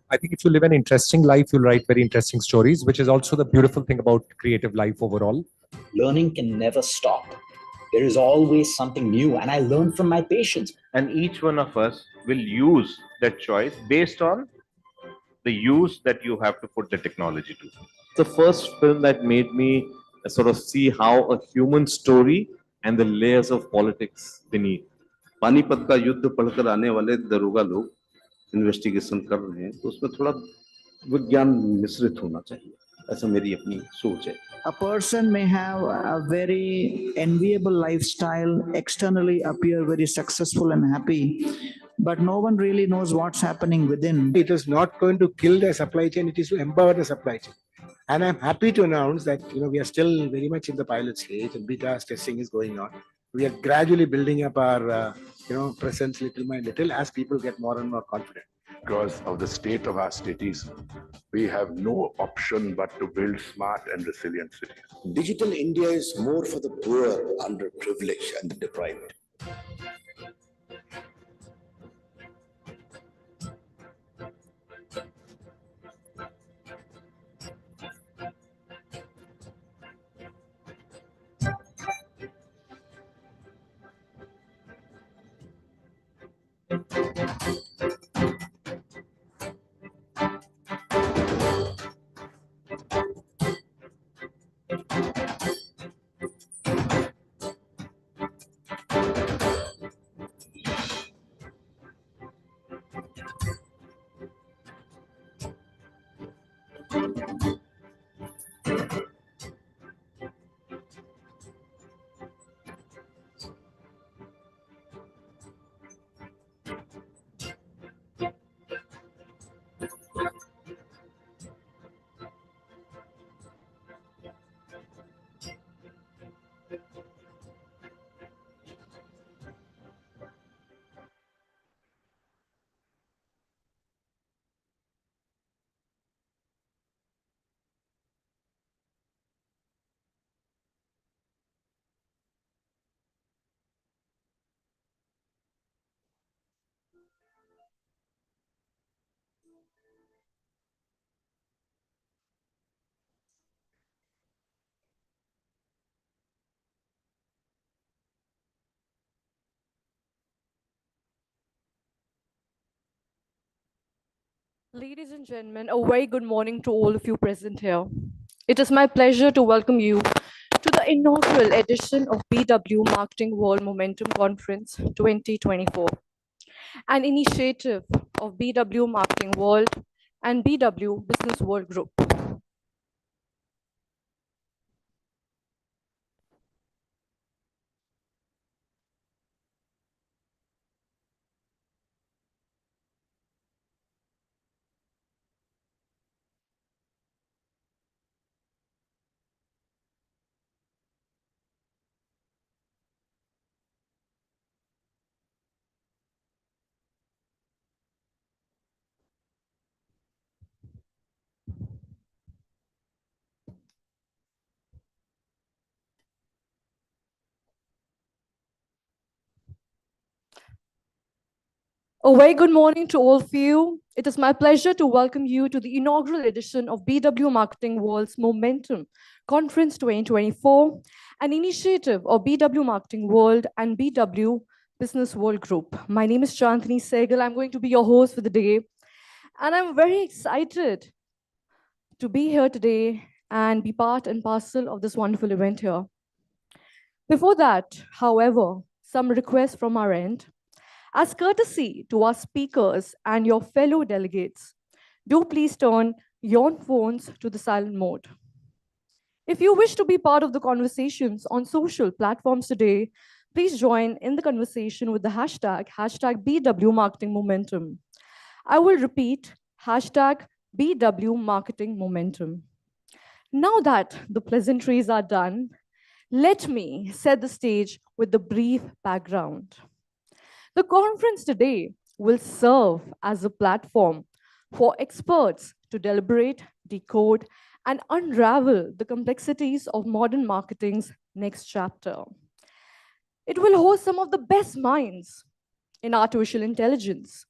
I think if you live an interesting life, you'll write very interesting stories, which is also the beautiful thing about creative life overall. Learning can never stop. There is always something new, and I learn from my patients. And each one of us will use that choice based on the use that you have to put the technology to. The first film that made me sort of see how a human story and the layers of politics beneath. Panipat का युद्ध पढ़कर आने वाले दरोगा लोग investigation कर रहे हैं तो उसमें थोड़ा विज्ञान मिश्रित होना चाहिए, ऐसा मेरी अपनी सोच है. A person may have a very enviable lifestyle, externally appear very successful and happy, but no one really knows what's happening within. It is not going to kill the supply chain, it is to empower the supply chain. And I'm happy to announce that we are still very much in the pilot stage and beta testing is going on. We are gradually building up our presence little by little as people get more and more confident. Because of the state of our cities, we have no option but to build smart and resilient cities. Digital India is more for the poor, underprivileged, and the deprived. Ladies and gentlemen, a very good morning to all of you present here. It is my pleasure to welcome you to the inaugural edition of BW Marketing World Momentum Conference 2024, an initiative of BW Marketing World and BW Businessworld Group. A very good morning to all of you. It is my pleasure to welcome you to the inaugural edition of BW Marketing World's Momentum Conference 2024, an initiative of BW Marketing World and BW Businessworld Group. My name is Chandni Sehgal. I'm going to be your host for the day. And I'm very excited to be here today and be part and parcel of this wonderful event here. Before that, however, some requests from our end. As courtesy to our speakers and your fellow delegates, do please turn your phones to the silent mode. If you wish to be part of the conversations on social platforms today, please join in the conversation with the hashtag BW Marketing Momentum. I will repeat, hashtag BW Marketing Momentum. Now that the pleasantries are done, let me set the stage with the brief background. The conference today will serve as a platform for experts to deliberate, decode, and unravel the complexities of modern marketing's next chapter. It will host some of the best minds in artificial intelligence,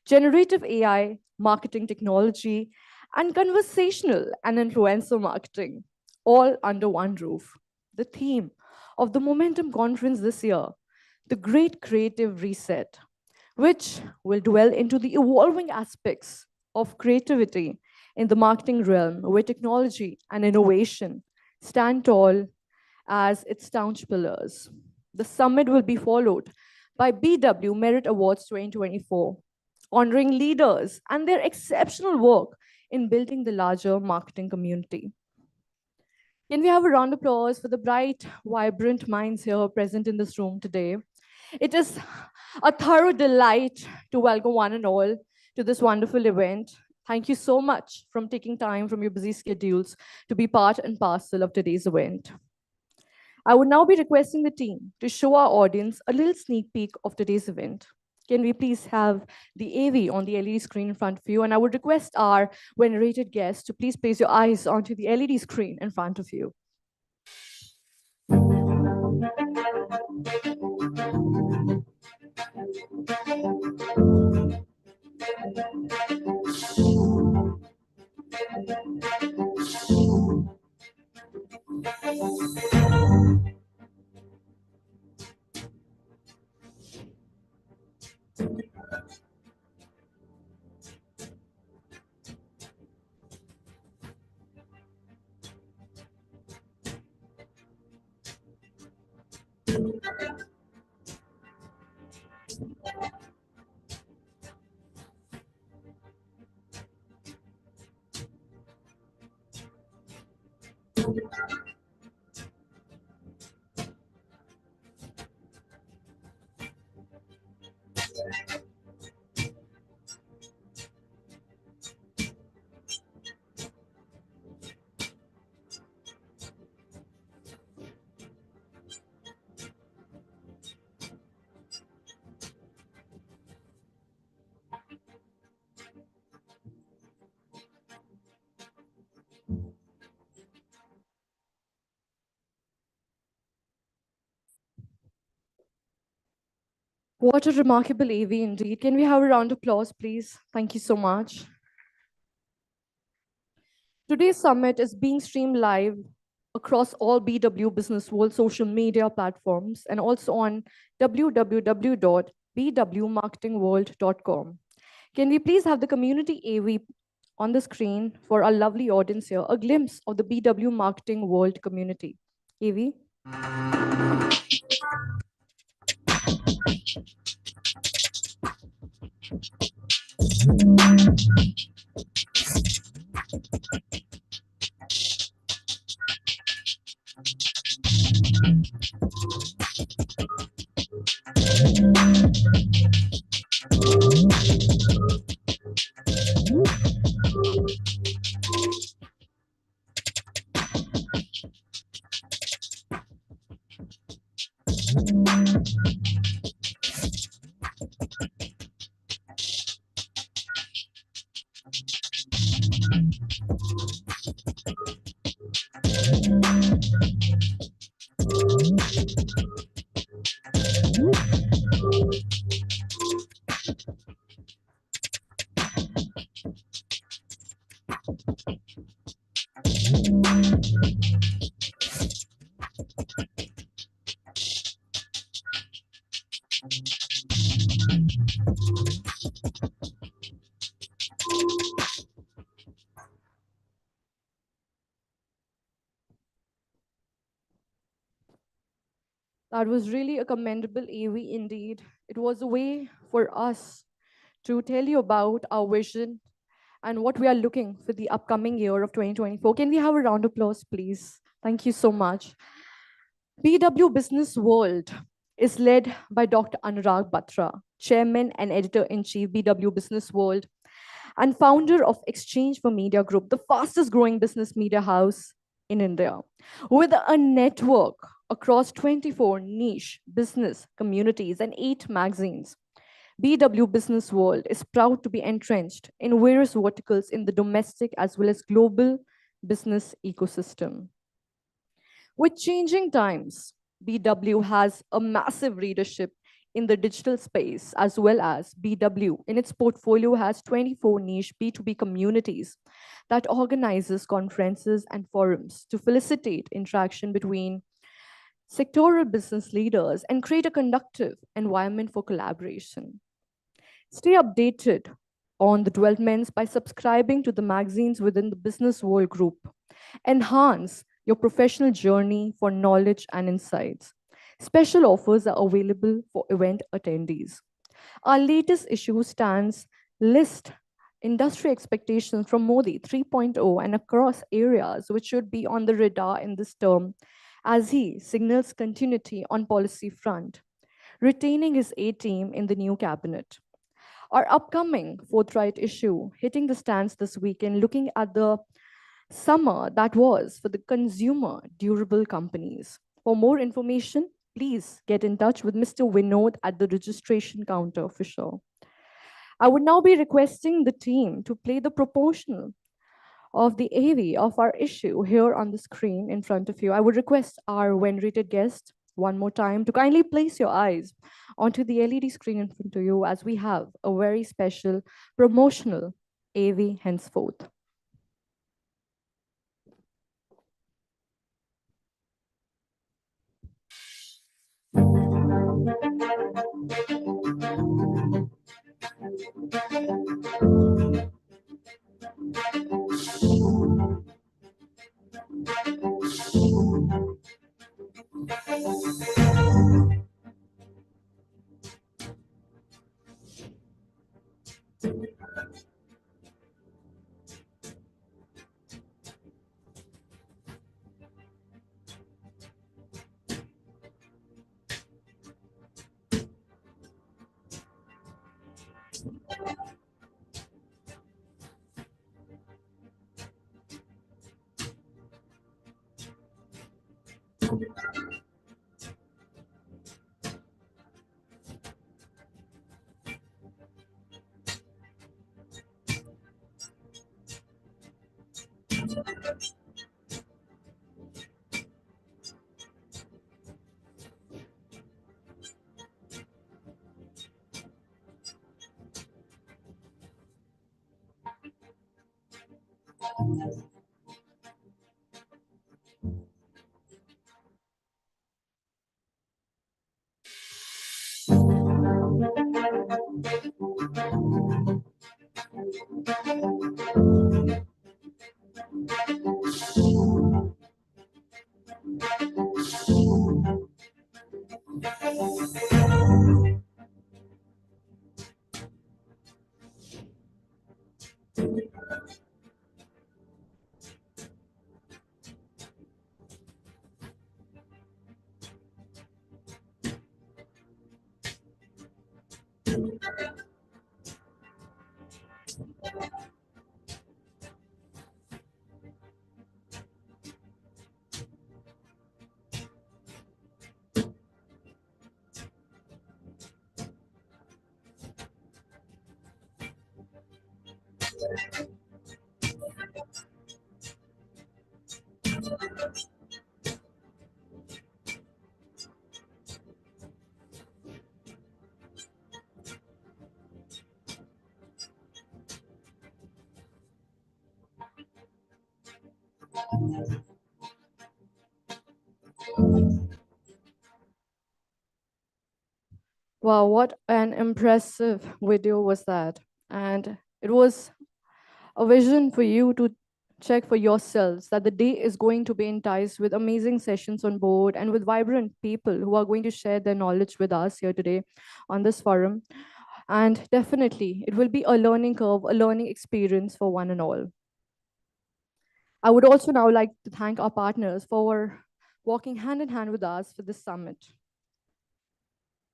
generative AI, marketing technology, and conversational and influencer marketing, all under one roof. The theme of the Momentum Conference this year, the Great Creative Reset, which will dwell into the evolving aspects of creativity in the marketing realm, where technology and innovation stand tall as its staunch pillars. The summit will be followed by BW Merit Awards 2024, honoring leaders and their exceptional work in building the larger marketing community. Can we have a round of applause for the bright, vibrant minds here present in this room today? It is a thorough delight to welcome one and all to this wonderful event. Thank you so much for taking time from your busy schedules to be part and parcel of today's event. I would now be requesting the team to show our audience a little sneak peek of today's event. Can we please have the AV on the LED screen in front of you? And I would request our venerated guests to please place your eyes onto the LED screen in front of you. What a remarkable AV indeed. Can we have a round of applause, please? Thank you so much. Today's summit is being streamed live across all BW Businessworld social media platforms and also on www.bwmarketingworld.com. Can we please have the community AV on the screen for our lovely audience here, a glimpse of the BW Marketing World community. AV. That was really a commendable AV indeed. It was a way for us to tell you about our vision and what we are looking for the upcoming year of 2024. Can we have a round of applause, please? Thank you so much. BW Businessworld is led by Dr. Anurag Batra, Chairman and Editor-in-Chief, BW Businessworld, and founder of Exchange for Media Group, the fastest growing business media house in India, with a network across 24 niche business communities and 8 magazines. BW Businessworld is proud to be entrenched in various verticals in the domestic as well as global business ecosystem. With changing times, BW has a massive readership in the digital space, as well as BW in its portfolio has 24 niche B2B communities that organizes conferences and forums to facilitate interaction between sectoral business leaders and create a conducive environment for collaboration. Stay updated on the developments by subscribing to the magazines within the Business World Group. Enhance your professional journey for knowledge and insights. Special offers are available for event attendees. Our latest issue stands list industry expectations from Modi 3.0 and across areas which should be on the radar in this term as he signals continuity on policy front, retaining his A team in the new cabinet. Our upcoming forthright issue hitting the stands this weekend, looking at the summer that was for the consumer durable companies. For more information, please get in touch with Mr. Vinod at the registration counter for sure. I would now be requesting the team to play the proportional of the AV of our issue here on the screen in front of you. I would request our venerated guest one more time to kindly place your eyes onto the LED screen in front of you as we have a very special promotional AV henceforth. Wow, what an impressive video was that. And it was a vision for you to check for yourselves that the day is going to be enticed with amazing sessions on board and with vibrant people who are going to share their knowledge with us here today on this forum. And definitely, it will be a learning curve, a learning experience for one and all. I would also now like to thank our partners for walking hand in hand with us for this summit.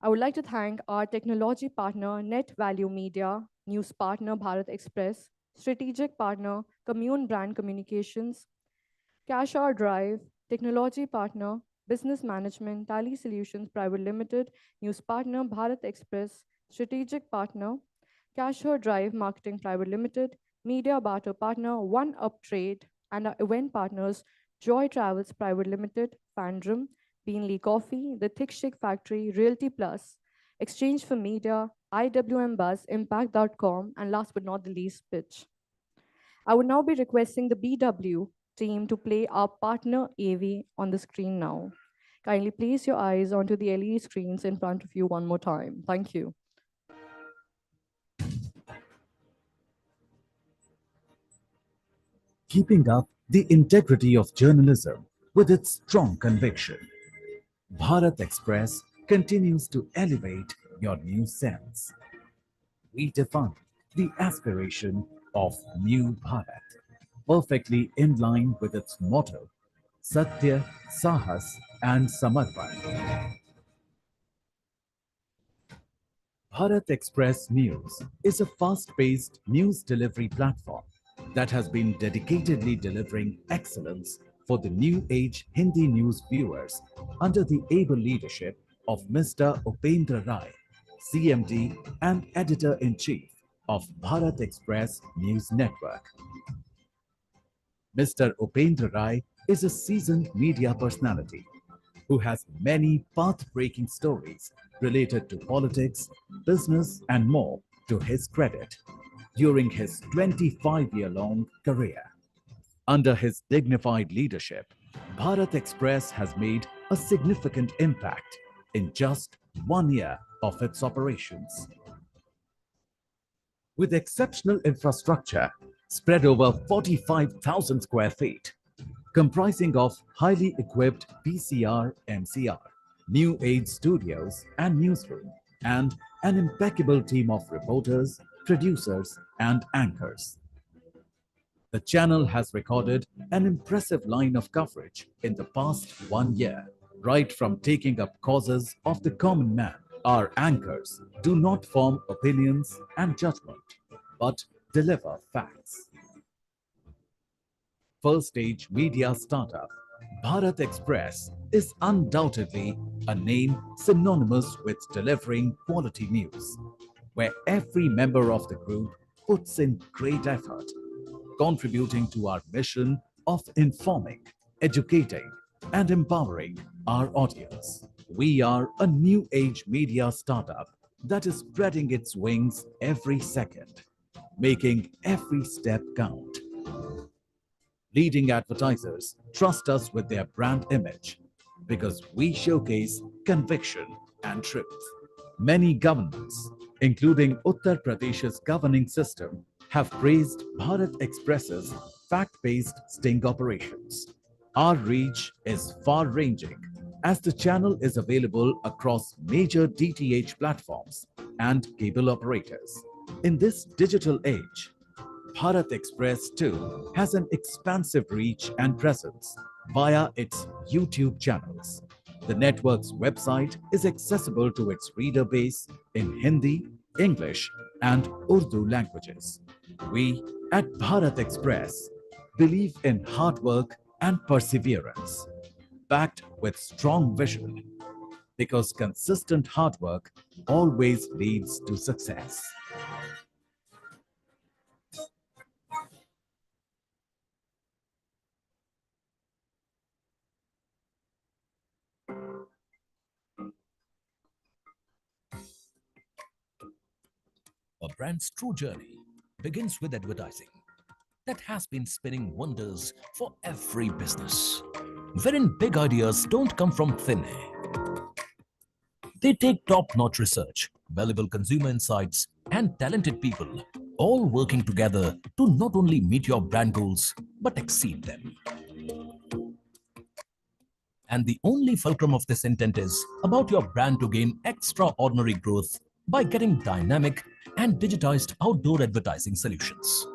I would like to thank our technology partner, Net Value Media, news partner, Bharat Express, strategic partner, Commune Brand Communications, Cash Our Drive, technology partner, Business Management, Tally Solutions Private Limited, news partner, Bharat Express, strategic partner, Cash Our Drive Marketing Private Limited, media barter partner, One Up Trade, and our event partners, Joy Travels Private Limited, Fandom, Beanley Coffee, The Thick Shake Factory, Realty Plus, Exchange for Media, IWM Buzz, Impact.com, and last but not the least, Pitch. I would now be requesting the BW team to play our partner AV on the screen now. Kindly place your eyes onto the LED screens in front of you one more time. Thank you. Keeping up the integrity of journalism with its strong conviction, Bharat Express continues to elevate your news sense. We define the aspiration of New Bharat, perfectly in line with its motto, Satya, Sahas and Samarpan. Bharat Express News is a fast-paced news delivery platform that has been dedicatedly delivering excellence for the new age Hindi news viewers under the able leadership of Mr. Upendra Rai, CMD and Editor-in-Chief of Bharat Express News Network. Mr. Upendra Rai is a seasoned media personality who has many path-breaking stories related to politics, business, and more to his credit during his 25-year-long career. Under his dignified leadership, Bharat Express has made a significant impact in just 1 year of its operations. With exceptional infrastructure spread over 45,000 square feet, comprising of highly equipped PCR, MCR, new age studios and newsroom, and an impeccable team of reporters, producers, and anchors. The channel has recorded an impressive line of coverage in the past 1 year. Right from taking up causes of the common man, our anchors do not form opinions and judgment, but deliver facts. First stage media startup, Bharat Express is undoubtedly a name synonymous with delivering quality news, where every member of the group puts in great effort, contributing to our mission of informing, educating, and empowering our audience. We are a new age media startup that is spreading its wings every second, making every step count. Leading advertisers trust us with their brand image because we showcase conviction and truth. Many governments, including Uttar Pradesh's governing system, have praised Bharat Express's fact-based sting operations. Our reach is far-ranging as the channel is available across major DTH platforms and cable operators. In this digital age, Bharat Express too has an expansive reach and presence via its YouTube channels. The network's website is accessible to its reader base in Hindi, English, and Urdu languages. We at Bharat Express believe in hard work and perseverance, backed with strong vision, because consistent hard work always leads to success. A brand's true journey begins with advertising that has been spinning wonders for every business, wherein big ideas don't come from thin air. They take top-notch research, valuable consumer insights, and talented people, all working together to not only meet your brand goals, but exceed them. And the only fulcrum of this intent is about your brand to gain extraordinary growth by getting dynamic and digitized outdoor advertising solutions.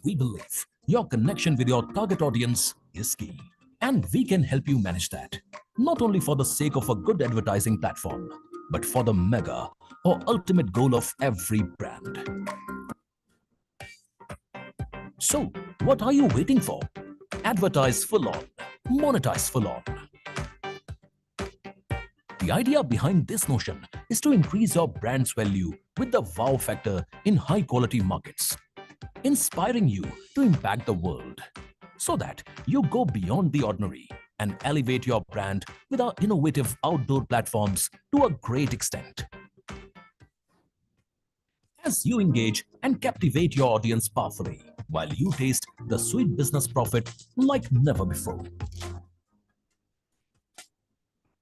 We believe your connection with your target audience is key, and we can help you manage that, not only for the sake of a good advertising platform, but for the mega or ultimate goal of every brand. So, what are you waiting for? Advertise full on, monetize full on. The idea behind this notion is to increase your brand's value with the wow factor in high quality markets, inspiring you to impact the world so that you go beyond the ordinary and elevate your brand with our innovative outdoor platforms to a great extent. As you engage and captivate your audience powerfully, while you taste the sweet business profit like never before.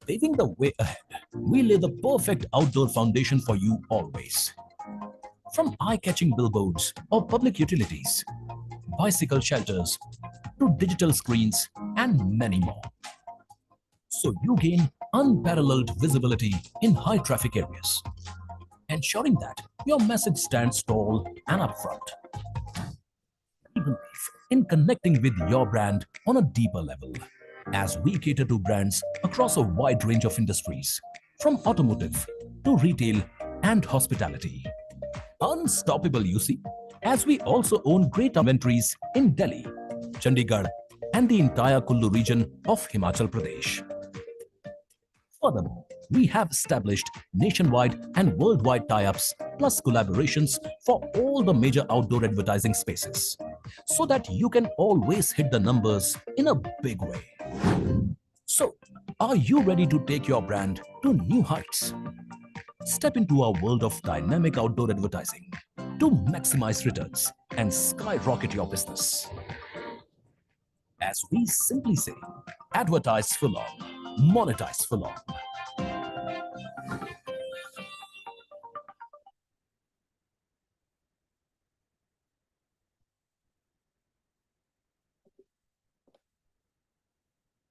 Paving the way ahead, we lay the perfect outdoor foundation for you always. From eye-catching billboards or public utilities, bicycle shelters, to digital screens and many more. So you gain unparalleled visibility in high-traffic areas, ensuring that your message stands tall and upfront. We believe in connecting with your brand on a deeper level, as we cater to brands across a wide range of industries, from automotive to retail and hospitality. Unstoppable, you see, as we also own great inventories in Delhi, Chandigarh, and the entire Kullu region of Himachal Pradesh. Furthermore, we have established nationwide and worldwide tie-ups plus collaborations for all the major outdoor advertising spaces, so that you can always hit the numbers in a big way. So, are you ready to take your brand to new heights? Step into our world of dynamic outdoor advertising to maximize returns and skyrocket your business. As we simply say, advertise full on, monetize full on.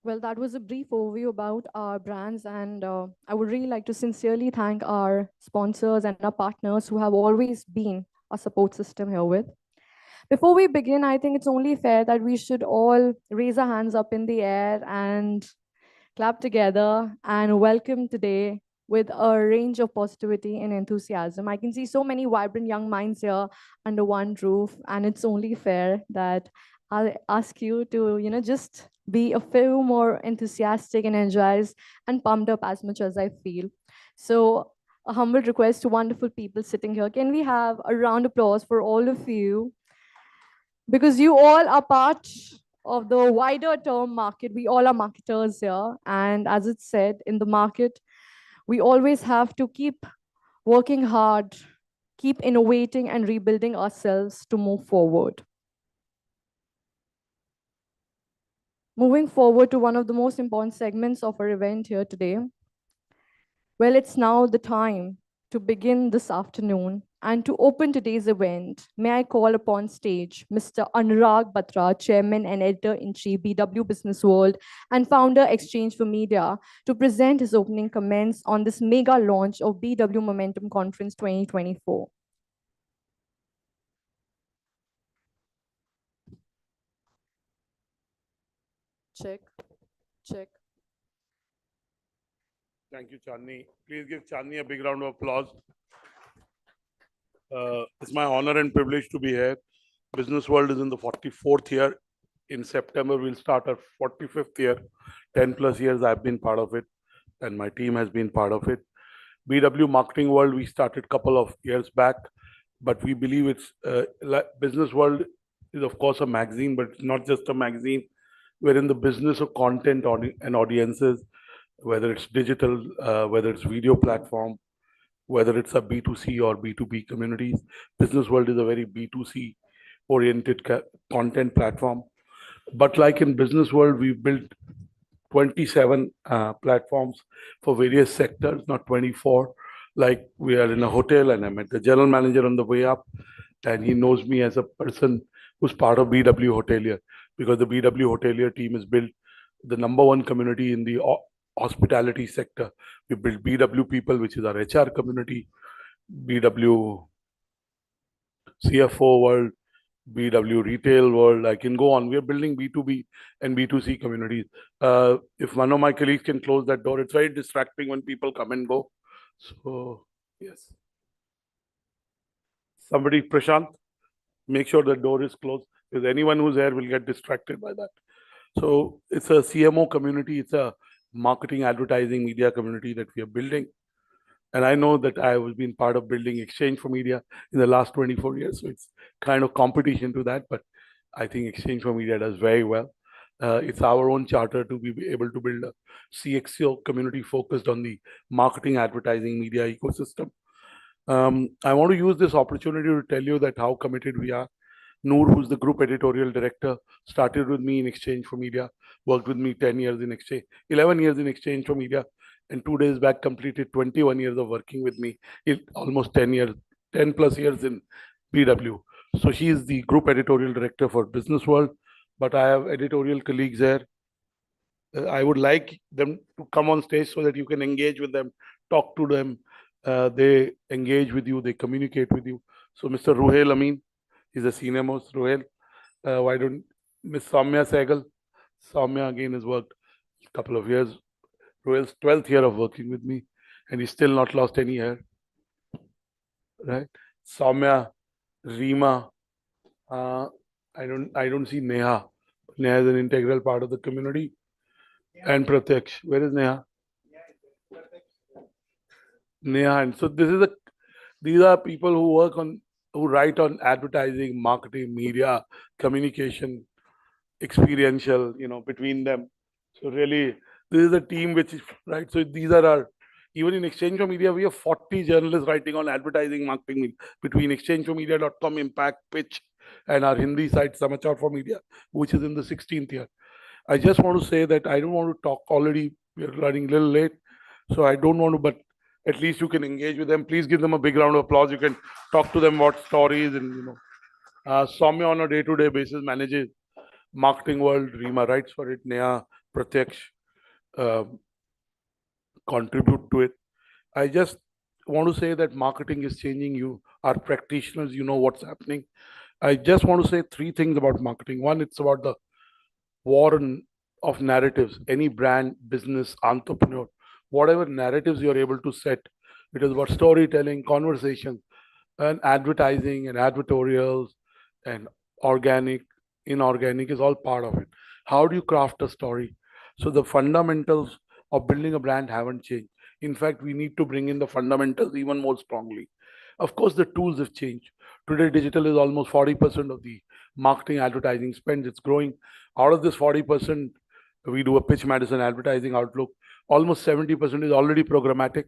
Well, that was a brief overview about our brands, and I would really like to sincerely thank our sponsors and our partners who have always been a support system here with. Before we begin, I think it's only fair that we should all raise our hands up in the air and clap together and welcome today with a range of positivity and enthusiasm. I can see so many vibrant young minds here under one roof, and it's only fair that I'll ask you to, just be a few more enthusiastic and energized and pumped up as much as I feel. So a humble request to wonderful people sitting here. Can we have a round of applause for all of you? Because you all are part of the wider term market. We all are marketers here. And as it's said, in the market, we always have to keep working hard, keep innovating and rebuilding ourselves to move forward. Moving forward to one of the most important segments of our event here today. Well, it's now the time to begin this afternoon. And to open today's event, may I call upon stage Mr. Anurag Batra, Chairman and Editor-in-Chief, BW Businessworld, and Founder Exchange for Media, to present his opening comments on this mega launch of BW Momentum Conference 2024. Check, check. Thank you, Chandni. Please give Chandni a big round of applause. It's my honor and privilege to be here. Businessworld is in the 44th year. In September, we'll start our 45th year. 10 plus years I've been part of it, and my team has been part of it. BW Marketing World, we started a couple of years back, but we believe it's Businessworld is of course a magazine, but it's not just a magazine. We're in the business of content and audiences, whether it's digital, whether it's video platform, whether it's a B2C or B2B communities. Businessworld is a very B2C oriented content platform. But like in Businessworld, we've built 27 platforms for various sectors, not 24. Like we are in a hotel and I met the general manager on the way up, and he knows me as a person who's part of BW Hotelier, because the BW Hotelier team has built the #1 community in the hospitality sector. We built BW People, which is our HR community, BW CFO World, BW Retail World. I can go on. We are building B2B and B2C communities. If one of my colleagues can close that door, it's very distracting when people come and go. So, yes. Somebody, Prashant, make sure the door is closed, because anyone who's there will get distracted by that. So it's a CMO community. It's a marketing, advertising, media community that we are building. And I know that I have been part of building Exchange for Media in the last 24 years. So it's kind of competition to that, but I think Exchange for Media does very well. It's our own charter to be able to build a CXO community focused on the marketing, advertising, media ecosystem. I want to use this opportunity to tell you that how committed we are. Noor, who's the group editorial director, started with me in Exchange for Media, worked with me 10 years in Exchange, 11 years in Exchange for Media, and 2 days back completed 21 years of working with me, almost 10 years, 10 plus years in BW. So she is the group editorial director for Businessworld, but I have editorial colleagues there. I would like them to come on stage so that you can engage with them, talk to them. They engage with you, they communicate with you. So Mr. Ruhail Amin, he's a senior most. Ruhail, why don't Miss Soumya Sehgal? Soumya again has worked a couple of years. Ruhail's 12th year of working with me, and he's still not lost any hair. Right? Soumya, Reema, I don't see Neha. Neha is an integral part of the community. And Pratyaksh. Where is Neha? Neha. And so these are people who write on advertising, marketing, media, communication, experiential, between them. So really, this is a team which is right. So these are even in Exchange for Media, we have 40 journalists writing on advertising, marketing between exchangeformedia.com, Impact, Pitch, and our Hindi site, Samachar for Media, which is in the 16th year. I just want to say that I don't want to talk already. We're running a little late. So I don't want to, but at least you can engage with them. Please give them a big round of applause. You can talk to them about stories and, Soumya on a day-to-day basis manages Marketing World. Reema writes for it. Neha, Pratyaksh contribute to it. I just want to say that marketing is changing. You are practitioners. You know what's happening. I just want to say 3 things about marketing. One, it's about the war of narratives. Any brand, business, entrepreneur, whatever narratives you're able to set, it is about storytelling, conversation, and advertising and advertorials and organic, inorganic is all part of it. How do you craft a story? So the fundamentals of building a brand haven't changed. In fact, we need to bring in the fundamentals even more strongly. Of course, the tools have changed. Today, digital is almost 40% of the marketing advertising spend. It's growing. Out of this 40%, we do a Pitch Madison advertising outlook. Almost 70% is already programmatic,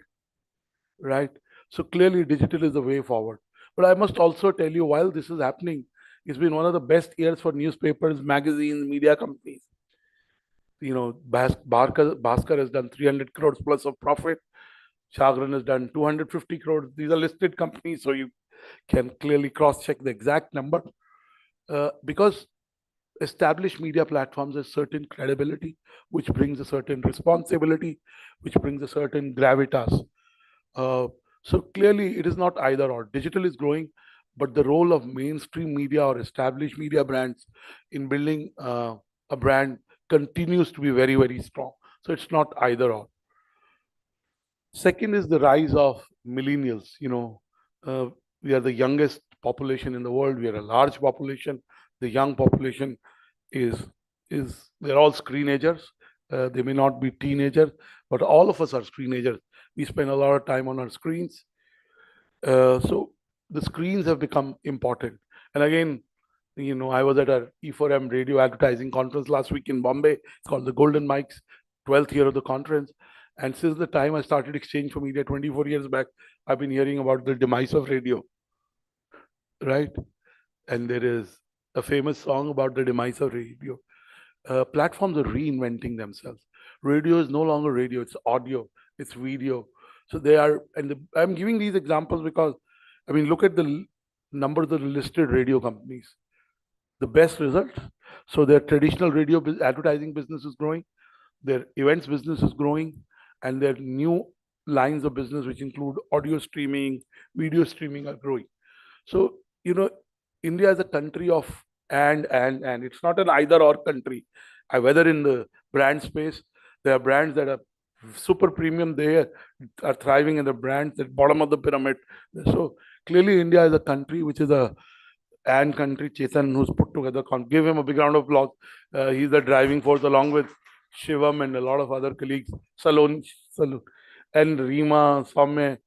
right? So clearly, digital is the way forward. But I must also tell you, while this is happening, it's been one of the best years for newspapers, magazines, media companies. Bhaskar has done 300 crores plus of profit. Chagran has done 250 crores. These are listed companies, so you can clearly cross-check the exact number. Because established media platforms have certain credibility, which brings a certain responsibility, which brings a certain gravitas. So clearly, it is not either or. Digital is growing, but the role of mainstream media or established media brands in building a brand continues to be very, very strong. So it's not either or. Second is the rise of millennials. We are the youngest population in the world. We are a large population. The young population they're all screenagers. They may not be teenagers, but all of us are screenagers. We spend a lot of time on our screens. So the screens have become important. And again, I was at a E4M radio advertising conference last week in Bombay. It's called the Golden Mics, 12th year of the conference. And since the time I started Exchange for Media 24 years back, I've been hearing about the demise of radio, right? And there is a famous song about the demise of radio. Platforms are reinventing themselves. Radio is no longer radio, it's audio, it's video. So they are, I'm giving these examples because, look at the number of the listed radio companies. the best results. So their traditional radio advertising business is growing, their events business is growing, and their new lines of business, which include audio streaming, video streaming, are growing. So, India is a country of and. It's not an either or country. Whether in the brand space, there are brands that are super premium, they are thriving, in the brands at bottom of the pyramid. So clearly, India is a country which is a and country. Chetan, who's put together, give him a big round of applause. He's the driving force along with Shivam and a lot of other colleagues, Salon, and Rima, Soumya.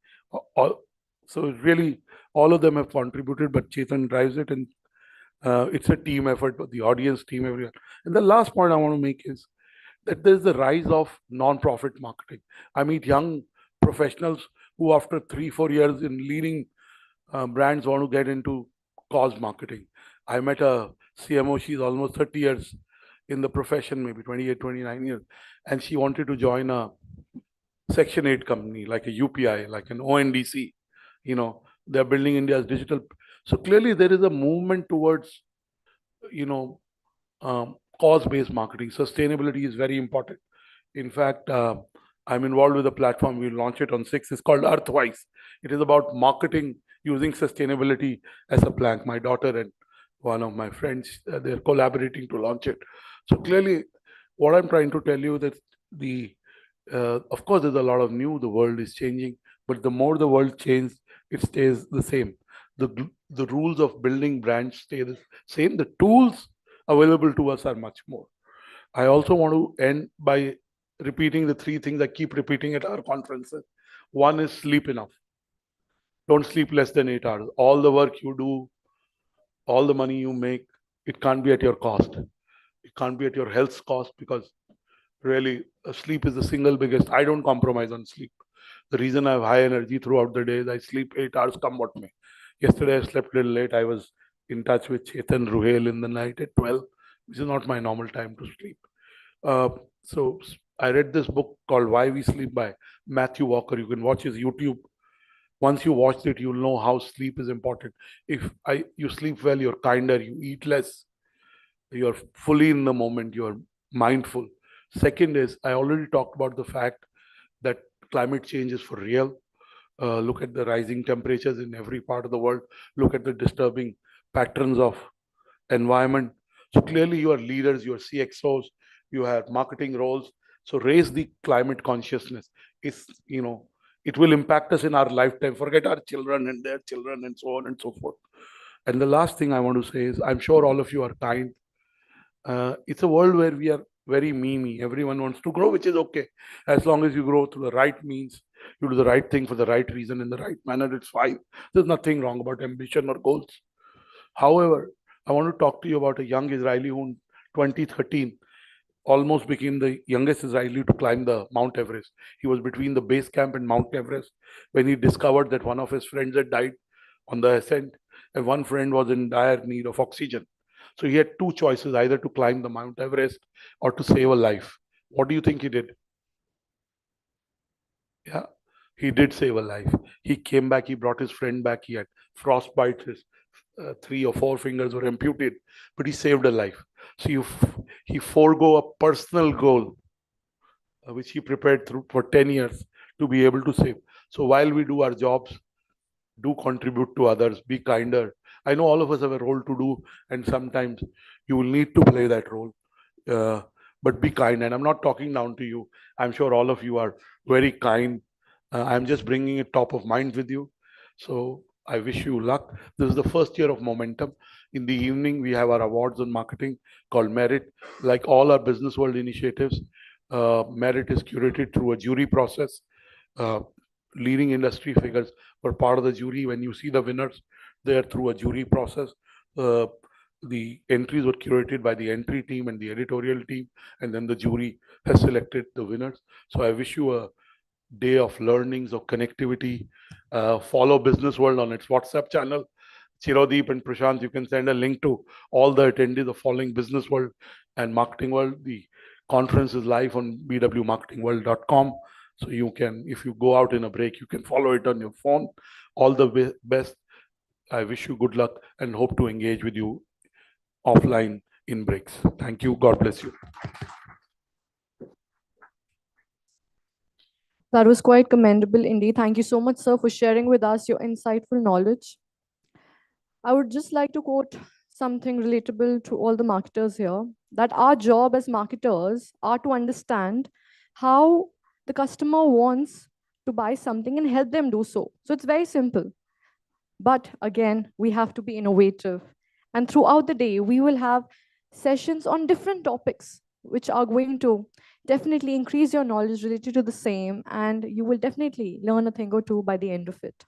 So really, all of them have contributed, but Chetan drives it, and it's a team effort, but the audience team, everyone. And the last point I want to make is that there's the rise of non-profit marketing. I meet young professionals who, after 3-4 years in leading brands, want to get into cause marketing. I met a CMO, she's almost 30 years in the profession, maybe 28, 29 years, and she wanted to join a Section 8 company, like a UPI, like an ONDC. They're building India's digital. So clearly there is a movement towards, cause-based marketing. Sustainability is very important. In fact, I'm involved with a platform. We'll launch it on 6th. It's called Earthwise. It is about marketing using sustainability as a plank. My daughter and one of my friends, they're collaborating to launch it. So clearly, what I'm trying to tell you that of course, there's a lot of new. The world is changing, but the more the world changes, it stays the same. The rules of building brands stay the same. The tools available to us are much more. I also want to end by repeating the 3 things I keep repeating at our conferences. One is sleep enough. Don't sleep less than 8 hours. All the work you do, all the money you make, it can't be at your cost. It can't be at your health's cost, because really sleep is the single biggest. I don't compromise on sleep. The reason I have high energy throughout the day is I sleep 8 hours, come what may. Yesterday I slept a little late. I was in touch with Chetan Ruhel in the night at 12, which is not my normal time to sleep. So I read this book called Why We Sleep by Matthew Walker. You can watch his YouTube. Once you watch it, you'll know how sleep is important. If you sleep well, you're kinder, you eat less, you're fully in the moment, you're mindful. Second is, I already talked about the fact that climate change is for real. Look at the rising temperatures in every part of the world. Look at the disturbing patterns of environment. So clearly you are leaders, you are CXOs, you have marketing roles. So raise the climate consciousness. It will impact us in our lifetime. Forget our children and their children and so on and so forth. And the last thing I want to say is, I'm sure all of you are kind. It's a world where we are very me. Everyone wants to grow, which is okay. As long as you grow through the right means, you do the right thing for the right reason in the right manner, it's fine. There's nothing wrong about ambition or goals. However, I want to talk to you about a young Israeli who in 2013 almost became the youngest Israeli to climb the Mount Everest. He was between the base camp and Mount Everest when he discovered that one of his friends had died on the ascent, and one friend was in dire need of oxygen. So he had 2 choices, either to climb the Mount Everest or to save a life. What do you think he did? Yeah, he did save a life. He came back, he brought his friend back, he had frostbite, his 3 or 4 fingers were amputated, but he saved a life. So he forego a personal goal, which he prepared through for 10 years to be able to save. So while we do our jobs, do contribute to others, be kinder. I know all of us have a role to do, and sometimes you will need to play that role. But be kind. And I'm not talking down to you. I'm sure all of you are very kind. I'm just bringing it top of mind with you. So I wish you luck. This is the first year of momentum. In the evening, we have our awards on marketing called Merit. Like all our Business World initiatives, Merit is curated through a jury process. Leading industry figures were part of the jury. When you see the winners, they're through a jury process. The entries were curated by the entry team and the editorial team, and then the jury has selected the winners. So I wish you a day of learnings, of connectivity. Follow Business World on its WhatsApp channel. Chirodeep and Prashant, you can send a link to all the attendees of following Business World and Marketing World. The conference is live on bwmarketingworld.com. So you can, if you go out in a break, you can follow it on your phone. All the best. I wish you good luck and hope to engage with you offline in bricks. Thank you. God bless you. That was quite commendable indeed. Thank you so much, sir, for sharing with us your insightful knowledge. I would just like to quote something relatable to all the marketers here, that our job as marketers are to understand how the customer wants to buy something and help them do so. So it's very simple. But again, we have to be innovative. And throughout the day, we will have sessions on different topics, which are going to definitely increase your knowledge related to the same. And you will definitely learn a thing or two by the end of it.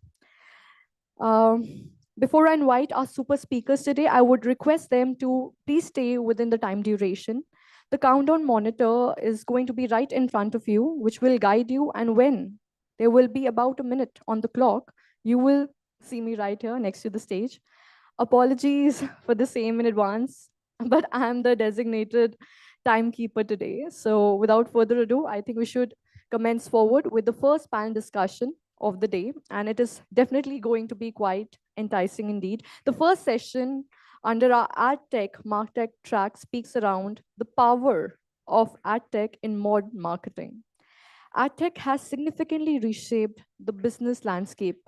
Before I invite our super speakers today, I would request them to please stay within the time duration. The countdown monitor is going to be right in front of you, which will guide you. And when there will be about a minute on the clock, you will see me right here next to the stage. Apologies for the same in advance, but I'm the designated timekeeper today. So without further ado, I think we should commence forward with the first panel discussion of the day, and it is definitely going to be quite enticing indeed. The first session under our AdTech MarTech track speaks around the power of AdTech in modern marketing. AdTech has significantly reshaped the business landscape,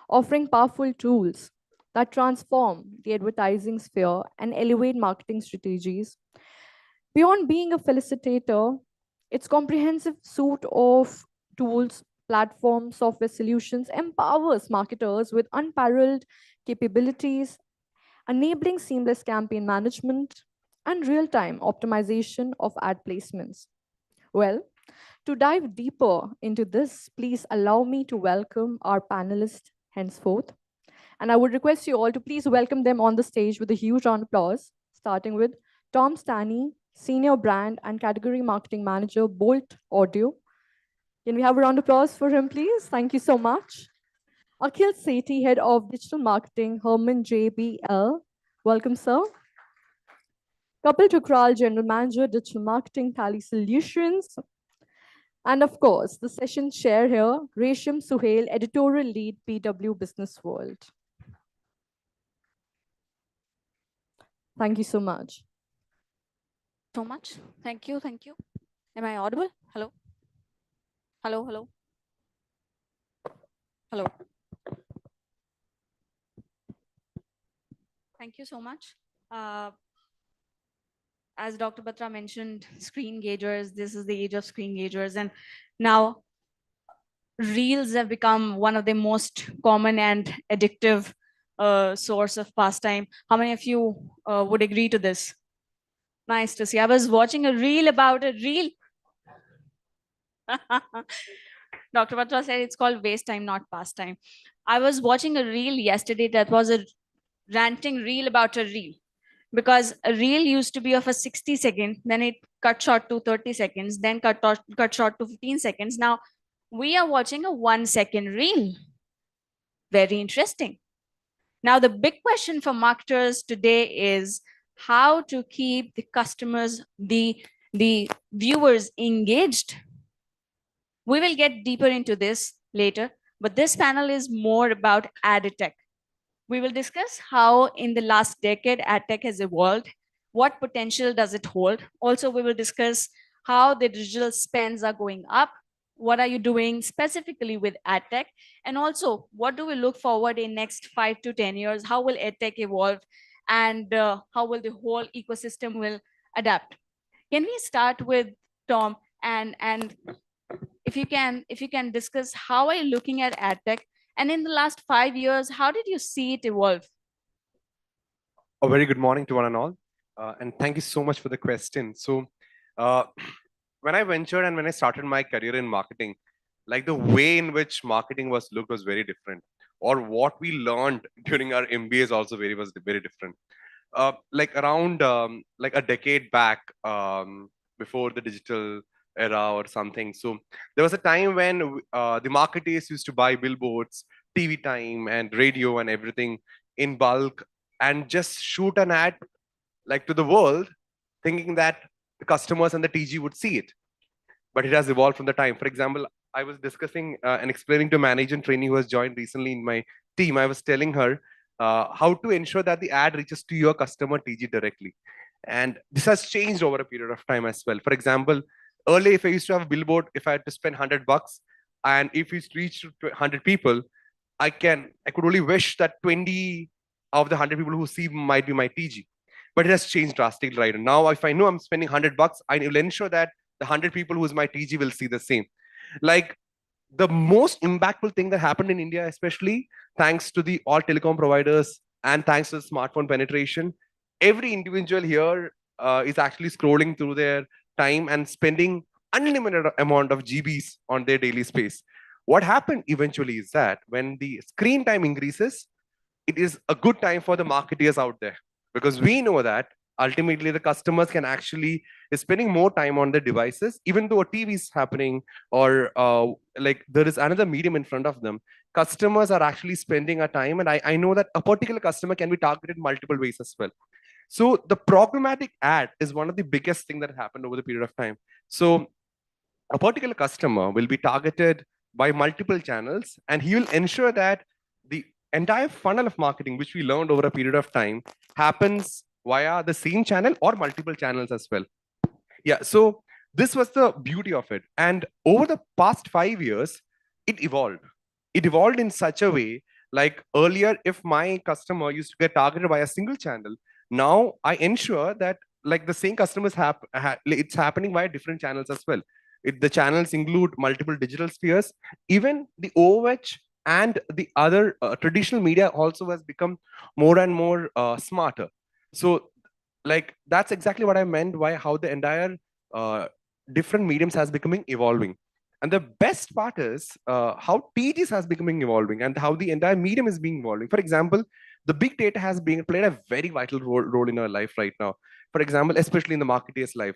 offering powerful tools that transform the advertising sphere and elevate marketing strategies. Beyond being a facilitator, its comprehensive suite of tools, platforms, software solutions empowers marketers with unparalleled capabilities, enabling seamless campaign management and real-time optimization of ad placements. Well, to dive deeper into this, please allow me to welcome our panelists henceforth. And I would request you all to please welcome them on the stage with a huge round of applause, starting with Tom Stanny, Senior Brand and Category Marketing Manager, Bolt Audio. Can we have a round of applause for him, please? Thank you so much. Akhil Sethi, Head of Digital Marketing, Herman JBL. Welcome, sir. Kapil Tukral, General Manager, Digital Marketing, Tally Solutions. And of course, the session chair here, Resham Suhail, Editorial Lead, BW Businessworld. Thank you so much. So much. Thank you. Thank you. Am I audible? Hello? Hello, hello. Hello. Thank you so much. As Dr. Batra mentioned, screen gagers, this is the age of screen gagers. And now reels have become one of the most common and addictive source of pastime. How many of you would agree to this? Nice to see. I was watching a reel about a reel. Dr. Batra said it's called waste time, not pastime. I was watching a reel yesterday that was a ranting reel about a reel, because a reel used to be of a 60 second, then it cut short to 30 seconds, then cut short to 15 seconds. Now we are watching a 1 second reel. Very interesting. Now the big question for marketers today is how to keep the customers, the viewers engaged. We will get deeper into this later, but this panel is more about ad tech. We will discuss how in the last decade ad tech has evolved, what potential does it hold. Also, we will discuss how the digital spends are going up, what are you doing specifically with ad tech, and also what do we look forward in next 5 to 10 years, how will ad tech evolve, and how will the whole ecosystem will adapt. Can we start with Tom, and if you can discuss how are you looking at ad tech, and in the last 5 years, how did you see it evolve? A very good morning to one and all, and thank you so much for the question. So when I ventured and when I started my career in marketing, like the way in which marketing was looked was very different, or what we learned during our MBA is also was very different. Like around like a decade back, before the digital era or something. So there was a time when the marketers used to buy billboards, TV time, and radio and everything in bulk, and just shoot an ad like to the world, thinking that the customers and the TG would see it. But it has evolved from the time. For example, I was discussing and explaining to a manager and trainee who has joined recently in my team. I was telling her how to ensure that the ad reaches to your customer TG directly. And this has changed over a period of time as well. For example, earlier, if I used to have a billboard, if I had to spend $100, and if it's reached to 100 people, I could only wish that 20 of the 100 people who see might be my TG. But it has changed drastically right now. If I know I'm spending $100, I will ensure that the 100 people who is my TG will see the same. Like, the most impactful thing that happened in India, especially thanks to the all telecom providers and thanks to the smartphone penetration, every individual here is actually scrolling through their time and spending unlimited amount of GBs on their daily space. What happened eventually is that when the screen time increases, it is a good time for the marketeers out there, because we know that ultimately the customers can actually is spending more time on their devices, even though a TV is happening, or like there is another medium in front of them. Customers are actually spending a time, and I know that a particular customer can be targeted multiple ways as well. So the programmatic ad is one of the biggest thing that happened over the period of time. So a particular customer will be targeted by multiple channels, and he will ensure that the entire funnel of marketing, which we learned over a period of time, happens via the same channel or multiple channels as well. Yeah, so this was the beauty of it. And over the past 5 years, it evolved. It evolved in such a way, like earlier, if my customer used to get targeted by a single channel, now I ensure that like the same customers it's happening via different channels as well. The channels include multiple digital spheres. Even the OOH and the other traditional media also has become more and more smarter. So like that's exactly what I meant by how the entire different mediums has becoming evolving. And the best part is how TGs has becoming evolving and how the entire medium is being evolving. For example, the big data has been played a very vital role in our life right now. For example, especially in the marketeer's life.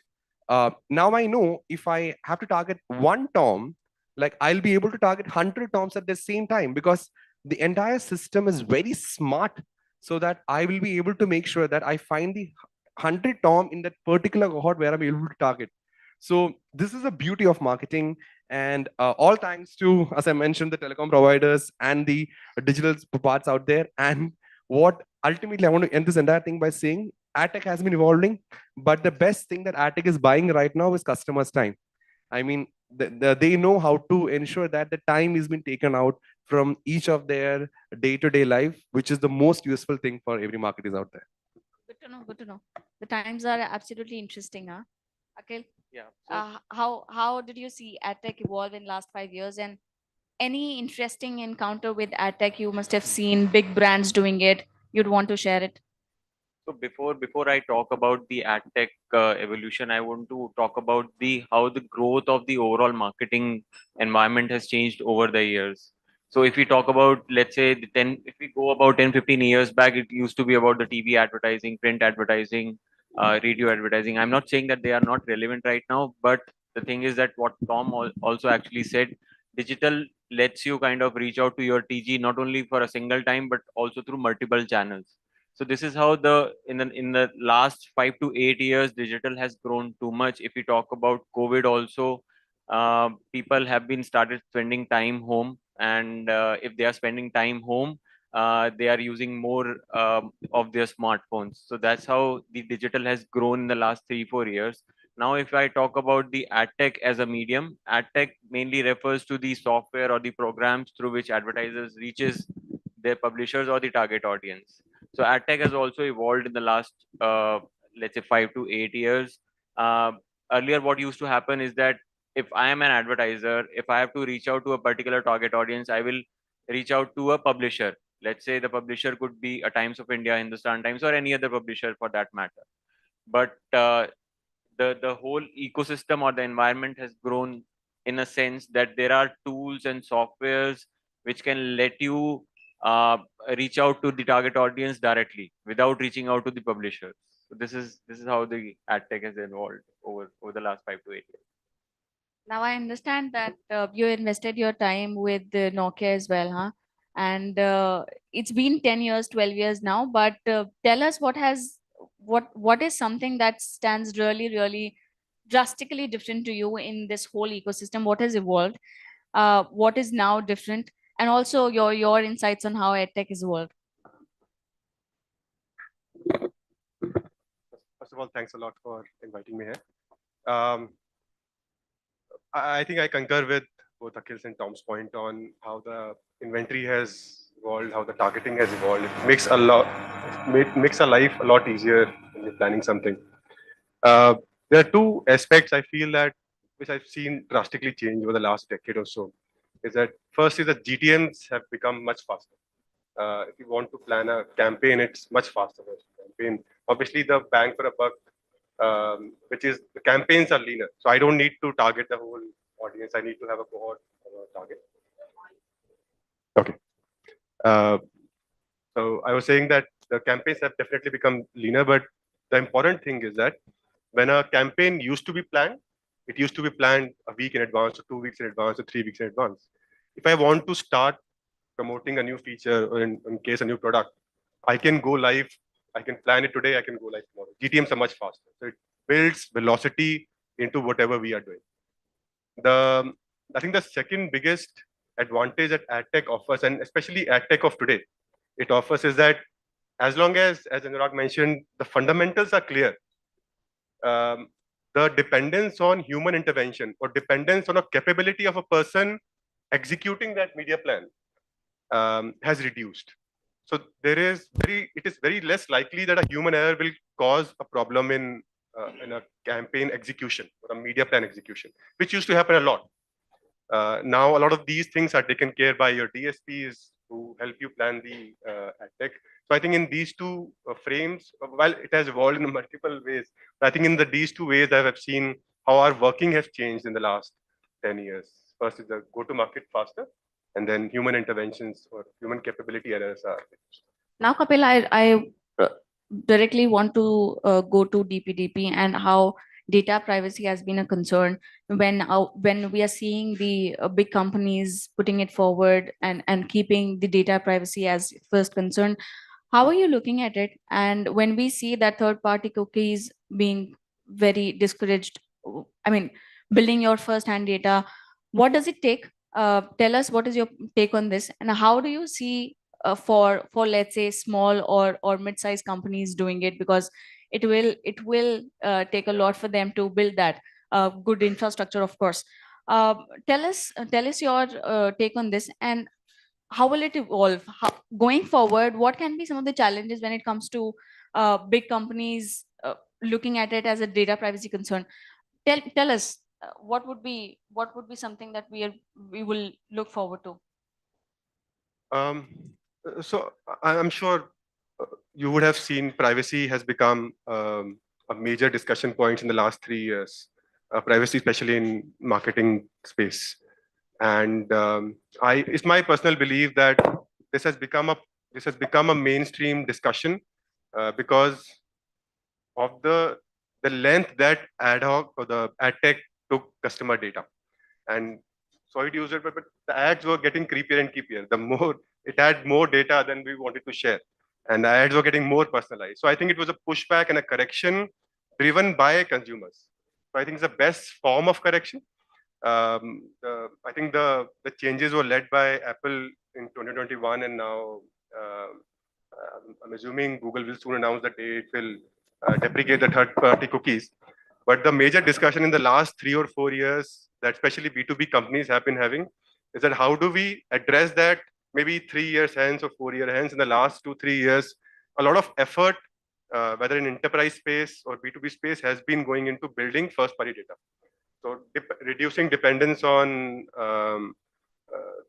Now I know if I have to target one Tom, like I'll be able to target 100 Toms at the same time, because the entire system is very smart, so that I will be able to make sure that I find the 100 Tom in that particular cohort where I'm able to target. So this is the beauty of marketing, and all thanks to, as I mentioned, the telecom providers and the digital parts out there. And what ultimately I want to end this entire thing by saying, AdTech has been evolving, but the best thing that AdTech is buying right now is customers' time. I mean, they know how to ensure that the time is being taken out from each of their day-to-day life, which is the most useful thing for every marketers out there. Good to know. Good to know. The times are absolutely interesting, huh? Akhil? Yeah. How did you see AdTech evolve in last 5 years? And any interesting encounter with AdTech you must have seen big brands doing it? You'd want to share it? So before I talk about the ad tech evolution, I want to talk about the how the growth of the overall marketing environment has changed over the years. So if we talk about, let's say, if we go about 10-15 years back, it used to be about the TV advertising, print advertising, radio advertising. I'm not saying that they are not relevant right now, but the thing is that what Tom also actually said, digital lets you kind of reach out to your TG not only for a single time, but also through multiple channels. So this is how in the last 5 to 8 years, digital has grown too much. If we talk about COVID also, people have been started spending time home, and if they are spending time home, they are using more of their smartphones. So that's how the digital has grown in the last 3-4 years. Now, if I talk about the ad tech as a medium, ad tech mainly refers to the software or the programs through which advertisers reaches their publishers or the target audience. So ad tech has also evolved in the last, let's say, 5 to 8 years. Earlier, what used to happen is that if I am an advertiser, if I have to reach out to a particular target audience, I will reach out to a publisher. Let's say the publisher could be a Times of India, Hindustan Times, or any other publisher for that matter. But the whole ecosystem or the environment has grown in a sense that there are tools and softwares which can let you reach out to the target audience directly without reaching out to the publishers. So this is how the ad tech has evolved over the last 5 to 8 years. Now I understand that you invested your time with Nokia as well, huh? And it's been 10 years, 12 years now, but tell us what is something that stands really, really drastically different to you in this whole ecosystem? What has evolved? What is now different? And also your insights on how EdTech has evolved. of all, thanks a lot for inviting me here. I think I concur with both Akhil's and Tom's point on how the inventory has evolved, how the targeting has evolved. It makes makes our life a lot easier when you're planning something. There are two aspects I feel that which I've seen drastically change over the last decade or so. Is that first is that GTMs have become much faster. If you want to plan a campaign, it's much faster. Campaign, obviously, the bang for a buck, which is the campaigns are leaner. So I don't need to target the whole audience. I need to have a cohort target. Okay. So I was saying that the campaigns have definitely become leaner, but the important thing is that when a campaign used to be planned, it used to be planned a week in advance, or 2 weeks in advance, or 3 weeks in advance. If I want to start promoting a new feature or in case a new product, I can go live. I can plan it today. I can go live tomorrow. GTMs are much faster. So it builds velocity into whatever we are doing. I think the second biggest advantage that AdTech offers, and especially AdTech of today, it offers is that as long as Anurag mentioned, the fundamentals are clear. The dependence on human intervention or dependence on a capability of a person executing that media plan has reduced. So it is very less likely that a human error will cause a problem in a campaign execution or a media plan execution, which used to happen a lot. Now a lot of these things are taken care by your DSPs who help you plan the ad tech. So I think in these two frames, while it has evolved in multiple ways, I think in these two ways I have seen how our working has changed in the last 10 years. First is the go-to-market faster, and then human interventions or human capability errors are reduced. Now, Kapil, I directly want to go to DPDP and how data privacy has been a concern when we are seeing the big companies putting it forward and keeping the data privacy as first concern. How are you looking at it? And when we see that third-party cookies being very discouraged, I mean, building your first-hand data, what does it take? Tell us what is your take on this, and how do you see for let's say small or mid-sized companies doing it, because it will take a lot for them to build that good infrastructure, of course. Tell us your take on this, and how will it evolve going forward? What can be some of the challenges when it comes to big companies looking at it as a data privacy concern? Tell us what would be something that we will look forward to. So I'm sure you would have seen privacy has become a major discussion point in the last 3 years. Privacy, especially in marketing space, and it's my personal belief that this has become a mainstream discussion because of the length that ad hoc or the ad tech took customer data. And sorry to use it, but the ads were getting creepier and creepier. The more it had more data than we wanted to share, and the ads were getting more personalized. So I think it was a pushback and a correction driven by consumers. So I think it's the best form of correction. I think the changes were led by Apple in 2021, and now I'm assuming Google will soon announce that it will deprecate the third-party cookies. But the major discussion in the last 3 or 4 years that especially B2B companies have been having is that how do we address that maybe 3 years hence or 4 years hence. In the last 2-3 years, a lot of effort, whether in enterprise space or B2B space, has been going into building first-party data. So reducing dependence on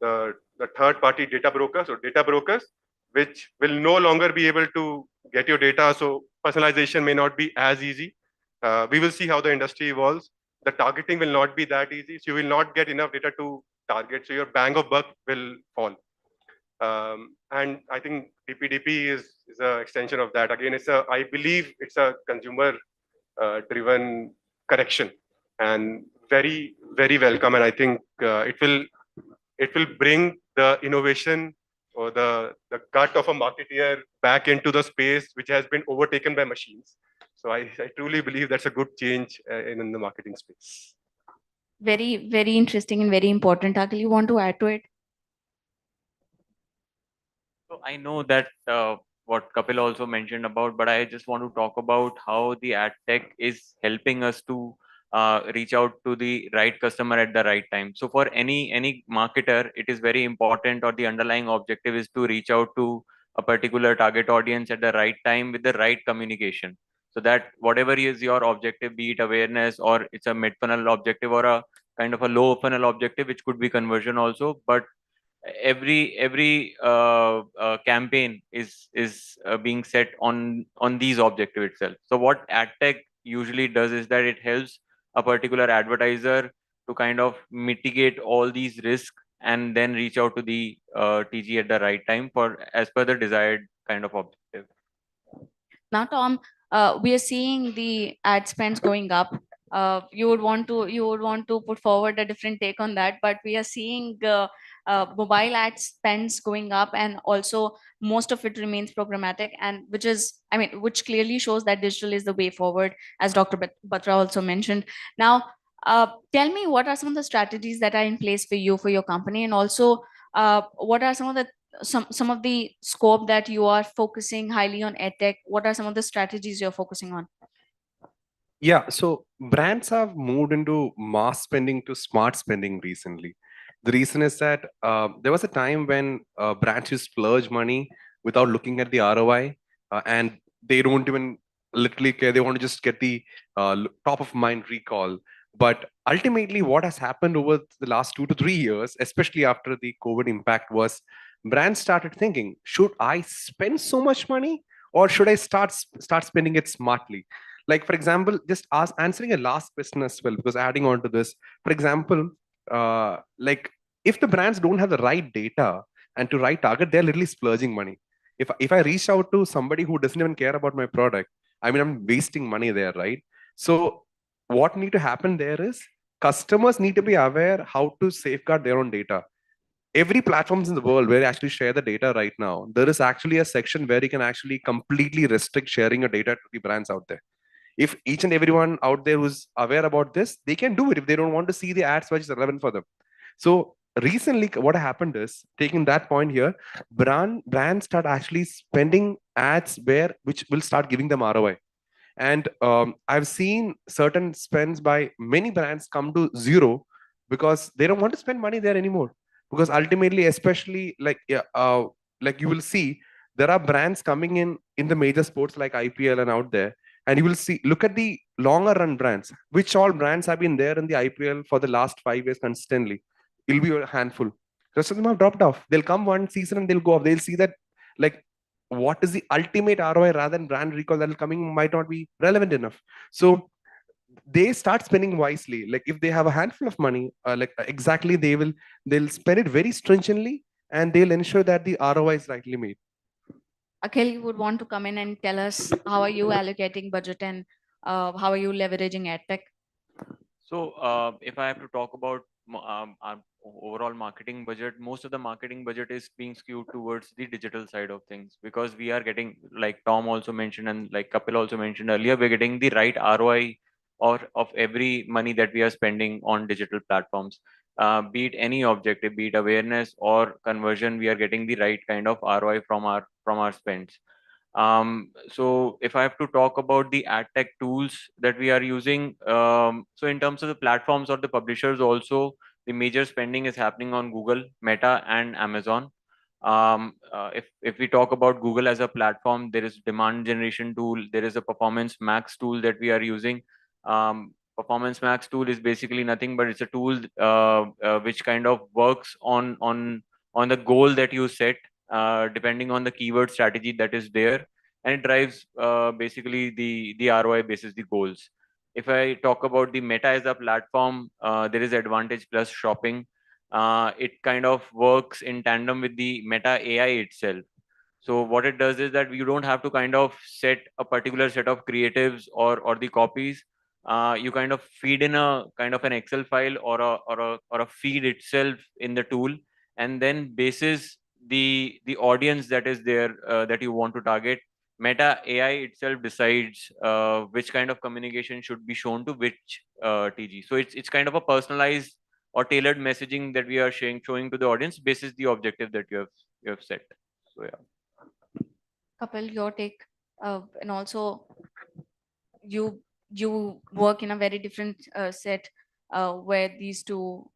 the third-party data brokers or data brokers, which will no longer be able to get your data. So personalization may not be as easy. We will see how the industry evolves. The targeting will not be that easy. So you will not get enough data to target. So your bang of buck will fall. And I think DPDP is an extension of that. Again, I believe it's a consumer driven correction and very, very welcome. And I think it will bring the innovation or the gut of a marketeer back into the space which has been overtaken by machines. So I truly believe that's a good change in the marketing space. Very, very interesting and very important. Akhil, you want to add to it? So I know that what Kapil also mentioned about, but I just want to talk about how the ad tech is helping us to reach out to the right customer at the right time. So for any marketer, it is very important, or the underlying objective is to reach out to a particular target audience at the right time with the right communication. So that whatever is your objective, be it awareness, or it's a mid funnel objective, or a kind of a low funnel objective, which could be conversion also, but every campaign is being set on these objective itself. So what ad tech usually does is that it helps a particular advertiser to kind of mitigate all these risks and then reach out to the TG at the right time for as per the desired kind of objective. Now, Tom, we are seeing the ad spends going up. You would want to put forward a different take on that, but we are seeing mobile ad spends going up, and also most of it remains programmatic, and which clearly shows that digital is the way forward, as Dr. Batra also mentioned. Now, tell me, what are some of the strategies that are in place for you, for your company, and also what are some of the scope that you are focusing highly on edtech? What are some of the strategies you're focusing on? Yeah, so brands have moved into mass spending to smart spending recently. The reason is that there was a time when brands used to splurge money without looking at the ROI, and they don't even literally care. They want to just get the top of mind recall. But ultimately, what has happened over the last 2 to 3 years, especially after the COVID impact, was brands started thinking, should I spend so much money, or should I start spending it smartly? Like, for example, just answering a last question as well, because adding on to this, for example, like, if the brands don't have the right data and to right target, they're literally splurging money. If I reach out to somebody who doesn't even care about my product, I mean, I'm wasting money there, right? So what need to happen there is customers need to be aware how to safeguard their own data. Every platforms in the world where you actually share the data right now, there is actually a section where you can actually completely restrict sharing your data to the brands out there. If each and everyone out there who's aware about this, they can do it if they don't want to see the ads which is relevant for them. So recently, what happened is, taking that point here, brands start actually spending ads which will start giving them ROI. And I've seen certain spends by many brands come to zero because they don't want to spend money there anymore. Because ultimately, especially like, yeah, like you will see, there are brands coming in the major sports like IPL and out there, and you will see, look at the longer run brands, which all brands have been there in the IPL for the last 5 years consistently. It'll be a handful. Rest of them have dropped off. They'll come one season and they'll go off. They'll see that, like, what is the ultimate ROI rather than brand recall that will coming might not be relevant enough. So they start spending wisely. Like, if they have a handful of money, exactly, they'll spend it very stringently, and they'll ensure that the ROI is rightly made. Akhil, you would want to come in and tell us how are you allocating budget, and how are you leveraging edtech? So if I have to talk about our overall marketing budget, most of the marketing budget is being skewed towards the digital side of things, because we are getting, like Tom also mentioned and like Kapil also mentioned earlier, we're getting the right ROI of every money that we are spending on digital platforms. Be it any objective, be it awareness or conversion, we are getting the right kind of ROI from our spends. So if I have to talk about the ad tech tools that we are using, so in terms of the platforms or the publishers also, the major spending is happening on Google, Meta, and Amazon. If we talk about Google as a platform, there is demand generation tool, there is a Performance Max tool that we are using. Performance Max tool is basically nothing but it's a tool which kind of works on the goal that you set, depending on the keyword strategy that is there, and it drives basically the ROI basis the goals. If I talk about the Meta as a platform, there is Advantage Plus Shopping. It kind of works in tandem with the Meta AI itself. So what it does is that you don't have to kind of set a particular set of creatives or the copies. You kind of feed in a kind of an Excel file or a feed itself in the tool, and then basis the audience that is there that you want to target, Meta AI itself decides which kind of communication should be shown to which TG. So it's kind of a personalized or tailored messaging that we are showing to the audience basis the objective that you have set. So yeah. Kapil, your take, and also you work in a very different set where these two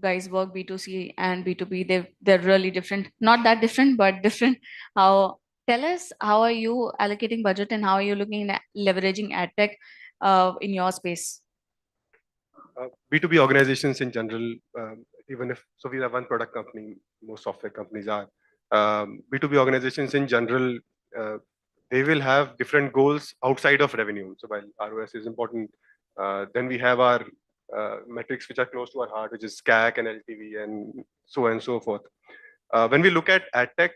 guys work, B2C and B2B. They're really different, not that different, but different. How Tell us, how are you allocating budget and how are you looking at leveraging ad tech in your space? B2B organizations in general, even if, so we are one product company, most software companies are. B2B organizations in general, they will have different goals outside of revenue. So while ROS is important, then we have our metrics which are close to our heart, which is CAC and LTV and so on and so forth. When we look at ad tech,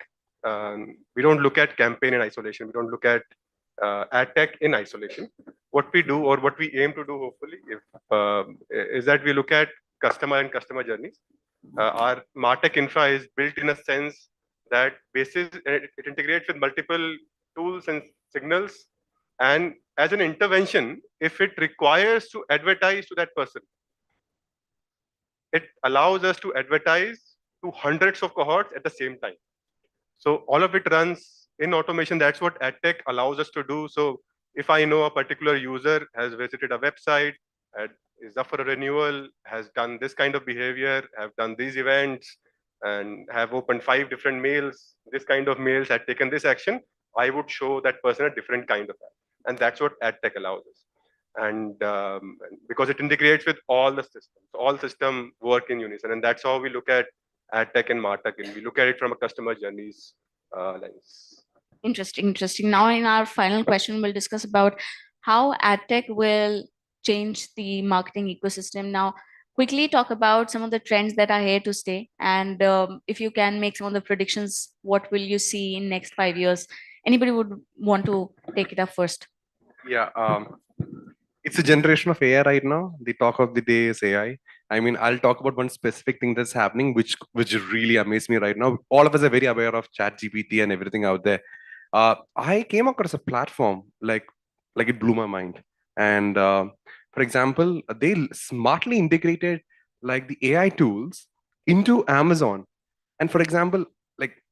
we don't look at campaign in isolation. We don't look at ad tech in isolation. What we do, or what we aim to do, hopefully, is that we look at customer and customer journeys. Our MarTech infra is built in a sense that it integrates with multiple tools and signals. And as an intervention, if it requires to advertise to that person, it allows us to advertise to hundreds of cohorts at the same time. So all of it runs in automation. That's what AdTech allows us to do. So if I know a particular user has visited a website, is up for a renewal, has done this kind of behavior, have done these events, and have opened 5 different mails, this kind of mails, had taken this action, I would show that person a different kind of ad. And that's what AdTech allows us. And because it integrates with all the systems, all systems work in unison. And that's how we look at ad tech and martech, and we look at it from a customer journeys lens. Interesting. Now, in our final question, we'll discuss about how ad tech will change the marketing ecosystem. Now, quickly talk about some of the trends that are here to stay, and if you can make some of the predictions, what will you see in next 5 years? Anybody would want to take it up first? Yeah, it's a generation of AI right now. The talk of the day is AI. I mean, I'll talk about one specific thing that's happening, which really amazed me right now. All of us are very aware of ChatGPT and everything out there. I came across a platform like it blew my mind. And for example, they smartly integrated like the AI tools into Amazon. And for example, like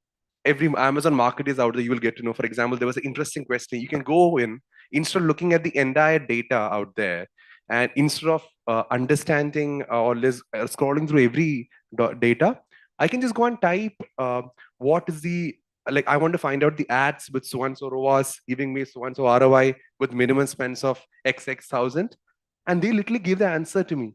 every Amazon market is out there, you will get to know. For example, there was an interesting question. You can go in instead of looking at the entire data out there, and instead of understanding or scrolling through every data, I can just go and type what is the like I want to find out the ads with so and so ROAS giving me so and so ROI with minimum spends of XX thousand, and they literally give the answer to me.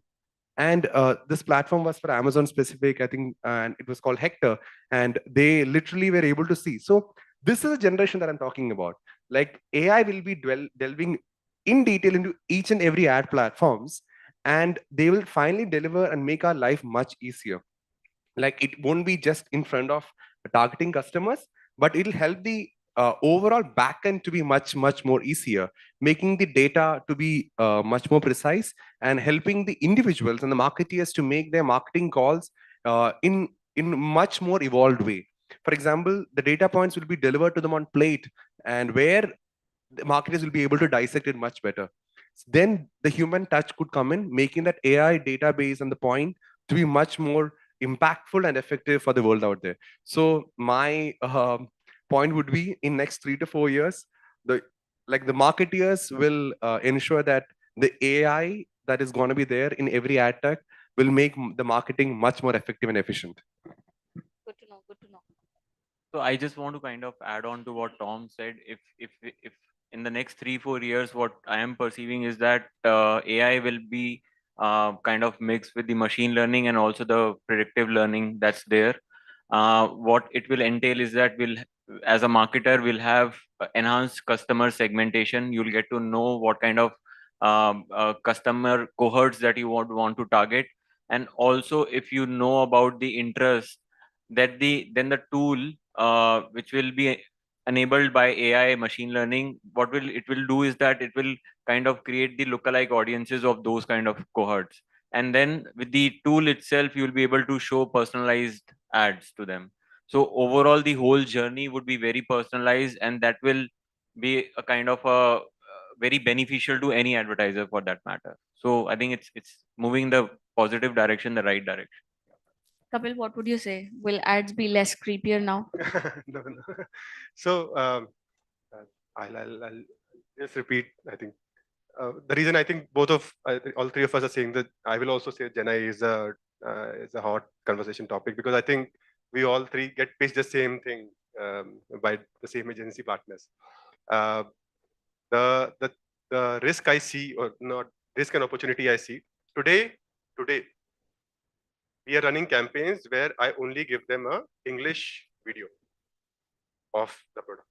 And this platform was for Amazon specific, I think, and it was called Hector. And they literally were able to see. So this is a generation that I'm talking about. Like AI will be delving in detail into each and every ad platforms, and they will finally deliver and make our life much easier. Like it won't be just in front of targeting customers, but it'll help the overall backend to be much more easier, making the data to be much more precise, and helping the individuals and the marketeers to make their marketing calls in much more evolved way. For example, the data points will be delivered to them on plate, and where the marketers will be able to dissect it much better. Then the human touch could come in, making that AI database and the point to be much more impactful and effective for the world out there. So my point would be, in next 3 to 4 years, the marketeers will ensure that the AI that is going to be there in every ad tech will make the marketing much more effective and efficient. Good to know. So I just want to kind of add on to what Tom said. If in the next 3-4 years, what I am perceiving is that AI will be kind of mixed with the machine learning and also the predictive learning that's there. What it will entail is that as a marketer, will have enhanced customer segmentation. You'll get to know what kind of customer cohorts that you want to target, and also if you know about the interest that then the tool which will be enabled by AI machine learning, what it will do is that it will kind of create the lookalike audiences of those kind of cohorts, and then with the tool itself you will be able to show personalized ads to them. So overall the whole journey would be very personalized, and that will be a kind of a very beneficial to any advertiser for that matter. So I think it's moving the positive direction, the right direction. Kapil, what would you say? Will ads be less creepier now? No, no. So I'll just repeat. I think the reason I think all three of us are saying that, I will also say Chennai is a hot conversation topic, because I think we all three get pitched the same thing by the same agency partners. Uh, the the the risk I see, or not risk and opportunity I see today. We are running campaigns where I only give them a English video of the product,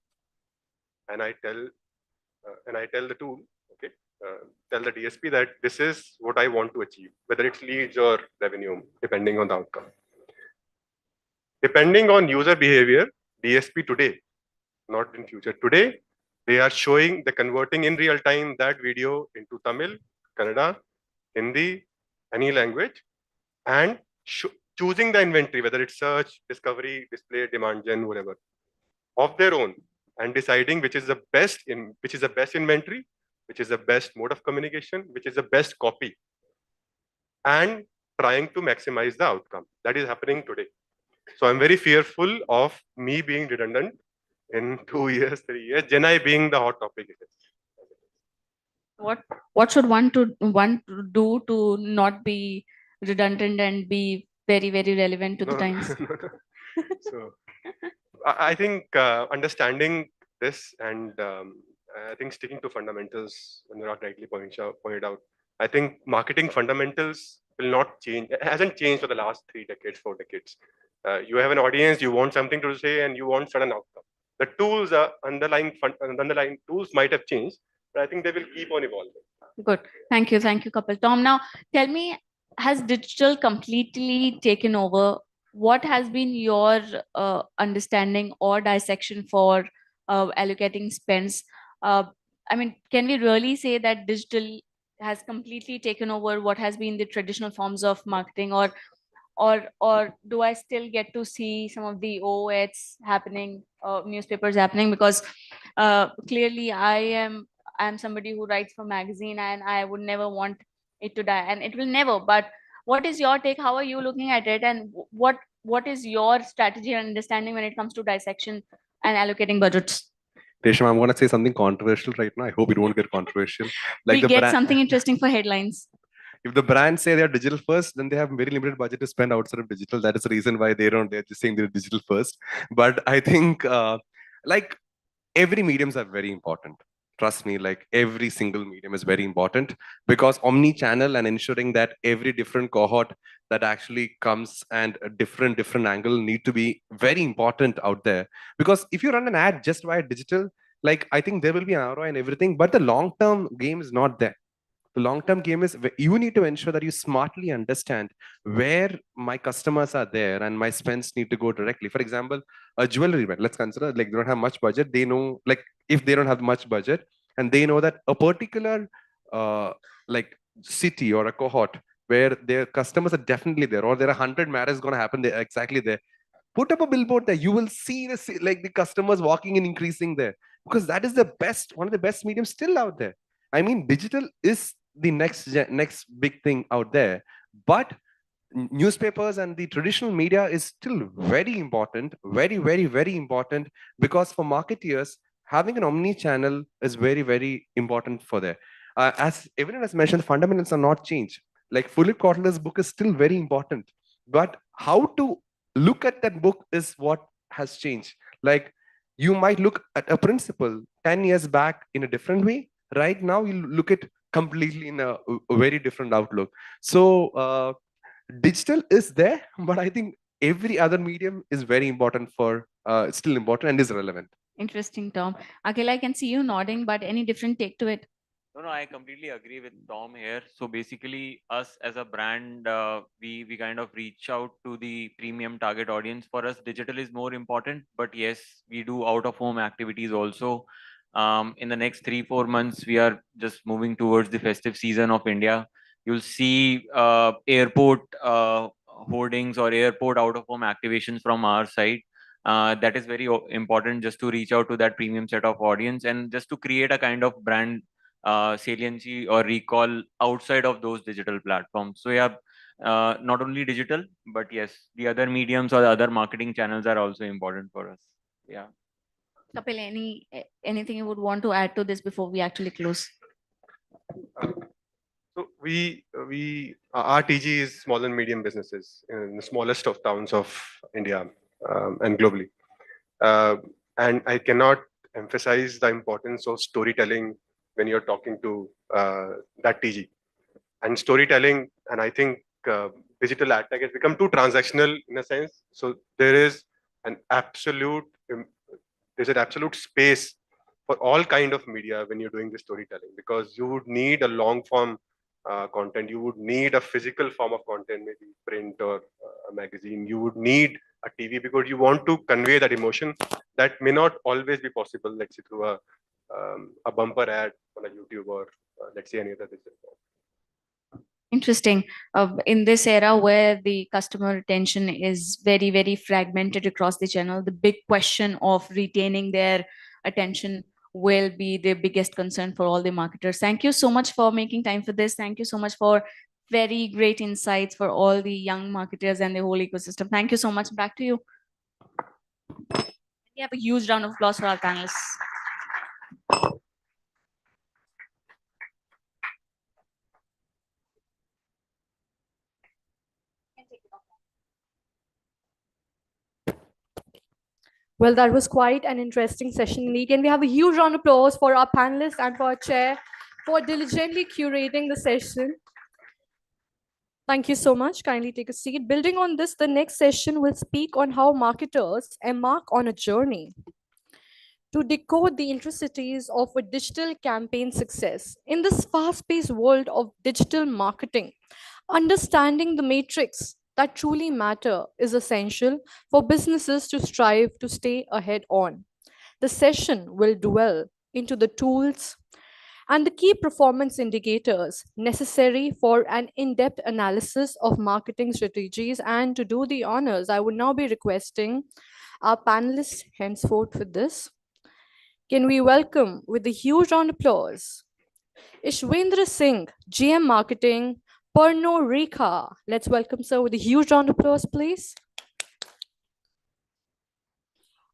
and I tell the tool, okay, tell the DSP that this is what I want to achieve, whether it's leads or revenue, depending on the outcome. Depending on user behavior, DSP today, not in future, today, they are showing the converting in real time that video into Tamil, Kannada, Hindi, any language, and choosing the inventory, whether it's search, discovery, display, demand gen, whatever, of their own, and deciding which is the best inventory, which is the best mode of communication, which is the best copy, and trying to maximize the outcome. That is happening today. So I'm very fearful of me being redundant in 2 years, 3 years, Chennai being the hot topic. What should one do to not be redundant and be very, very relevant to the times? So I think understanding this, and I think sticking to fundamentals, when you're rightly pointed out, I think marketing fundamentals will not change. It hasn't changed for the last 3 decades, 4 decades. You have an audience, you want something to say, and you want certain outcome. The tools, underlying tools might have changed, but I think they will keep on evolving. Good. Thank you, Kapil. Tom, now tell me, has digital completely taken over? What has been your understanding or dissection for allocating spends? I mean, can we really say that digital has completely taken over what has been the traditional forms of marketing, or do I still get to see some of the OOHs happening, newspapers happening? Because clearly I'm somebody who writes for magazine, and I would never want it to die, and it will never. But what is your take? How are you looking at it? And what is your strategy and understanding when it comes to dissection and allocating budgets? Resham, I'm going to say something controversial right now. I hope it won't get controversial. Like, we'll get something interesting for headlines. If the brands say they're digital first, then they have very limited budget to spend outside of digital. That is the reason why they're just saying they're digital first. But I think like every mediums are very important. Trust me, like every single medium is very important, because omni-channel and ensuring that every different cohort that actually comes and a different angle need to be very important out there. Because if you run an ad just via digital, like I think there will be an ROI and everything, but the long-term game is not there. The long-term game is you need to ensure that you smartly understand where my customers are there and my spends need to go directly. For example, a jewelry brand, let's consider, like they don't have much budget. They know, like if they don't have much budget and they know that a particular like city or a cohort where their customers are definitely there, or there are 100 marriages going to happen there, exactly there, put up a billboard there. You will see the customers walking and increasing there, because that is one of the best mediums still out there. I mean, digital is the next big thing out there, but newspapers and the traditional media is still very important, very important, because for marketeers, having an omni-channel is very important for there. As everyone has mentioned, the fundamentals are not changed. Like Philip Kotler's book is still very important, but how to look at that book is what has changed. Like you might look at a principle 10 years back in a different way. Right now, you look at completely in a very different outlook. So digital is there, but I think every other medium is very important still important and is relevant. Interesting, Tom. Akhil, I can see you nodding, but any different take to it? No, I completely agree with Tom here. So basically, us as a brand, we kind of reach out to the premium target audience. For us, digital is more important, but yes, we do out of home activities also. In the next 3-4 months, we are just moving towards the festive season of India. You'll see airport hoardings or airport out of home activations from our side. That is very important, just to reach out to that premium set of audience and just to create a kind of brand saliency or recall outside of those digital platforms. So yeah, not only digital, but yes, the other mediums or the other marketing channels are also important for us. Yeah. Kapil, anything you would want to add to this before we actually close? So our TG is small and medium businesses in the smallest of towns of India and globally. And I cannot emphasize the importance of storytelling when you're talking to that TG. And storytelling, and I think digital ad tech has become too transactional in a sense. So an absolute there's an absolute space for all kind of media when you're doing the storytelling, because you would need a long form content, you would need a physical form of content, maybe print or a magazine, you would need a TV, because you want to convey that emotion that may not always be possible, let's say through a bumper ad on a YouTube or let's say any other digital form. Interesting. In this era where the customer retention is very, very fragmented across the channel, the big question of retaining their attention will be the biggest concern for all the marketers. Thank you so much for making time for this. Thank you so much for very great insights for all the young marketers and the whole ecosystem. Thank you so much. Back to you. We have a huge round of applause for our panelists. Well, that was quite an interesting session indeed. Can we have a huge round of applause for our panelists and for our chair for diligently curating the session? Thank you so much. Kindly take a seat. Building on this, the next session will speak on how marketers embark on a journey to decode the intricacies of a digital campaign success. In this fast-paced world of digital marketing, understanding the matrix that truly matter is essential for businesses to strive to stay ahead on. The session will dwell into the tools and the key performance indicators necessary for an in-depth analysis of marketing strategies. And to do the honors, I would now be requesting our panelists henceforth with this. Can we welcome with a huge round of applause Ishwendra Singh, GM Marketing, Pernod Ricard. Let's welcome sir with a huge round of applause, please.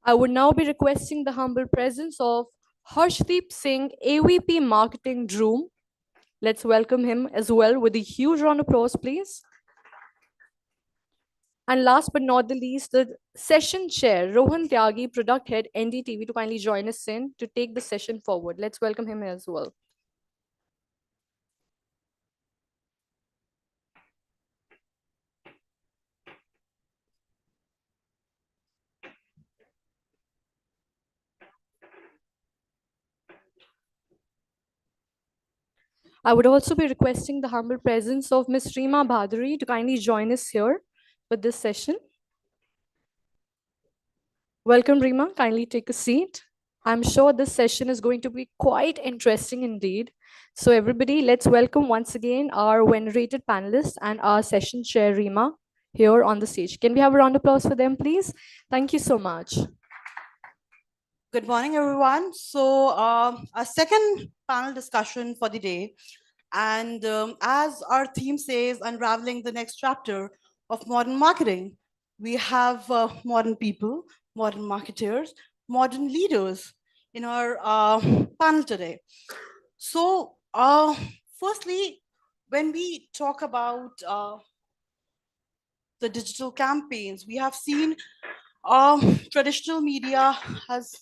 I would now be requesting the humble presence of Harshdeep Singh, AVP Marketing, Droom. Let's welcome him as well with a huge round of applause, please. And last but not the least, the session chair, Rohan Tyagi, Product Head, NDTV, to kindly join us in to take the session forward. Let's welcome him as well. I would also be requesting the humble presence of Ms. Rima Bhaduri to kindly join us here for this session. Welcome, Rima. Kindly take a seat. I'm sure this session is going to be quite interesting indeed. So everybody, let's welcome once again our venerated panelists and our session chair, Rima, here on the stage. Can we have a round of applause for them, please? Thank you so much. Good morning, everyone. So our second panel discussion for the day. And as our theme says, unraveling the next chapter of modern marketing, we have modern people, modern marketers, modern leaders in our panel today. So firstly, when we talk about the digital campaigns, we have seen traditional media has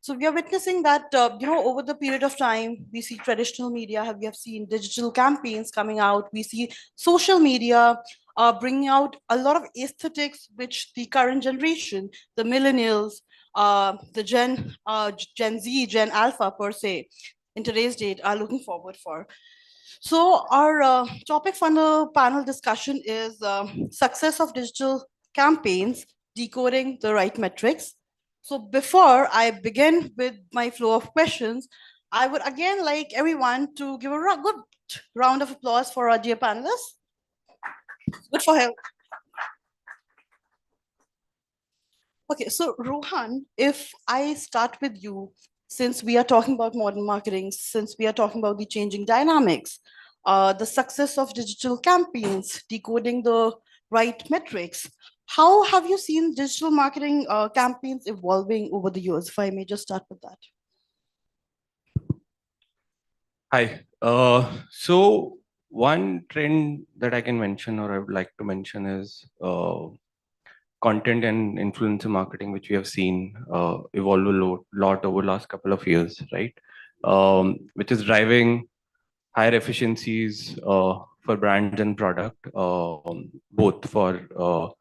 so we are witnessing that, over the period of time, we see traditional media, we have seen digital campaigns coming out, we see social media bringing out a lot of aesthetics, which the current generation, the millennials, the Gen Z, Gen Alpha per se, in today's date are looking forward for. So our topic for the panel discussion is success of digital campaigns, decoding the right metrics. So before I begin with my flow of questions, I would again like everyone to give a good round of applause for our dear panelists. Good for him. Okay, so Rohan, if I start with you, since we are talking about modern marketing, since we are talking about the changing dynamics, the success of digital campaigns, decoding the right metrics, how have you seen digital marketing campaigns evolving over the years? If I may just start with that. Hi. So one trend that I can mention or I would like to mention is content and influencer marketing, which we have seen evolve a lot over the last couple of years, right? Which is driving higher efficiencies for brands and product, both for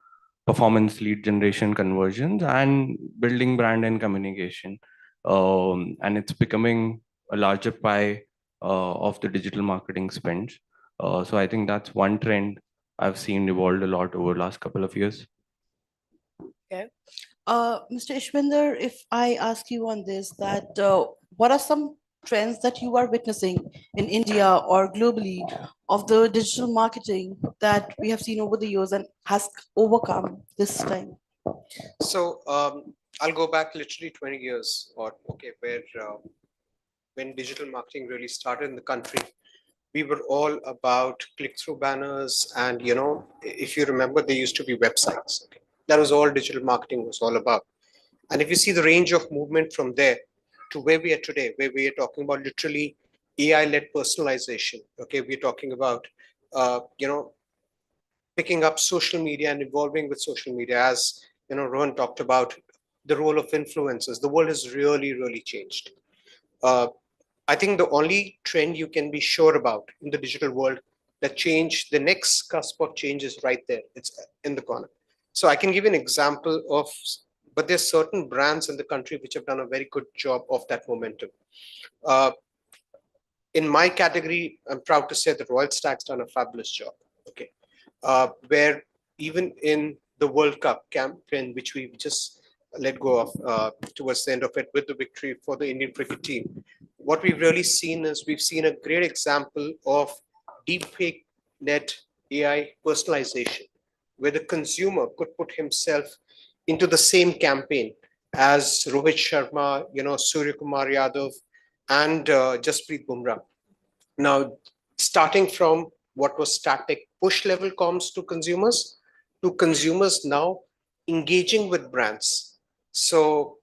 performance lead generation conversions and building brand and communication. And it's becoming a larger pie of the digital marketing spends. So I think that's one trend I've seen evolved a lot over the last couple of years. Okay. Mr. Ishwinder, if I ask you on this, that what are some trends that you are witnessing in India or globally of the digital marketing that we have seen over the years and has overcome this time? So I'll go back literally 20 years or where when digital marketing really started in the country, we were all about click-through banners, and if you remember, there used to be websites. Okay? That was all digital marketing was all about. And if you see the range of movement from there to where we are today, where we are talking about literally AI-led personalization. Okay, we're talking about picking up social media and evolving with social media. As Rohan talked about the role of influencers. The world has really, really changed. I think the only trend you can be sure about in the digital world that change, the next cusp of change is right there. It's in the corner. So I can give you an example of, but there's certain brands in the country which have done a very good job of that momentum. In my category, I'm proud to say that Royal Stag's done a fabulous job. Okay, where even in the World Cup campaign, which we just let go of towards the end of it with the victory for the Indian cricket team, what we've really seen is we've seen a great example of deepfake net AI personalization, where the consumer could put himself into the same campaign as Rohit Sharma, Surya Kumar Yadav, and Jasprit Bumrah. Now, starting from what was static push level comms to consumers now engaging with brands. So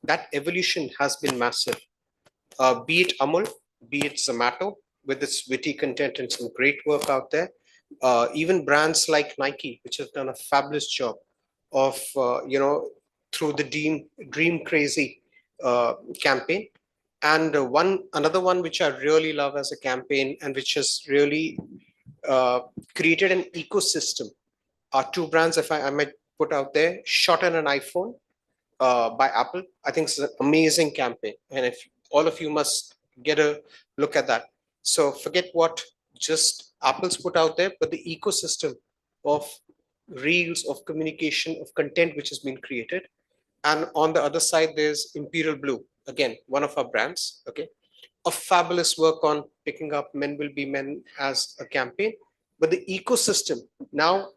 that evolution has been massive. Be it Amul, be it Zomato, with its witty content and some great work out there. Even brands like Nike, which have done a fabulous job of, through the Dream Crazy campaign. And another one which I really love as a campaign and which has really created an ecosystem are two brands, if I might put out there, Shot on an iPhone by Apple. I think it's an amazing campaign. And if all of you must get a look at that. So forget what just Apple's put out there, but the ecosystem of reels, of communication, of content which has been created. And on the other side, there's Imperial Blue, again, one of our brands, okay? A fabulous work on picking up Men Will Be Men as a campaign. But the ecosystem, now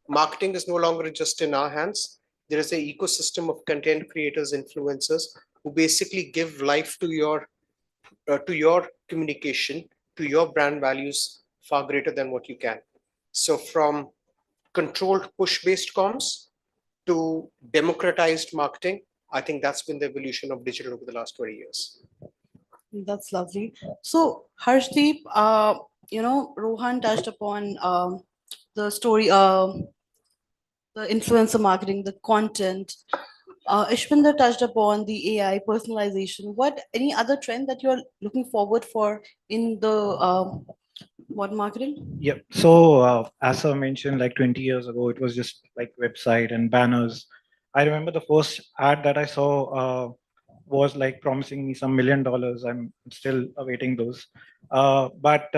marketing is no longer just in our hands. There is an ecosystem of content creators, influencers, who basically give life to your communication, to your brand values far greater than what you can. So from controlled push-based comms to democratized marketing, I think that's been the evolution of digital over the last 20 years. That's lovely. So Harshdeep, Rohan touched upon the story, the influencer marketing, the content. Ishwinder touched upon the AI personalization. Any other trend that you're looking forward for in the modern marketing? Yep. So as I mentioned, like 20 years ago, it was just like website and banners. I remember the first ad that I saw was like promising me some $1 million. I'm still awaiting those. But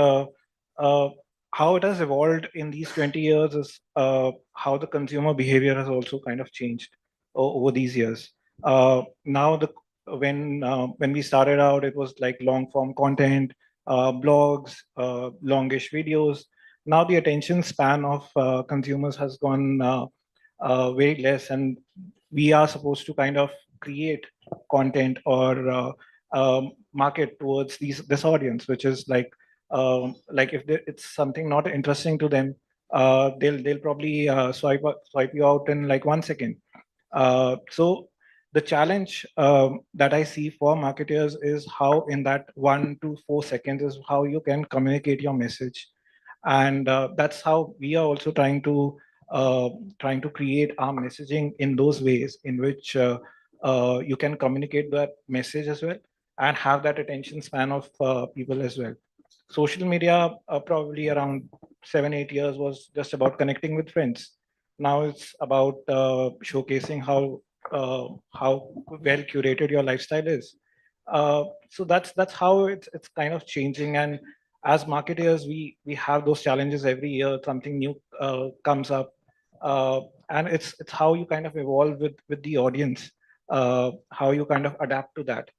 how it has evolved in these 20 years is how the consumer behavior has also kind of changed over these years. Now, when we started out, it was like long form content, blogs, longish videos. Now the attention span of consumers has gone very less, and we are supposed to kind of create content or market towards this audience, which is like if it's something not interesting to them, they'll probably swipe you out in like 1 second. So the challenge that I see for marketers is how in that 1 to 4 seconds is how you can communicate your message, and that's how we are also trying to create our messaging in those ways in which you can communicate that message as well and have that attention span of people as well. Social media probably around 7 8 years was just about connecting with friends. Now it's about showcasing how well curated your lifestyle is. So that's how it's kind of changing. And as marketers, we have those challenges every year. Something new comes up, and it's how you kind of evolve with the audience, how you kind of adapt to that.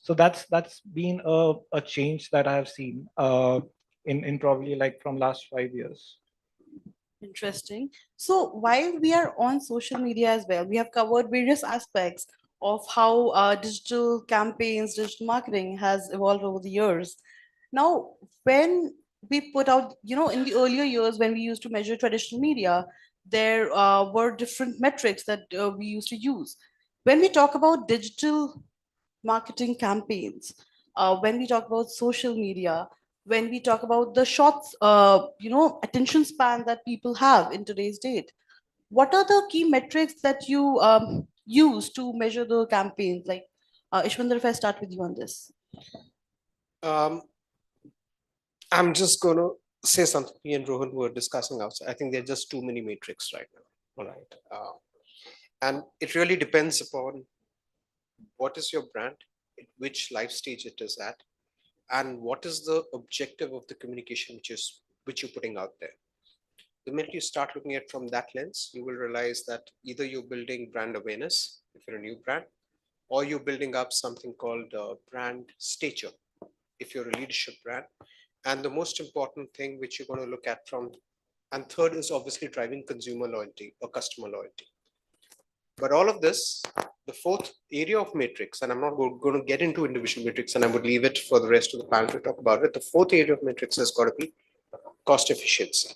So that's been a change that I have seen in probably like from last 5 years. Interesting. So while we are on social media as well, we have covered various aspects of how digital campaigns, digital marketing has evolved over the years. Now, when we put out, in the earlier years when we used to measure traditional media, there were different metrics that we used to use. When we talk about digital marketing campaigns, when we talk about social media, when we talk about the shots, attention span that people have in today's date, what are the key metrics that you use to measure the campaigns? Like, Ishwandar, if I start with you on this. Um, I'm just going to say something. Me and Rohan were discussing outside. I think there are just too many metrics right now. All right. And it really depends upon what is your brand, at which life stage it is at, and what is the objective of the communication which you're putting out there. The minute you start looking at it from that lens, you will realize that either you're building brand awareness if you're a new brand, or you're building up something called brand stature if you're a leadership brand. And the most important thing which you're going to look at from, and third is obviously driving consumer loyalty or customer loyalty. But all of this, the fourth area of matrix, and I'm not going to get into individual metrics, and I would leave it for the rest of the panel to talk about it. The fourth area of matrix has got to be cost efficiency.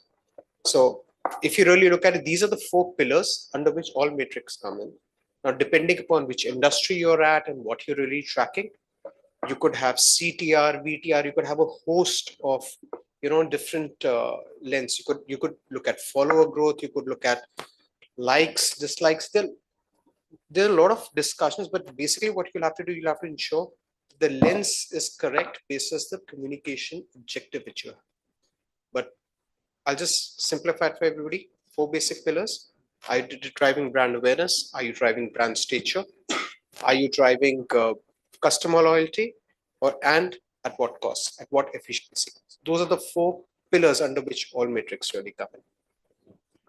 So if you really look at it, these are the four pillars under which all metrics come in. Now, depending upon which industry you're at and what you're really tracking, you could have CTR, VTR, you could have a host of different lens. You could look at follower growth, you could look at likes, dislikes. There are a lot of discussions, but basically what you'll have to do, you'll have to ensure the lens is correct based on the communication objective which you have. But I'll just simplify it for everybody. 4 basic pillars. Are you driving brand awareness? Are you driving brand stature? Are you driving customer loyalty? And at what cost? At what efficiency? Those are the 4 pillars under which all metrics really come in.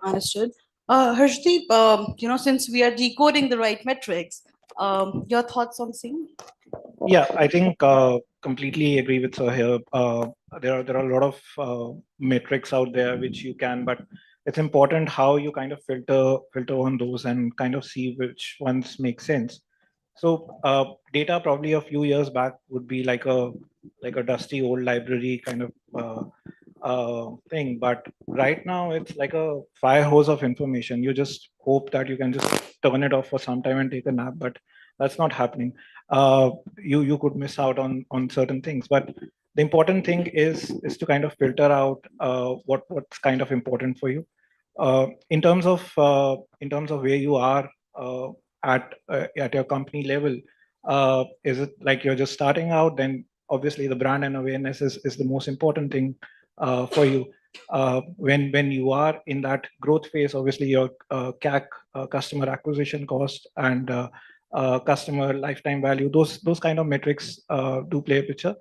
Understood. Harshdeep, since we are decoding the right metrics, your thoughts on same? Yeah, I think completely agree with Sir here. There are a lot of metrics out there which you can, but it's important how you kind of filter on those and kind of see which ones make sense. So data probably a few years back would be like a dusty old library kind of thing, but right now it's like a fire hose of information. You just hope that you can just turn it off for some time and take a nap, but that's not happening. You could miss out on certain things, but the important thing is to kind of filter out what's kind of important for you. In terms of where you are at your company level, is it like you're just starting out? Then obviously the brand and awareness is the most important thing for you. When you are in that growth phase, obviously your CAC, customer acquisition cost, and customer lifetime value, those kind of metrics do play a picture.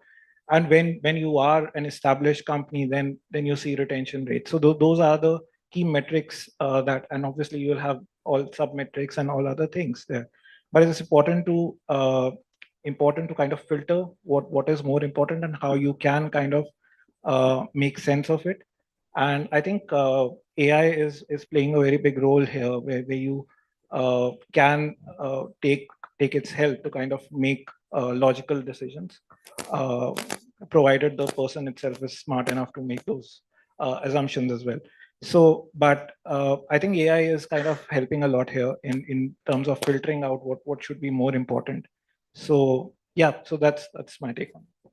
And when you are an established company, then you see retention rate. So those are the key metrics that, and obviously you'll have all sub metrics and all other things there. But it's important to kind of filter what is more important and how you can kind of make sense of it. And I think AI is playing a very big role here, where you can take its help to kind of make logical decisions, provided the person itself is smart enough to make those assumptions as well. So, but I think AI is kind of helping a lot here in terms of filtering out what should be more important. So yeah, so that's my take on it.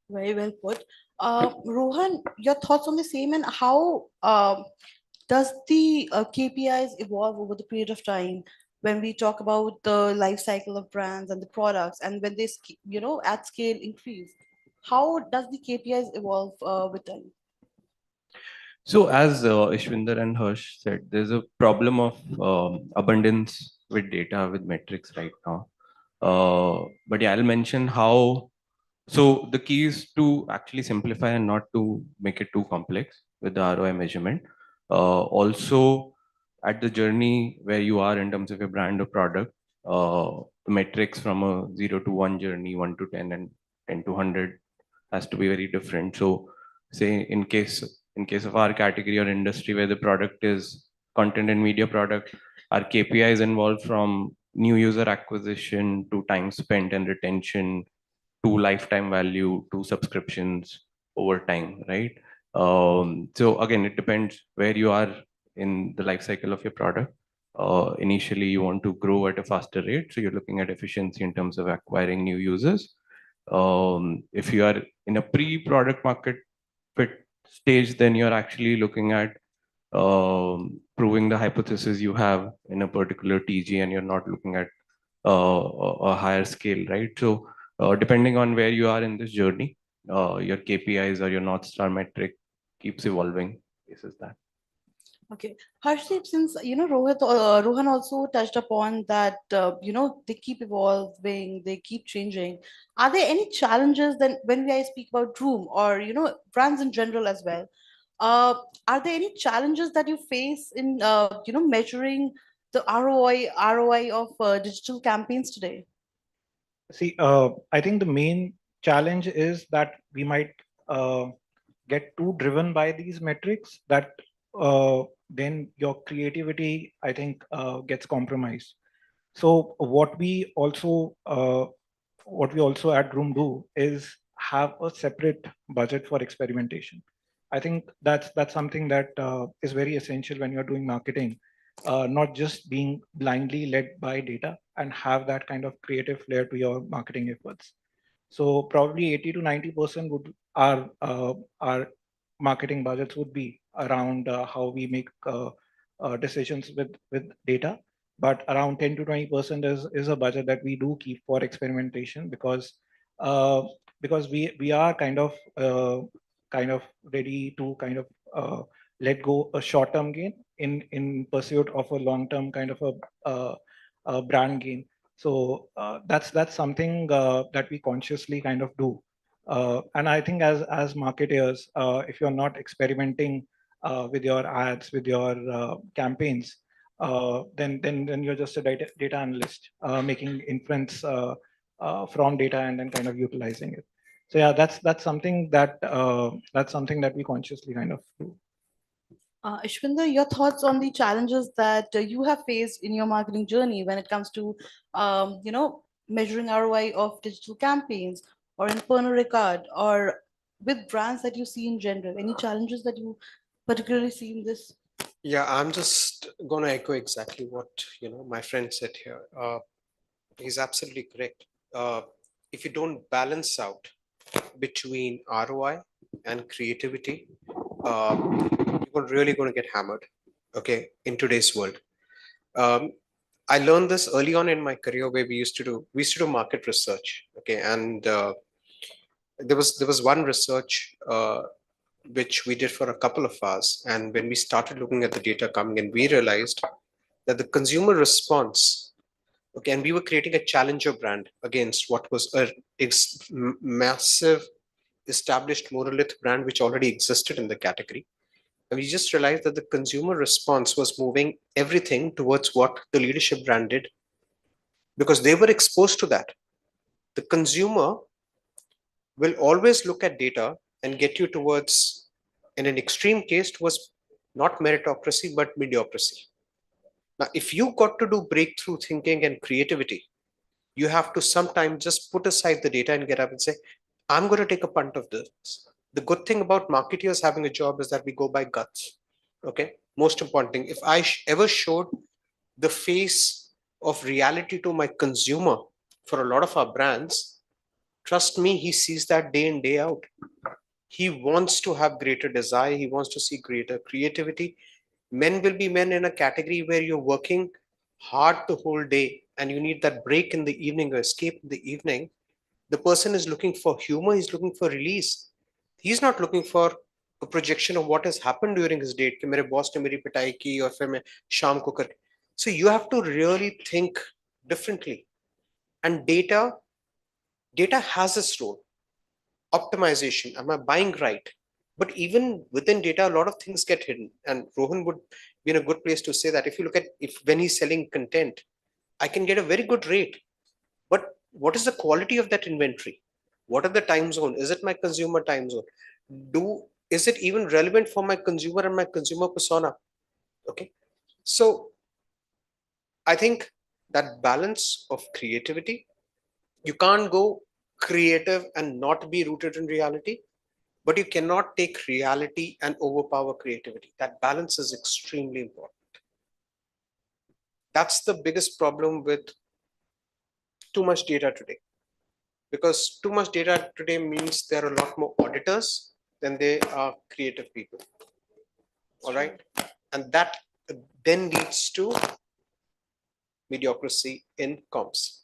Very well put. Rohan, your thoughts on the same, and how does the KPIs evolve over the period of time when we talk about the life cycle of brands and the products, and when they, at scale increase? How does the KPIs evolve with time? So as Ishwinder and Harsh said, there's a problem of abundance with data, with metrics right now. But yeah, I'll mention how. So the key is to actually simplify and not to make it too complex with the ROI measurement. Also, at the journey where you are in terms of your brand or product, the metrics from a 0 to 1 journey, 1 to 10, and 10 to 100 has to be very different. So, say in case of our category or industry where the product is content and media product, our KPIs involved from new user acquisition to time spent and retention to lifetime value to subscriptions over time, right? So again, it depends where you are in the life cycle of your product. Initially, you want to grow at a faster rate, so you're looking at efficiency in terms of acquiring new users. If you are in a pre-product market fit stage, then you're actually looking at proving the hypothesis you have in a particular TG, and you're not looking at a higher scale, right? So depending on where you are in this journey, your KPIs or your North Star metric keeps evolving. This is that. Okay, Harshdeep, since Rohan also touched upon that, they keep evolving, they keep changing. Are there any challenges then when I speak about Room or brands in general as well? Are there any challenges that you face in measuring the ROI of digital campaigns today? See, I think the main challenge is that we might get too driven by these metrics that then your creativity, I think, gets compromised. So what we also at Room do is have a separate budget for experimentation. I think that's something that is very essential when you're doing marketing, not just being blindly led by data, and have that kind of creative flair to your marketing efforts. So probably 80 to 90% would our marketing budgets would be around how we make decisions with data, but around 10 to 20% is a budget that we do keep for experimentation, uh, because we are kind of ready to kind of let go a short-term gain in pursuit of a long-term kind of a brand gain. So that's something that we consciously kind of do. And I think as marketers, if you're not experimenting with your ads, with your campaigns, then you're just a data analyst making inference from data and then kind of utilizing it. So yeah, that's something that we consciously kind of do. Ishwinder, your thoughts on the challenges that you have faced in your marketing journey when it comes to, measuring ROI of digital campaigns or in Pernod Ricard or with brands that you see in general? Any challenges that you particularly see in this? Yeah, I'm just going to echo exactly what my friend said here. He's absolutely correct. If you don't balance out between ROI and creativity, you're really going to get hammered. Okay, in today's world. I learned this early on in my career where we used to do market research. Okay, and there was one research which we did for a couple of hours, and when we started looking at the data coming in, we realized that the consumer response. Okay, and we were creating a challenger brand against what was a massive established monolith brand which already existed in the category. And we just realized that the consumer response was moving everything towards what the leadership brand did because they were exposed to that. The consumer will always look at data and get you towards, in an extreme case, towards not meritocracy, but mediocrity. Now, if you got to do breakthrough thinking and creativity, you have to sometimes just put aside the data and get up and say, I'm going to take a punt of this. The good thing about marketeers having a job is that we go by guts. Okay. Most important thing, if I ever showed the face of reality to my consumer for a lot of our brands, trust me, he sees that day in, day out. He wants to have greater desire. He wants to see greater creativity. Men will be men in a category where you're working hard the whole day and you need that break in the evening or escape in the evening. The person is looking for humor. He's looking for release. He's not looking for a projection of what has happened during his day. कि मेरे boss ने मेरी पिटाई की और फिर मैं शाम को कर. So you have to really think differently. And data has its role. Optimization. Am I buying right? But even within data, a lot of things get hidden. And Rohan would be in a good place to say that if you look at when he's selling content, I can get a very good rate. But what is the quality of that inventory? What are the time zone? Is it my consumer time zone? Is it even relevant for my consumer and my consumer persona? Okay. So I think that balance of creativity, you can't go creative and not be rooted in reality, but you cannot take reality and overpower creativity. That balance is extremely important. That's the biggest problem with too much data today, because too much data today means there are a lot more auditors than they are creative people. All right. And that then leads to mediocrity in comms.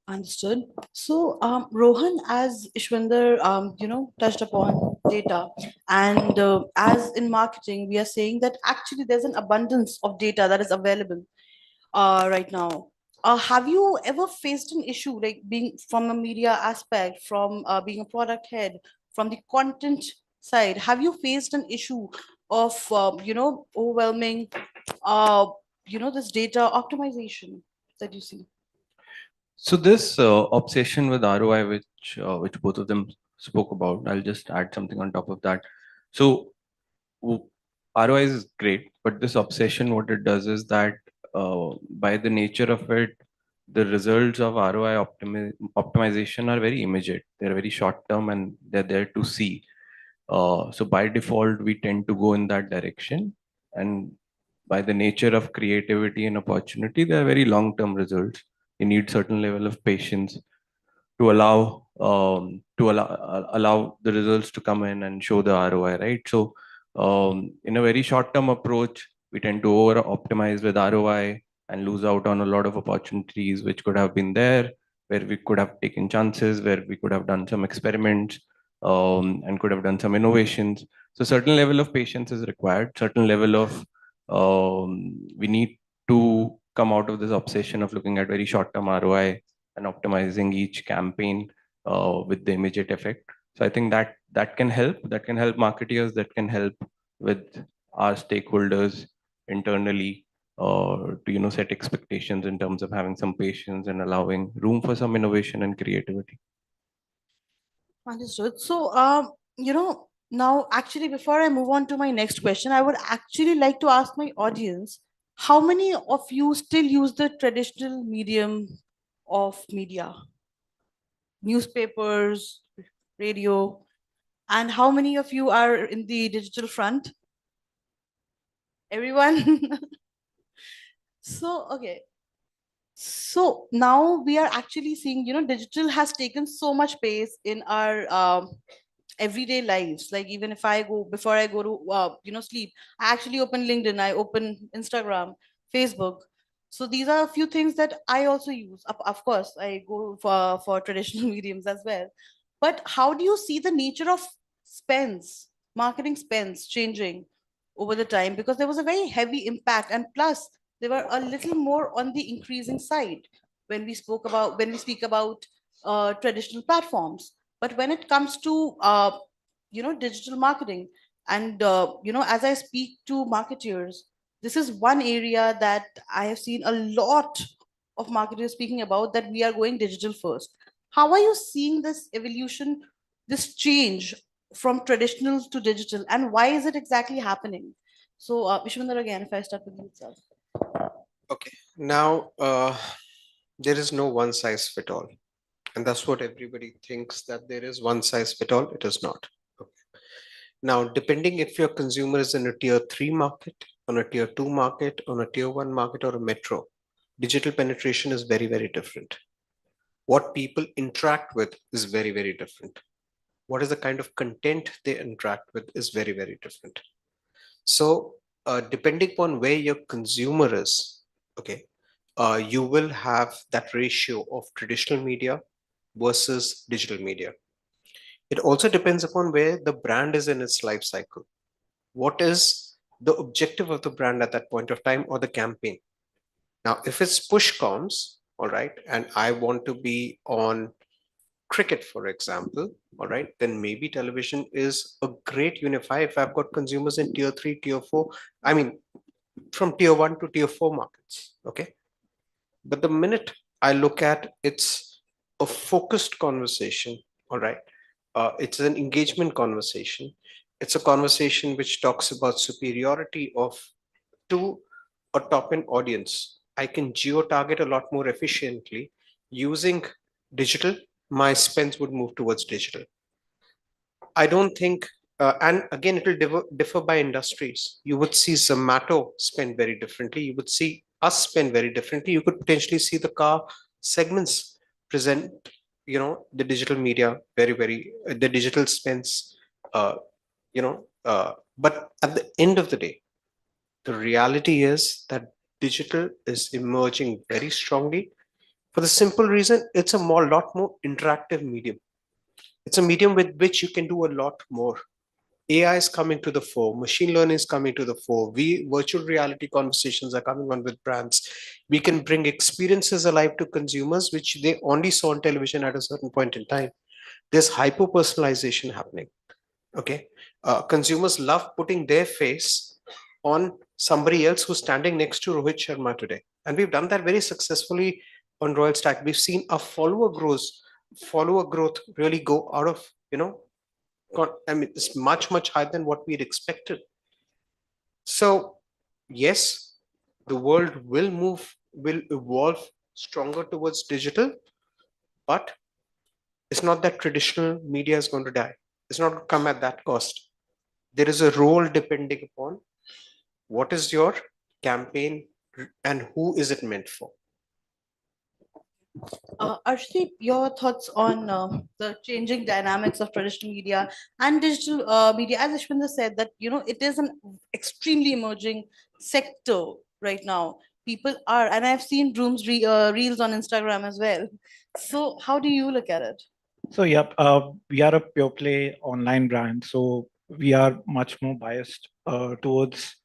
Understood. So, Rohan, as Ishwinder, touched upon data, and as in marketing, we are saying that actually there's an abundance of data that is available right now. Have you ever faced an issue like being from a media aspect, from being a product head, from the content side? Have you faced an issue of overwhelming, this data optimization that you see? So this obsession with ROI, which both of them spoke about, I'll just add something on top of that. So ROI is great, but this obsession, what it does is that by the nature of it, the results of ROI optimization are very immediate. They're very short term and they're there to see. So by default, we tend to go in that direction. And by the nature of creativity and opportunity, they are very long term results. You need certain level of patience to allow the results to come in and show the ROI, right? So in a very short term approach, we tend to over optimize with ROI and lose out on a lot of opportunities which could have been there, where we could have taken chances, where we could have done some experiments and could have done some innovations. So certain level of patience is required, certain level of we need to come out of this obsession of looking at very short term ROI and optimizing each campaign with the immediate effect. So I think that can help. That can help marketeers. That can help with our stakeholders internally to set expectations in terms of having some patience and allowing room for some innovation and creativity. Understood. So, now actually, before I move on to my next question, I would actually like to ask my audience, how many of you still use the traditional medium of media? Newspapers, radio, and how many of you are in the digital front? Everyone? So, okay. So now we are actually seeing, digital has taken so much space in our everyday lives. Like even if I go, before I go to, sleep, I actually open LinkedIn, I open Instagram, Facebook. So these are a few things that I also use. Of course, I go for traditional mediums as well. But how do you see the nature of spends, marketing spends changing over the time? Because there was a very heavy impact, and plus they were a little more on the increasing side when we speak about traditional platforms. But when it comes to digital marketing, and as I speak to marketeers, this is one area that I have seen a lot of marketers speaking about, that we are going digital first. How are you seeing this evolution, this change from traditional to digital, and why is it exactly happening? So, Ishwandar, again, if I start with you itself. Okay. Now, there is no one size fit all. And that's what everybody thinks, that there is one size fit all. It is not. Now, depending if your consumer is in a tier 3 market, on a tier 2 market, on a tier 1 market, or a metro, digital penetration is very, very different. What people interact with is very, very different. What is the kind of content they interact with is very, very different. So, depending upon where your consumer is, okay, you will have that ratio of traditional media versus digital media. It also depends upon where the brand is in its life cycle. What is the objective of the brand at that point of time, or the campaign? Now, if it's push comms, all right, and I want to be on cricket, for example, all right, then maybe television is a great unifier if I've got consumers in tier 3, tier 4, I mean, from tier 1 to tier 4 markets, okay? But the minute I look at it's a focused conversation, all right, it's an engagement conversation. It's a conversation which talks about superiority of to a top end audience. I can geo target a lot more efficiently using digital. My spends would move towards digital. I don't think, and again, it will differ by industries. You would see Zomato spend very differently. You would see us spend very differently. You could potentially see the car segments present, the digital media very, very, the digital spends, but at the end of the day, the reality is that digital is emerging very strongly for the simple reason it's a lot more interactive medium. It's a medium with which you can do a lot more. AI is coming to the fore, machine learning is coming to the fore. Virtual reality conversations are coming on with brands. We can bring experiences alive to consumers, which they only saw on television at a certain point in time. There's hyper personalization happening. Okay. Consumers love putting their face on somebody else who's standing next to Rohit Sharma today. And we've done that very successfully on Royal Stack. We've seen a follower growth really go out of, I mean, it's much, much higher than what we had expected. So, yes, the world will evolve stronger towards digital, but it's not that traditional media is going to die. It's not going to come at that cost. There is a role depending upon what is your campaign and who is it meant for. Arshdeep, your thoughts on the changing dynamics of traditional media and digital media? As Ishwinder said, that it is an extremely emerging sector right now. People are, and I've seen reels on Instagram as well. So, how do you look at it? So, yep, we are a pure play online brand. So we are much more biased towards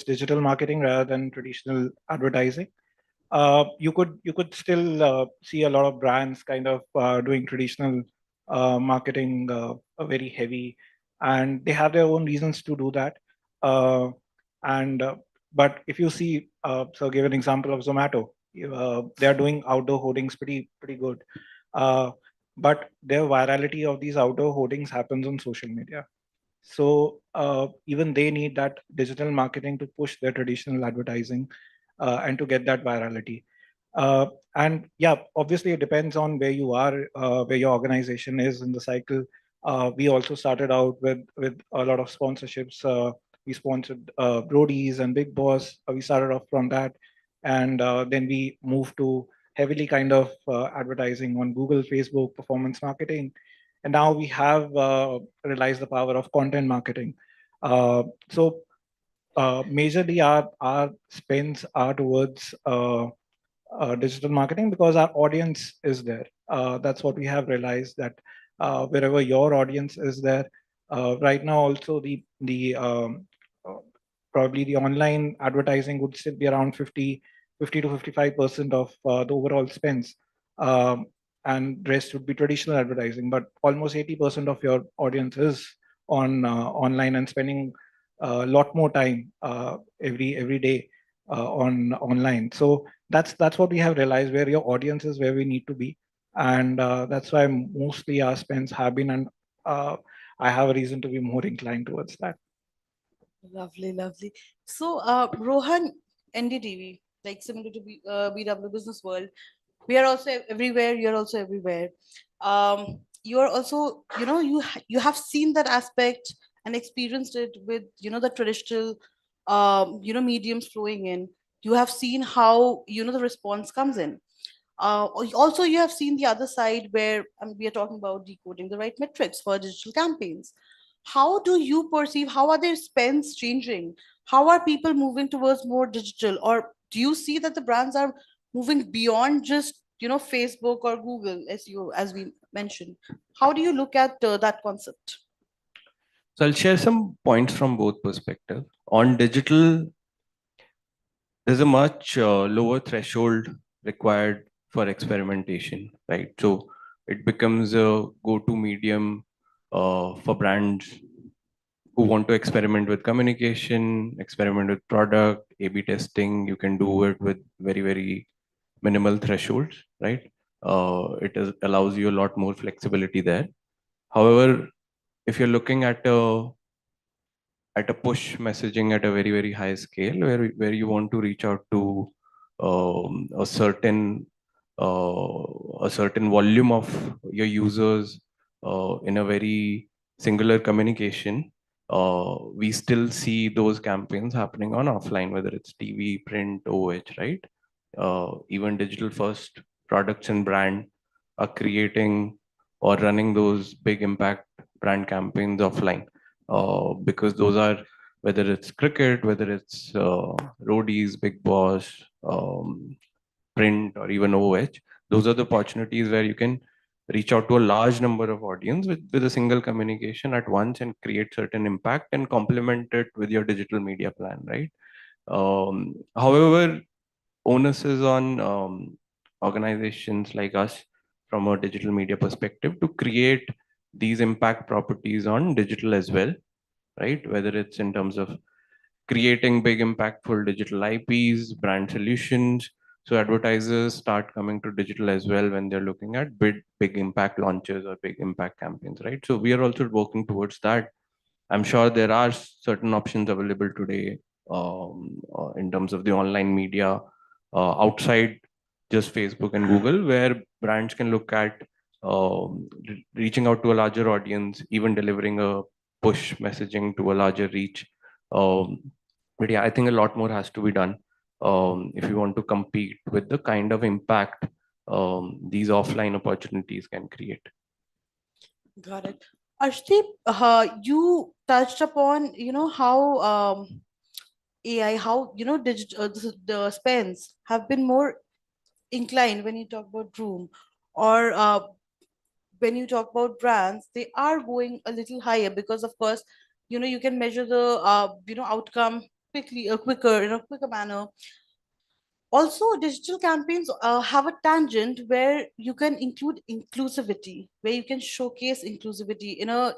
digital marketing rather than traditional advertising. You could still see a lot of brands kind of doing traditional marketing very heavy, and they have their own reasons to do that. And But if you see, so give an example of Zomato. They are doing outdoor hoardings pretty good. But their virality of these outdoor hoardings happens on social media. So even they need that digital marketing to push their traditional advertising and to get that virality. And yeah, obviously it depends on where you are, where your organization is in the cycle. We also started out with a lot of sponsorships. We sponsored Brody's and Big Boss. We started off from that, and then we moved to heavily kind of advertising on Google, Facebook, performance marketing, and now we have realized the power of content marketing. So majorly our spends are towards digital marketing because our audience is there. That's what we have realized, that wherever your audience is there, right now also probably the online advertising would still be around 50 to 55% of the overall spends. And rest would be traditional advertising, but almost 80% of your audience is on online and spending a lot more time every day on online. So that's what we have realized, where your audience is, where we need to be, and that's why mostly our spends have been, and I have a reason to be more inclined towards that. Lovely, lovely. So, Rohan, NDTV, like similar to BW Business World, we are also everywhere. You're also everywhere. You are also, you have seen that aspect and experienced it with, the traditional, mediums flowing in. You have seen how, the response comes in. Also, you have seen the other side where we are talking about decoding the right metrics for digital campaigns. How do you perceive, how are their spends changing? How are people moving towards more digital? Or do you see that the brands are moving beyond just, Facebook or Google, as we mentioned? How do you look at that concept? So I'll share some points from both perspectives. On digital, there's a much lower threshold required for experimentation, right? So it becomes a go-to medium for brands who want to experiment with communication, experiment with product, A/B testing. You can do it with very, very minimal thresholds, right? Allows you a lot more flexibility there. However, if you're looking at a push messaging at a very, very high scale, where you want to reach out to a certain volume of your users in a very singular communication, we still see those campaigns happening on offline, whether it's TV, print, OH, right? Even digital first products and brand are creating or running those big impact brand campaigns offline, because those are, whether it's cricket, whether it's roadies, Big Boss, print, or even OH, those are the opportunities where you can reach out to a large number of audience with a single communication at once and create certain impact and complement it with your digital media plan, right? However, onus is on organizations like us from a digital media perspective to create these impact properties on digital as well, right? Whether it's in terms of creating big impactful digital IPs, brand solutions. So advertisers start coming to digital as well when they're looking at big impact launches or big impact campaigns, right? So we are also working towards that. I'm sure there are certain options available today in terms of the online media outside just Facebook and Google, where brands can look at reaching out to a larger audience, even delivering a push messaging to a larger reach. But yeah, I think a lot more has to be done if you want to compete with the kind of impact these offline opportunities can create. Got it. Arshdeep, you touched upon, how AI, how, the spends have been more inclined when you talk about room, or when you talk about brands, they are going a little higher because, of course, you can measure the, outcome quickly, quicker, in a quicker manner. Also, digital campaigns have a tangent where you can include inclusivity, where you can showcase inclusivity in a,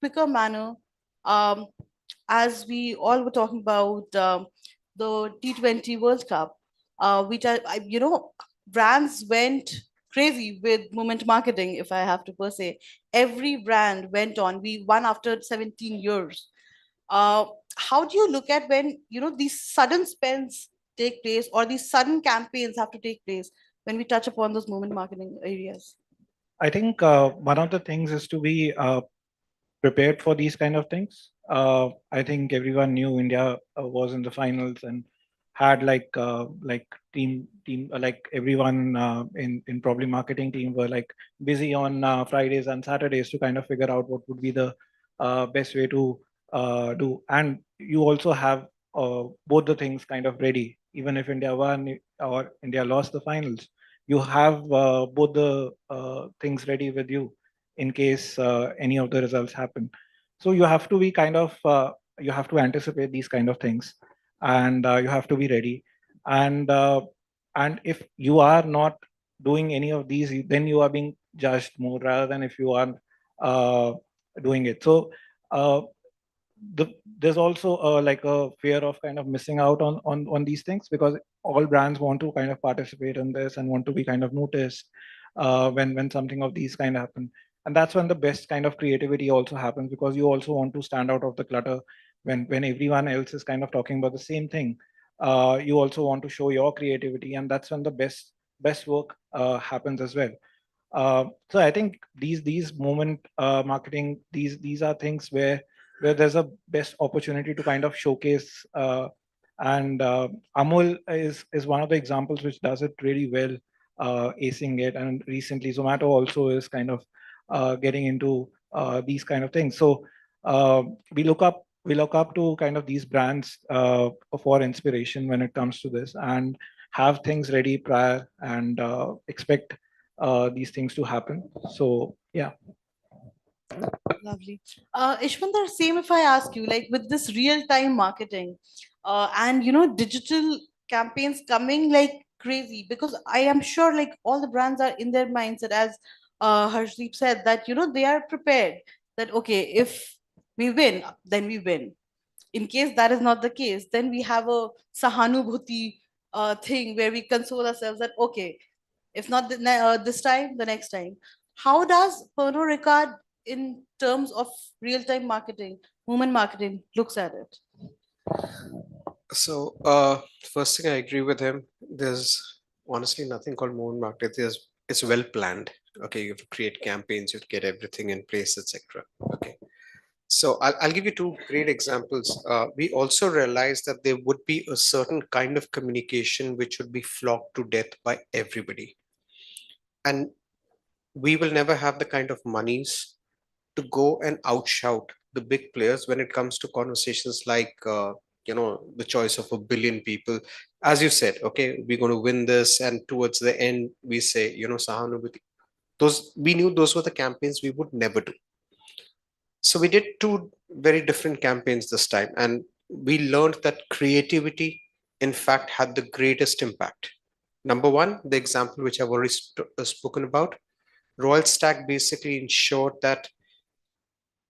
quicker manner. um, as we all were talking about, the T20 World Cup, which brands went crazy with moment marketing, if I have to per se. Every brand went on. We won after 17 years. uh, how do you look at when, these sudden spends take place, or these sudden campaigns have to take place, when we touch upon those moment marketing areas? I think one of the things is to be prepared for these kind of things. I think everyone knew India was in the finals and had like team like everyone in probably marketing team were like busy on Fridays and Saturdays to kind of figure out what would be the best way to do. And you also have both the things kind of ready, even if India won or India lost the finals. You have both the things ready with you in case any of the results happen. So you have to be kind of you have to anticipate these kind of things, and you have to be ready. And if you are not doing any of these, then you are being judged more rather than if you are uh, doing it. So uh, there's also like a fear of kind of missing out on these things, because all brands want to kind of participate in this and want to be kind of noticed when something of these kind of happen. And that's when the best kind of creativity also happens, because you also want to stand out of the clutter when everyone else is kind of talking about the same thing, you also want to show your creativity, and that's when the best work happens as well. So I think these moment marketing, these are things where there's a best opportunity to kind of showcase. And Amul is one of the examples which does it really well, acing it. And recently Zomato also is kind of getting into these kind of things. So we look up to kind of these brands for inspiration when it comes to this, and have things ready prior, and expect these things to happen. So yeah. Lovely. Ishwandar, same if I ask you, like with this real-time marketing and digital campaigns coming like crazy, because I am sure like all the brands are in their mindset, as Harshdeep said, that they are prepared that okay, if we win, then we win. In case that is not the case, then we have a sahanubhuti thing where we console ourselves that okay, if not this time, the next time. How does Pernod Ricard, in terms of real-time marketing, woman marketing, looks at it? So, first thing, I agree with him. There's honestly nothing called movement marketing. It's well planned. Okay, you have to create campaigns, you have to get everything in place, etc. Okay. So I'll give you two great examples. We also realized that there would be a certain kind of communication which would be flocked to death by everybody. And we will never have the kind of monies to go and outshout the big players when it comes to conversations like, the choice of a billion people. As you said, okay, we're going to win this. And towards the end, we say, Sahanubhuti. We knew those were the campaigns we would never do. So we did two very different campaigns this time, and we learned that creativity, in fact, had the greatest impact. Number one, the example which I've already spoken about, Royal Stack basically ensured that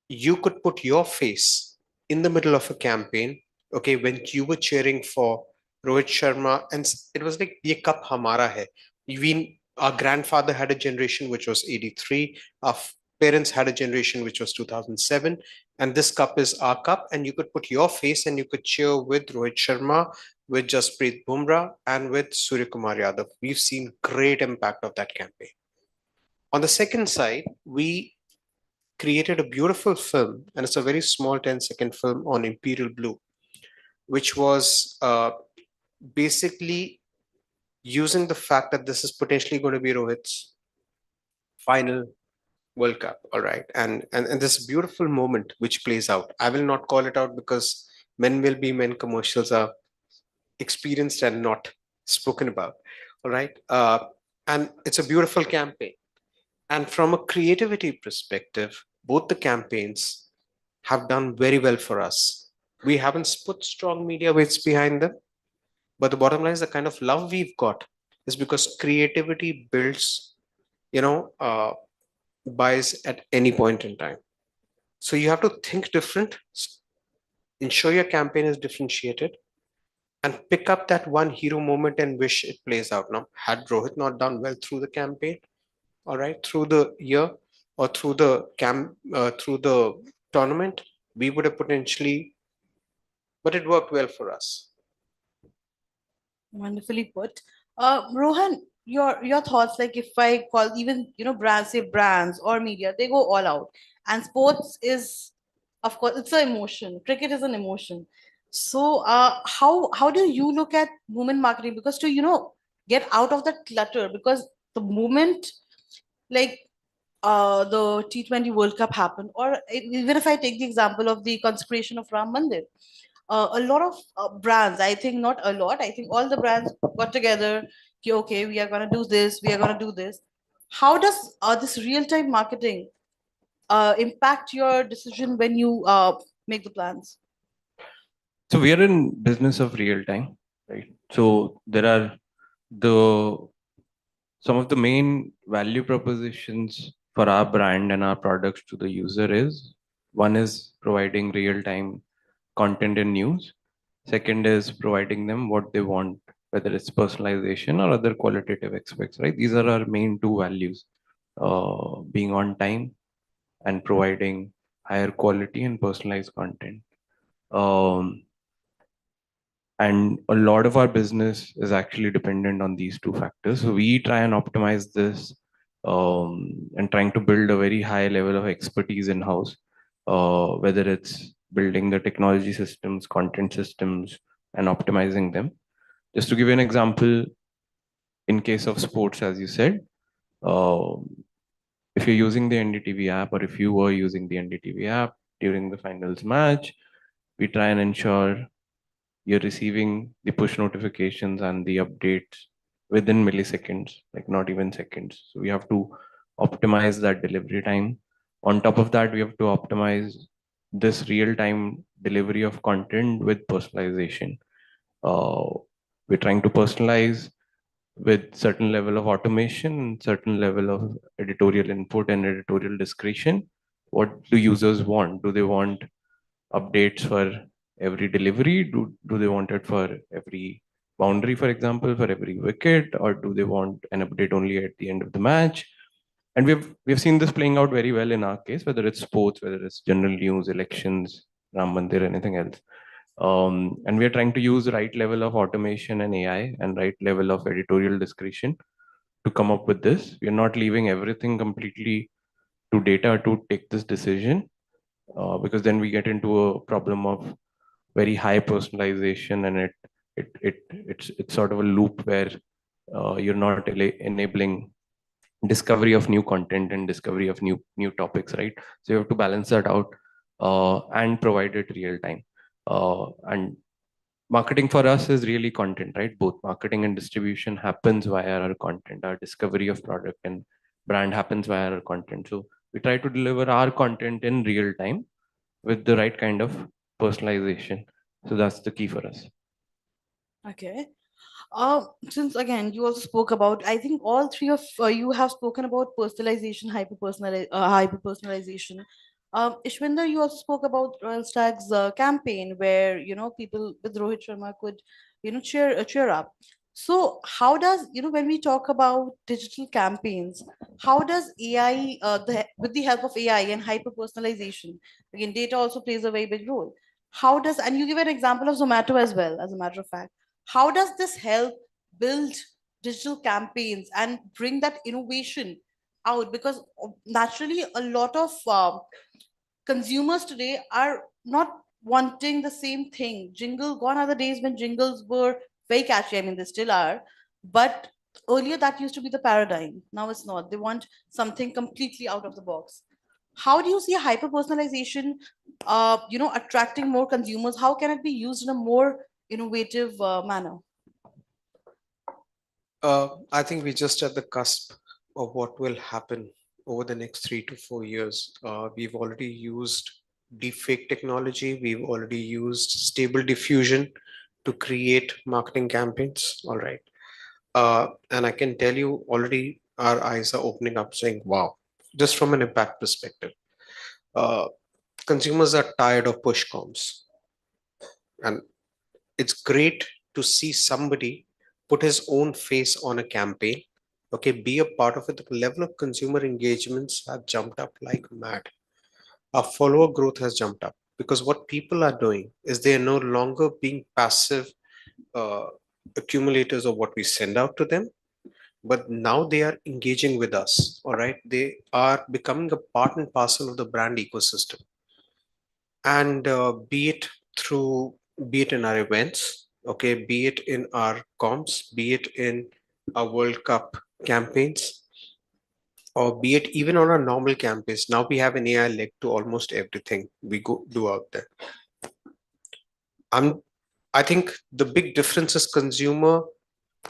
you could put your face in the middle of a campaign, okay, when you were cheering for Rohit Sharma, and it was like, Ye Cup Hamara Hai. Our grandfather had a generation which was 83, our parents had a generation which was 2007, and this cup is our cup, and you could put your face and you could cheer with Rohit Sharma, with Jasprit Bumrah, and with Surya Kumar Yadav. We've seen great impact of that campaign. On the second side, we created a beautiful film, and it's a very small 10-second film on Imperial Blue, which was basically using the fact that this is potentially going to be Rohit's final World Cup. All right. And this beautiful moment which plays out. I will not call it out because Men Will Be Men commercials are experienced and not spoken about. All right. And it's a beautiful campaign. And from a creativity perspective, both the campaigns have done very well for us. We haven't put strong media weights behind them, but the bottom line is the kind of love we've got is because creativity builds, buys at any point in time. So you have to think different, ensure your campaign is differentiated, and pick up that one hero moment and wish it plays out. Now, had Rohit not done well through the campaign, all right, through the year or through the tournament, we would have potentially, but it worked well for us. Wonderfully put. Rohan, your thoughts, like if I call even brands, say brands or media, they go all out, and sports is, of course, it's an emotion. Cricket is an emotion. So how do you look at women marketing? Because to get out of that clutter, because the moment like the T20 World Cup happened, or even if I take the example of the consecration of Ram Mandir, a lot of brands, I think not a lot, I think all the brands got together, okay, we are going to do this, we are going to do this. How does this real-time marketing impact your decision when you make the plans? So we are in business of real time, right? So there are some of the main value propositions for our brand and our products to the user is, one is providing real time content and news. Second is providing them what they want, whether it's personalization or other qualitative aspects, right? These are our main two values, being on time and providing higher quality and personalized content. And a lot of our business is actually dependent on these two factors. So we try and optimize this, and trying to build a very high level of expertise in house, whether it's building the technology systems, content systems, and optimizing them. Just to give you an example, in case of sports, as you said, if you're using the NDTV app, or if you were using the NDTV app during the finals match, we try and ensure you're receiving the push notifications and the updates within milliseconds, like not even seconds. So we have to optimize that delivery time. On top of that, we have to optimize this real-time delivery of content with personalization. We're trying to personalize with certain level of automation, certain level of editorial input and editorial discretion. What do users want? Do they want updates for every delivery? Do they want it for every boundary, for example, for every wicket, or do they want an update only at the end of the match? And we've seen this playing out very well in our case, whether it's sports, whether it's general news, elections, Ram Mandir, anything else. And we are trying to use the right level of automation and AI and right level of editorial discretion to come up with this. We are not leaving everything completely to data to take this decision, because then we get into a problem of very high personalization, and it's sort of a loop where you're not enabling discovery of new content and discovery of new topics, right? So you have to balance that out, and provide it real time. And marketing for us is really content, right? Both marketing and distribution happens via our content. Our discovery of product and brand happens via our content. So we try to deliver our content in real time with the right kind of personalization. So that's the key for us. Okay. Since again you also spoke about, I think all three of you have spoken about personalization, hyper personalization. Ishwinder, you also spoke about Royal Stag's campaign where people with Rohit Sharma could cheer up. So how does when we talk about digital campaigns, how does AI with the help of AI and hyper personalization, again data also plays a very big role. How does, and you give an example of Zomato as well, as a matter of fact, how does this help build digital campaigns and bring that innovation out? Because naturally a lot of consumers today are not wanting the same thing. Gone are the days when jingles were very catchy. I mean, they still are, but earlier that used to be the paradigm. Now it's not. They want something completely out of the box. How do you see hyper personalization attracting more consumers? How can it be used in a more innovative manner? I think we're just at the cusp of what will happen over the next 3 to 4 years. We've already used deepfake technology. We've already used stable diffusion to create marketing campaigns. All right. And I can tell you already our eyes are opening up saying, wow, just from an impact perspective. Consumers are tired of push comms. And it's great to see somebody put his own face on a campaign, okay, be a part of it. The level of consumer engagements have jumped up like mad. Our follower growth has jumped up because what people are doing is they are no longer being passive accumulators of what we send out to them, but now they are engaging with us. All right, they are becoming a part and parcel of the brand ecosystem, and be it in our events, okay, be it in our comms, be it in our World Cup campaigns, or be it even on our normal campaigns. Now we have an AI leg to almost everything we go do out there. I think the big difference is consumer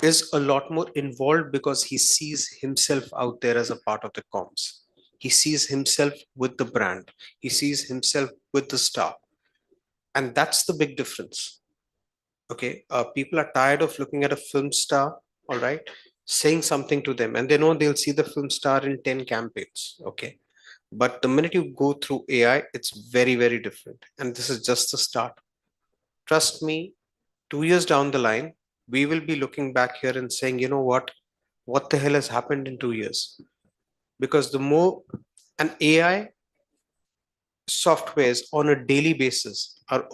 is a lot more involved because he sees himself out there as a part of the comms. He sees himself with the brand. He sees himself with the star. And that's the big difference. Okay. People are tired of looking at a film star, all right, saying something to them, and they know they'll see the film star in 10 campaigns. Okay. But the minute you go through AI, it's very, very different. And this is just the start. Trust me, 2 years down the line, we will be looking back here and saying, you know what the hell has happened in 2 years? Because the more an AI softwares on a daily basis are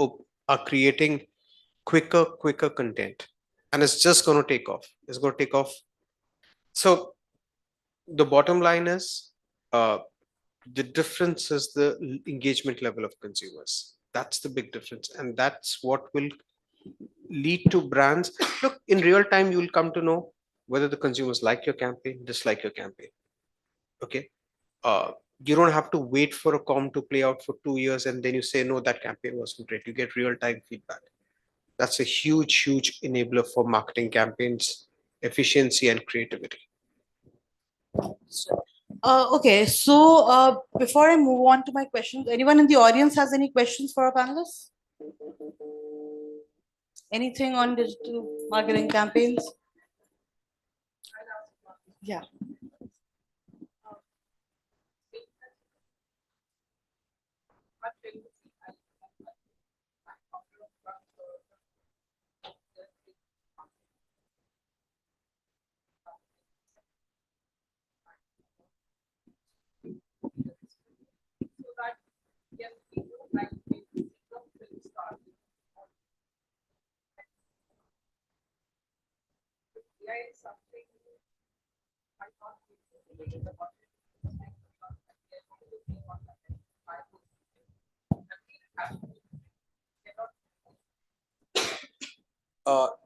are creating quicker content, and it's just going to take off. It's going to take off. So the bottom line is, the difference is the engagement level of consumers. That's the big difference, and that's what will lead to brands. Look, in real time, you will come to know whether the consumers like your campaign, dislike your campaign. Okay. uh, you don't have to wait for a com to play out for 2 years and then you say no, that campaign wasn't great. You get real time feedback. That's a huge enabler for marketing campaigns efficiency and creativity. Okay, so before I move on to my questions, anyone in the audience has any questions for our panelists? Anything on digital marketing campaigns? Yeah.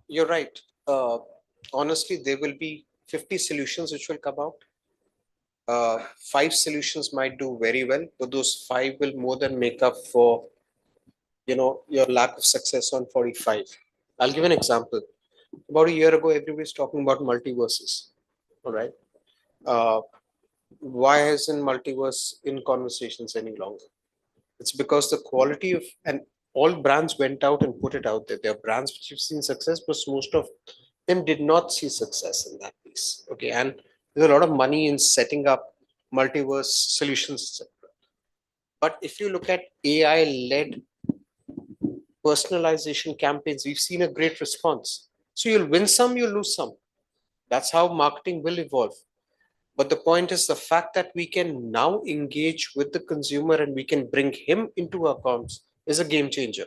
You're right. Honestly, there will be 50 solutions which will come out. 5 solutions might do very well, but those 5 will more than make up for your lack of success on 45. I'll give an example. About a year ago, everybody's talking about multiverses. All right. Why isn't multiverse in conversations any longer? It's because the quality of, and all brands went out and put it out there. There are brands which have seen success, but most of them did not see success in that piece. Okay, and there's a lot of money in setting up multiverse solutions, etc. But if you look at AI-led personalization campaigns, we've seen a great response. So you'll win some, you'll lose some. That's how marketing will evolve. But the point is the fact that we can now engage with the consumer and we can bring him into our comms is a game changer.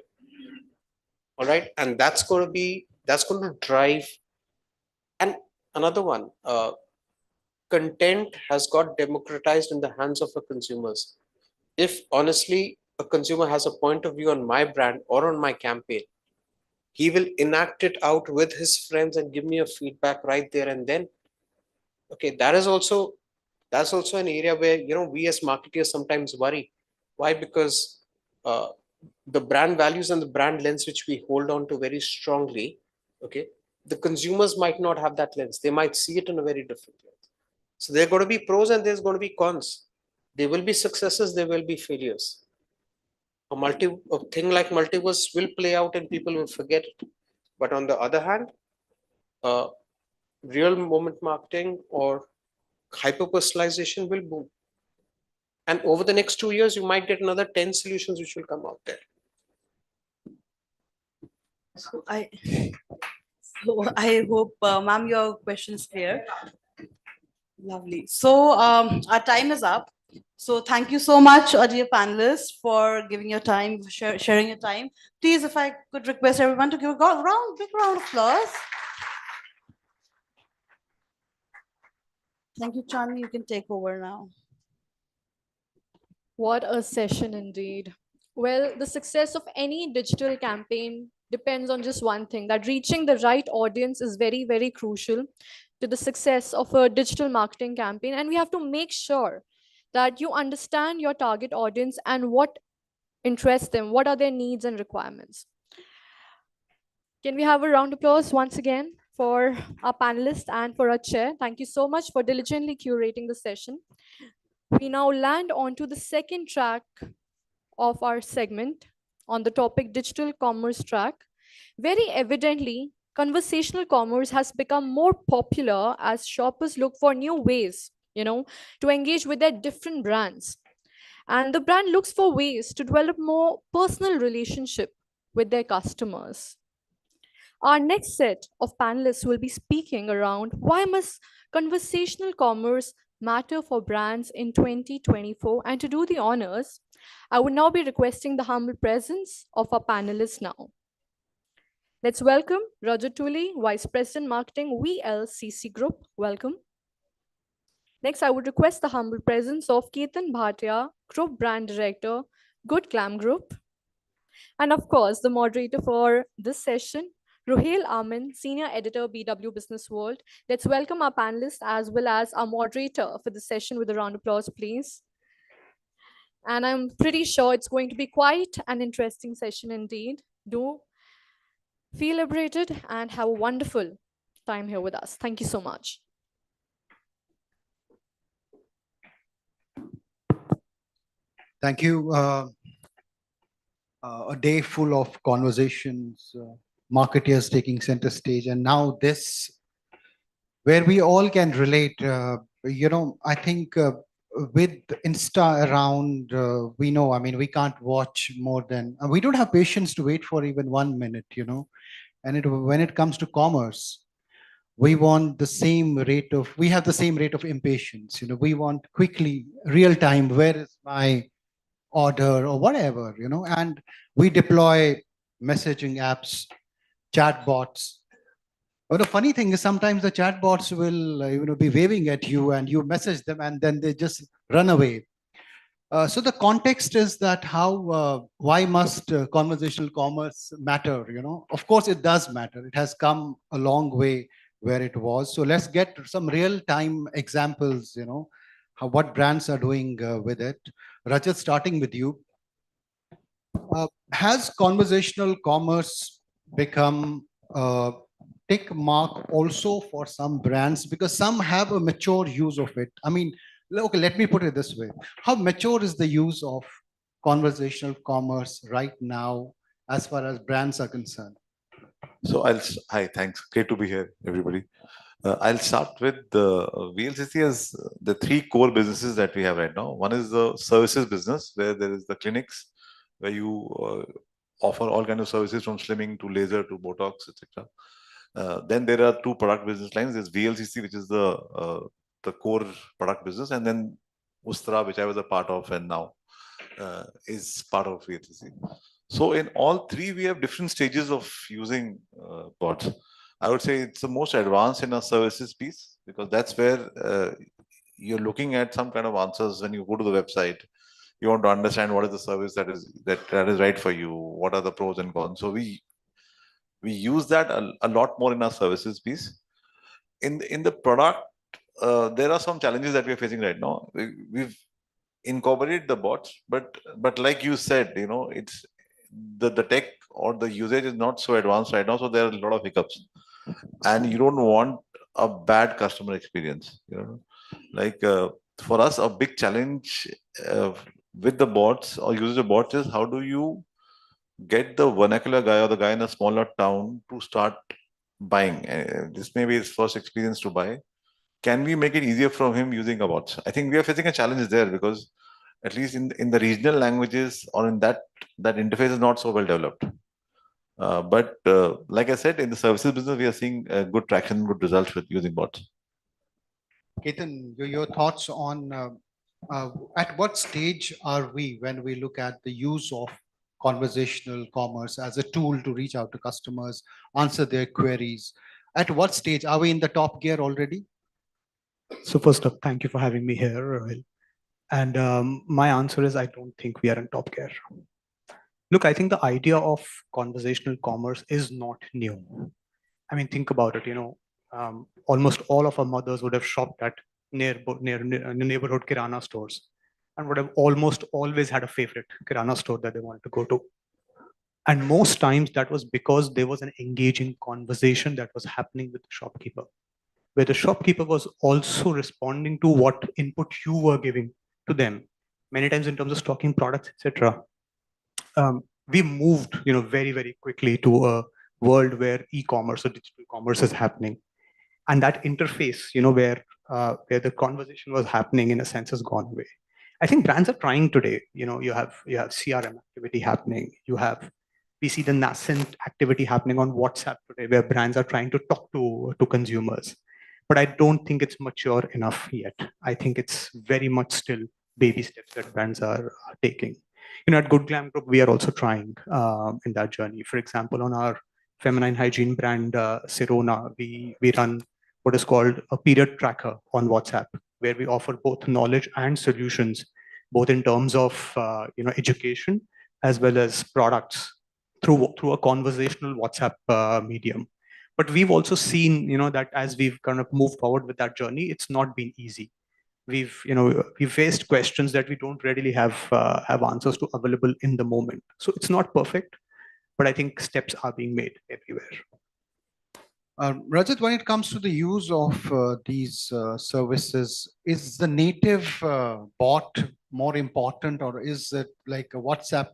All right. And that's going to drive. And another one, content has got democratized in the hands of the consumers. If honestly, a consumer has a point of view on my brand or on my campaign, he will enact it out with his friends and give me a feedback right there and then. Okay, that's also an area where we as marketers sometimes worry. Why? Because the brand values and the brand lens which we hold on to very strongly, okay, the consumers might not have that lens. They might see it in a very different lens. So there are going to be pros and there's going to be cons. There will be successes, there will be failures. A thing like multiverse will play out and people will forget it. But on the other hand, real moment marketing or hyper personalization will boom. And over the next 2 years, you might get another 10 solutions which will come out there. So I hope, ma'am, your question is clear. Lovely. So our time is up. So thank you so much, dear panelists, for giving your time, sharing your time. Please, if I could request everyone to give a big round of applause. Thank you, Chandni. You can take over now. What a session indeed. Well, the success of any digital campaign depends on just one thing, that reaching the right audience is very crucial to the success of a digital marketing campaign. And we have to make sure that you understand your target audience and what interests them, what are their needs and requirements. Can we have a round of applause once again for our panelists and for our chair? Thank you so much for diligently curating the session. We now land on to the second track of our segment on the topic digital commerce track. Very evidently, conversational commerce has become more popular as shoppers look for new ways, to engage with their different brands. And the brand looks for ways to develop more personal relationship with their customers. Our next set of panelists will be speaking around why must conversational commerce matter for brands in 2024. And to do the honors, I would now be requesting the humble presence of our panelists now. Let's welcome Roger Tooley, Vice President Marketing, VLCC Group. Welcome. Next, I would request the humble presence of Ketan Bhatia, Group Brand Director, Good Glam Group. And of course, the moderator for this session, Ruhail Amin, Senior Editor, BW Businessworld. Let's welcome our panelists as well as our moderator for the session with a round of applause, please. And I'm pretty sure it's going to be quite an interesting session indeed. Do feel liberated and have a wonderful time here with us. Thank you so much. Thank you. A day full of conversations, marketeers taking center stage, and now this, where we all can relate. I think with Insta around, we know, I mean, we can't watch more than, we don't have patience to wait for even 1 minute, and when it comes to commerce, we want the same rate of, we have the same rate of impatience. We want quickly, real time, where is my order or whatever, and we deploy messaging apps, chatbots. But the funny thing is sometimes the chatbots will be waving at you and you message them and then they just run away. So the context is that why must conversational commerce matter? Of course it does matter. It has come a long way where it was. So let's get some real time examples, what brands are doing with it. Rajat, starting with you. Has conversational commerce become a tick mark also for some brands? Because some have a mature use of it. I mean, okay, let me put it this way. How mature is the use of conversational commerce right now as far as brands are concerned? So hi, thanks. Great to be here, everybody. I'll start with the VLCC as the three core businesses that we have right now. One is the services business, where there is the clinics, where you offer all kinds of services from slimming to laser to Botox, etc. Then there are two product business lines. There's VLCC, which is the core product business, and then Ustra, which I was a part of and now is part of VLCC. So in all three, we have different stages of using bots. I would say it's the most advanced in our services piece, because that's where you're looking at some kind of answers when you go to the website. You want to understand what is the service that is right for you, what are the pros and cons. So we use that a lot more in our services piece. In the product, there are some challenges that we're facing right now. We've incorporated the bots, but like you said, it's the tech or the usage is not so advanced right now, so there are a lot of hiccups, and you don't want a bad customer experience. Like for us, a big challenge with the bots or using the bots is how do you get the vernacular guy or the guy in a smaller town to start buying. This may be his first experience to buy. Can we make it easier for him using a bot? I think we are facing a challenge there, because at least in the regional languages or in that interface is not so well developed. But like I said, in the services business, we are seeing good traction, good results with using bots. Ketan, your thoughts on at what stage are we when we look at the use of conversational commerce as a tool to reach out to customers, answer their queries? At what stage? Are we in the top gear already? So first up, thank you for having me here, Rohil. And my answer is I don't think we are in top gear. Look, I think the idea of conversational commerce is not new. I mean, think about it, almost all of our mothers would have shopped at neighborhood Kirana stores and would have almost always had a favorite Kirana store that they wanted to go to. And most times that was because there was an engaging conversation that was happening with the shopkeeper, where the shopkeeper was also responding to what input you were giving to them, many times in terms of stocking products, etc. We moved, very, very quickly to a world where e-commerce or digital commerce is happening, and that interface, where the conversation was happening, in a sense, has gone away. I think brands are trying today. You have CRM activity happening. We see the nascent activity happening on WhatsApp today, where brands are trying to talk to consumers. But I don't think it's mature enough yet. I think it's very much still baby steps that brands are taking. At Good Glam Group, we are also trying in that journey. For example, on our feminine hygiene brand Sirona, we run what is called a period tracker on WhatsApp, where we offer both knowledge and solutions, both in terms of education as well as products through a conversational WhatsApp medium. But we've also seen, that as we've kind of moved forward with that journey, it's not been easy. We've faced questions that we don't readily have answers to available in the moment. So it's not perfect, but I think steps are being made everywhere. Rajat, when it comes to the use of these services, is the native bot more important, or is it like a WhatsApp,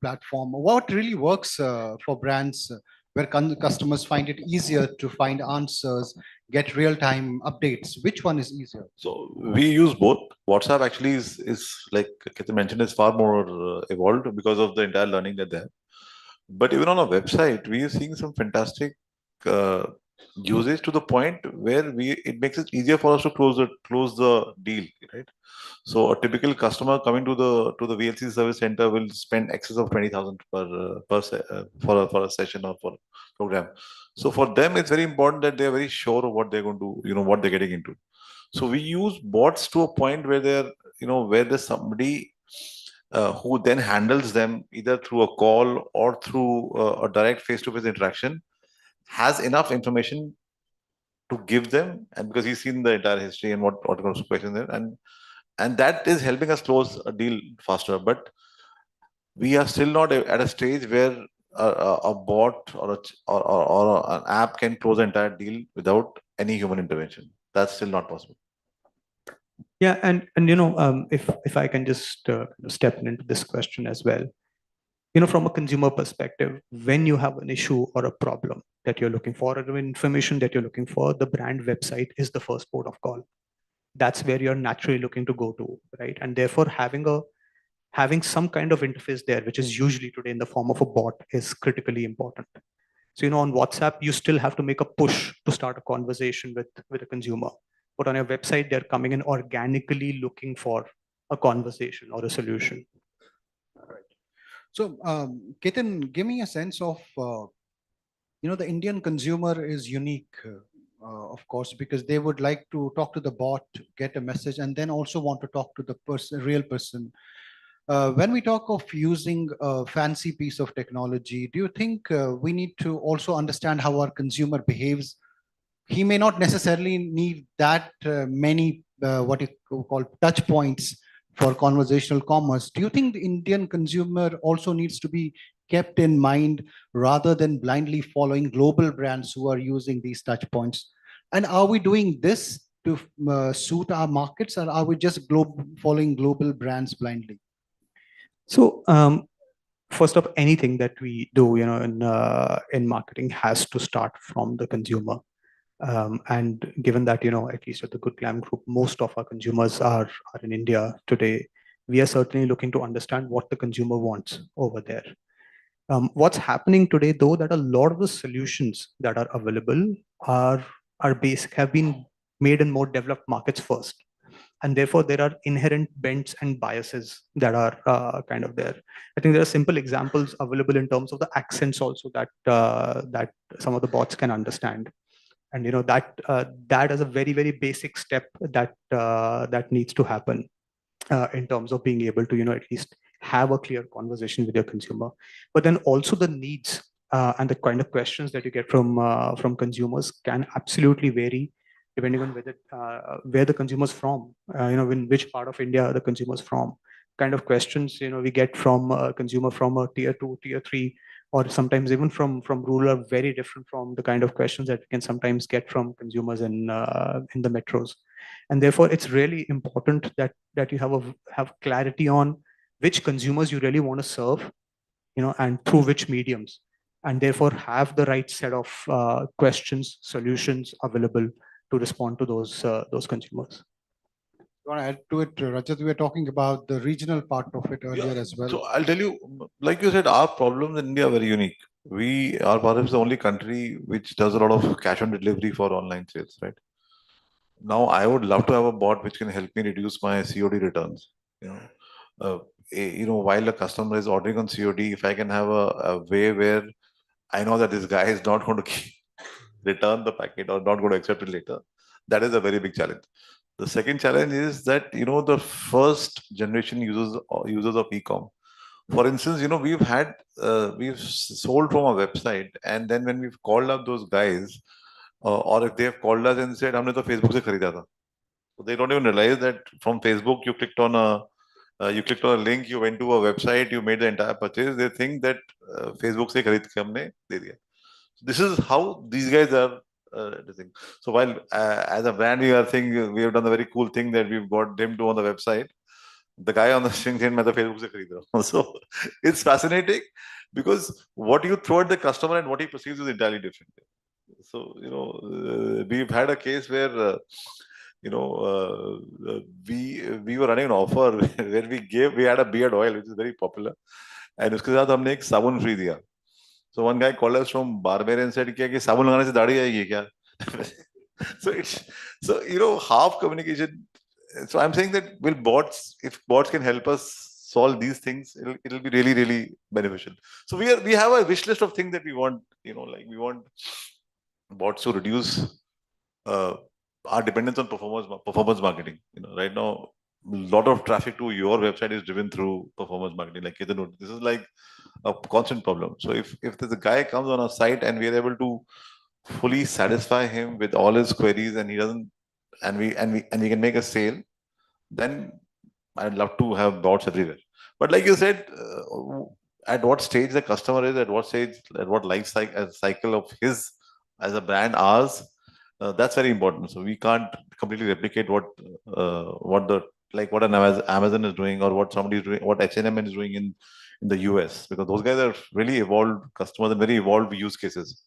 platform? What really works for brands where customers find it easier to find answers, get real-time updates? Which one is easier? So we use both. WhatsApp actually is like Ketan mentioned, is far more evolved because of the entire learning that they have. But even on a website, we are seeing some fantastic usage to the point where it makes it easier for us to close the deal, right? So a typical customer coming to the VLC service center will spend excess of 20,000 for a session or for a program. So for them, it's very important that they are very sure of what they're going to, what they're getting into. So we use bots to a point where where there's somebody who then handles them either through a call or through a direct face-to-face interaction, has enough information to give them, and because he's seen the entire history and what kinds of questions there, and that is helping us close a deal faster. But we are still not at a stage where a bot or an app can close the entire deal without any human intervention. That's still not possible. Yeah, and if I can just step into this question as well. From a consumer perspective, when you have an issue or a problem that you're looking for, or information that you're looking for, the brand website is the first port of call. That's where you're naturally looking to go to, right? And therefore, having some kind of interface there, which is usually today in the form of a bot, is critically important. So, on WhatsApp, you still have to make a push to start a conversation with a consumer. But on your website, they're coming in organically looking for a conversation or a solution. So, Ketan, give me a sense of, the Indian consumer is unique, of course, because they would like to talk to the bot, get a message, and then also want to talk to the real person. When we talk of using a fancy piece of technology, do you think we need to also understand how our consumer behaves? He may not necessarily need that many what you call touch points for conversational commerce. Do you think the Indian consumer also needs to be kept in mind rather than blindly following global brands who are using these touch points? And are we doing this to suit our markets, or are we just following global brands blindly? So, first of anything that we do, in marketing has to start from the consumer. And given that, at least at the Good Glam Group, most of our consumers are in India today, we are certainly looking to understand what the consumer wants over there. What's happening today, though, that a lot of the solutions that are available have been made in more developed markets first. And therefore, there are inherent bents and biases that are kind of there. I think there are simple examples available in terms of the accents also that some of the bots can understand. And that is a very, very basic step that needs to happen in terms of being able to at least have a clear conversation with your consumer. But then also the needs and the kind of questions that you get from consumers can absolutely vary depending on where the consumer's from, in which part of India the consumer's from. Kind of questions we get from a consumer from a tier 2, tier 3, or sometimes even from rural are very different from the kind of questions that we can sometimes get from consumers in the metros. And therefore, it's really important that you have clarity on which consumers you really want to serve, and through which mediums, and therefore have the right set of questions, solutions available to respond to those consumers. You want to add to it, Rajat? We were talking about the regional part of it earlier as well. So I'll tell you, like you said, our problems in India are very unique. We are perhaps the only country which does a lot of cash on delivery for online sales, right? Now, I would love to have a bot which can help me reduce my COD returns. while a customer is ordering on COD, if I can have a way where I know that this guy is not going to return the packet or not going to accept it later, that is a very big challenge. The second challenge is that, the first generation users of e-com. For instance, we've sold from a website, and then when we've called up those guys, or if they have called us and said, "हमने तो Facebook से खरीदा था," so they don't even realize that from Facebook you clicked on a link, you went to a website, you made the entire purchase. They think that Facebook से खरीद के हमने दे दिया. This is how these guys are. So while as a brand we are saying we have done a very cool thing that we've got them to on the website, the guy on the string said, "मैं तो Facebook से खरीद रहा हूँ." So it's fascinating because what you throw at the customer and what he perceives is entirely different. So we've had a case where we were running an offer where we had a beard oil which is very popular, and उसके साथ हमने एक साबुन free दिया. So one guy called us from Barber and said कि साबुन लगाने से दाढ़ी आएगी क्या? So half communication. So I'm saying that if bots can help us solve these things, it'll be really, really beneficial. So we have a wish list of things that we want. Like we want bots to reduce our dependence on performance marketing. Right now, a lot of traffic to your website is driven through performance marketing. Like this is like a constant problem. So if there's a guy comes on our site and we are able to fully satisfy him with all his queries, and he doesn't, and we can make a sale, then I'd love to have bots everywhere. But like you said, at what stage the customer is, at what life cycle of his as a brand, ours, that's very important. So we can't completely replicate what an Amazon is doing, or what somebody is doing, what H&M is doing in the US, because those guys are really evolved customers and very evolved use cases.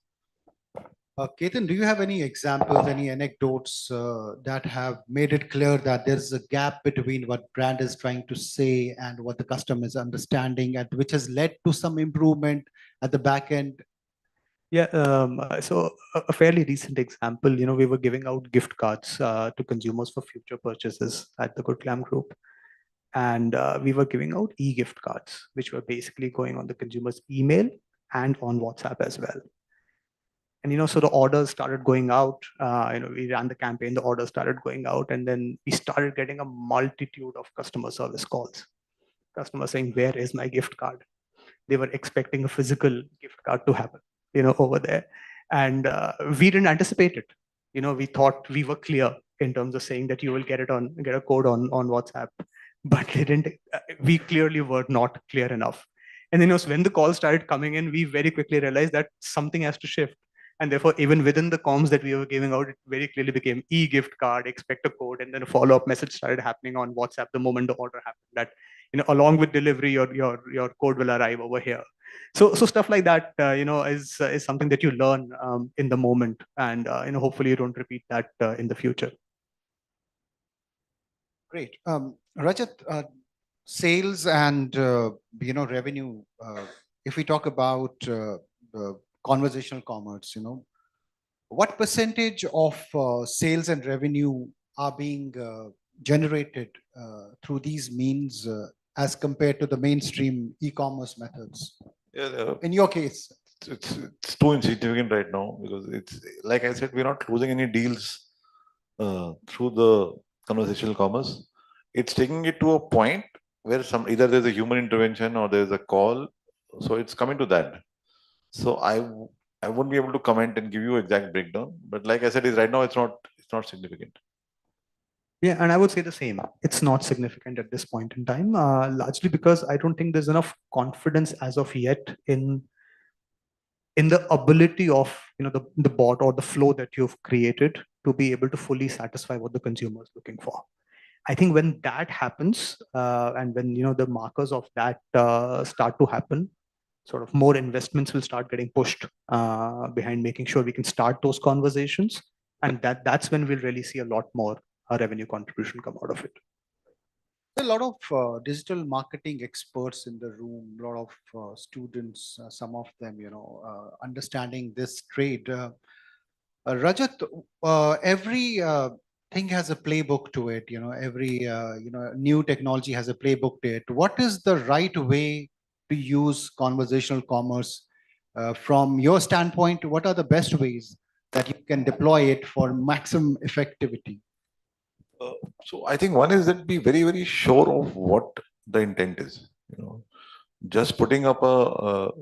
Ketan, do you have any examples, any anecdotes that have made it clear that there's a gap between what brand is trying to say and what the customer is understanding, and which has led to some improvement at the back end? Yeah, so a fairly recent example, we were giving out gift cards to consumers for future purchases at the Good Clam Group. And we were giving out e-gift cards, which were basically going on the consumer's email and on WhatsApp as well. And, so the orders started going out, we ran the campaign, the orders started going out, and then we started getting a multitude of customer service calls. Customers saying, "Where is my gift card?" They were expecting a physical gift card to happen, over there. And we didn't anticipate it. We thought we were clear in terms of saying that you will get a code on WhatsApp, but we clearly were not clear enough. And then when the calls started coming in, we very quickly realized that something has to shift. And therefore, even within the comms that we were giving out, it very clearly became e-gift card, expect a code, and then a follow-up message started happening on WhatsApp the moment the order happened, that along with delivery, your code will arrive over here. So stuff like that, is something that you learn in the moment, and hopefully you don't repeat that in the future. Great, Rajat. Sales and revenue. If we talk about conversational commerce, what percentage of sales and revenue are being generated through these means as compared to the mainstream e-commerce methods? Yeah, in your case, it's too insignificant right now, because it's like I said, we're not closing any deals through the conversational commerce. It's taking it to a point where either there's a human intervention or there's a call. So it's coming to that. So I won't be able to comment and give you exact breakdown, but like I said, right now it's not significant. Yeah, and I would say the same. It's not significant at this point in time, largely because I don't think there's enough confidence as of yet in the ability of the bot or the flow that you've created to be able to fully satisfy what the consumer is looking for. I think when that happens, and when the markers of that start to happen, sort of more investments will start getting pushed behind making sure we can start those conversations, and that's when we'll really see a lot more revenue contribution come out of it. A lot of digital marketing experts in the room, a lot of students, some of them, understanding this trade. Rajat, every thing has a playbook to it. Every new technology has a playbook to it. What is the right way to use conversational commerce from your standpoint? What are the best ways that you can deploy it for maximum effectivity? So I think one is that be very, very sure of what the intent is. Just putting up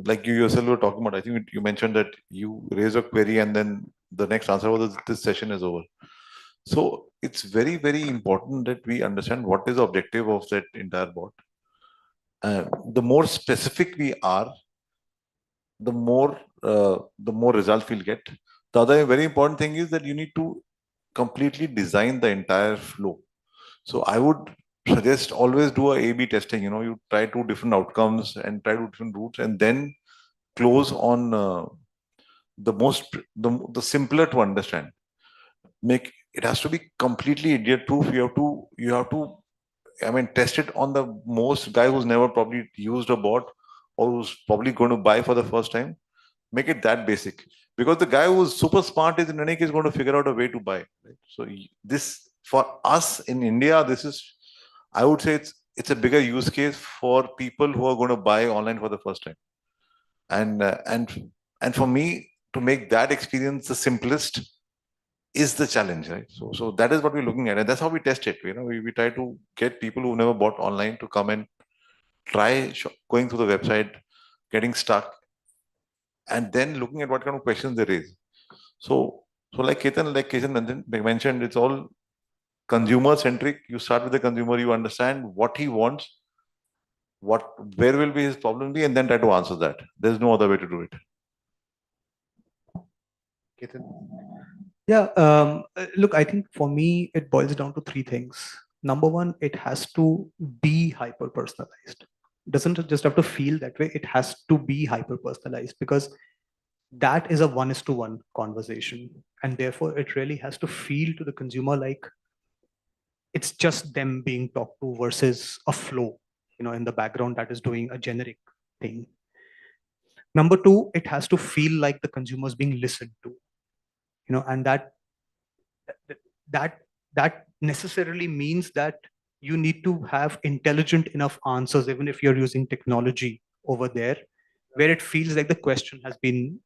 like you yourself were talking about. I think you mentioned that you raise a query and then the next answer was this session is over. So it's very, very important that we understand what is the objective of that entire bot. The more specific we are, the more results we'll get. The other very important thing is that you need to completely design the entire flow. So I would suggest always do a A/B testing. You try two different outcomes and try two different routes, and then close on the simpler to understand. It has to be completely idiot proof. You have to test it on the most guy who's never probably used a bot or who's probably going to buy for the first time. Make it that basic, because the guy who's super smart is in any case going to figure out a way to buy. Right? So this, for us in India, I would say it's a bigger use case for people who are going to buy online for the first time. And for me to make that experience the simplest is the challenge, right? So that is what we're looking at, and that's how we test it. We try to get people who never bought online to come and try going through the website, getting stuck, and then looking at what kind of questions they raise. So like Ketan mentioned, it's all consumer centric. You start with the consumer, you understand what he wants, where will be his problem be, and then try to answer that. There's no other way to do it. Ketan? Yeah, look, I think for me, it boils down to three things. Number one, it has to be hyper personalized. It doesn't just have to feel that way, it has to be hyper personalized, because that is a 1:1 conversation. And therefore, it really has to feel to the consumer like it's just them being talked to versus a flow, in the background that is doing a generic thing. Number two, it has to feel like the consumer is being listened to, and that necessarily means that you need to have intelligent enough answers, even if you're using technology over there, where it feels like the question has been,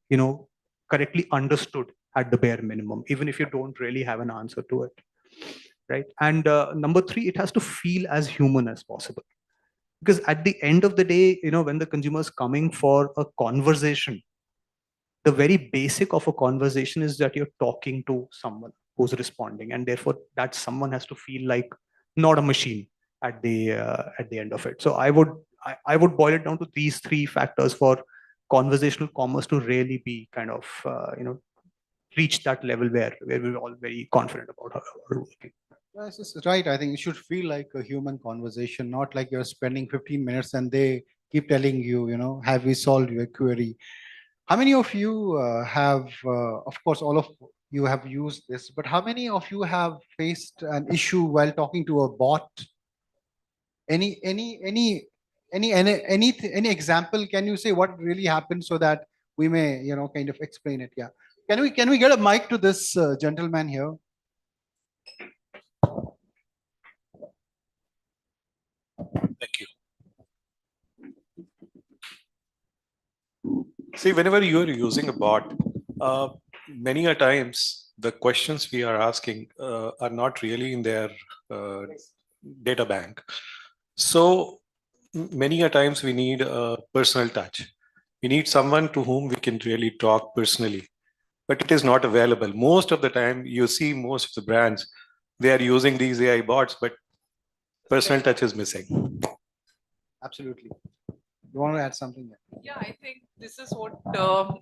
correctly understood at the bare minimum, even if you don't really have an answer to it, right? And number three, it has to feel as human as possible, because at the end of the day, when the consumer is coming for a conversation, the very basic of a conversation is that you're talking to someone who's responding, and therefore that someone has to feel like not a machine at the end of it. So I would boil it down to these three factors for conversational commerce to really be kind of reach that level where we're all very confident about how we're working. Yes, this is right. I think it should feel like a human conversation, not like you're spending 15 minutes and they keep telling you, have we solved your query? How many of you have, of course, all of you have used this, but how many of you have faced an issue while talking to a bot? Any example? Can you say what really happened so that we may, kind of explain it? Yeah. Can we get a mic to this gentleman here? Thank you. See, whenever you are using a bot, many a times the questions we are asking are not really in their data bank. So many a times we need a personal touch. We need someone to whom we can really talk personally, but it is not available. Most of the time, you see most of the brands, they are using these AI bots, but personal touch is missing. Absolutely. You want to add something there? Yeah, I think this is what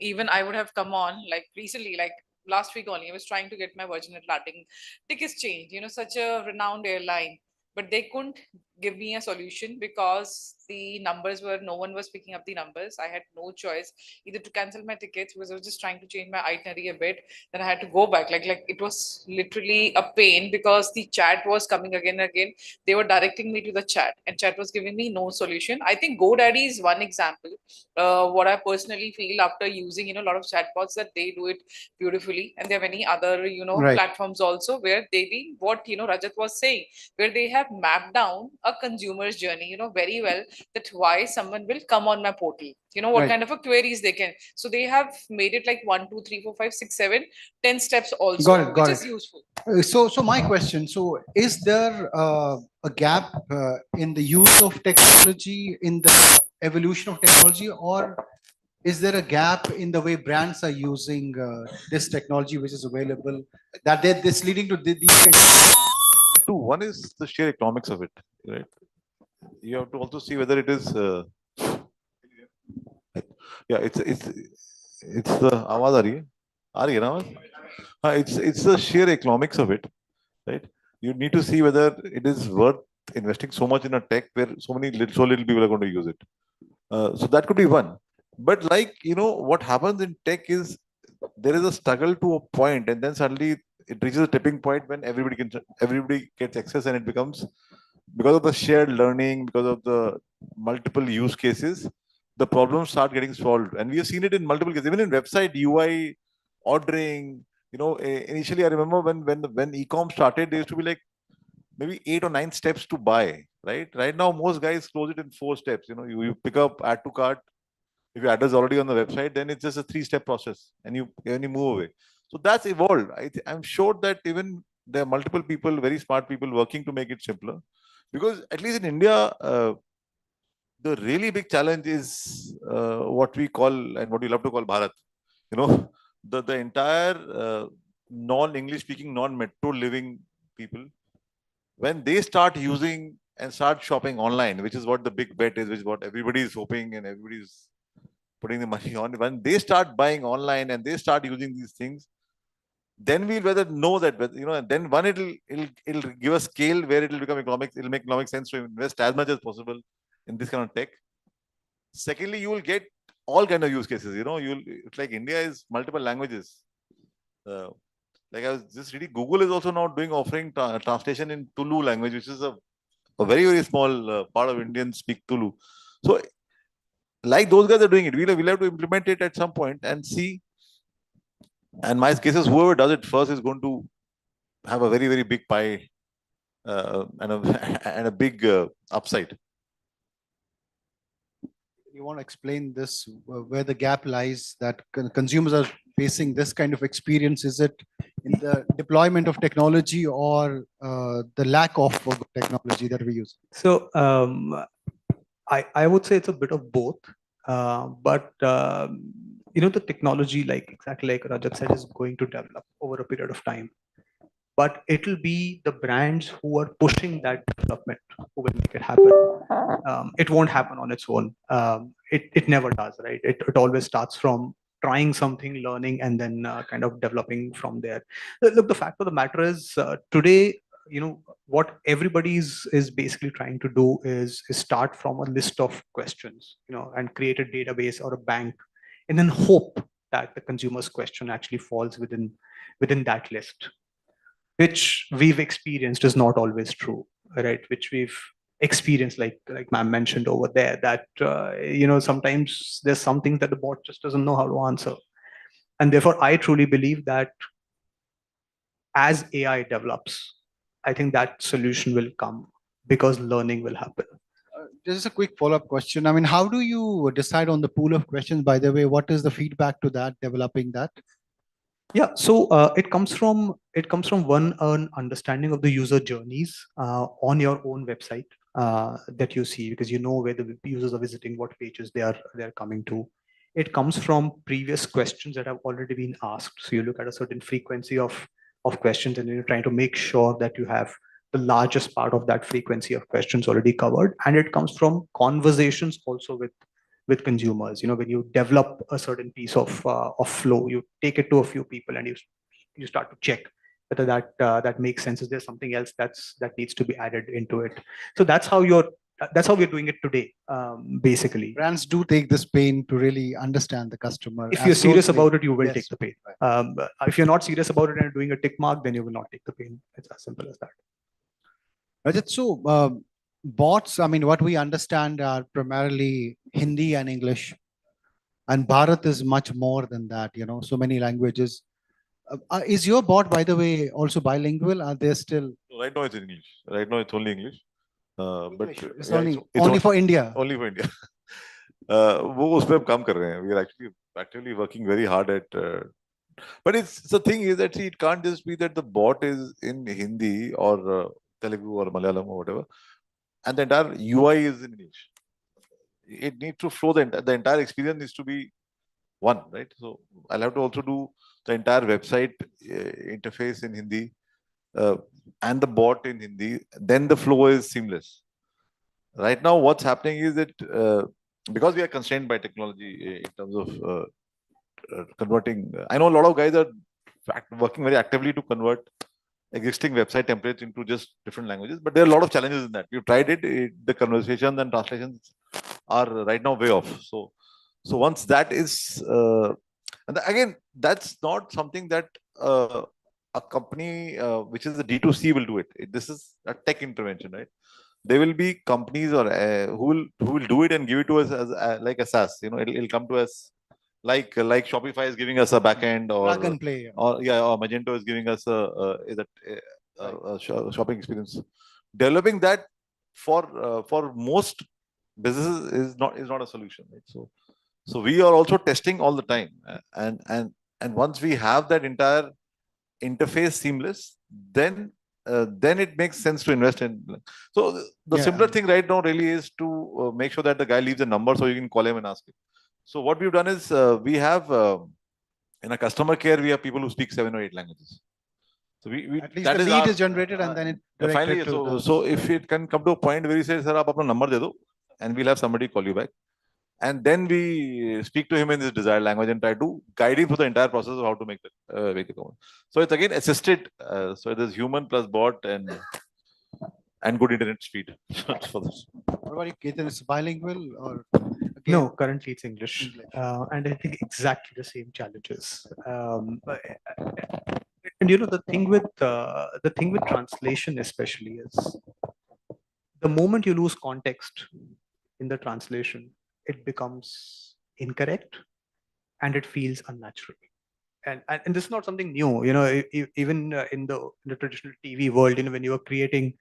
even I would have come on like recently, like last week only. I was trying to get my Virgin Atlantic tickets changed, such a renowned airline, but they couldn't give me a solution because the numbers were, no one was picking up the numbers. I had no choice either to cancel my tickets because I was just trying to change my itinerary a bit. Then I had to go back. Like it was literally a pain because the chat was coming again and again. They were directing me to the chat, and chat was giving me no solution. I think GoDaddy is one example. What I personally feel after using, a lot of chatbots, that they do it beautifully, and there are many other, Right. platforms also where they be what Rajat was saying, where they have mapped down a consumer's journey, very well, that why someone will come on my portal, what Right. kind of a queries they can. So they have made it like 1, 2, 3, 4, 5, 6, 7, 10 steps also, Got it. Got which is it. useful. So my question. So, is there a gap in the use of technology, in the evolution of technology, or is there a gap in the way brands are using this technology which is available that this leading to these kind of Two. One is the sheer economics of it, right? You have to also see whether it is. Yeah, it's the आवाज आ रही है ना आवाज? It's the sheer economics of it, right? You need to see whether it is worth investing so much in a tech where so little people are going to use it. So that could be one. But what happens in tech is there is a struggle to a point, and then suddenly it reaches a tipping point when everybody gets access, and it becomes, because of the shared learning, because of the multiple use cases, the problems start getting solved. And we have seen it in multiple cases, even in website UI, ordering. Initially I remember when e-com started, there used to be like maybe 8 or 9 steps to buy. Right now most guys close it in 4 steps. You pick up, add to cart. If your address is already on the website, then it's just a 3-step process, and you move away. So that's evolved. I'm sure that even there are multiple people, very smart people, working to make it simpler. Because at least in India, the really big challenge is what we call, and what we love to call, Bharat. The entire non-English speaking, non-metro living people, when they start using and start shopping online, which is what the big bet is, which is what everybody is hoping and everybody's putting the money on. When they start buying online and they start using these things, then we'll know that, then one, it'll give a scale where it'll become economic. It'll make economic sense to invest as much as possible in this kind of tech. Secondly, you will get all kind of use cases. It's like India is multiple languages. Like I was just reading, Google is also now offering translation in Tulu language, which is a very, very small part of Indians speak Tulu. So like those guys are doing it, we'll have to implement it at some point and see. And my case is, whoever does it first is going to have a very, very big pie and a big upside. you want to explain this, where the gap lies, that consumers are facing this kind of experience? Is it in the deployment of technology or the lack of technology that we use? So I would say it's a bit of both. But the technology, exactly like Rajat said, is going to develop over a period of time. But it'll be the brands who are pushing that development who will make it happen. It won't happen on its own. It never does, right? It always starts from trying something, learning, and then kind of developing from there. Look, the fact of the matter is, today, what everybody is basically trying to do is start from a list of questions, and create a database or a bank, and then hope that the consumer's question actually falls within that list, which we've experienced is not always true, right? Which we've experienced, like ma'am mentioned over there, that sometimes there's something that the bot just doesn't know how to answer. And therefore I truly believe that as AI develops, I think that solution will come because learning will happen. Just a quick follow-up question. I mean, how do you decide on the pool of questions? By the way, what is the feedback to that, developing that? Yeah, so it comes from one, an understanding of the user journeys on your own website that you see, because you know where the users are visiting, what pages they are coming to. It comes from previous questions that have already been asked. So you look at a certain frequency of questions, and you're trying to make sure that you have the largest part of that frequency of questions already covered. And it comes from conversations also with consumers. When you develop a certain piece of flow, you take it to a few people and you start to check whether that makes sense. Is there something else that needs to be added into it? So that's how you're that's how we're doing it today, basically. Brands do take this pain to really understand the customer. If you're serious closely. about it, you will Yes. take the pain. If you're not serious about it and doing a tick mark, then you will not take the pain. It's as simple as that. Rajat, so bots, I mean, what we understand are primarily Hindi and English. And Bharat is much more than that, you know, so many languages. Is your bot, by the way, also bilingual? Are they still? Right now it's in English. Right now it's only English. But It's yeah, only for India. Only for India. वो उस पे हम काम कर रहे हैं. We are actually actively working very hard at. But it's the thing is that see, it can't just be that the bot is in Hindi or Telugu or Malayalam or whatever, and the entire UI is in English. It needs to flow. The entire experience needs to be one, right? So I'll have to also do the entire website interface in Hindi and the bot in Hindi. Then the flow is seamless. Right now, what's happening is that because we are constrained by technology in terms of converting, I know a lot of guys are working very actively to convert existing website templates into just different languages, but there are a lot of challenges in that. We've tried it, the conversations and translations are right now way off. So once that is, and again, that's not something that a company which is a D2C will do it. This is a tech intervention, right? There will be companies or who will do it and give it to us as like a SaaS. You know, it'll come to us like Shopify is giving us a backend, or plug and play, or Magento is giving us a shopping experience. Developing that for most businesses is not a solution, right? So we are also testing all the time, and once we have that entire interface seamless, then it makes sense to invest in. So the simpler thing right now really is to make sure that the guy leaves a number so you can call him and ask him. So what we've done is we have in a customer care, we have people who speak 7 or 8 languages. So we at least the lead is generated and then it finally. So if it can come to a point where he says, "Sir, aap apna number de do," and we'll have somebody call you back, and then we speak to him in his desired language and try to guide him through the entire process of how to make the comment. So it's again assisted. So there's human plus bot and good internet speed for this. What about you, Ketan? Is bilingual or? No, currently it's English. And I think exactly the same challenges. And you know, the thing with translation especially is the moment you lose context in the translation, it becomes incorrect and it feels unnatural. And this is not something new. You know, even in the traditional TV world, you know, when you are creating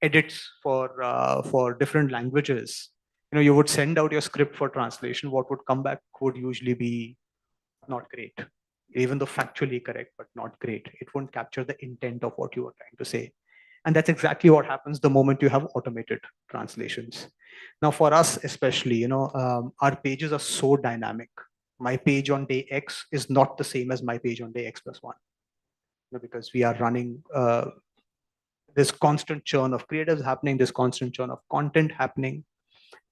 edits for different languages, you know, you would send out your script for translation. What would come back would usually be not great, even though factually correct, but not great. It won't capture the intent of what you were trying to say. And that's exactly what happens the moment you have automated translations. Now, for us especially, you know, our pages are so dynamic. My page on day X is not the same as my page on day X+1, you know, because we are running this constant churn of creatives happening, this constant churn of content happening.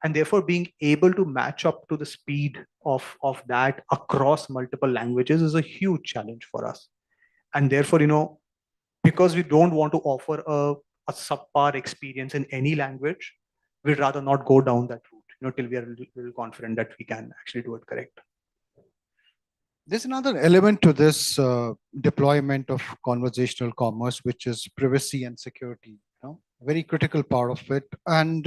And therefore, being able to match up to the speed of that across multiple languages is a huge challenge for us. And therefore, you know, because we don't want to offer a subpar experience in any language, we'd rather not go down that route, you know, till we are a little confident that we can actually do it correct. There's another element to this deployment of conversational commerce, which is privacy and security. You know, a very critical part of it. And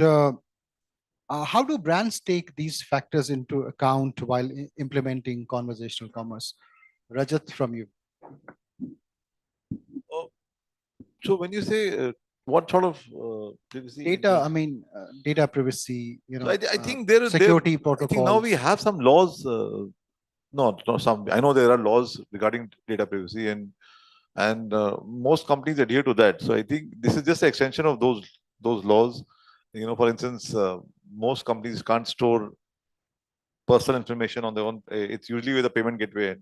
how do brands take these factors into account while implementing conversational commerce? Rajat, from you. So when you say what sort of privacy? Data, I mean, data privacy, you know, So I think there is security I protocols. think now we have some laws. Not some. I know there are laws regarding data privacy, and most companies adhere to that. So I think this is just an extension of those laws. You know, for instance, most companies can't store personal information on their own. It's usually with a payment gateway, and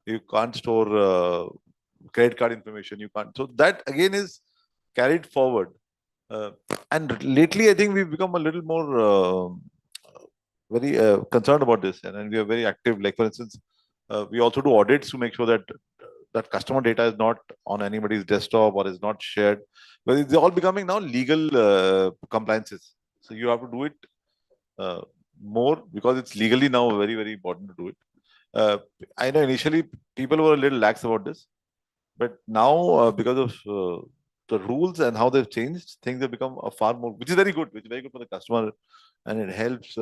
you can't store credit card information. You can't. So that again is carried forward. And lately, I think we've become a little more very concerned about this, and we are very active. Like for instance, we also do audits to make sure that customer data is not on anybody's desktop or is not shared. But it's all becoming now legal compliances. So you have to do it more because it's legally now very, very important to do it. I know initially people were a little lax about this, but now because of the rules and how they've changed, things have become a far more, which is very good, for the customer, and it helps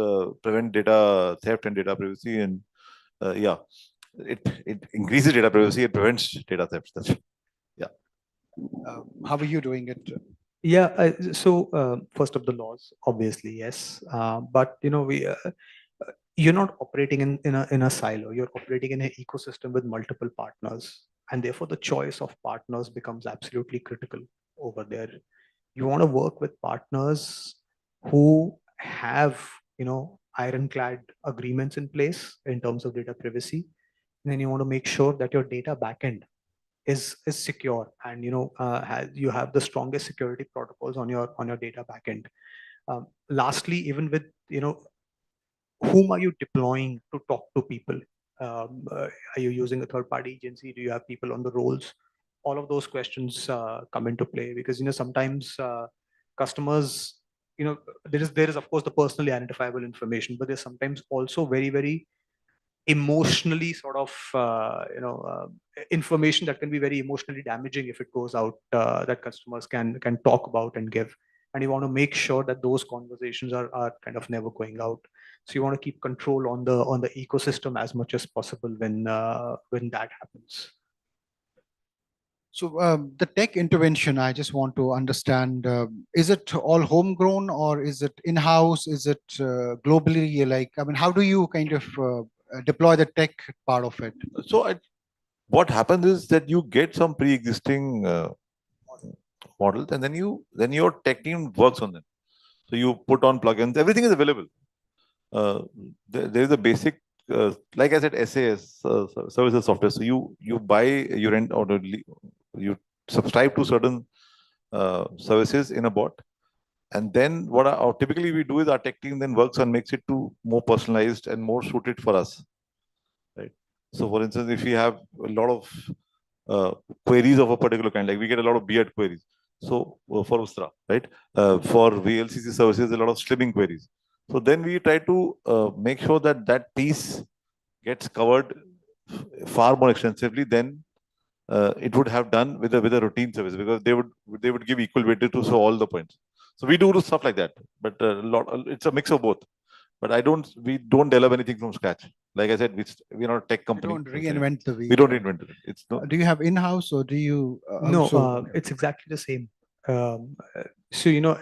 prevent data theft and data privacy. And yeah, it increases data privacy, it prevents data theft. That's yeah. How are you doing it? Yeah, first of the laws, obviously, yes. But you're not operating in a silo. You're operating in an ecosystem with multiple partners, and therefore the choice of partners becomes absolutely critical over there. You want to work with partners who have ironclad agreements in place in terms of data privacy. And then you want to make sure that your data backend is secure, and you have the strongest security protocols on your data backend. Lastly, even with whom are you deploying to talk to people? Are you using a third party agency? Do you have people on the rolls? All of those questions come into play, because sometimes customers, there is of course the personally identifiable information, but there's sometimes also very, very emotionally sort of information that can be very emotionally damaging if it goes out, that customers can talk about and give. And you want to make sure that those conversations are kind of never going out. So you want to keep control on the ecosystem as much as possible when that happens. So the tech intervention, I just want to understand, is it all homegrown or is it in-house? Is it globally? Like, I mean, how do you kind of deploy the tech part of it? So what happens is that you get some pre-existing models, and then your tech team works on them. So you put on plugins, everything is available. There is a basic, like I said, SAS, services software. So you buy, you rent, or you subscribe to certain services in a bot. And then what typically we do is our tech team then works and makes it to more personalized and more suited for us. Right. So for instance, if we have a lot of queries of a particular kind, like we get a lot of beard queries. So for Ustra, right? For VLCC services, a lot of slimming queries. So then we try to make sure that that piece gets covered far more extensively than it would have done with a routine service, because they would give equal weightage to all the points. So we do stuff like that, but it's a mix of both. But we don't develop anything from scratch. Like I said, we're not a tech company. We don't reinvent the wheel. We don't reinvent it. It's do you have in-house or do you No, it's exactly the same. So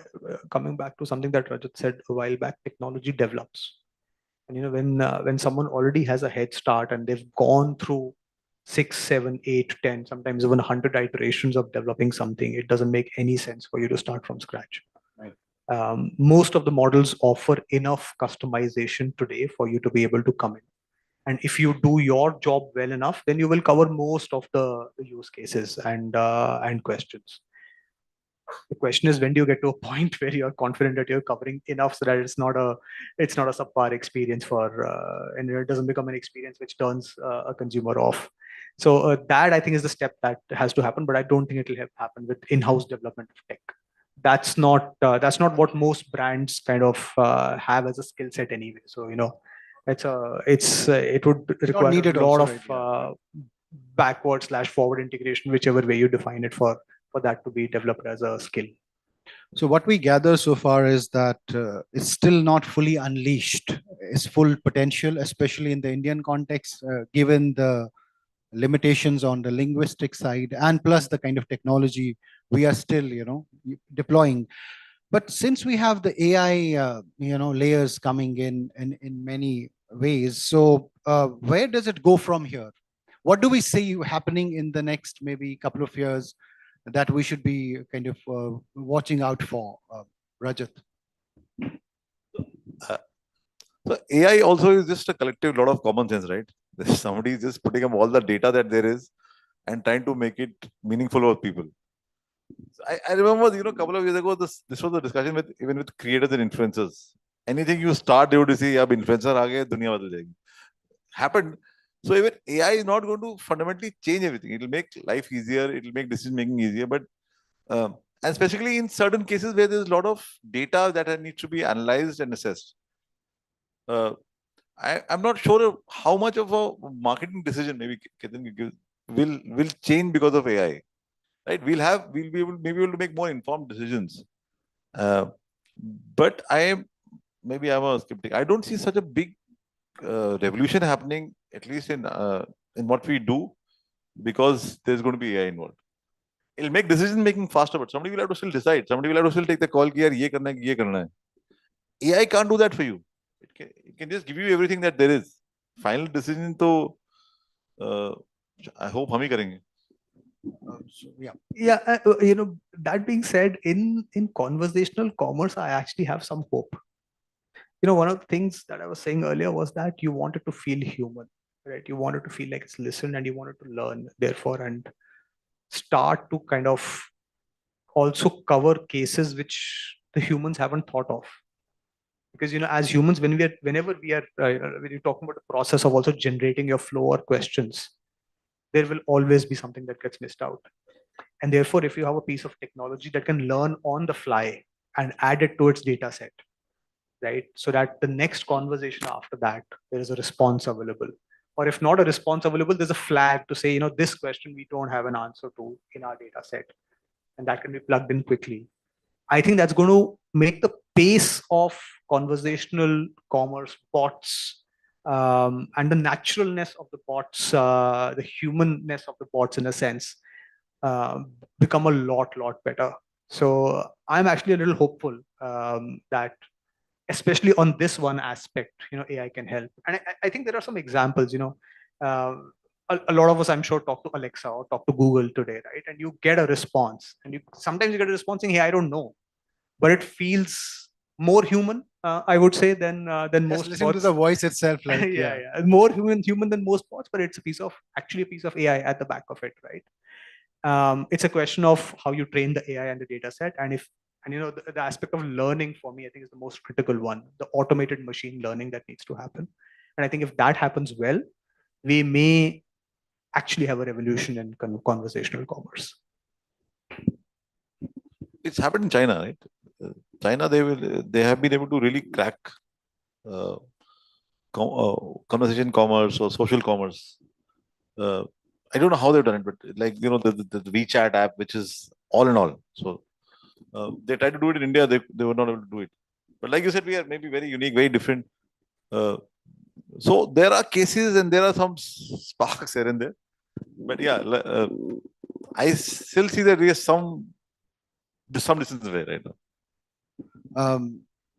coming back to something that Rajat said a while back, technology develops. And when someone already has a head start and they've gone through 6, 7, 8, 10, sometimes even 100 iterations of developing something, it doesn't make any sense for you to start from scratch. Right. Most of the models offer enough customization today for you to be able to come in. And if you do your job well enough, then you will cover most of the use cases and questions. The question is, when do you get to a point where you're confident that you're covering enough so that it's not a subpar experience and it doesn't become an experience which turns a consumer off. So that I think is the step that has to happen, but I don't think it will happen with in-house development of tech. That's not what most brands kind of have as a skill set anyway. So it would require a lot of backward/forward integration, whichever way you define it, for that to be developed as a skill. So what we gather so far is that it's still not fully unleashed its full potential, especially in the Indian context, given the limitations on the linguistic side, and plus the kind of technology we are still, deploying. But since we have the AI, layers coming in many ways, so where does it go from here? What do we see happening in the next maybe couple of years that we should be kind of watching out for, Rajat? So AI also is just a collective lot of common sense, right? Somebody is just putting up all the data that there is and trying to make it meaningful for people. So I remember, a couple of years ago, this was a discussion even with creators and influencers. Anything you start, they would say, "Ab influencer aa gaye, duniya badal jayegi." Happened. So even AI is not going to fundamentally change everything. It will make life easier. It will make decision making easier. But And especially in certain cases where there's a lot of data that needs to be analyzed and assessed. I'm not sure of how much of a marketing decision maybe will change because of AI. Right? We'll be able to make more informed decisions. But I'm a skeptic. I don't see such a big revolution happening, at least in what we do, because there's going to be AI involved. It'll make decision making faster, but somebody will have to still decide. Somebody will have to still take the call. Ki, yaar, ye karna hai. AI can't do that for you. It can just give you everything that there is. Final decision, to I hope hum hi karenge. Yeah, that being said, in conversational commerce, I actually have some hope. One of the things that I was saying earlier was that you wanted to feel human, right? You wanted to feel like it's listened, and you wanted to learn, therefore, and start to kind of also cover cases which the humans haven't thought of. Because as humans, whenever we are when you're talking about the process of also generating your flow or questions, there will always be something that gets missed out. And therefore, if you have a piece of technology that can learn on the fly and add it to its data set, right? So that the next conversation after that, there is a response available. Or if not a response available, there's a flag to say, this question we don't have an answer to in our data set. And that can be plugged in quickly. I think that's going to make the pace of conversational commerce bots and the naturalness of the bots, the humanness of the bots in a sense, become a lot better. So I'm actually a little hopeful that, especially on this one aspect, AI can help. And I think there are some examples. A lot of us, I'm sure, talk to Alexa or talk to Google today, right? And you get a response, and sometimes you get a response saying, "Hey, I don't know," but it feels more human, I would say, than most Listen bots. to the voice itself, like yeah, more human than most bots, but it's actually a piece of AI at the back of it, right? It's a question of how you train the AI and the data set, and the aspect of learning for me, I think, is the most critical one. The automated machine learning that needs to happen, and I think if that happens well, we may actually have a revolution in conversational commerce. It's happened in China, right? China, they have been able to really crack conversation commerce or social commerce. I don't know how they've done it, but like the WeChat app, which is all in all. So they tried to do it in India, they were not able to do it. But like you said, we are maybe very unique, very different. So there are cases and there are some sparks here and there. But yeah, I still see that we are some distance away right now.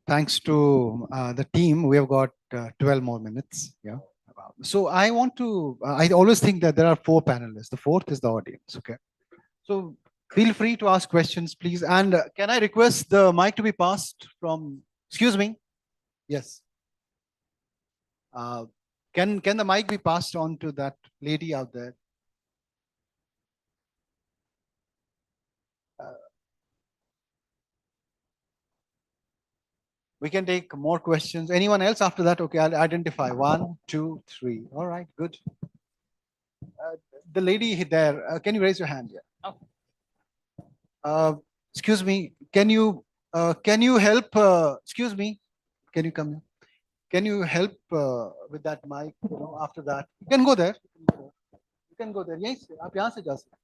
Thanks to the team, we have got 12 more minutes. Yeah. So I want to, I always think that there are 4 panelists. The 4th is the audience. Okay. So feel free to ask questions, please. And can I request the mic to be passed from, excuse me? Yes. Can the mic be passed on to that lady out there? We can take more questions. Anyone else after that? Okay, I'll identify. 1, 2, 3. All right, good. The lady there, can you raise your hand? Yeah. Excuse me, can you help? Excuse me, can you come here? Can you help with that mic? After that, you can go there. You can go there. Yes, आप यहाँ से जा सकते.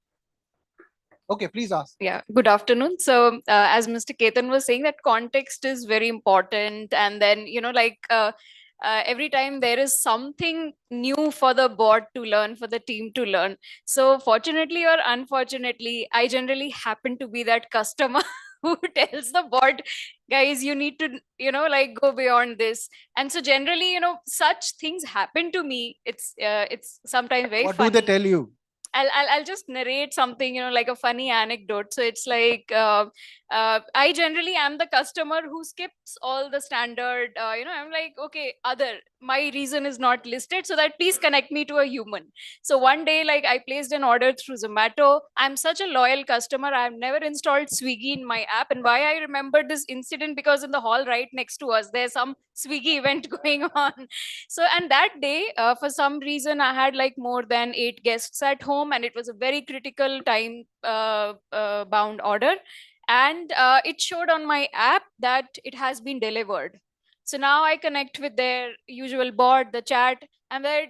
Okay, please ask. Yeah, good afternoon. So as Mr. Ketan was saying, that context is very important. And then, every time there is something new for the board to learn, for the team to learn. So fortunately or unfortunately, I generally happen to be that customer who tells the board, guys, you need to, go beyond this. And so generally, such things happen to me. It's sometimes very What funny. do they tell you? I'll just narrate something, like a funny anecdote. So it's like, I generally am the customer who skips all the standard, I'm like, okay, my reason is not listed, so that please connect me to a human. So one day, like, I placed an order through Zomato. I'm such a loyal customer. I've never installed Swiggy in my app. And why I remember this incident, because in the hall right next to us, there's some Swiggy event going on. So, and that day, for some reason, I had like more than 8 guests at home, and it was a very critical time bound order. and it showed on my app that it has been delivered. So now I connect with their usual bot, the chat, and then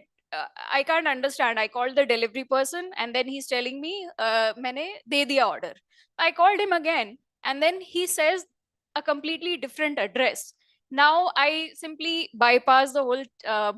I can't understand. I called the delivery person, and then he's telling me, "मैंने दे दिया order." I called him again, and then he says a completely different address. Now I simply bypass the whole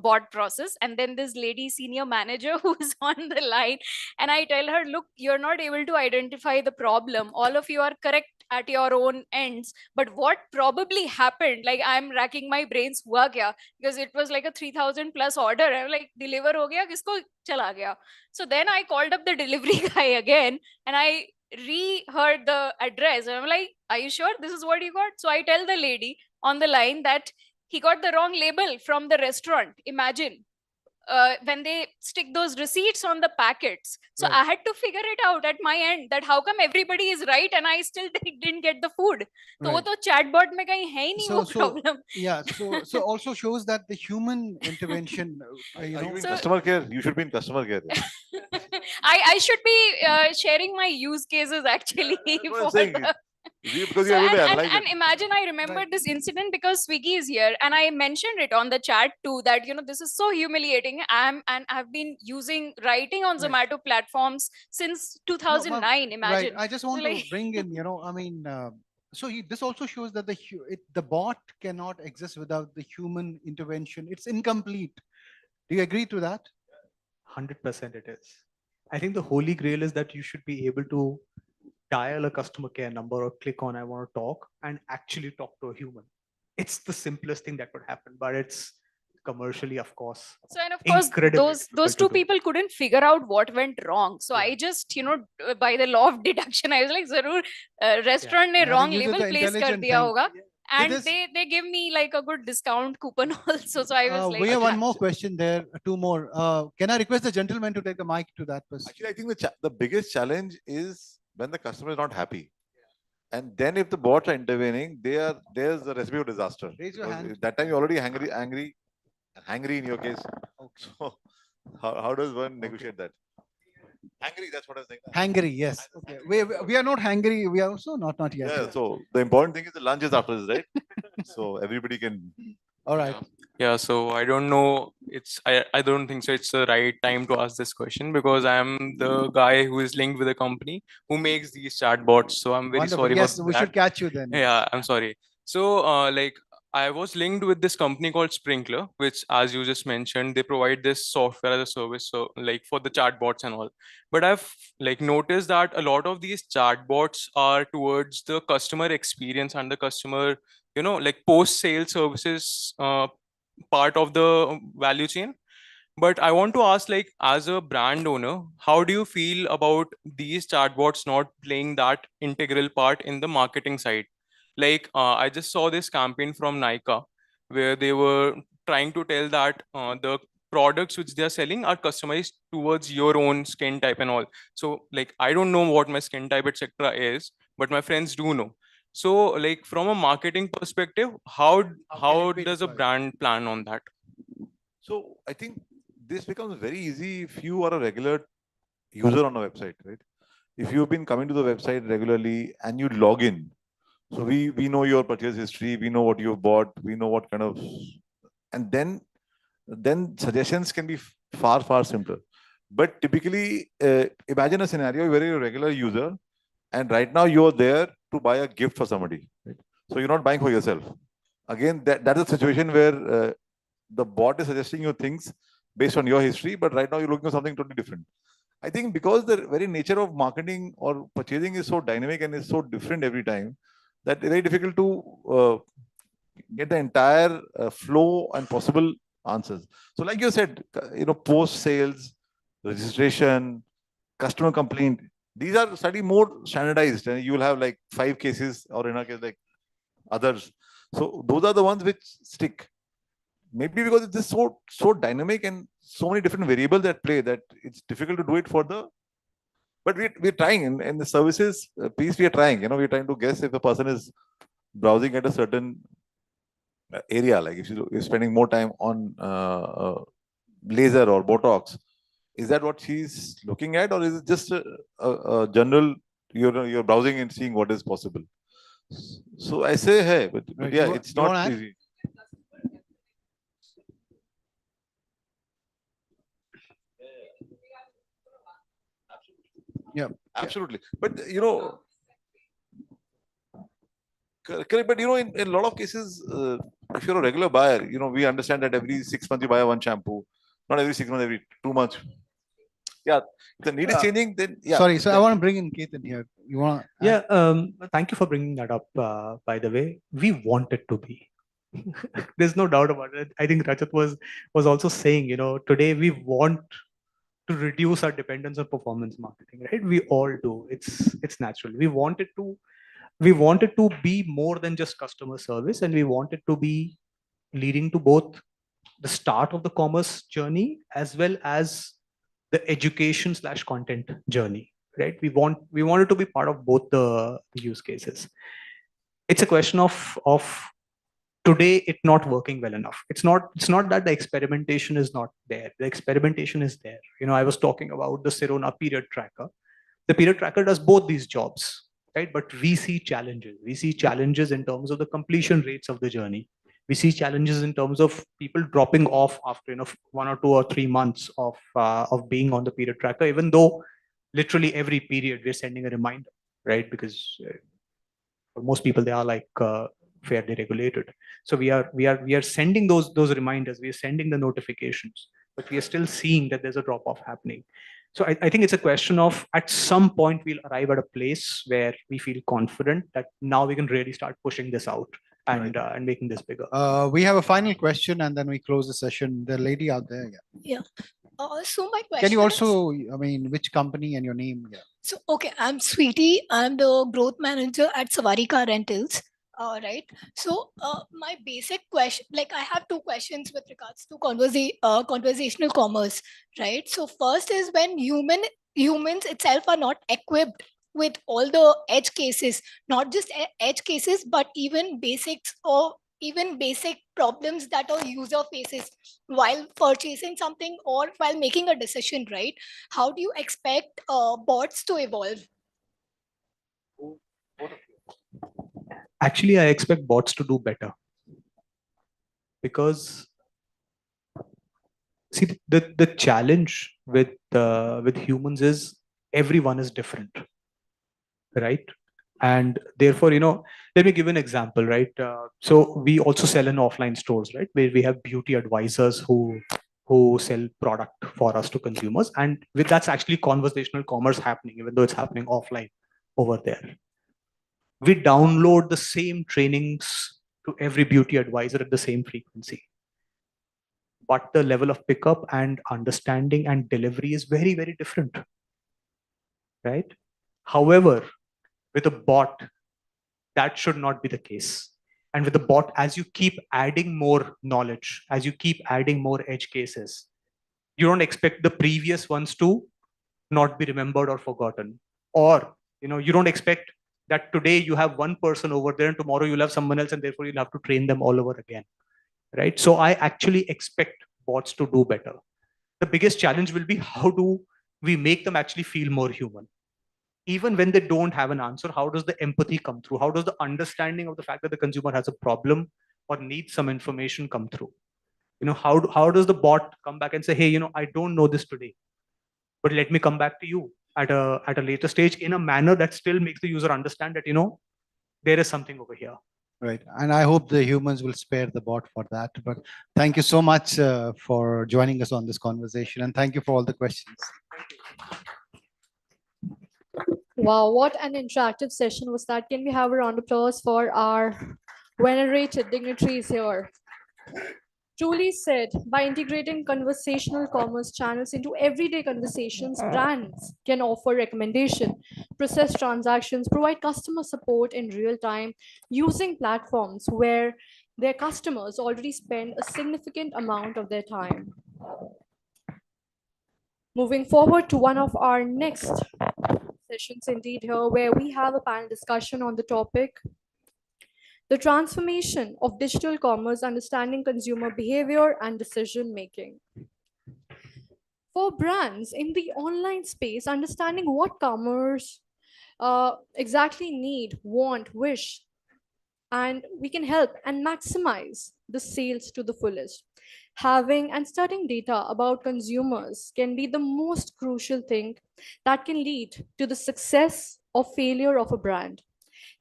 bot process, and then this lady senior manager who's on the line, and I tell her, look, you're not able to identify the problem. All of you are correct at your own ends, but what probably happened, like I'm racking my brains, hua kya? Because it was like a 3,000 plus order. I'm like, deliver ho gaya, kisko chala gaya? So then I called up the delivery guy again, and I re-heard the address, and I'm like, are you sure this is what you got? So I tell the lady on the line that he got the wrong label from the restaurant. Imagine, when they stick those receipts on the packets. So Right. I had to figure it out at my end that how come everybody is right and I still didn't get the food. तो वो Right. तो chatbot में कहीं है ही नहीं वो problem. Yeah, so also shows that the human intervention, Are you in So- customer care? You should be in customer care. I should be sharing my use cases actually for saying. the. Because So, you're able to and analyze it. imagine, I remember this incident because Swiggy is here, and I mentioned it on the chat too that this is so humiliating. I've been writing on Zomato platforms since 2009. Imagine. Right. I just want So, to bring in, I mean, this also shows that the bot cannot exist without the human intervention. It's incomplete. Do you agree to that? 100% it is. I think the holy grail is that you should be able to dial a customer care number or click on I want to talk and actually talk to a human. It's the simplest thing that would happen, but it's commercially, of course. So, and of course, incredibly those difficult to two do. people couldn't figure out what went wrong. So I just, by the law of deduction, I was like, "Zarur, restaurant ne Yeah, I wrong think you did label the place kar intelligent diya thing. hoga." And this- they give me like a good discount coupon also. So I was like, we have one more question there, two more. Can I request the gentleman to take the mic to that person? Actually, I think the biggest challenge is when the customer is not happy. And then if the bots are intervening, there's a recipe of disaster. Raise your hand. That time you're already angry in your case. Okay. So how does one negotiate that? Angry, that's what I was saying. Hungry, yes. Okay. We are not hungry. We are also not yet. Yeah, so the important thing is the lunch is after this, right? So everybody can. All right. Yeah, so I don't know. I don't think so. It's the right time to ask this question because I'm the guy who is linked with a company who makes these chatbots. So I'm very Wonderful. sorry Yes, for we that. should catch you then. Yeah, I'm sorry. So I was linked with this company called Sprinkler, which, as you just mentioned, they provide this software as a service, so like for the chatbots and all. But I've noticed that a lot of these chatbots are towards the customer experience and the customer, post sale services part of the value chain. But I want to ask, as a brand owner, how do you feel about these chatbots not playing that integral part in the marketing side? I just saw this campaign from Nika where they were trying to tell that the products which they are selling are customized towards your own skin type and all. So I don't know what my skin type etc is, but my friends do know. So from a marketing perspective, how does a brand plan on that? So I think this becomes very easy if you are a regular user on a website, right? If you've been coming to the website regularly and you log in, so we know your purchase history, we know what you've bought, we know what kind of, and then suggestions can be far simpler. But typically, imagine a scenario where you're a regular user, and right now you're there to buy a gift for somebody, right? So you're not buying for yourself. Again, that's a situation where the bot is suggesting you things based on your history, but right now you're looking for something totally different. I think because the very nature of marketing or purchasing is so dynamic and is so different every time, that it's very difficult to get the entire flow and possible answers. So like you said, post sales, registration, customer complaint, these are slightly more standardized, and you will have like 5 cases, or in our case like others. So those are the ones which stick. Maybe because it's so dynamic and so many different variables at play that it's difficult to do it for the. But we're trying in the services piece. We are trying. We're trying to guess if a person is browsing at a certain area, like if you're spending more time on laser or Botox, is that what she's looking at, or is it just a general you're browsing and seeing what is possible. So I say, hey, but Right. yeah, You it's wanna not add? easy. Yeah, absolutely. But correct. But in a lot of cases, if you're a regular buyer, we understand that every 6 months you buy one shampoo, not every 6 months, every 2 months. Yeah, if the need is changing, then yeah. Sorry, so I want to bring in Ketan here. You want to? Yeah, thank you for bringing that up. By the way, we want it to be. There's no doubt about it. I think Rajat was also saying, today we want to reduce our dependence on performance marketing, right? We all do. It's natural. We want it to be more than just customer service, and we want it to be leading to both the start of the commerce journey as well as the education/content journey, right? We want it to be part of both the use cases. It's a question of today it not working well enough. It's not that the experimentation is not there. The experimentation is there. I was talking about the Sirona period tracker. The period tracker does both these jobs, right? But we see challenges. We see challenges in terms of the completion rates of the journey. We see challenges in terms of people dropping off after 1 or 2 or 3 months of being on the period tracker, even though literally every period we're sending a reminder, right? Because for most people they are like fairly regulated. So we are sending those reminders. We are sending the notifications, but we are still seeing that there's a drop off happening. So I think it's a question of at some point we'll arrive at a place where we feel confident that now we can really start pushing this out and making this bigger. We have a final question and then we close the session. The lady out there, yeah. Yeah. So my question Can you is, also, which company and your name? Yeah. so okay, I'm Sweetie. I'm the growth manager at Savarika Rentals. Right. So my basic question, like I have two questions with regards to conversational commerce, right? So first is when humans itself are not equipped with all the edge cases, not just edge cases, but even basics or even basic problems that a user faces while purchasing something or while making a decision, right? How do you expect bots to evolve? Actually, I expect bots to do better because see the challenge with humans is everyone is different, right? And therefore, let me give an example, right? So we also sell in offline stores, right, where we have beauty advisors who sell product for us to consumers, and with that's actually conversational commerce happening, even though it's happening offline over there. We download the same trainings to every beauty advisor at the same frequency, but the level of pickup and understanding and delivery is very, very different, right? However, with a bot, that should not be the case. And with the bot, as you keep adding more knowledge, as you keep adding more edge cases, you don't expect the previous ones to not be remembered or forgotten. Or, you don't expect that today you have one person over there and tomorrow you'll have someone else and therefore you'll have to train them all over again, right? So I actually expect bots to do better. The biggest challenge will be how do we make them actually feel more human? Even when they don't have an answer, how does the empathy come through? How does the understanding of the fact that the consumer has a problem or needs some information come through? How does the bot come back and say, hey, I don't know this today, but let me come back to you at a later stage in a manner that still makes the user understand that, there is something over here. Right. And I hope the humans will spare the bot for that. But thank you so much for joining us on this conversation. And thank you for all the questions. Wow, what an interactive session was that. Can we have a round of applause for our venerated dignitaries here? Truly said, by integrating conversational commerce channels into everyday conversations, brands can offer recommendation, process transactions, provide customer support in real time using platforms where their customers already spend a significant amount of their time. Moving forward to one of our next sessions indeed here, where we have a panel discussion on the topic, the transformation of digital commerce, understanding consumer behavior and decision making. For brands in the online space, understanding what commerce exactly need, want, wish, and we can help and maximize the sales to the fullest. Having and studying data about consumers can be the most crucial thing that can lead to the success or failure of a brand.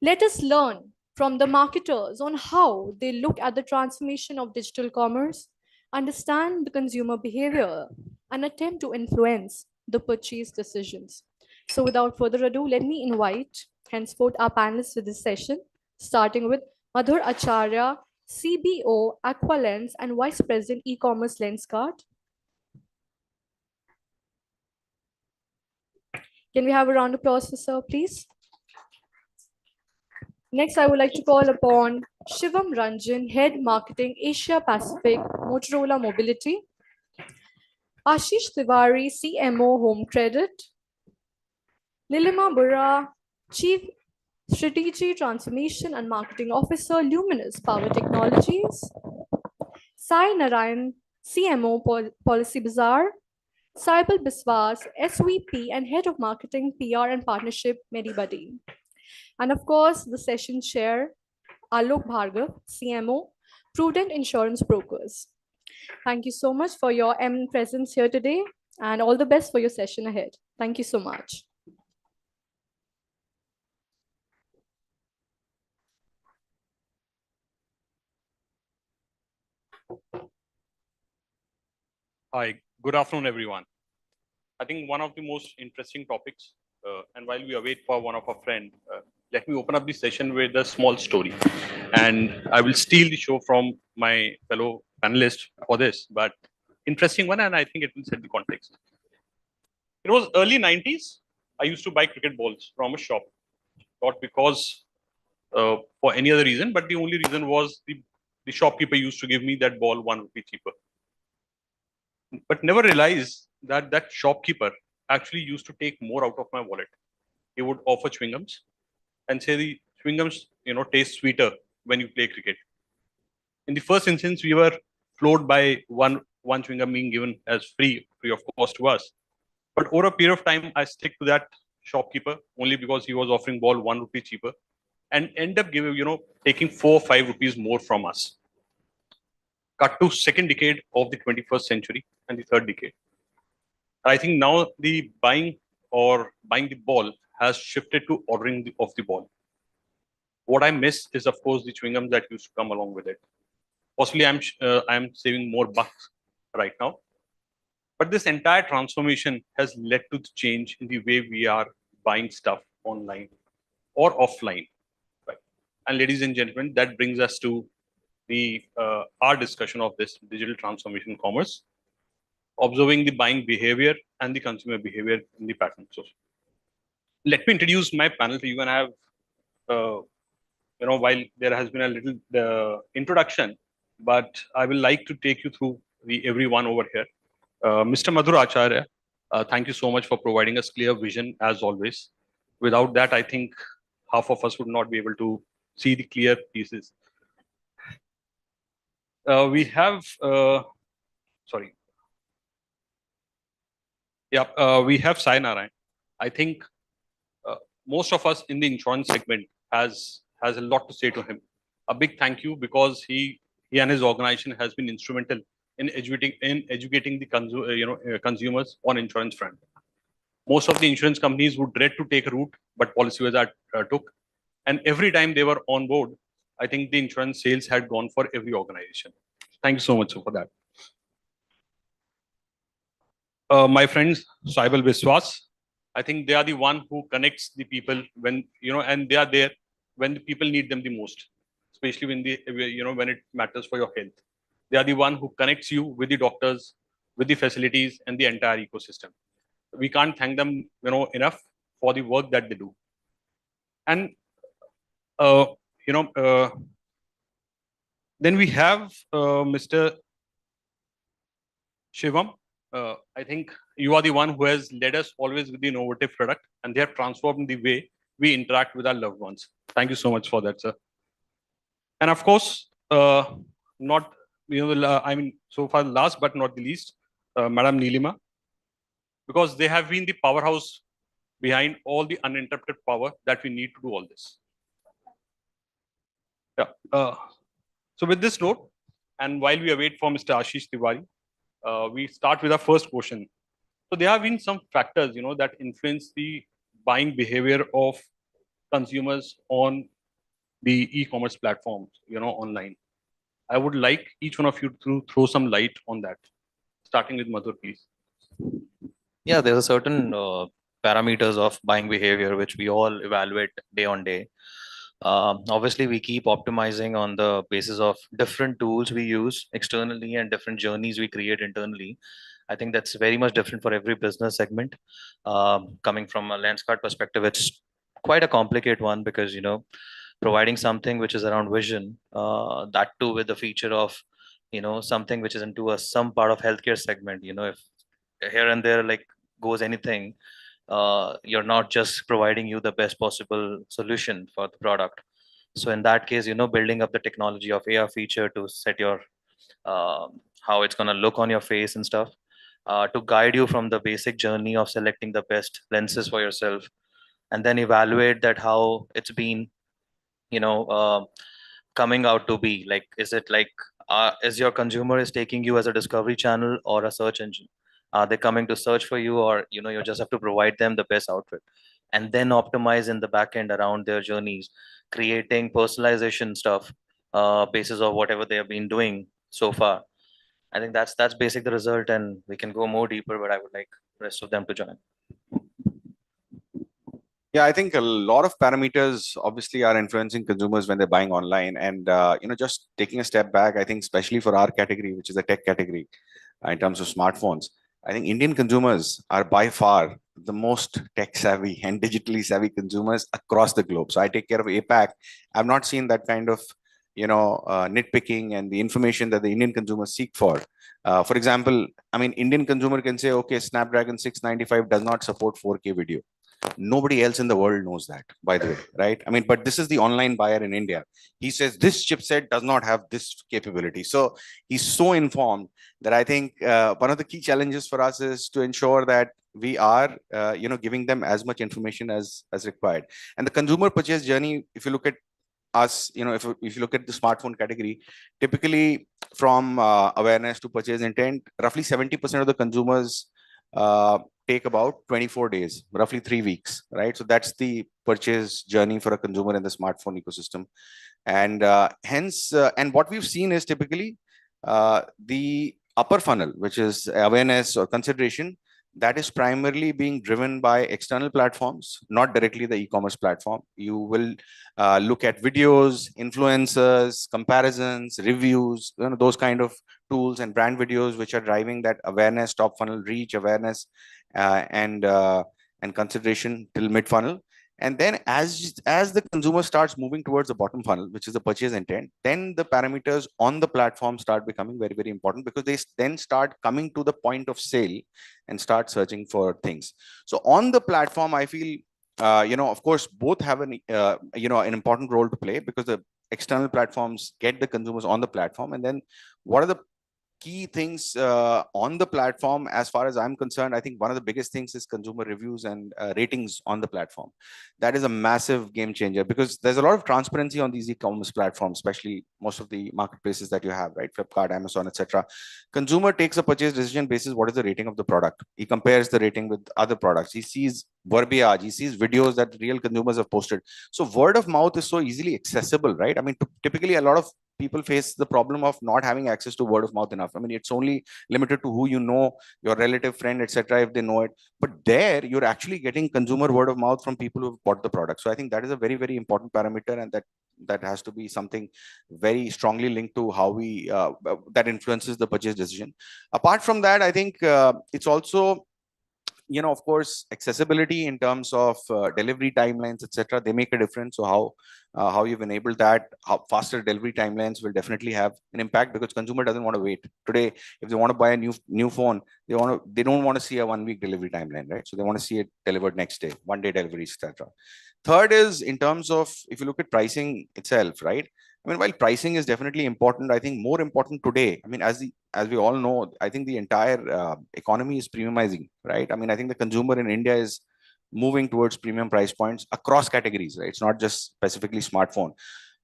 Let us learn from the marketers on how they look at the transformation of digital commerce, understand the consumer behavior, and attempt to influence the purchase decisions. So, without further ado, let me invite henceforth our panelists for this session, starting with Madhur Acharya, CBO, Aqualens, and Vice President E-commerce Lenscart. Can we have a round of applause for sir, please? Next, I would like to call upon Shivam Ranjan, Head Marketing Asia Pacific, Motorola Mobility. Ashish Tiwari, CMO, Home Credit. Nilima Bura, Chief Strategy, Transformation and Marketing Officer, Luminous Power Technologies. Sai Narayan, CMO, Policy Bazaar. Saibal Biswas, SVP and Head of Marketing, PR and Partnership, MediBuddy. And of course, the session chair, Alok Bhargav, CMO, Prudent Insurance Brokers. Thank you so much for your eminent presence here today and all the best for your session ahead. Thank you so much. Hi, good afternoon, everyone. I think one of the most interesting topics, and while we await for one of our friends, let me open up the session with a small story. And I will steal the show from my fellow panelists for this, but interesting one, and I think it will set the context. It was early 90s. I used to buy cricket balls from a shop, not because for any other reason, but the only reason was the shopkeeper used to give me that ball 1 rupee cheaper. But never realized that that shopkeeper actually used to take more out of my wallet. He would offer chewing gums and say the chewing gums, taste sweeter when you play cricket. In the first instance, we were floored by one chewing gum being given as free of cost to us. But over a period of time, I stick to that shopkeeper only because he was offering ball 1 rupee cheaper and end up giving, taking 4 or 5 rupees more from us. Cut to second decade of the 21st century and the third decade. I think now the buying the ball has shifted to ordering of the ball. What I miss is, of course, the chewing gums that used to come along with it. Possibly, I'm saving more bucks right now. But this entire transformation has led to the change in the way we are buying stuff online or offline. Right? And ladies and gentlemen, that brings us to our discussion of this digital transformation commerce, observing the buying behavior and the consumer behavior in the pattern. So let me introduce my panel to you, and I have, while there has been a little introduction, but I will like to take you through everyone over here. Mr. Madhur Acharya, thank you so much for providing us clear vision as always. Without that, I think half of us would not be able to see the clear pieces. We have, sorry. Yeah, we have Sai Narayan. I think most of us in the insurance segment has a lot to say to him. A big thank you, because he and his organization has been instrumental in educating the consumers on insurance front. Most of the insurance companies would dread to take a route, but Policybazaar took. And every time they were on board, I think the insurance sales had gone for every organization. Thank you so much for that. My friends, Saibal Biswas, I think they are the one who connects the people when, and they are there when the people need them the most, especially when it matters for your health. They are the one who connects you with the doctors, with the facilities and the entire ecosystem. We can't thank them, enough for the work that they do. And, then we have Mr. Shivam. I think you are the one who has led us always with the innovative product, and they have transformed the way we interact with our loved ones. Thank you so much for that, sir. And of course, so far last but not the least, Madam Nilima, because they have been the powerhouse behind all the uninterrupted power that we need to do all this. Yeah. So with this note, and while we await for Mr. Ashish Tiwari, we start with our first question. So there have been some factors, that influence the buying behavior of consumers on the e-commerce platforms, online. I would like each one of you to throw some light on that, starting with Madhur, please. Yeah, there's a certain parameters of buying behavior which we all evaluate day on day. Obviously, we keep optimizing on the basis of different tools we use externally and different journeys we create internally. I think that's very much different for every business segment. Coming from a Lenskart perspective, it's quite a complicated one because providing something which is around vision, that too with the feature of something which is into some part of healthcare segment. If here and there like goes anything, you're not just providing you the best possible solution for the product. So in that case, building up the technology of AR feature to set your how it's going to look on your face and stuff, to guide you from the basic journey of selecting the best lenses for yourself, and then evaluate that how it's been coming out to be. Like, is it like is your consumer is taking you as a discovery channel or a search engine? Are they coming to search for you, or you just have to provide them the best outfit, and then optimize in the back end around their journeys, creating personalization stuff basis of whatever they have been doing so far. I think that's basic the result, and we can go more deeper, but I would like rest of them to join. Yeah, I think a lot of parameters obviously are influencing consumers when they're buying online. And, just taking a step back, I think especially for our category, which is the tech category, in terms of smartphones, I think Indian consumers are by far the most tech savvy and digitally savvy consumers across the globe. So I take care of APAC. I've not seen that kind of, nitpicking and the information that the Indian consumers seek for. For example, I mean, Indian consumer can say, okay, Snapdragon 695 does not support 4K video. Nobody else in the world knows that, by the way, right? I mean, but this is the online buyer in India. He says this chipset does not have this capability. So he's so informed that I think one of the key challenges for us is to ensure that we are, giving them as much information as required. And the consumer purchase journey, if you look at us, if you look at the smartphone category, typically from awareness to purchase intent, roughly 70% of the consumers take about 24 days, roughly 3 weeks, right? So that's the purchase journey for a consumer in the smartphone ecosystem. And hence, and what we've seen is typically the upper funnel, which is awareness or consideration, that is primarily being driven by external platforms, not directly the e-commerce platform. You will look at videos, influencers, comparisons, reviews, those kind of tools and brand videos, which are driving that awareness, top funnel reach, awareness, and consideration till mid funnel. And then as the consumer starts moving towards the bottom funnel, which is the purchase intent, then the parameters on the platform start becoming very, very important, because they then start coming to the point of sale and start searching for things. So on the platform, I feel, of course, both have an important role to play, because the external platforms get the consumers on the platform. And then what are the key things on the platform? As far as I'm concerned, I think one of the biggest things is consumer reviews and ratings on the platform. That is a massive game changer, because there's a lot of transparency on these e-commerce platforms, especially most of the marketplaces that you have, right? Flipkart, Amazon, etc. Consumer takes a purchase decision basis what is the rating of the product. He compares the rating with other products. He sees verbiage, he sees videos that real consumers have posted. So word of mouth is so easily accessible, right? I mean, typically a lot of people face the problem of not having access to word of mouth enough. I mean, it's only limited to who you know, your relative, friend, etc., if they know it. But there, you're actually getting consumer word of mouth from people who've bought the product. So I think that is a very, very important parameter, and that has to be something very strongly linked to how we that influences the purchase decision. Apart from that, I think it's also, of course, accessibility in terms of delivery timelines, etc. They make a difference. So how you've enabled that, how faster delivery timelines will definitely have an impact, because consumer doesn't want to wait. Today, if they want to buy a new phone, they don't want to see a 1 week delivery timeline, right? So they want to see it delivered next day, 1 day delivery, etc. Third is in terms of, if you look at pricing itself, right? I mean, while pricing is definitely important, I think more important today, I mean, as we all know, I think the entire economy is premiumizing, right? I mean, I think the consumer in India is moving towards premium price points across categories, right? It's not just specifically smartphone.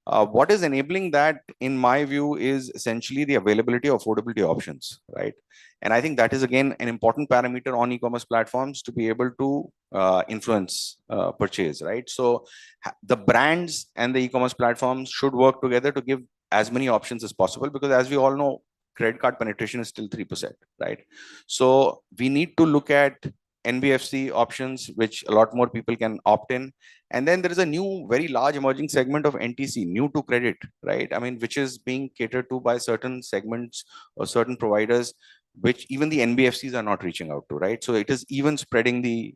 What is enabling that, in my view, is essentially the availability of affordability options, right? And I think that is again an important parameter on e-commerce platforms to be able to influence purchase, right? So the brands and the e-commerce platforms should work together to give as many options as possible, because as we all know, credit card penetration is still 3%, right? So we need to look at NBFC options, which a lot more people can opt in. And then there is a new, very large emerging segment of NTC, new to credit, right? I mean, which is being catered to by certain segments or certain providers, which even the NBFCs are not reaching out to, right? So it is even spreading the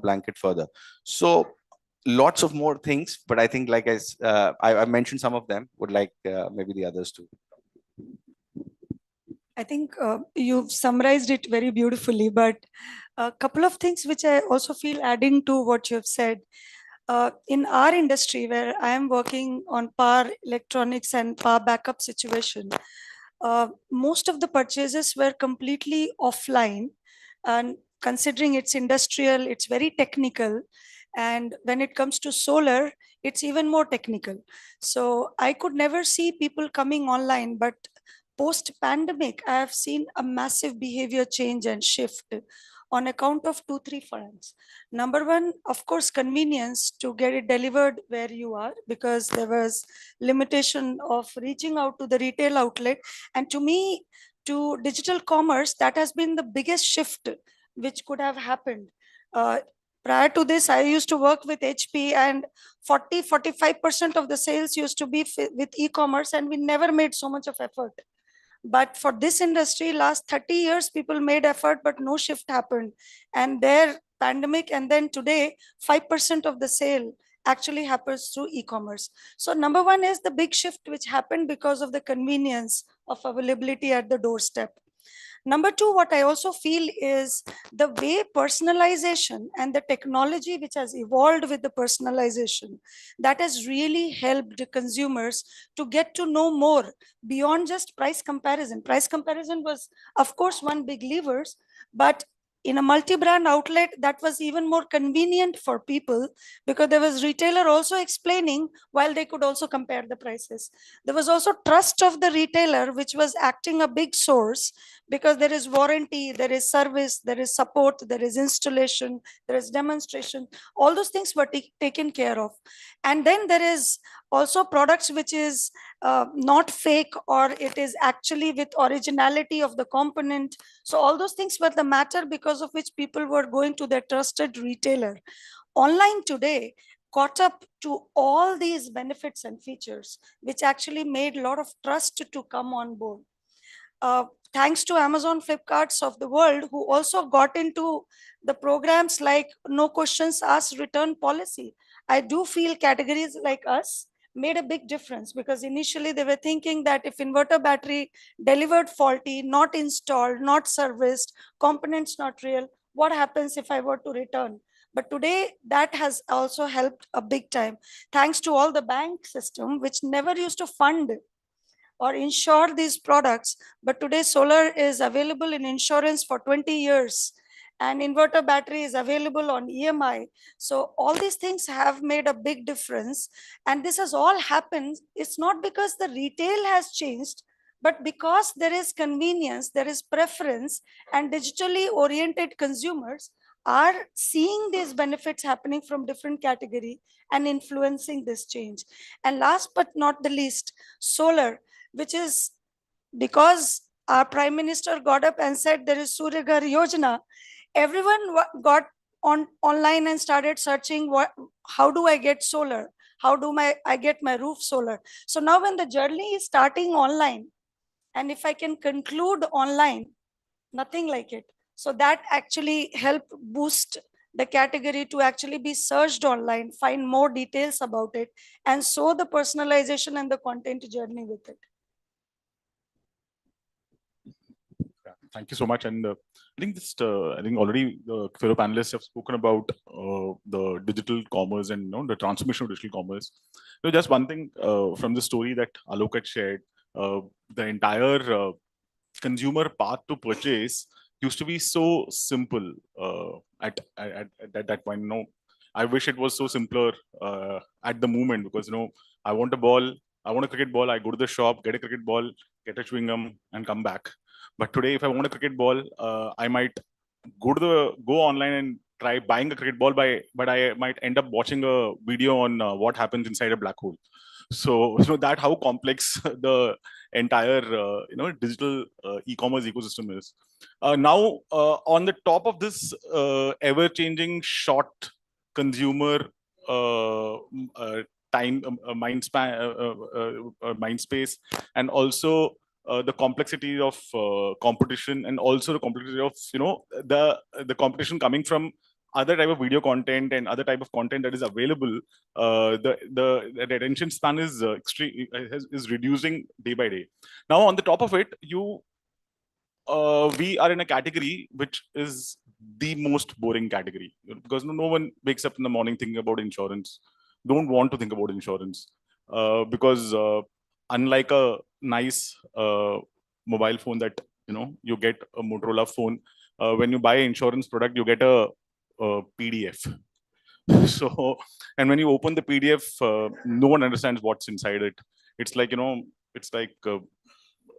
blanket further. So lots of more things, but I think, like I mentioned some of them, would like maybe the others too. I think you've summarized it very beautifully, but a couple of things which I also feel adding to what you've said. In our industry, where I am working on power electronics and power backup situation, most of the purchases were completely offline. And considering it's industrial, it's very technical. And when it comes to solar, it's even more technical. So I could never see people coming online, but post-pandemic, I have seen a massive behavior change and shift on account of 2-3 fronts. Number one, of course, convenience to get it delivered where you are, because there was limitation of reaching out to the retail outlet. And to me, to digital commerce, that has been the biggest shift which could have happened. Prior to this, I used to work with HP, and 40-45% of the sales used to be with e-commerce, and we never made so much of effort. But for this industry, last 30 years, people made effort, but no shift happened. And their pandemic, and then today, 5% of the sale actually happens through e-commerce. So number one is the big shift which happened because of the convenience of availability at the doorstep. Number two, what I also feel is the way personalization and the technology which has evolved with the personalization, that has really helped the consumers to get to know more beyond just price comparison. Price comparison was, of course, one big levers, but in a multi-brand outlet, that was even more convenient for people, because there was retailer also explaining while they could also compare the prices. There was also trust of the retailer, which was acting a big source, because there is warranty, there is service, there is support, there is installation, there is demonstration. All those things were taken care of. And then there is also products which is not fake, or it is actually with originality of the component. So all those things were the matter because of which people were going to their trusted retailer. Online today caught up to all these benefits and features, which actually made a lot of trust to come on board. Thanks to Amazon, Flipkarts of the world, who also got into the programs like no questions asked return policy. I do feel categories like us made a big difference, because initially they were thinking that if inverter battery delivered faulty, not installed, not serviced, components not real, what happens if I were to return? But today that has also helped a big time. Thanks to all the bank system, which never used to fund or insure these products. But today solar is available in insurance for 20 years, and inverter battery is available on EMI. So all these things have made a big difference. And this has all happened. It's not because the retail has changed, but because there is convenience, there is preference, and digitally oriented consumers are seeing these benefits happening from different category and influencing this change. And last but not the least, solar, which is because our Prime Minister got up and said there is Surya Ghar Yojana, everyone got online and started searching how do I get solar? How do I get my roof solar? So now when the journey is starting online, and if I can conclude online, nothing like it. So that actually helped boost the category to actually be searched online, find more details about it, and so the personalization and the content journey with it. Thank you so much. And I think I think already the fellow panelists have spoken about the digital commerce and the transformation of digital commerce. So just one thing from the story that Alok had shared, the entire consumer path to purchase used to be so simple at that point. I wish it was so simpler at the moment, because I want a ball, I want a cricket ball, I go to the shop, get a cricket ball, get a chewing gum, and come back. But today, if I want a cricket ball, I might go online and try buying a cricket ball, but I might end up watching a video on what happens inside a black hole. So that how complex the entire digital e-commerce ecosystem is. Now on the top of this ever-changing short consumer time mind space, and also the complexity of competition, and also the complexity of the competition coming from other type of video content and other type of content that is available, the attention span is extreme, is reducing day by day. Now on the top of it, we are in a category which is the most boring category, because no one wakes up in the morning thinking about insurance, don't want to think about insurance, because unlike a nice mobile phone that you get a Motorola phone, when you buy an insurance product, you get a PDF. So, and when you open the PDF, no one understands what's inside it. It's like it's like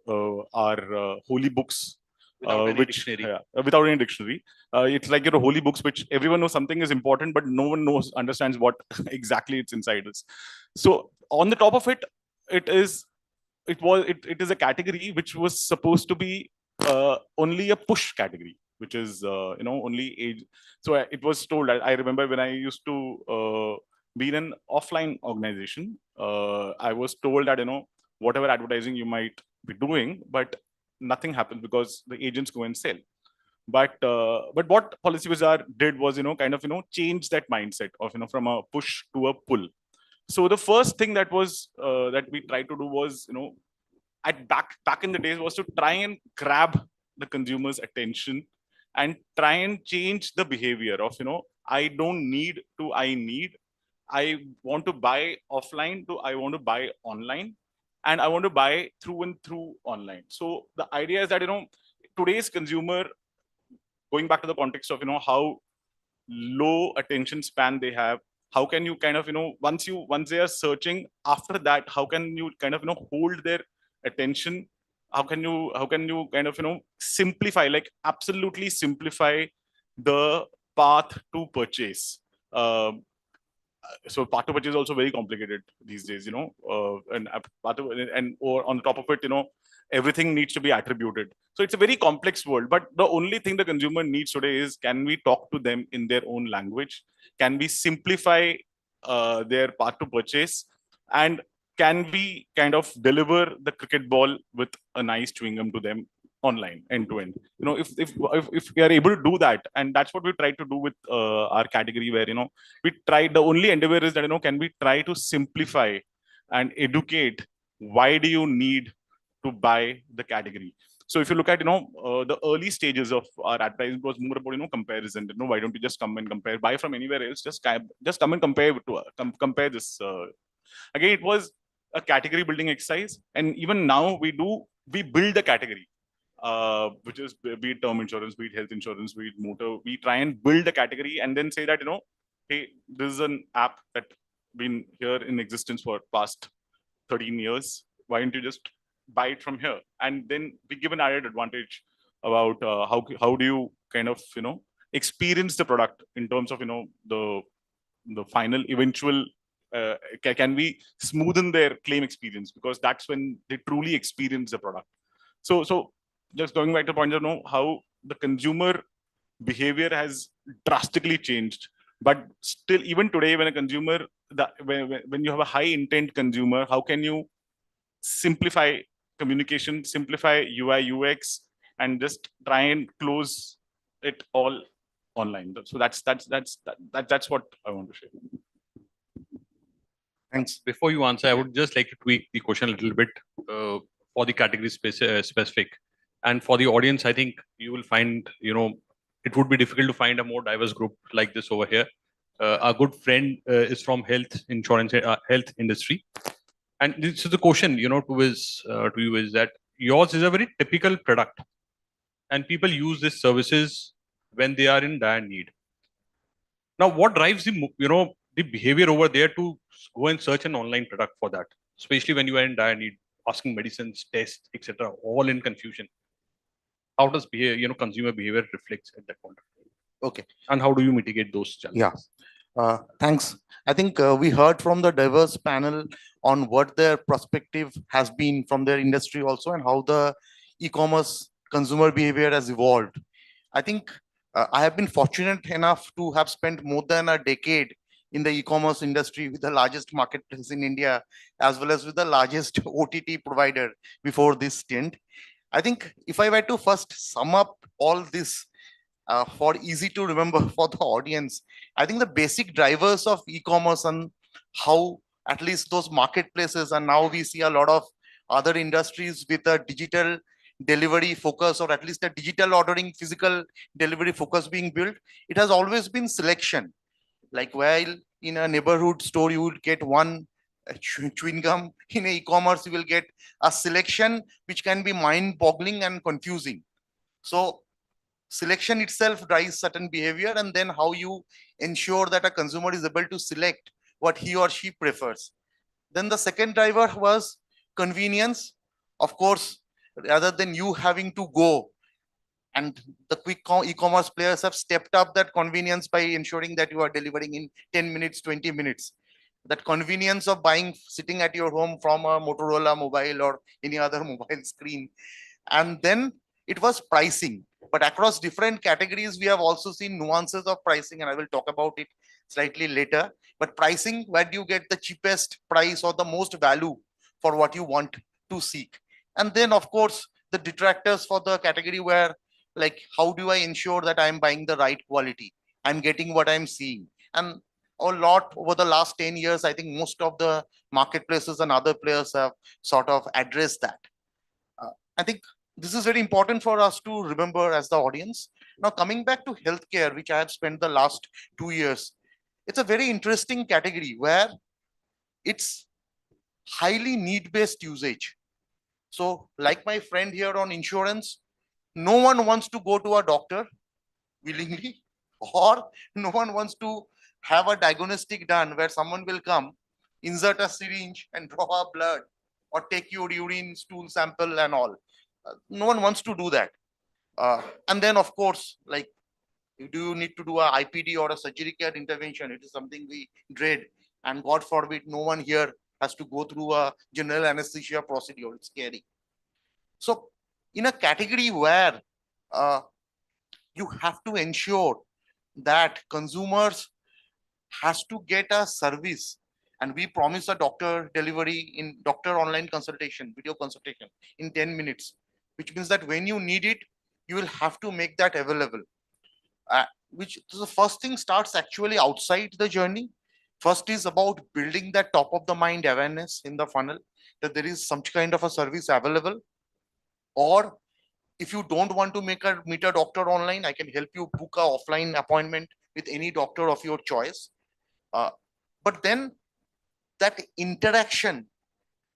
our holy books, Without any which dictionary. without any dictionary. It's like holy books, which everyone knows something is important, but no one understands what exactly it's inside is. So on the top of it, it is a category which was supposed to be only a push category, which is only age. So it was told. I remember when I used to be in an offline organization, I was told that whatever advertising you might be doing, but nothing happens because the agents go and sell. But what Policy did was change that mindset of from a push to a pull. So the first thing that was that we tried to do was back in the days was to try and grab the consumer's attention and try and change the behavior of I don't need to I need, I want to buy offline to I want to buy online, and I want to buy through and through online. So the idea is that today's consumer, going back to the context of how low attention span they have, how can you once they are searching, after that how can you hold their attention, how can you simplify, like absolutely simplify the path to purchase. So path to purchase is also very complicated these days, and or on top of it, everything needs to be attributed. So it's a very complex world, but the only thing the consumer needs today is, can we talk to them in their own language? Can we simplify their path to purchase? And can we deliver the cricket ball with a nice chewing gum to them online, end to end? If we are able to do that, and that's what we try to do with our category, where we try, the only endeavor is that can we try to simplify and educate why do you need to buy the category. So if you look at the early stages of our advertising, was more about comparison. Why don't you just come and compare, buy from anywhere else, just come and compare compare this. Again, it was a category building exercise, and even now we build the category, which is, be it term insurance, be it health insurance, be it motor. We try and build the category and then say that hey, this is an app that been here in existence for past 13 years. Why don't you just buy it from here? And then we give an added advantage about how do you experience the product in terms of the final eventual. Can we smoothen their claim experience, because that's when they truly experience the product. So just going back to the point of how the consumer behavior has drastically changed. But still, even today, when a consumer, when you have a high intent consumer, how can you simplify communication, simplify UI UX, and just try and close it all online? So that's what I want to share. Thanks. Before you answer, I would just like to tweak the question a little bit for the category specific. And for the audience, I think you will find, it would be difficult to find a more diverse group like this over here. Our good friend is from health insurance, health industry. And this is the question, to you is that yours is a very typical product. and people use these services when they are in dire need. Now, what drives the behavior over there to go and search an online product for that, especially when you are in dire need, asking medicines, tests, etc., all in confusion? How does consumer behavior reflects at that point? Okay. And how do you mitigate those challenges? Yeah. Thanks. I think we heard from the diverse panel on what their perspective has been from their industry also, and how the e-commerce consumer behavior has evolved. I think I have been fortunate enough to have spent more than a decade in the e-commerce industry with the largest marketplace in India, as well as with the largest OTT provider before this stint. I think if I were to first sum up all this for easy to remember for the audience, I think the basic drivers of e-commerce and how at least those marketplaces, and now we see a lot of other industries with a digital delivery focus, or at least a digital ordering physical delivery focus being built, it has always been selection. Like while in a neighborhood store you would get one chewing gum, in e-commerce you will get a selection which can be mind-boggling and confusing. So selection itself drives certain behavior, and then how you ensure that a consumer is able to select what he or she prefers. Then the second driver was convenience. Of course, rather than you having to go, and the quick e-commerce players have stepped up that convenience by ensuring that you are delivering in 10 minutes, 20 minutes. That convenience of buying sitting at your home from a Motorola mobile or any other mobile screen. And then it was pricing. But across different categories, we have also seen nuances of pricing, and I will talk about it slightly later. But pricing, where do you get the cheapest price or the most value for what you want to seek? And then, of course, the detractors for the category where, like, how do I ensure that I'm buying the right quality? I'm getting what I'm seeing. And a lot over the last 10 years, I think most of the marketplaces and other players have sort of addressed that. I think this is very important for us to remember as the audience. Now, coming back to healthcare, which I have spent the last 2 years, it's a very interesting category where it's highly need-based usage. So like my friend here on insurance, no one wants to go to a doctor willingly, or no one wants to have a diagnostic done where someone will come, insert a syringe and draw a blood, or take your urine, stool sample and all. No one wants to do that. And then, of course, like, do you need to do a IPD or a surgical intervention? It is something we dread. And God forbid, no one here has to go through a general anesthesia procedure. It's scary. So in a category where you have to ensure that consumers has to get a service, and we promise a doctor delivery in doctor online consultation, video consultation in 10 minutes, which means that when you need it, you will have to make that available. Which the first thing starts actually outside the journey. First is about building that top of the mind awareness in the funnel, that there is some kind of a service available. Or if you don't want to meet a doctor online, I can help you book a offline appointment with any doctor of your choice. But then that interaction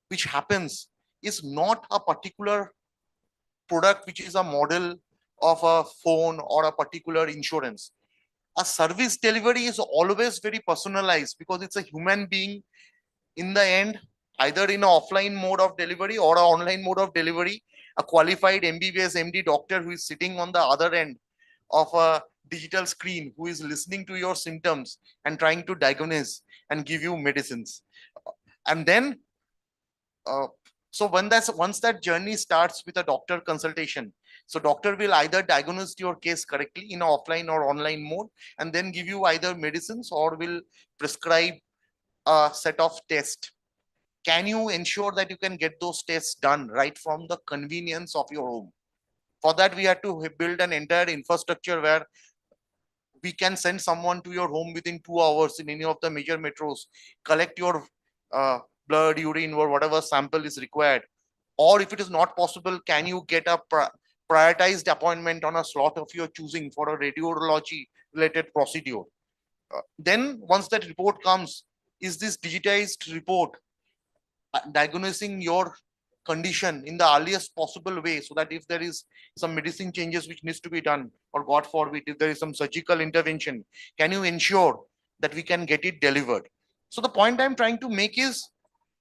which happens is not a particular product which is a model of a phone or a particular insurance. A service delivery is always very personalized because it's a human being in the end, either in an offline mode of delivery or an online mode of delivery, a qualified MBBS MD doctor who is sitting on the other end of a digital screen, who is listening to your symptoms and trying to diagnose and give you medicines. And then, so once that journey starts with a doctor consultation, so doctor will either diagnose your case correctly in an offline or online mode, and then give you either medicines or will prescribe a set of tests. Can you ensure that you can get those tests done right from the convenience of your home? For that, we had to build an entire infrastructure where we can send someone to your home within 2 hours in any of the major metros, collect your blood, urine, or whatever sample is required. Or if it is not possible, can you get a prioritized appointment on a slot of your choosing for a radiology related procedure? Then once that report comes, is this digitized report diagnosing your condition in the earliest possible way, so that if there is some medicine changes which needs to be done, or God forbid, if there is some surgical intervention, can you ensure that we can get it delivered? So the point I'm trying to make is,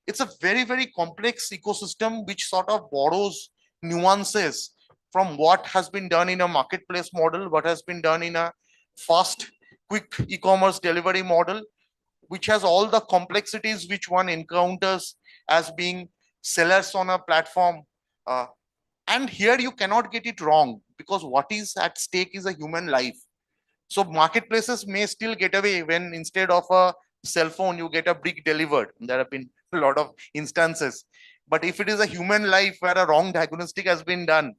it's a very, very complex ecosystem which sort of borrows nuances from what has been done in a marketplace model, what has been done in a fast, quick e-commerce delivery model, which has all the complexities which one encounters as being sellers on a platform. And here you cannot get it wrong, because what is at stake is a human life. So marketplaces may still get away when instead of a cell phone, you get a brick delivered. There have been a lot of instances. But if it is a human life where a wrong diagnostic has been done,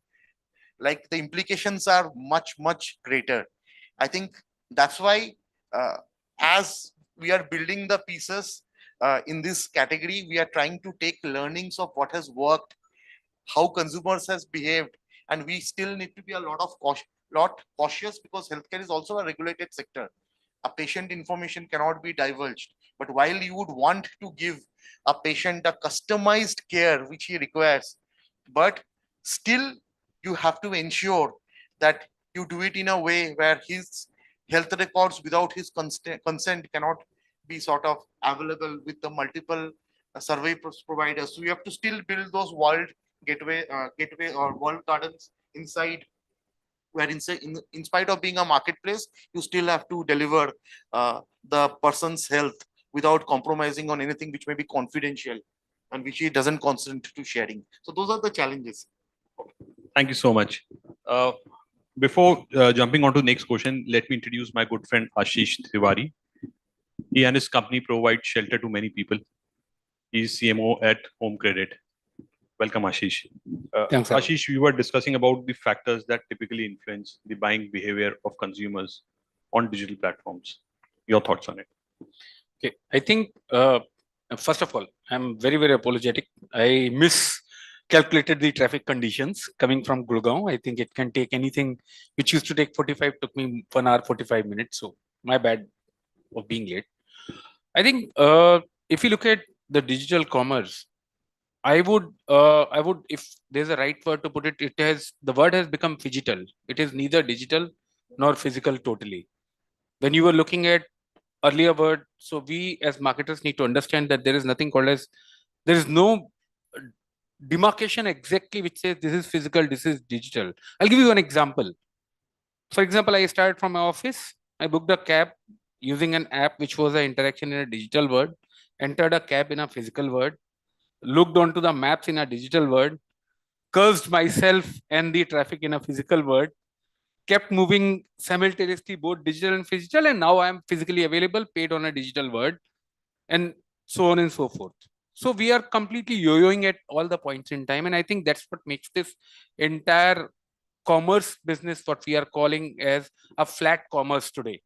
like, the implications are much, much greater. I think that's why, as we are building the pieces in this category, we are trying to take learnings of what has worked, how consumers has behaved, and we still need to be a lot cautious, because healthcare is also a regulated sector. A patient information cannot be divulged, but while you would want to give a patient a customized care which he requires, but still you have to ensure that you do it in a way where his health records without his consent cannot be sort of available with the multiple survey providers. So you have to still build those world gateway or world gardens inside, where in spite of being a marketplace, you still have to deliver the person's health without compromising on anything which may be confidential and which he doesn't consent to sharing. So those are the challenges. Thank you so much. Before jumping on to the next question, let me introduce my good friend Ashish Tiwari. He and his company provide shelter to many people. He's CMO at Home Credit. Welcome, Ashish. Thanks, sir. Ashish, we were discussing about the factors that typically influence the buying behavior of consumers on digital platforms. Your thoughts on it? Okay, I think first of all, I'm very, very apologetic. I miscalculated the traffic conditions coming from Gurgaon. I think it can take anything which used to take 45, took me 1 hour 45 minutes. So my bad of being late. I think if you look at the digital commerce, I would, if there's a right word to put it, the word has become phygital. It is neither digital nor physical totally. When you were looking at earlier word, so we as marketers need to understand that there is nothing called as, there is no demarcation exactly which says this is physical, this is digital. I'll give you an example. For example, I started from my office. I booked a cab using an app which was an interaction in a digital world, entered a cab in a physical world, looked onto the maps in a digital world, cursed myself and the traffic in a physical world, kept moving simultaneously both digital and physical, and now I am physically available, paid on a digital world, and so on and so forth. So we are completely yo-yoing at all the points in time, and I think that's what makes this entire commerce business what we are calling as a flat commerce today.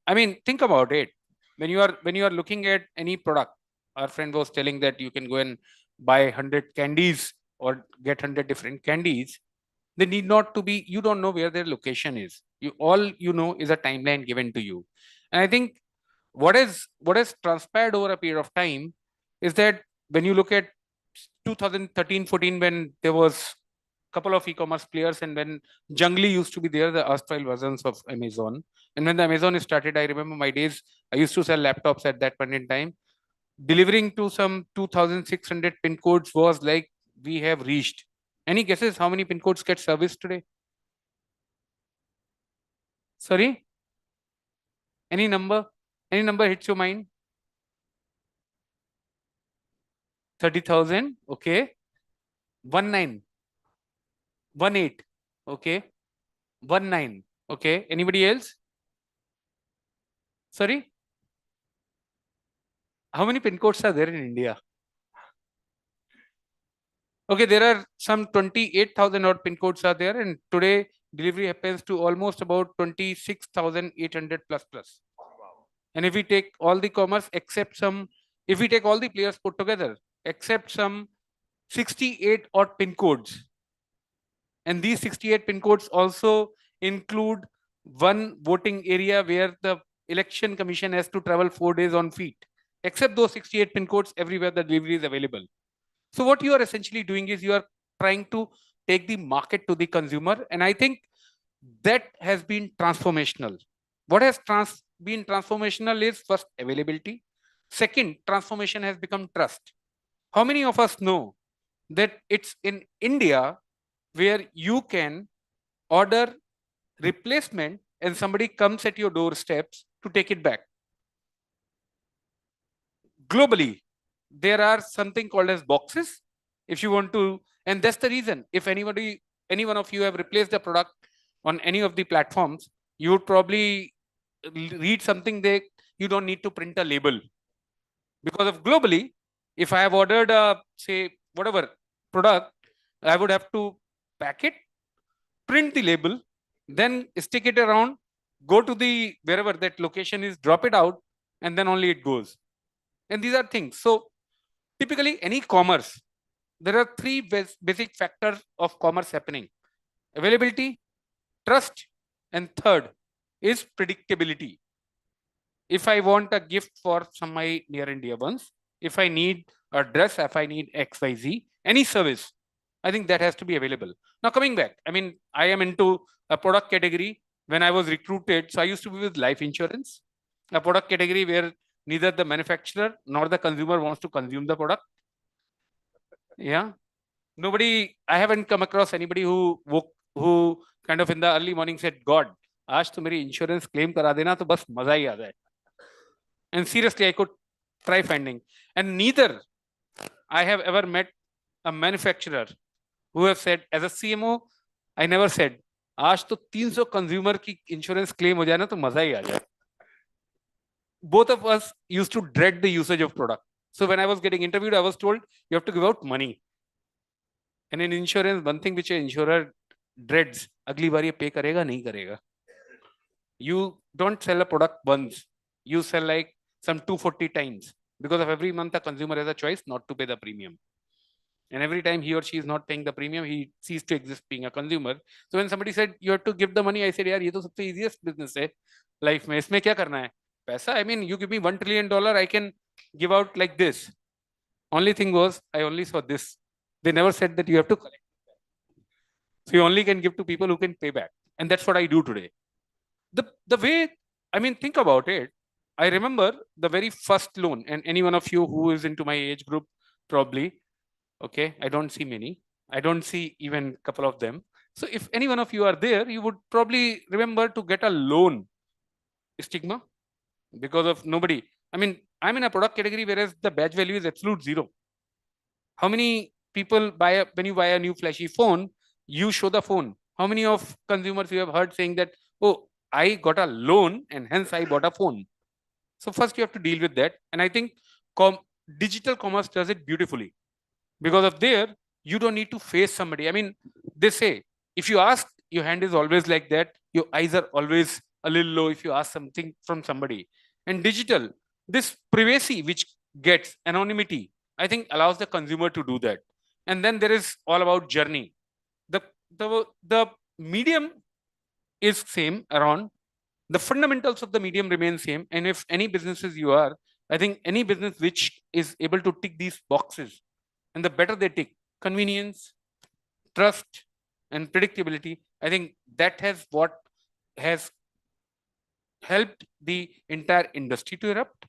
I mean, think about it. When you are looking at any product, our friend was telling that you can go and buy 100 candies or get 100 different candies. They need not to be, you don't know where their location is. All you know is a timeline given to you. And I think what has transpired over a period of time is that when you look at 2013-14, when there was couple of e-commerce players, and when Jungly used to be there, the erstwhile versions of Amazon. And when the Amazon started, I remember my days, I used to sell laptops at that point in time. Delivering to some 2,600 pin codes was like we have reached. Any guesses how many pin codes get serviced today? Sorry? Any number? Any number hits your mind? 30,000. Okay. 19. 18. Okay. 19. Okay. Anybody else? Sorry? How many pin codes are there in India? Okay, there are some 28,000 odd pin codes are there, and today delivery happens to almost about 26,800 plus. And if we take all the commerce except some, if we take all the players put together, except some 68 odd pin codes, and these 68 pin codes also include one voting area where the election commission has to travel 4 days on feet. Except those 68 pin codes, everywhere the delivery is available. So what you are essentially doing is you are trying to take the market to the consumer. And I think that has been transformational. What has been transformational is first availability. Second, transformation has become trust. How many of us know that it's in India where you can order replacement and somebody comes at your doorsteps to take it back? Globally, there are something called as boxes. If you want to, and that's the reason, if any one of you have replaced a product on any of the platforms, you would probably read something there. You don't need to print a label, because of globally, if I have ordered say whatever product, I would have to pack it, print the label, then stick it around, go to the wherever that location is, drop it out, and then only it goes. And these are things. So typically any commerce, there are three basic factors of commerce happening: availability, trust, and third is predictability. If I want a gift for some my near and dear ones, if I need a dress, if I need XYZ, any service, I think that has to be available. Now coming back, I mean, I am into a product category. When I was recruited, so I used to be with life insurance, a product category where neither the manufacturer nor the consumer wants to consume the product. Yeah. Nobody, I haven't come across anybody who kind of in the early morning said, God, आज तो मेरी insurance claim करा देना तो बस मजा ही आ जाए. And seriously, I could try finding. And neither I have ever met a manufacturer who have said, as a CMO, I never said, आज तो 300 consumer की insurance claim हो जाए ना तो मजा ही आ जाए. Both of us used to dread the usage of product. So when I was getting interviewed, I was told you have to give out money. And in insurance, one thing which an insurer dreads, अगली बार ये pay करेगा नहीं करेगा. You don't sell a product once. You sell like some 240 times, because of every month a consumer has a choice not to pay the premium. And every time he or she is not paying the premium, he ceases to exist being a consumer. So when somebody said you have to give the money, I said, यार ये तो सबसे easiest business है life में. इसमें क्या करना है? पैसा. I mean, you give me $1 trillion, I can give out like this. Only thing was, I only saw this. They never said that you have to collect. So you only can give to people who can pay back. And that's what I do today. The way, I mean, think about it. I remember the very first loan, and any one of you who is into my age group, probably, okay, I don't see many. I don't see even a couple of them. So if any one of you are there, you would probably remember to get a loan. Stigma, because of nobody. I mean, I'm in a product category whereas the badge value is absolute zero. How many people buy when you buy a new flashy phone, you show the phone? How many of consumers you have heard saying that, oh, I got a loan and hence I bought a phone? So first you have to deal with that. And I think digital commerce does it beautifully. Because of there, you don't need to face somebody. I mean, they say, if you ask, your hand is always like that. Your eyes are always a little low if you ask something from somebody. And digital, this privacy which gets anonymity, I think allows the consumer to do that. And then there is all about journey. The medium is same around. The fundamentals of the medium remain same. And if any businesses you are, I think any business which is able to tick these boxes, and the better they tick, convenience, trust, and predictability, I think that has what has helped the entire industry to erupt.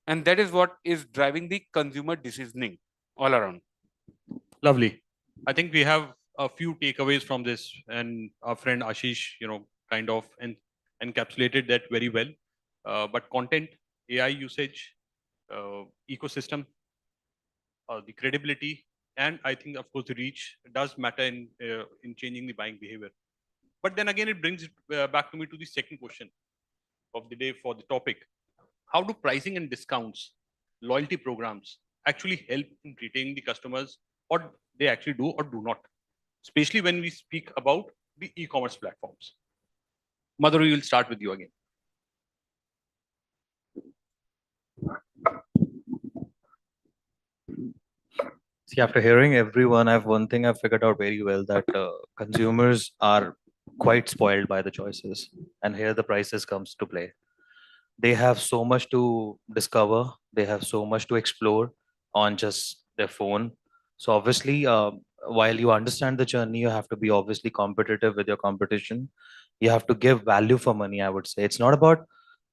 And that is what is driving the consumer decisioning all around. Lovely. I think we have a few takeaways from this, and our friend Ashish, kind of encapsulated that very well. But content, AI usage, ecosystem, the credibility, and I think, of course, the reach does matter in changing the buying behavior. But then again, it brings it back to me to the second question of the day for the topic. How do pricing and discounts, loyalty programs actually help in retaining the customers, or they actually do or do not? Especially when we speak about the e-commerce platforms. Madhuri, we'll start with you again. See, after hearing everyone, I have one thing I've figured out very well, that consumers are quite spoiled by the choices, and here the prices comes to play. They have so much to discover. They have so much to explore on just their phone. So obviously, while you understand the journey, you have to be obviously competitive with your competition. You have to give value for money, I would say. It's not about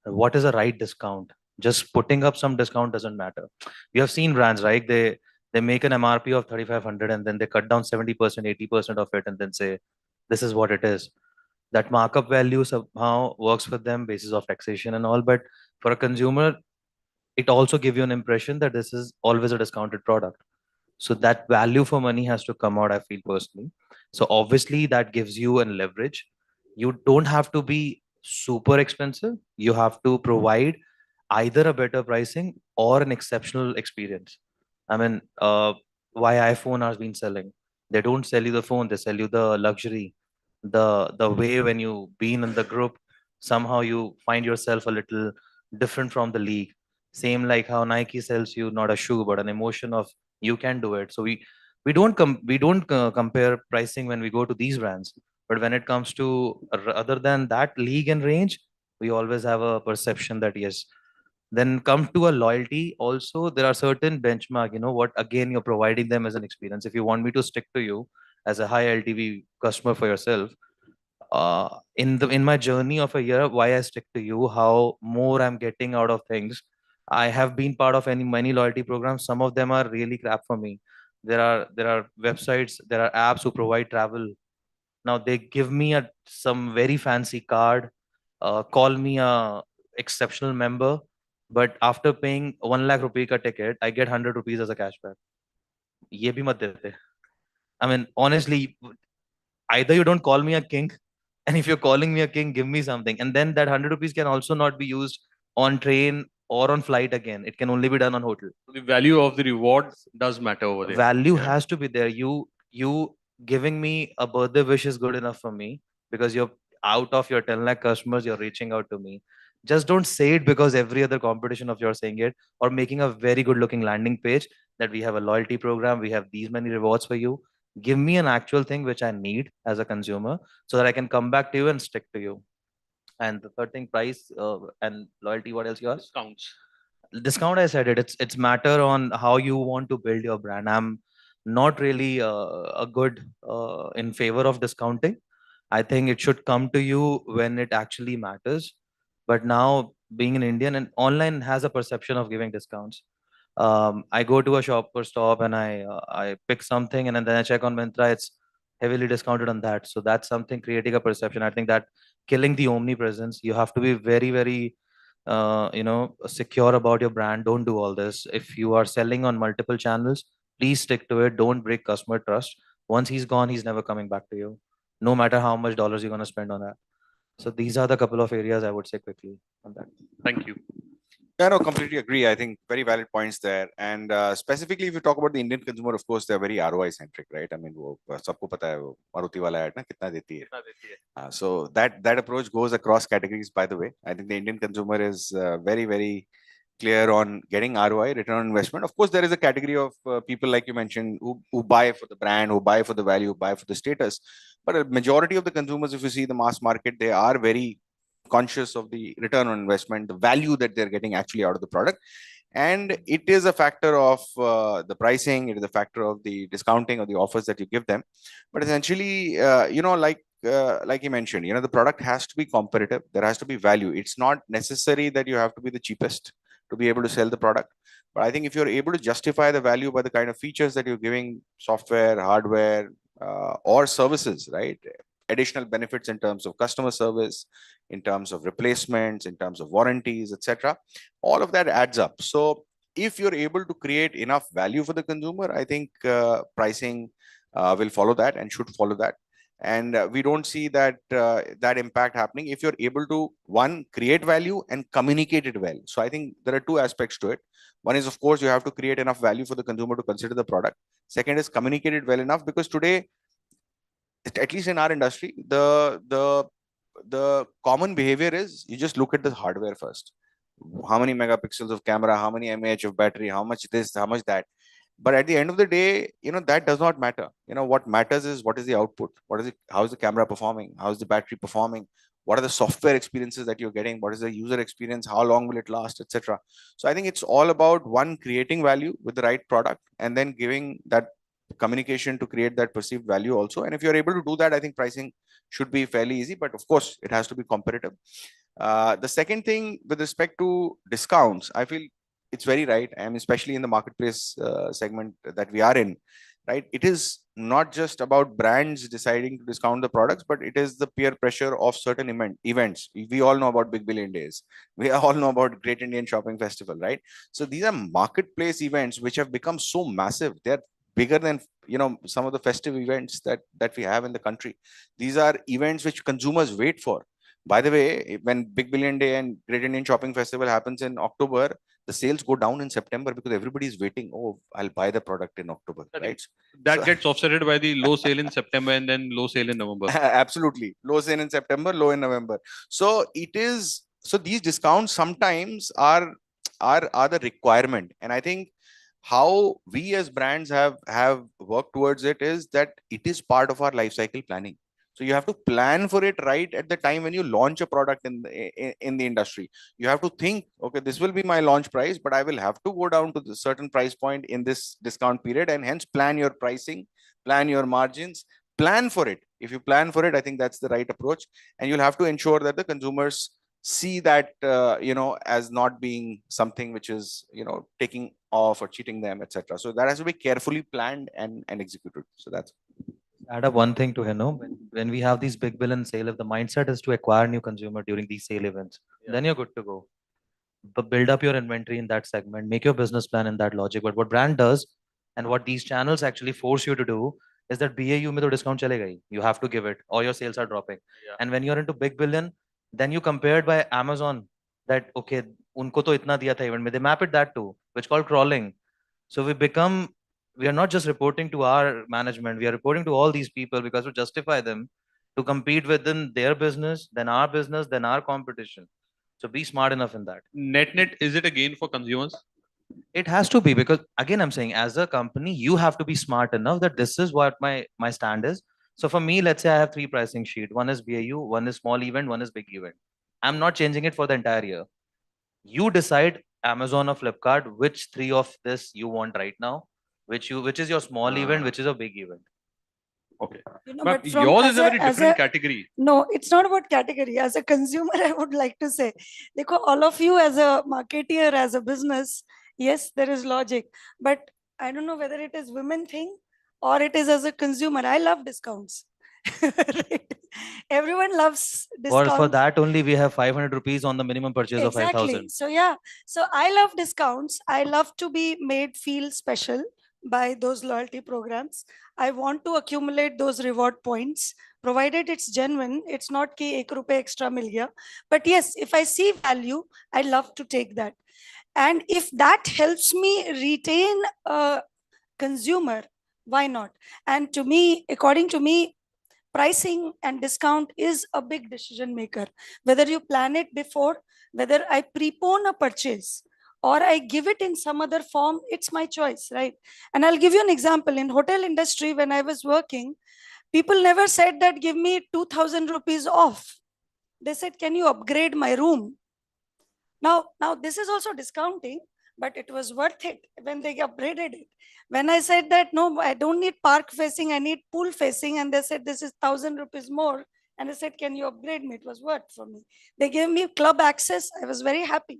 what is a right discount. Just putting up some discount doesn't matter. We have seen brands, right? They make an MRP of 3,500 and then they cut down 70%, 80% of it and then say, this is what it is. That markup value somehow works for them basis of taxation and all. But for a consumer, it also gives you an impression that this is always a discounted product. So that value for money has to come out, I feel personally. So obviously that gives you an leverage. You don't have to be super expensive. You have to provide either a better pricing or an exceptional experience. I mean, why iPhone has been selling? They don't sell you the phone, they sell you the luxury, the way when you been in the group, somehow you find yourself a little different from the league. Same like how Nike sells you not a shoe but an emotion of you can do it. So we don't compare pricing when we go to these brands, but when it comes to other than that league and range, we always have a perception that yes. Then come to a loyalty also, there are certain benchmark, you know what, again you're providing them as an experience. If you want me to stick to you as a high LTV customer for yourself, in my journey of a year, why I stick to you, how more I'm getting out of things. I have been part of many loyalty programs. Some of them are really crap for me. There are websites, there are apps who provide travel. Now they give me some very fancy card, call me a exceptional member, but after paying 1 lakh rupee ka ticket, I get 100 rupees as a cashback. ये भी मत देते. I mean, honestly, either you don't call me a king, and if you're calling me a king, give me something. And then that 100 rupees can also not be used on train or on flight again. It can only be done on hotel. The value of the reward does matter over there. Value has to be there. You giving me a birthday wish is good enough for me, because you're out of your 10 lakh customers, you're reaching out to me. Just don't say it because every other competition of yours saying it, or making a very good looking landing page that we have a loyalty program, we have these many rewards for you. Give me an actual thing which I need as a consumer, so that I can come back to you and stick to you. And the third thing, price and loyalty. What else you asked? Discounts. Discount, I said it's matter on how you want to build your brand. I'm not really a good in favor of discounting. I think it should come to you when it actually matters. But now, being an Indian and online has a perception of giving discounts. I go to a shop or stop and I pick something, and then I check on Myntra, it's heavily discounted on that. So that's something creating a perception. I think that killing the omnipresence. You have to be very, very secure about your brand. Don't do all this. If you are selling on multiple channels, please stick to it. Don't break customer trust. Once he's gone, he's never coming back to you, no matter how much dollars you're going to spend on that. So these are the couple of areas I would say quickly on that. Thank you. Yeah, no, completely agree. I think very valid points there. And specifically, if you talk about the Indian consumer, of course, they're very ROI centric, right? I mean, वो सबको पता है वो मारुति वाला ad ना कितना देती है. So that approach goes across categories. By the way, I think the Indian consumer is very, very clear on getting ROI, return on investment. Of course, there is a category of people like you mentioned who buy for the brand, who buy for the value, who buy for the status. But a majority of the consumers, if you see the mass market, they are very conscious of the return on investment, the value that they're getting actually out of the product. And it is a factor of the pricing, it is a factor of the discounting or the offers that you give them. But essentially, like you mentioned, the product has to be competitive. There has to be value. It's not necessary that you have to be the cheapest to be able to sell the product. But I think if you're able to justify the value by the kind of features that you're giving, software, hardware, or services, right? Additional benefits in terms of customer service, in terms of replacements, in terms of warranties, etc. All of that adds up. So if you're able to create enough value for the consumer, I think pricing will follow that and should follow that. And we don't see that that impact happening if you're able to, one, create value and communicate it well. So I think there are two aspects to it. One is, of course, you have to create enough value for the consumer to consider the product. Second is communicate it well enough, because today, at least in our industry, the common behavior is you just look at the hardware first. How many megapixels of camera, how many mAh of battery, how much this, how much that. But at the end of the day, that does not matter. What matters is what is the output, what is it, how is the camera performing, how is the battery performing, what are the software experiences that you're getting, what is the user experience, how long will it last, etc. So I think it's all about, one, creating value with the right product, and then giving that communication to create that perceived value also. And if you're able to do that, I think pricing should be fairly easy, but of course it has to be competitive. The second thing with respect to discounts, I feel it's very right, and especially in the marketplace segment that we are in, right? It is not just about brands deciding to discount the products, but it is the peer pressure of certain events. We all know about Big Billion Days. We all know about Great Indian Shopping Festival, right? So these are marketplace events which have become so massive. They're bigger than some of the festive events that we have in the country. These are events which consumers wait for. By the way, when Big Billion Day and Great Indian Shopping Festival happens in October, the sales go down in September because everybody is waiting. Oh, I'll buy the product in October, right? That gets offset by the low sale in September and then low sale in November. Absolutely. Low sale in September, low in November. So these discounts sometimes are the requirement. And I think how we as brands have worked towards it is that it is part of our life cycle planning. So you have to plan for it right at the time when you launch a product in the industry. You have to think, okay, this will be my launch price, but I will have to go down to the certain price point in this discount period, and hence plan your pricing, plan your margins, plan for it. If you plan for it, I think that's the right approach, and you'll have to ensure that the consumers see that as not being something which is taking off or cheating them, etc. So that has to be carefully planned and executed. So that's Add up one thing to when we have these big billion sale, if the mindset is to acquire new consumer during these sale events, then you're good to go. But build up your inventory in that segment, make your business plan in that logic. But what brand does and what these channels actually force you to do is that BAU mein to discount chalega hi. You have to give it or your sales are dropping. And when you're into big billion, then you compare it by Amazon that, okay, unko to itna diya tha event mein. They map it that too, which called crawling. So we are not just reporting to our management, we are reporting to all these people because to justify them to compete within their business, then our competition. So be smart enough in that. Net, is it a gain for consumers? It has to be, because again, I'm saying as a company, you have to be smart enough that this is what my stand is. So for me, let's say I have 3 pricing sheet. One is BAU, one is small event, one is big event. I'm not changing it for the entire year. You decide, Amazon or Flipkart, which 3 of this you want right now, which is your small event, which is a big event. Okay. But yours is a very different category. No, it's not about category. As a consumer, I would like to say, all of you as a marketeer, as a business, yes, there is logic. But I don't know whether it is women thing or it is as a consumer. I love discounts. Right? Everyone loves discounts. For that only, we have 500 rupees on the minimum purchase of 5,000. So yeah, so I love discounts. I love to be made feel special by those loyalty programs. I want to accumulate those reward points, provided it's genuine. It's not ki 1 rupee extra mil gaya. But yes, if I see value, I love to take that. And if that helps me retain a consumer, why not? And to me, according to me, pricing and discount is a big decision maker. Whether you plan it before, whether I prepone a purchase or I give it in some other form, it's my choice, right? And I'll give you an example. In hotel industry, when I was working, people never said that give me 2,000 rupees off. They said, can you upgrade my room? Now this is also discounting, but it was worth it when they upgraded it. When I said that, no, I don't need park facing, I need pool facing. And they said, this is 1,000 rupees more. And I said, can you upgrade me? It was worth for me. They gave me club access. I was very happy,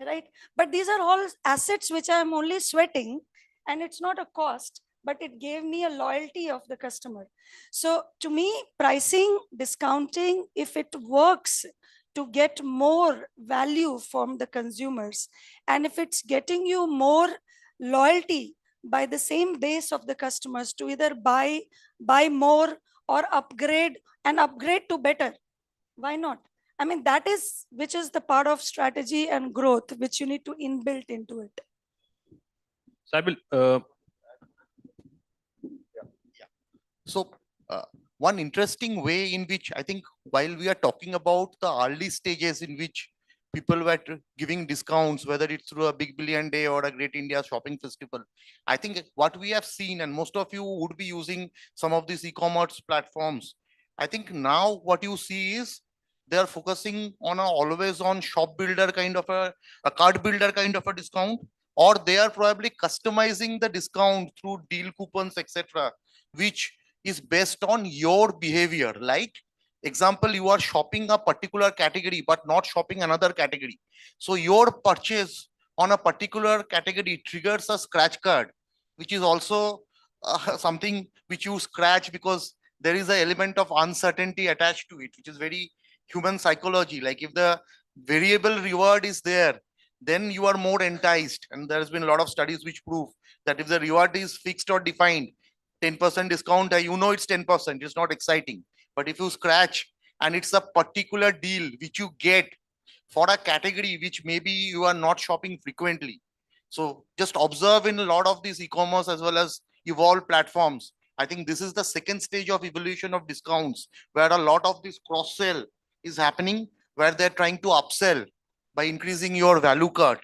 right? But these are all assets which I'm only sweating, and it's not a cost, but it gave me a loyalty of the customer. So to me, pricing, discounting, if it works to get more value from the consumers, and if it's getting you more loyalty by the same base of the customers to either buy more or upgrade to better, why not? I mean, that is which is the part of strategy and growth which you need to inbuilt into it. Sabil, So one interesting way in which I think while we are talking about the early stages in which people were giving discounts, whether it's through a Big Billion Day or a Great India Shopping Festival, I think what we have seen, and most of you would be using some of these e-commerce platforms, I think now what you see is they are focusing on a always on shop builder kind of a cart builder kind of a discount, or they are probably customizing the discount through deal coupons, etc., which is based on your behavior. Like, example, you are shopping a particular category but not shopping another category. So your purchase on a particular category triggers a scratch card, which is also something which you scratch because there is an element of uncertainty attached to it, which is very human psychology. Like, if the variable reward is there, then you are more enticed. And there has been a lot of studies which prove that if the reward is fixed or defined, 10% discount, you know it's 10%, it's not exciting. But if you scratch and it's a particular deal which you get for a category which maybe you are not shopping frequently. So just observe in a lot of these e-commerce as well as evolved platforms. I think this is the second stage of evolution of discounts, where a lot of this cross-sell is happening, where they're trying to upsell by increasing your value card.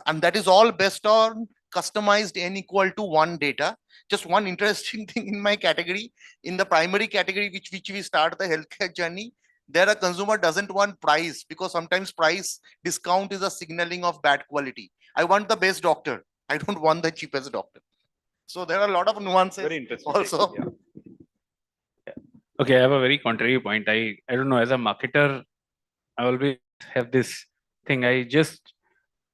And that is all based on customized n equal to 1 data. Just one interesting thing in my category, in the primary category, which we start the healthcare journey, there a consumer doesn't want price, because sometimes price discount is a signaling of bad quality. I want the best doctor. I don't want the cheapest doctor. So there are a lot of nuances. Very interesting. Also. Yeah. Okay, I have a very contrary point. I don't know, as a marketer, I always have this thing. I just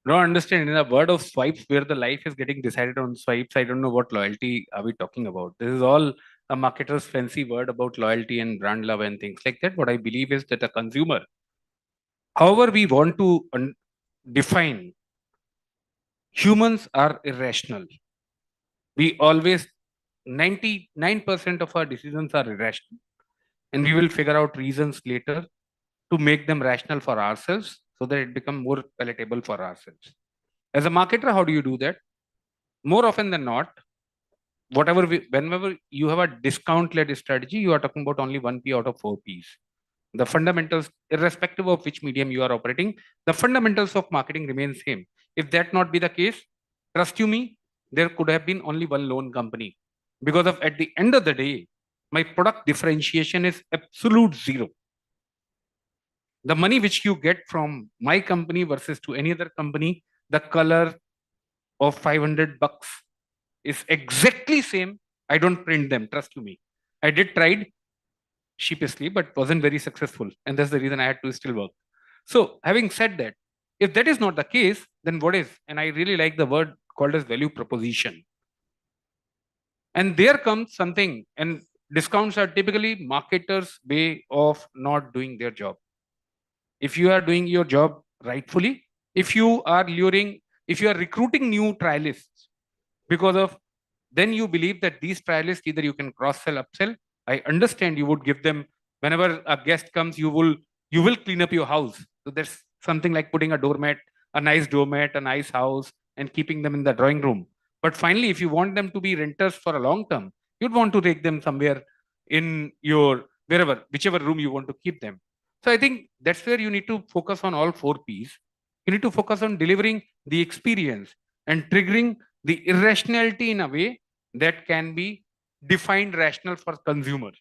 don't understand, in a world of swipes where the life is getting decided on swipes. I don't know what loyalty are we talking about. This is all a marketer's fancy word about loyalty and brand love and things like that. What I believe is that a consumer, however we want to define, humans are irrational. We always, 99% of our decisions are irrational, and we will figure out reasons later to make them rational for ourselves so that it becomes more palatable for ourselves. As a marketer, how do you do that? More often than not, whenever you have a discount-led strategy, you are talking about only 1p out of 4p's. The fundamentals, irrespective of which medium you are operating, the fundamentals of marketing remain same. If that not be the case, trust you me, there could have been only one loan company. Because of, at the end of the day, my product differentiation is absolute zero. The money which you get from my company versus to any other company, the color of 500 bucks is exactly same. I don't print them, trust you me. I did tried sheepishly, but wasn't very successful. And that's the reason I had to still work. So having said that, if that is not the case, then what is? And I really like the word called as value proposition. And there comes something, and discounts are typically marketers' way of not doing their job. If you are doing your job rightfully, if you are recruiting new trialists, because of, then you believe that these trialists, either you can cross-sell, upsell. I understand you would give them, whenever a guest comes, you will clean up your house. So there's something like putting a nice doormat, a nice house, and keeping them in the drawing room. But finally, if you want them to be renters for a long term, you'd want to take them somewhere in your, whichever room you want to keep them. So I think that's where you need to focus on all 4p's. You need to focus on delivering the experience and triggering the irrationality in a way that can be defined rational for consumer.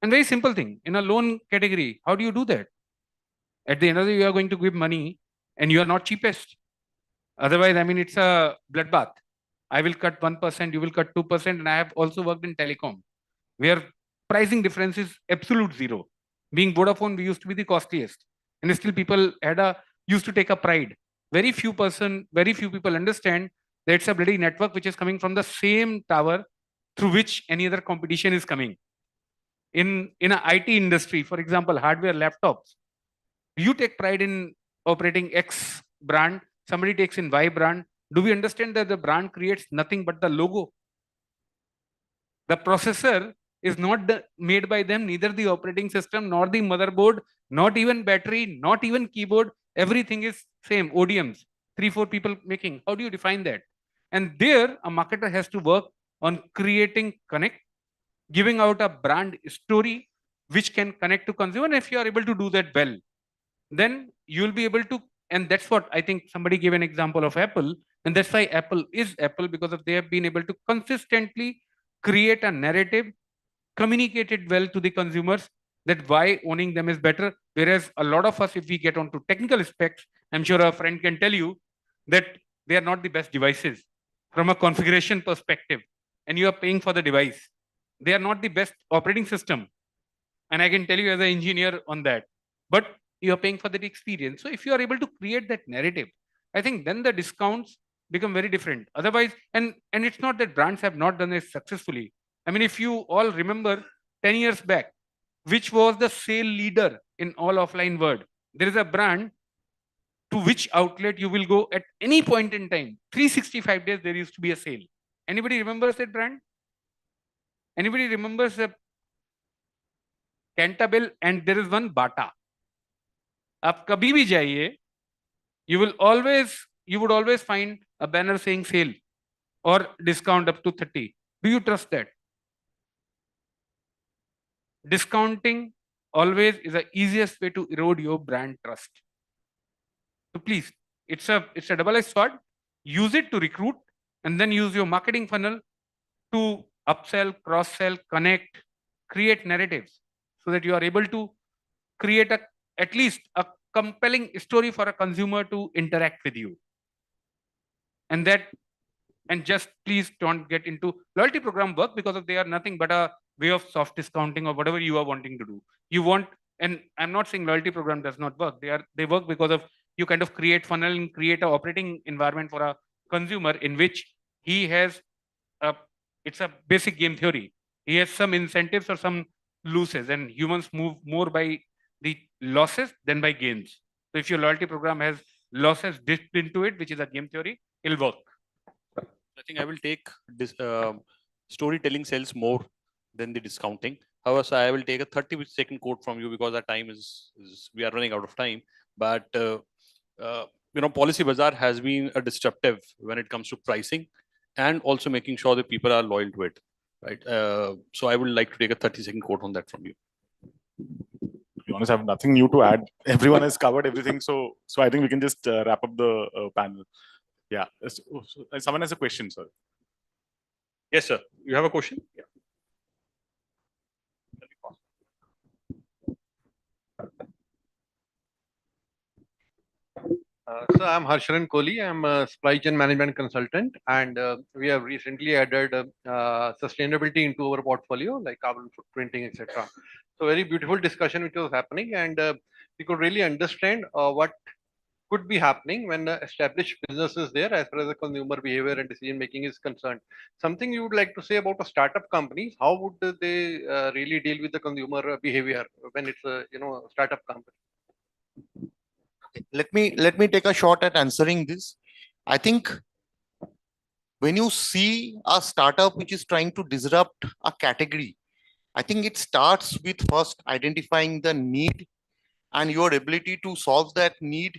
And very simple thing, in a loan category, how do you do that? At the end of the day, you are going to give money and you are not cheapest. Otherwise, I mean, it's a bloodbath. I will cut 1%, you will cut 2%. And I have also worked in telecom, where pricing difference is absolute zero. Being Vodafone, we used to be the costliest. And still people used to take a pride. Very few people understand that it's a bloody network which is coming from the same tower through which any other competition is coming. In an IT industry, for example, hardware, laptops, you take pride in operating X brand, somebody takes in Y brand. Do we understand that the brand creates nothing but the logo? The processor is not made by them, neither the operating system, nor the motherboard, not even battery, not even keyboard. Everything is same, ODMs, 3-4 people making. How do you define that? And there, a marketer has to work on creating connect, giving out a brand story which can connect to consumer. And if you are able to do that well, then you'll be able to, and that's what I think somebody gave an example of Apple, and that's why Apple is Apple, because of they have been able to consistently create a narrative, communicate it well to the consumers, that why owning them is better. Whereas a lot of us, if we get onto technical specs, I'm sure a friend can tell you that they are not the best devices from a configuration perspective, and you are paying for the device. They are not the best operating system, and I can tell you as an engineer on that, but you are paying for that experience. So if you are able to create that narrative, I think then the discounts become very different. Otherwise, and it's not that brands have not done it successfully. I mean, if you all remember 10 years back, which was the sale leader in all offline world, there is a brand to which outlet you will go at any point in time. 365 days there used to be a sale. Anybody remembers that brand? Anybody remembers the Cantabile? And there is one Bata. आप कभी भी जाइए, you would always find a banner saying sale or discount up to 30. Do you trust that? Discounting always is the easiest way to erode your brand trust. So please, it's a double-edged sword. Use it to recruit, and then use your marketing funnel to upsell, cross-sell, connect, create narratives, so that you are able to create at least a compelling story for a consumer to interact with you. And just please don't get into loyalty program work because they are nothing but a way of soft discounting or whatever you are wanting to do. You want, and I'm not saying loyalty program does not work. They work because of you kind of create funnel and create an operating environment for a consumer in which he has it's a basic game theory. He has some incentives or some losses, and humans move more by the losses than by gains. So if your loyalty program has losses dipped into it, which is a game theory, it'll work. I think I will take this storytelling sells more than the discounting. However, so I will take a 30-second quote from you because our time is we are running out of time. But Policy Bazaar has been a disruptive when it comes to pricing and also making sure that people are loyal to it. Right. So I would like to take a 30-second quote on that from you. To be honest, I have nothing new to add. Everyone has covered everything. So I think we can just wrap up the panel. Yeah. Someone has a question, sir. Yes, sir. You have a question? Yeah. So I'm Harsharan Kohli. I'm a supply chain management consultant, and we have recently added sustainability into our portfolio, like carbon footprinting, etc. So very beautiful discussion which was happening, and we could really understand what could be happening when established business is there as far as the consumer behavior and decision making is concerned. Something you would like to say about a startup companies? How would they really deal with the consumer behavior when it's a startup company? Let me take a shot at answering this. I think when you see a startup which is trying to disrupt a category, I think it starts with first identifying the need and your ability to solve that need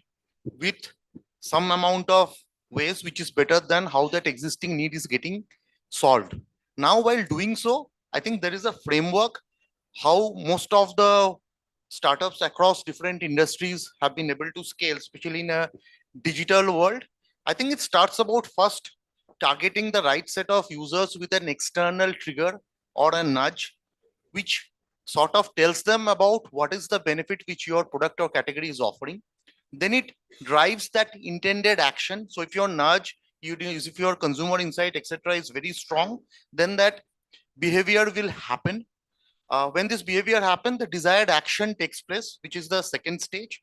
with some amount of ways which is better than how that existing need is getting solved. Now, while doing so, I think there is a framework how most of the startups across different industries have been able to scale, especially in a digital world. I think it starts about first targeting the right set of users with an external trigger or a nudge, which sort of tells them about what is the benefit which your product or category is offering. Then it drives that intended action. So if your nudge, if your consumer insight, etc., is very strong, then that behavior will happen. When this behavior happens, the desired action takes place, which is the second stage.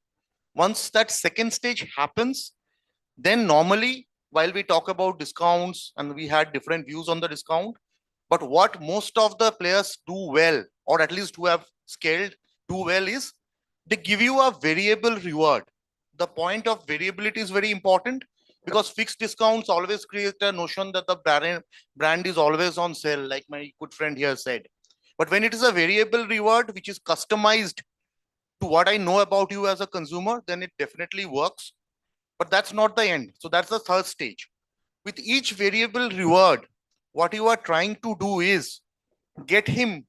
Once that second stage happens, then normally, while we talk about discounts and we had different views on the discount, but what most of the players do well, or at least who have scaled do well, is they give you a variable reward. The point of variability is very important because fixed discounts always create a notion that the brand is always on sale, like my good friend here said. But when it is a variable reward, which is customized to what I know about you as a consumer, then it definitely works. But that's not the end. So that's the third stage. With each variable reward, what you are trying to do is get him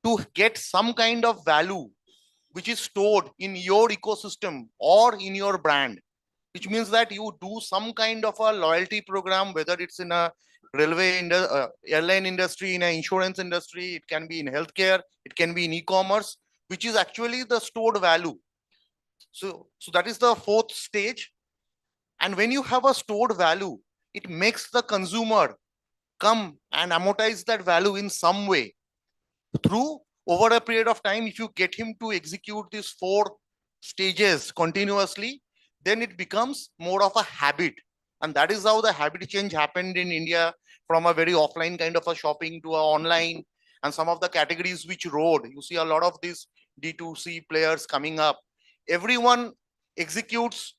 to get some kind of value which is stored in your ecosystem or in your brand, which means that you do some kind of a loyalty program, whether it's in a airline industry, in an insurance industry, it can be in healthcare, it can be in e-commerce, which is actually the stored value. So that is the fourth stage. And when you have a stored value, it makes the consumer come and amortize that value in some way through over a period of time. If you get him to execute these 4 stages continuously, then it becomes more of a habit. And that is how the habit change happened in India, from a very offline kind of a shopping to a online. And some of the categories which rode, you see a lot of these D2C players coming up. Everyone executes,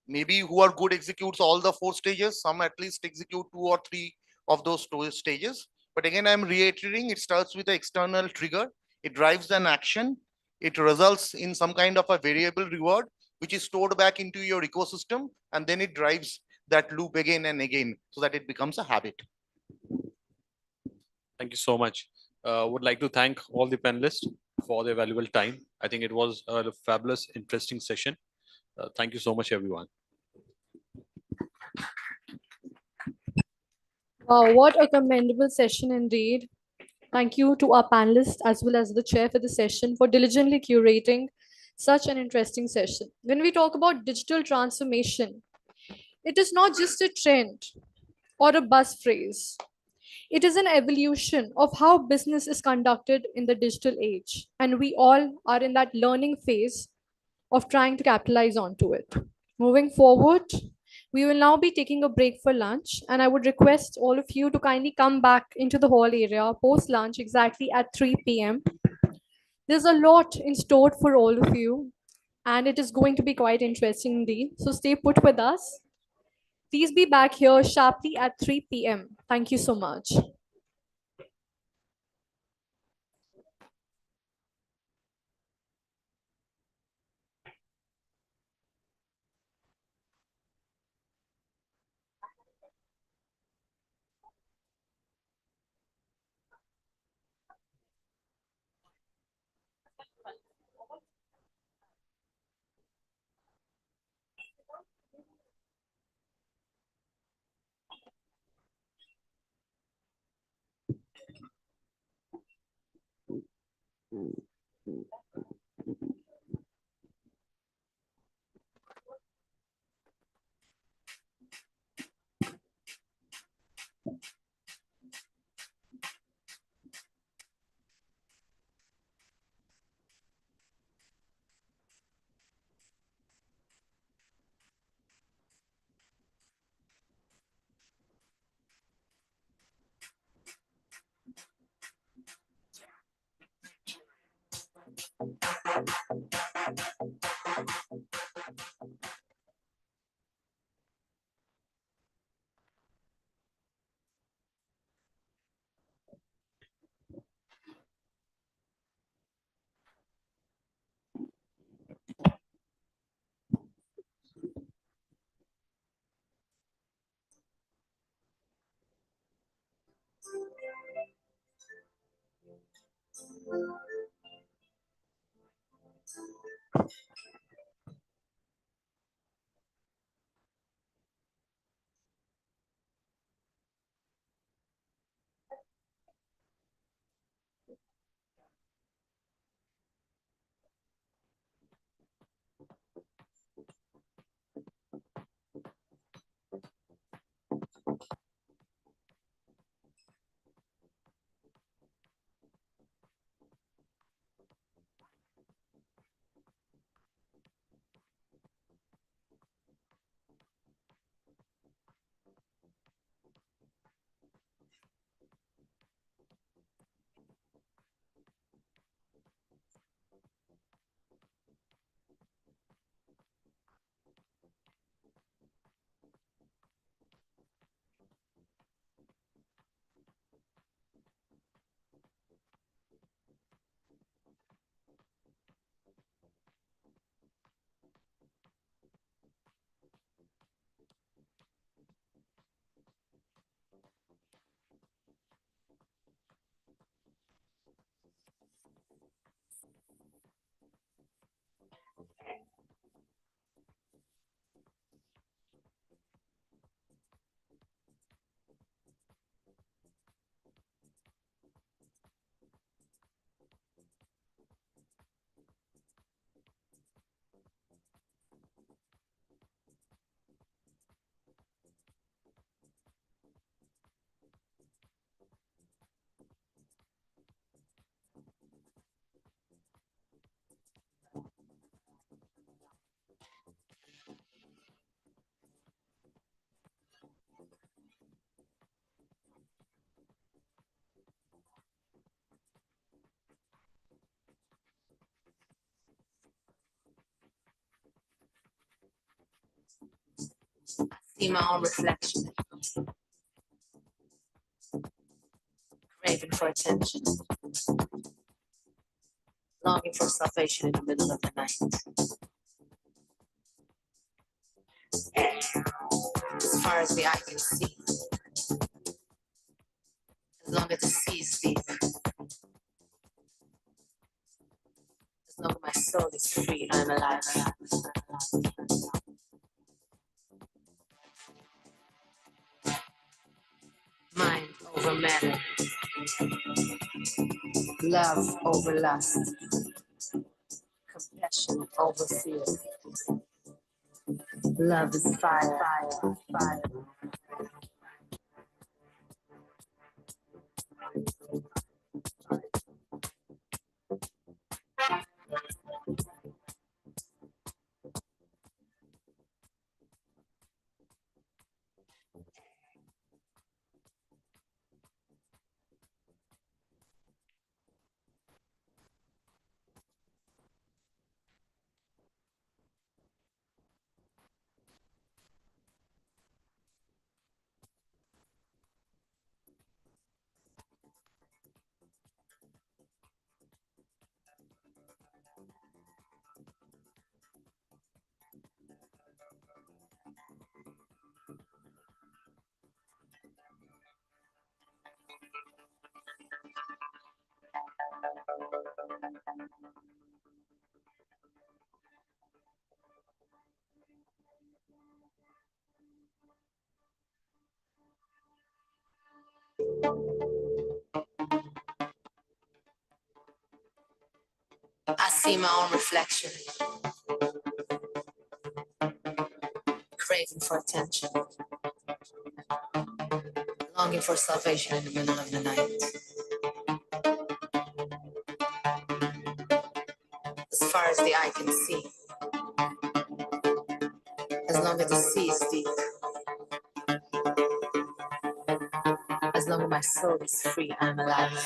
maybe who are good executes all the 4 stages, some at least execute 2 or 3 of those 2 stages. But again, I'm reiterating, it starts with an external trigger, it drives an action, it results in some kind of a variable reward which is stored back into your ecosystem, and then it drives that loop again and again so that it becomes a habit. Thank you so much. Would like to thank all the panelists for their valuable time. I think it was a fabulous, interesting session. Thank you so much, everyone. Wow, what a commendable session indeed. Thank you to our panelists as well as the chair for the session for diligently curating such an interesting session. When we talk about digital transformation, it is not just a trend or a buzz phrase. It is an evolution of how business is conducted in the digital age, and we all are in that learning phase of trying to capitalize onto it. Moving forward, we will now be taking a break for lunch, and I would request all of you to kindly come back into the hall area post lunch exactly at 3 p.m. There's a lot in store for all of you, and it is going to be quite interesting indeed. So stay put with us. Please be back here sharply at 3 p.m. Thank you so much. See my own reflection, craving for attention, longing for salvation in the middle of the night. As far as the eye can see, as long as the sea is deep, as long as my soul is free, I'm alive. Mind over matter, love over lust, compassion over fear. Love is fire, fire, fire. I see my own reflection, craving for attention, longing for salvation in the middle of the night. As far as the eye can see, as long as the sea is deep, as long as my soul is free, I'm alive.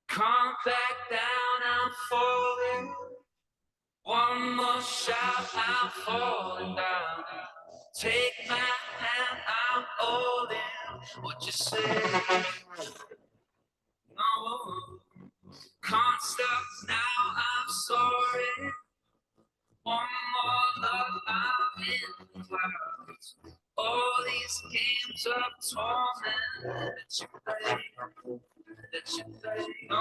Come back down, I'm falling. One more shot, I'm falling down. Take my hand, I'm all in. What you say? No, can't stop now, I'm sorry. One more love, I'm in the clouds. All these games of torment that you play, that you play. No.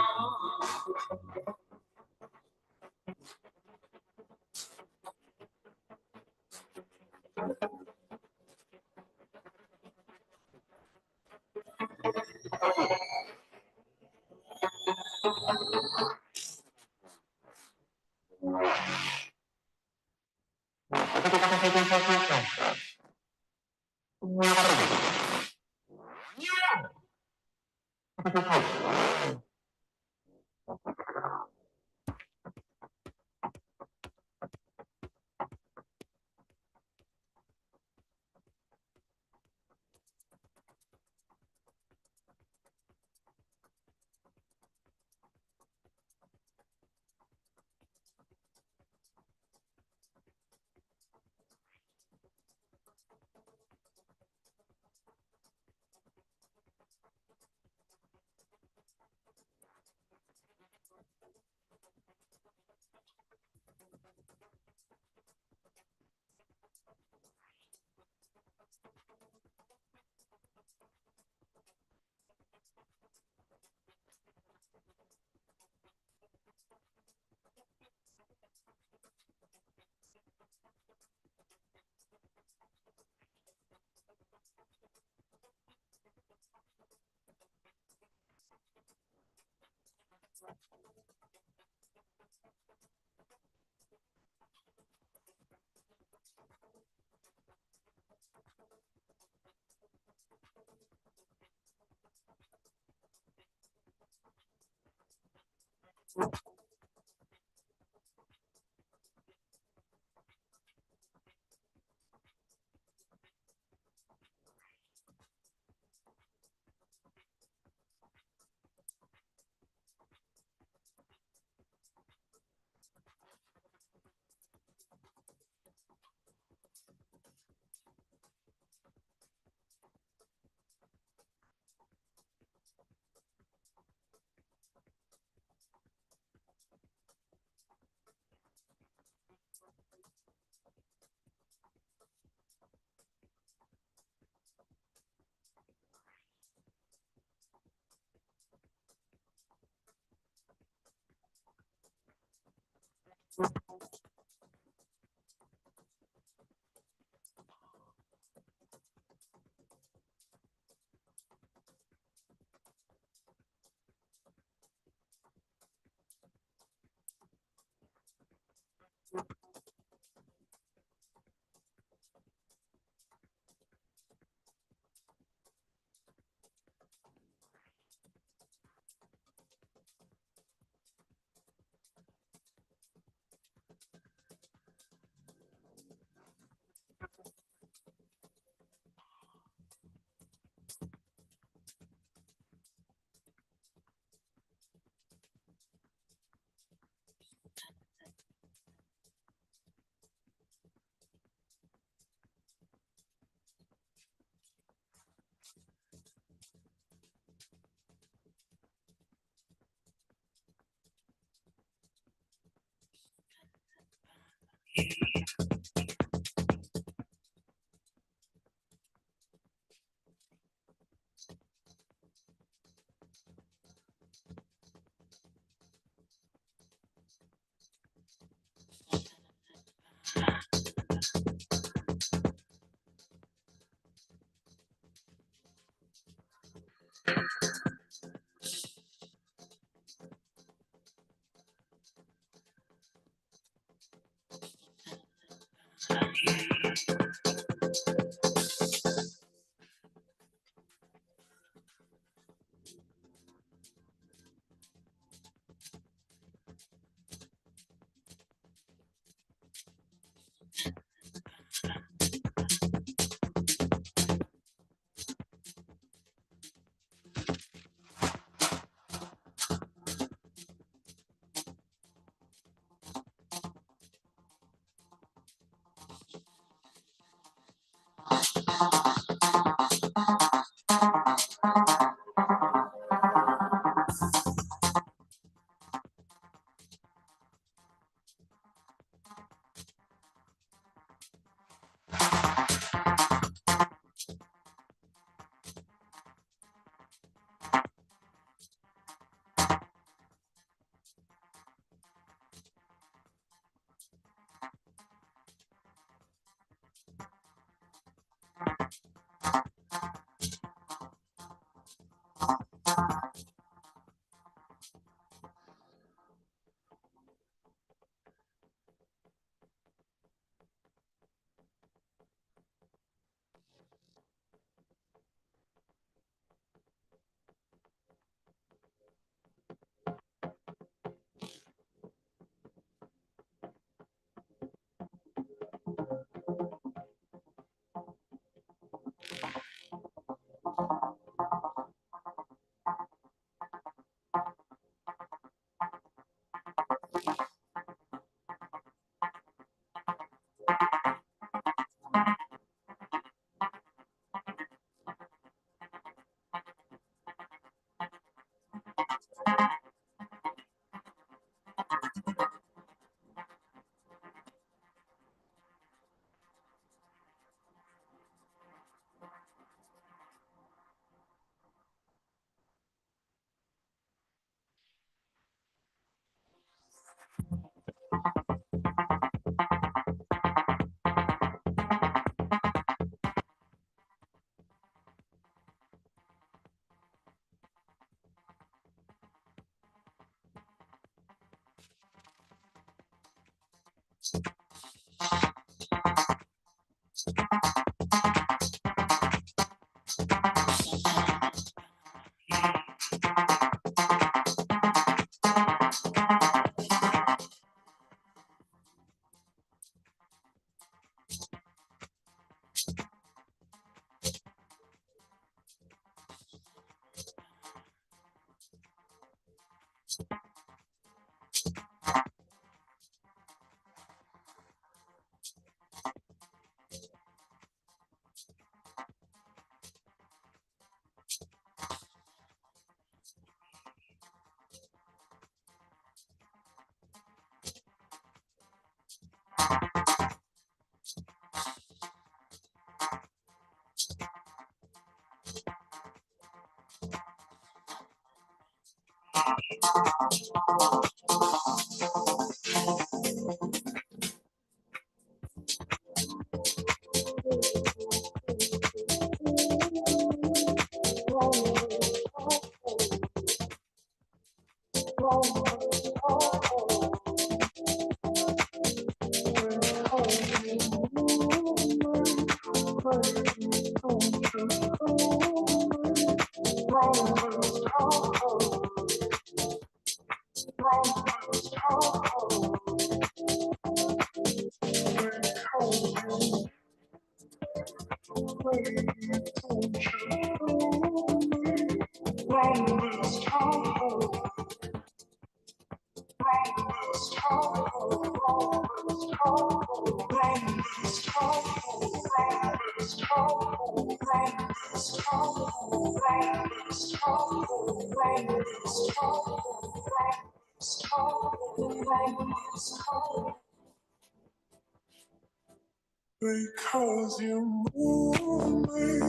Because you move me,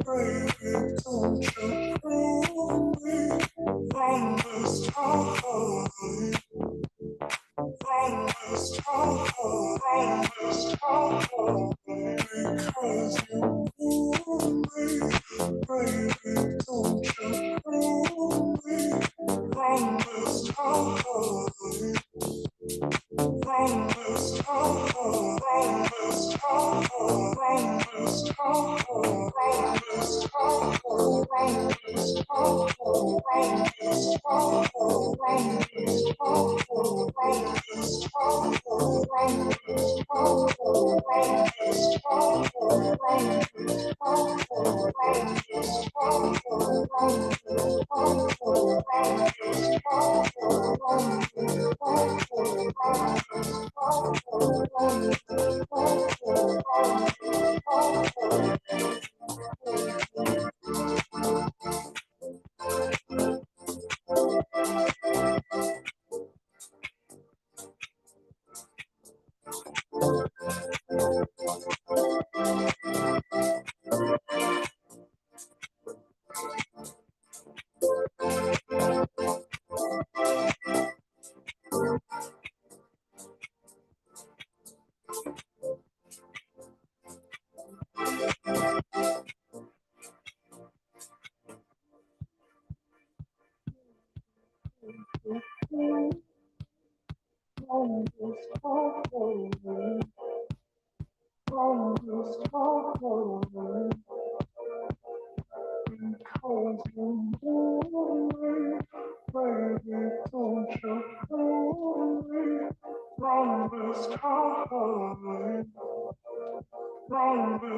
baby, don't you prove me from the start, from the start, from the start. Because you move me, baby, don't you prove me from the start, from the start, from the start, from the start, from the start, from the start, from the start, from the start, from the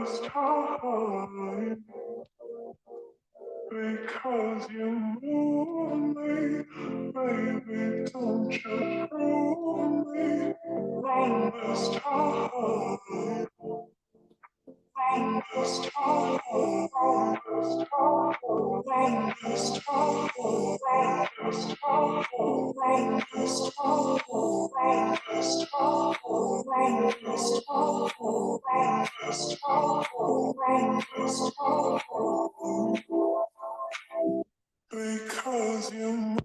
start, from because you move me, baby, don't you prove me from the start, from the start, from the start, from the start, from the start, from the start, from the start, from the start, from the start, from the start. Because you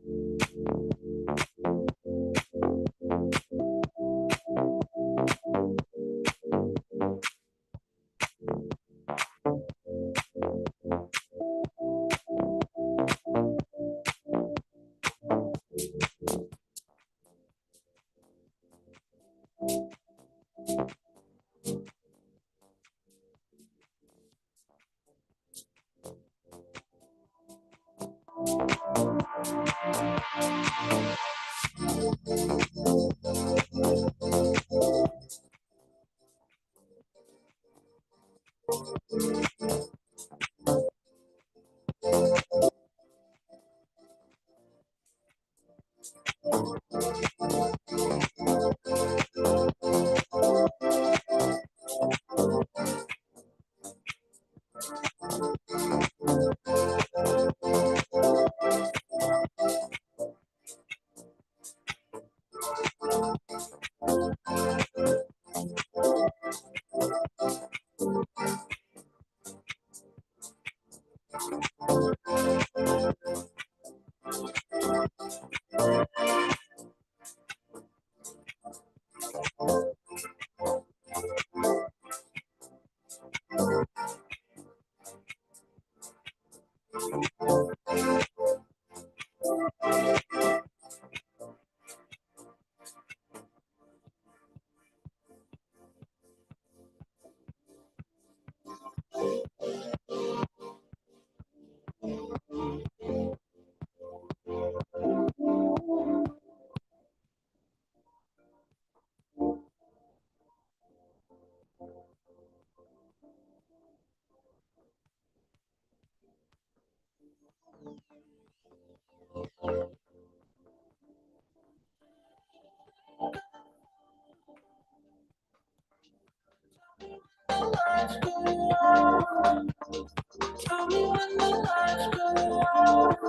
Tell me when the lights go out.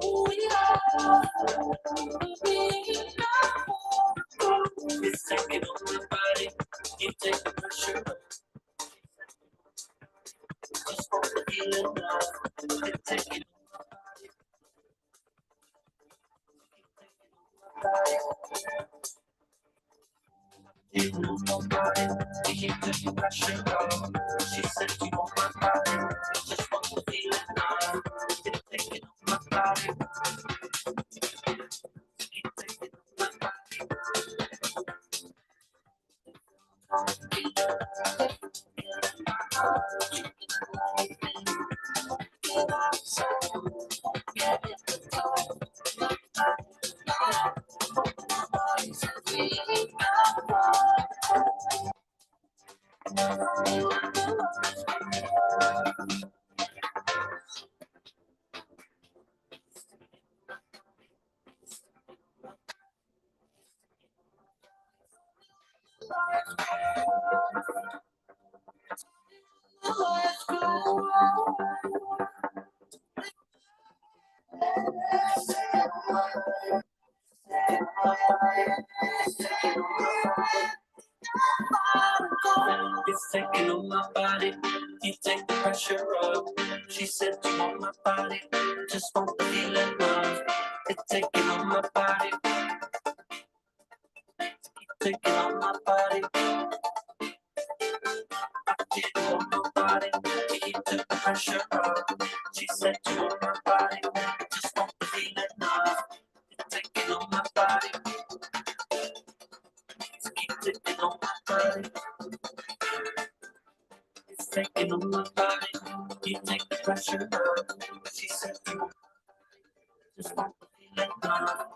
Oh, yeah. It's taking on my body. You take the pressure. Just want to feel it now. It's taking on my body. Taking on my body. You take the pressure off. She said you want my body. Just want to feel it now. It's taking on my body. Keep taking on my body. It's taking on my body. You take the pressure off. She said you want my body. Just want to feel it love. It's taking on my body. Taking on my body. Taking on my body. You took the pressure off. She said you want my body. Just want to feel it love. It's taking on my body. Keep taking on my body. It's taking on my body. You take the pressure off. She said you just want to feel it love.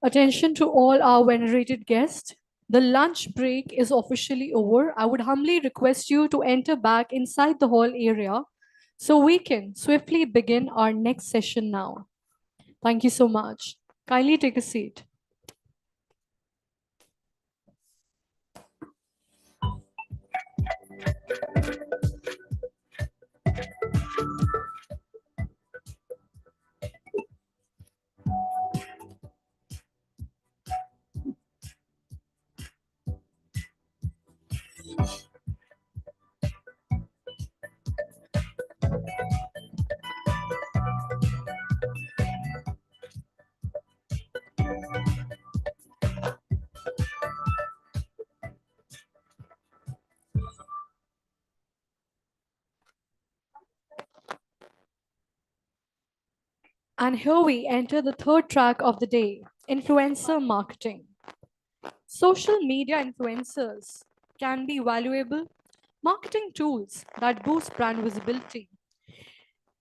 Attention to all our venerated guests. The lunch break is officially over. I would humbly request you to enter back inside the hall area so we can swiftly begin our next session now. Thank you so much. Kindly take a seat. And here we enter the third track of the day, influencer marketing. Social media influencers can be valuable marketing tools that boost brand visibility,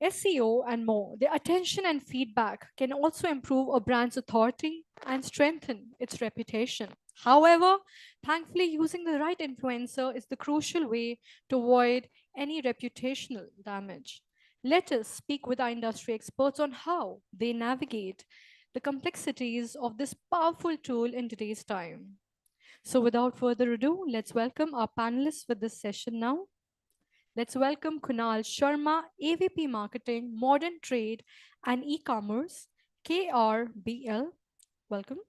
SEO, and more. Their attention and feedback can also improve a brand's authority and strengthen its reputation. However, thankfully, using the right influencer is the crucial way to avoid any reputational damage. Let us speak with our industry experts on how they navigate the complexities of this powerful tool in today's time. So without further ado, let's welcome our panelists for this session now. Let's welcome Kunal Sharma, AVP Marketing, Modern Trade and E-Commerce, KRBL. Welcome.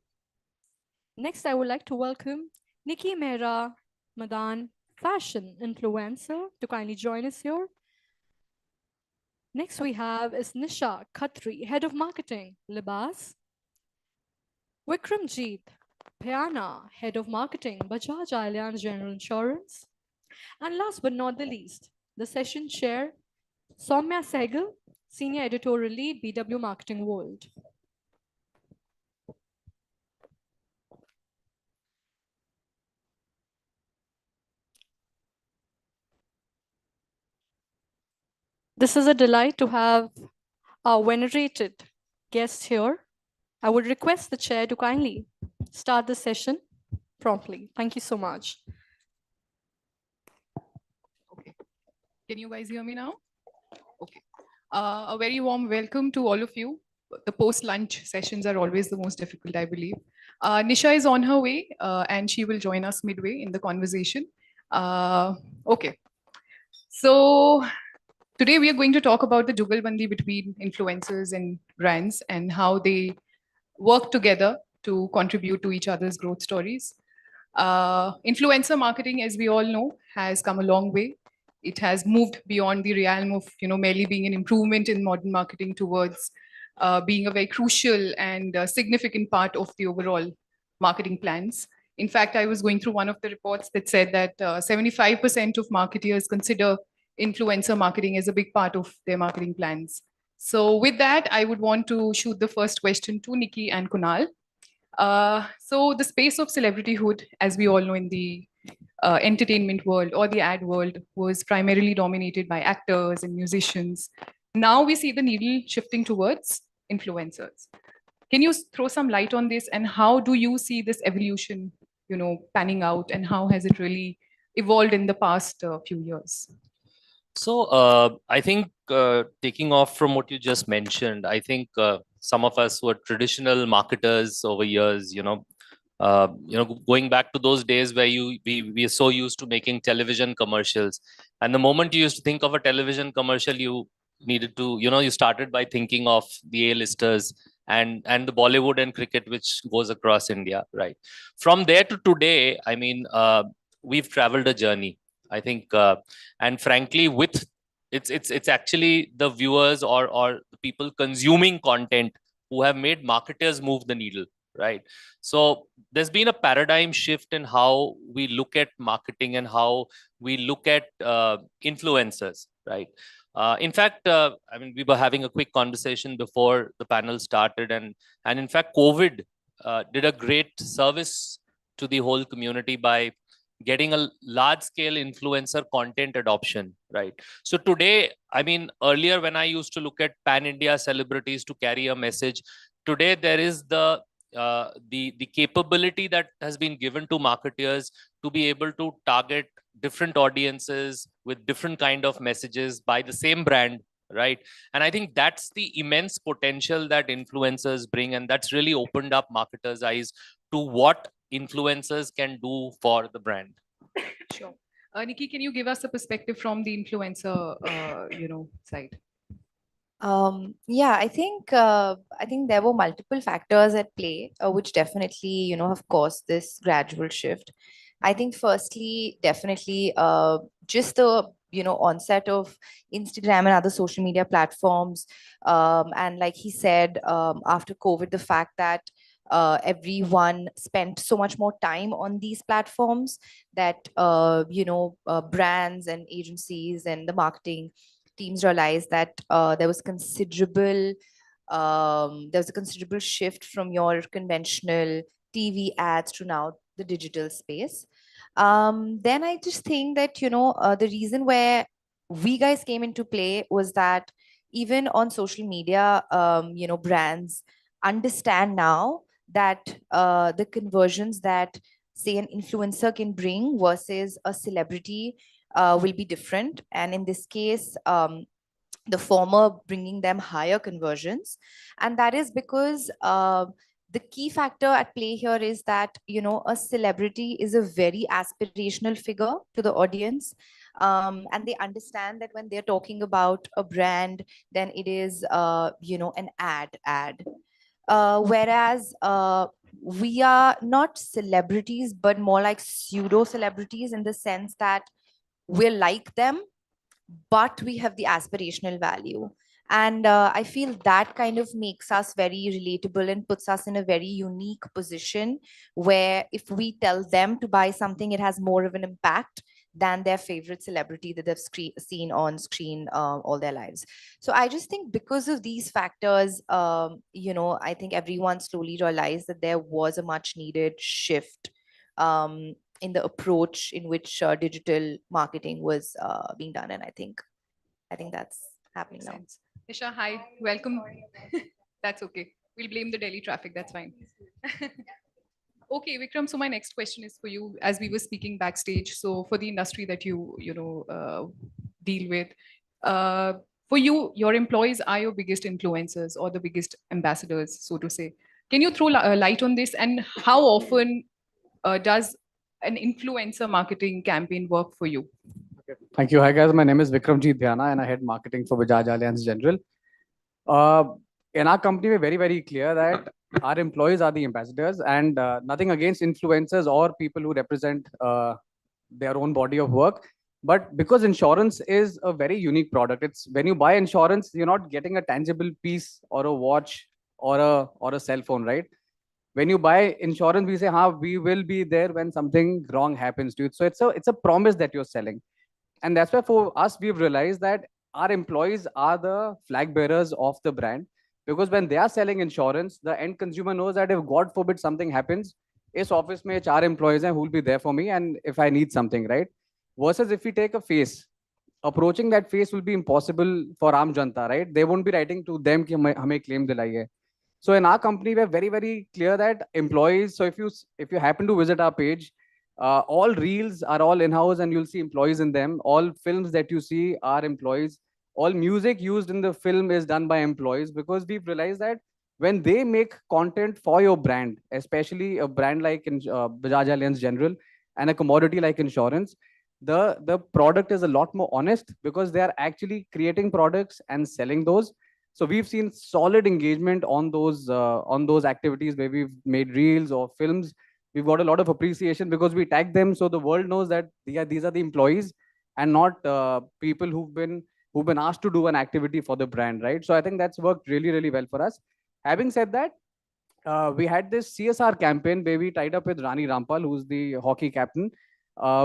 Next, I would like to welcome Nikki Mehra Madan, Fashion Influencer, to kindly join us here. Next we have is Nisha Khatri, Head of Marketing, Libas. Vikramjeet Pyana, Head of Marketing, Bajaj Allianz General Insurance. And last but not the least, the session chair, Soumya Sehgal, Senior Editorial Lead, BW Marketing World. This is a delight to have our venerated guest here. I would request the chair to kindly start the session promptly. Thank you so much. Can you guys hear me now? Okay. A very warm welcome to all of you. The post-lunch sessions are always the most difficult, I believe. Nisha is on her way and she will join us midway in the conversation. Okay. So today we are going to talk about the jugalbandi between influencers and brands and how they work together to contribute to each other's growth stories. Influencer marketing, as we all know, has come a long way. It has moved beyond the realm of merely being an improvement in modern marketing towards being a very crucial and significant part of the overall marketing plans. In fact, I was going through one of the reports that said that 75% of marketers consider influencer marketing as a big part of their marketing plans. So with that, I would want to shoot the first question to Nikki and Kunal. So the space of celebrityhood, as we all know in the entertainment world or the ad world, was primarily dominated by actors and musicians. Now we see the needle shifting towards influencers. Can you throw some light on this, and how do you see this evolution, panning out, and how has it really evolved in the past few years? So I think taking off from what you just mentioned, I think some of us were traditional marketers over years, going back to those days where we are so used to making television commercials. And the moment you used to think of a television commercial, you needed to, you started by thinking of the A-listers and the Bollywood and cricket, which goes across India, right? From there to today, I mean, we've traveled a journey. I think, and frankly, with it's actually the viewers or the people consuming content who have made marketers move the needle, right? So there's been a paradigm shift in how we look at marketing and how we look at influencers, right? In fact, I mean, we were having a quick conversation before the panel started, and in fact, COVID did a great service to the whole community by getting a large scale influencer content adoption, right? So today, I mean, earlier when I used to look at pan India celebrities to carry a message, today there is the capability that has been given to marketers to be able to target different audiences with different kind of messages by the same brand, right? And I think that's the immense potential that influencers bring, and that's really opened up marketers' eyes to what influencers can do for the brand. Sure. Nikki, can you give us a perspective from the influencer, side? Yeah, I think there were multiple factors at play, which definitely, have caused this gradual shift. I think firstly, definitely, just the onset of Instagram and other social media platforms, and like he said, after COVID, the fact that everyone spent so much more time on these platforms that brands and agencies and the marketing teams realized that there was a considerable shift from your conventional TV ads to now the digital space. Then I just think that the reason where we guys came into play was that even on social media, brands understand now that the conversions that say an influencer can bring versus a celebrity will be different. And in this case, the former bringing them higher conversions. And that is because the key factor at play here is that, a celebrity is a very aspirational figure to the audience. And they understand that when they're talking about a brand, then it is, an ad. Whereas we are not celebrities, but more like pseudo celebrities in the sense that we're like them, but we have the aspirational value. And I feel that kind of makes us very relatable and puts us in a very unique position where if we tell them to buy something, it has more of an impact than their favorite celebrity that they've seen on screen all their lives. So I just think because of these factors, I think everyone slowly realized that there was a much needed shift in the approach in which digital marketing was being done. And I think that's happening now. Nisha, hi, welcome. That's okay. We'll blame the Delhi traffic. That's fine. Okay, Vikram. So my next question is for you. As we were speaking backstage, so for the industry that you deal with, for you, your employees are your biggest influencers or the biggest ambassadors, so to say. Can you throw light on this, and how often does an influencer marketing campaign work for you? Okay. Thank you. Hi guys, my name is Vikramjeet Dhyana and I head marketing for Bajaj Allianz General. In our company, we're very, very clear that our employees are the ambassadors, and nothing against influencers or people who represent their own body of work. But because insurance is a very unique product, it's when you buy insurance, you're not getting a tangible piece or a watch or a cell phone, right? When you buy insurance, we say, we will be there when something wrong happens to you. So it's a promise that you're selling. And that's why for us, we've realized that our employees are the flag bearers of the brand. Because when they are selling insurance, the end consumer knows that if God forbid something happens, is office mein 4 employees who will be there for me and if I need something, right? Versus if we take a face, approaching that face will be impossible for Aam Janta, right? They won't be writing to them कि हमें claim दिलाई है. So in our company, we're very, very clear that employees, so if you happen to visit our page, all reels are all in-house and you'll see employees in them. All films that you see are employees. All music used in the film is done by employees, because we've realized that when they make content for your brand, especially a brand like Bajaj Allianz General and a commodity like insurance, the product is a lot more honest because they are actually creating products and selling those. So we've seen solid engagement on those activities where we've made reels or films. We've got a lot of appreciation because we tag them, so the world knows that these are the employees and not people who've been asked to do an activity for the brand, right? So I think that's worked really, really well for us. Having said that, we had this CSR campaign where we tied up with Rani Rampal, who's the hockey captain.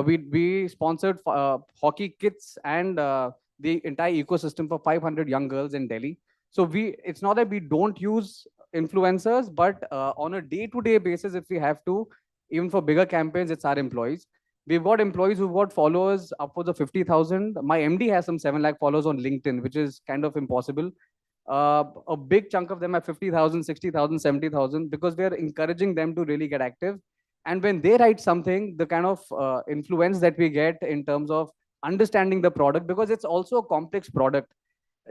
We sponsored hockey kits and the entire ecosystem for 500 young girls in Delhi. So it's not that we don't use influencers, but on a day-to-day basis, if we have to, even for bigger campaigns, it's our employees. We've got employees who've got followers upwards of 50,000. My MD has some 7 lakh followers on LinkedIn, which is kind of impossible. A big chunk of them have 50,000, 60,000, 70,000, because we are encouraging them to really get active. And when they write something, the kind of influence that we get in terms of understanding the product, because it's also a complex product.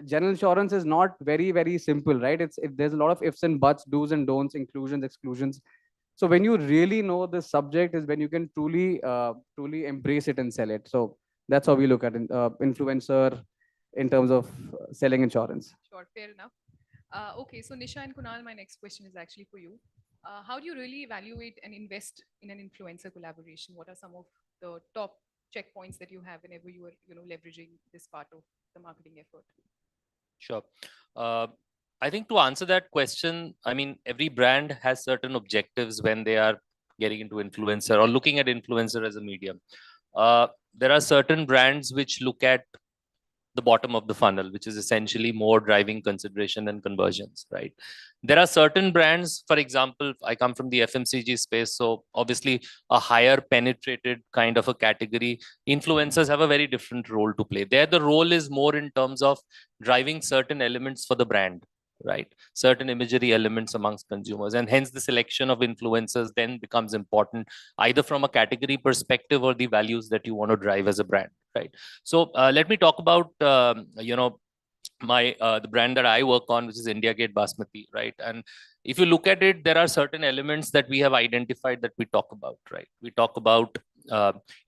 General insurance is not very, very simple, right? There's a lot of ifs and buts, do's and don'ts, inclusions, exclusions. So when you really know the subject is when you can truly embrace it and sell it. So that's how we look at influencer in terms of selling insurance. Sure, fair enough. Okay, so Nisha and Kunal, my next question is actually for you. How do you really evaluate and invest in an influencer collaboration? What are some of the top checkpoints that you have whenever you are, leveraging this part of the marketing effort? Sure. I think to answer that question, I mean, every brand has certain objectives when they are getting into influencer or looking at influencer as a medium. There are certain brands which look at the bottom of the funnel, which is essentially more driving consideration and conversions, right? There are certain brands, for example, I come from the FMCG space, so obviously a higher penetrated kind of a category. Influencers have a very different role to play. There, the role is more in terms of driving certain elements for the brand, right? Certain imagery elements amongst consumers, and hence the selection of influencers then becomes important, either from a category perspective or the values that you want to drive as a brand, right? So let me talk about the brand that I work on, which is India Gate Basmati, right? And if you look at it, there are certain elements that we have identified that we talk about, right? We talk about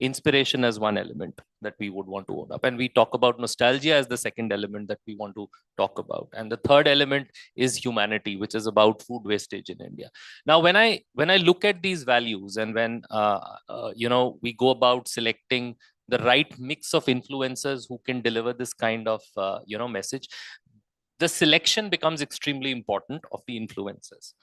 inspiration as one element that we would want to own up, and we talk about nostalgia as the second element that we want to talk about, and the third element is humanity, which is about food wastage in India. Now, when I look at these values, and when we go about selecting the right mix of influencers who can deliver this kind of message, the selection becomes extremely important of the influencers.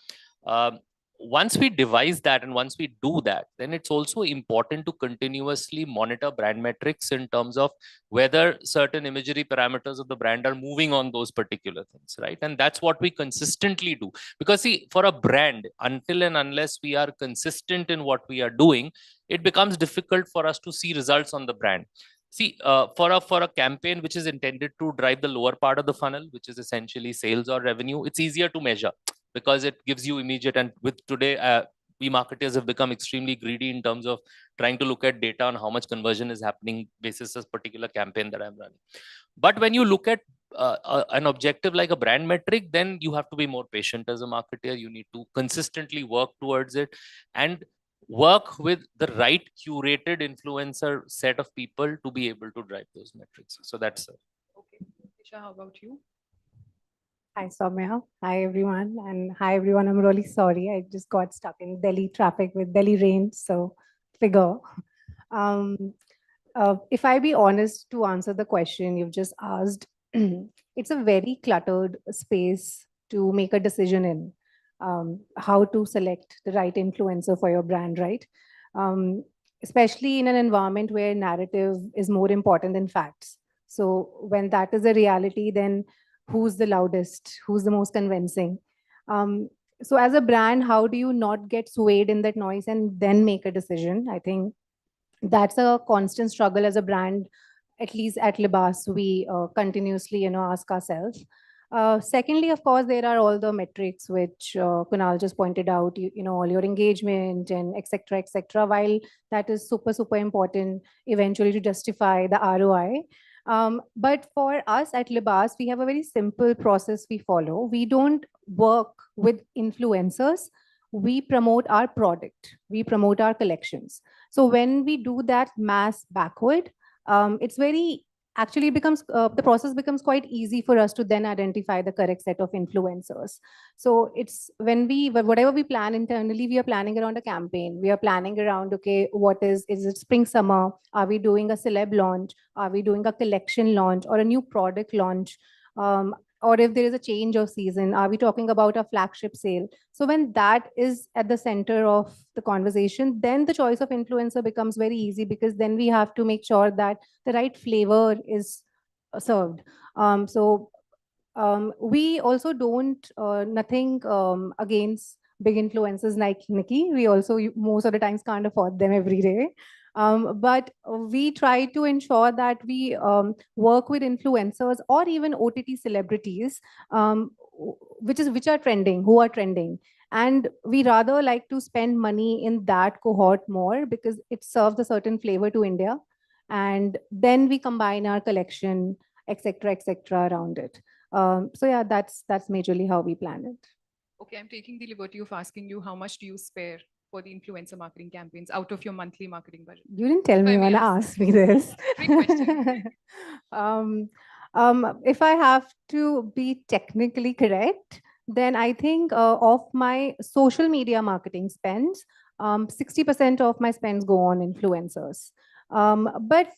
Once we devise that and once we do that, then it's also important to continuously monitor brand metrics in terms of whether certain imagery parameters of the brand are moving on those particular things, right? And that's what we consistently do. Because see, for a brand, until and unless we are consistent in what we are doing, it becomes difficult for us to see results on the brand. See, for a campaign which is intended to drive the lower part of the funnel, which is essentially sales or revenue, it's easier to measure because it gives you immediate. And with today, we marketers have become extremely greedy in terms of trying to look at data on how much conversion is happening basis this particular campaign that I'm running. But when you look at an objective like a brand metric, then you have to be more patient as a marketer. You need to consistently work towards it and work with the right curated influencer set of people to be able to drive those metrics. So that's Okay. Nisha, how about you? Hi, Soumya. Hi, everyone. And hi, everyone. I'm really sorry. I just got stuck in Delhi traffic with Delhi rain. So figure. If I be honest to answer the question you've just asked, it's a very cluttered space to make a decision in. How to select the right influencer for your brand, right? Especially in an environment where narrative is more important than facts. So when that is a reality, then who's the loudest? Who's the most convincing? So as a brand, how do you not get swayed in that noise and then make a decision? I think that's a constant struggle as a brand. At least at Libas, we continuously, ask ourselves. Secondly, of course, there are all the metrics which Kunal just pointed out. All your engagement and etc. etc. While that is super super important eventually to justify the ROI. But for us at Libas, we have a very simple process we follow. We don't work with influencers. We promote our product. We promote our collections. So when we do that mass backward, it's very actually it becomes the process becomes quite easy for us to then identify the correct set of influencers. So it's when whatever we plan internally, we are planning around a campaign. We are planning around, okay, what is it spring summer? Are we doing a celeb launch? Are we doing a collection launch or a new product launch? Or if there is a change of season, are we talking about a flagship sale? So when that is at the center of the conversation, then the choice of influencer becomes very easy, because then we have to make sure that the right flavor is served. We also don't nothing against big influencers like Nikki. We also most of the times can't afford them every day. But we try to ensure that we work with influencers or even OTT celebrities, which are trending, who are trending. And we rather like to spend money in that cohort more because it serves a certain flavor to India. And then we combine our collection, etc., around it. So yeah, that's majorly how we plan it. Okay, I'm taking the liberty of asking you, how much do you spare for the influencer marketing campaigns out of your monthly marketing budget? You didn't tell me you want to ask me this. Great question. If I have to be technically correct, then I think of my social media marketing spends, 60% of my spends go on influencers. But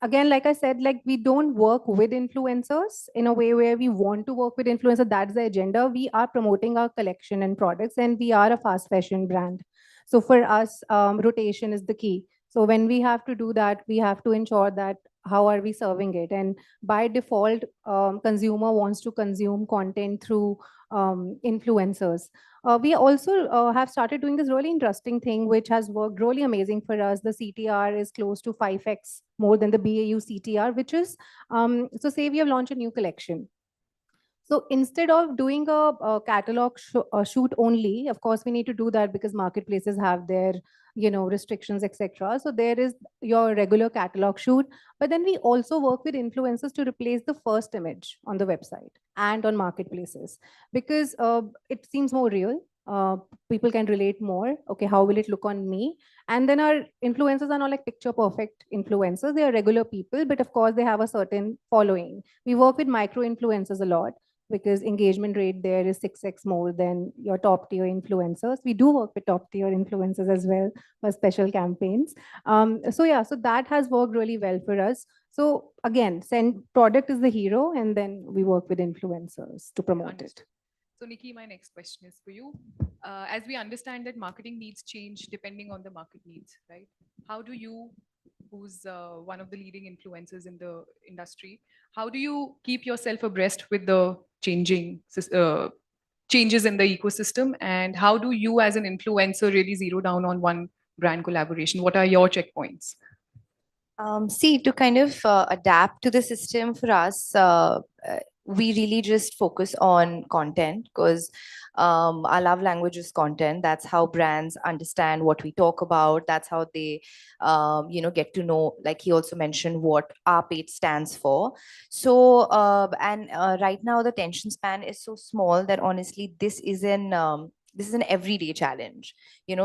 again, like I said, like we don't work with influencers in a way where we want to work with influencers. That's the agenda. We are promoting our collection and products, and we are a fast fashion brand. So for us, rotation is the key. So when we have to do that, we have to ensure that how are we serving it? And by default, consumer wants to consume content through influencers. We also have started doing this really interesting thing, which has worked really amazing for us. The CTR is close to 5x more than the BAU CTR, which is, so say we have launched a new collection. So instead of doing a catalog shoot only, of course, we need to do that because marketplaces have their, restrictions, etc. So there is your regular catalog shoot, but then we also work with influencers to replace the first image on the website and on marketplaces, because it seems more real. People can relate more. Okay, how will it look on me? And then our influencers are not like picture perfect influencers. They are regular people, but of course they have a certain following. We work with micro influencers a lot, because engagement rate there is 6x more than your top tier influencers. We do work with top tier influencers as well for special campaigns. So yeah, so that has worked really well for us. So again, product is the hero, and then we work with influencers to promote it. So Nikki, my next question is for you. As we understand that marketing needs change depending on the market needs, right? How do you, who's one of the leading influencers in the industry, how do you keep yourself abreast with the changing changes in the ecosystem? And how do you as an influencer really zero down on one brand collaboration? What are your checkpoints? See, to kind of adapt to the system for us, we really just focus on content, because our love language is content. That's how brands understand what we talk about. That's how they, get to know, like he also mentioned, what our page stands for. So, right now the attention span is so small that honestly, this is an everyday challenge,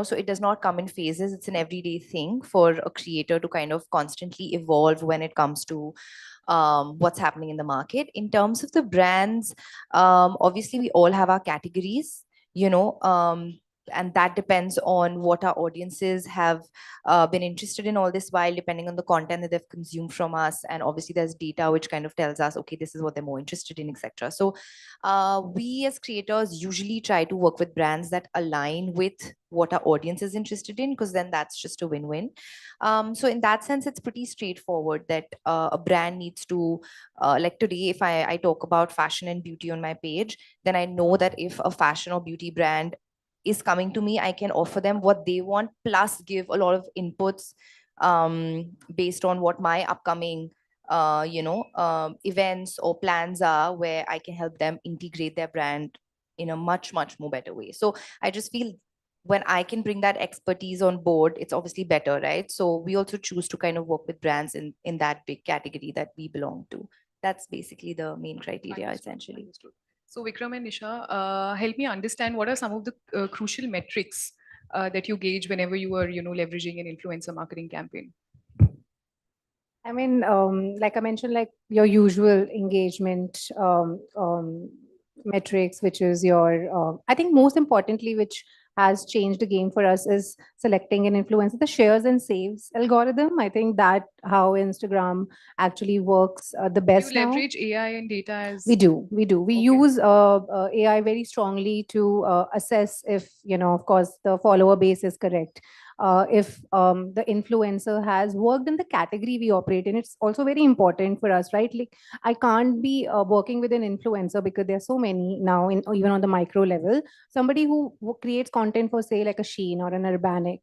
so it does not come in phases. It's an everyday thing for a creator to kind of constantly evolve when it comes to what's happening in the market. In terms of the brands, obviously we all have our categories, and that depends on what our audiences have been interested in all this while, depending on the content that they've consumed from us. And obviously there's data which kind of tells us, okay, this is what they're more interested in, etc. So we as creators usually try to work with brands that align with what our audience is interested in, because then that's just a win-win. So in that sense, it's pretty straightforward that a brand needs to, like today, if I talk about fashion and beauty on my page, then I know that if a fashion or beauty brand is coming to me, I can offer them what they want, plus give a lot of inputs based on what my upcoming events or plans are, where I can help them integrate their brand in a much more better way. So I just feel when I can bring that expertise on board, it's obviously better, right? So we also choose to kind of work with brands in that big category that we belong to. That's basically the main criteria, essentially. So Vikram and Nisha, help me understand what are some of the crucial metrics that you gauge whenever you are, leveraging an influencer marketing campaign. I mean, like I mentioned, like your usual engagement metrics, which is your, I think most importantly, which has changed the game for us is selecting an influencer, the shares and saves algorithm. I think that how Instagram actually works the best You now. leverage AI and data as We do. We use AI very strongly to assess if, of course, the follower base is correct. If the influencer has worked in the category we operate in, it's also very important for us, right? Like I can't be working with an influencer because there are so many now, even on the micro level. Somebody who creates content for, say, like a Shein or an Urbanic,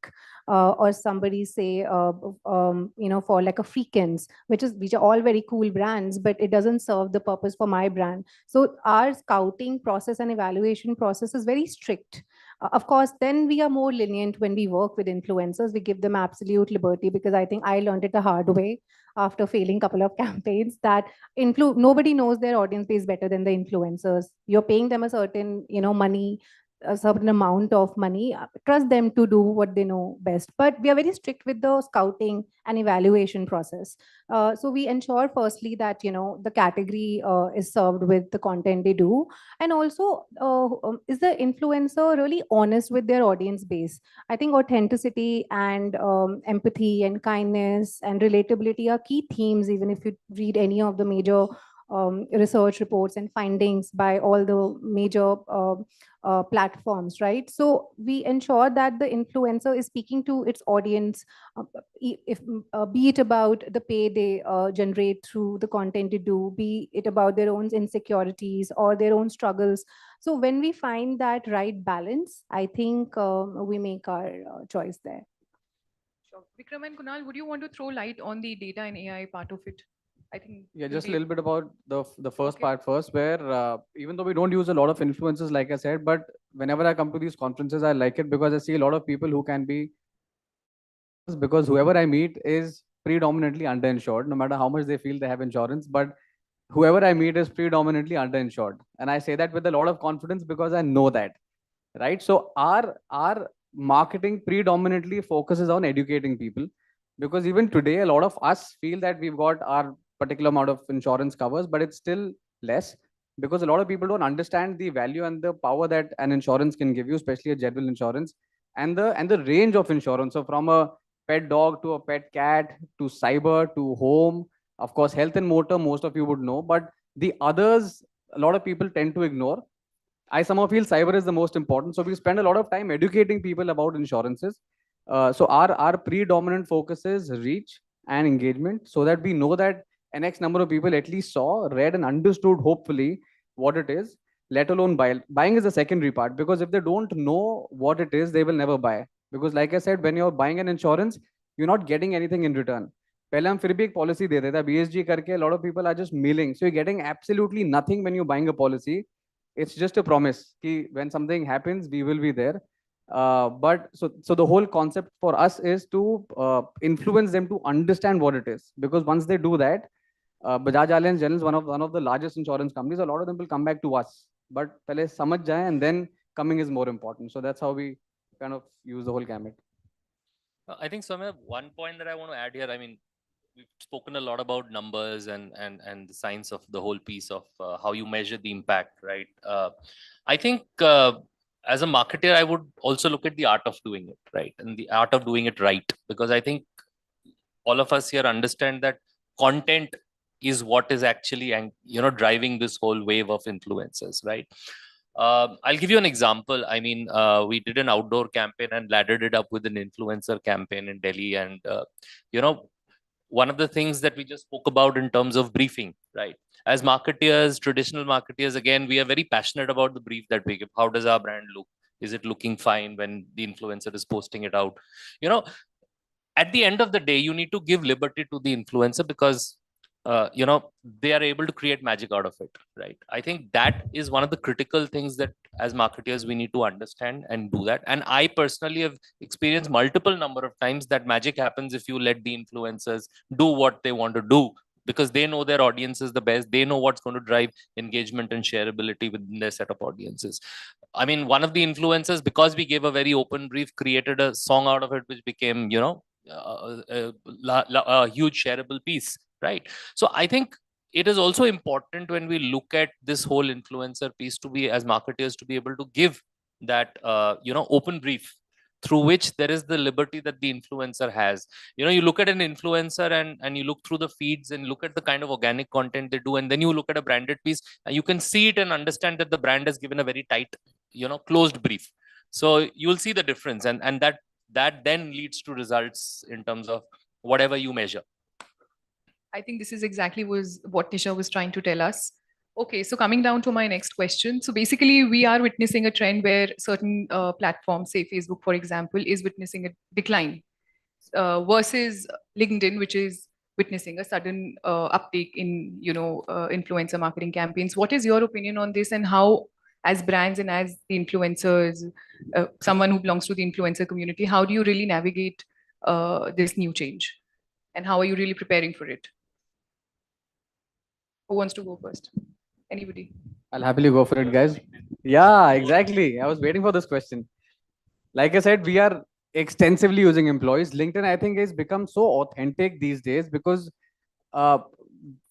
or somebody say, for like a Freakins, which are all very cool brands, but it doesn't serve the purpose for my brand. So our scouting process and evaluation process is very strict. Of course, then we are more lenient when we work with influencers. We give them absolute liberty, because I think I learned it the hard way after failing couple of campaigns that nobody knows their audience base better than the influencers. You're paying them a certain, money, a certain amount of money. Trust them to do what they know best. But we are very strict with the scouting and evaluation process. So we ensure firstly that the category is served with the content they do, and also is the influencer really honest with their audience base. I think authenticity and empathy and kindness and relatability are key themes, even if you read any of the major research reports and findings by all the major platforms, right? So we ensure that the influencer is speaking to its audience, be it about the pay they generate through the content they do, be it about their own insecurities or their own struggles. So when we find that right balance, I think we make our choice there. Sure. Vikram and Kunal, would you want to throw light on the data and AI part of it? I think Yeah, just a little bit about the first part first, where even though we don't use a lot of influencers, like I said, but whenever I come to these conferences, I like it because I see a lot of people who can be, because whoever I meet is predominantly underinsured, no matter how much they feel they have insurance, but whoever I meet is predominantly underinsured. And I say that with a lot of confidence because I know that, right? So our marketing predominantly focuses on educating people, because even today, a lot of us feel that we've got our particular amount of insurance covers, but it's still less, because a lot of people don't understand the value and the power that an insurance can give you, especially a general insurance, and the range of insurance. So from a pet dog to a pet cat to cyber to home, of course, health and motor, most of you would know, but the others, a lot of people tend to ignore. I somehow feel cyber is the most important. So we spend a lot of time educating people about insurances. So our predominant focus is reach and engagement, so that we know that an X number of people at least saw, read, and understood, hopefully, what it is, let alone buy. Buying is the secondary part, because if they don't know what it is, they will never buy. Because like I said, when you're buying an insurance, you're not getting anything in return. पहले हम फिर भी एक policy दे देते हैं, BSG करके, a lot of people are just mailing. So you're getting absolutely nothing when you're buying a policy. It's just a promise कि when something happens, we will be there. But so the whole concept for us is to influence them to understand what it is, because once they do that, Bajaj Allianz General is one of the largest insurance companies. A lot of them will come back to us, but पहले समझ जाए, and then coming is more important. So that's how we kind of use the whole gamut. I think, Soumya, one point that I want to add here, I mean, we've spoken a lot about numbers and the science of the whole piece of how you measure the impact, right? I think as a marketer, I would also look at the art of doing it, right? And the art of doing it right. Because I think all of us here understand that content is what is actually, driving this whole wave of influencers, right? I'll give you an example. I mean, we did an outdoor campaign and laddered it up with an influencer campaign in Delhi. And, one of the things that we just spoke about in terms of briefing, right? As marketeers, traditional marketeers, again, we are very passionate about the brief that we give. How does our brand look? Is it looking fine when the influencer is posting it out? At the end of the day, you need to give liberty to the influencer because they are able to create magic out of it, right? I think that is one of the critical things that as marketers we need to understand and do that. And I personally have experienced multiple number of times that magic happens if you let the influencers do what they want to do, because they know their audiences the best. They know what's going to drive engagement and shareability within their set of audiences. I mean, one of the influencers, because we gave a very open brief, created a song out of it which became a huge shareable piece, right? So I think it is also important when we look at this whole influencer piece to be, as marketers, to be able to give that open brief through which there is the liberty that the influencer has. You look at an influencer and you look through the feeds and look at the kind of organic content they do, and then you look at a branded piece and you can see it and understand that the brand has given a very tight, closed brief. So you'll see the difference, and that then leads to results in terms of whatever you measure. I think this is exactly what Nisha was trying to tell us. Okay, so coming down to my next question. So basically, we are witnessing a trend where certain platforms, say Facebook, for example, is witnessing a decline versus LinkedIn, which is witnessing a sudden uptake in, influencer marketing campaigns. What is your opinion on this, and how, as brands and as the influencers, someone who belongs to the influencer community, how do you really navigate this new change? And how are you really preparing for it? Who wants to go first? Anybody? I'll happily go for it, guys. Yeah, exactly. I was waiting for this question. Like I said, we are extensively using employees. LinkedIn, I think, has become so authentic these days because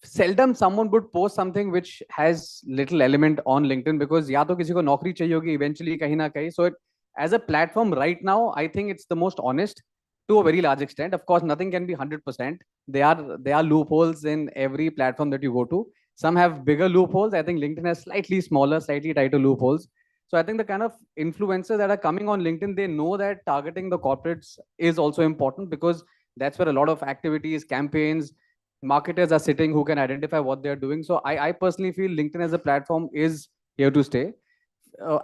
seldom someone would post something which has little element on LinkedIn, because या तो किसी को नौकरी चाहिए होगी eventually कहीं ना कहीं. So as a platform right now, I think it's the most honest to a very large extent. Of course, nothing can be 100%. There are loopholes in every platform that you go to. Some have bigger loopholes. I think LinkedIn has slightly smaller, slightly tighter loopholes. So I think the kind of influencers that are coming on LinkedIn, they know that targeting the corporates is also important, because that's where a lot of activities, campaigns, marketers are sitting who can identify what they're doing. So I personally feel LinkedIn as a platform is here to stay.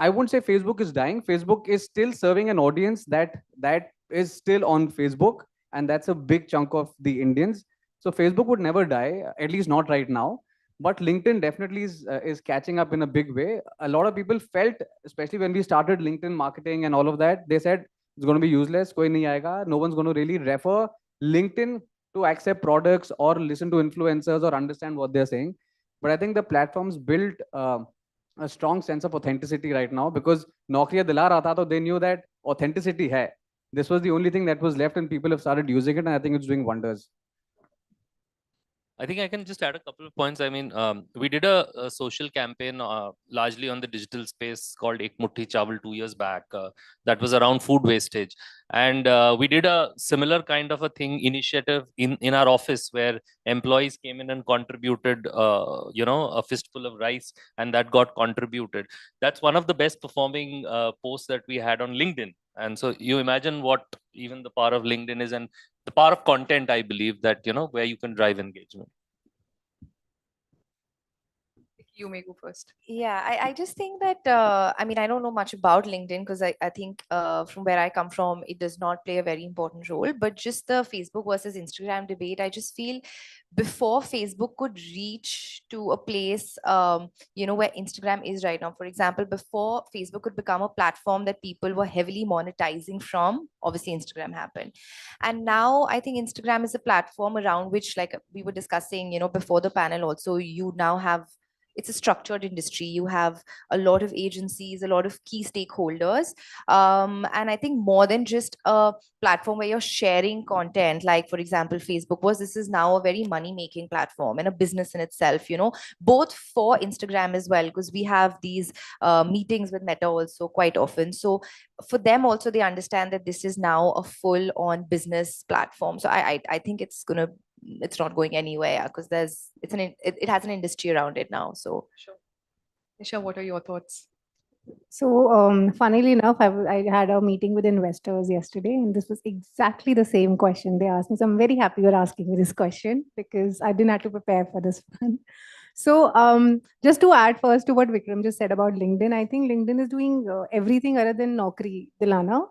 I wouldn't say Facebook is dying. Facebook is still serving an audience that is still on Facebook, and that's a big chunk of the Indians. So Facebook would never die, at least not right now. But LinkedIn definitely is catching up in a big way. A lot of people felt, especially when we started LinkedIn marketing and all of that, they said it's going to be useless. Koi nahi aayega. No one's going to really refer LinkedIn to accept products or listen to influencers or understand what they're saying. But I think the platforms built a strong sense of authenticity right now, because Naukriya dila raha tha, so they knew that authenticity hai. This was the only thing that was left, and people have started using it, and I think it's doing wonders. I think I can just add a couple of points. I mean, we did a social campaign largely on the digital space called Ek Muthi Chawal 2 years back. That was around food wastage. And we did a similar kind of a initiative in our office, where employees came in and contributed, a fistful of rice, and that got contributed. That's one of the best performing posts that we had on LinkedIn. And so you imagine what even the power of LinkedIn is, and the power of content, I believe, that, where you can drive engagement. You may go first. Yeah, I just think that, I mean, I don't know much about LinkedIn, because I think from where I come from, it does not play a very important role. But just the Facebook versus Instagram debate, I just feel before Facebook could reach to a place, where Instagram is right now. For example, before Facebook could become a platform that people were heavily monetizing from, obviously Instagram happened. And now I think Instagram is a platform around which, like we were discussing, before the panel also, you now have it's a structured industry. You have a lot of agencies, a lot of key stakeholders. And I think more than just a platform where you're sharing content, like for example, Facebook this is now a very money-making platform and a business in itself, both for Instagram as well, because we have these meetings with Meta also quite often. So for them also, they understand that this is now a full-on business platform. So I think it's not going anywhere because it has an industry around it now. So sure. Nisha, what are your thoughts? So, funnily enough, I had a meeting with investors yesterday, and this was exactly the same question they asked me. So, I'm very happy you're asking me this question because I didn't have to prepare for this one. So, just to add first to what Vikram just said about LinkedIn, I think LinkedIn is doing everything other than Naukri, Dilana.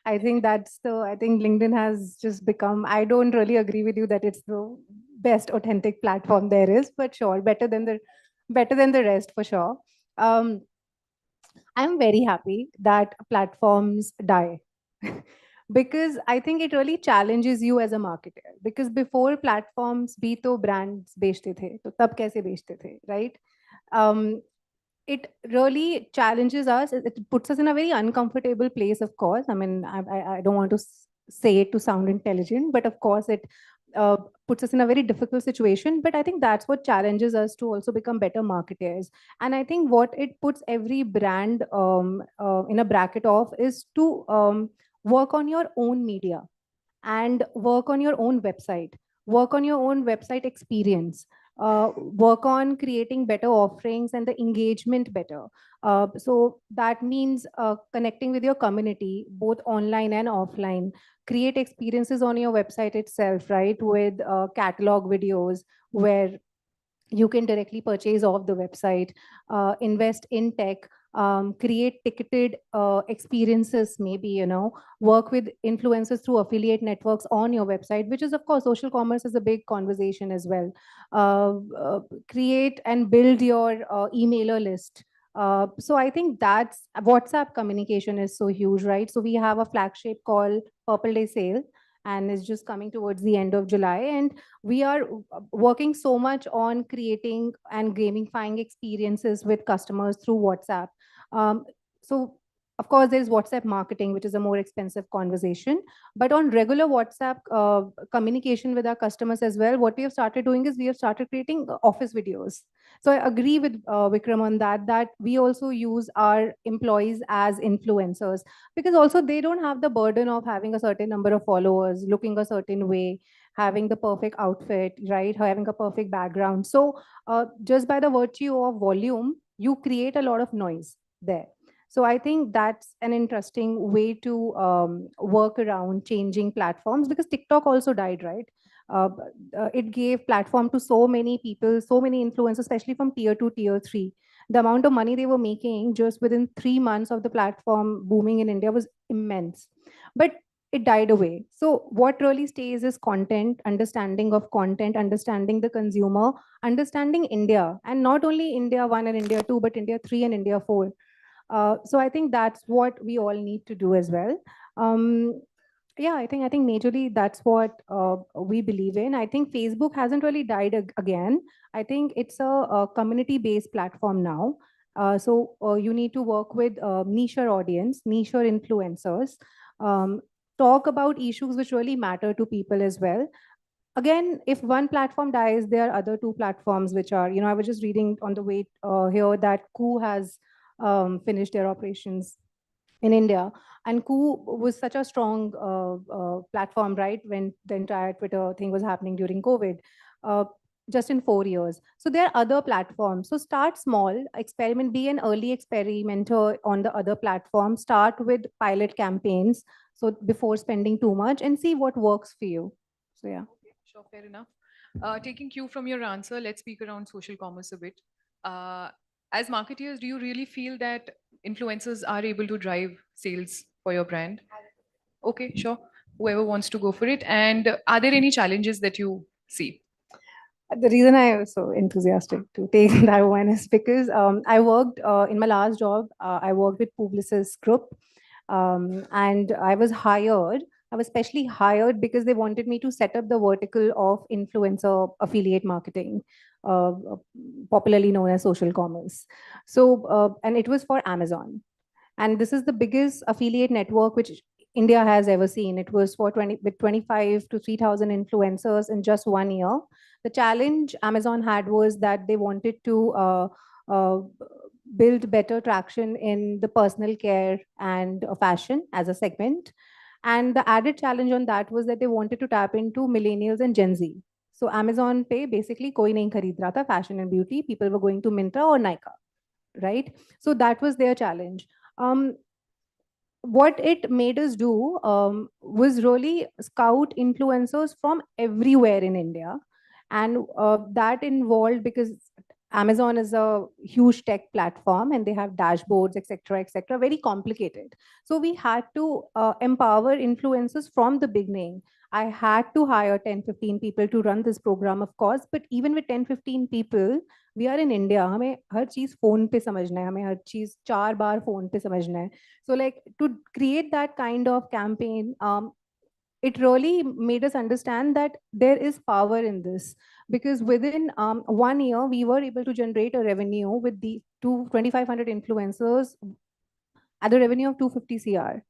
I think LinkedIn has just become, I don't really agree with you that it's the best authentic platform there is, but sure, better than the rest for sure. I'm very happy that platforms die because I think it really challenges you as a marketer. Because before platforms, bhi to brands बेचते थे, तो तब कैसे बेचते थे, right? It really challenges us. It puts us in a very uncomfortable place, of course. I mean, I don't want to say it to sound intelligent, but of course it puts us in a very difficult situation. But I think that's what challenges us to also become better marketers. And I think what it puts every brand in a bracket of is to work on your own media and work on your own website experience, work on creating better offerings and the engagement better. So that means connecting with your community, both online and offline. Create experiences on your website itself, right? With catalog videos where you can directly purchase off the website, invest in tech, create ticketed experiences, maybe, work with influencers through affiliate networks on your website, which is, of course, social commerce is a big conversation as well. Create and build your emailer list. So I think that's WhatsApp communication is so huge, right? So we have a flagship called Purple Day Sale, and it's just coming towards the end of July. And we are working so much on creating and gamifying experiences with customers through WhatsApp. So of course, there's WhatsApp marketing, which is a more expensive conversation. But on regular WhatsApp communication with our customers as well, what we have started doing is we have started creating office videos. So I agree with Vikram on that we also use our employees as influencers, because also they don't have the burden of having a certain number of followers, looking a certain way, having the perfect outfit, right? Having a perfect background. So just by the virtue of volume, you create a lot of noise there. So I think that's an interesting way to work around changing platforms, because TikTok also died, right? It gave platform to so many people, so many influencers, especially from tier 2, tier 3. The amount of money they were making just within 3 months of the platform booming in India was immense. But it died away. So what really stays is content, understanding of content, understanding the consumer, understanding India, and not only India 1 and India 2, but India 3 and India 4. So I think that's what we all need to do as well. Yeah, I think majorly that's what we believe in. I think Facebook hasn't really died again. I think it's a community-based platform now. So you need to work with niche audience, niche influencers, talk about issues which really matter to people as well. Again, if one platform dies, there are other 2 platforms which are, I was just reading on the way here that Coup has finished their operations in India. And Coup was such a strong platform, right? When the entire Twitter thing was happening during COVID, just in 4 years. So there are other platforms. So start small, experiment, be an early experimenter on the other platforms, start with pilot campaigns. So before spending too much, and see what works for you. So yeah. Sure, fair enough. Taking cue from your answer, let's speak around social commerce a bit. As marketeers, do you really feel that influencers are able to drive sales for your brand? Okay, sure. Whoever wants to go for it. And are there any challenges that you see? The reason I was so enthusiastic to take that one is because I worked in my last job, I worked with Publicis Group, and I was hired I was specially hired because they wanted me to set up the vertical of influencer affiliate marketing, popularly known as social commerce. So, and it was for Amazon. And this is the biggest affiliate network which India has ever seen. It was for 25 to 3,000 influencers in just 1 year. The challenge Amazon had was that they wanted to build better traction in the personal care and fashion as a segment. And the added challenge on that was that they wanted to tap into millennials and Gen Z. So Amazon Pay basically koi nahi kharid raha tha, fashion and beauty. People were going to Myntra or Nykaa, right? So that was their challenge. What it made us do was really scout influencers from everywhere in India. And that involved, because Amazon is a huge tech platform and they have dashboards, etc., very complicated. So we had to empower influencers from the beginning. I had to hire 10, 15 people to run this program, of course, but even with 10, 15 people, we are in India. हमें हर चीज phone पे समझना है, हमें हर चीज 4 बार phone पे समझना है. So like to create that kind of campaign, it really made us understand that there is power in this, because within 1 year we were able to generate a revenue with the 2,500 influencers at a revenue of 250 CR.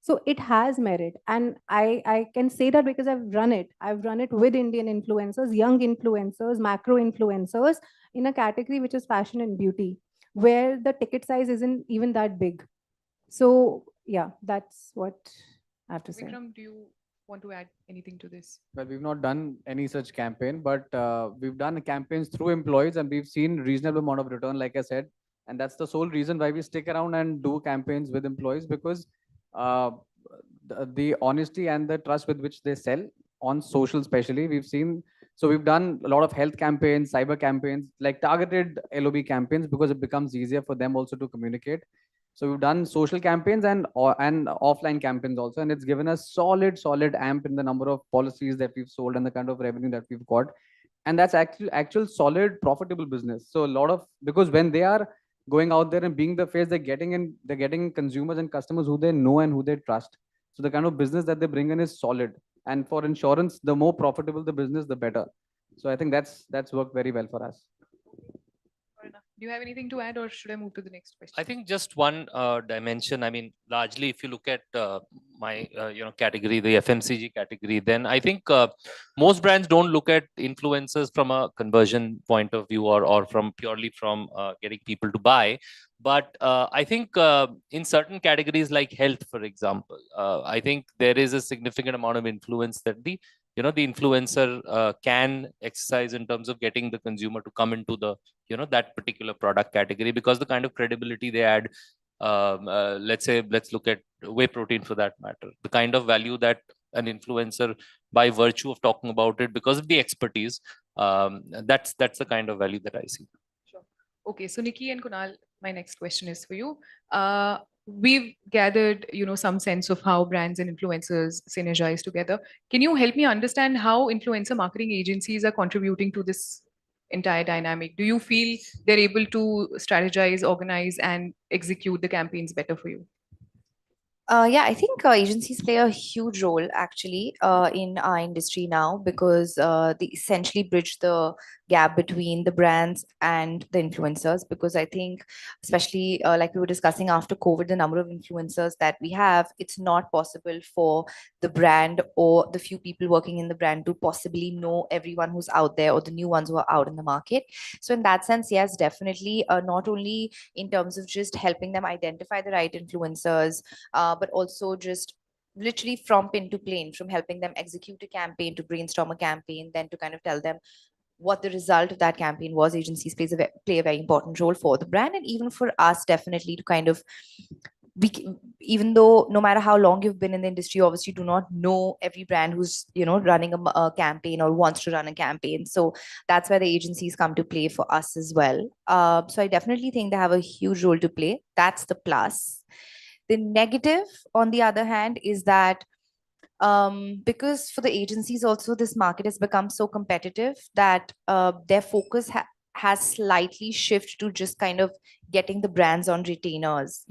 So it has merit, and I can say that because I've run it. I've run it with Indian influencers, young influencers, macro influencers in a category which is fashion and beauty, where the ticket size isn't even that big. So yeah, that's what I have to say. Vikram, do you want to add anything to this? Well, we've not done any such campaign, but we've done campaigns through employees and we've seen reasonable amount of return, like I said. And that's the sole reason why we stick around and do campaigns with employees, because the honesty and the trust with which they sell on social, especially, we've seen. So we've done a lot of health campaigns, cyber campaigns, like targeted LOB campaigns, because it becomes easier for them also to communicate. So we've done social campaigns and offline campaigns also, and it's given us solid amp in the number of policies that we've sold and the kind of revenue that we've got. And that's actual solid profitable business. So a lot of, because when they are going out there and being the face, they're getting consumers and customers who they know and who they trust. So the kind of business that they bring in is solid. And for insurance, the more profitable the business, the better. So I think that's worked very well for us. Do you have anything to add, or should I move to the next question? I think just one dimension. I mean, largely, if you look at my category, the FMCG category, then I think most brands don't look at influencers from a conversion point of view, or from purely from getting people to buy. But I think in certain categories like health, for example, I think there is a significant amount of influence that the influencer can exercise in terms of getting the consumer to come into the that particular product category, because the kind of credibility they add. Let's look at whey protein for that matter. The kind of value that an influencer, by virtue of talking about it, because of the expertise, that's the kind of value that I see. Sure. Okay, so Nikki and Kunal, my next question is for you. We've gathered, some sense of how brands and influencers synergize together. Can you help me understand how influencer marketing agencies are contributing to this entire dynamic? Do you feel they're able to strategize, organize, and execute the campaigns better for you? Yeah, I think agencies play a huge role actually in our industry now, because they essentially bridge the gap between the brands and the influencers. Because I think, especially like we were discussing after COVID, the number of influencers that we have, it's not possible for the brand or the few people working in the brand to possibly know everyone who's out there or the new ones who are out in the market. So in that sense, yes, definitely, not only in terms of just helping them identify the right influencers, but also just literally from pin to plane, from helping them execute a campaign to brainstorm a campaign, then to kind of tell them what the result of that campaign was. Agencies play a very important role for the brand, and even for us, definitely, to kind of, even though no matter how long you've been in the industry, obviously you do not know every brand who's running a campaign or wants to run a campaign. So that's where the agencies come to play for us as well. So I definitely think they have a huge role to play. That's the plus. The negative, on the other hand, is that because for the agencies also, this market has become so competitive that their focus has slightly shifted to just kind of getting the brands on retainers,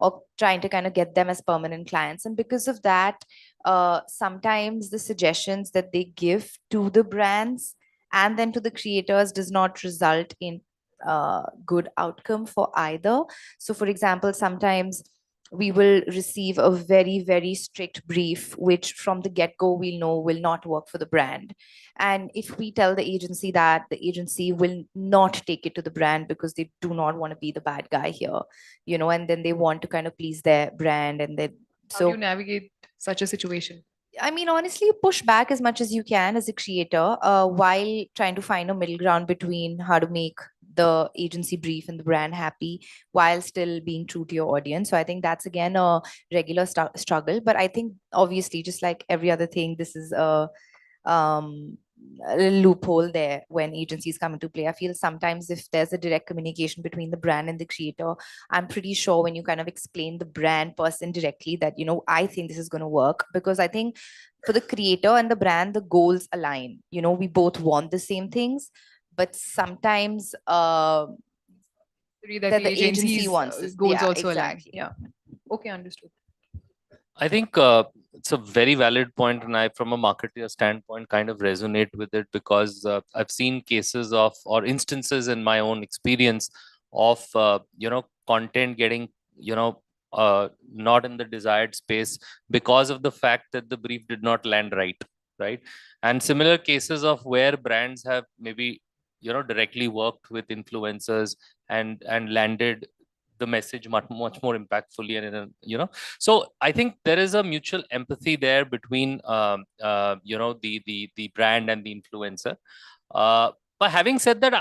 or trying to kind of get them as permanent clients. And because of that, sometimes the suggestions that they give to the brands and then to the creators does not result in good outcome for either. So for example, sometimes we will receive a very, very strict brief, which from the get-go we'll know will not work for the brand. And if we tell the agency that, the agency will not take it to the brand because they do not want to be the bad guy here, and then they want to kind of please their brand. And then How do you navigate such a situation? I mean, honestly, you push back as much as you can as a creator, while trying to find a middle ground between how to make the agency brief and the brand happy while still being true to your audience. So I think that's again a regular struggle. But I think obviously, just like every other thing, this is a loophole there when agencies come into play. I feel sometimes if there's a direct communication between the brand and the creator, I'm pretty sure when you kind of explain the brand person directly that, I think this is going to work, because I think for the creator and the brand, the goals align. We both want the same things, but sometimes that the agency wants this. goals Yeah, also exactly. align. Yeah. Okay, understood. I think it's a very valid point, and I, from a marketer standpoint, kind of resonate with it, because I've seen cases of, or instances in my own experience of, content getting, not in the desired space because of the fact that the brief did not land right? And similar cases of where brands have maybe, directly worked with influencers and landed the message much more impactfully, and so I think there is a mutual empathy there between the brand and the influencer. But having said that,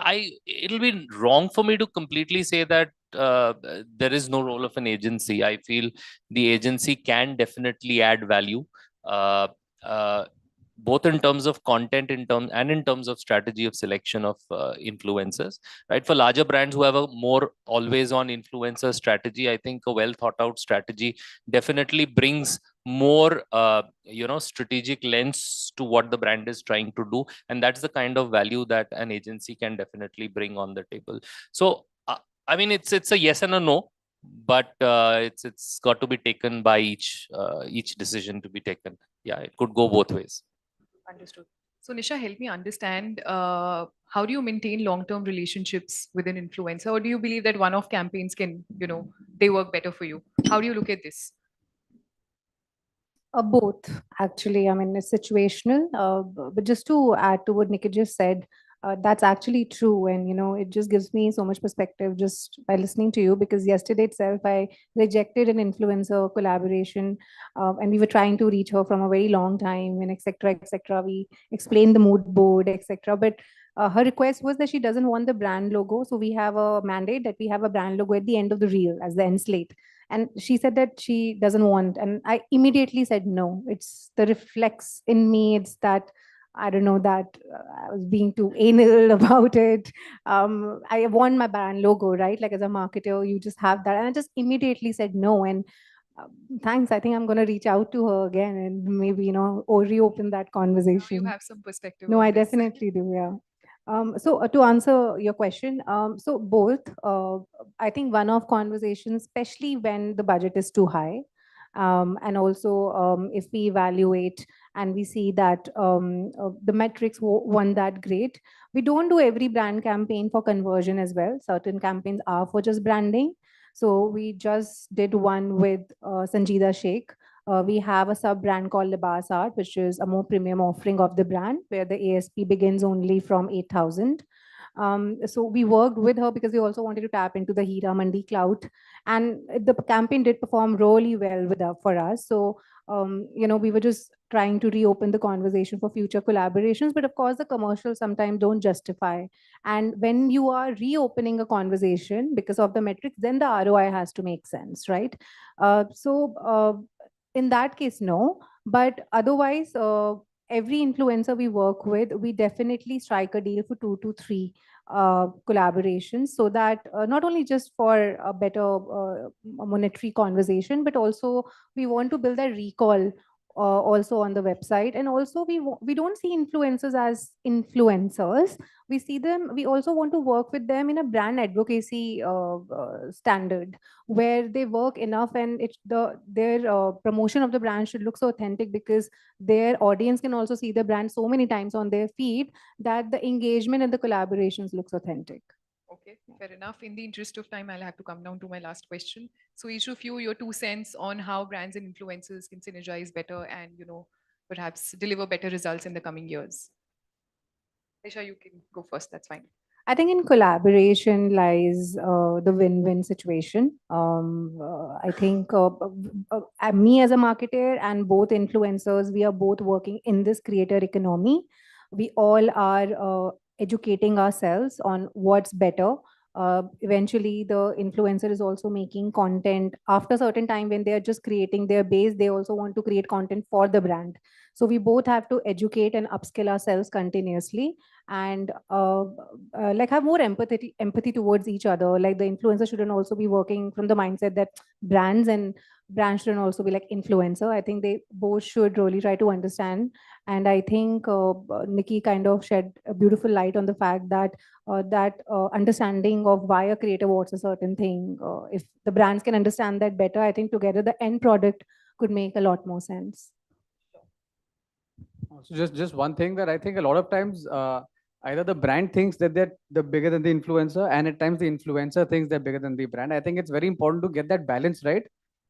it'll be wrong for me to completely say that there is no role of an agency. I feel the agency can definitely add value, both in terms of content, in terms of strategy of selection of influencers, right? For larger brands who have a more always on influencer strategy, I think a well thought out strategy definitely brings more strategic lens to what the brand is trying to do, and that's the kind of value that an agency can definitely bring on the table. So I mean, it's a yes and a no, but it's got to be taken by each decision to be taken. Yeah, it could go both ways. Understood. So Nisha, help me understand, how do you maintain long-term relationships with an influencer? Or do you believe that one-off campaigns can, they work better for you? How do you look at this? Both, actually. I mean, it's situational. But just to add to what Nikki just said, that's actually true. And, it just gives me so much perspective just by listening to you, because yesterday itself, I rejected an influencer collaboration, and we were trying to reach her from a very long time, and et cetera, et cetera. We explained the mood board, et cetera. But her request was that she doesn't want the brand logo. So we have a mandate that we have a brand logo at the end of the reel as the end slate. And she said that she doesn't want, and I immediately said no. It's the reflex in me. It's that, I don't know, that I was being too anal about it. I want my brand logo, right? Like as a marketer, you just have that. And I just immediately said no. And thanks. I think I'm going to reach out to her again and maybe, or reopen that conversation. You have some perspective. No, on I this. definitely do. Yeah. So to answer your question, so both, I think one-off conversations, especially when the budget is too high, and also if we evaluate and we see that the metrics weren't that great, we don't do every brand campaign for conversion as well. Certain campaigns are for just branding. So we just did one with Sanjida Sheikh. We have a sub brand called Libas Art, which is a more premium offering of the brand, where the ASP begins only from 8,000. So we worked with her because we also wanted to tap into the Hira Mandi clout, and the campaign did perform really well for us. So we were just trying to reopen the conversation for future collaborations, but of course the commercials sometimes don't justify. And when you are reopening a conversation because of the metrics, then the ROI has to make sense, right? In that case, no. But otherwise, every influencer we work with, we definitely strike a deal for 2 to 3 collaborations, so that not only just for a better monetary conversation, but also we want to build that recall also on the website. And also we don't see influencers as influencers. We see them, we also want to work with them in a brand advocacy standard, where they work enough and their promotion of the brand should look so authentic, because their audience can also see the brand so many times on their feed that the engagement and the collaborations looks authentic. Okay, fair enough. In the interest of time, I'll have to come down to my last question. So each of you, your 2 cents on how brands and influencers can synergize better and, perhaps deliver better results in the coming years. Nisha, you can go first. That's fine. I think in collaboration lies the win-win situation. I think me as a marketer and both influencers, we are both working in this creator economy. We all are educating ourselves on what's better. Eventually, the influencer is also making content after a certain time. When they are just creating their base, they also want to create content for the brand. So we both have to educate and upskill ourselves continuously, and like have more empathy towards each other. Like the influencer shouldn't also be working from the mindset that brands shouldn't also be like influencer. I think they both should really try to understand. And I think Nikki kind of shed a beautiful light on the fact that understanding of why a creator wants a certain thing, if the brands can understand that better, I think together the end product could make a lot more sense. So just one thing that I think a lot of times either the brand thinks that they're bigger than the influencer, and at times the influencer thinks they're bigger than the brand. I think it's very important to get that balance right,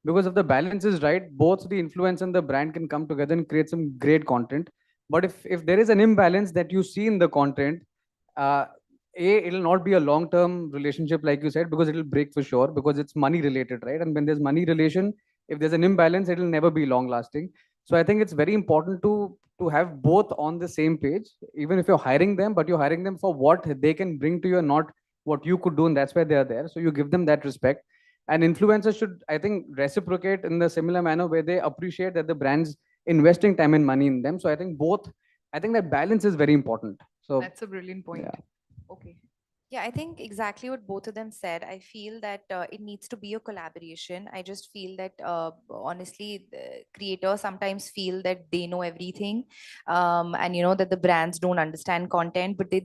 because if the balance is right, both the influencer and the brand can come together and create some great content. But if there is an imbalance that you see in the content, it'll not be a long-term relationship, like you said, because it'll break for sure, because it's money related, right? And when there's money relation, if there's an imbalance, it'll never be long lasting. So I think it's very important to have both on the same page, even if you're hiring them, but you're hiring them for what they can bring to you and not what you could do, and that's why they are there. So you give them that respect. And influencers should, I think, reciprocate in the similar manner, where they appreciate that the brand's investing time and money in them. So I think that balance is very important. So that's a brilliant point. Yeah. Okay. Yeah, I think exactly what both of them said. I feel that it needs to be a collaboration. I just feel that honestly, the creators sometimes feel that they know everything, and that the brands don't understand content, but they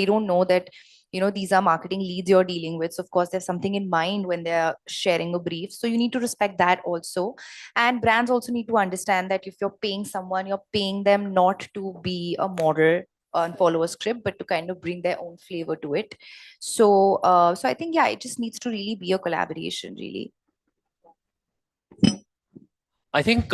don't know that these are marketing leads you're dealing with. So of course, there's something in mind when they're sharing a brief. So you need to respect that also, and brands also need to understand that if you're paying someone, you're paying them not to be a model and follow a script, but to kind of bring their own flavor to it. So I think, yeah, it just needs to really be a collaboration, really. I think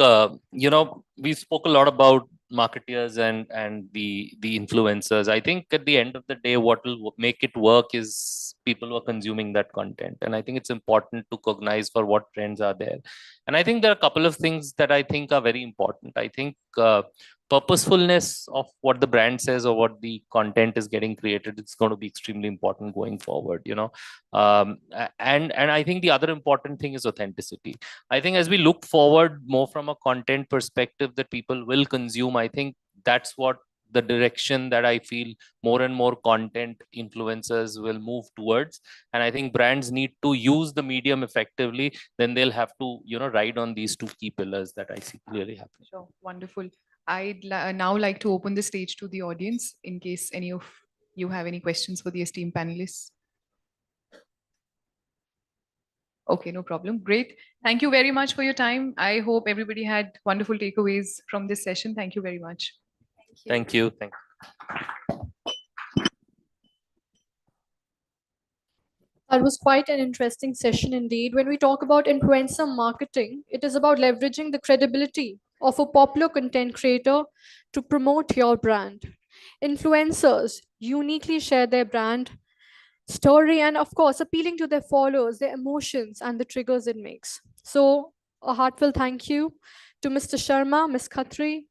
we spoke a lot about marketeers and the influencers. I think at the end of the day, what will make it work is people who are consuming that content. And I think it's important to cognize for what trends are there. And I think there are a couple of things that I think are very important. I think purposefulness of what the brand says or what the content is getting created, it's going to be extremely important going forward, and I think the other important thing is authenticity. I think as we look forward more from a content perspective that people will consume, I think that's what the direction that I feel more and more content influencers will move towards. And I think brands need to use the medium effectively. Then they'll have to, ride on these two key pillars that I see clearly happening. Sure, wonderful. I'd now like to open the stage to the audience in case any of you have any questions for the esteemed panelists. Okay, no problem. Great. Thank you very much for your time. I hope everybody had wonderful takeaways from this session. Thank you very much. Thank you. Thank you. That was quite an interesting session indeed. When we talk about influencer marketing, it is about leveraging the credibility of a popular content creator to promote your brand. Influencers uniquely share their brand story and, of course, appealing to their followers, their emotions, and the triggers it makes. So, a heartfelt thank you to Mr. Sharma, Ms. Khatri,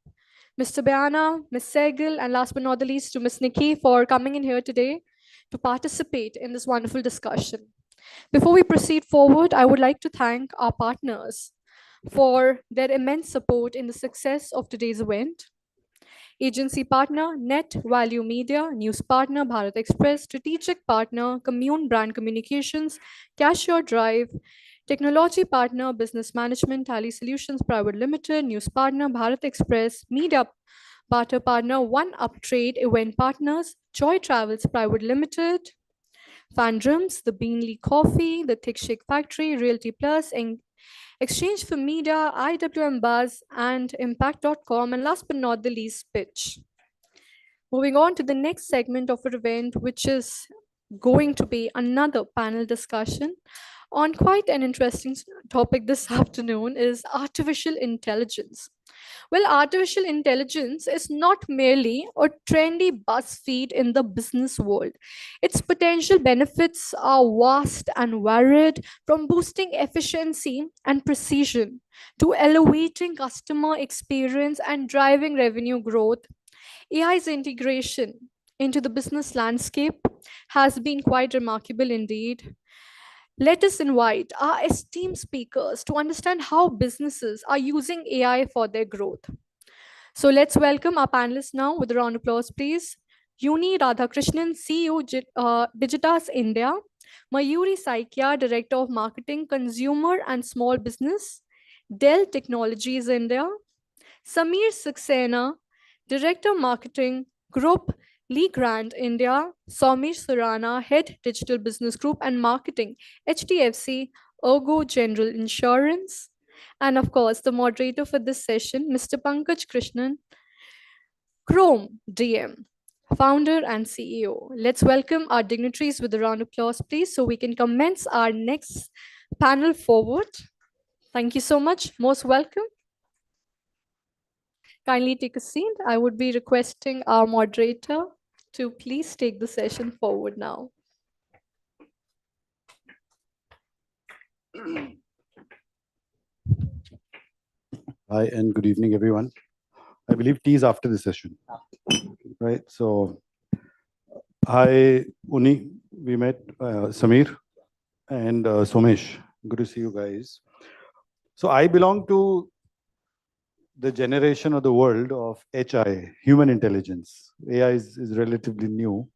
Mr. Bayana, Ms. Sehgal, and last but not the least to Ms. Nikki for coming in here today to participate in this wonderful discussion. Before we proceed forward, I would like to thank our partners for their immense support in the success of today's event. Agency partner, Net Value Media, news partner, Bharat Express, strategic partner, Commune Brand Communications, Cashier Drive, Technology partner, Business Management, Tally Solutions Private Limited, News partner, Bharat Express, Meetup Barter partner, One Up Trade, Event partners, Joy Travels Private Limited, Fandrums, the Beanley Coffee, the Thick Shake Factory, Realty Plus, and Exchange for Media, IWM Buzz, and Impact.com, and last but not the least, Pitch. Moving on to the next segment of our event, which is going to be another panel discussion on quite an interesting topic this afternoon is artificial intelligence. Well, artificial intelligence is not merely a trendy buzzfeed in the business world. Its potential benefits are vast and varied, from boosting efficiency and precision to elevating customer experience and driving revenue growth. AI's integration into the business landscape has been quite remarkable indeed. Let us invite our esteemed speakers to understand how businesses are using AI for their growth. So let's welcome our panelists now with a round of applause, please. Uni Radhakrishnan, CEO, Digitas India. Mayuri Saikia, Director of Marketing, Consumer and Small Business, Dell Technologies India. Samir Saxena, Director Marketing, Group Lee Grant India. Somesh Surana, Head Digital Business Group and Marketing, HDFC Ergo General Insurance. And of course, the moderator for this session, Mr. Pankaj Krishnan, Chrome DM, founder and CEO. Let's welcome our dignitaries with a round of applause, please, so we can commence our next panel forward. Thank you so much. Most welcome. Kindly take a seat. I would be requesting our moderator to please take the session forward now. Hi, and good evening, everyone. I believe tea is after the session, right? So, hi, Uni. We met Samir and Somesh. Good to see you guys. So, I belong to the generation of the world of HI, human intelligence. AI is relatively new.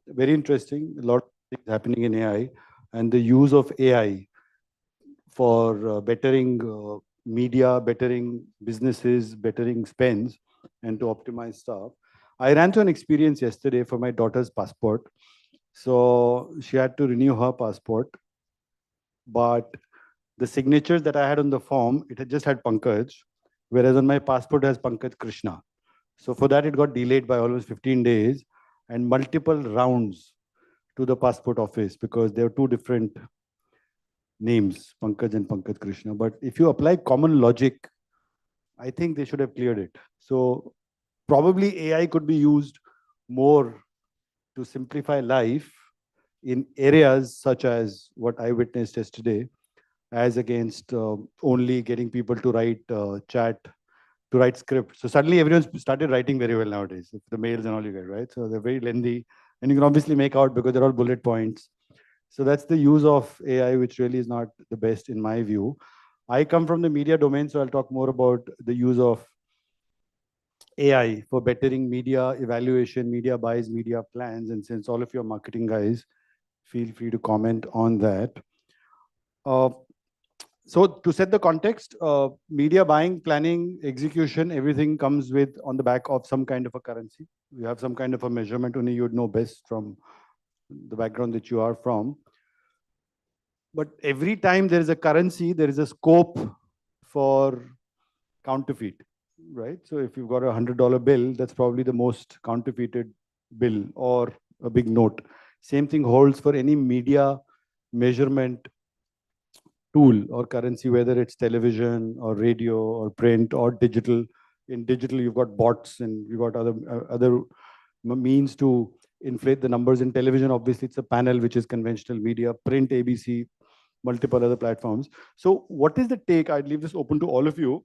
Very interesting. A lot of things happening in AI, and the use of AI for bettering media, bettering businesses, bettering spends, and to optimize stuff. I ran through an experience yesterday for my daughter's passport. So she had to renew her passport, but the signatures that I had on the form, it had just had Pankaj, whereas on my passport it has Pankaj Krishna. So for that, it got delayed by almost 15 days and multiple rounds to the passport office because there were two different names, Pankaj and Pankaj Krishna. But if you apply common logic, I think they should have cleared it. So probably AI could be used more to simplify life in areas such as what I witnessed yesterday, as against only getting people to write chat, to write script. So suddenly everyone started writing very well nowadays, the mails and all you get, right? So they're very lengthy, and you can obviously make out because they're all bullet points. So that's the use of AI, which really is not the best in my view. I come from the media domain, so I'll talk more about the use of AI for bettering media evaluation, media buys, media plans. And since all of you are marketing guys, feel free to comment on that. So to set the context, media buying, planning, execution, everything comes with on the back of some kind of a currency. You have some kind of a measurement, only you would know best from the background that you are from. But every time there is a currency, there is a scope for counterfeit, right? So if you've got a $100 bill, that's probably the most counterfeited bill or a big note. Same thing holds for any media measurement tool or currency, whether it's television or radio or print or digital. In digital, you've got bots and you've got other means to inflate the numbers. In television, obviously, it's a panel, which is conventional media, print, ABC, multiple other platforms. So what is the take? I'd leave this open to all of you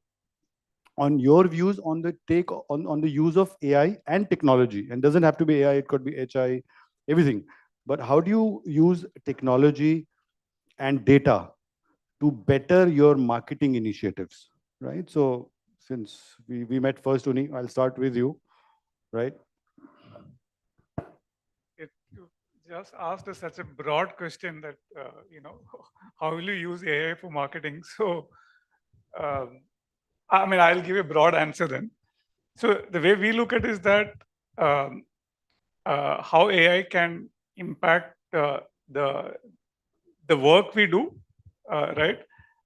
on your views on the take on the use of AI and technology. And doesn't have to be AI, it could be HI, everything. But how do you use technology and data to better your marketing initiatives, right? So since we met first, Uni, I'll start with you, right? just asked us such a broad question that, how will you use AI for marketing? So, I mean, I'll give a broad answer then. So the way we look at it is that how AI can impact the work we do, right?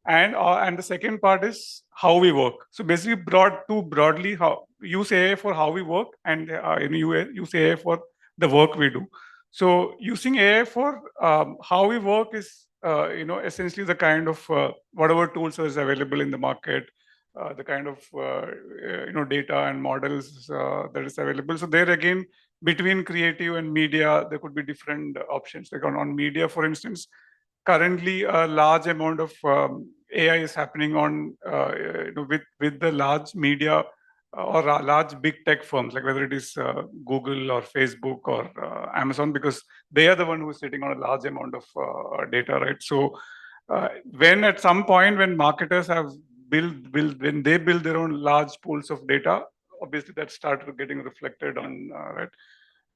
And the second part is how we work. So basically, broadly, how use AI for how we work, and use AI for the work we do. So using AI for how we work is, essentially the kind of whatever tools is available in the market, the kind of data and models that is available. So there again, between creative and media, there could be different options. Like on media, for instance, currently a large amount of AI is happening on with the large media or large big tech firms, like whether it is Google or Facebook or Amazon, because they are the one who is sitting on a large amount of data, right? So when at some point when marketers have when they build their own large pools of data, obviously that started getting reflected on, right?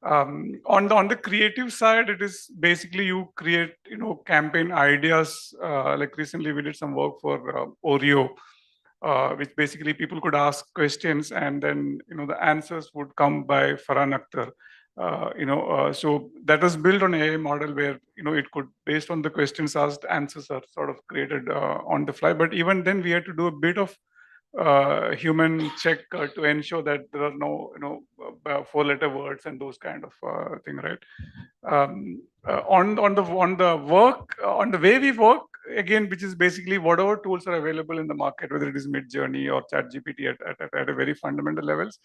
On the creative side, it is basically you create campaign ideas. Like recently we did some work for Oreo, which basically people could ask questions and then the answers would come by Farhan Akhtar. So that was built on AI model where it could, based on the questions asked, answers are sort of created on the fly. But even then we had to do a bit of human check to ensure that there are no four-letter words and those kind of thing, right? On the way we work, again, which is basically whatever tools are available in the market, whether it is Midjourney or ChatGPT at a very fundamental levels.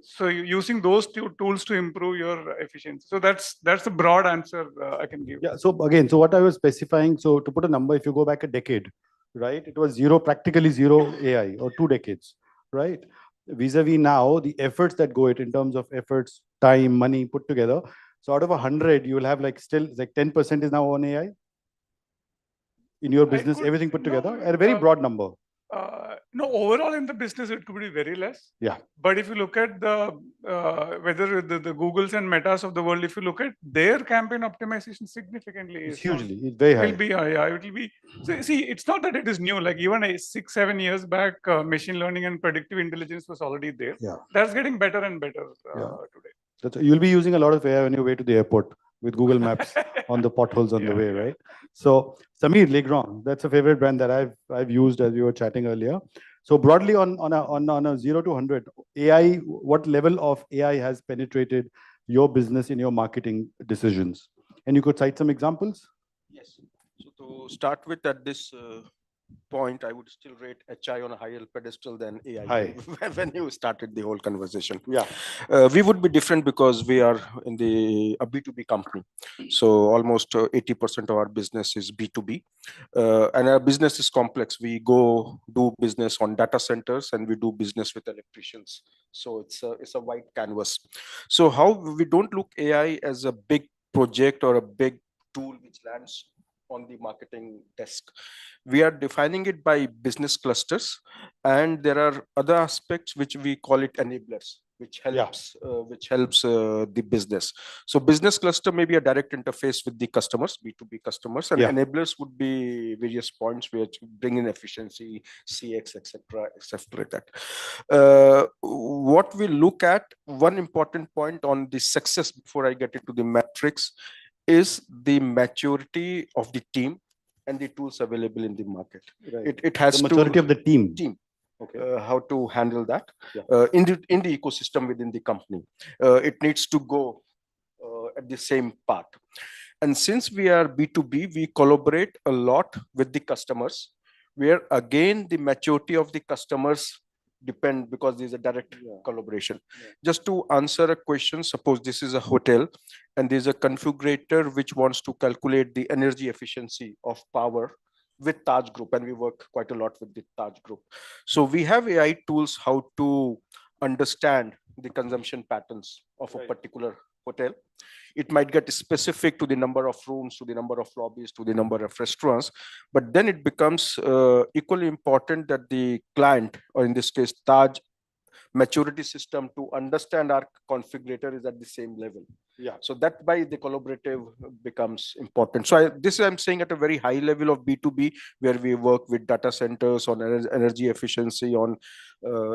So using those two tools to improve your efficiency. So that's the broad answer I can give. Yeah. So again, so what I was specifying, so to put a number, if you go back a decade, right, it was zero, practically zero AI, or 2 decades, right? Vis-a-vis now, the efforts that go it in terms of efforts, time, money put together. So out of 100, you will have like still like 10% is now on AI in your business, everything put together, at a very broad number. No, overall in the business, it could be very less. Yeah. But if you look at whether the Googles and Metas of the world, if you look at their campaign optimization, significantly It's hugely, it's very high. It will be, yeah, it will be. So, see, it's not that it is new. Like even 6-7 years back, machine learning and predictive intelligence was already there. Yeah. That's getting better and better today. You'll be using a lot of AI on your way to the airport with Google Maps on the potholes on the way, right? So Samir, Legrand, that's a favorite brand that I've used as we were chatting earlier. So broadly on a 0 to 100, AI, what level of AI has penetrated your business in your marketing decisions? And you could cite some examples? Yes. So to start with, at this point, I would still rate HI on a higher pedestal than AI. High. When you started the whole conversation. Yeah. We would be different because we are in a B2B company. So almost 80% of our business is B2B. And our business is complex. We go do business on data centers and we do business with electricians. So it's a wide canvas. So how we don't look AI as a big project or a big tool which lands on the marketing desk. We are defining it by business clusters, and there are other aspects which we call it enablers, which helps the business. So business cluster may be a direct interface with the customers, B2B customers, and enablers would be various points which bring in efficiency, CX, etc., like that. What we look at, one important point on the success before I get into the metrics, is the maturity of the team and the tools available in the market. Right. It has the maturity of the team. Okay. How to handle that in the ecosystem within the company. It needs to go at the same path. And since we are B2B, we collaborate a lot with the customers, where again the maturity of the customers depend, because there's a direct collaboration. Just to answer a question, suppose this is a hotel and there's a configurator which wants to calculate the energy efficiency of power with Taj Group, and we work quite a lot with the Taj Group. So we have AI tools how to understand the consumption patterns of a particular hotel. It might get specific to the number of rooms, to the number of lobbies, to the number of restaurants, but then it becomes equally important that the client, or in this case Taj, maturity system to understand our configurator is at the same level. Yeah. So that by the collaborative becomes important. So this I'm saying at a very high level of B2B, where we work with data centers on energy efficiency, on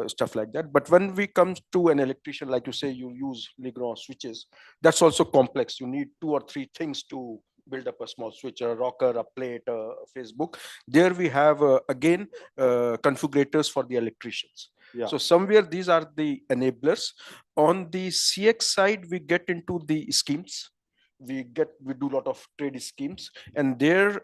stuff like that. But when we come to an electrician, like you say, you use Legrand switches, that's also complex. You need 2 or 3 things to build up a small switch, a rocker, a plate, a Facebook. There we have, again, configurators for the electricians. Yeah. So somewhere these are the enablers. On the CX side, we get into the schemes. We do a lot of trade schemes, and there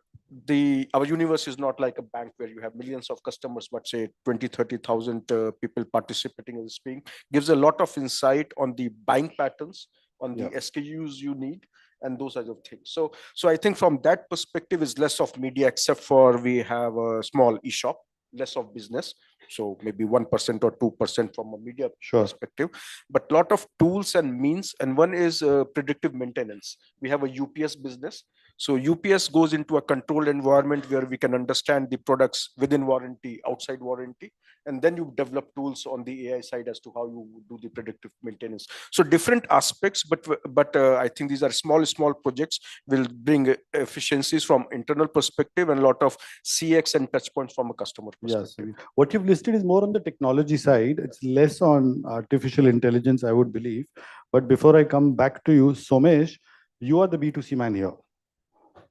our universe is not like a bank where you have millions of customers, but say 20-30,000 people participating in the scheme. Gives a lot of insight on the buying patterns, on the SKUs you need, and those kinds of things. So I think from that perspective is less of media, except for we have a small e-shop, less of business. So maybe 1% or 2% from a media perspective, but lot of tools and means. And one is predictive maintenance. We have a UPS business. So UPS goes into a controlled environment where we can understand the products within warranty, outside warranty, and then you develop tools on the AI side as to how you do the predictive maintenance. So different aspects, but I think these are small projects will bring efficiencies from internal perspective and a lot of CX and touch points from a customer perspective. Yes. What you've listed is more on the technology side. It's less on artificial intelligence, I would believe. But before I come back to you, Somesh, you are the B2C man here,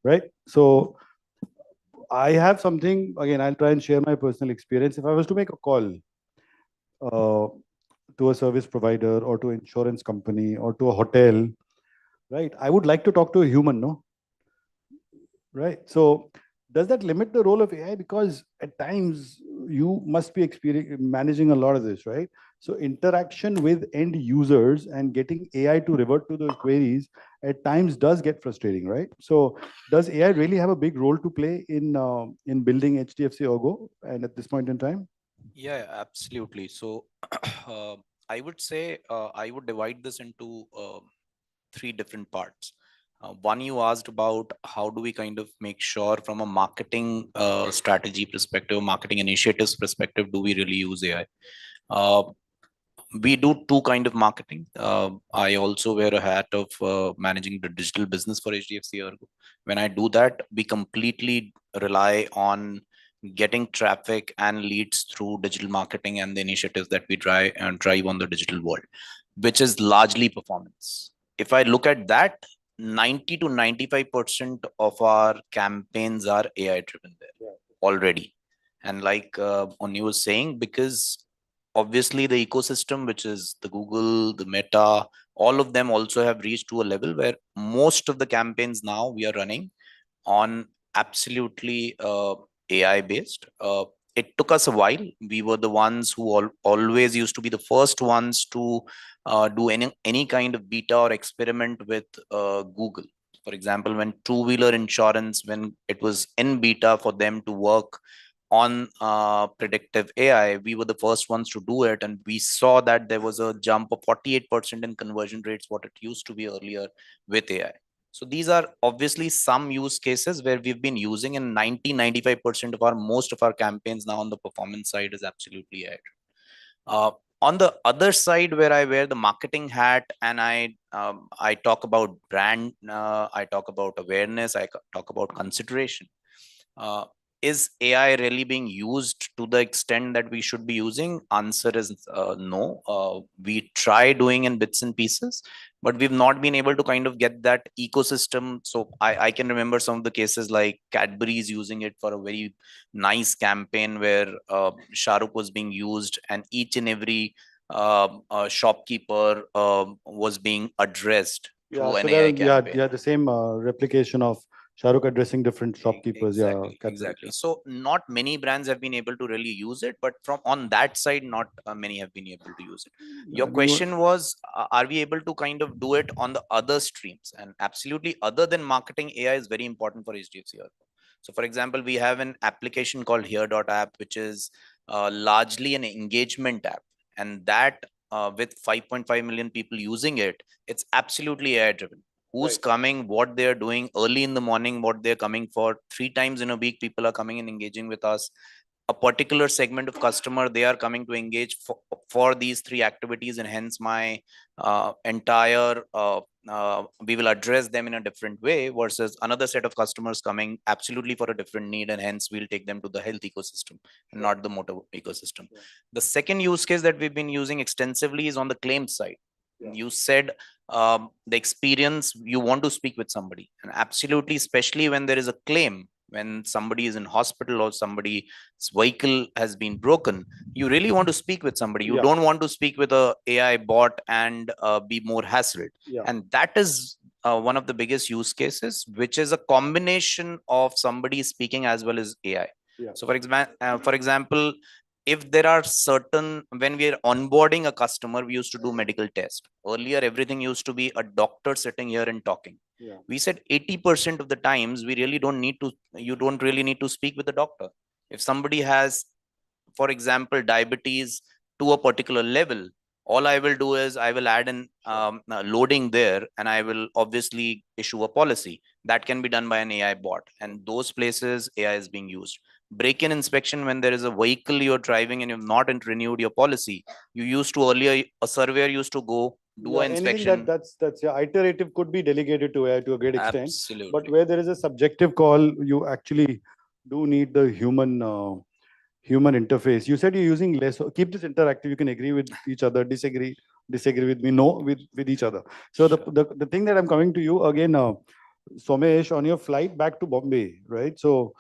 right? So I have something, again, I'll try and share my personal experience. If I was to make a call to a service provider or to an insurance company or to a hotel, right, I would like to talk to a human, no? Right? So does that limit the role of AI? Because at times you must be managing a lot of this, right? So interaction with end users and getting AI to revert to those queries at times does get frustrating, right? So does AI really have a big role to play in building HDFC Ergo and at this point in time? Yeah, absolutely. So I would say I would divide this into 3 different parts. One, you asked about how do we kind of make sure from a marketing strategy perspective, marketing initiatives perspective, do we really use AI? We do 2 kind of marketing. I also wear a hat of managing the digital business for HDFC Ergo. When I do that, we completely rely on getting traffic and leads through digital marketing and the initiatives that we drive on the digital world, which is largely performance. If I look at that, 90 to 95% of our campaigns are AI driven there already. And like Oni was saying, because obviously the ecosystem, which is the Google, the Meta, all of them also have reached to a level where most of the campaigns now we are running on absolutely AI based. It took us a while. We were the ones who always used to be the first ones to do any kind of beta or experiment with Google. For example, when two-wheeler insurance, when it was in beta for them to work on predictive AI, we were the first ones to do it. And we saw that there was a jump of 48% in conversion rates, what it used to be earlier with AI. So these are obviously some use cases where we've been using, and 90-95% of most of our campaigns now on the performance side is absolutely AI. On the other side, where I wear the marketing hat and I talk about brand, I talk about awareness, I talk about consideration. Is AI really being used to the extent that we should be using? Answer is no. We try doing in bits and pieces, but we've not been able to kind of get that ecosystem. So I can remember some of the cases like Cadbury's using it for a very nice campaign where Shah Rukh was being used, and each and every shopkeeper was being addressed through an AI campaign. Yeah, the same replication of Shah Rukh addressing different shopkeepers. Exactly. So not many brands have been able to really use it, but from on that side, not many have been able to use it. Your question was, are we able to kind of do it on the other streams? And absolutely, other than marketing, AI is very important for HDFC Ergo. So for example, we have an application called Here.app, which is largely an engagement app. And that with 5.5 million people using it, it's absolutely AI driven. Who's coming, what they're doing early in the morning, what they're coming for. 3 times in a week, people are coming and engaging with us. a particular segment of customer, they are coming to engage for these three activities, and hence my entire we will address them in a different way versus another set of customers coming absolutely for a different need, and hence we'll take them to the health ecosystem and not the motor ecosystem. The second use case that we've been using extensively is on the claims side. You said the experience, you want to speak with somebody, and absolutely, especially when there is a claim, when somebody is in hospital or somebody's vehicle has been broken, you really want to speak with somebody. You don't want to speak with a AI bot and be more hassled. And that is one of the biggest use cases, which is a combination of somebody speaking as well as AI. So for example, if there are certain, when we are onboarding a customer, we used to do medical test. Earlier, everything used to be a doctor sitting here and talking. We said 80% of the times we really don't need to, you don't really need to speak with the doctor. If somebody has, for example, diabetes to a particular level, all I will do is I will add in loading there, and I will obviously issue a policy that can be done by an AI bot. And those places AI is being used. Break-in inspection, when there is a vehicle you're driving and you've not renewed your policy, you used to earlier, a surveyor used to go do an inspection. That's iterative could be delegated to AI to a great extent. Absolutely. But where there is a subjective call, you actually do need the human interface. You said you're using less. Keep this interactive. You can agree with each other, disagree with me, no, with each other. So the thing that I'm coming to you again, Somesh, on your flight back to Bombay, right? So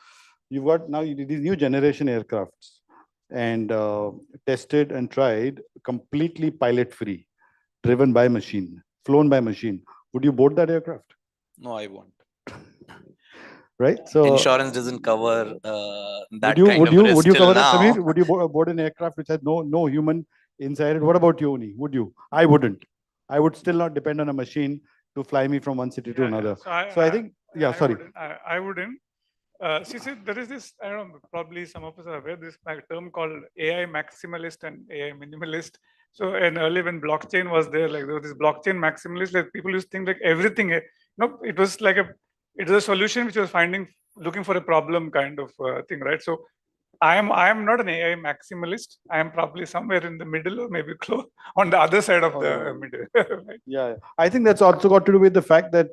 you've got now these new generation aircrafts, and tested and tried completely pilot free, driven by machine, flown by machine. Would you board that aircraft? No, I won't. Right. So insurance doesn't cover that would kind of you, risk would you till cover now. that, Samir? Would you board an aircraft which had no human inside it? What about you, Uni? Would you? I wouldn't. I would still not depend on a machine to fly me from one city to another. So I think, sorry. I wouldn't. See, there is this, I don't know, probably some of us are aware, this term called AI maximalist and AI minimalist. So, and earlier when blockchain was there, like there was this blockchain maximalist, like people used to think like everything, it was like it was a solution which was looking for a problem kind of thing, right? So, I am not an AI maximalist. I am probably somewhere in the middle, or maybe close on the other side of the middle. Right? Yeah, I think that's also got to do with the fact that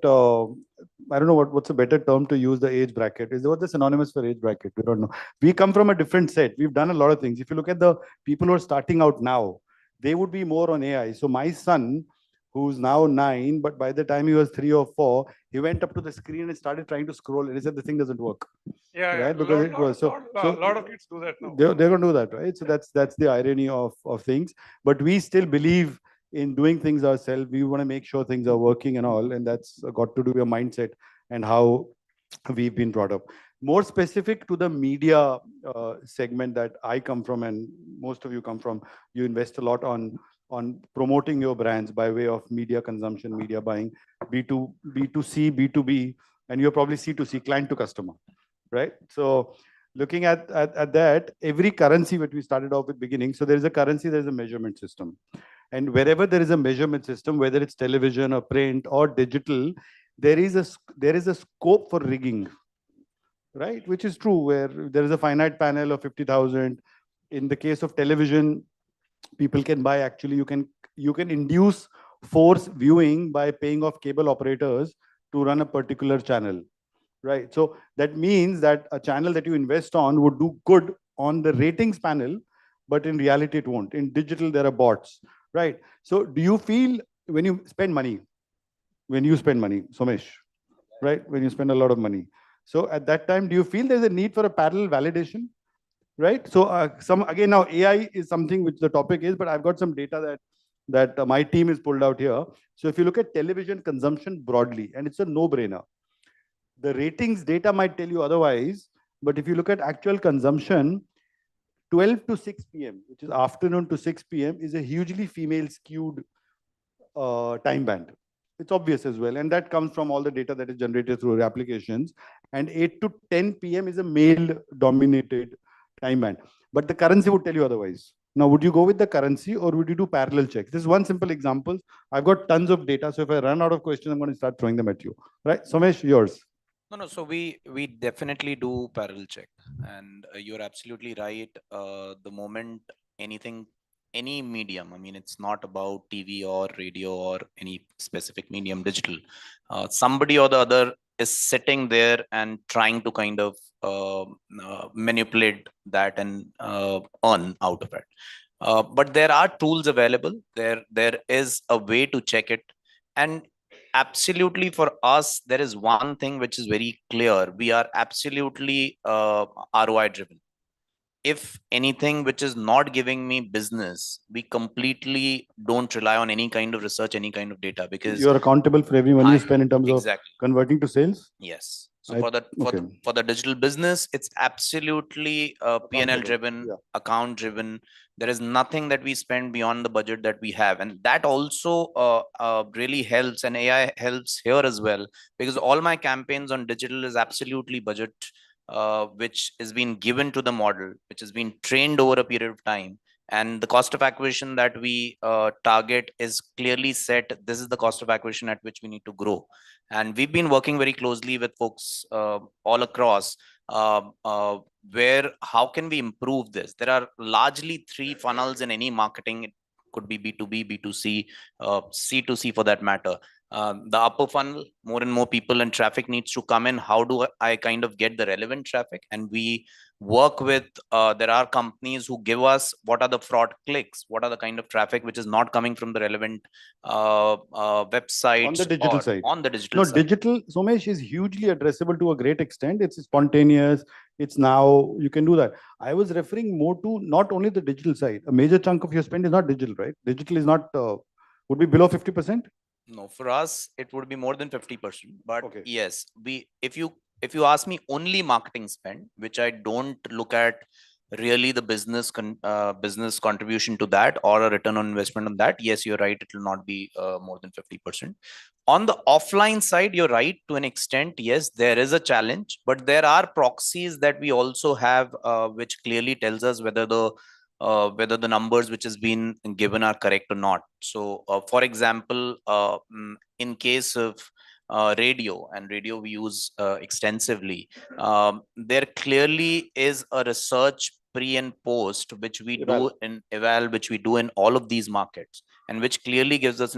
I don't know what's a better term to use, the age bracket. Is what the synonymous for age bracket? We don't know. We come from a different set. We've done a lot of things. If you look at the people who are starting out now, they would be more on AI. So my son, who's now 9, but by the time he was 3 or 4, he went up to the screen and started trying to scroll, and he said the thing doesn't work. Right? Because it was so a lot of kids do that now. They're going to do that, right? So that's the irony of things. But we still believe in doing things ourselves. We want to make sure things are working and all, and that's got to do with your mindset and how we've been brought up. More specific to the media segment that I come from, and most of you come from, you invest a lot on promoting your brands by way of media consumption, media buying, B2C, B2B, and you're probably C2C, client to customer, right? So looking at that, every currency that we started off with beginning, so there is a currency, there is a measurement system. And wherever there is a measurement system, whether it's television or print or digital, there is a scope for rigging, right? Which is true, where there is a finite panel of 50,000. In the case of television, people can buy, actually, you can induce force viewing by paying off cable operators to run a particular channel, right? So that means that a channel that you invest on would do good on the ratings panel, but in reality it won't. In digital, there are bots, right? So do you feel when you spend money, Somesh, right? When you spend a lot of money. So at that time, do you feel there's a need for a parallel validation? Right. So again, now AI is something which the topic is, but I've got some data that my team is pulled out here. So if you look at television consumption broadly, and it's a no-brainer, the ratings data might tell you otherwise, but if you look at actual consumption, 12 to 6 p.m., which is afternoon to 6 p.m., is a hugely female skewed time band. It's obvious as well. And that comes from all the data that is generated through applications. And 8 to 10 p.m. is a male dominated time band. But the currency would tell you otherwise. Now, would you go with the currency or would you do parallel checks? This is one simple example. I've got tons of data. So if I run out of questions, I'm going to start throwing them at you. Right? Somesh, yours. No, so we definitely do parallel check, and you're absolutely right. The moment anything, any medium, I mean, it's not about TV or radio or any specific medium, digital. Somebody or the other is sitting there and trying to kind of manipulate that and earn out of it. But there are tools available. There is a way to check it, and absolutely for us there is one thing which is very clear: we are absolutely ROI driven. If anything which is not giving me business, we completely don't rely on any kind of research, any kind of data, because You're accountable for every money you spend in terms exactly of converting to sales? Yes. So for the digital business, it's absolutely P&L driven, account driven. There is nothing that we spend beyond the budget that we have, and that also really helps. And AI helps here as well, because all my campaigns on digital is absolutely budget, which is being given to the model, which has been trained over a period of time. And the cost of acquisition that we target is clearly set. This is the cost of acquisition at which we need to grow. And we've been working very closely with folks all across, where how can we improve this? There are largely three funnels in any marketing. It could be B2B, B2C, C2C for that matter. The upper funnel, more and more people and traffic needs to come in. How do I kind of get the relevant traffic? And we work with, there are companies who give us what are the fraud clicks, what are the kind of traffic which is not coming from the relevant websites On the digital side. On the digital No, side. digital, Somesh, is hugely addressable to a great extent. It's spontaneous. It's now, you can do that. I was referring more to not only the digital side. A major chunk of your spend is not digital, right? Digital is not, would be below 50%? No, for us, it would be more than 50%. But yes, if you ask me only marketing spend, which I don't look at really the business contribution to that or a return on investment on that, yes, you're right, it will not be more than 50%. On the offline side, you're right to an extent. Yes, there is a challenge, but there are proxies that we also have, which clearly tells us whether the numbers which has been given are correct or not. So, for example, in case of radio, and radio we use extensively, there clearly is a research pre and post which we do in eval, which we do in all of these markets, and which clearly gives us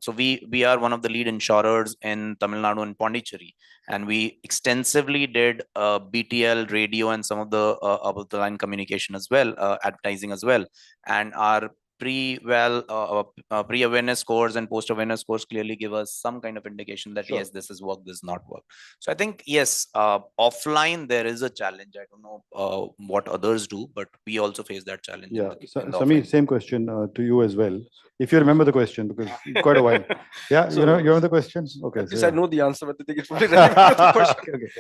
so we are one of the lead insurers in Tamil Nadu and Pondicherry, and we extensively did BTL radio and some of the above the line communication as well, advertising as well, and our pre-awareness scores and post-awareness scores clearly give us some kind of indication that yes, this is work, this is not work. So I think yes, offline there is a challenge. I don't know what others do, but we also face that challenge. Yeah, in the Samir, offline. same question to you as well. If you remember the question, because quite a while. Yeah, So- you remember the question? Okay. At least I know the answer, but I think it's really relevant to the question. Okay,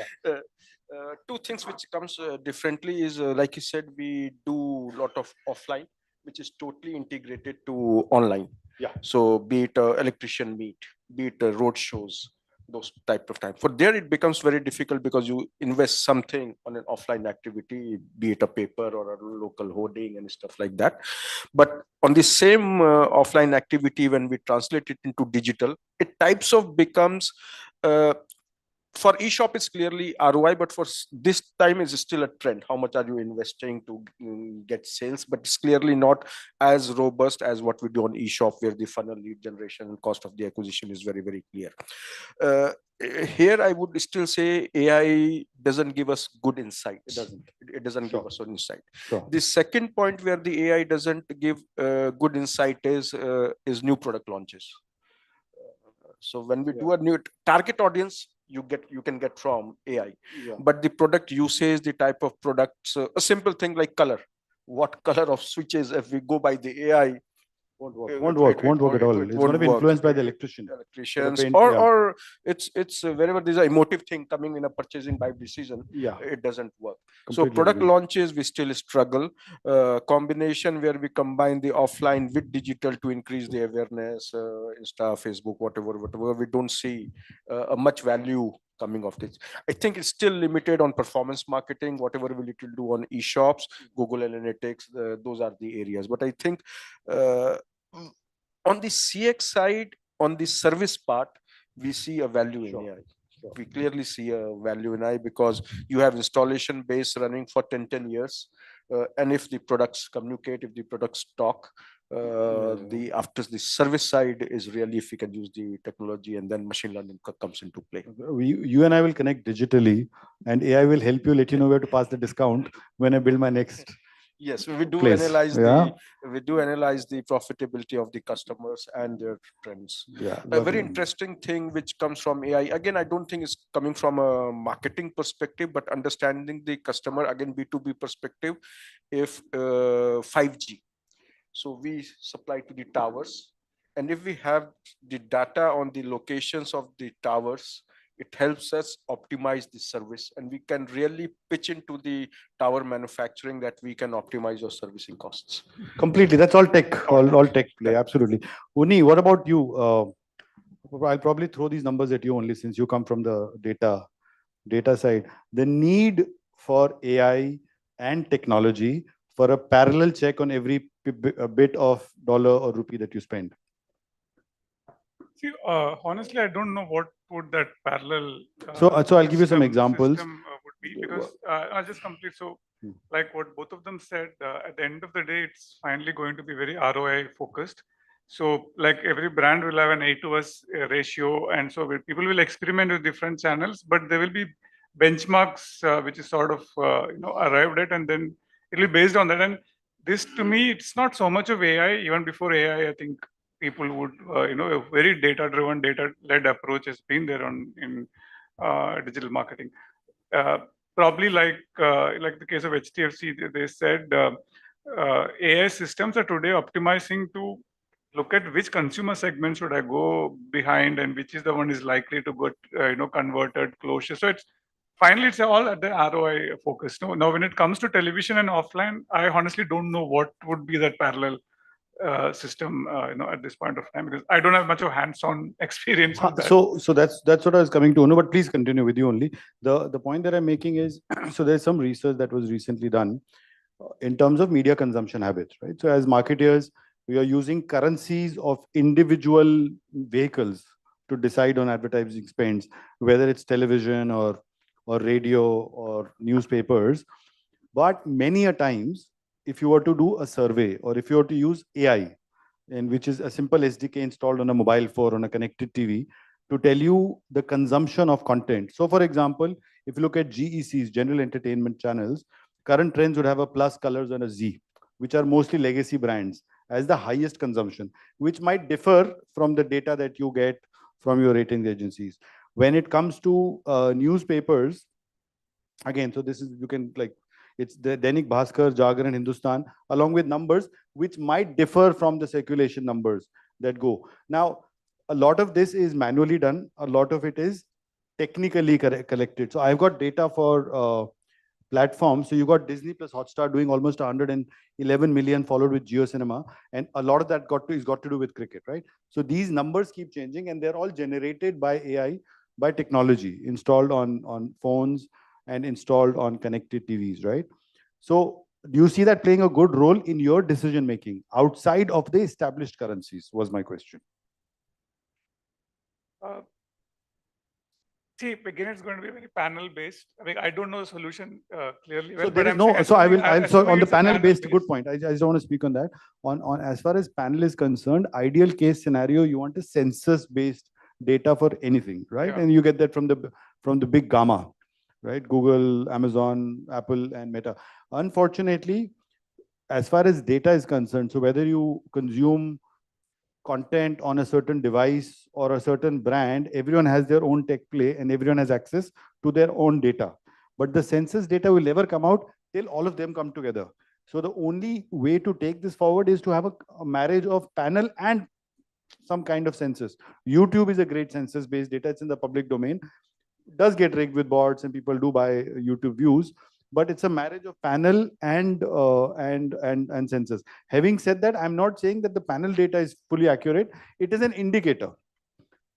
Two things which comes differently is, like you said, we do a lot of offline, which is totally integrated to online. Yeah. So be it electrician meet, be it road shows, those type of time. For there, it becomes very difficult because you invest something on an offline activity, be it a paper or a local hoarding and stuff like that. But on the same offline activity, when we translate it into digital, it types of becomes for e-shop it's clearly ROI, but for this time is still a trend. How much are you investing to get sales? But it's clearly not as robust as what we do on e-shop, where the funnel lead generation and cost of the acquisition is very, very clear. Here I would still say AI doesn't give us good insights. It doesn't give us an insight. The second point where the AI doesn't give good insight is new product launches. So when we do a new target audience, you can get from AI, but the product usage, the type of products, a simple thing like color, what color of switches, if we go by the AI, won't work at all. It's going to be influenced by the electricians, or it's wherever there's an emotive thing coming in a purchasing by decision, it doesn't work. So product launches, we still struggle. Combination where we combine the offline with digital to increase the awareness, Insta, Facebook, whatever, we don't see a much value coming of this. I think it's still limited on performance marketing, whatever we little do on e-shops, Google Analytics, those are the areas. But I think on the CX side, on the service part, we see a value in AI. We clearly see a value in AI because you have installation base running for 10 years. And if the products communicate, if the products talk, the after the service side is really if we can use the technology, and then machine learning comes into play. You and I will connect digitally, and AI will help you, let you know where to pass the discount when I build my next. Yes, we do place. analyze Yeah. the profitability of the customers and their trends. Yeah, A very lovely. interesting thing which comes from AI, again, I don't think it's coming from a marketing perspective, but understanding the customer, again, B2B perspective. If 5G, so we supply to the towers, and if we have the data on the locations of the towers, it helps us optimize the service, and we can really pitch into the tower manufacturing that we can optimize your servicing costs. Completely. That's all tech, all tech play. Absolutely. Uni, what about you? I'll probably throw these numbers at you only since you come from the data side. The need for AI and technology for a parallel check on every bit of dollar or rupee that you spend. See, honestly, I don't know what would that parallel. So I'll give you some examples. Would be because I'll just complete. So, like what both of them said, at the end of the day, it's finally going to be very ROI focused. So, like every brand will have an A to S ratio, and so people will experiment with different channels, but there will be benchmarks which is sort of arrived at, and then it'll be based on that. And this, to me, it's not so much of AI. Even before AI, I think people would, a very data-driven, data-led approach has been there in digital marketing. Probably like the case of HDFC, they said AI systems are today optimizing to look at which consumer segment should I go behind and which is the one is likely to get converted closure. So it's all at the ROI focus. Now, when it comes to television and offline, I honestly don't know what would be that parallel system at this point of time, because I don't have much of hands-on experience on that. So that's what I was coming to. No, but please continue with you only. The point that I'm making is, so there's some research that was recently done in terms of media consumption habits, right? So as marketers, we are using currencies of individual vehicles to decide on advertising spends, whether it's television or radio or newspapers. But many a times, if you were to do a survey or if you were to use AI, and which is a simple SDK installed on a mobile phone, on a connected TV, to tell you the consumption of content. So for example, if you look at GECs, general entertainment channels, current trends would have a plus colors and a Z, which are mostly legacy brands, as the highest consumption, which might differ from the data that you get from your ratings agencies. When it comes to newspapers, again, so this is, you can like, it's the Dainik Bhaskar, Jagar and Hindustan, along with numbers which might differ from the circulation numbers that go. Now, a lot of this is manually done. A lot of it is technically collected. So I've got data for platforms. So you got Disney plus Hotstar doing almost 111 million, followed with Jio Cinema. And a lot of that is got to do with cricket, right? So these numbers keep changing, and they're all generated by AI, by technology installed on phones and installed on connected TVs, right? So do you see that playing a good role in your decision making outside of the established currencies, was my question. See, again, it's going to be very panel based. I mean, I don't know the solution clearly. So there is no. So So on the panel based, good point. I just want to speak on that. On as far as panel is concerned, ideal case scenario, you want a census based data for anything, right? Yeah. And you get that from the big gamma, right? Google, Amazon, Apple, and Meta. Unfortunately, as far as data is concerned, so whether you consume content on a certain device or a certain brand, everyone has their own tech play and everyone has access to their own data. But the census data will never come out till all of them come together. So the only way to take this forward is to have a marriage of panel and some kind of census. YouTube is a great census-based data. It's in the public domain. It does get rigged with bots and people do buy YouTube views, but it's a marriage of panel and census. Having said that, I'm not saying that the panel data is fully accurate. It is an indicator,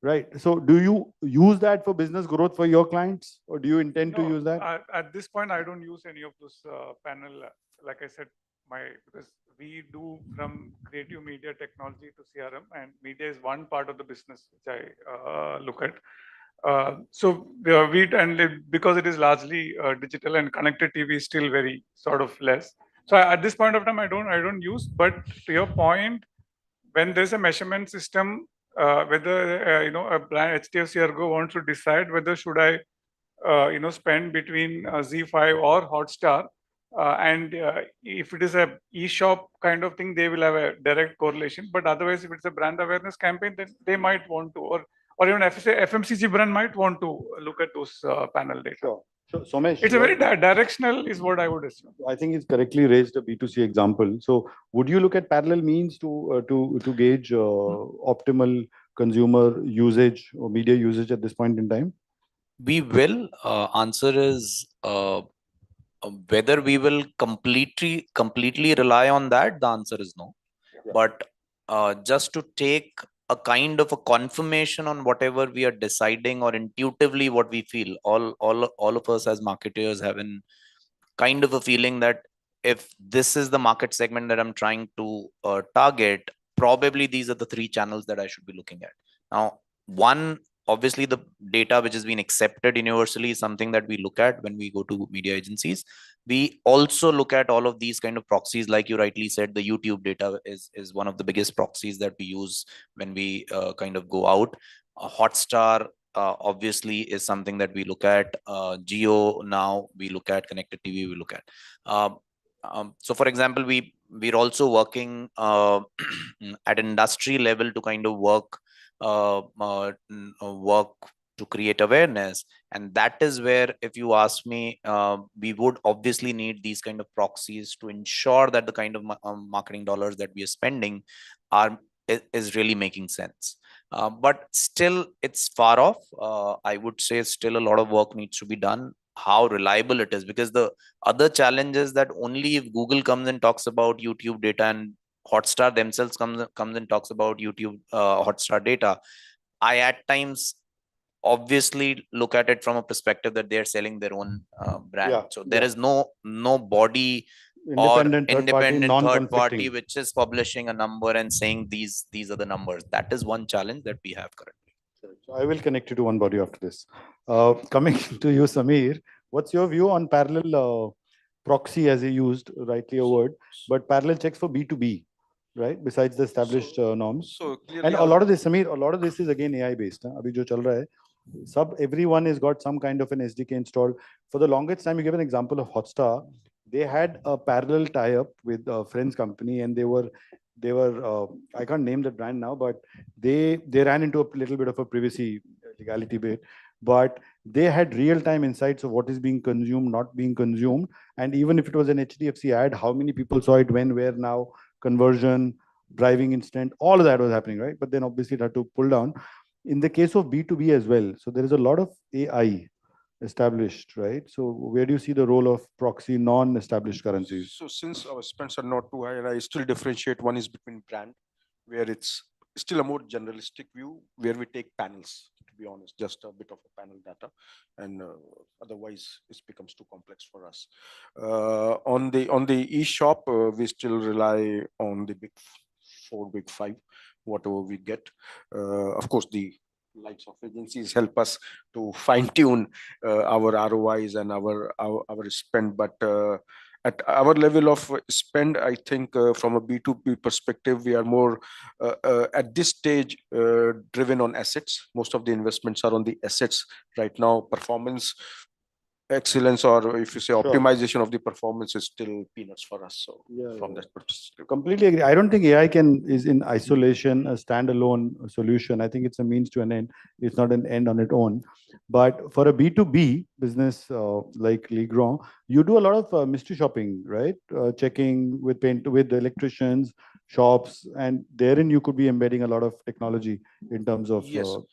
right? So do you use that for business growth for your clients, or do you intend to use that? At this point, I don't use any of those panel. Like I said, because we do from creative media technology to CRM, and media is one part of the business which I look at. Because it is largely digital and connected TV is still very sort of less. So at this point of time, I don't use. But to your point, when there's a measurement system, whether a brand HDFC Ergo wants to decide whether should I spend between Z5 or Hotstar, and if it is a e-shop kind of thing, they will have a direct correlation. But otherwise, if it's a brand awareness campaign, then they might want to, or even FMCG brand might want to look at those panel data. Sure. So, Somesh, it's a very directional, is what I would assume. I think it's correctly raised a B2C example. So, would you look at parallel means to gauge optimal consumer usage or media usage at this point in time? We will. Answer is whether we will completely rely on that. The answer is no. Yeah. But just to take a kind of a confirmation on whatever we are deciding or intuitively what we feel, all of us as marketers have an kind of a feeling that if this is the market segment that I'm trying to target, probably these are the 3 channels that I should be looking at. Now, one, obviously the data which has been accepted universally is something that we look at when we go to media agencies. We also look at all of these kind of proxies, like you rightly said. The YouTube data is one of the biggest proxies that we use when we kind of go out. Hotstar obviously is something that we look at. Geo now we look at, connected TV we look at. So for example, we're also working at industry level to kind of work to create awareness, and that is where, if you ask me, we would obviously need these kind of proxies to ensure that the kind of marketing dollars that we are spending is really making sense. But still, it's far off. I would say still a lot of work needs to be done. How reliable it is, because the other challenge is that only if Google comes and talks about YouTube data and Hotstar themselves comes and talks about YouTube Hotstar data, I at times obviously look at it from a perspective that they're selling their own brand. Yeah, so there is no body independent third party which is publishing a number and saying these are the numbers. That is one challenge that we have currently. So I will connect you to one body after this. Coming to you, Samir, what's your view on parallel proxy, as you used rightly a word, but parallel checks for B2B, right? Besides the established norms. So and a lot of this, Samir, a lot of this is again AI based. Abhi jo chal raha hai, everyone has got some kind of an SDK installed. For the longest time, you give an example of Hotstar. They had a parallel tie-up with a friend's company, and they were I can't name the brand now, but they ran into a little bit of a privacy legality bit, but they had real-time insights of what is being consumed, not being consumed, and even if it was an HDFC ad, how many people saw it, when, where, now, conversion, driving instant, all of that was happening, right? But then obviously it had to pull down. In the case of B2B as well, so there is a lot of AI established, right? So where do you see the role of proxy non-established currencies? So since our spends are not too high, and I still differentiate, one is between brand, where it's still a more generalistic view, where we take panels, to be honest, just a bit of a panel data, and otherwise it becomes too complex for us. On the e-shop, we still rely on the big 4, big 5, whatever we get. Of course, the likes of agencies help us to fine tune our ROIs and our spend, but at our level of spend, I think from a B2B perspective, we are more at this stage driven on assets. Most of the investments are on the assets right now. Performance excellence, or if you say optimization of the performance, is still peanuts for us. So from that perspective, completely agree. I don't think AI is in isolation a standalone solution. I think it's a means to an end. It's not an end on its own. But for a B2B business like Legrand, you do a lot of mystery shopping, right? Checking with the electricians, shops, and therein you could be embedding a lot of technology in terms of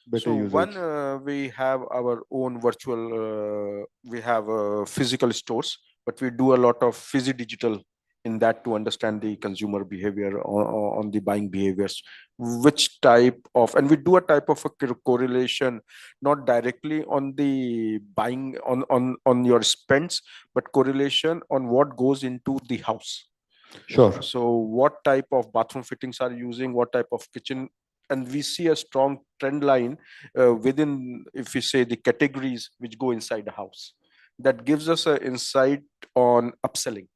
better usage. One, we have our own virtual, we have physical stores, but we do a lot of digital in that to understand the consumer behavior on the buying behaviors, which type of, and we do a type of a correlation, not directly on the buying on your spends, but correlation on what goes into the house. Sure. So what type of bathroom fittings are you using, what type of kitchen and we see a strong trend line within, if we say, the categories which go inside the house. That gives us an insight on upselling.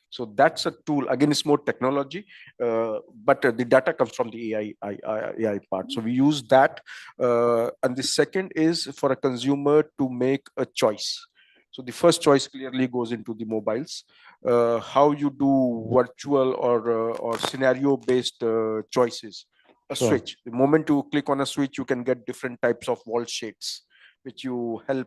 So that's a tool. Again, it's more technology, but the data comes from the AI part. So we use that. And the second is for a consumer to make a choice. So the first choice clearly goes into the mobiles. How you do virtual or scenario-based choices. A Sure. switch. The moment you click on a switch, you can get different types of wall shades, which you help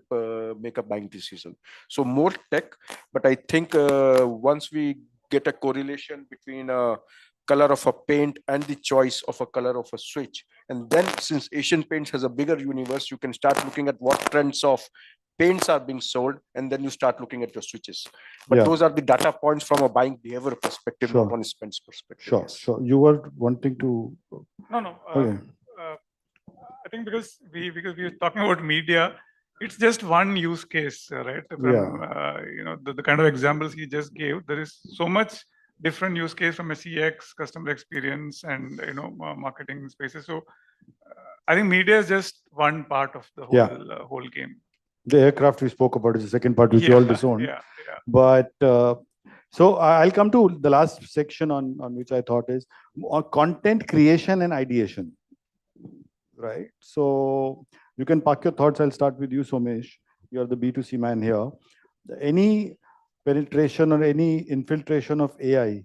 make a buying decision. So more tech, but I think once we get a correlation between a color of a paint and the choice of a color of a switch, and then since Asian Paints has a bigger universe, you can start looking at what trends of paints are being sold, and then you start looking at your switches. But Yeah. those are the data points from a buying behavior perspective, Sure. not on a spends perspective. Sure, Yes. sure. You were wanting to. No. Okay. I think because we are talking about media, it's just one use case, right? From the kind of examples he just gave, there is so much different use case from a CX, customer experience, and marketing spaces. So I think media is just one part of the whole Yeah. whole game. The aircraft we spoke about is the second part, which you all disowned. Yeah. But so I'll come to the last section on which I thought is content creation and ideation. Right. So you can park your thoughts. I'll start with you, Somesh. You're the B2C man here. Any penetration or any infiltration of AI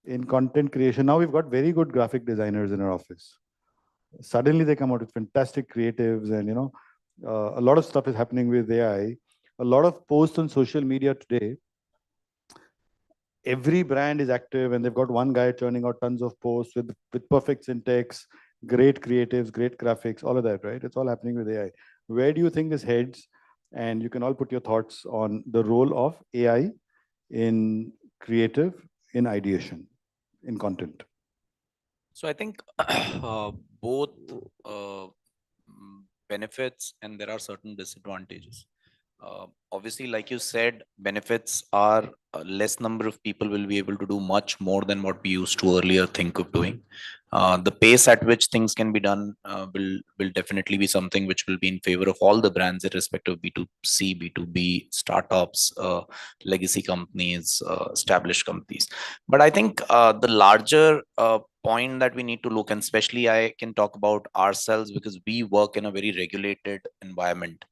in content creation? Now we've got very good graphic designers in our office. Suddenly they come out with fantastic creatives, and a lot of stuff is happening with AI. A lot of posts on social media today. Every brand is active, and they've got one guy churning out tons of posts with perfect syntax, great creatives, great graphics, all of that, right? It's all happening with AI. Where do you think this heads? And you can all put your thoughts on the role of AI in creative, in ideation, in content. So I think both benefits, and there are certain disadvantages. Obviously, like you said, benefits are less number of people will be able to do much more than what we used to earlier think of doing. The pace at which things can be done will definitely be something which will be in favor of all the brands, irrespective of B2C, B2B, startups, legacy companies, established companies. But I think the larger point that we need to look, and especially I can talk about ourselves because we work in a very regulated environment.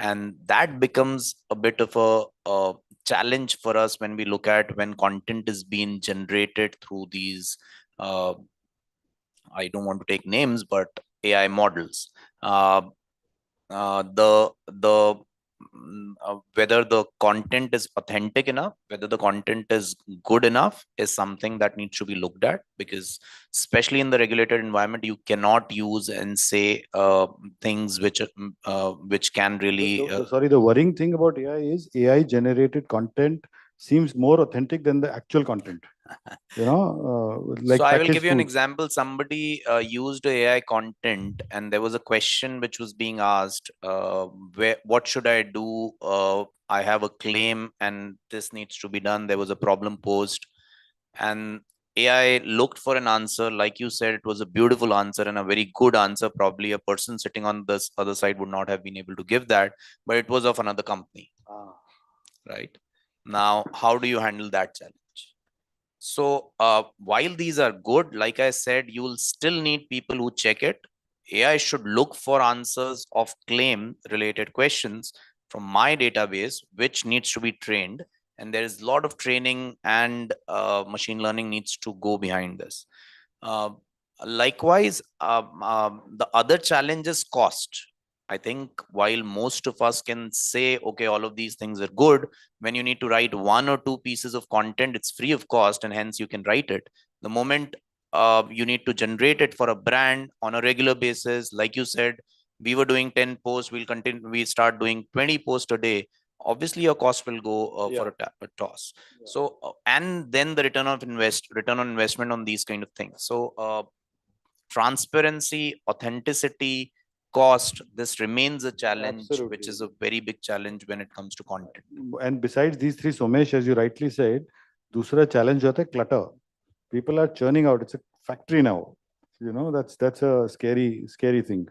And that becomes a bit of a challenge for us when we look at when content is being generated through these, I don't want to take names, but AI models. Whether the content is authentic enough, whether the content is good enough is something that needs to be looked at, because especially in the regulated environment, you cannot use and say things which can really. The worrying thing about AI is AI generated content seems more authentic than the actual content. Like so I will give you an food. example. Somebody used AI content, and there was a question which was being asked, what should I do? I have a claim and this needs to be done. There was a problem posed, and AI looked for an answer. Like you said, it was a beautiful answer and a very good answer. Probably a person sitting on this other side would not have been able to give that, but it was of another company. Right now, how do you handle that challenge? So while these are good, like I said, you will still need people who check it. AI should look for answers of claim related questions from my database, which needs to be trained. And there is a lot of training and machine learning needs to go behind this. Likewise, the other challenge is cost. I think while most of us can say, okay, all of these things are good, when you need to write one or two pieces of content, it's free of cost and hence you can write it. The moment you need to generate it for a brand on a regular basis, like you said, we were doing 10 posts, we start doing 20 posts a day. Obviously, your cost will go for a toss. Yeah. So, and then the return on investment on these kind of things. So, transparency, authenticity, cost, this remains a challenge. Absolutely. Which is a very big challenge when it comes to content. And besides these three, Somesh, as you rightly said, दूसरा challenge होता है clutter. People are churning out. It's a factory now. That's a scary thing.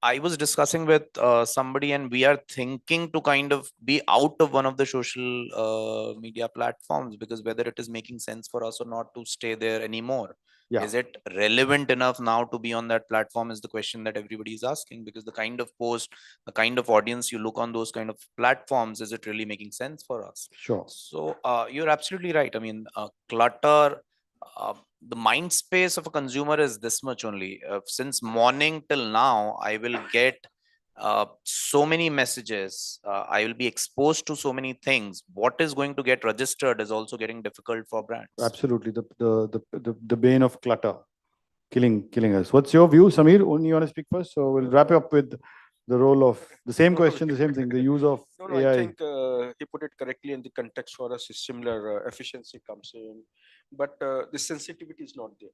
I was discussing with somebody, and we are thinking to kind of be out of one of the social media platforms, because whether it is making sense for us or not to stay there anymore. Yeah. Is it relevant enough now to be on that platform is the question that everybody is asking, because the kind of post, the kind of audience you look on those kind of platforms, is it really making sense for us? Sure. So you're absolutely right. I mean, clutter, the mind space of a consumer is this much only. Since morning till now, I will get so many messages. I will be exposed to so many things. What is going to get registered is also getting difficult for brands. Absolutely. The bane of clutter, killing us. What's your view, Samir? Only you want to speak first? So we'll wrap up with the role of the same question, the same thing, the use of No, AI. I think he put it correctly, and the context for us is similar. Efficiency comes in, but the sensitivity is not there.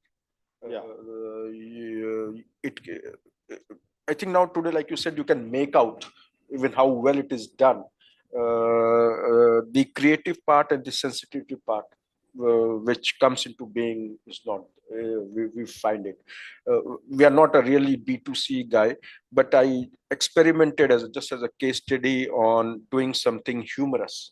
I think now today, like you said, you can make out even how well it is done. The creative part and the sensitivity part, which comes into being, is not. We find it. We are not a really B2C guy, but I experimented just as a case study on doing something humorous,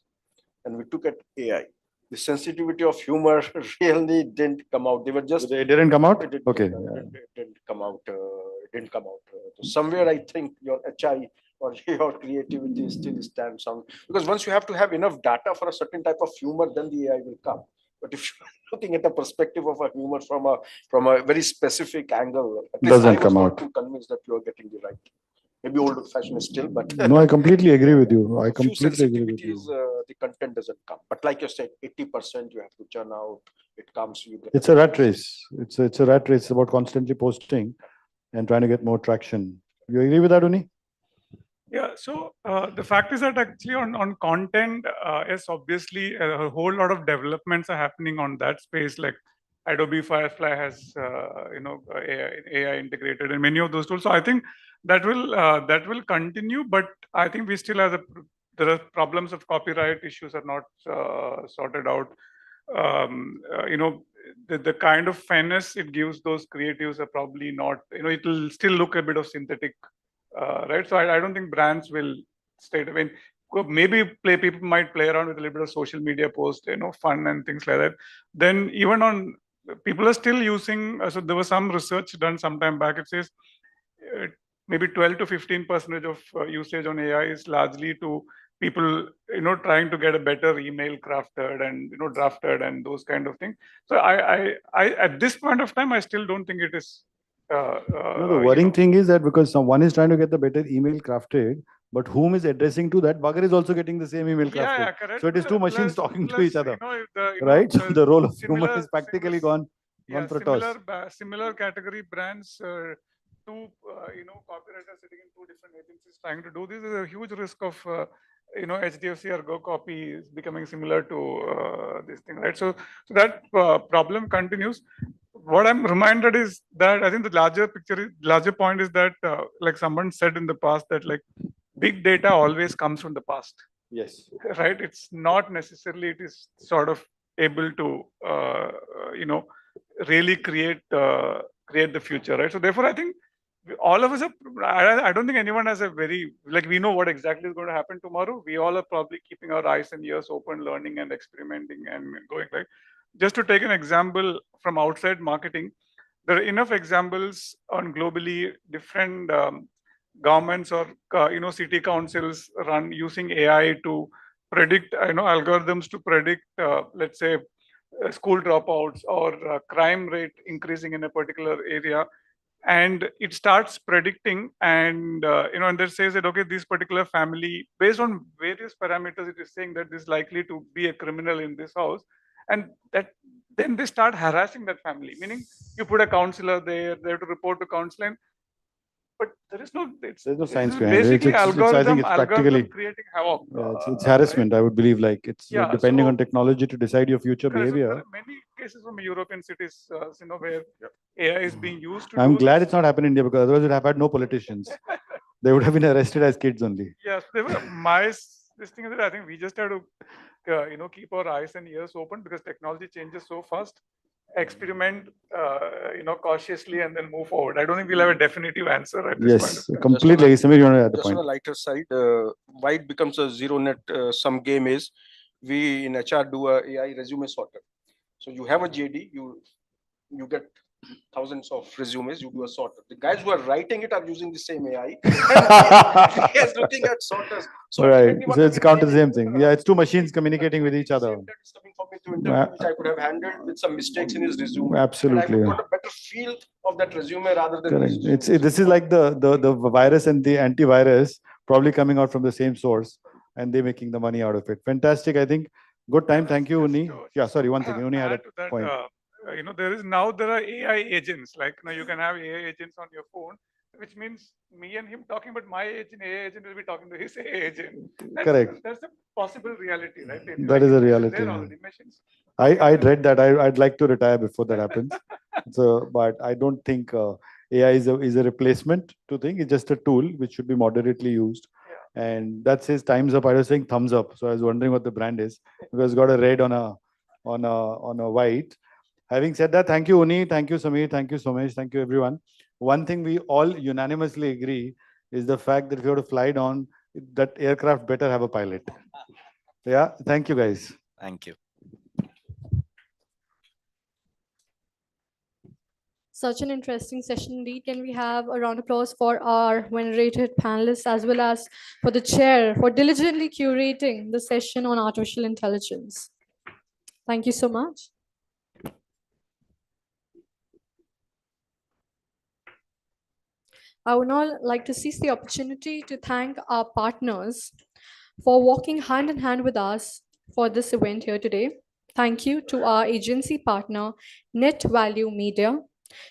and we took at AI. The sensitivity of humor really didn't come out. They were just. It didn't come out? Okay. It didn't come out. It didn't come out. Somewhere I think your HI or your creativity still stands on, because once you have to have enough data for a certain type of humor, then the AI will come. But if you're looking at the perspective of a humor from a very specific angle, at least Doesn't I was come not out. too convinced that you are getting the right. Maybe old-fashioned still, but No, I completely agree with you. I a few completely agree with you. sensitivities, the content doesn't come. But like you said, 80% you have to churn out. It comes. You get It's a rat race. It's a rat race about constantly posting and trying to get more traction. You agree with that, Uni? Yeah, so the fact is that actually on content, yes, obviously a whole lot of developments are happening on that space. Like Adobe Firefly has, AI integrated in many of those tools. So I think that will continue, but I think we still have there are problems of copyright issues are not sorted out. The kind of fairness it gives those creatives are probably not. It will still look a bit of synthetic. Right, so I don't think brands will stay. I mean, maybe people might play around with a little bit of social media post, fun and things like that. Then even on people are still using. So there was some research done some time back. It says maybe 12 to 15% of usage on AI is largely to people, trying to get a better email crafted and drafted and those kind of things. So I at this point of time, I still don't think it is. No, the worrying thing is that because someone is trying to get the better email crafted, but whom is addressing to that bugger is also getting the same email crafted. Yeah, correct. So it is two machines talking to each other, The, right? So the role of human similar- is practically gone for a toss. Similar category brands, two copywriters sitting in two different agencies trying to do this is a huge risk of HDFC or Go Copy is becoming similar to this thing, right? So that problem continues. What I'm reminded is that I think the larger point is that like someone said in the past that like big data always comes from the past. Yes. Right. It's not necessarily it is sort of able to really create the future, right? So therefore, I think all of us are. I don't think anyone has a very we know what exactly is going to happen tomorrow. We all are probably keeping our eyes and ears open, learning and experimenting and going right. Just to take an example from outside marketing, there are enough examples on globally different governments or city councils run using AI to predict algorithms to predict let's say school dropouts or crime rate increasing in a particular area, and it starts predicting and and that says that okay, this particular family based on various parameters it is saying that this is likely to be a criminal in this house, and that then they start harassing that family, meaning you put a counselor there, they have to report to counselor, but there's no science behind it. basically I think it's practically creating havoc. it's harassment. I would believe it's Yeah, depending so- on technology to decide your future Correct. So behavior. there are many cases from European cities, where AI is being used to I'm do glad this. it's not happened in India because otherwise we'd have had no politicians. They would have been arrested as kids only. Yes, this thing is that I think we just have to, keep our eyes and ears open because technology changes so fast. experiment, cautiously and then move forward. I don't think we'll have a definitive answer at this point. Yes, completely. Samir, you want to add the Just on a point? lighter side, why it becomes a zero net sum game is we in HR do a AI resume sorter. So you have a JD, you get thousands of resumes, you do a sorter. The guys who are writing it are using the same AI. He is looking at sorters. So Right. So it's counter the same thing. Yeah, it's two machines communicating with each other. which I could have handled with some mistakes in his resume. Absolutely. And I could get a better feel of that resume rather than Correct. his This is like the virus and the antivirus probably coming out from the same source, and they making the money out of it. Fantastic. I think good time. Thank you, Uni. Yeah, sorry, one thing. Uni had Add a to that, point. there are AI agents. Like now you can have AI agents on your phone, which means me and him talking, but my AI agent will be talking to his AI agent. Correct. That's a possible reality, right? That is a reality. There Yeah. already machines. I'd read that. I'd like to retire before that happens. So, but I don't think AI is a replacement to think. It's just a tool which should be moderately used. And that says time's up. I was saying thumbs up. So I was wondering what the brand is because it's got a red on a white. Having said that, thank you, Uni. Thank you, Samir. Thank you, Somesh. Thank you, everyone. One thing we all unanimously agree is the fact that if you have to fly down, that aircraft better have a pilot. Yeah. Thank you, guys. Thank you. Such an interesting session indeed. Can we have a round of applause for our venerated panelists as well as for the chair for diligently curating the session on artificial intelligence? Thank you so much. I would now like to seize the opportunity to thank our partners for walking hand in hand with us for this event here today. Thank you to our agency partner, Net Value Media,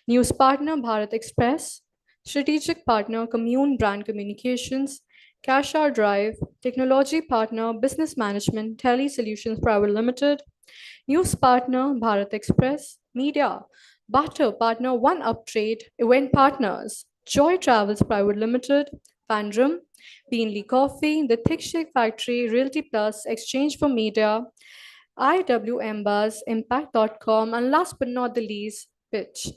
news partner, Bharat Express, strategic partner, Commune Brand Communications, Cash Our Drive, technology partner, Business Management, Tele Solutions Private Limited, news partner, Bharat Express, media, barter partner, One Up Trade, event partners, Joy Travels Private Limited, Pandrum, Beanley Coffee, The Thick Shake Factory, Realty Plus, Exchange for Media, IW Buzz, Impact.com, and last but not the least, Pitch.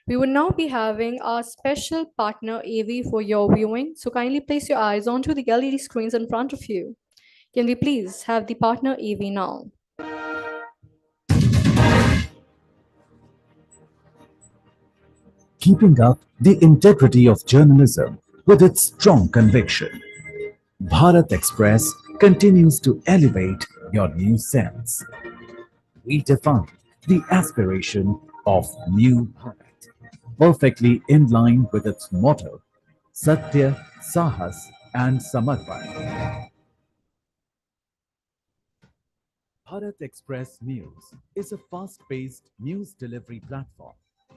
We will now be having our special partner AV for your viewing, so kindly place your eyes onto the LED screens in front of you. Can we please have the partner AV now? Keeping up the integrity of journalism with its strong conviction, Bharat Express continues to elevate your news sense. We define the aspiration of New Bharat, perfectly in line with its motto, Satya, Sahas and Samarpan. Bharat Express News is a fast-paced news delivery platform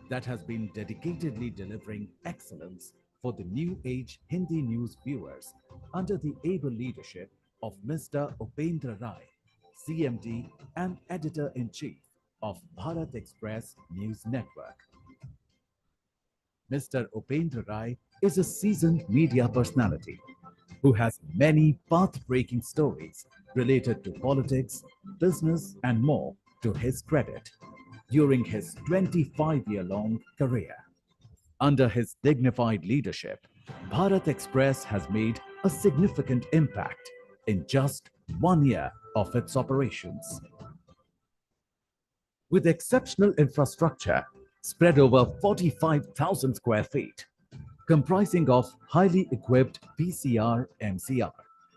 that has been dedicatedly delivering excellence for the new age Hindi news viewers under the able leadership of Mr. Upendra Rai, CMD and Editor-in-Chief of Bharat Express News Network. Mr. Upendra Rai is a seasoned media personality who has many path-breaking stories related to politics, business, and more to his credit during his 25-year-long career. Under his dignified leadership, Bharat Express has made a significant impact in just 1 year of its operations. With exceptional infrastructure spread over 45,000 square feet, comprising of highly equipped PCR, MCR,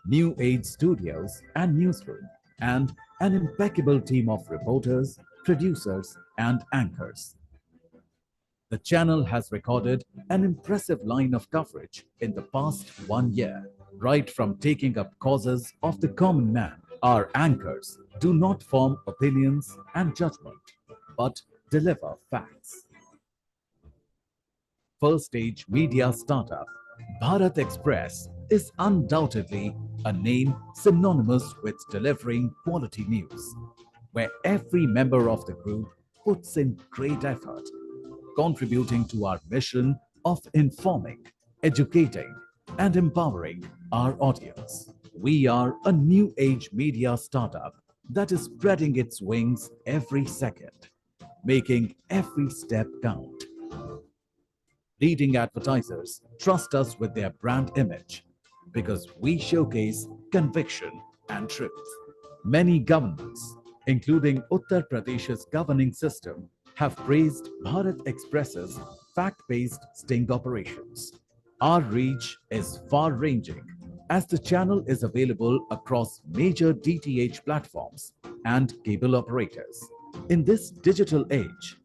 new age studios and newsroom, and an impeccable team of reporters, producers, and anchors. The channel has recorded an impressive line of coverage in the past 1 year. Right from taking up causes of the common man, our anchors do not form opinions and judgment, but deliver facts. First stage media startup, Bharat Express is undoubtedly a name synonymous with delivering quality news, where every member of the group puts in great effort, contributing to our mission of informing, educating, and empowering our audience. We are a new age media startup that is spreading its wings every second, making every step count. Leading advertisers trust us with their brand image because we showcase conviction and truth. Many governments, including Uttar Pradesh's governing system, have praised Bharat Express's fact-based sting operations. Our reach is far-ranging as the channel is available across major DTH platforms and cable operators. In this digital age,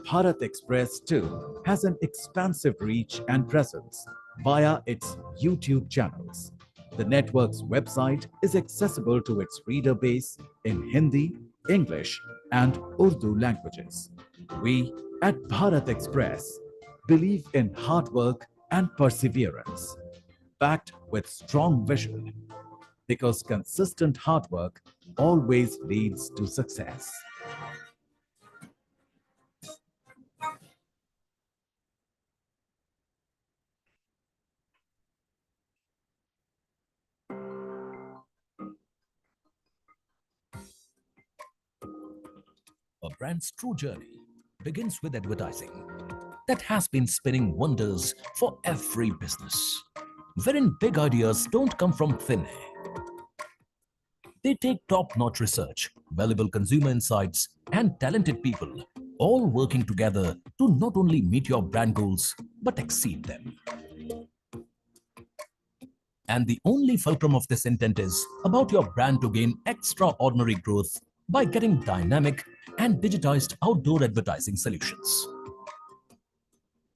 Bharat Express too has an expansive reach and presence via its YouTube channels. The network's website is accessible to its reader base in Hindi, English, and Urdu languages. We at Bharat Express believe in hard work and perseverance, backed with strong vision, because consistent hard work always leads to success. A brand's true journey begins with advertising that has been spinning wonders for every business, wherein big ideas don't come from thin air. They take top-notch research, valuable consumer insights, and talented people, all working together to not only meet your brand goals, but exceed them. And the only fulcrum of this intent is about your brand to gain extraordinary growth by getting dynamic and digitized outdoor advertising solutions.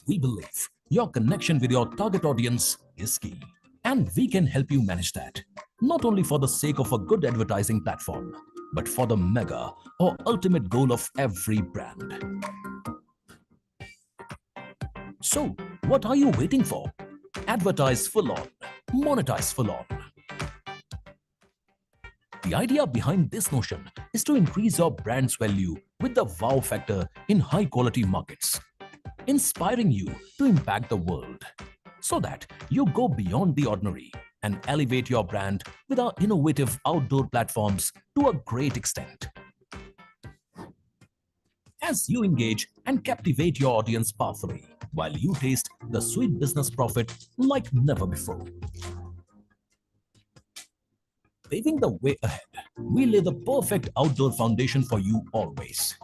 We believe your connection with your target audience is key, and we can help you manage that, not only for the sake of a good advertising platform, but for the mega or ultimate goal of every brand. So, what are you waiting for? Advertise full on, monetize full on. The idea behind this notion is to increase your brand's value with the wow factor in high quality markets, inspiring you to impact the world so that you go beyond the ordinary and elevate your brand with our innovative outdoor platforms to a great extent. As you engage and captivate your audience powerfully, while you taste the sweet business profit like never before. Paving the way ahead, we lay the perfect outdoor foundation for you always.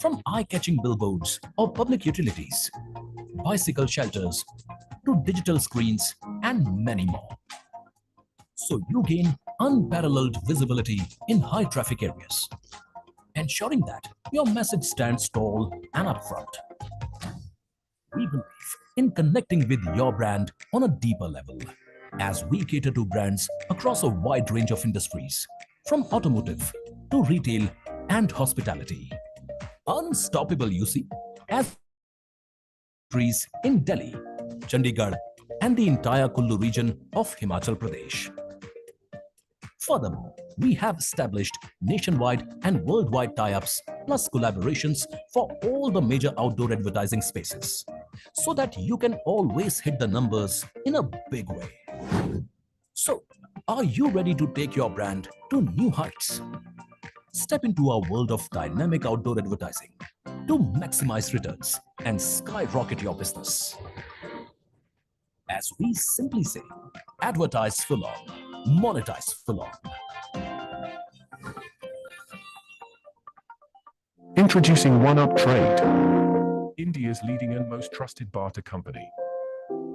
From eye-catching billboards or public utilities, bicycle shelters, to digital screens and many more. So you gain unparalleled visibility in high traffic areas, ensuring that your message stands tall and upfront. We believe in connecting with your brand on a deeper level, as we cater to brands across a wide range of industries, from automotive to retail and hospitality. Unstoppable, you see, as trees in Delhi, Chandigarh, and the entire Kullu region of Himachal Pradesh. Furthermore, we have established nationwide and worldwide tie-ups plus collaborations for all the major outdoor advertising spaces, so that you can always hit the numbers in a big way. So, are you ready to take your brand to new heights? Step into our world of dynamic outdoor advertising to maximize returns and skyrocket your business. As we simply say, advertise full on, monetize full on. Introducing One-Up Trade, India's leading and most trusted barter company.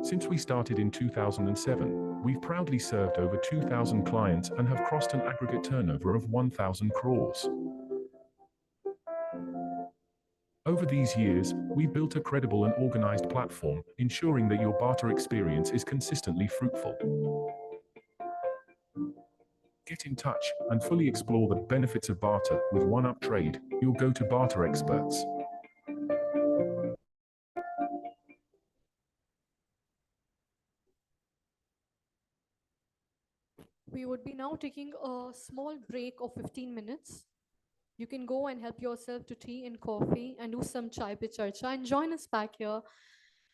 Since we started in 2007, we've proudly served over 2,000 clients and have crossed an aggregate turnover of 1,000 crores. Over these years, we built a credible and organized platform, ensuring that your barter experience is consistently fruitful. Get in touch and fully explore the benefits of barter with One-Up Trade, your go-to barter experts. We would be now taking a small break of 15 minutes. You can go and help yourself to tea and coffee and do some chai pe charcha and join us back here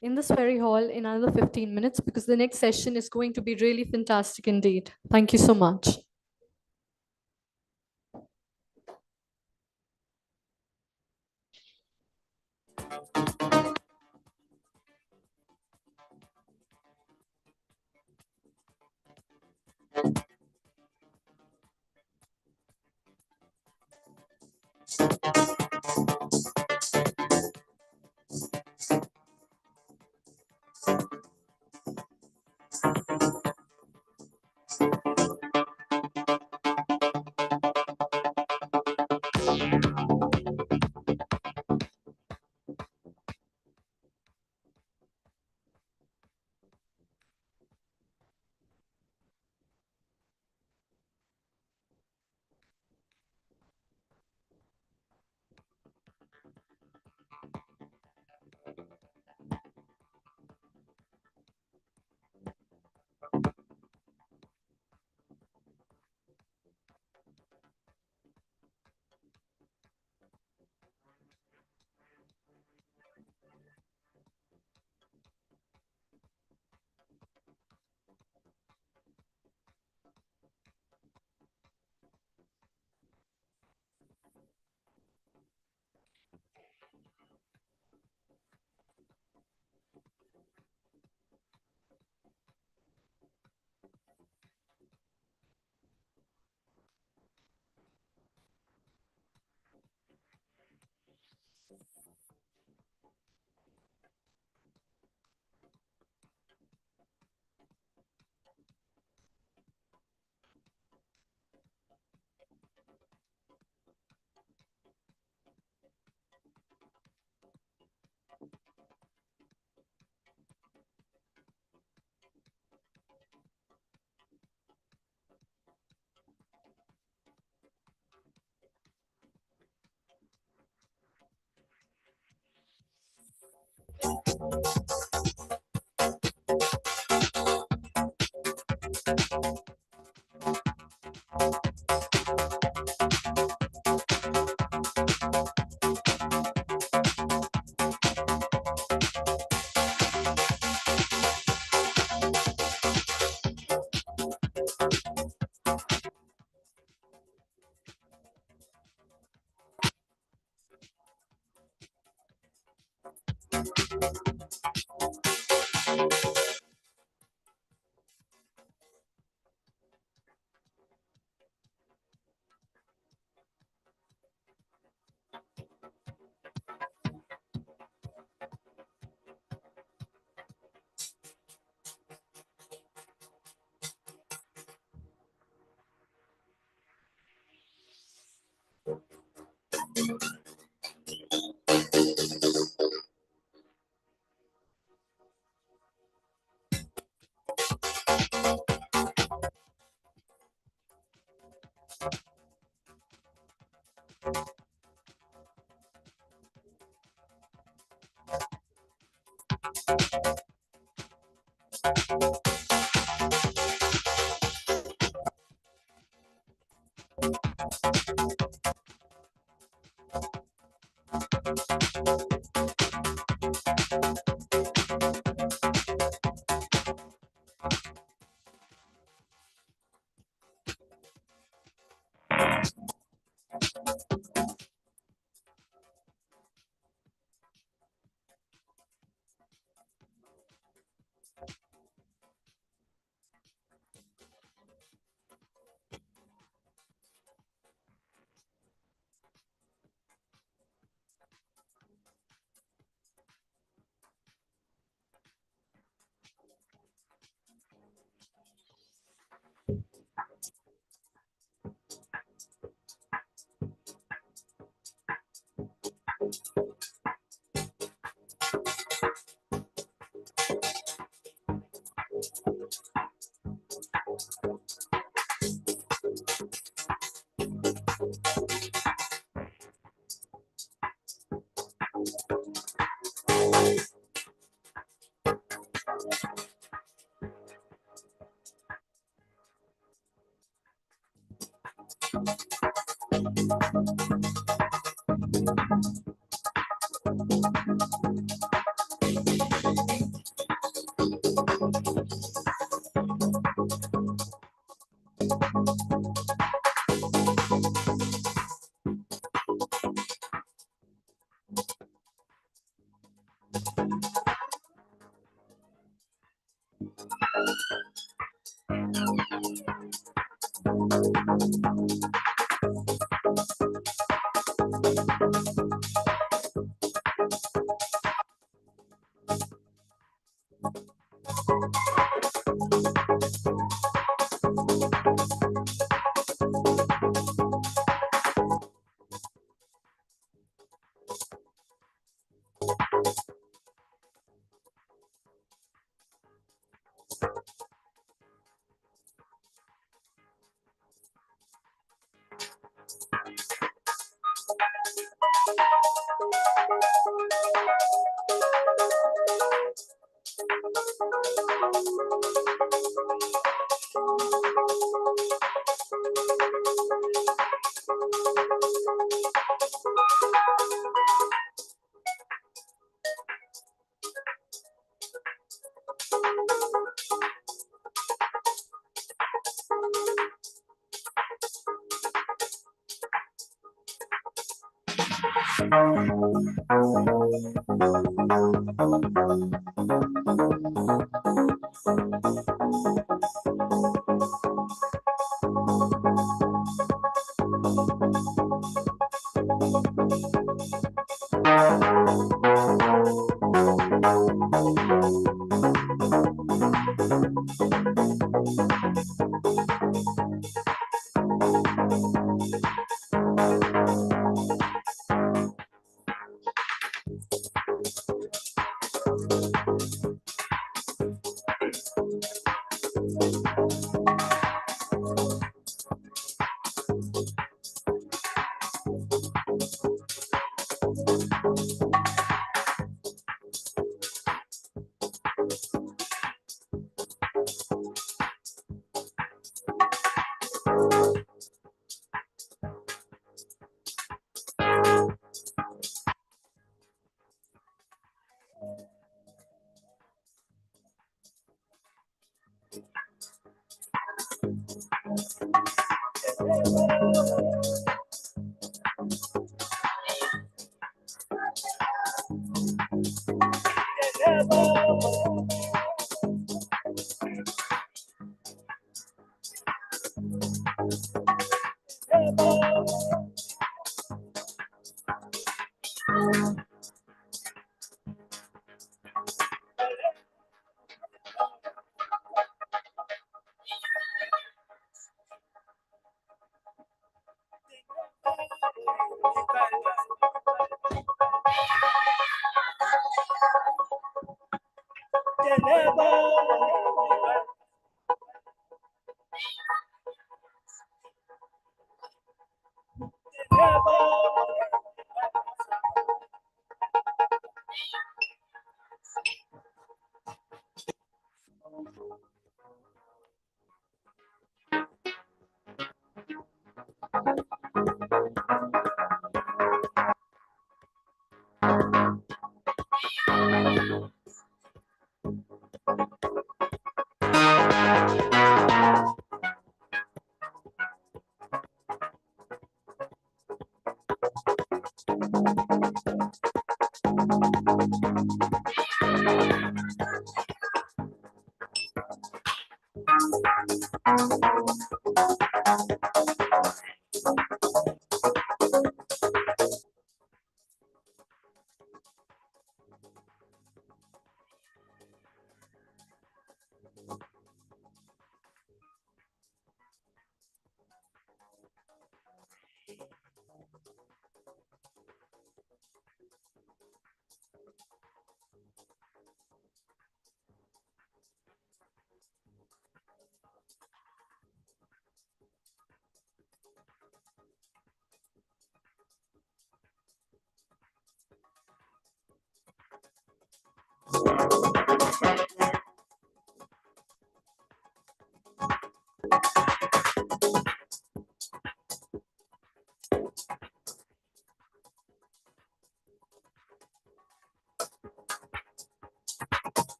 in this very hall in another 15 minutes, because the next session is going to be really fantastic indeed. Thank you so much.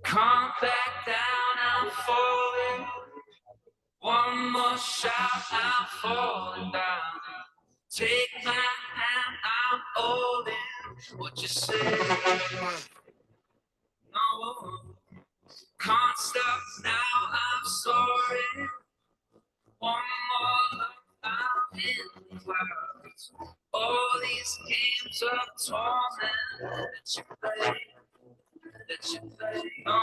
Come back down, I'm falling. One more shot, I'm falling down. Take my hand, I'm holding. What you say? No, can't stop now, I'm sorry. One more look, I'm in the clouds. All these games of torment that you play, that you play. No.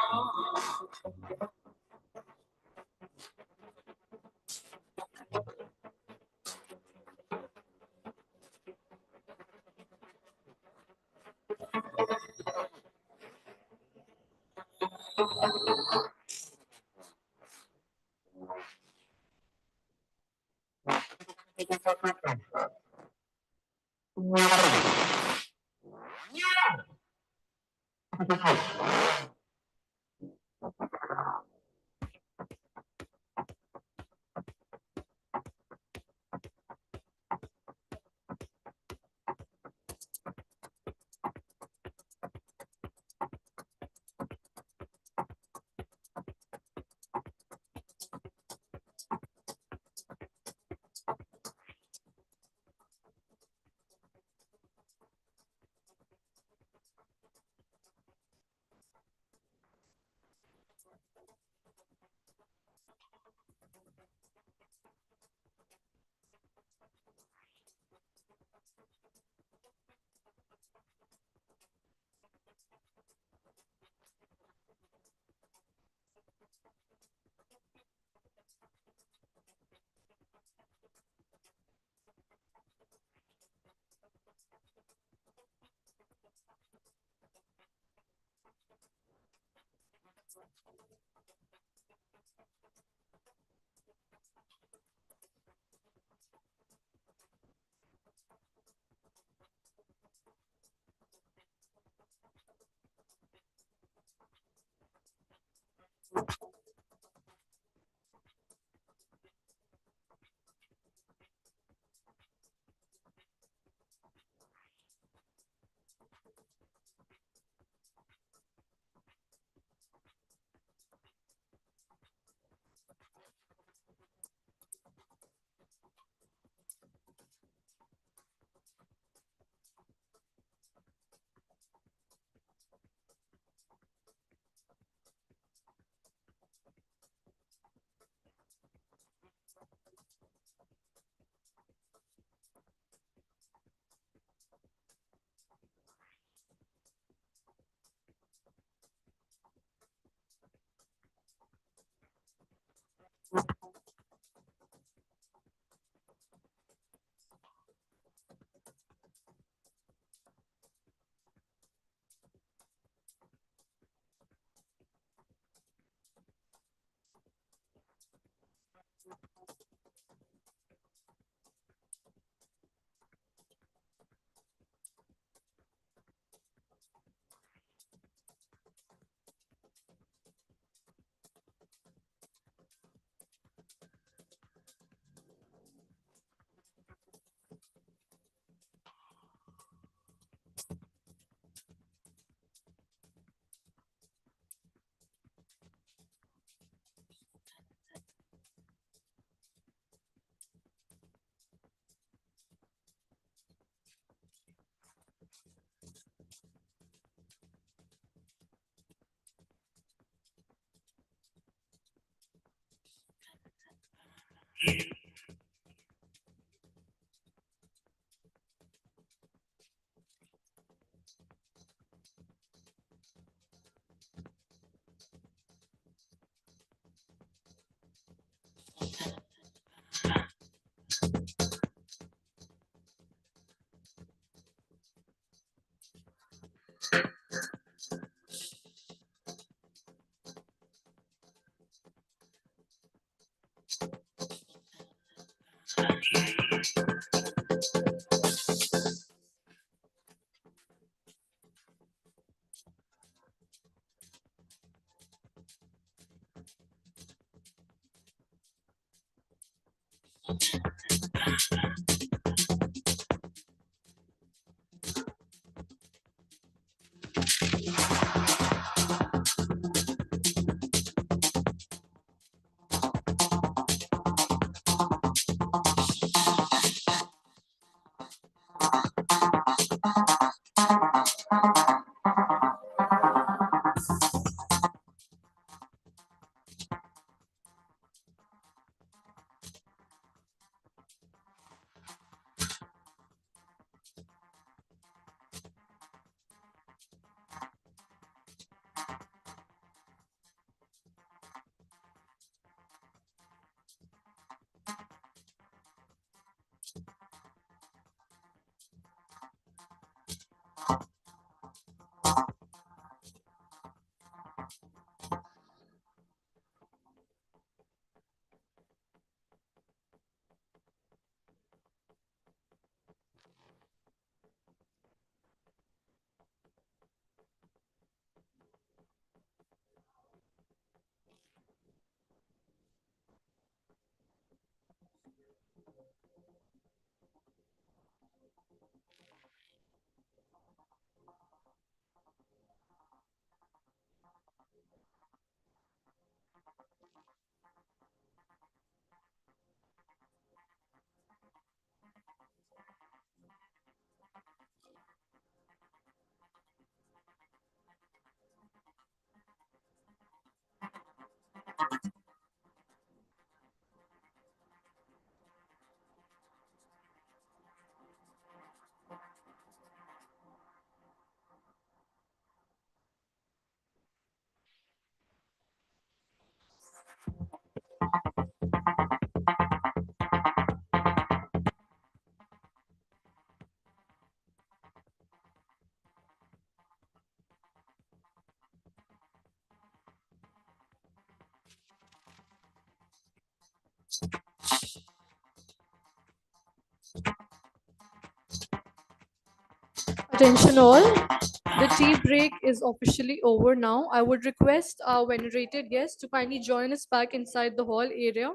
Attention all, the tea break is officially over now. I would request our venerated guests to kindly join us back inside the hall area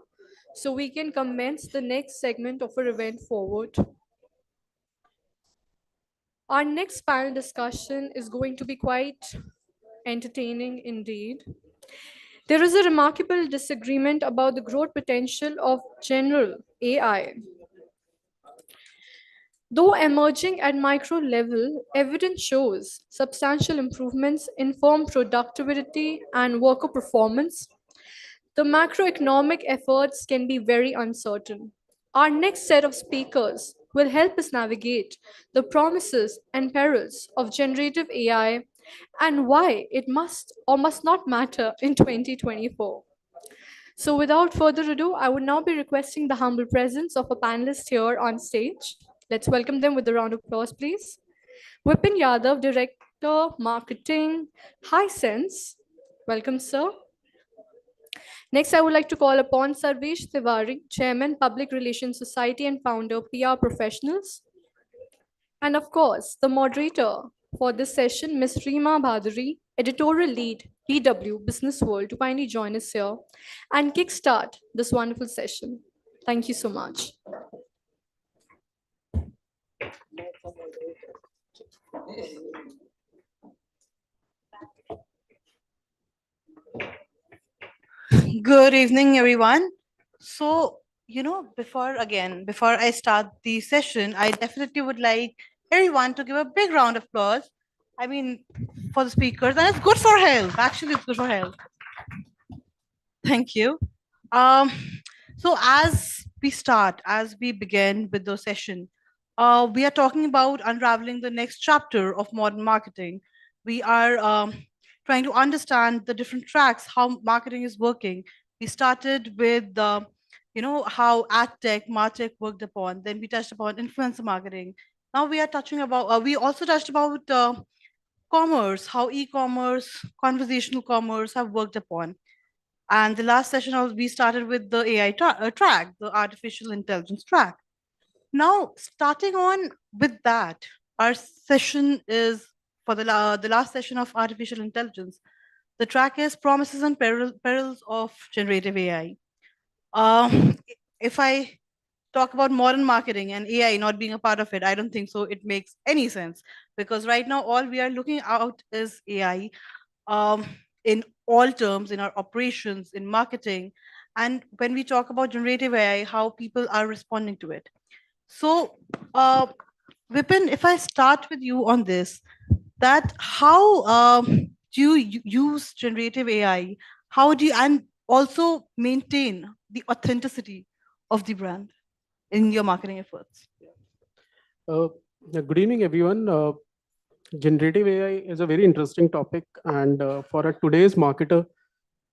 so we can commence the next segment of our event forward. Our next panel discussion is going to be quite entertaining indeed. There is a remarkable disagreement about the growth potential of general AI. Though emerging at micro level, evidence shows substantial improvements in firm productivity and worker performance. The macroeconomic efforts can be very uncertain. Our next set of speakers will help us navigate the promises and perils of generative AI and why it must or must not matter in 2024. So without further ado, I would now be requesting the humble presence of a panelist here on stage. Let's welcome them with a round of applause, please. Vipin Yadav, Director, Marketing, Hisense. Welcome, sir. Next, I would like to call upon Sarvesh Tiwari, Chairman, Public Relations Society and founder, PR Professionals. And of course, the moderator for this session, Ms. Reema Bhaduri, Editorial Lead, BW Businessworld, to kindly join us here and kickstart this wonderful session. Thank you so much. Good evening, everyone. So, before I start the session, I definitely would like everyone to give a big round of applause. I mean, for the speakers, and it's good for health. Actually, it's good for health. Thank you. Um, so as we begin with the session, we are talking about unraveling the next chapter of modern marketing. We are trying to understand the different tracks, how marketing is working. We started with how ad tech, martech worked upon. Then we touched upon influencer marketing. Now we are touching about. We also touched about commerce, how e-commerce, conversational commerce have worked upon. And the last session, we started with the AI track, the artificial intelligence track. Now, starting on with that, our session is for the last session of artificial intelligence. The track is promises and perils of generative AI. If I talk about modern marketing and AI not being a part of it, I don't think so. It makes any sense because right now all we are looking out is AI in all terms, in our operations, in marketing, and when we talk about generative AI, how people are responding to it. So, Vipin, if I start with you on this, that how do you use generative AI? How do you and also maintain the authenticity of the brand in your marketing efforts? Good evening, everyone. Generative AI is a very interesting topic, and for a today's marketer,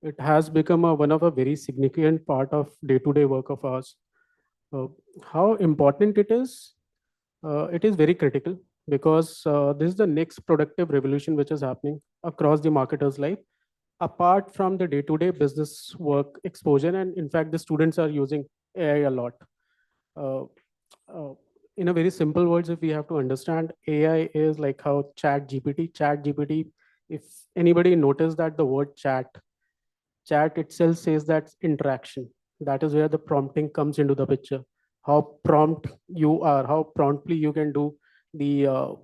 it has become one of a very significant part of day-to-day work of ours. How important it is very critical because this is the next productive revolution which is happening across the marketer's life. Apart from the day-to-day business work exposure, and in fact, the students are using AI a lot. Uh, in a very simple words, if we have to understand, AI is like how chat GPT, if anybody noticed that the word chat itself says that interaction. That is where the prompting comes into the picture. How prompt you are, how promptly you can do the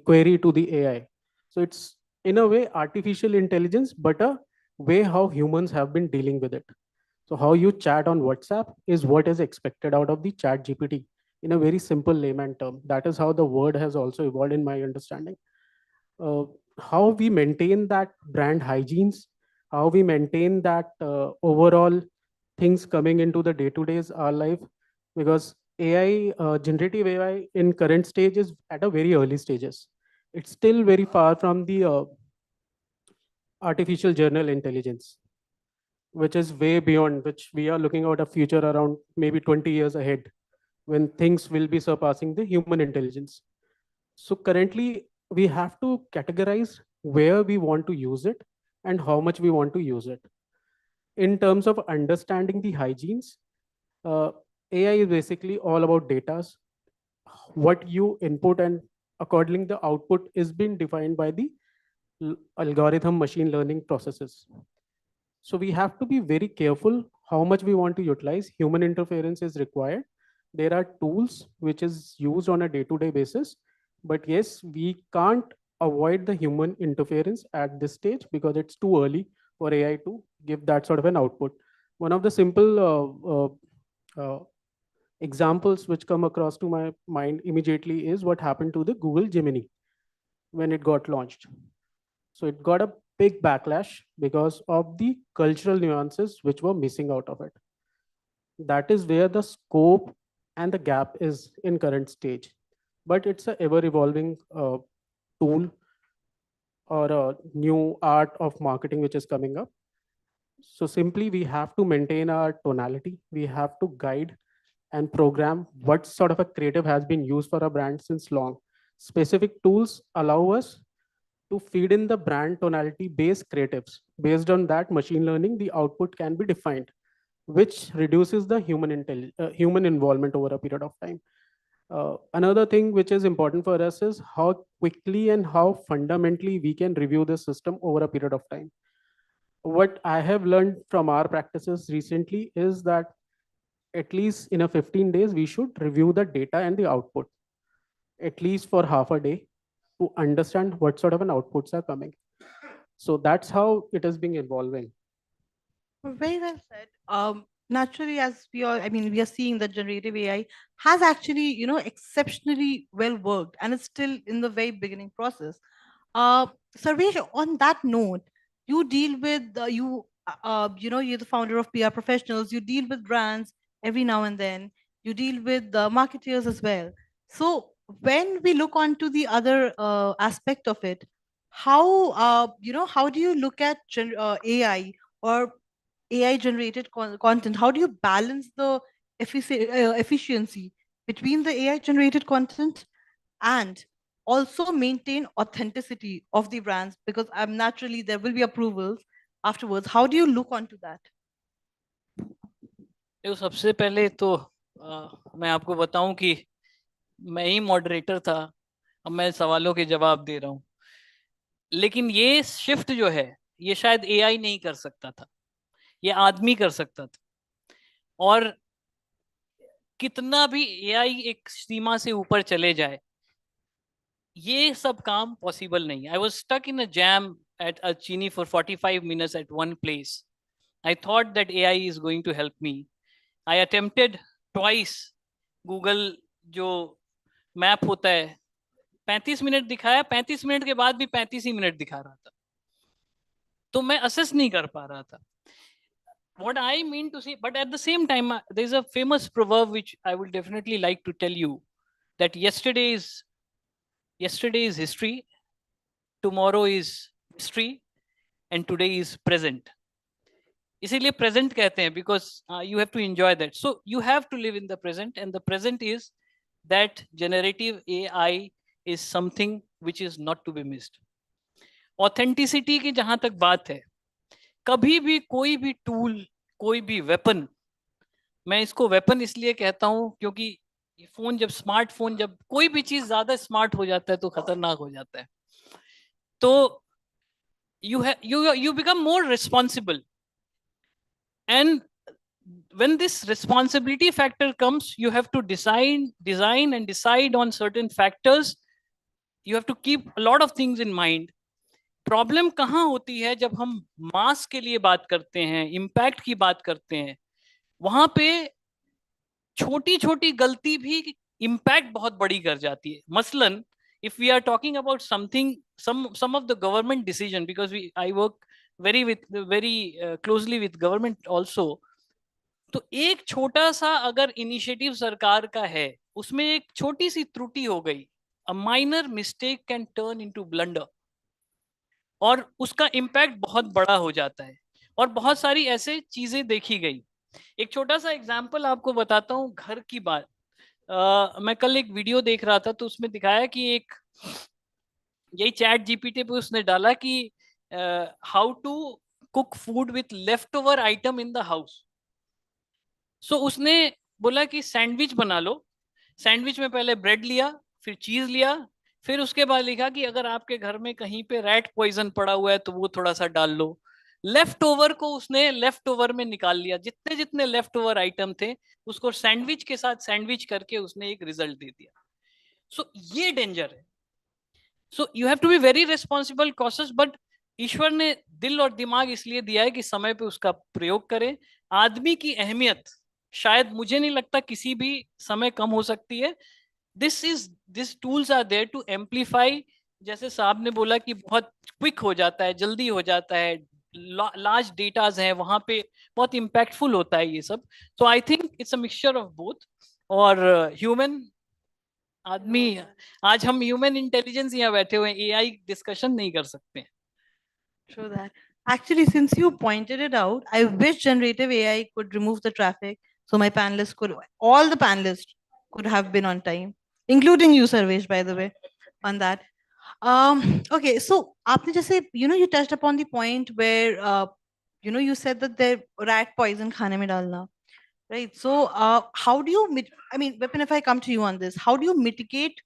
query to the AI. So it's in a way artificial intelligence, but a way how humans have been dealing with it. So how you chat on WhatsApp is what is expected out of the chat GPT in a very simple layman term. That is how the word has also evolved in my understanding. How we maintain that brand hygienes, how we maintain that overall things coming into the day-to-days our life, because AI, generative AI in current stage is at a very early stages. It's still very far from the artificial general intelligence, which is way beyond, which we are looking at a future around maybe 20 years ahead when things will be surpassing the human intelligence. So currently we have to categorize where we want to use it and how much we want to use it. In terms of understanding the hygienes, AI is basically all about data. What you input and accordingly the output is being defined by the algorithm machine learning processes. So we have to be very careful how much we want to utilize. Human interference is required. There are tools which is used on a day-to-day basis, but yes, we can't avoid the human interference at this stage because it's too early for AI to give that sort of an output. One of the simple examples which come across to my mind immediately is what happened to the Google Gemini when it got launched. So it got a big backlash because of the cultural nuances which were missing out of it. That is where the scope and the gap is in current stage. But it's a ever evolving tool or a new art of marketing which is coming up. So simply we have to maintain our tonality. We have to guide and program what sort of a creative has been used for a brand since long. Specific tools allow us to feed in the brand tonality based creatives. Based on that machine learning, the output can be defined, which reduces the human involvement over a period of time. Another thing which is important for us is how quickly and how fundamentally we can review the system over a period of time. What I have learned from our practices recently is that at least in a 15 days, we should review the data and the output, at least for half a day, to understand what sort of an outputs are coming. So that's how it is being evolving. Very well said. Naturally, as we all, I mean, we are seeing that generative AI has actually, exceptionally well worked, and it's still in the very beginning process. Sarvesh, on that note, you deal with you're the founder of PR professionals. You deal with brands every now and then. You deal with the marketeers as well. So when we look onto the other aspect of it, how do you look at AI or AI generated content? How do you balance the efficiency between the AI generated content and also maintain authenticity of the brands? Because I'm naturally there will be approvals afterwards. How do you look onto that? देखो सबसे पहले तो मैं आपको बताऊं कि मैं ही moderator था, अब मैं सवालों के जवाब दे रहा हूं। लेकिन ये शिफ्ट जो है ये शायद एआई नहीं कर सकता था, ये आदमी कर सकता था। और कितना भी एआई एक सीमा से ऊपर चले जाए, ये सब काम पॉसिबल नहीं। I was stuck in a jam at a Chini for 45 minutes at one place. I thought that AI is going to help me. I attempted twice. Google जो मैप होता है 35 मिनट दिखाया, 35 मिनट के बाद भी 35 ही minute दिखा रहा था, तो मैं असेस नहीं कर पा रहा था। What I mean to say, but at the same time, there's a famous proverb which I will definitely like to tell you, that yesterday is history, tomorrow is history, and today is present. इसीलिए present कहते हैं, because you have to enjoy that. So you have to live in the present, and the present is that generative AI is something which is not to be missed. Authenticity की जहां तक बात है, कभी भी कोई भी टूल, कोई भी वेपन, मैं इसको वेपन इसलिए कहता हूं क्योंकि फोन जब स्मार्टफोन, जब कोई भी चीज ज्यादा स्मार्ट हो जाता है तो खतरनाक हो जाता है। तो you become more responsible, and when this responsibility factor comes, you have to design and decide on certain factors. You have to keep a lot of things in mind. Problem कहाँ होती है? जब हम मास के लिए बात करते हैं, इम्पैक्ट की बात करते हैं, वहां पे छोटी छोटी गलती भी इम्पैक्ट बहुत बड़ी कर जाती है। मसलन if we are talking about something, some of the government decision, because I work very closely with government also, तो एक छोटा सा अगर इनिशिएटिव सरकार का है, उसमें एक छोटी सी त्रुटि हो गई, a minor mistake can turn into blunder, और उसका इम्पैक्ट बहुत बड़ा हो जाता है। और बहुत सारी ऐसे चीजें देखी गई। एक छोटा सा एग्जांपल आपको बताता हूँ, घर की बात। मैं कल एक वीडियो देख रहा था, तो उसमें दिखाया कि एक, यही चैट जीपीटी पे उसने डाला कि how to cook food with left over item in the house. So उसने बोला कि सैंडविच बना लो। सैंडविच में पहले ब्रेड लिया, फिर चीज लिया, फिर उसके बाद लिखा कि अगर आपके घर में कहीं पे रैट पॉइजन पड़ा हुआ है तो वो थोड़ा सा डाल लो। लेफ्ट ओवर को उसने लेफ्ट ओवर में निकाल लिया, जितने जितने लेफ्ट ओवर आइटम थे उसको सैंडविच के साथ सैंडविच करके उसने एक रिजल्ट दे दिया। सो ये डेंजर है। So you have to be very responsible, cautious, but ईश्वर ने दिल और दिमाग इसलिए दिया है कि समय पे उसका प्रयोग करें। आदमी की अहमियत शायद, मुझे नहीं लगता किसी भी समय कम हो सकती है। This tools are there to amplify. जैसे साहब ने बोला कि बहुत क्विक हो जाता है, जल्दी हो जाता है, लार्ज डेटाज हैं वहां पे, बहुत इम्पैक्टफुल होता है ये सब। So I think it's a mixture of both. और ह्यूमन आदमी, आज हम ह्यूमन इंटेलिजेंस यहाँ बैठे हुए हैं, एआई डिस्कशन नहीं कर सकते हैं। True that. Actually, since you pointed it out, I wish generative AI could remove the traffic so my panelists could, all the panelists could have been on time, including you, Sarvesh, by the way, on that. Okay, so आपने जैसे, you touched upon the point where, you said that the rat poison खाने में डालना, right? So, how do you, I mean, Vipin, if I come to you on this, how do you mitigate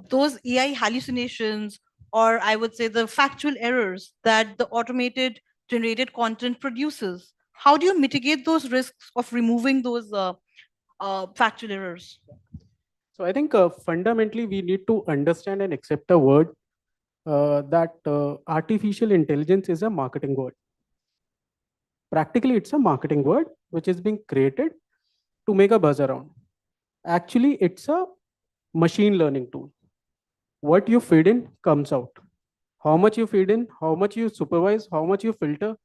those AI hallucinations, or I would say the factual errors that the automated generated content produces? How do you mitigate those risks of removing those factual errors? So I think fundamentally we need to understand and accept a word that artificial intelligence is a marketing word. Practically, it's a marketing word which is being created to make a buzz around. Actually, it's a machine learning tool. What you feed in comes out. How much you feed in, how much you supervise, how much you filter,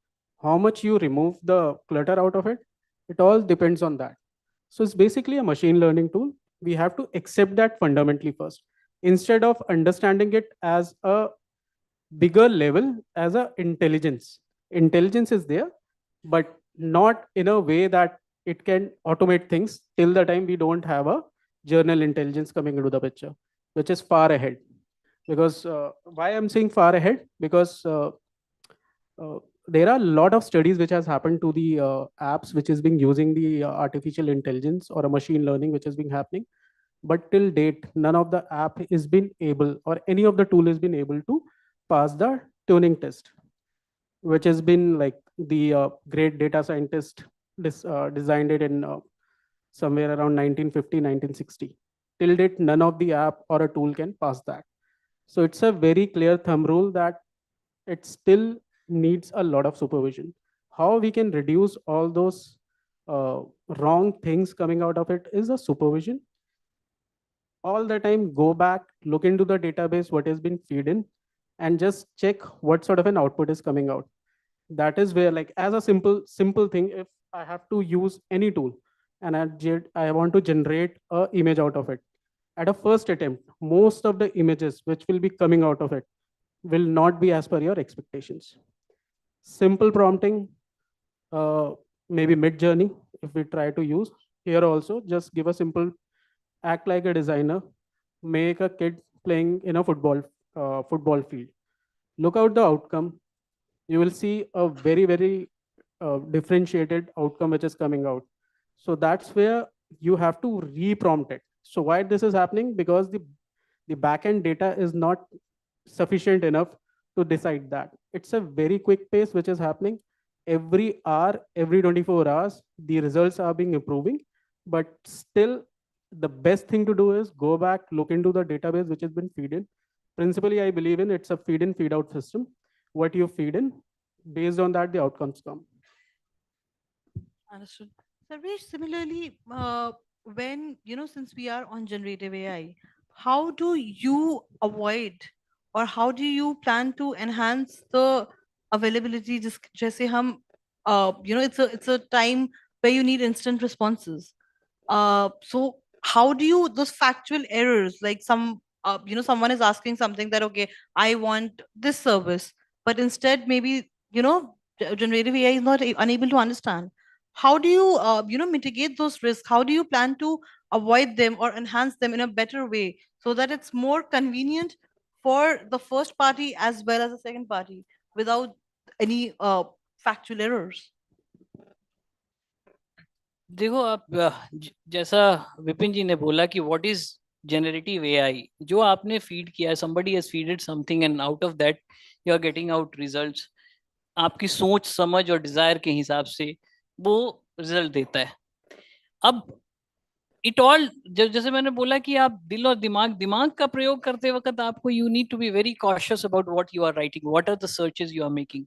how much you remove the clutter out of it, it all depends on that. So it's basically a machine learning tool. We have to accept that fundamentally first, instead of understanding it as a bigger level, as a intelligence. Intelligence is there, but not in a way that it can automate things till the time we don't have a journal intelligence coming into the picture, which is far ahead. Because why I'm saying far ahead? Because there are a lot of studies which has happened to the apps which is being using the artificial intelligence or a machine learning which has been happening, but till date none of the app is been able or any of the tool has been able to pass the tuning test, which has been like the great data scientist designed it in somewhere around 1950 1960. Till date none of the app or a tool can pass that. So it's a very clear thumb rule that it still needs a lot of supervision. How we can reduce all those wrong things coming out of it is a supervision. All the time go back, look into the database what has been fed in, and just check what sort of an output is coming out. That is where, like, as a simple thing, if I have to use any tool and I want to generate a image out of it, at a first attempt most of the images which will be coming out of it will not be as per your expectations. Simple prompting, maybe mid journey, if we try to use here also, just give a simple act like a designer, make a kid playing in a football field. Look out the outcome. You will see a very differentiated outcome which is coming out. So that's where you have to reprompt it. So why this is happening? Because the backend data is not sufficient enough to decide that. It's a very quick pace which is happening. Every hour, every 24 hours, the results are being improving, but still the best thing to do is go back, look into the database which has been fed in. Principally, I believe in it's a feed in, feed out system. What you feed in, based on that, the outcomes come. Understood. Sarvesh, similarly, when, since we are on generative AI, how do you avoid or how do you plan to enhance the availability? Just say it's a time where you need instant responses. So how do you those factual errors, like someone is asking something that, okay, I want this service, but instead maybe generative AI is not unable to understand. How do you mitigate those risks? How do you plan to avoid them or enhance them in a better way so that it's more convenient for the first party as well as the second party without any factual errors? देखो आप जैसा विपिन जी ने बोला कि what is generative AI, जो आपने feed किया है, somebody has feeded something and out of that you are getting out results, आपकी सोच समझ और डिजायर के हिसाब से वो रिजल्ट देता है. अब इट ऑल, जैसे मैंने बोला कि आप दिल और दिमाग का प्रयोग करते वक्त आपको you need to be very cautious about what you are writing, what are the searches you are making.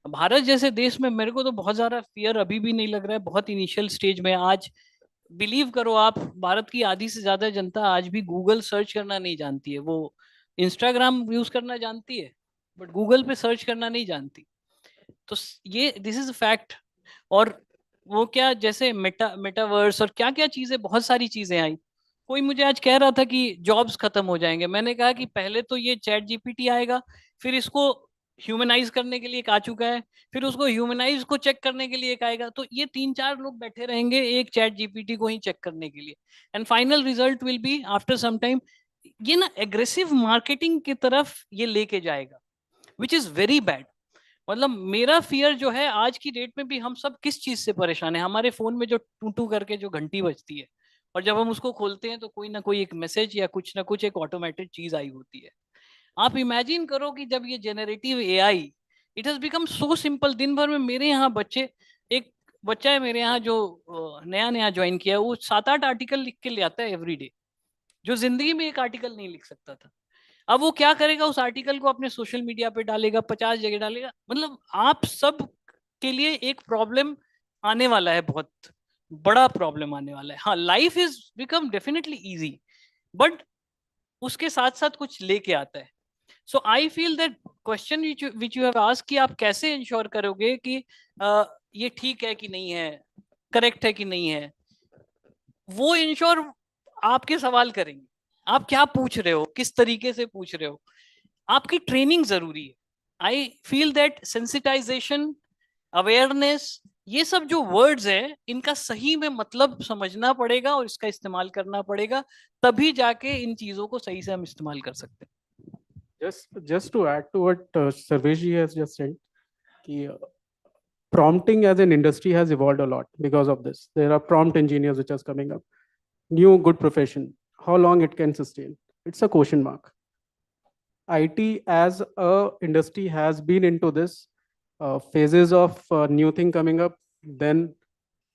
Bharat जैसे देश में मेरे को तो बहुत ज्यादा फियर अभी भी नहीं लग रहा है, बहुत इनिशियल स्टेज में. आज बिलीव करो आप, भारत की आधी से ज्यादा जनता आज भी गूगल सर्च करना नहीं जानती है. वो इंस्टाग्राम यूज करना जानती है बट गूगल पे सर्च करना नहीं जानती. तो ये दिस इज अ फैक्ट. और वो क्या, जैसे मेटावर्स और क्या क्या चीजें, बहुत सारी चीजें आई. कोई मुझे आज कह रहा था कि जॉब्स खत्म हो जाएंगे. मैंने कहा कि पहले तो ये चैट जीपीटी आएगा, फिर इसको ह्यूमनाइज करने के लिए एक आ चुका है, फिर उसको ह्यूमनाइज को चेक करने के लिए एक आएगा. तो ये 3-4 लोग बैठे रहेंगे एक चैट जीपीटी को ही चेक करने के लिए, and final result will be after some time. ये ना एग्रेसिव मार्केटिंग की तरफ ये लेके जाएगा, विच इज वेरी बैड. मतलब मेरा फियर जो है, आज की डेट में भी हम सब किस चीज से परेशान है? हमारे फोन में जो टू टू करके जो घंटी बजती है, और जब हम उसको खोलते हैं तो कोई ना कोई एक मैसेज या कुछ ना कुछ एक ऑटोमेटेड चीज आई होती है. आप इमेजिन करो कि जब ये generative AI, it has become so simple. दिन भर में मेरे यहाँ बच्चे, एक बच्चा है मेरे यहाँ जो नया नया ज्वाइन किया है, वो 7-8 आर्टिकल लिख के ले आता है एवरी डे, जो जिंदगी में एक आर्टिकल नहीं लिख सकता था. अब वो क्या करेगा, उस आर्टिकल को अपने सोशल मीडिया पे डालेगा, 50 जगह डालेगा. मतलब आप सब के लिए एक प्रॉब्लम आने वाला है, बहुत बड़ा प्रॉब्लम आने वाला है. हाँ, life is become definitely easy, but उसके साथ साथ कुछ लेके आता है. So I feel that question which you have asked कि आप कैसे इंश्योर करोगे कि ये ठीक है कि नहीं है, करेक्ट है कि नहीं है, वो इंश्योर आपके सवाल करेंगे. आप क्या पूछ रहे हो, किस तरीके से पूछ रहे हो, आपकी ट्रेनिंग जरूरी है. I feel that sensitisation, awareness, ये सब जो वर्ड्स हैं, इनका सही में मतलब समझना पड़ेगा और इसका इस्तेमाल करना पड़ेगा, तभी जाके इन चीजों को सही से हम इस्तेमाल कर सकते हैं. Just to add to what Sarvesh ji has just said, कि prompting as an industry has evolved a lot because of this. There are prompt engineers which are coming up. New good profession. How long it can sustain? It's a question mark. IT as a industry has been into this phases of new thing coming up, then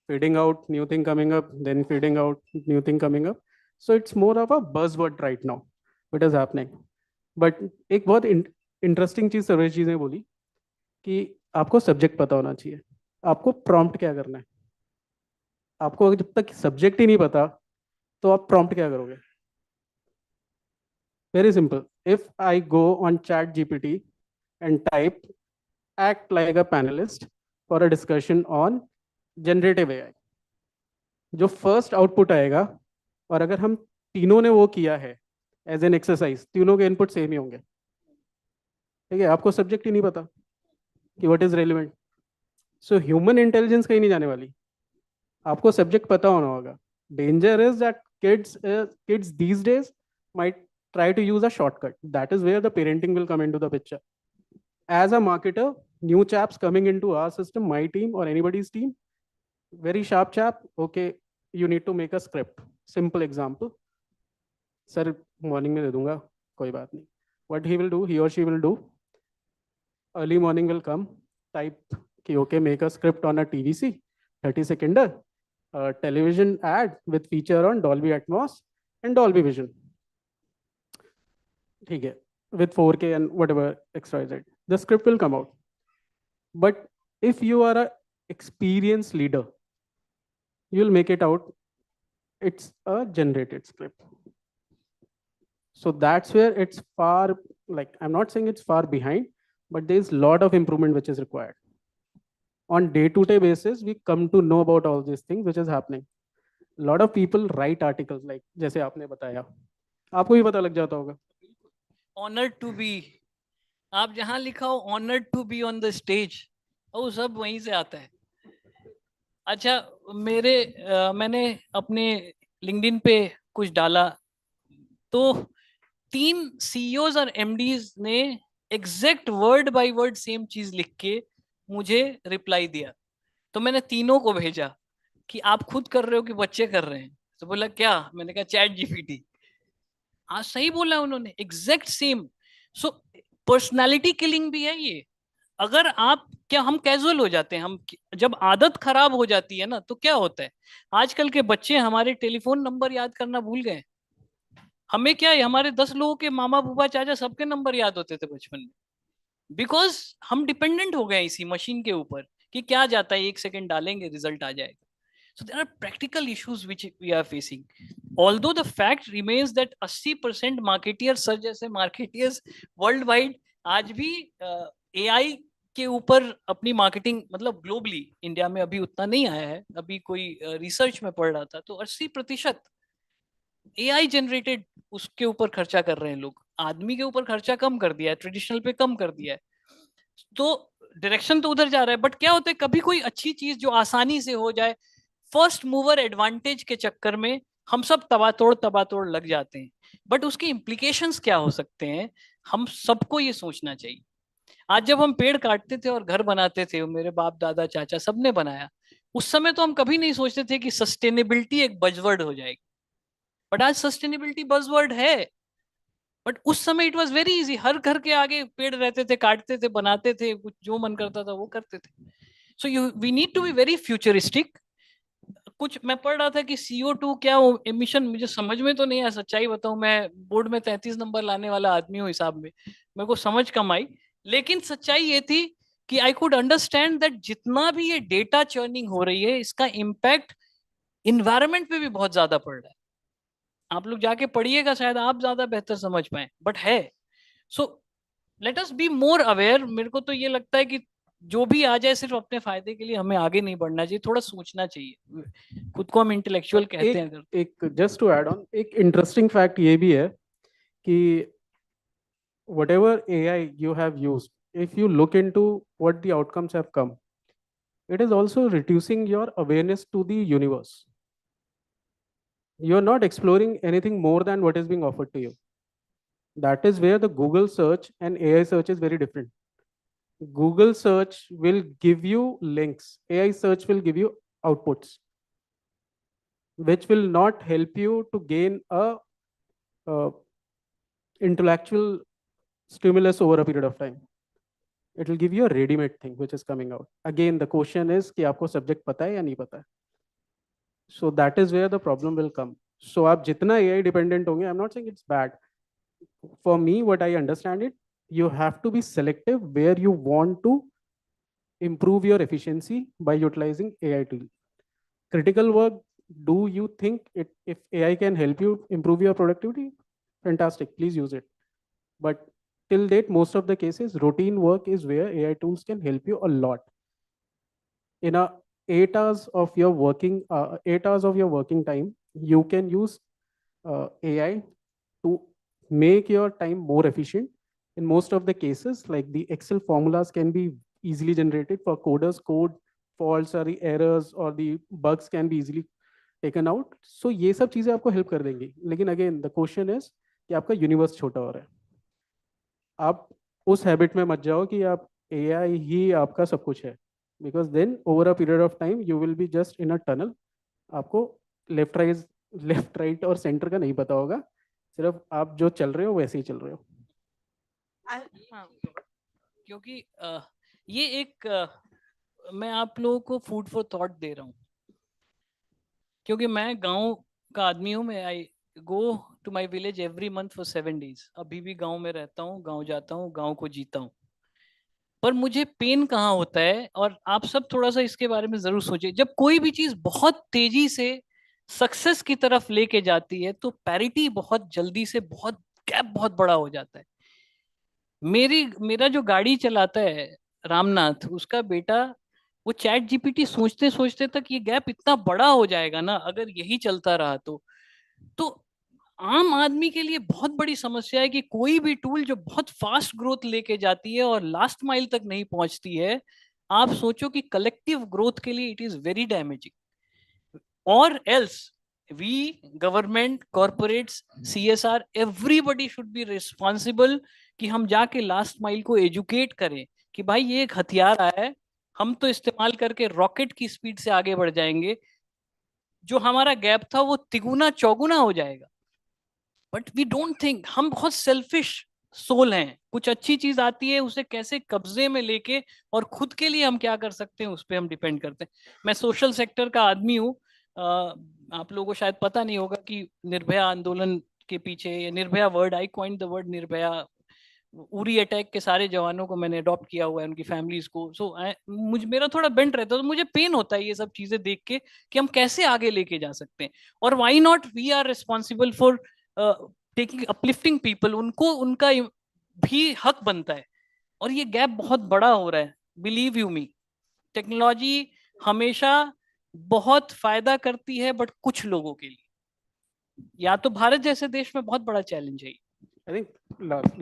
fading out, new thing coming up, then fading out, new thing coming up. So it's more of a buzzword right now, what is happening. But एक बहुत interesting चीज सर्वेश जी ने बोली कि आपको subject पता होना चाहिए, आपको प्रॉम्प्ट क्या करना है. आपको जब तक सब्जेक्ट ही नहीं पता तो आप प्रॉम्प्ट क्या करोगे. Very simple. If I go on Chat GPT and type act like a panelist for a discussion on generative AI, जो फर्स्ट आउटपुट आएगा, और अगर हम तीनों ने वो किया है एज एन एक्सरसाइज, तीनों के इनपुट सेम ही होंगे. ठीक है, आपको सब्जेक्ट ही नहीं पता कि what is relevant. So human intelligence कहीं नहीं जाने वाली, आपको सब्जेक्ट पता होना होगा. Danger is that kids these days might try to use a shortcut. That is where the parenting will come into the picture. As a marketer, new chaps coming into our system, my team or anybody's team, very sharp chap, okay, you need to make a script. Simple example. Sir, morning में दे दूंगा, कोई बात नहीं. What he will do, he or she will do, early morning will come, type कि okay, make a script on a TVC, 30-seconder, television ad with feature on Dolby Atmos and Dolby Vision. ठीक है, with 4K and whatever XYZ. The script will come out. But if you are a experienced leader, you'll make it out. It's a generated script. So that's where it's far, like, I'm not saying it's far behind, but there's a lot of improvement which is required. On day-to-day basis, we come to know about all these things which is happening. A lot of people write articles like जैसे आपने बताया, आपको भी पता लग जाता होगा. Honored to be, आप जहाँ लिखा हो honored to be on the stage, वो सब वहीं से आता है. अच्छा, मैंने अपने लिंक्डइन पे कुछ डाला तो 3 CEOs और MDs ने exact word by word same चीज लिख के मुझे रिप्लाई दिया. तो मैंने तीनों को भेजा कि आप खुद कर रहे हो कि बच्चे कर रहे हैं. तो बोला क्या, मैंने कहा चैट जीपीटी. हाँ सही बोला उन्होंने, एग्जैक्ट सेम. सो पर्सनालिटी किलिंग भी है ये. अगर आप क्या, हम कैजुअल हो जाते हैं, हम जब आदत खराब हो जाती है ना तो क्या होता है, आजकल के बच्चे हमारे टेलीफोन नंबर याद करना भूल गए. हमें क्या है, हमारे 10 लोगों के मामा बुआ चाचा सबके नंबर याद होते थे बचपन में, बिकॉज हम डिपेंडेंट हो गए इसी मशीन के ऊपर कि क्या जाता है, 1 सेकंड डालेंगे रिजल्ट आ जाएगा. So there are practical issues which we are facing. Although the fact remains that 80% marketeers sir जैसे marketeers worldwide आज भी AI के ऊपर अपनी मार्केटिंग, मतलब ग्लोबली, इंडिया में अभी उतना नहीं आया है, अभी कोई रिसर्च में पढ़ रहा था तो 80% AI जनरेटेड उसके ऊपर खर्चा कर रहे हैं लोग. आदमी के ऊपर खर्चा कम कर दिया है, ट्रेडिशनल पे कम कर दिया है. तो डायरेक्शन तो उधर जा रहा है. बट क्या होता है, कभी कोई अच्छी चीज जो आसानी से हो जाए, फर्स्ट मूवर एडवांटेज के चक्कर में हम सब तबातोड़ लग जाते हैं. बट उसके इम्प्लीकेशंस क्या हो सकते हैं, हम सबको ये सोचना चाहिए. आज जब हम पेड़ काटते थे और घर बनाते थे, मेरे बाप दादा चाचा सबने बनाया, उस समय तो हम कभी नहीं सोचते थे कि सस्टेनेबिलिटी एक बजवर्ड हो जाएगी. बट आज सस्टेनेबिलिटी बजवर्ड है. बट उस समय इट वाज वेरी इजी, हर घर के आगे पेड़ रहते थे, काटते थे, बनाते थे, कुछ जो मन करता था वो करते थे. So we need to be very futuristic. कुछ मैं पढ़ रहा था कि CO2 क्या एमिशन, मुझे समझ में तो नहीं आया, सच्चाई बताऊं, मैं बोर्ड में 33 नंबर लाने वाला आदमी हूँ हिसाब में, मेरे को समझ कम आई. लेकिन सच्चाई ये थी कि आई कुड अंडरस्टैंड दैट जितना भी ये डेटा चर्निंग हो रही है, इसका इम्पैक्ट इन्वायरमेंट पे भी बहुत ज्यादा पड़ रहा है. आप लोग जाके पढ़िएगा, शायद आप ज्यादा बेहतर समझ पाए, बट है. So let us be more aware. मेरे को तो ये लगता है कि जो भी आ जाए सिर्फ अपने फायदे के लिए हमें आगे नहीं बढ़ना चाहिए, थोड़ा सोचना चाहिए. खुद को हम इंटेलेक्चुअल कहते हैं. अगर एक जस्ट टू ऐड ऑन, एक इंटरेस्टिंग फैक्ट ये भी है कि whatever AI you have used, if you look into what the outcomes have come, it is also reducing your awareness to the universe. You are not exploring anything more than what is being offered to you. That is where the Google search and AI search is very different. Google search will give you links. AI search will give you outputs, which will not help you to gain a intellectual stimulus over a period of time. It will give you a ready-made thing which is coming out. Again, the question is कि आपको subject पता है या नहीं पता है. So that is where the problem will come. So आप जितना AI dependent होंगे, I'm not saying it's bad. For me, what I understand it, you have to be selective where you want to improve your efficiency by utilizing AI tool. Critical work, do you think if AI can help you improve your productivity? Fantastic, please use it. But till date, most of the cases, routine work is where AI tools can help you a lot. In a 8 hours of your working time, you can use AI to make your time more efficient. In most of the cases, like the Excel formulas can be easily generated for coders, code faults or the errors or the bugs can be easily taken out. So ये सब चीजें आपको help कर देंगी. लेकिन again, the question is कि आपका universe छोटा हो रहा है. आप उस हैबिट में मत जाओ कि आप AI ही आपका सब कुछ है. Because then over a period of time you will be just in a tunnel. आपको लेफ्ट राइट और सेंटर का नहीं पता होगा. सिर्फ आप जो चल रहे हो वैसे ही चल रहे हो. क्योंकि ये एक मैं आप लोगों को फूड फॉर थॉट दे रहा हूँ, क्योंकि मैं गांव का आदमी हूँ. मैं I go to my village every month for 7 days. अभी भी गांव में रहता हूँ, गांव जाता हूँ, गांव को जीता हूँ. पर मुझे पेन कहाँ होता है, और आप सब थोड़ा सा इसके बारे में जरूर सोचिए. जब कोई भी चीज बहुत तेजी से सक्सेस की तरफ लेके जाती है तो पैरिटी बहुत जल्दी से गैप बहुत बड़ा हो जाता है. मेरा जो गाड़ी चलाता है रामनाथ, उसका बेटा, वो चैट जीपीटी सोचते सोचते तक ये गैप इतना बड़ा हो जाएगा ना अगर यही चलता रहा तो आम आदमी के लिए बहुत बड़ी समस्या है कि कोई भी टूल जो बहुत फास्ट ग्रोथ लेके जाती है और लास्ट माइल तक नहीं पहुंचती है, आप सोचो कि कलेक्टिव ग्रोथ के लिए इट इज वेरी डैमेजिंग. और else we government, corporates, CSR, everybody should be responsible कि हम जाके लास्ट माइल को एजुकेट करें कि भाई ये एक हथियार आया है, हम तो इस्तेमाल करके रॉकेट की स्पीड से आगे बढ़ जाएंगे. जो हमारा गैप था वो तिगुना चौगुना हो जाएगा. But we don't think. हम बहुत सेल्फिश सोल हैं. कुछ अच्छी चीज आती है उसे कैसे कब्जे में लेके और खुद के लिए हम क्या कर सकते हैं उस पर हम डिपेंड करते हैं. मैं सोशल सेक्टर का आदमी हूँ. आप लोगों को शायद पता नहीं होगा कि निर्भया आंदोलन के पीछे, Nirbhaya word, I coined the word Nirbhaya. Uri attack के सारे जवानों को मैंने अडॉप्ट किया हुआ है, उनकी फैमिलीज को. सो मेरा थोड़ा बेंट रहता है, तो मुझे पेन होता है ये सब चीजें देख के कि हम कैसे आगे लेके जा सकते हैं. और why not we are responsible for taking uplifting people. उनको उनका भी हक बनता है. और ये गैप बहुत बड़ा हो रहा है. बिलीव यू मी, टेक्नोलॉजी हमेशा बहुत फायदा करती है, बट कुछ लोगों के लिए. या तो भारत जैसे देश में बहुत बड़ा चैलेंज है. I think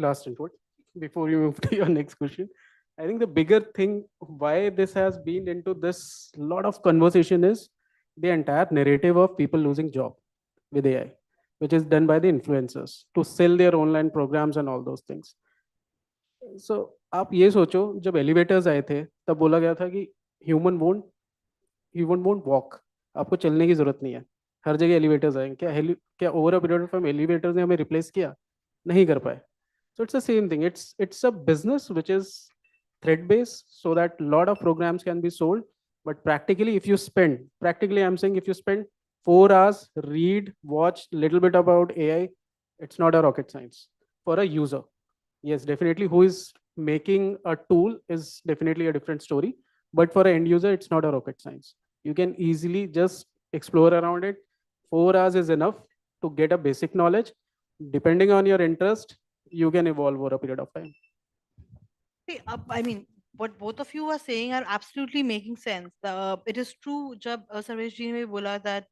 last input before you move to your next question. I think the bigger thing why this has been into this lot of conversation is the entire narrative of people losing job with AI, which is done by the influencers to sell their online programs and all those things. So आप ये सोचो, जब elevators आए थे तब बोला गया था कि ह्यूमन वोंट वॉक, आपको चलने की जरूरत नहीं है, हर जगह एलिवेटर्स आए. क्या over a period of time elevators ने हमें रिप्लेस किया? नहीं कर पाए. So it's the same thing. It's a business which is thread based, so that lot of programs can be sold. But practically, I'm saying if you spend 4 hours, read, watch little bit about AI, it's not a rocket science for a user. Yes, definitely, who is making a tool is definitely a different story. But for an end user, it's not a rocket science. You can easily just explore around it. 4 hours is enough to get a basic knowledge. Depending on your interest, you can evolve over a period of time. See, I mean, what both of you are saying are absolutely making sense. It is true. जब सर्वेश जी ने बोला that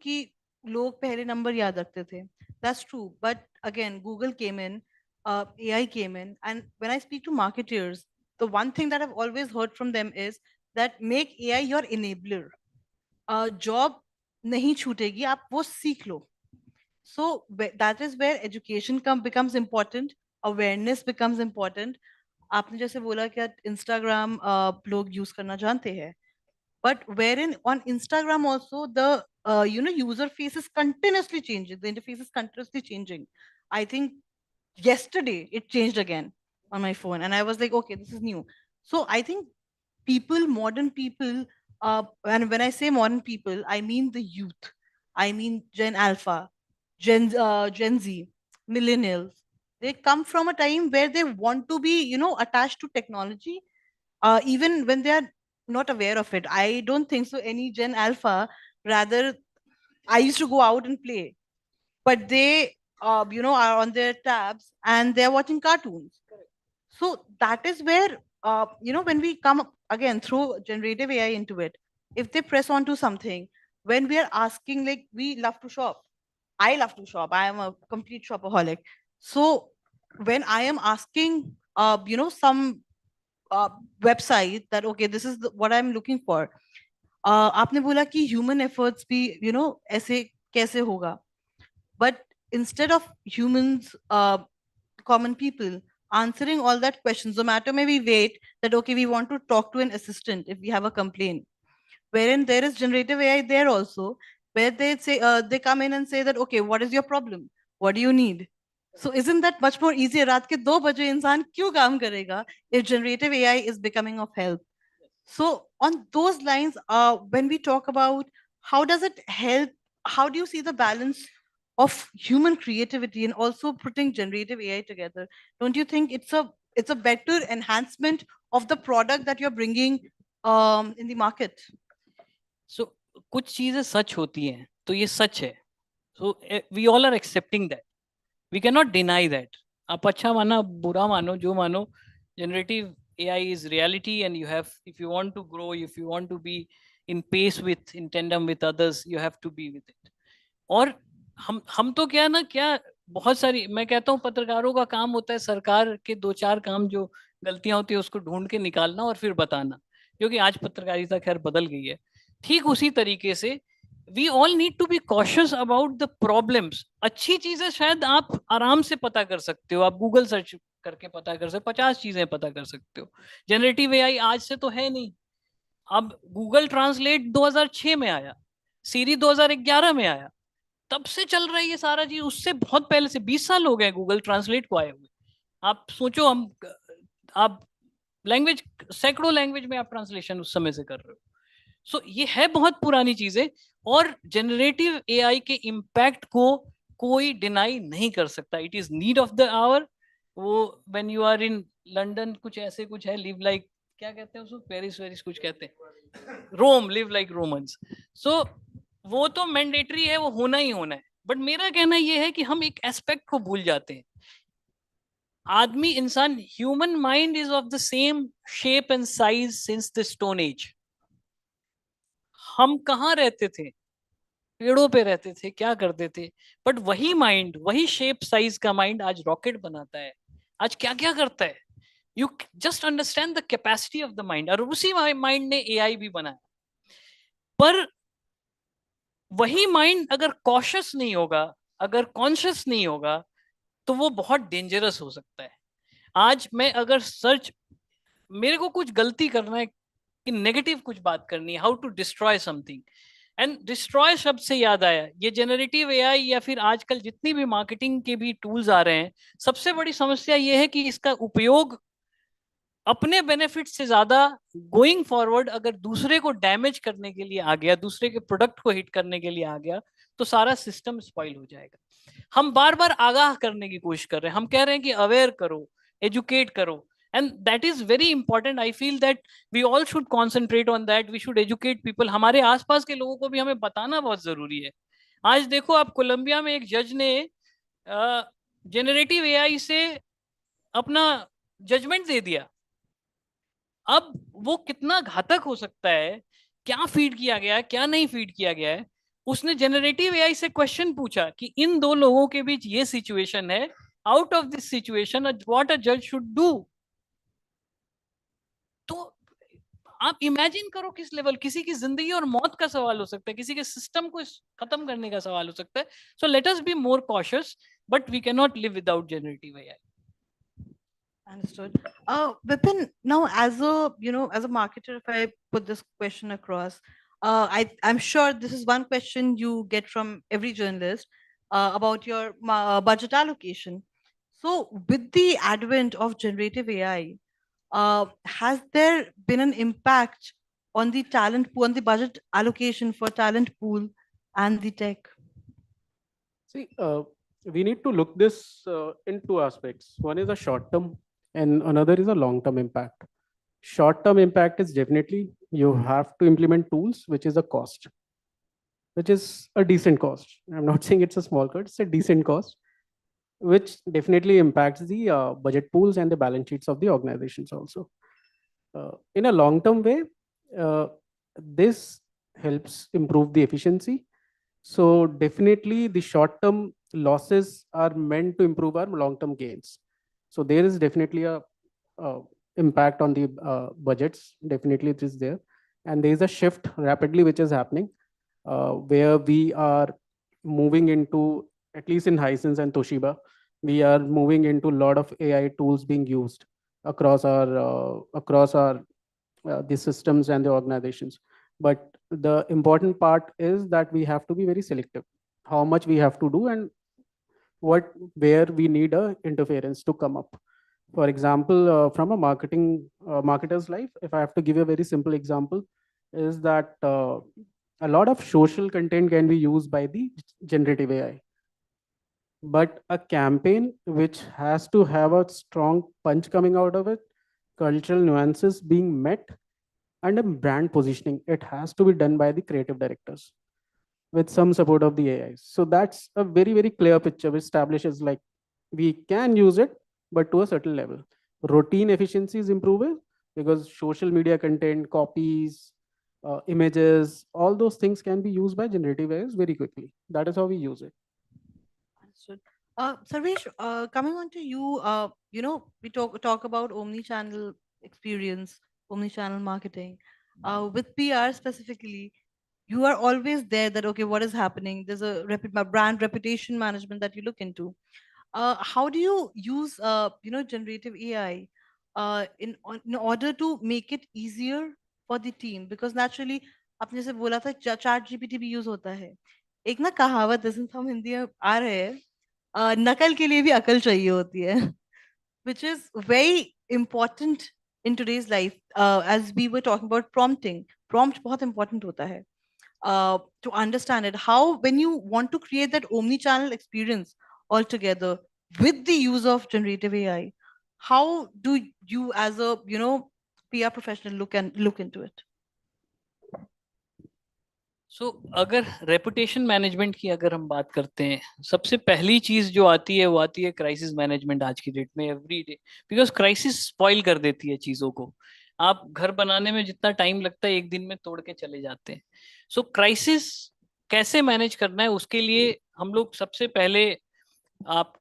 कि लोग पहले number याद रखते थे. That's true. But again, Google came in, AI came in, and when I speak to marketers, the one thing that I've always heard from them is that make AI your enabler. Job नहीं छूटेगी, आप वो सीख लो. So that is where education becomes important, awareness becomes important. आपने जैसे बोला कि Instagram लोग use करना जानते हैं, but wherein on Instagram also the user face is continuously changing, the interface is continuously changing. I think yesterday it changed again on my phone and I was like, okay, this is new. So I think people, modern people, and when I say modern people, I mean the youth, I mean Gen Alpha, Gen Z, millennials. They come from a time where they want to be, attached to technology, even when they are not aware of it. I don't think so any Gen Alpha, rather, I used to go out and play, but they, are on their tabs and they're watching cartoons. So that is where, when we come again through generative AI into it, if they press onto something, when we are asking, like, we love to shop. I love to shop. I am a complete shopaholic. So when I am asking, some website that, okay, this is what I'm looking for. आपने बोला कि human efforts भी, ऐसे कैसे होगा? But instead of humans, common people answering all that questions, no matter may we wait that, okay, we want to talk to an assistant if we have a complaint, wherein there is generative AI there also, where they say, they come in and say that, okay, what is your problem? What do you need? So isn't that much more easier? रात के 2 बजे इंसान क्यों काम करेगा if generative AI is becoming of help? So on those lines, when we talk about how does it help, how do you see the balance of human creativity and also putting generative AI together? Don't you think it's a better enhancement of the product that you're bringing in the market? So कुछ चीजें सच होती हैं तो ये सच है. So we all are accepting that. We cannot deny that. आप अच्छा मानो बुरा मानो जो मानो, generative AI is reality, and you have, if you want to grow, if you want to be in pace with, in tandem with others, you have to be with it. और हम तो क्या ना, क्या बहुत सारी, मैं कहता हूँ पत्रकारों का काम होता है सरकार के 2-4 काम जो गलतियां होती है उसको ढूंढ के निकालना और फिर बताना, क्योंकि आज पत्रकारिता खैर बदल गई है. ठीक उसी तरीके से we all need to be cautious about the problems. अच्छी चीजें शायद आप आराम से पता कर सकते हो, आप गूगल सर्च करके पता कर सकते हो, 50 चीजें पता कर सकते हो. जनरेटिव एआई आज से तो है नहीं. अब गूगल ट्रांसलेट 2006 में आया, सीरी 2011 में आया, तब से चल रहा है ये सारा चीज. उससे बहुत पहले से 20 साल हो गए गूगल ट्रांसलेट को आए हुए. आप सोचो, आप लैंग्वेज, सैकड़ों लैंग्वेज में आप ट्रांसलेशन उस समय से कर रहे हो. सो ये है बहुत पुरानी चीजें, और जनरेटिव एआई के इम्पैक्ट को कोई डिनाई नहीं कर सकता. It is need of the hour. वो when you are in London, कुछ ऐसे कुछ है, लिव लाइक, क्या कहते हैं उसको, पेरिस वेरिस कुछ कहते हैं, रोम, लिव लाइक रोमन्स. सो वो तो मैंडेटरी है, वो होना ही होना है. बट मेरा कहना ये है कि हम एक एस्पेक्ट को भूल जाते हैं. आदमी, इंसान, human mind is of the same shape and size since the stone age. हम कहाँ रहते थे? पेड़ों पे रहते थे, क्या करते थे? बट वही माइंड, वही शेप साइज का माइंड आज रॉकेट बनाता है, आज क्या क्या करता है. You just understand the capacity of the mind. और उसी माइंड ने एआई भी बनाया. पर वही माइंड अगर कॉशियस नहीं होगा, अगर कॉन्शियस नहीं होगा, तो वो बहुत डेंजरस हो सकता है. आज मैं अगर सर्च, मेरे को कुछ गलती करना है कि नेगेटिव कुछ बात करनी है, how to destroy something, and destroy शब्द से याद आया, ये जनरेटिव एआई या फिर आजकल जितनी भी मार्केटिंग के भी टूल्स आ रहे हैं, सबसे बड़ी समस्या ये है कि इसका उपयोग अपने बेनिफिट से ज्यादा गोइंग फॉरवर्ड अगर दूसरे को डैमेज करने के लिए आ गया, दूसरे के प्रोडक्ट को हिट करने के लिए आ गया, तो सारा सिस्टम स्पॉइल हो जाएगा. हम बार बार आगाह करने की कोशिश कर रहे हैं, हम कह रहे हैं कि अवेयर करो, एजुकेट करो, and that is very important. I feel that we all should concentrate on that. We should educate people. हमारे आसपास के लोगों को भी हमें बताना बहुत जरूरी है. आज देखो, आप कोलंबिया में एक जज ने जनरेटिव एआई से अपना जजमेंट दे दिया. अब वो कितना घातक हो सकता है, क्या फीड किया गया है, क्या नहीं फीड किया गया है. उसने जनरेटिव एआई से क्वेश्चन पूछा कि इन दो लोगों के बीच ये सिचुएशन है, out of this situation what a जज शुड डू. तो आप इमेजिन करो किस लेवल, किसी की जिंदगी और मौत का सवाल हो सकता है, किसी के सिस्टम को खत्म करने का सवाल हो सकता है. So let us be more cautious, but we can not live without generative AI. Understood. Vipin, now as a as a marketer, if I put this question across, I'm sure this is one question you get from every journalist about your budget allocation. So, with the advent of generative AI, has there been an impact on the talent pool, on the budget allocation for talent pool and the tech? See, we need to look this in two aspects. One is a short term, and another is a long term impact. Short term impact is definitely you have to implement tools, which is a cost, which is a decent cost. I'm not saying it's a small cost; it's a decent cost, which definitely impacts the budget pools and the balance sheets of the organizations also. In a long term way, uh, this helps improve the efficiency. So definitely the short term losses are meant to improve our long term gains. So there is definitely a impact on the budgets. Definitely it is there. And there is a shift rapidly which is happening where we are moving into, at least in Hisense and Toshiba, we are moving into a lot of AI tools being used across our the systems and the organizations. But the important part is that we have to be very selective how much we have to do and where we need a interference to come up. For example, from a marketer's life, if I have to give you a very simple example, is that a lot of social content can be used by the generative AI, but a campaign which has to have a strong punch coming out of it, cultural nuances being met, and a brand positioning, it has to be done by the creative directors with some support of the AI. So that's a very, very clear picture which establishes like we can use it, but to a certain level. Routine efficiency is improving because social media content, copies, images, all those things can be used by generative AI very quickly. That is how we use it. Understood. Sarvesh, coming on to you, we talk about omni-channel experience, omni-channel marketing. With PR specifically, you are always there that, okay, what is happening? There's a brand reputation management that you look into. How do you use, generative AI in order to make it easier for the team? Because naturally, आपने जैसे बोला था chat GPT भी use होता है. एक ना कहावत है, since हम हिंदी में आ रहे हैं, नकल के लिए भी अकल चाहिए होती है, which is very important in today's life. As we were talking about prompting, prompt बहुत important होता है to understand it. How, when you want to create that omni-channel experience altogether with the use of generative AI, how do you as a PR professional look into it? अगर reputation management की अगर हम बात करते हैं, सबसे पहली चीज जो आती है वो आती है क्राइसिस मैनेजमेंट आज की डेट में every day, because crisis spoil कर देती है चीजों को. आप घर बनाने में जितना टाइम लगता है एक दिन में तोड़ के चले जाते हैं. सो क्राइसिस कैसे मैनेज करना है उसके लिए हम लोग सबसे पहले आप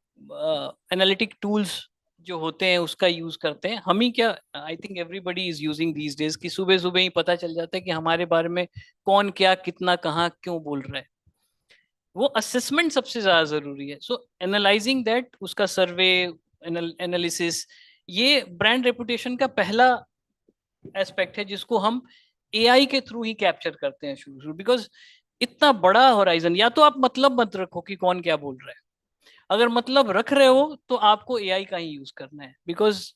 एनालिटिक टूल्स जो होते हैं उसका यूज करते हैं. हम ही क्या, I think everybody is using these days कि सुबह सुबह ही पता चल जाता है कि हमारे बारे में कौन क्या कितना कहाँ क्यों बोल रहा है. वो असेसमेंट सबसे ज्यादा जरूरी है. सो एनालाइजिंग दैट, उसका सर्वे एनालिसिस, ये ब्रांड रेपुटेशन का पहला एस्पेक्ट है जिसको हम एआई के थ्रू ही कैप्चर करते हैं शुरू. बिकॉज इतना बड़ा होराइजन, या तो आप मतलब मत रखो कि कौन क्या बोल रहा है. अगर मतलब रख रहे हो तो आपको एआई का ही यूज करना है, बिकॉज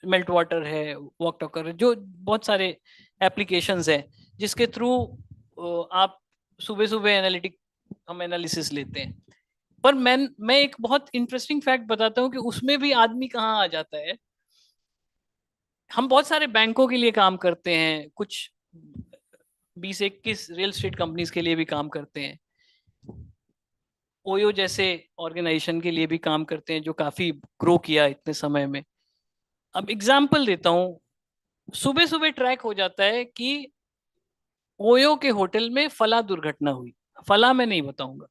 मेल्ट वाटर है, वॉक टॉकर है, जो बहुत सारे एप्लीकेशंस हैं जिसके थ्रू आप सुबह सुबह एनालिटिक हम एनालिसिस लेते हैं. पर मैं एक बहुत इंटरेस्टिंग फैक्ट बताता हूँ कि उसमें भी आदमी कहाँ आ जाता है. हम बहुत सारे बैंकों के लिए काम करते हैं, कुछ 20-21 रियल एस्टेट कंपनीज के लिए भी काम करते हैं, ओयो जैसे ऑर्गेनाइजेशन के लिए भी काम करते हैं जो काफी ग्रो किया इतने समय में. अब एग्जांपल देता हूं, सुबह सुबह ट्रैक हो जाता है कि ओयो के होटल में फला दुर्घटना हुई. फला मैं नहीं बताऊंगा.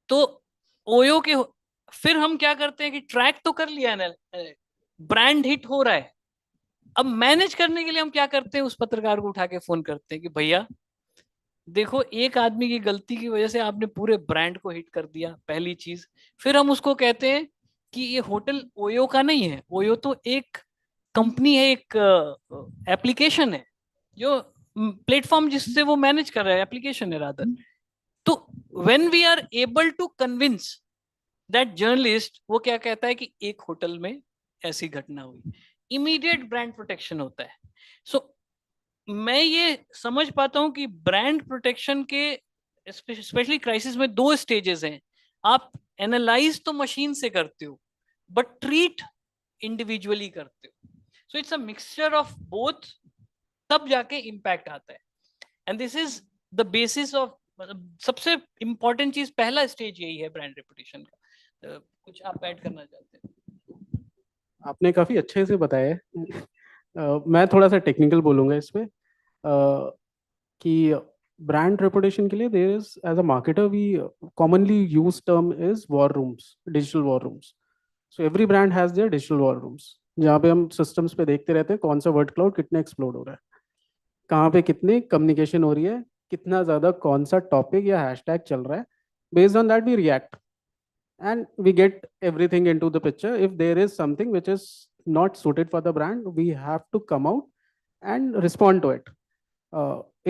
तो ओयो के फिर हम क्या करते हैं कि ट्रैक तो कर लिया ना, ब्रांड हिट हो रहा है. अब मैनेज करने के लिए हम क्या करते हैं, उस पत्रकार को उठा के फोन करते हैं कि भैया देखो, एक आदमी की गलती की वजह से आपने पूरे ब्रांड को हिट कर दिया, पहली चीज. फिर हम उसको कहते हैं कि ये होटल ओयो का नहीं है, ओयो तो एक कंपनी है, एक एप्लीकेशन है, जो प्लेटफॉर्म जिससे वो मैनेज कर रहा है, एप्लीकेशन है रादर. तो when we are able to convince that journalist, वो क्या कहता है कि एक होटल में ऐसी घटना हुई, इमीडिएट ब्रांड प्रोटेक्शन होता है. सो मैं ये समझ पाता हूं कि ब्रांड प्रोटेक्शन के स्पेशली क्राइसिस में 2 स्टेजेस हैं. आप एनालाइज तो मशीन से करते हो, बट ट्रीट इंडिविजुअली करते हो. So it's a mixture of both, तब जाके इम्पैक्ट आता है. And this is the basis of, सबसे इंपॉर्टेंट चीज, पहला स्टेज यही है ब्रांड रेपुटेशन का. कुछ आप ऐड करना चाहते हैं? आपने काफी अच्छे से बताया है. मैं थोड़ा सा टेक्निकल बोलूंगा इसमें, कि ब्रांड रेपुटेशन के लिए there is, as a marketer we commonly use term is war rooms, digital war rooms. So every brand has their digital war rooms, जहाँ पे हम सिस्टम्स पे देखते रहते हैं कौन सा वर्ड क्लाउड कितना एक्सप्लोड हो रहा है, कहाँ पे कितनी कम्युनिकेशन हो रही है, कितना ज़्यादा कौन सा टॉपिक या हैशटैग चल रहा है. Based on that we react and we get everything into the picture. If there is something which is not suited for the brand, we have to come out and respond to it.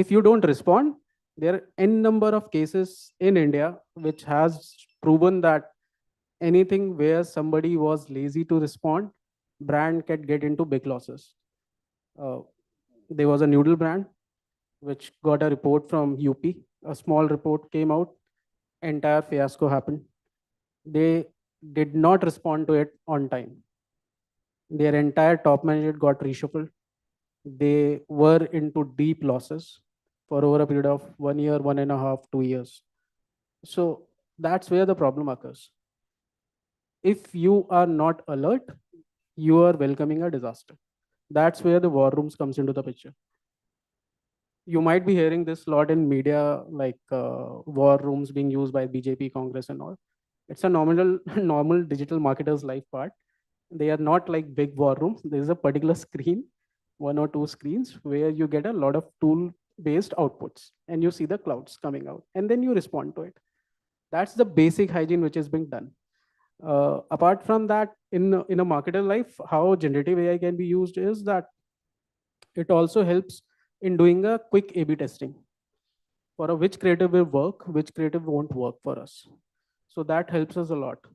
If you don't respond, there are n number of cases in India which has proven that anything where somebody was lazy to respond, brand can get into big losses. There was a noodle brand which got a report from UP. A small report came out, entire fiasco happened. They did not respond to it on time. Their entire top management got reshuffled. They were into deep losses for over a period of 1 year, 1.5, 2 years. So that's where the problem occurs. If you are not alert, you are welcoming a disaster. That's where the war rooms comes into the picture. You might be hearing this lot in media, like war rooms being used by BJP, Congress, and all. It's a normal digital marketer's life part. They are not like big war rooms. There is a particular screen, 1 or 2 screens, where you get a lot of tool-based outputs, and you see the clouds coming out, and then you respond to it. That's the basic hygiene which is being done. Apart from that, in a marketer life, how generative AI can be used is that it also helps in doing a quick A/B testing for which creative will work, which creative won't work for us. So that helps us a lot,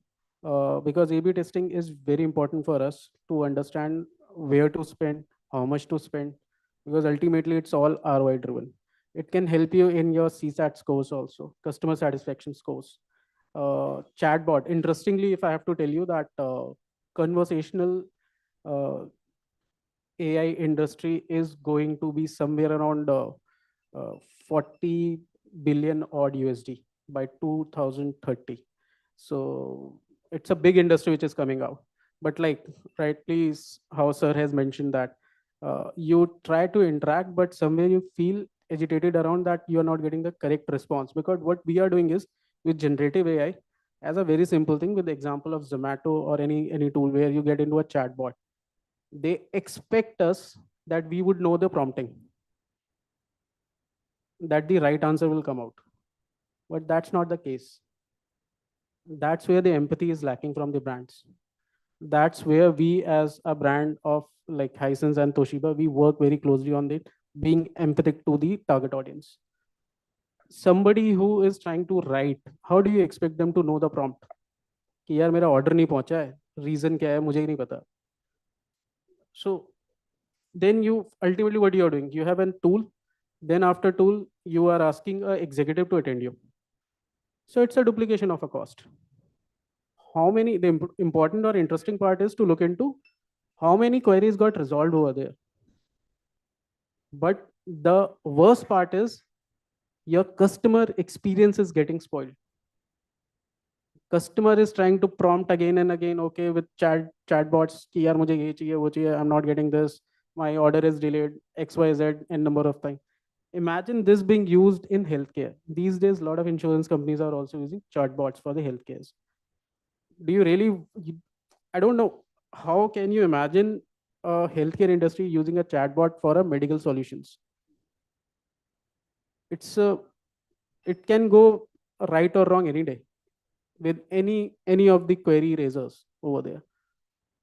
because A/B testing is very important for us to understand where to spend, how much to spend, because ultimately it's all ROI driven. It can help you in your CSAT scores also, customer satisfaction scores. Chatbot, interestingly, if I have to tell you that conversational AI industry is going to be somewhere around 40 billion odd USD by 2030. So it's a big industry which is coming out. But like rightly how sir has mentioned that you try to interact, but somewhere you feel agitated around that you are not getting the correct response. Because what we are doing is with generative AI, as a very simple thing, with the example of Zomato or any tool where you get into a chatbot, they expect us that we would know the prompting, that the right answer will come out. But that's not the case. That's where the empathy is lacking from the brands. That's where we as a brand of like Hisense and Toshiba, we work very closely on it, being empathic to the target audience. Somebody who is trying to write, how do you expect them to know the prompt? कि यार मेरा order नहीं पहुंचा है, reason क्या है मुझे ही नहीं पता. So then you ultimately what you are doing, you have a tool, then after tool you are asking an executive to attend you. So it's a duplication of a cost. How many, the important or interesting part is to look into how many queries got resolved over there. But the worst part is your customer experience is getting spoiled. Customer is trying to prompt again and again, okay, with chatbots कि यार मुझे ये चाहिए वो चाहिए, I'm not getting this, my order is delayed, XYZ n number of times. Imagine this being used in healthcare. These days, a lot of insurance companies are also using chatbots for the healthcare. Do you really, I don't know, how can you imagine a healthcare industry using a chatbot for a medical solutions? It can go right or wrong any day with any of the query raisers. over there.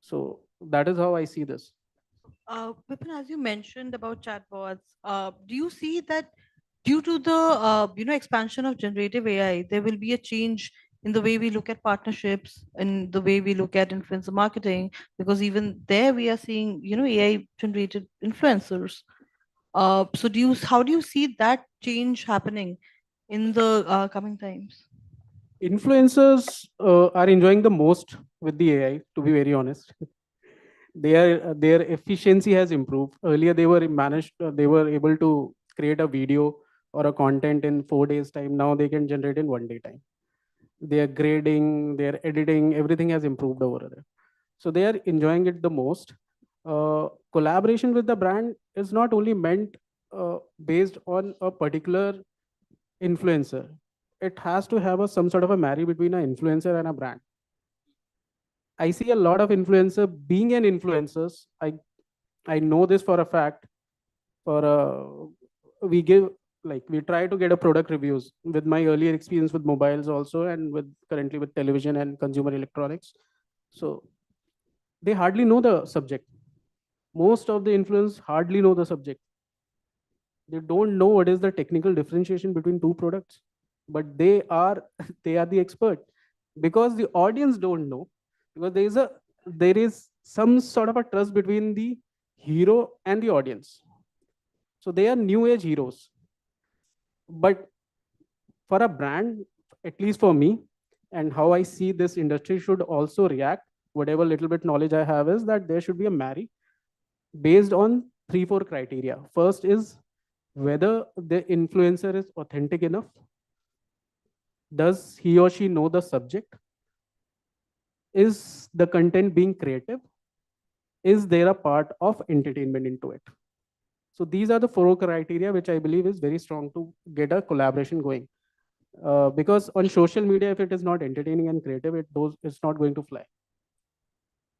So that is how I see this. Vipin, as you mentioned about chatbots, do you see that due to the expansion of generative AI, there will be a change in the way we look at partnerships and the way we look at influencer marketing? Because even there we are seeing AI generated influencers. So how do you see that change happening in the coming times? Influencers are enjoying the most with the AI, to be very honest. Their efficiency has improved. Earlier, they were able to create a video or a content in 4 days time. Now they can generate in 1 day time. Their grading, their editing, everything has improved over there. So they are enjoying it the most. Collaboration with the brand is not only meant based on a particular influencer. It has to have some sort of a marry between an influencer and a brand. I see a lot of influencer being an influencers. I know this for a fact. We try to get a product reviews with my earlier experience with mobiles also, and with currently with television and consumer electronics. So they hardly know the subject. Most of the influencers hardly know the subject. They don't know what is the technical differentiation between two products, but they are they are the expert, because the audience don't know, because there is some sort of a trust between the hero and the audience. So they are new age heroes. But for a brand, at least for me, and how I see this industry should also react, whatever little bit knowledge I have, is that there should be a marry based on 3-4 criteria. First is whether the influencer is authentic enough. Does he or she know the subject? Is the content being creative? Is there a part of entertainment into it? So these are the 4 criteria which I believe is very strong to get a collaboration going. Because on social media, if it is not entertaining and creative, it's not going to fly.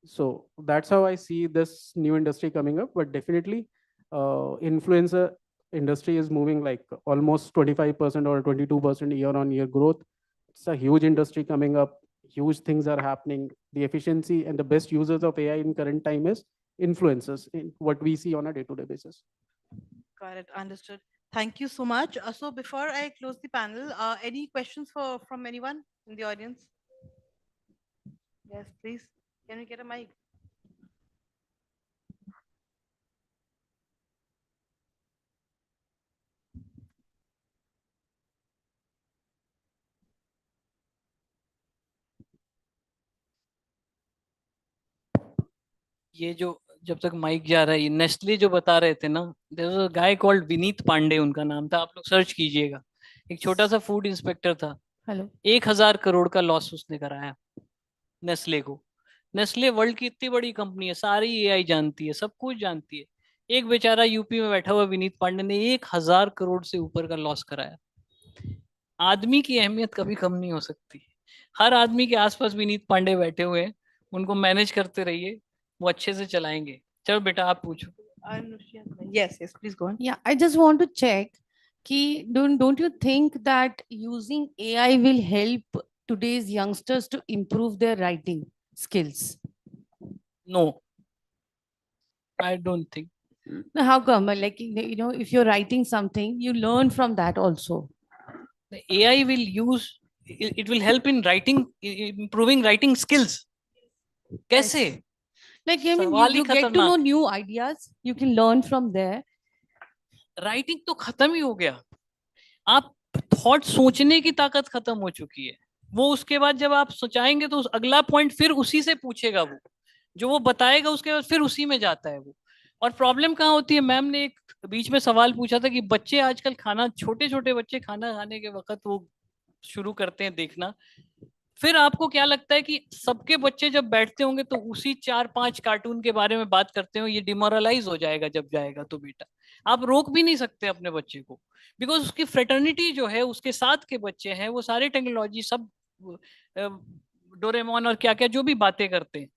So that's how I see this new industry coming up. But definitely, influencer industry is moving like almost 25% or 22% year-on-year growth. It's a huge industry coming up. Huge things are happening. The efficiency and the best users of AI in current time is influencers, in what we see on a day-to-day basis. Got it. Understood. Thank you so much. So before I close the panel, any questions from anyone in the audience? Yes, please. Can we get a mic? ये जो जब तक mic जा रहा है, ये Nestle जो बता रहे थे ना, there was a guy called Vineet Pandey, उनका नाम था, आप लोग सर्च कीजिएगा। एक छोटा सा फूड इंस्पेक्टर था। हेलो। 1000 करोड़ का लॉस उसने कराया नेस्ले को। नेस्ले वर्ल्ड की इतनी बड़ी कंपनी है, सारी एआई जानती है, सब कुछ जानती है। एक बेचारा यूपी में बैठा हुआ विनीत पांडे ने 1000 करोड़ से ऊपर का लॉस कराया। आदमी की अहमियत कभी कम नहीं हो सकती। हर आदमी के आसपास विनीत पांडे बैठे हुए हैं, उनको मैनेज करते रहिए, वो अच्छे से चलाएंगे। चलो बेटा आप पूछो। Yes, please go on. Yeah, I just want to check कि don't you think that using AI will help today's youngsters to improve their writing skills? No, I don't think. Now, how come? Like, if you're writing something, you learn from that also. The AI will it will help in improving writing skills. कैसे? Like, I mean, सवाल ही you get to खतरनाक। know new ideas. You can learn from there. Writing तो खत्म ही हो गया। आप thought सोचने की ताकत खत्म हो चुकी है। वो उसके बाद जब आप सोचाएंगे तो अगला पॉइंट फिर उसी से पूछेगा, वो जो वो बताएगा उसके बाद फिर उसी में जाता है वो। और प्रॉब्लम कहाँ होती है? मैम ने एक बीच में सवाल पूछा था कि बच्चे आजकल छोटे छोटे बच्चे खाना खाने के वक्त वो शुरू करते हैं देखना। फिर आपको क्या लगता है कि सबके बच्चे जब बैठते होंगे तो उसी 4-5 कार्टून के बारे में बात करते हो, ये डिमोरलाइज हो जाएगा जब जाएगा तो बेटा। आप रोक भी नहीं सकते अपने बच्चे को, बिकॉज उसकी फ्रेटर्निटी जो है, उसके साथ के बच्चे हैं, वो सारे टेक्नोलॉजी सब डोरेमोन और क्या क्या जो भी बातें करते हैं,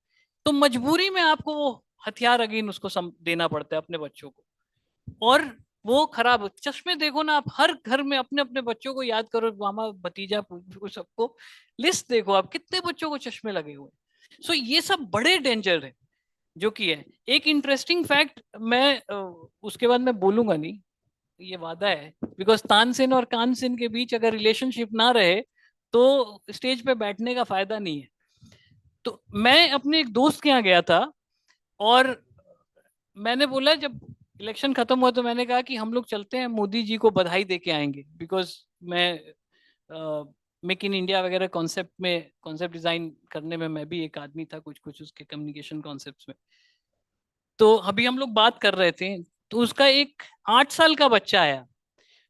तो मजबूरी में आपको वो हथियार अगेन उसको देना पड़ता है अपने बच्चों को। और वो खराब चश्मे देखो ना, आप हर घर में अपने अपने बच्चों को याद करो, मामा भतीजा सबको लिस्ट देखो आप, कितने बच्चों को चश्मे लगे हुए। सो ये सब बड़े डेंजर है जो कि है। एक इंटरेस्टिंग फैक्ट मैं उसके बाद मैं बोलूंगा नहीं, ये वादा है, बिकॉज तानसेन और कानसेन के बीच अगर रिलेशनशिप ना रहे तो स्टेज पे बैठने का फायदा नहीं है। तो मैं अपने एक दोस्त के यहाँ गया था और मैंने बोला, जब इलेक्शन खत्म हुआ तो मैंने कहा कि हम लोग चलते हैं मोदी जी को बधाई दे के आएंगे, बिकॉज मैं मेक इन इंडिया वगैरह कॉन्सेप्ट डिजाइन करने में मैं भी एक आदमी था कुछ कुछ उसके कम्युनिकेशन कॉन्सेप्ट्स में। तो अभी हम लोग बात कर रहे थे तो उसका एक 8 साल का बच्चा आया,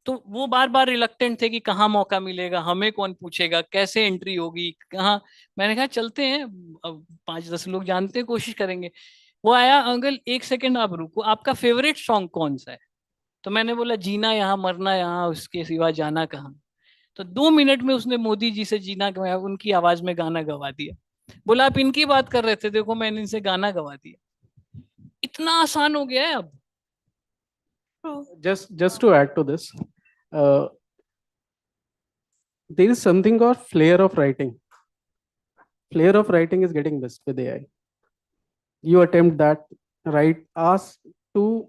तो वो बार बार रिलक्टेंट थे कि कहाँ मौका मिलेगा, हमें कौन पूछेगा, कैसे एंट्री होगी, कहाँ। मैंने कहा चलते हैं, अब 5-10 लोग जानते हैं, कोशिश करेंगे। वो आया, अंकल 1 सेकंड आप रुको, आपका फेवरेट सॉन्ग कौन सा है? तो मैंने बोला जीना यहाँ मरना यहाँ, उसके सिवा जाना कहाँ। तो 2 मिनट में उसने मोदी जी से जीना उनकी आवाज में गाना गवा दिया। बोला आप इनकी बात कर रहे थे, देखो मैंने इनसे गाना गवा दिया। इतना आसान हो गया है अब। Just to add to this, uh, there is something called flair of writing. Flair of writing is getting missed with AI. You attempt that, ask to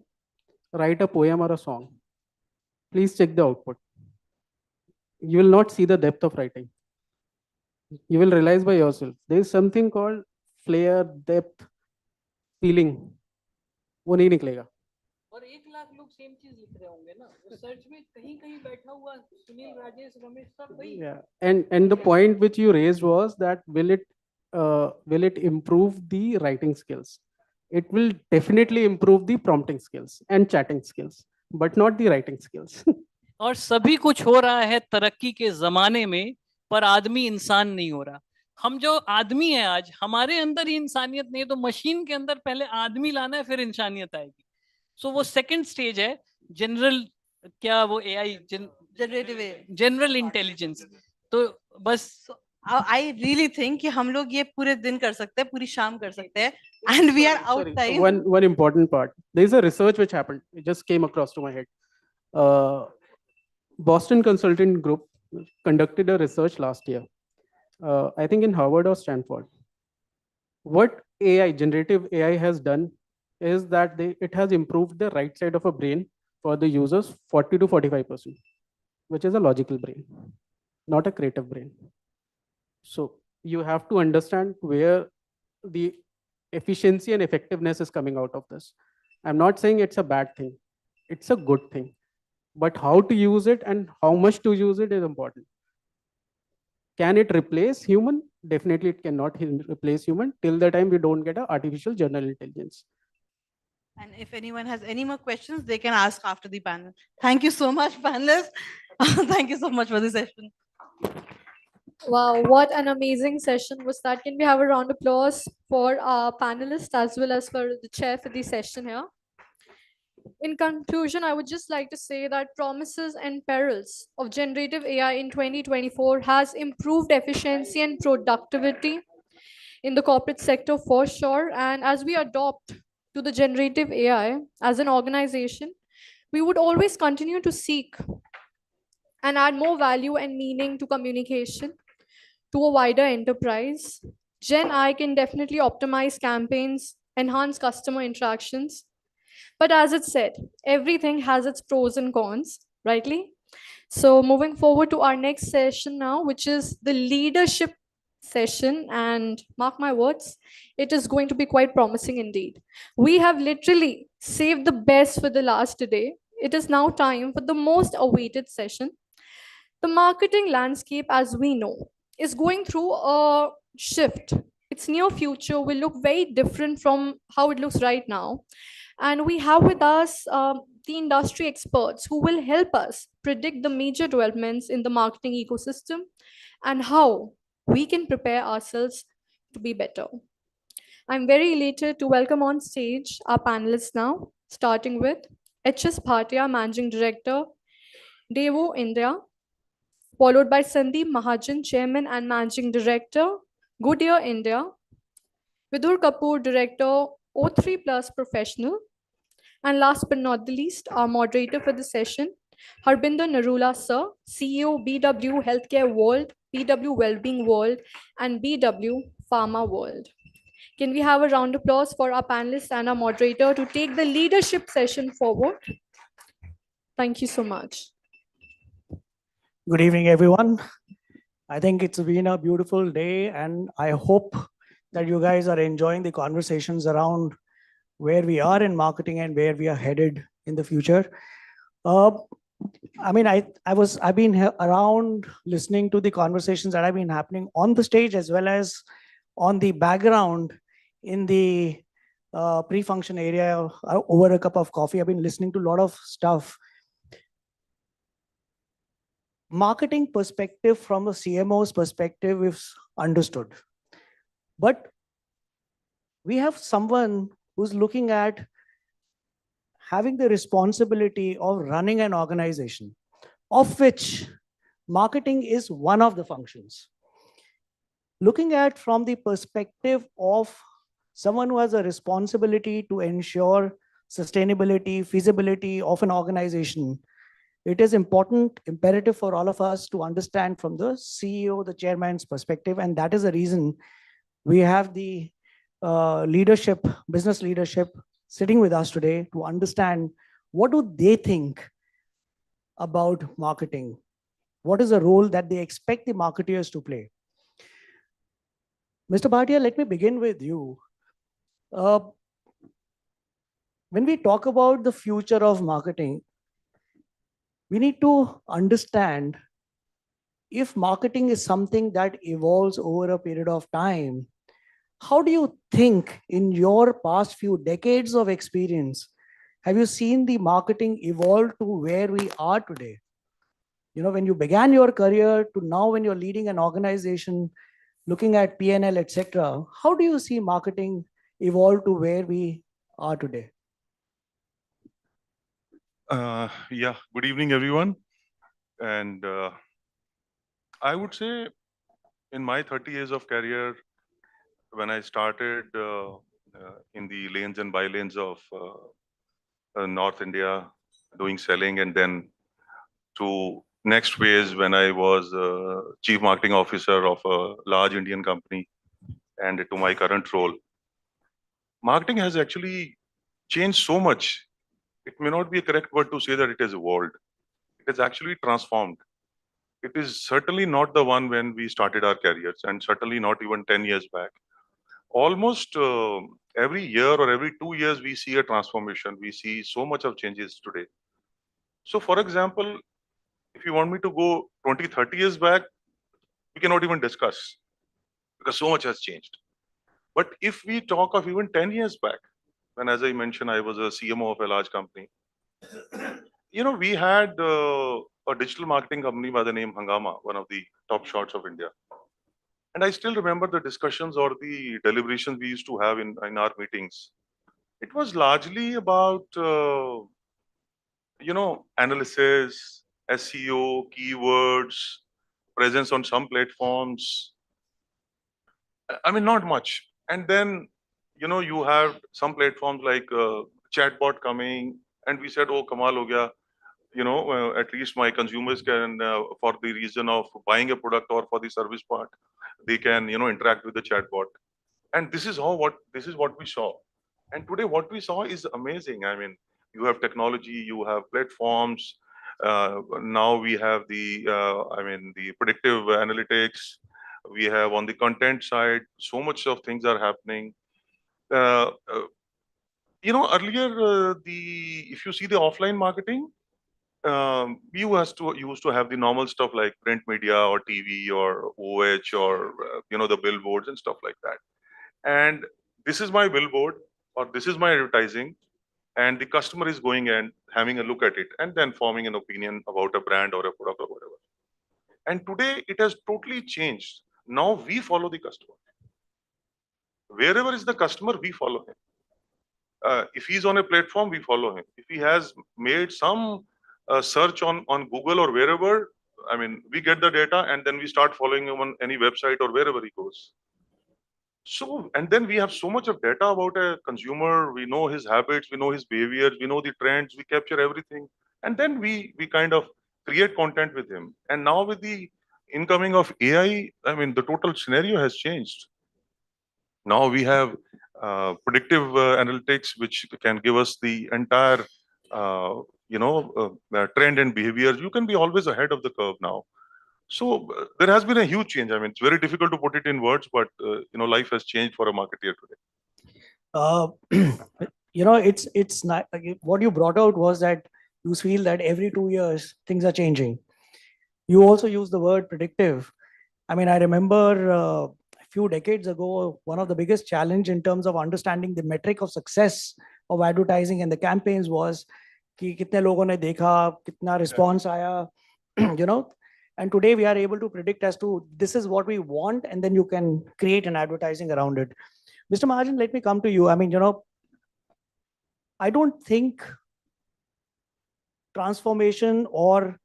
write a poem or a song. Please check the output. You will not see the depth of writing. You will realize by yourself. There is something called flair, depth, feeling. वो नहीं निकलेगा. और 1 लाख लोग same चीज लिख रहे होंगे ना, सर्च में कहीं कहीं बैठा हुआ सुनील, राजेश, रमेश सब वही। Yeah, and the point which you raised was that will it improve the writing skills? It will definitely improve the prompting skills and chatting skills, but not the writing skills. और सभी कुछ हो रहा है तरक्की के जमाने में, पर आदमी इंसान नहीं हो रहा। हम जो आदमी है आज, हमारे अंदर ही इंसानियत नहीं है, तो मशीन के अंदर पहले आदमी लाना है, फिर इंसानियत आएगी। सो वो सेकंड स्टेज है, जनरल, क्या वो एआई, जनरल इंटेलिजेंस। तो बस आई रियली थिंक कि हम लोग ये पूरे दिन कर सकते हैं, पूरी शाम कर सकते हैं, and we are out time. One important part. There is a research which happened. It just came across to my head. Boston Consultant Group conducted a research last year. I think in Harvard or Stanford. What AI, generative AI, has done is that it has improved the right side of a brain for the users 40 to 45%, which is a logical brain, not a creative brain. So you have to understand where the efficiency and effectiveness is coming out of this. I'm not saying it's a bad thing. It's a good thing. But how to use it and how much to use it is important. Can it replace human? Definitely it cannot replace human till the time we don't get an artificial general intelligence. And if anyone has any more questions, they can ask after the panel. Thank you so much, panelists. Thank you so much for this session. Wow, what an amazing session was that. Can we have a round of applause for our panelists as well as for the chair for the session here? In conclusion, I would just like to say that promises and perils of generative AI in 2024 has improved efficiency and productivity in the corporate sector for sure. And as we adopt to the generative AI as an organization, we would always continue to seek and add more value and meaning to communication to a wider enterprise. Gen I can definitely optimize campaigns, enhance customer interactions. But as it said, everything has its pros and cons, rightly? So moving forward to our next session now, which is the leadership session, and mark my words, it is going to be quite promising indeed. We have literally saved the best for the last today. It is now time for the most awaited session. The marketing landscape, as we know, is going through a shift. Its near future will look very different from how it looks right now. And we have with us the industry experts who will help us predict the major developments in the marketing ecosystem and how we can prepare ourselves to be better. I'm very elated to welcome on stage our panelists now, starting with HS Bhatia, Managing Director, Devo India, followed by Sandeep Mahajan, Chairman and Managing Director, Goodyear India, Vidur Kapoor, Director, O3 Plus Professional, and last but not the least, our moderator for the session, Harbinder Narula Sir, CEO, BW Healthcare World, BW Wellbeing World, and BW Pharma World. Can we have a round of applause for our panelists and our moderator to take the leadership session forward? Thank you so much. Good evening, everyone. I think it's been a beautiful day, and I hope that you guys are enjoying the conversations around where we are in marketing and where we are headed in the future. I mean, I've been around listening to the conversations that have been happening on the stage as well as on the background in the pre-function area over a cup of coffee. I've been listening to a lot of stuff. Marketing perspective from a CMO's perspective is understood. But we have someone who's looking at having the responsibility of running an organization, of which marketing is one of the functions. Looking at from the perspective of someone who has a responsibility to ensure sustainability, feasibility of an organization, it is important, imperative for all of us to understand from the CEO, the chairman's perspective, and that is the reason we have the leadership, business leadership sitting with us today to understand what do they think about marketing? What is the role that they expect the marketeers to play? Mr. Bhatia, let me begin with you. When we talk about the future of marketing, we need to understand if marketing is something that evolves over a period of time. How do you think in your past few decades of experience, have you seen the marketing evolve to where we are today? You know, when you began your career to now when you're leading an organization, looking at P&L, etc., how do you see marketing evolve to where we are today? Yeah, good evening, everyone. And I would say in my 30 years of career, when I started in the lanes and bylanes of North India doing selling, and then to next phase when I was chief marketing officer of a large Indian company, and to my current role, marketing has actually changed so much. It may not be a correct word to say that it has evolved. It has actually transformed. It is certainly not the one when we started our careers, and certainly not even 10 years back. Almost every year or every 2 years, we see a transformation. We see so much of changes today. So for example, if you want me to go 20, 30 years back, we cannot even discuss because so much has changed. But if we talk of even 10 years back, when, as I mentioned, I was a CMO of a large company, you know, we had a digital marketing company by the name Hangama, one of the top shots of India. And I still remember the discussions or the deliberations we used to have in our meetings. It was largely about, you know, analysis, SEO, keywords, presence on some platforms. I mean, not much. And then, you know, you have some platforms like chatbot coming, and we said, oh, Kamal ho gaya. You know, at least my consumers can, for the reason of buying a product or for the service part, they can, you know, interact with the chatbot. And this is what we saw. And today what we saw is amazing. I mean, you have technology, you have platforms. Now we have the, the predictive analytics. We have on the content side, so much of things are happening. You know, earlier, if you see the offline marketing, we used to have the normal stuff like print media or TV or OH or you know, the billboards and stuff like that. And this is my billboard or this is my advertising, and the customer is going and having a look at it and then forming an opinion about a brand or a product or whatever. And today it has totally changed. Now we follow the customer. Wherever is the customer, we follow him. If he's on a platform, we follow him. If he has made some search on Google or wherever, I mean, we get the data and then we start following him on any website or wherever he goes. So, and then we have so much of data about a consumer. We know his habits, we know his behaviors, we know the trends, we capture everything. And then we kind of create content with him. And now with the incoming of AI, I mean, the total scenario has changed. Now we have predictive analytics, which can give us the entire, trend and behavior. You can be always ahead of the curve now. So there has been a huge change. I mean, it's very difficult to put it in words, but life has changed for a marketeer today. It's not what you brought out was that you feel that every 2 years things are changing. You also use the word predictive. I mean, I remember a few decades ago, one of the biggest challenge in terms of understanding the metric of success of advertising and the campaigns was कि कितने लोगों ने देखा, कितना response आया, and today we are able to predict as to this is what we want, and then you can create an advertising around it. Mr. Mahajan, let me come to you. I mean, I don't think transformation or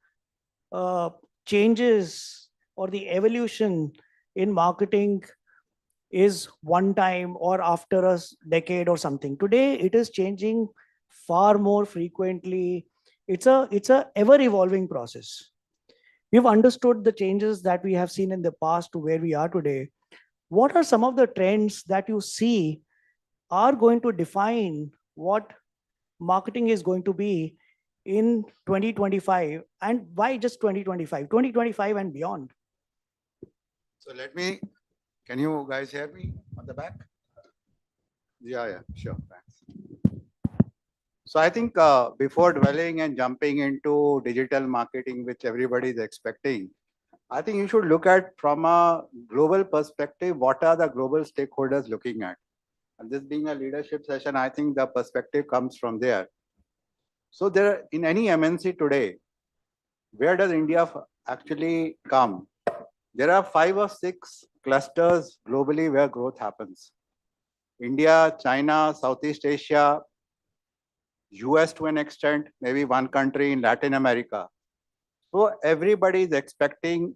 changes or the evolution in marketing is one time or after a decade or something. Today, it is changing far more frequently. It's a ever evolving process. We've understood the changes that we have seen in the past to where we are today. What are some of the trends that you see are going to define what marketing is going to be in 2025, and why just 2025 and beyond? So can you guys hear me on the back? Yeah, sure, thanks. So I think before dwelling and jumping into digital marketing, which everybody is expecting, I think you should look at from a global perspective, what are the global stakeholders looking at? And this being a leadership session, I think the perspective comes from there. So there, in any MNC today, where does India actually come? There are 5 or 6 clusters globally where growth happens. India, China, Southeast Asia, US to an extent, maybe one country in Latin America. So everybody is expecting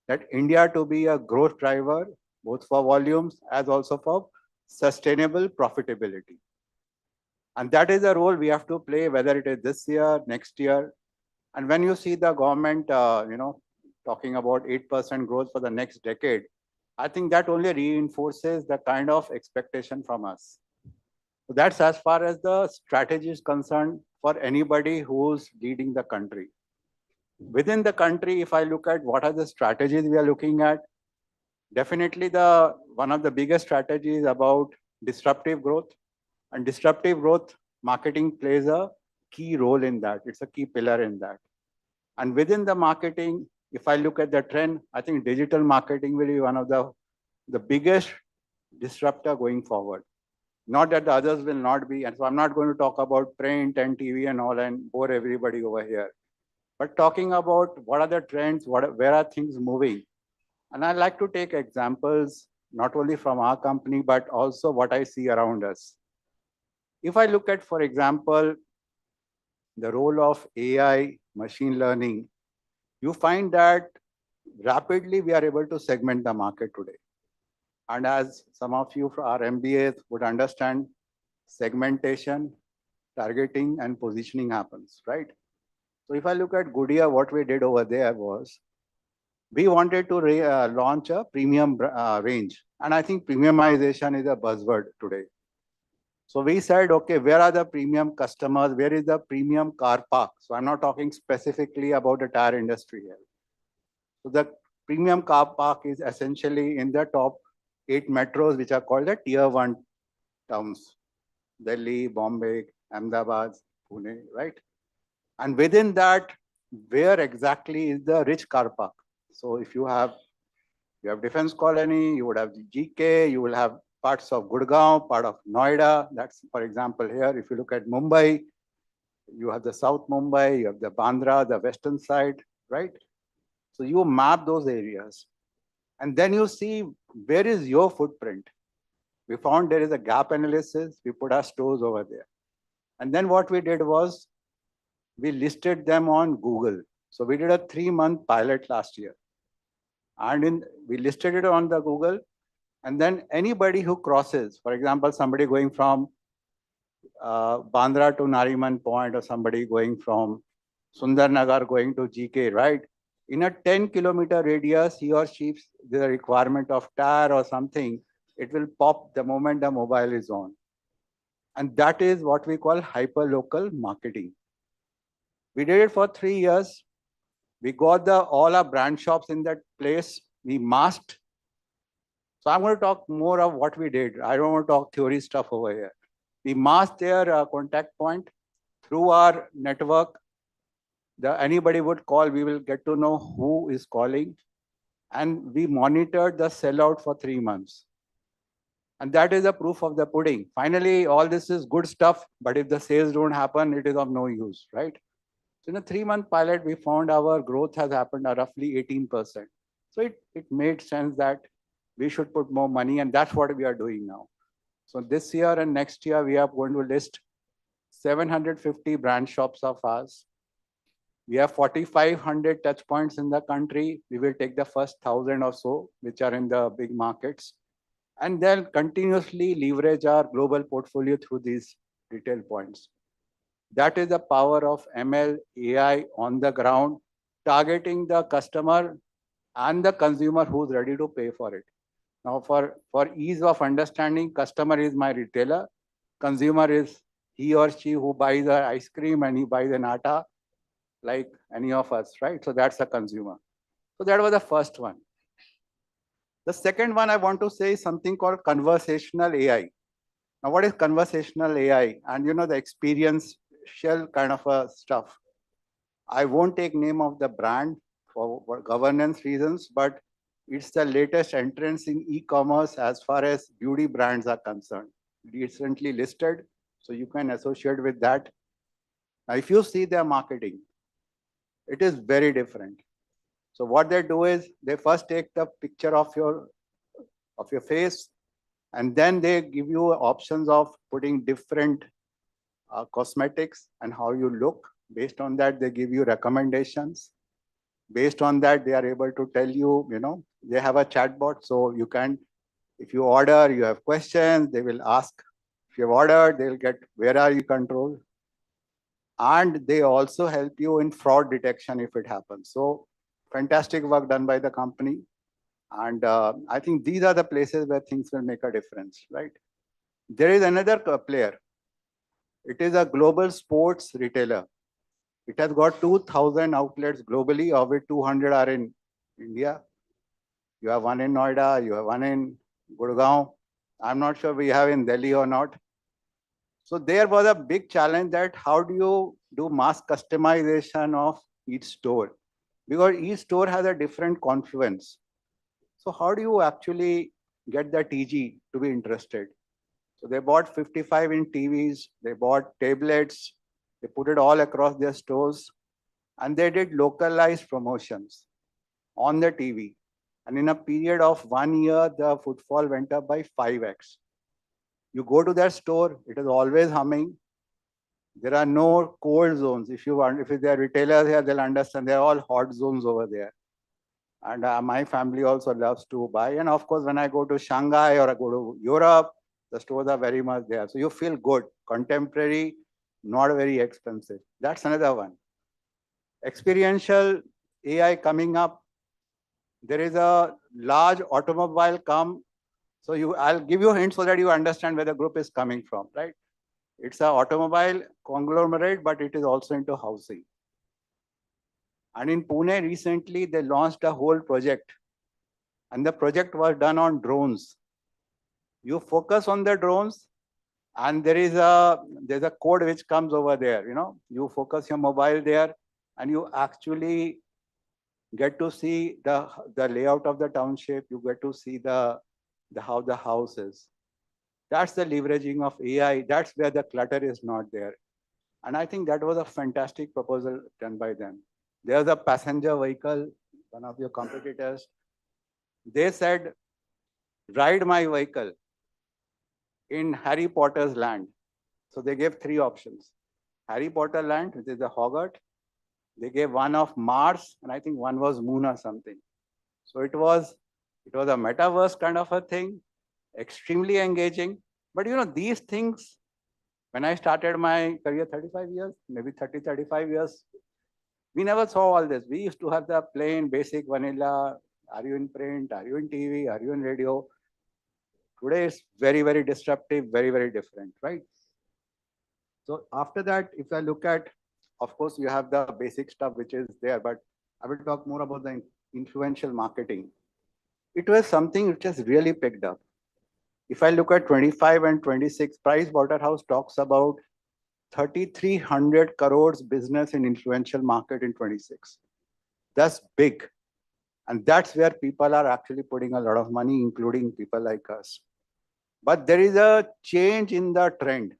that India to be a growth driver, both for volumes as also for sustainable profitability. And that is a role we have to play, whether it is this year, next year. And when you see the government, talking about 8% growth for the next decade, I think that only reinforces the kind of expectation from us. So that's as far as the strategy is concerned for anybody who's leading the country. Within the country, if I look at what are the strategies we are looking at, definitely one of the biggest strategies about disruptive growth. And disruptive growth, marketing plays a key role in that. It's a key pillar in that. And within the marketing, if I look at the trend, I think digital marketing will be one of the biggest disruptor going forward. Not that the others will not be. And so I'm not going to talk about print and TV and all and bore everybody over here. But talking about what are the trends, where are things moving? And I like to take examples, not only from our company, but also what I see around us. If I look at, for example, the role of AI, machine learning, you find that rapidly we are able to segment the market today. And as some of you from our MBAs would understand, segmentation, targeting, and positioning happens, right? So if I look at Goodia, what we did over there was, we wanted to launch a premium range. And I think premiumization is a buzzword today. So we said, okay, where are the premium customers? Where is the premium car park? So I'm not talking specifically about the tire industry here. So the premium car park is essentially in the top 8 metros, which are called the tier 1 towns. Delhi, Bombay, Ahmedabad, Pune, right? And within that, where exactly is the rich car park? So if you have Defense Colony, you would have GK, you will have parts of Gurgaon, part of Noida. That's, for example, here, if you look at Mumbai, you have the South Mumbai, you have the Bandra, the western side, right? So you map those areas. And then you see where is your footprint. We found there is a gap analysis. We put our stores over there. And then what we did was we listed them on Google. So we did a 3-month pilot last year. And we listed it on the Google. And then anybody who crosses, for example, somebody going from Bandra to Nariman Point, or somebody going from Sundarnagar going to GK, right? In a 10-kilometer radius, he or she, the requirement of tire or something, It will pop the moment the mobile is on. And that is what we call hyper-local marketing. We did it for 3 years. We got all our brand shops in that place. We masked. So I'm going to talk more of what we did. I don't want to talk theory stuff over here. We masked their contact point through our network. Anybody would call, we will get to know who is calling. And we monitored the sellout for 3 months. And that is the proof of the pudding. Finally, all this is good stuff, but if the sales don't happen, it is of no use, right? So in a 3-month pilot, we found our growth has happened at roughly 18%. So it made sense that we should put more money, and that's what we are doing now. So this year and next year, we are going to list 750 brand shops of ours. We have 4,500 touch points in the country. We will take the first 1,000 or so, which are in the big markets, and then continuously leverage our global portfolio through these retail points. That is the power of ML, AI on the ground, targeting the customer and the consumer who's ready to pay for it. Now, for ease of understanding, customer is my retailer. Consumer is he or she who buys the ice cream and he buys an atta, like any of us, right? So that's a consumer. So that was the first one. The second one I want to say is something called conversational AI. Now, what is conversational AI? And the experiential kind of stuff. I won't take name of the brand for governance reasons, but it's the latest entrance in e-commerce as far as beauty brands are concerned. Recently listed, so you can associate with that. Now, if you see their marketing, it is very different. So what they do is they first take the picture of your face, and then they give you options of putting different cosmetics and how you look. Based on that, they give you recommendations. Based on that, they are able to tell you, they have a chatbot. So you can, if you order, you have questions, they will ask. If you have ordered, they'll get, where are you controlled? And they also help you in fraud detection if it happens. So fantastic work done by the company. And I think these are the places where things will make a difference, right? There is another player. It is a global sports retailer. It has got 2,000 outlets globally, of which 200 are in India. You have one in Noida, you have one in Gurgaon. I'm not sure we have in Delhi or not. So there was a big challenge that how do you do mass customization of each store? Because each store has a different confluence. So how do you actually get the TG to be interested? So they bought 55-inch TVs, they bought tablets, they put it all across their stores, and they did localized promotions on the TV. And in a period of 1 year, the footfall went up by 5x. You go to their store, it is always humming. There are no cold zones. If there are retailers here, they'll understand. They're all hot zones over there. And my family also loves to buy. And of course, when I go to Shanghai or I go to Europe, the stores are very much there. So you feel good, contemporary, not very expensive. That's another one. Experiential AI coming up. There is a large automobile come. So I'll give you a hint so that you understand where the group is coming from, right? It's an automobile conglomerate, but it is also into housing. And in Pune recently, they launched a whole project. And the project was done on drones. You focus on the drones, and there's a code which comes over there. You focus your mobile there, and you actually get to see the layout of the township. You get to see how the house is. That's the leveraging of AI. That's where the clutter is not there. And I think that was a fantastic proposal done by them. There's a passenger vehicle, one of your competitors. They said, ride my vehicle in Harry Potter's land. So they gave 3 options. Harry Potter land, which is the Hogwarts. They gave one of Mars, and I think one was Moon or something. So it was a metaverse kind of a thing, extremely engaging. But these things, when I started my career 35 years, maybe 30, 35 years, we never saw all this. We used to have the plain, basic, vanilla, are you in print, are you in TV, are you in radio? Today it's very, very disruptive, very, very different, right? So after that, if I look at, of course, you have the basic stuff which is there, but I will talk more about the influential marketing. It was something which has really picked up. If I look at 25 and 26, Price Waterhouse talks about 3,300 crores business in influential market in 26. That's big. And that's where people are actually putting a lot of money, including people like us. But there is a change in the trend.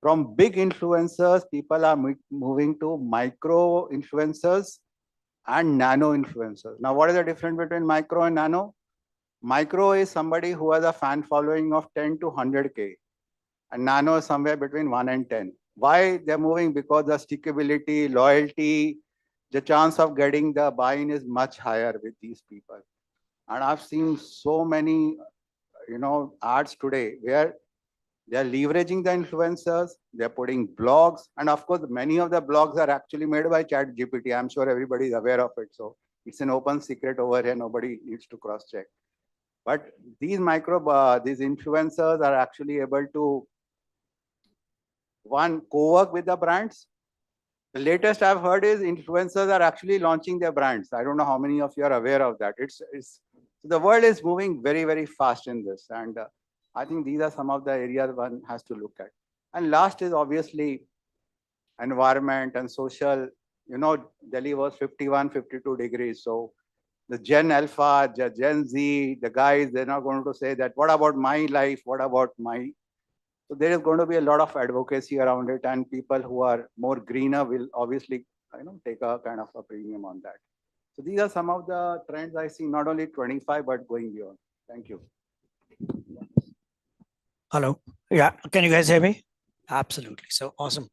From big influencers, people are moving to micro influencers and nano influencers. Now, what is the difference between micro and nano? Micro is somebody who has a fan following of 10 to 100K. And nano is somewhere between 1 and 10. Why they're moving? Because the stickability, loyalty, the chance of getting the buy-in is much higher with these people. And I've seen so many, ads today where they're leveraging the influencers, they're putting blogs, and of course, many of the blogs are actually made by ChatGPT. I'm sure everybody is aware of it. So it's an open secret over here. Nobody needs to cross-check. But these influencers are actually able to, one, co-work with the brands. The latest I've heard is influencers are actually launching their brands. I don't know how many of you are aware of that. The world is moving very, very fast in this. And I think these are some of the areas one has to look at. And last is obviously environment and social. Delhi was 51, 52 degrees. So the Gen Alpha, the Gen Z, the guys, they're not going to say that, what about my life? What about my... So there is going to be a lot of advocacy around it, and people who are more greener will obviously, take a kind of a premium on that. So these are some of the trends I see, not only 25, but going beyond. Thank you. Hello. Yeah. Can you guys hear me? Absolutely. So awesome.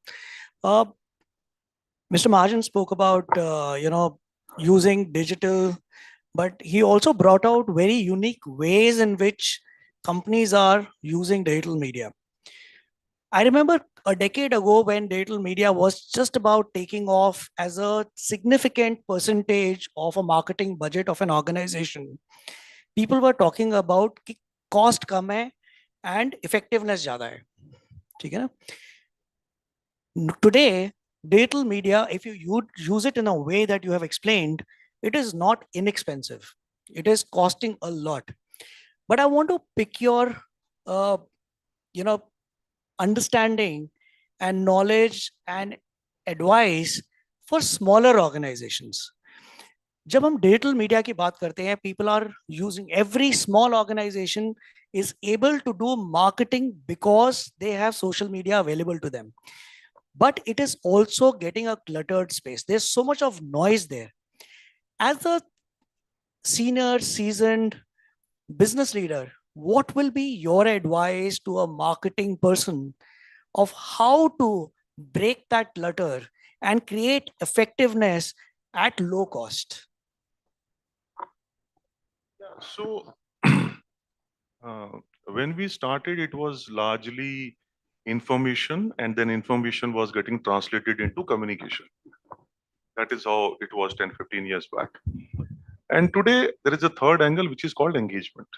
Mr. Mahajan spoke about, using digital, but he also brought out very unique ways in which companies are using digital media. I remember a decade ago when digital media was just about taking off as a significant percentage of a marketing budget of an organization. People were talking about कि cost कम है and effectiveness ज़्यादा है. ठीक है ना? Today, digital media, if you use it in a way that you have explained, it is not inexpensive. It is costing a lot. But I want to pick your, understanding and knowledge and advice for smaller organizations. जब हम digital media की बात करते हैं, people are using, every small organization is able to do marketing because they have social media available to them. But it is also getting a cluttered space. There's so much of noise there. As a senior, seasoned business leader, what will be your advice to a marketing person of how to break that clutter and create effectiveness at low cost? Yeah, so when we started, it was largely information, and then information was getting translated into communication. That is how it was 10, 15 years back. And today there is a third angle, which is called engagement.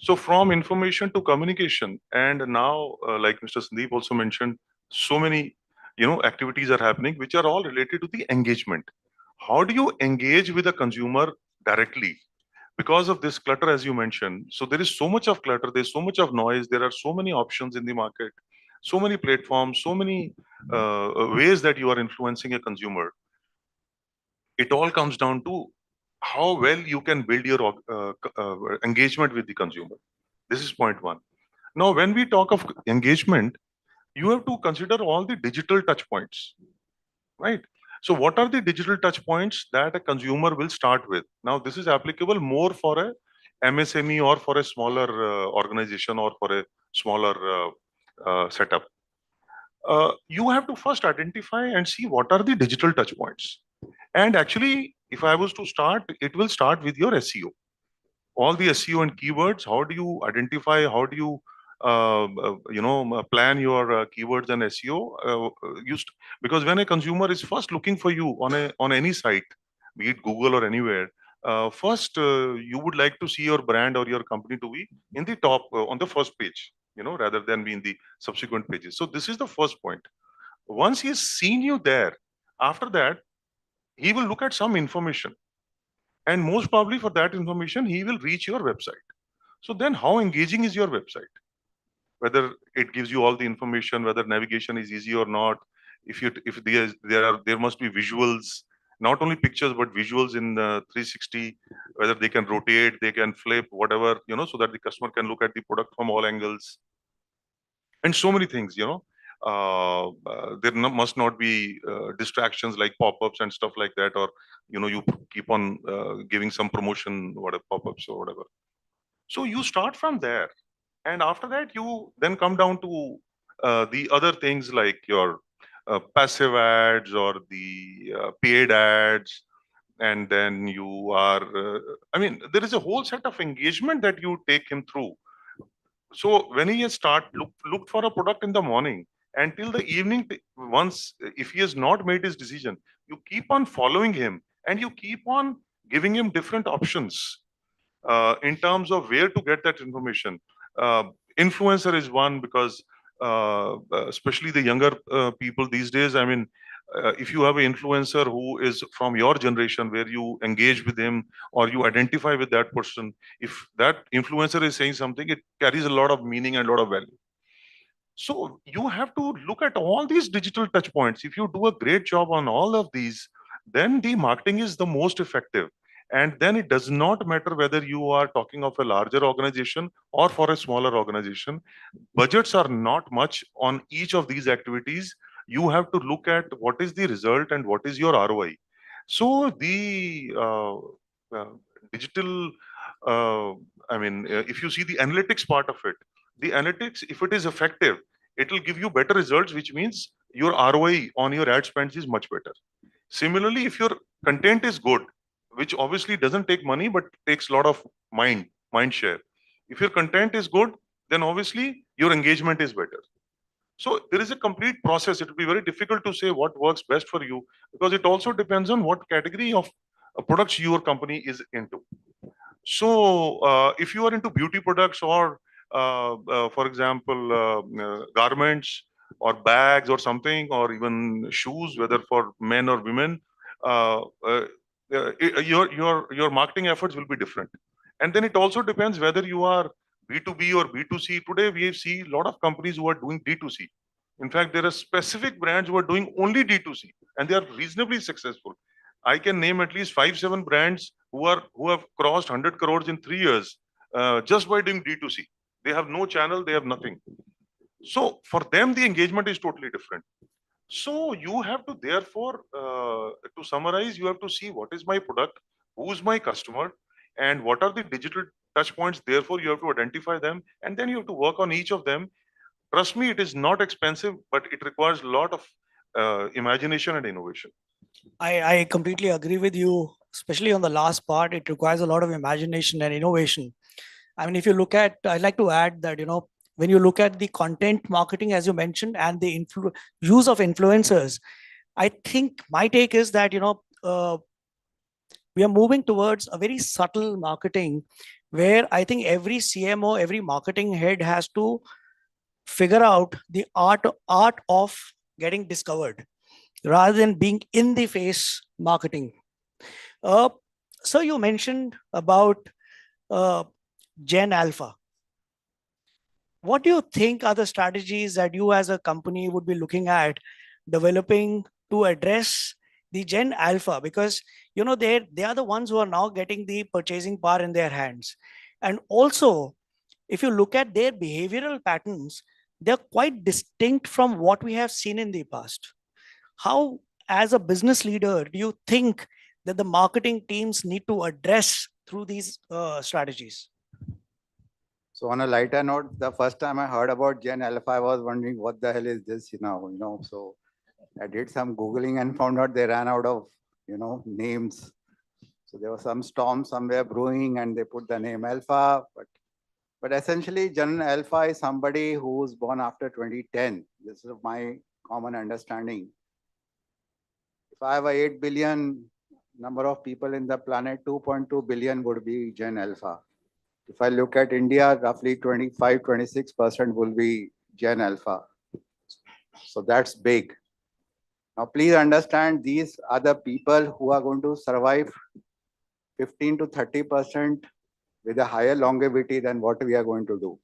So from information to communication, and now, like Mr. Sandeep also mentioned, so many, activities are happening, which are all related to the engagement. How do you engage with the consumer directly? Because of this clutter, as you mentioned, so there is so much of clutter, there's so much of noise, there are so many options in the market, so many platforms, so many ways that you are influencing a consumer. It all comes down to how well you can build your engagement with the consumer. This is point one. Now, when we talk of engagement, you have to consider all the digital touch points, right? So what are the digital touch points that a consumer will start with? Now, this is applicable more for a MSME or for a smaller organization or for a smaller setup. You have to first identify and see what are the digital touch points. And actually, if I was to start, it will start with your SEO. All the SEO and keywords, how do you identify, how do you plan your keywords and SEO because when a consumer is first looking for you on any site, be it Google or anywhere, first you would like to see your brand or your company to be in the top on the first page, rather than be in the subsequent pages. So this is the first point. Once he has seen you there, after that, he will look at some information. And most probably for that information, he will reach your website. So then how engaging is your website? Whether it gives you all the information, whether navigation is easy or not, if there must be visuals, not only pictures but visuals in 360, whether they can rotate, they can flip, whatever, so that the customer can look at the product from all angles, and so many things. There must not be distractions like pop-ups and stuff like that, or you keep on giving some promotion, whatever, pop-ups or whatever. So you start from there, and after that you then come down to the other things like your passive ads or the paid ads, and then you are there is a whole set of engagement that you take him through. So when he has looked for a product in the morning until the evening, once if he has not made his decision, you keep on following him and you keep on giving him different options in terms of where to get that information. Influencer is one, because especially the younger people these days, if you have an influencer who is from your generation, where you engage with him or you identify with that person, if that influencer is saying something, it carries a lot of meaning and a lot of value. So you have to look at all these digital touch points. If you do a great job on all of these, then the marketing is the most effective. And then it does not matter whether you are talking of a larger organization or for a smaller organization. Budgets are not much on each of these activities. You have to look at what is the result and what is your ROI. So the digital, if you see the analytics part of it, the analytics, if it is effective, it will give you better results, which means your ROI on your ad spends is much better. Similarly, if your content is good, which obviously doesn't take money but takes a lot of mind share. If your content is good, then obviously your engagement is better. So there is a complete process. It will be very difficult to say what works best for you, because it also depends on what category of products your company is into. So if you are into beauty products or, for example, garments or bags or something, or even shoes, whether for men or women, your marketing efforts will be different. And then it also depends whether you are B2B or B2C. Today we see a lot of companies who are doing D2C. In fact, there are specific brands who are doing only D2C, and they are reasonably successful. I can name at least 5-7 brands who have crossed 100 crores in 3 years just by doing D2C. They have no channel, they have nothing. So for them, the engagement is totally different. So you have to, therefore, to summarize, you have to see what is my product, who's my customer, and what are the digital touch points. Therefore, you have to identify them, and then you have to work on each of them. Trust me, it is not expensive, but it requires a lot of imagination and innovation. I completely agree with you, especially on the last part. It requires a lot of imagination and innovation. I mean, if you look at, I'd like to add that, when you look at the content marketing, as you mentioned, and the use of influencers, I think my take is that, we are moving towards a very subtle marketing, where I think every CMO, every marketing head has to figure out the art of getting discovered rather than being in the face marketing. So you mentioned about Gen Alpha. What do you think are the strategies that you as a company would be looking at developing to address the Gen Alpha? Because they are the ones who are now getting the purchasing power in their hands. And also, if you look at their behavioral patterns, they're quite distinct from what we have seen in the past. How, as a business leader, do you think that the marketing teams need to address through these strategies? So on a lighter note, the first time I heard about Gen Alpha, I was wondering what the hell is this, So I did some Googling and found out they ran out of, names. So there was some storm somewhere brewing and they put the name Alpha. But essentially, Gen Alpha is somebody who was born after 2010. This is my common understanding. If I have a 8 billion number of people in the planet, 2.2 billion would be Gen Alpha. If I look at India, roughly 25-26% will be Gen Alpha. So that's big. Now, please understand, these are the people who are going to survive 15 to 30% with a higher longevity than what we are going to do,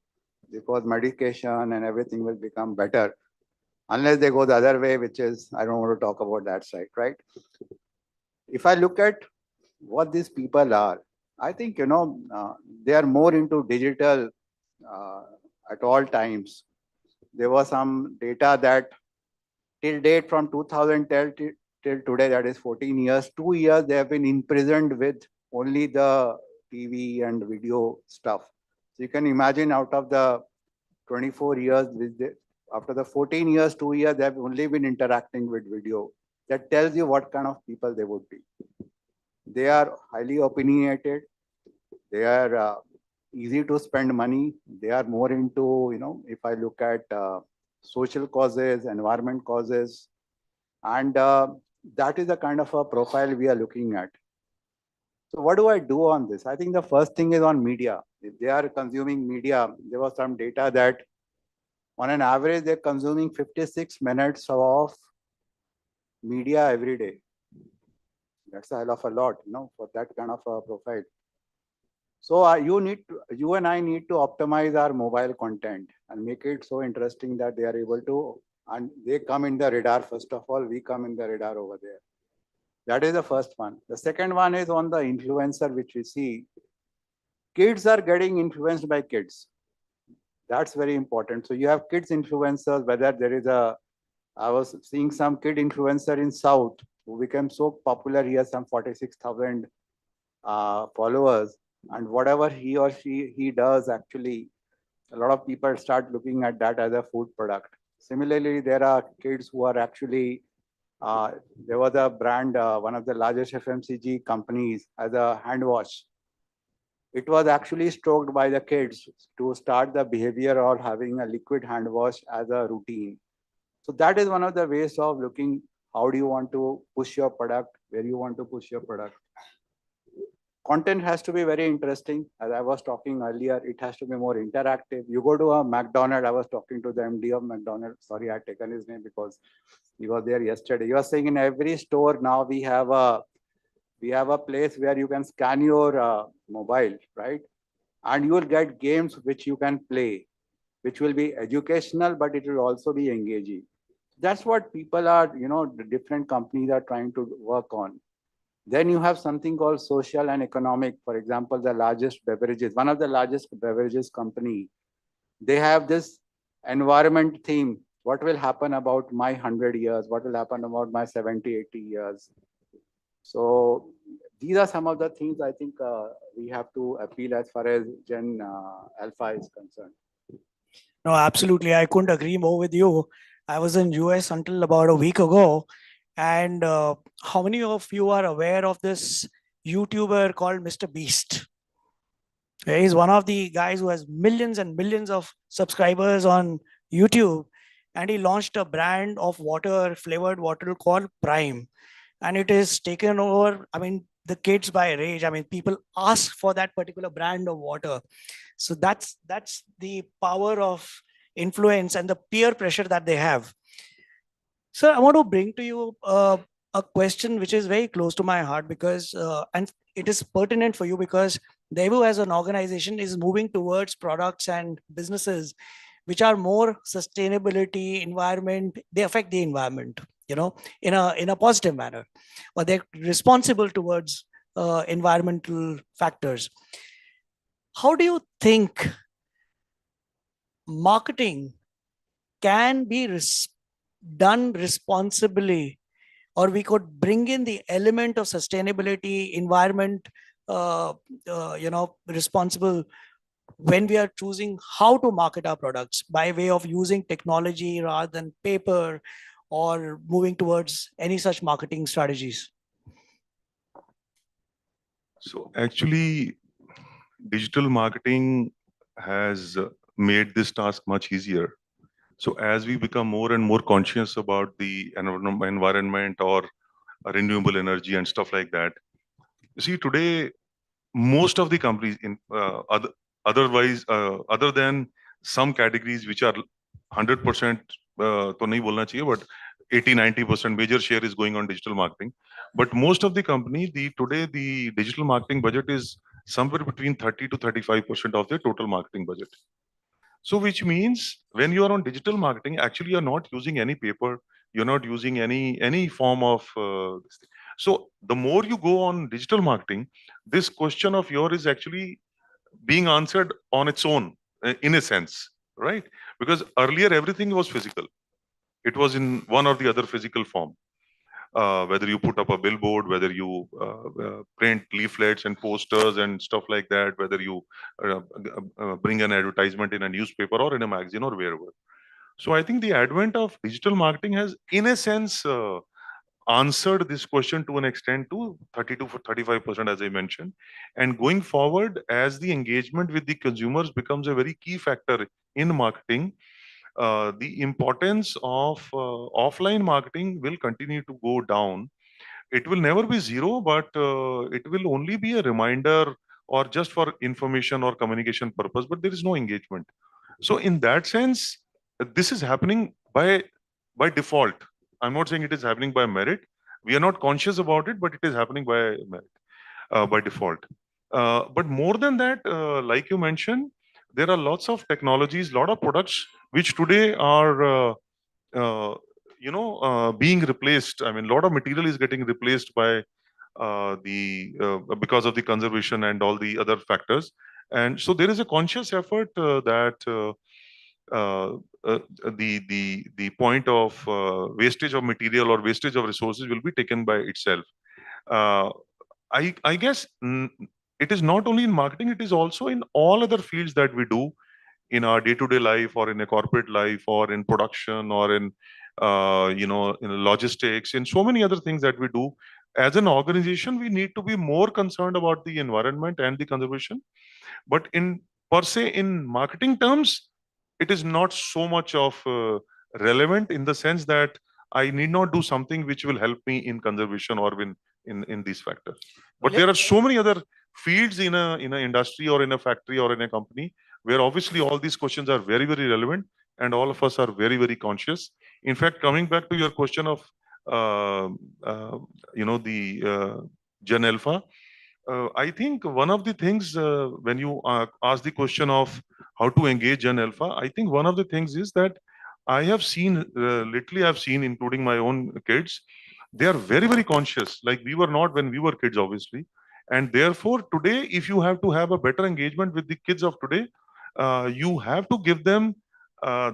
because medication and everything will become better unless they go the other way, which is, I don't want to talk about that side, right? If I look at what these people are, I think, they are more into digital at all times. There was some data that till date from 2010 till today, that is 14 years, 2 years, they have been imprisoned with only the TV and video stuff. So you can imagine, out of the 24 years, after the 14 years, 2 years, they have only been interacting with video. That tells you what kind of people they would be. They are highly opinionated. They are easy to spend money. They are more into, if I look at social causes, environment causes, and that is the kind of a profile we are looking at. So what do I do on this? I think the first thing is on media. If they are consuming media, there was some data that on an average, they're consuming 56 minutes of media every day. That's a hell of a lot, for that kind of a profile. So you and I need to optimize our mobile content and make it so interesting that they are able to, and they come in the radar. First of all, we come in the radar over there. That is the first one. The second one is on the influencer, which we see. Kids are getting influenced by kids. That's very important. So you have kids influencers, whether there is I was seeing some kid influencer in South who became so popular. He has some 46,000 followers, and whatever he or she does, actually, a lot of people start looking at that as a food product. Similarly, there are kids who are actually, there was a brand, one of the largest FMCG companies, as a hand wash. It was actually stroked by the kids to start the behavior of having a liquid hand wash as a routine. So that is one of the ways of looking, how do you want to push your product, where you want to push your product. Content has to be very interesting. As I was talking earlier, it has to be more interactive. You go to a McDonald's, I was talking to the MD of McDonald's. Sorry, I had taken his name because he was there yesterday. You are saying in every store now we have a place where you can scan your mobile, right? And you will get games which you can play, which will be educational, but it will also be engaging. That's what people are, the different companies are trying to work on. Then you have something called social and economic. For example, the largest beverages, one of the largest beverages company, they have this environment theme. What will happen about my 100 years? What will happen about my 70, 80 years? So these are some of the things I think we have to appeal as far as Gen Alpha is concerned. No, absolutely. I couldn't agree more with you. I was in US until about a week ago. And how many of you are aware of this YouTuber called Mr. Beast? He's one of the guys who has millions and millions of subscribers on YouTube. And he launched a brand of water, flavored water called Prime. And it is taken over, the kids by rage. People ask for that particular brand of water. So that's the power of influence and the peer pressure that they have. Sir, I want to bring to you a question which is very close to my heart, because and it is pertinent for you because Devu as an organization is moving towards products and businesses which are more sustainability, environment. They affect the environment, in a positive manner, or they're responsible towards environmental factors. How do you think marketing can be done responsibly, or we could bring in the element of sustainability, environment, responsible when we are choosing how to market our products by way of using technology rather than paper, or moving towards any such marketing strategies? So actually, digital marketing has made this task much easier. So as we become more and more conscious about the environment or renewable energy and stuff like that. You see, today, most of the companies in other than some categories which are 100% तो नहीं बोलना चाहिए, but 80-90% major share is going on digital marketing. But most of the company, today the digital marketing budget is somewhere between 30 to 35% of the total marketing budget. So which means when you are on digital marketing, actually you're not using any paper, you're not using any form of this thing. So the more you go on digital marketing, this question of yours is actually being answered on its own, in a sense, right? Because earlier everything was physical. It was in one or the other physical form. Whether you put up a billboard, whether you print leaflets and posters and stuff like that, whether you bring an advertisement in a newspaper or in a magazine or wherever. So I think the advent of digital marketing has, in a sense, answered this question to an extent to 30 to 35%, as I mentioned. And going forward, as the engagement with the consumers becomes a very key factor in marketing, the importance of offline marketing will continue to go down. It will never be zero, but it will only be a reminder or just for information or communication purpose, but there is no engagement. So in that sense, this is happening by default. I'm not saying it is happening by merit. We are not conscious about it, but it is happening by merit, by default. But more than that, like you mentioned, there are lots of technologies, lot of products which today are being replaced. I mean, a lot of material is getting replaced by because of the conservation and all the other factors. And so there is a conscious effort that the point of wastage of material or wastage of resources will be taken by itself. I guess it is not only in marketing, it is also in all other fields that we do in our day-to-day life or in a corporate life or in production or in in logistics, in so many other things that we do. As an organization, we need to be more concerned about the environment and the conservation. But in per se, in marketing terms, it is not so much of relevant in the sense that I need not do something which will help me in conservation or in these factors. But there are so many other fields in a industry or in a factory or in a company where obviously all these questions are very, very relevant and all of us are very, very conscious. In fact, coming back to your question of the Gen Alpha, I think one of the things when you ask the question of how to engage Gen Alpha, I think one of the things is that I have seen, literally I've seen, including my own kids, they are very, very conscious. Like we were not when we were kids, obviously. And therefore, today, if you have to have a better engagement with the kids of today, you have to give them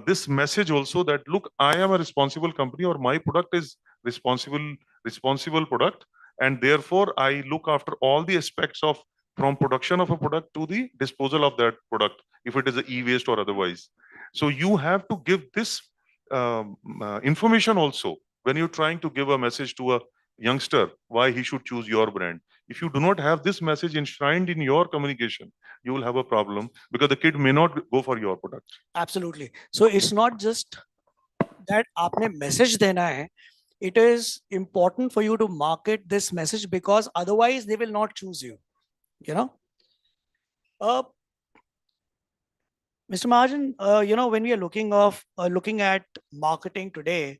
this message also that, look, I am a responsible company or my product is responsible product. And therefore, I look after all the aspects of from production of a product to the disposal of that product, if it is an e-waste or otherwise. So you have to give this information also when you're trying to give a message to a youngster why he should choose your brand. If you do not have this message enshrined in your communication, you will have a problem because the kid may not go for your product. Absolutely. So it's not just that आपने message देना है. It is important for you to market this message because otherwise they will not choose you. You know, Mr. Mahajan, when we are looking at marketing today,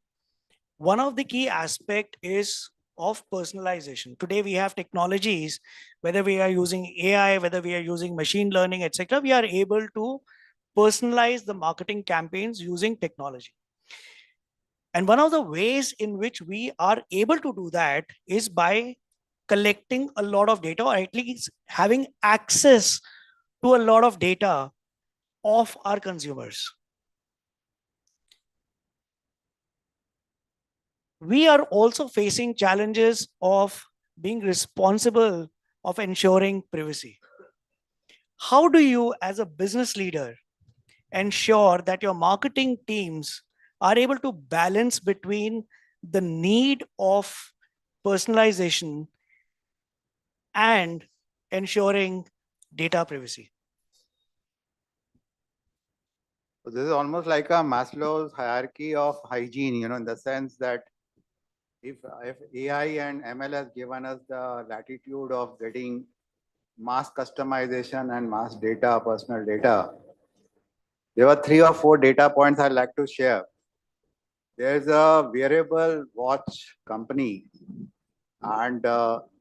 one of the key aspect is of personalization. Today we have technologies, whether we are using AI, whether we are using machine learning, etc. We are able to personalize the marketing campaigns using technology. And one of the ways in which we are able to do that is by collecting a lot of data, or at least having access to a lot of data of our consumers. We are also facing challenges of being responsible of ensuring privacy. How do you, as a business leader, ensure that your marketing teams are able to balance between the need of personalization and ensuring data privacy? So this is almost like a Maslow's hierarchy of hygiene, in the sense that if AI and ML has given us the latitude of getting mass customization and mass data, personal data, there were 3 or 4 data points I'd like to share. There's a wearable watch company, and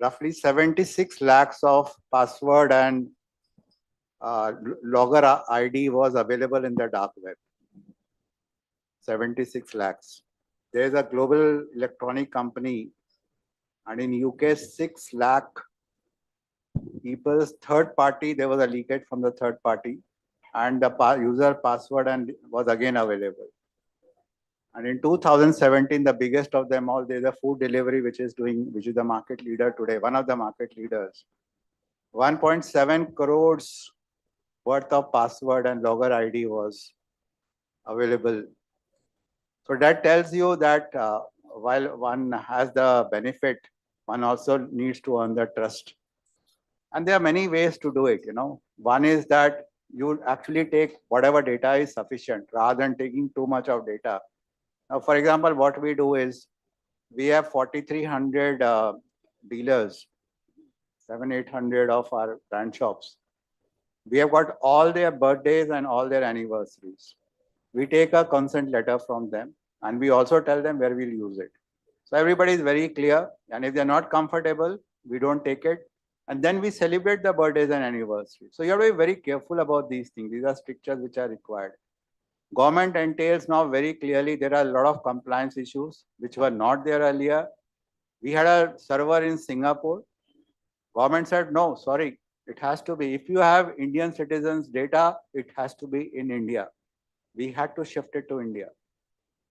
roughly 76 lakhs of password and logger ID was available in the dark web. 76 lakhs. There's a global electronic company, and in UK, 6 lakh people's third party, there was a leakage from the third party, and the user password and was again available. And in 2017, the biggest of them all, there's a food delivery which is the market leader today, one of the market leaders. 1.7 crores worth of password and logger ID was available. So that tells you that while one has the benefit, one also needs to earn the trust. And there are many ways to do it. One is that you actually take whatever data is sufficient rather than taking too much of data. Now, for example, what we do is we have 4,300 dealers, 700-800 of our brand shops. We have got all their birthdays and all their anniversaries. We take a consent letter from them, and we also tell them where we'll use it. So everybody is very clear, and if they're not comfortable, we don't take it. And then we celebrate the birthdays and anniversaries. So you have to be very careful about these things. These are strictures which are required. Government entails now very clearly there are a lot of compliance issues which were not there earlier. We had a server in Singapore. Government said, no, sorry, it has to be. If you have Indian citizens' data, it has to be in India. We had to shift it to India.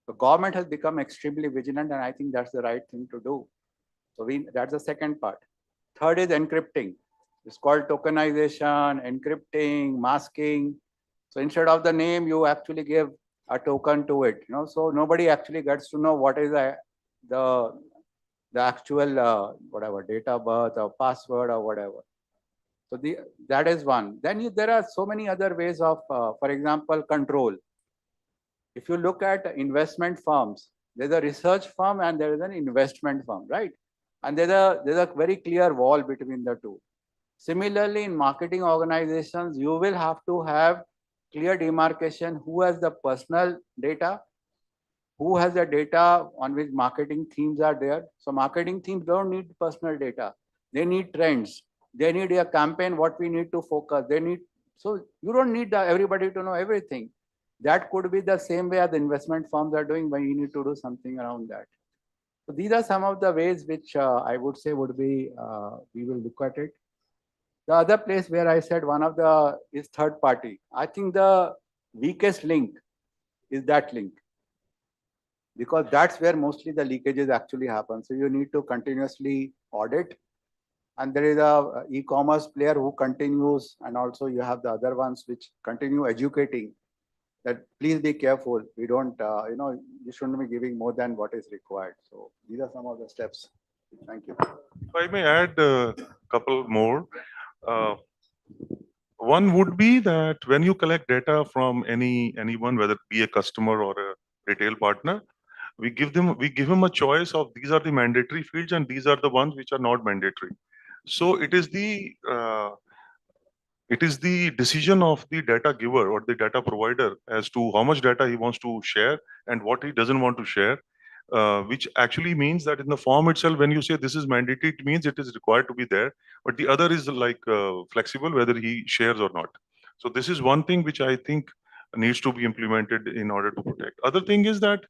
The government has become extremely vigilant, and I think that's the right thing to do. So that's the second part. Third is encrypting. It's called tokenization, encrypting, masking. So instead of the name, you actually give a token to it. So nobody actually gets to know what is the actual whatever date of birth or password or whatever. So that is one. Then there are so many other ways of, for example, control. If you look at investment firms, there's a research firm and there is an investment firm, right? And there's a very clear wall between the two. Similarly, in marketing organizations, you will have to have clear demarcation who has the personal data, who has the data on which marketing themes are there. So marketing themes don't need personal data. They need trends. They need a campaign, what we need to focus. So you don't need everybody to know everything. That could be the same way as the investment firms are doing when you need to do something around that. So these are some of the ways which I would say would be, we will look at it. The other place where I said one of the is third party. I think the weakest link is that link, because that's where mostly the leakages actually happen. So you need to continuously audit. And there is a e-commerce player who continues, and also you have the other ones which continue educating that please be careful. We don't, you shouldn't be giving more than what is required. So these are some of the steps. Thank you. If I may add a couple more. One would be that when you collect data from anyone, whether it be a customer or a retail partner, we give him a choice of these are the mandatory fields and these are the ones which are not mandatory. So it is the decision of the data giver or the data provider as to how much data he wants to share and what he doesn't want to share, which actually means that in the form itself, when you say this is mandatory, it means it is required to be there. But the other is like flexible, whether he shares or not. So this is one thing which I think needs to be implemented in order to protect. Other thing is that,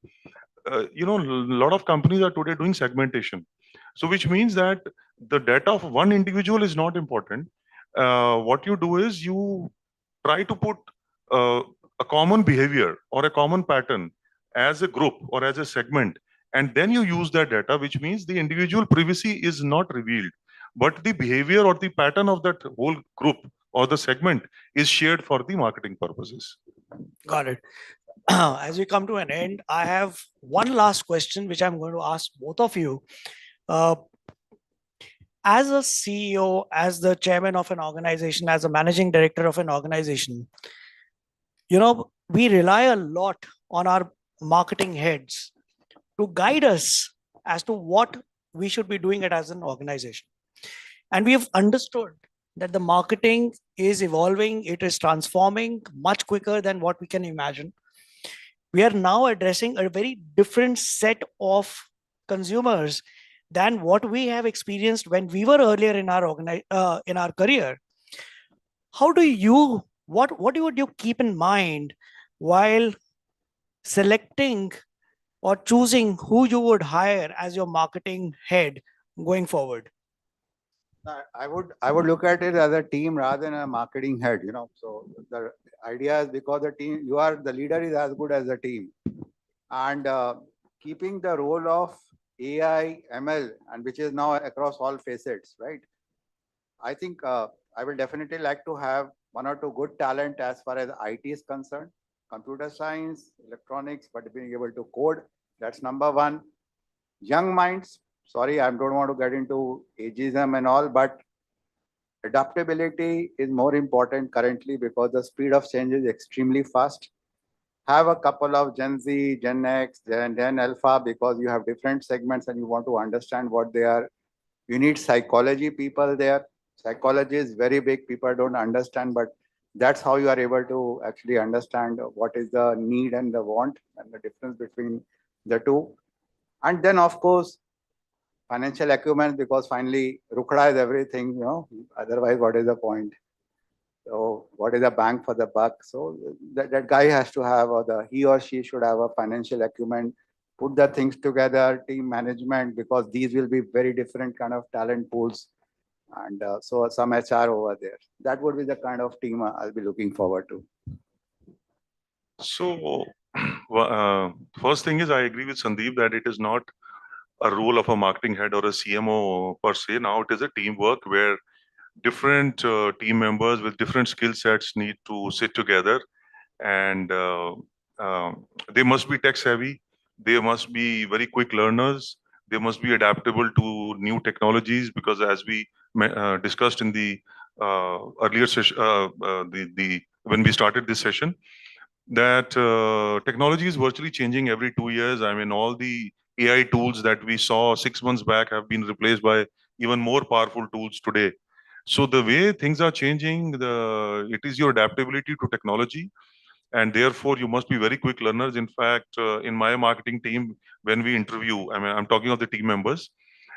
a lot of companies are today doing segmentation. So which means that the data of one individual is not important. What you do is you try to put a common behavior or a common pattern as a group or as a segment, and then you use that data, which means the individual privacy is not revealed, but the behavior or the pattern of that whole group or the segment is shared for the marketing purposes. Got it. As we come to an end, I have one last question, which I'm going to ask both of you. As a CEO, as the chairman of an organization, as a managing director of an organization, we rely a lot on our marketing heads to guide us as to what we should be doing it as an organization. And we have understood that the marketing is evolving, it is transforming much quicker than what we can imagine. We are now addressing a very different set of consumers than what we have experienced when we were earlier in our career. How do you, what would you keep in mind while selecting or choosing who you would hire as your marketing head going forward? I would look at it as a team rather than a marketing head, you know. So the idea is because the team, the leader is as good as the team. And keeping the role of AI, ML, and which is now across all facets, right? I think I will definitely like to have one or two good talent as far as IT is concerned. Computer science, electronics, but being able to code, that's number one. Young minds, sorry, I don't want to get into ageism and all, but adaptability is more important currently because the speed of change is extremely fast. Have a couple of Gen Z, Gen X, Gen Alpha, because you have different segments and you want to understand what they are. You need psychology people there. Psychology is very big. People don't understand, but that's how you are able to actually understand what is the need and the want and the difference between the two. And then, of course, financial acumen, because finally, Rukda is everything, you know, otherwise, what is the point? So what is the bang for the buck? So that guy has to have, or he or she should have a financial acumen, put the things together, team management, because these will be very different kind of talent pools. And so some HR over there. That would be the kind of team I'll be looking forward to. So first thing is I agree with Sandeep that it is not a role of a marketing head or a CMO per se. Now it is a teamwork where different team members with different skill sets need to sit together, and they must be tech savvy. They must be very quick learners. They must be adaptable to new technologies, because as we discussed in the earlier session, when we started this session, that technology is virtually changing every 2 years. I mean, all the AI tools that we saw 6 months back have been replaced by even more powerful tools today. So the way things are changing, it is your adaptability to technology, and therefore you must be very quick learners. In fact, in my marketing team, when we interview, I mean, I'm talking of the team members,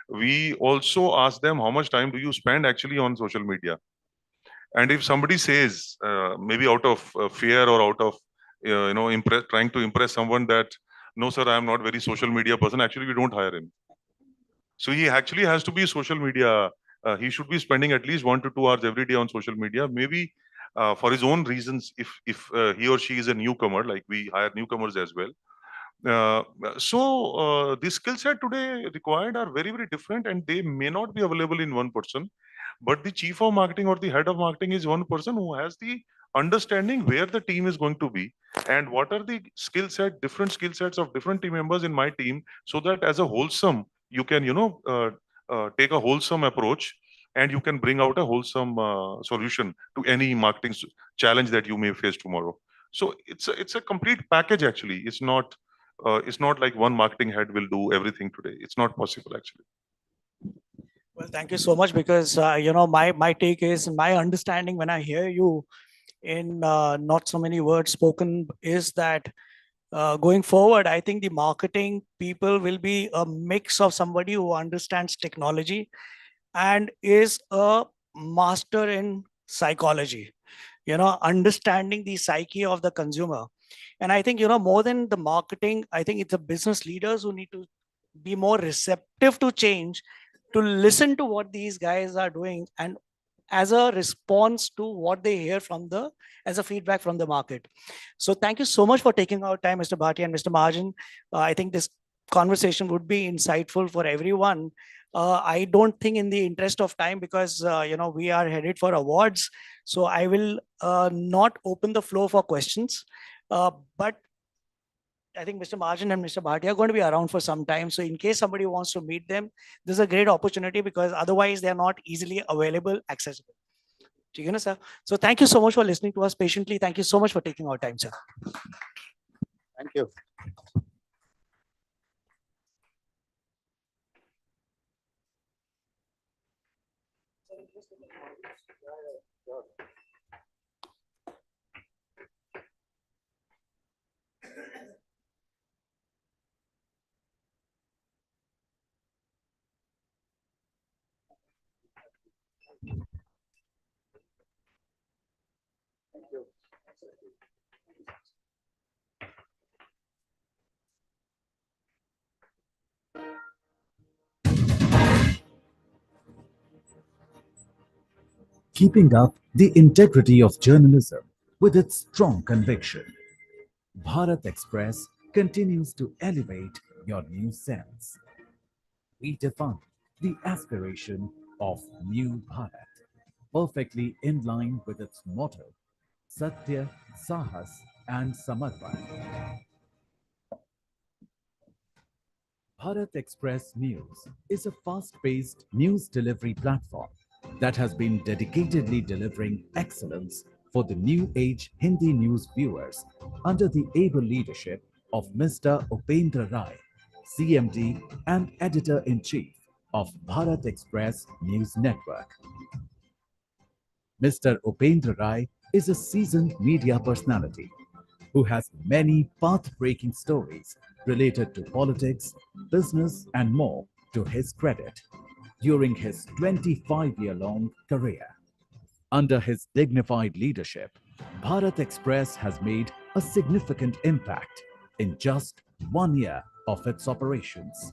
we also ask them how much time do you spend actually on social media. And if somebody says, maybe out of fear or out of trying to impress someone, that no sir, I am not very social media person, actually we don't hire him. So he actually has to be social media. He should be spending at least 1 to 2 hours every day on social media, maybe for his own reasons, if he or she is a newcomer, like we hire newcomers as well. So the skill set today required are very, very different, and they may not be available in one person. But the chief of marketing or the head of marketing is one person who has the understanding where the team is going to be and what are the different skill sets of different team members in my team, so that as a wholesome, you can, take a wholesome approach, and you can bring out a wholesome solution to any marketing challenge that you may face tomorrow. So it's a complete package actually. It's not like one marketing head will do everything today. It's not possible actually. Well, thank you so much, because my take is, my understanding when I hear you in not so many words spoken, is that going forward, I think the marketing people will be a mix of somebody who understands technology and is a master in psychology, understanding the psyche of the consumer. And I think, more than the marketing, I think it's the business leaders who need to be more receptive to change, to listen to what these guys are doing, and as a response to what they hear as a feedback from the market. So thank you so much for taking our time, Mr. Bhatia and Mr. Mahajan. I think this conversation would be insightful for everyone. I don't think, in the interest of time, because we are headed for awards, so I will not open the floor for questions. But I think Mr. Mahajan and Mr. Bhatia are going to be around for some time. So in case somebody wants to meet them, this is a great opportunity, because otherwise they are not easily available, accessible. Sir. So thank you so much for listening to us patiently. Thank you so much for taking our time, sir. Thank you. Keeping up the integrity of journalism with its strong conviction, Bharat Express continues to elevate your news sense. We define the aspiration of New Bharat, perfectly in line with its motto, Satya, Sahas and Samarpan. Bharat Express News is a fast-paced news delivery platform that has been dedicatedly delivering excellence for the new age Hindi news viewers under the able leadership of Mr. Upendra Rai, CMD and Editor-in-Chief of Bharat Express News Network. Mr. Upendra Rai is a seasoned media personality who has many path-breaking stories related to politics, business, and more to his credit during his 25-year-long career. Under his dignified leadership, Bharat Express has made a significant impact in just 1 year of its operations.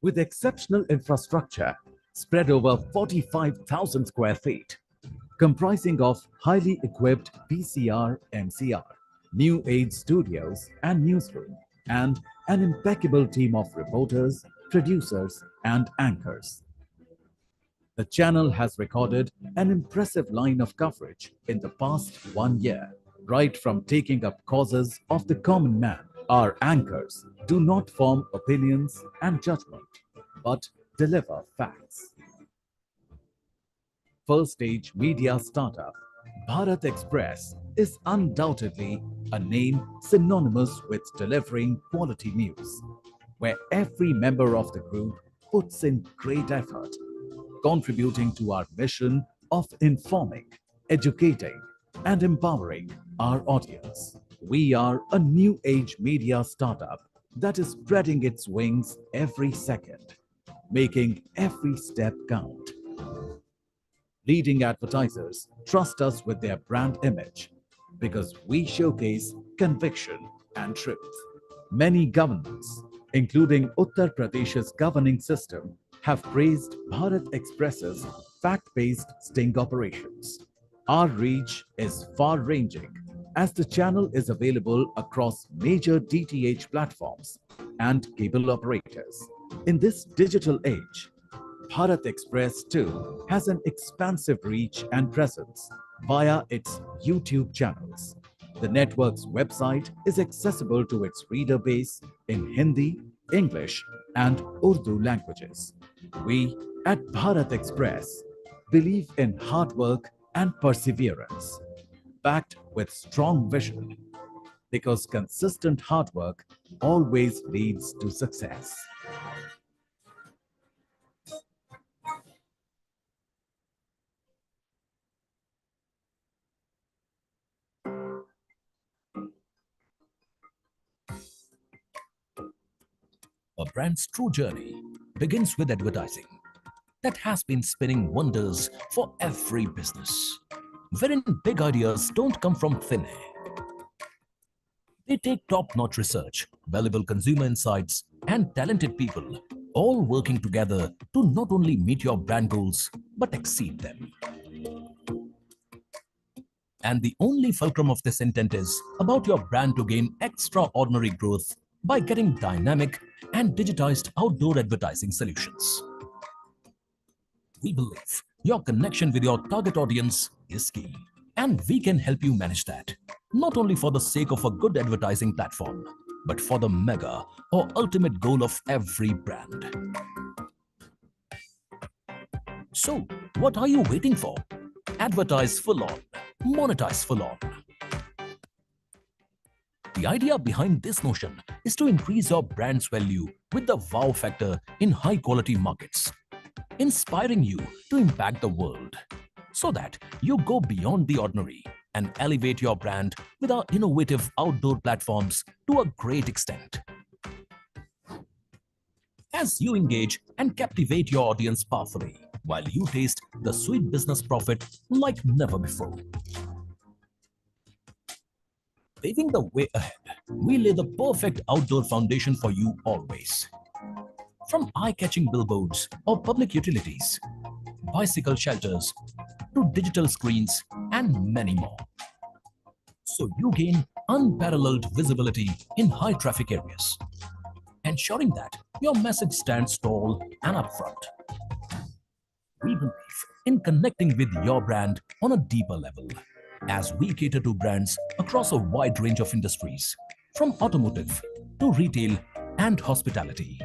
With exceptional infrastructure spread over 45,000 square feet, comprising of highly equipped PCR, MCR, new age studios and newsroom, and an impeccable team of reporters, producers, and anchors. The channel has recorded an impressive line of coverage in the past 1 year, right from taking up causes of the common man. Our anchors do not form opinions and judgment, but deliver facts. First stage media startup, Bharat Express is undoubtedly a name synonymous with delivering quality news, where every member of the group puts in great effort, contributing to our mission of informing, educating, and empowering our audience. We are a new age media startup that is spreading its wings every second, making every step count. Leading advertisers trust us with their brand image because we showcase conviction and truth. Many governments, including Uttar Pradesh's governing system, have praised Bharat Express's fact-based sting operations. Our reach is far-ranging as the channel is available across major DTH platforms and cable operators. In this digital age, Bharat Express too has an expansive reach and presence via its YouTube channels. The network's website is accessible to its reader base in Hindi, English, and Urdu languages. We at Bharat Express believe in hard work and perseverance, backed with strong vision, because consistent hard work always leads to success. A brand's true journey begins with advertising that has been spinning wonders for every business, wherein big ideas don't come from thin air. They take top-notch research, valuable consumer insights, and talented people, all working together to not only meet your brand goals, but exceed them. And the only fulcrum of this intent is about your brand to gain extraordinary growth by getting dynamic and digitized outdoor advertising solutions. We believe your connection with your target audience is key, and we can help you manage that, not only for the sake of a good advertising platform, but for the mega or ultimate goal of every brand. So, what are you waiting for? Advertise full on, monetize full on. The idea behind this notion is to increase your brand's value with the wow factor in high quality markets, inspiring you to impact the world so that you go beyond the ordinary and elevate your brand with our innovative outdoor platforms to a great extent. As you engage and captivate your audience powerfully, while you taste the sweet business profit like never before. Paving the way ahead, we lay the perfect outdoor foundation for you always. From eye-catching billboards or public utilities, bicycle shelters, to digital screens and many more. So you gain unparalleled visibility in high traffic areas, ensuring that your message stands tall and upfront. We believe in connecting with your brand on a deeper level, as we cater to brands across a wide range of industries, from automotive to retail and hospitality.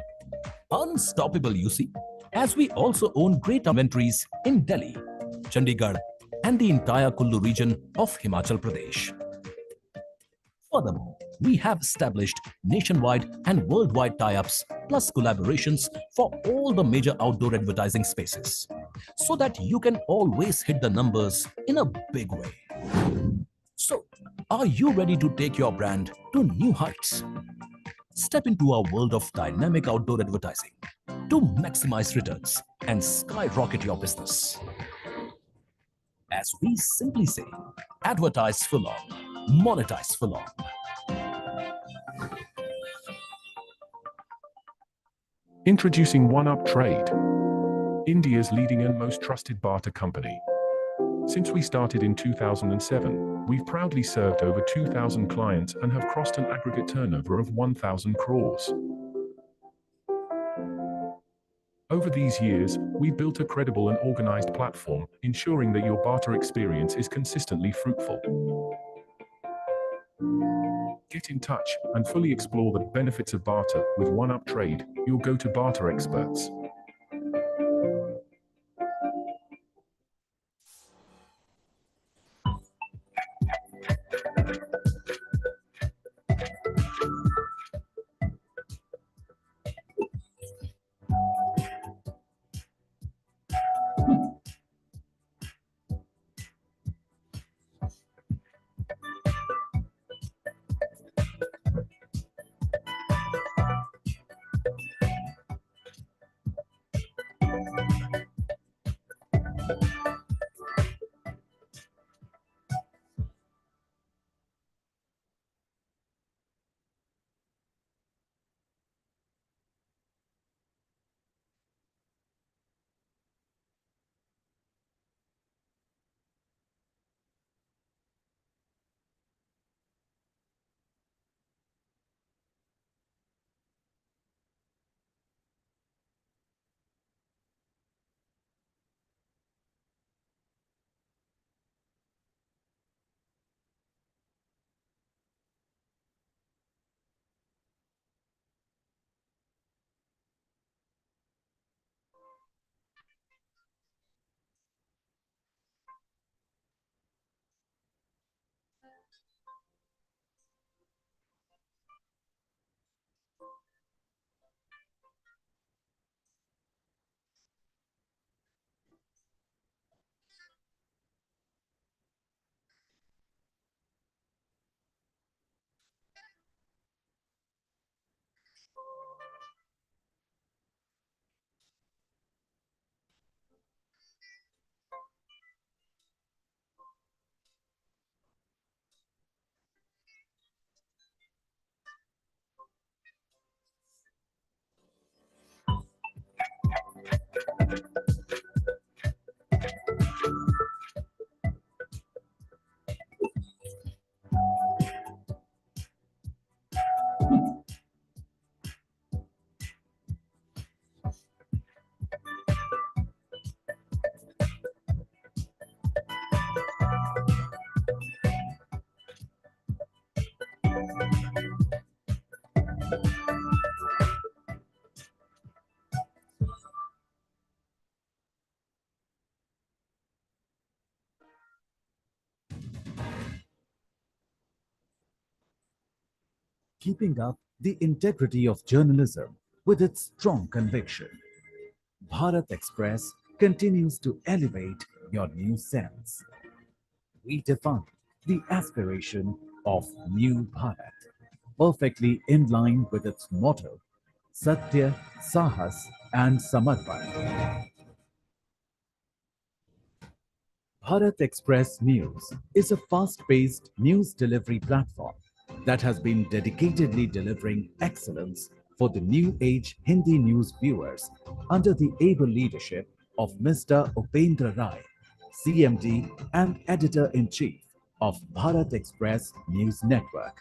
Unstoppable, you see, as we also own great inventories in Delhi, Chandigarh, and the entire Kullu region of Himachal Pradesh. Furthermore, we have established nationwide and worldwide tie-ups plus collaborations for all the major outdoor advertising spaces, so that you can always hit the numbers in a big way. So, are you ready to take your brand to new heights? Step into our world of dynamic outdoor advertising to maximize returns and skyrocket your business. As we simply say, advertise for long, monetize for long. Introducing OneUp Trade, India's leading and most trusted barter company. Since we started in 2007, we've proudly served over 2,000 clients and have crossed an aggregate turnover of 1,000 crores. Over these years, we built a credible and organized platform, ensuring that your barter experience is consistently fruitful. Get in touch and fully explore the benefits of barter with OneUp Trade, your go-to barter experts. Keeping up the integrity of journalism with its strong conviction. Bharat Express continues to elevate your news sense. We define the aspiration of New Bharat, perfectly in line with its motto, Satya, Sahas and Samarpan. Bharat Express News is a fast-paced news delivery platform that has been dedicatedly delivering excellence for the new age Hindi news viewers under the able leadership of Mr. Upendra Rai, CMD and Editor-in-Chief of Bharat Express News Network.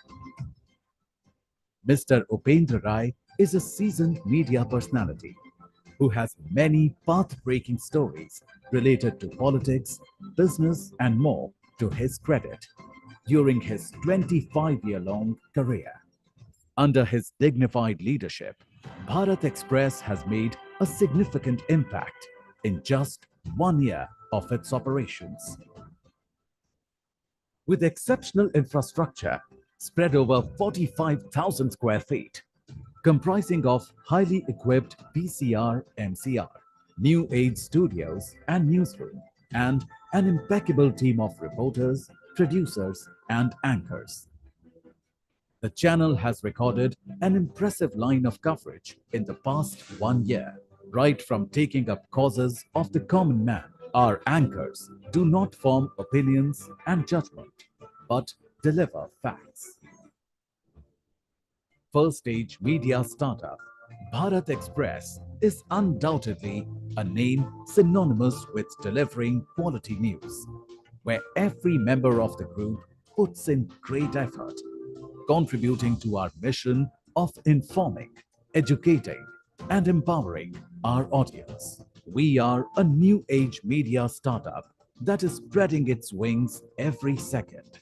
Mr. Upendra Rai is a seasoned media personality who has many path-breaking stories related to politics, business, and more to his credit during his 25-year-long career. Under his dignified leadership, Bharat Express has made a significant impact in just 1 year of its operations. With exceptional infrastructure spread over 45,000 square feet, comprising of highly equipped PCR, MCR, new age studios and newsroom, and an impeccable team of reporters, producers, and anchors. The channel has recorded an impressive line of coverage in the past 1 year. Right from taking up causes of the common man, our anchors do not form opinions and judgment, but deliver facts. First stage media startup, Bharat Express is undoubtedly a name synonymous with delivering quality news, where every member of the group puts in great effort, contributing to our mission of informing, educating, and empowering our audience. We are a new age media startup that is spreading its wings every second,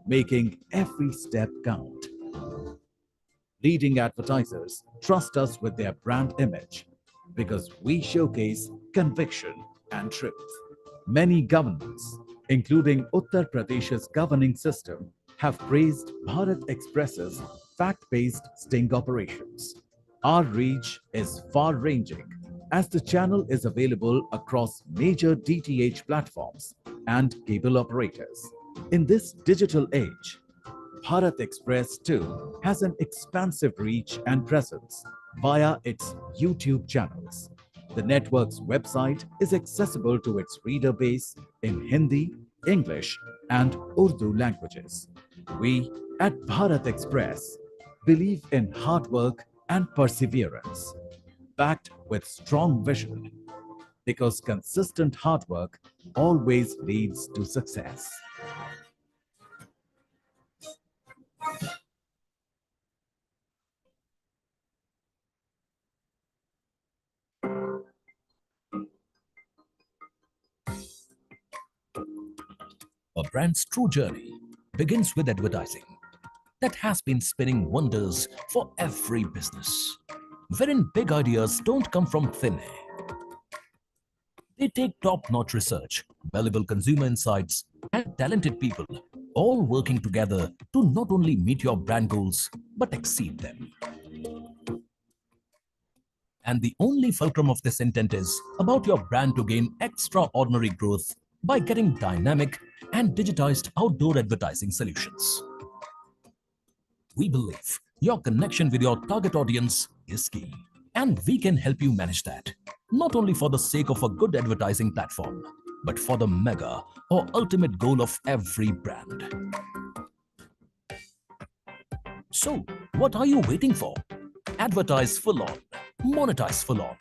making every step count. Leading advertisers trust us with their brand image because we showcase conviction and truth. Many governments, including Uttar Pradesh's governing system, have praised Bharat Express's fact-based sting operations. Our reach is far-ranging as the channel is available across major DTH platforms and cable operators. In this digital age, Bharat Express too has an expansive reach and presence via its YouTube channels. The network's website is accessible to its reader base in Hindi, English, and Urdu languages. We at Bharat Express believe in hard work and perseverance, backed with strong vision, because consistent hard work always leads to success. A brand's true journey begins with advertising that has been spinning wonders for every business, wherein big ideas don't come from thin air. They take top-notch research, valuable consumer insights, and talented people, all working together to not only meet your brand goals, but exceed them. And the only fulcrum of this intent is about your brand to gain extraordinary growth by getting dynamic and digitized outdoor advertising solutions. We believe your connection with your target audience is key, and we can help you manage that, not only for the sake of a good advertising platform, but for the mega or ultimate goal of every brand. So, what are you waiting for? Advertise full on, monetize full on.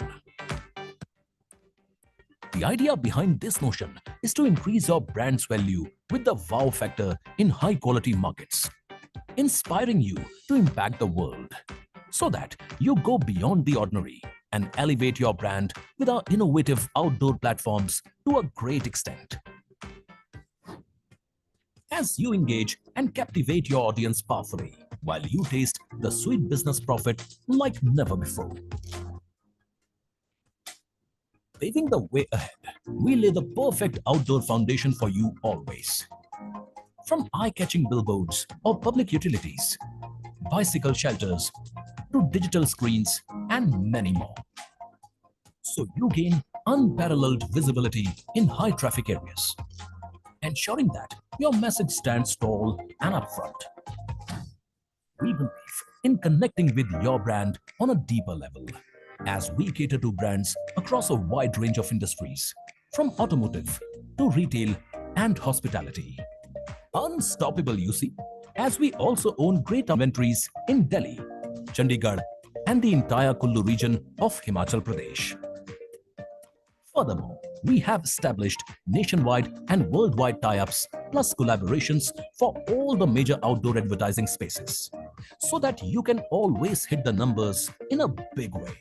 The idea behind this notion is to increase your brand's value with the wow factor in high quality markets, inspiring you to impact the world so that you go beyond the ordinary and elevate your brand with our innovative outdoor platforms to a great extent. As you engage and captivate your audience powerfully, while you taste the sweet business profit like never before. Paving the way ahead, we lay the perfect outdoor foundation for you always. From eye-catching billboards or public utilities, bicycle shelters, to digital screens, and many more. So you gain unparalleled visibility in high-traffic areas, ensuring that your message stands tall and upfront. We believe in connecting with your brand on a deeper level, as we cater to brands across a wide range of industries, from automotive to retail and hospitality. Unstoppable, you see, as we also own great inventories in Delhi, Chandigarh, and the entire Kullu region of Himachal Pradesh. Furthermore, we have established nationwide and worldwide tie-ups plus collaborations for all the major outdoor advertising spaces, so that you can always hit the numbers in a big way.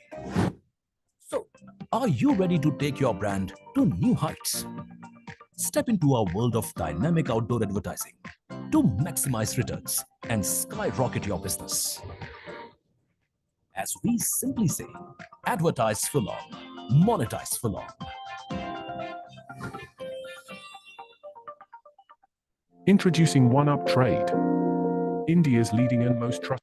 So, are you ready to take your brand to new heights? Step into our world of dynamic outdoor advertising to maximize returns and skyrocket your business. As we simply say, advertise for long, monetize for long. Introducing One-Up Trade, India's leading and most trusted.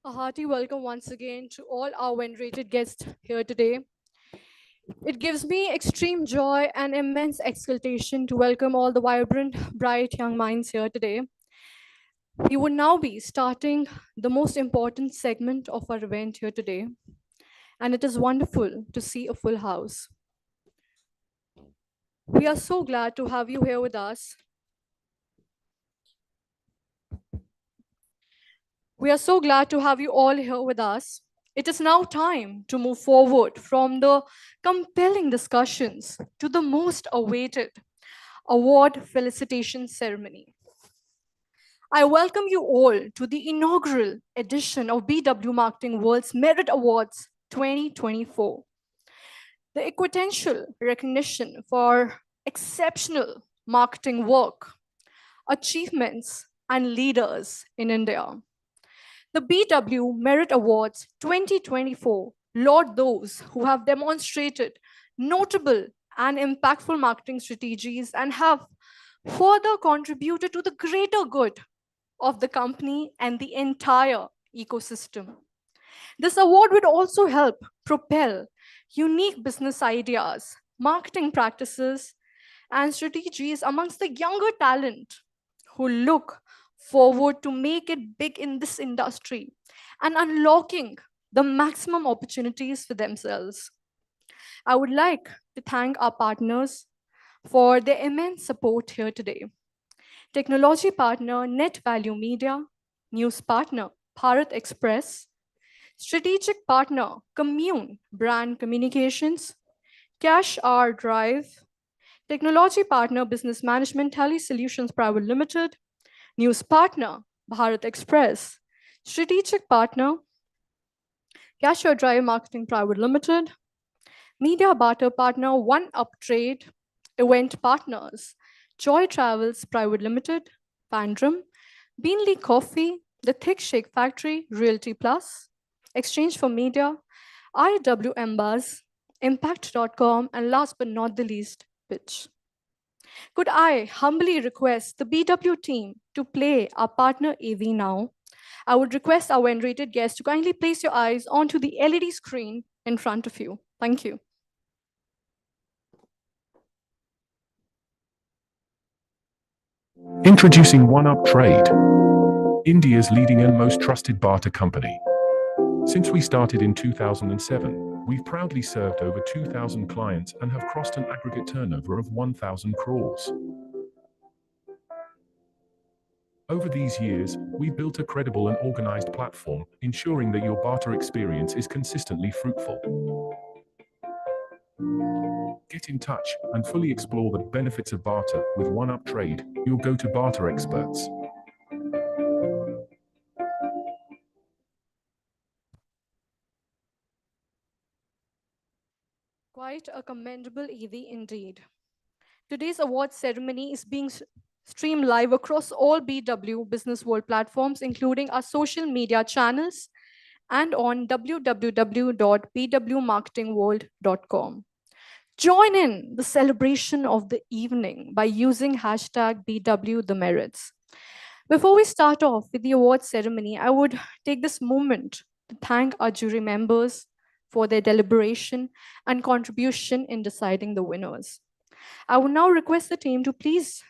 A hearty welcome once again to all our venerated guests here today. It gives me extreme joy and immense exultation to welcome all the vibrant, bright young minds here today. We would now be starting the most important segment of our event here today, and it is wonderful to see a full house. We are so glad to have you here with us. We are so glad to have you all here with us. It is now time to move forward from the compelling discussions to the most awaited award felicitation ceremony. I welcome you all to the inaugural edition of BW Marketing World's Merit Awards 2024. The quintessential recognition for exceptional marketing work, achievements, and leaders in India. The BW Merit Awards 2024 laud those who have demonstrated notable and impactful marketing strategies and have further contributed to the greater good of the company and the entire ecosystem. This award would also help propel unique business ideas, marketing practices, and strategies amongst the younger talent who look forward to make it big in this industry and unlocking the maximum opportunities for themselves. I would like to thank our partners for their immense support here today. Technology partner Net Value Media, news partner Bharat Express, strategic partner Commune Brand Communications, Cash R Drive, technology partner Business Management Tally Solutions Private Limited, news partner Bharat Express, strategic partner Cash R Drive Marketing Private Limited, media barter partner One Up Trade, event partners Joy Travels Private Limited, Pandrum, Beanley Coffee, The Thick Shake Factory, Realty Plus, Exchange for Media, IW Embas, Impact.com, and last but not the least, Pitch. Could I humbly request the BW team to play our partner AV now? I would request our venerated guests to kindly place your eyes onto the LED screen in front of you. Thank you. Introducing One-Up Trade, India's leading and most trusted barter company. Since we started in 2007, we've proudly served over 2,000 clients and have crossed an aggregate turnover of 1,000 crores. Over these years, we built a credible and organized platform, ensuring that your barter experience is consistently fruitful. Get in touch and fully explore the benefits of barter with One-Up Trade, your go-to barter experts. Quite a commendable EV indeed. Today's award ceremony is being streamed live across all BW Businessworld platforms, including our social media channels and on www.bwmarketingworld.com. Join in the celebration of the evening by using hashtag BW the Merits. Before we start off with the award ceremony, I would take this moment to thank our jury members for their deliberation and contribution in deciding the winners. I would now request the team to please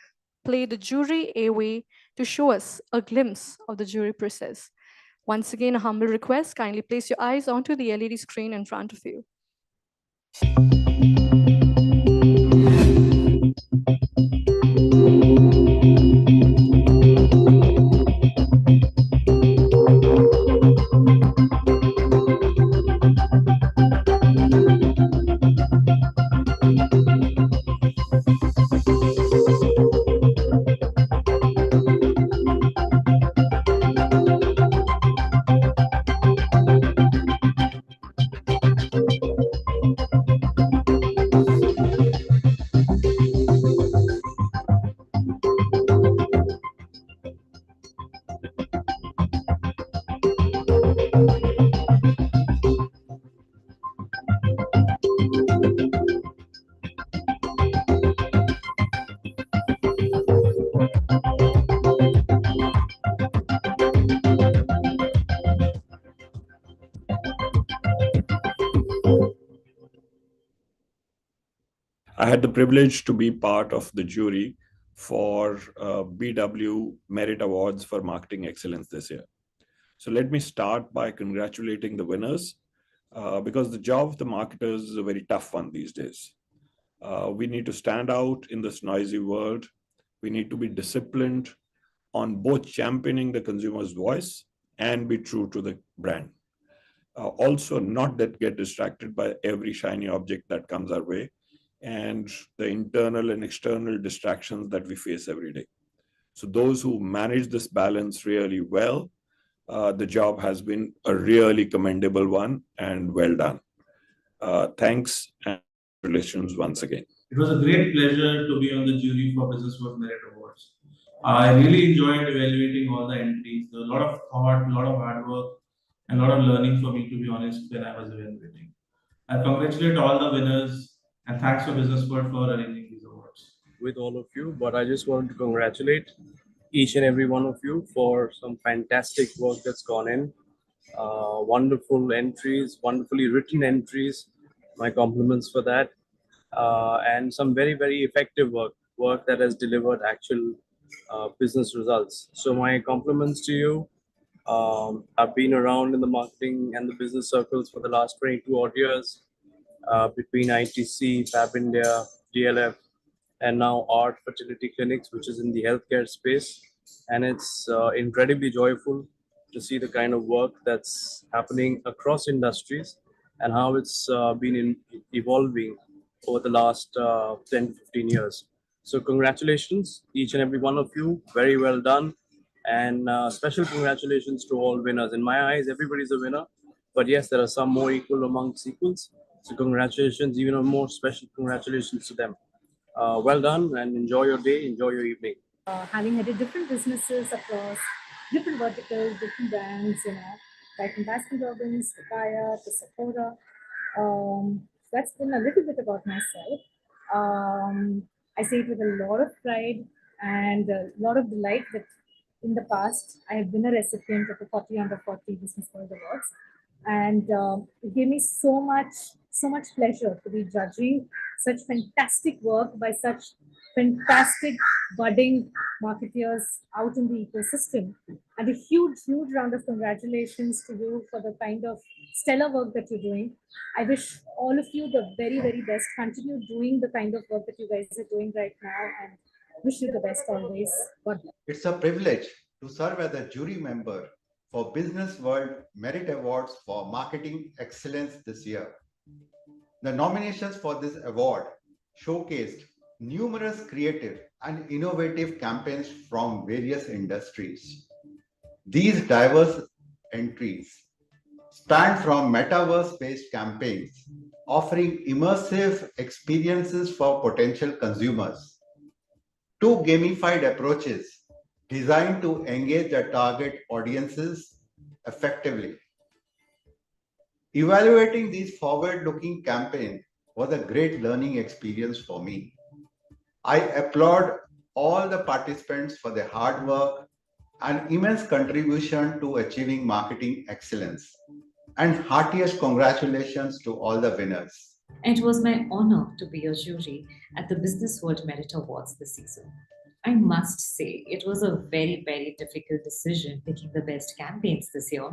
play the jury away to show us a glimpse of the jury process. Once again, a humble request, kindly place your eyes onto the LED screen in front of you. I had the privilege to be part of the jury for BW Merit Awards for Marketing Excellence this year. So let me start by congratulating the winners because the job of the marketers is a very tough one these days. We need to stand out in this noisy world. We need to be disciplined on both championing the consumer's voice and be true to the brand. Also, not get distracted by every shiny object that comes our way and the internal and external distractions that we face every day. So those who manage this balance really well, the job has been a really commendable one and well done. Thanks and congratulations once again. It was a great pleasure to be on the jury for Businessworld Merit Awards. I really enjoyed evaluating all the entries. There was a lot of thought, a lot of hard work, and a lot of learning for me, to be honest, when I was evaluating. I congratulate all the winners and thanks for Businessworld for arranging these awards. With all of you, but I just want to congratulate each and every one of you for some fantastic work that's gone in. Wonderful entries, wonderfully written entries. My compliments for that. And some very, very effective work that has delivered actual business results. So my compliments to you. I've been around in the marketing and the business circles for the last 22 odd years. Between ITC, Fab India, DLF, and now Art Fertility Clinics, which is in the healthcare space. And it's incredibly joyful to see the kind of work that's happening across industries and how it's been evolving over the last 10 to 15 years. So congratulations, each and every one of you. Very well done. And special congratulations to all winners. In my eyes, everybody's a winner. But yes, there are some more equal amongst equals. So congratulations, even a more special congratulations to them. Well done and enjoy your day, enjoy your evening. Having headed different businesses across different verticals, different brands, like from Baskin Robbins to Kaya to Sephora. That's been a little bit about myself. I say it with a lot of pride and a lot of delight that in the past I have been a recipient of the 40 Under 40 Businessworld Awards, and it gave me so much pleasure to be judging such fantastic work by such fantastic budding marketeers out in the ecosystem. And a huge round of congratulations to you for the kind of stellar work that you're doing. I wish all of you the very, very best. Continue doing the kind of work that you guys are doing right now, and wish you the best always. God bless. It's a privilege to serve as a jury member for Businessworld Merit Awards for Marketing Excellence this year. The nominations for this award showcased numerous creative and innovative campaigns from various industries. These diverse entries span from metaverse-based campaigns offering immersive experiences for potential consumers. Two gamified approaches designed to engage the target audiences effectively. Evaluating these forward-looking campaigns was a great learning experience for me. I applaud all the participants for their hard work and immense contribution to achieving marketing excellence. And heartiest congratulations to all the winners. It was my honor to be a jury at the Business World Merit Awards this season. I must say, it was a very, very difficult decision picking the best campaigns this year,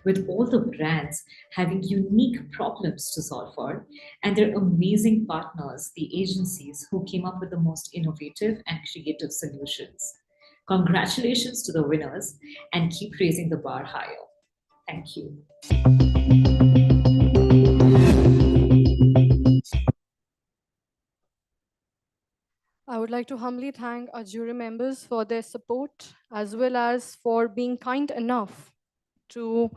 with all the brands having unique problems to solve for, and their amazing partners, the agencies who came up with the most innovative and creative solutions. Congratulations to the winners, and keep raising the bar higher. Thank you. I would like to humbly thank our jury members for their support as well as for being kind enough to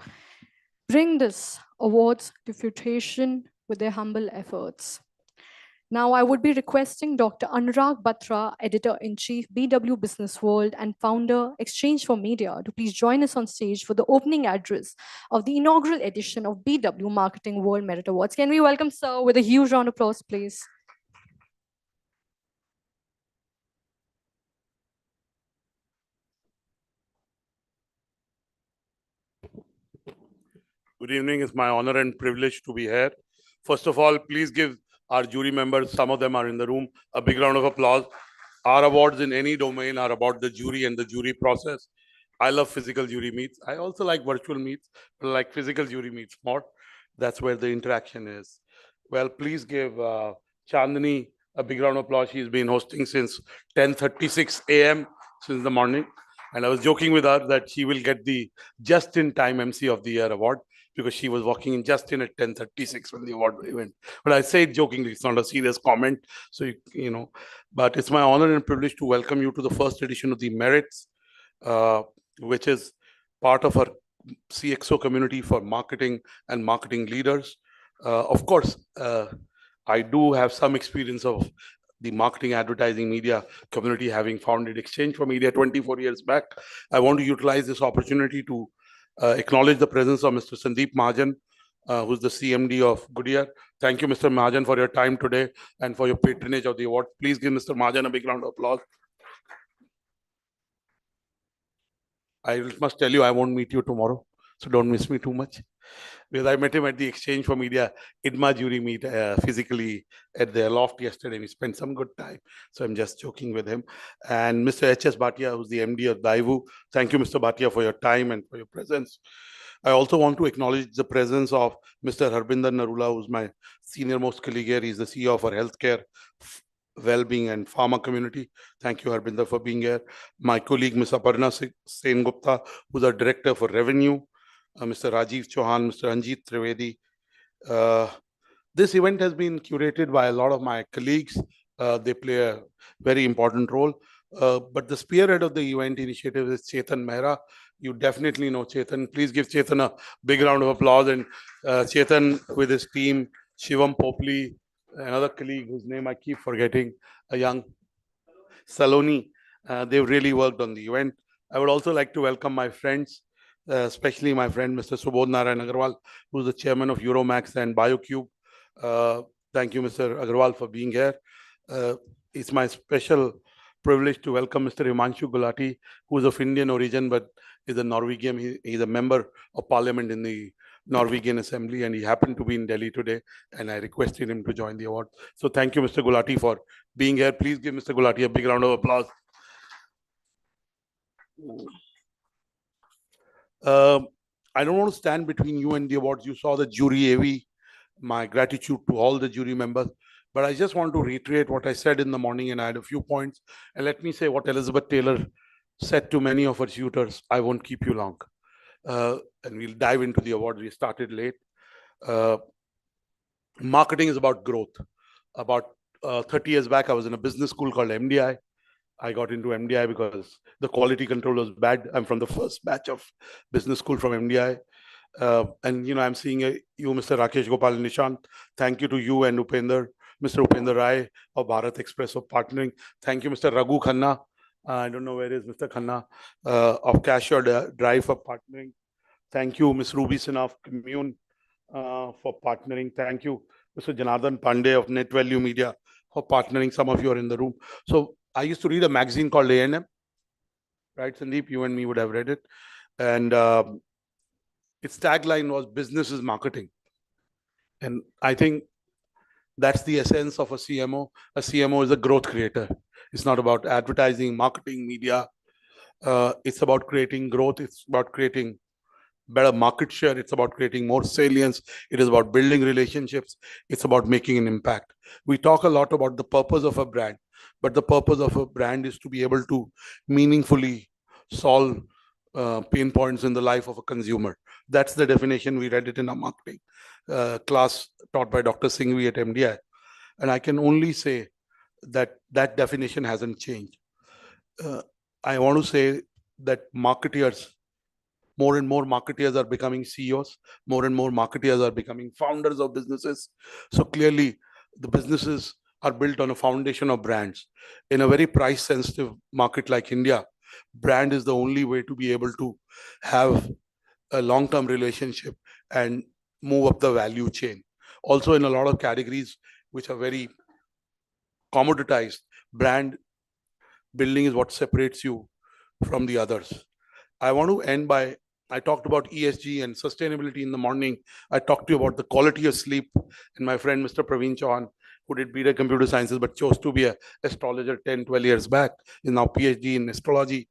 bring this awards to fruition with their humble efforts. Now, I would be requesting Dr. Anurag Batra, Editor-in-Chief, BW Businessworld, and founder, Exchange for Media, to please join us on stage for the opening address of the inaugural edition of BW Marketing World Merit Awards. Can we welcome Sir with a huge round of applause, please? Good evening. It's my honor and privilege to be here. First of all, please give our jury members, some of them are in the room, a big round of applause. Our awards in any domain are about the jury and the jury process. I love physical jury meets. I also like virtual meets, but I like physical jury meets more. That's where the interaction is. Well, please give Chandni a big round of applause. She's been hosting since 10:36 a.m. since the morning. And I was joking with her that she will get the just-in-time MC of the Year award because she was walking in just in at 10:36 when the award event. But I say it jokingly, it's not a serious comment. So, you know, but it's my honor and privilege to welcome you to the first edition of the Merits, which is part of our CXO community for marketing and marketing leaders. Of course, I do have some experience of the marketing, advertising, media community, having founded Exchange for Media 24 years back. I want to utilize this opportunity to acknowledge the presence of Mr. Sandeep Mahajan, who's the CMD of Goodyear. Thank you, Mr. Mahajan, for your time today and for your patronage of the award. Please give Mr. Mahajan a big round of applause. I must tell you, I won't meet you tomorrow, so don't miss me too much. Because I met him at the Exchange for Media IDMA jury meet physically at their loft yesterday. We spent some good time. So I'm just joking with him. And Mr. H.S. Bhatia, who's the MD of Daivu. Thank you, Mr. Bhatia, for your time and for your presence. I also want to acknowledge the presence of Mr. Harbinder Narula, who's my senior most colleague here. He's the CEO of our healthcare, well-being and pharma community. Thank you, Harbinder, for being here. My colleague, Ms. Aparna Sen Gupta, who's our director for revenue. Mr. Rajiv Chauhan, Mr. Anjit Trivedi. This event has been curated by a lot of my colleagues. They play a very important role. But the spearhead of the event initiative is Chetan Mehra. You definitely know Chetan. Please give Chetan a big round of applause. And Chetan with his team, Shivam Popli, another colleague whose name I keep forgetting, a young Saloni. They've really worked on the event. I would also like to welcome my friends, especially my friend, Mr. Subodh Narayan Agarwal, who's the chairman of Euromax and BioCube. Thank you, Mr. Agarwal, for being here. It's my special privilege to welcome Mr. Himanshu Gulati, who is of Indian origin, but is a Norwegian. He's a member of parliament in the Norwegian Assembly, and he happened to be in Delhi today, and I requested him to join the award. So thank you, Mr. Gulati, for being here. Please give Mr. Gulati a big round of applause. I don't want to stand between you and the awards. You saw the jury AV. My gratitude to all the jury members. But I just want to reiterate what I said in the morning, and I had a few points. And let me say what Elizabeth Taylor said to many of her suitors: I won't keep you long. And we'll dive into the awards. We started late. Marketing is about growth. About 30 years back, I was in a business school called MDI. I got into MDI because the quality control was bad. I'm from the first batch of business school from MDI. And I'm seeing you, Mr. Rakesh Gopal Nishant. Thank you to you and Upender, Mr. Upender Rai of Bharat Express for partnering. Thank you, Mr. Raghu Khanna. I don't know where is Mr. Khanna of Cashier Drive for partnering. Thank you, Ms. Ruby Sinha of Commune for partnering. Thank you, Mr. Janardhan Pandey of Net Value Media for partnering. Some of you are in the room. So I used to read a magazine called A&M, right, Sandeep? You and me would have read it. And its tagline was "Business is marketing." And I think that's the essence of a CMO. A CMO is a growth creator. It's not about advertising, marketing, media. It's about creating growth. It's about creating better market share. It's about creating more salience. It is about building relationships. It's about making an impact. We talk a lot about the purpose of a brand, but the purpose of a brand is to be able to meaningfully solve pain points in the life of a consumer. That's the definition. We read it in a marketing class taught by Dr. Singhvi at MDI. And I can only say that that definition hasn't changed. I want to say that marketeers, more and more marketeers are becoming CEOs. More and more marketeers are becoming founders of businesses. So clearly, the businesses are built on a foundation of brands. In a very price-sensitive market like India, brand is the only way to be able to have a long-term relationship and move up the value chain. Also, in a lot of categories which are very commoditized, brand building is what separates you from the others. I want to end by, I talked about ESG and sustainability in the morning. I talked to you about the quality of sleep. And my friend, Mr. Praveen Chauhan, who did BD Computer Sciences, but chose to be an astrologer 10, 12 years back, is now PhD in astrology.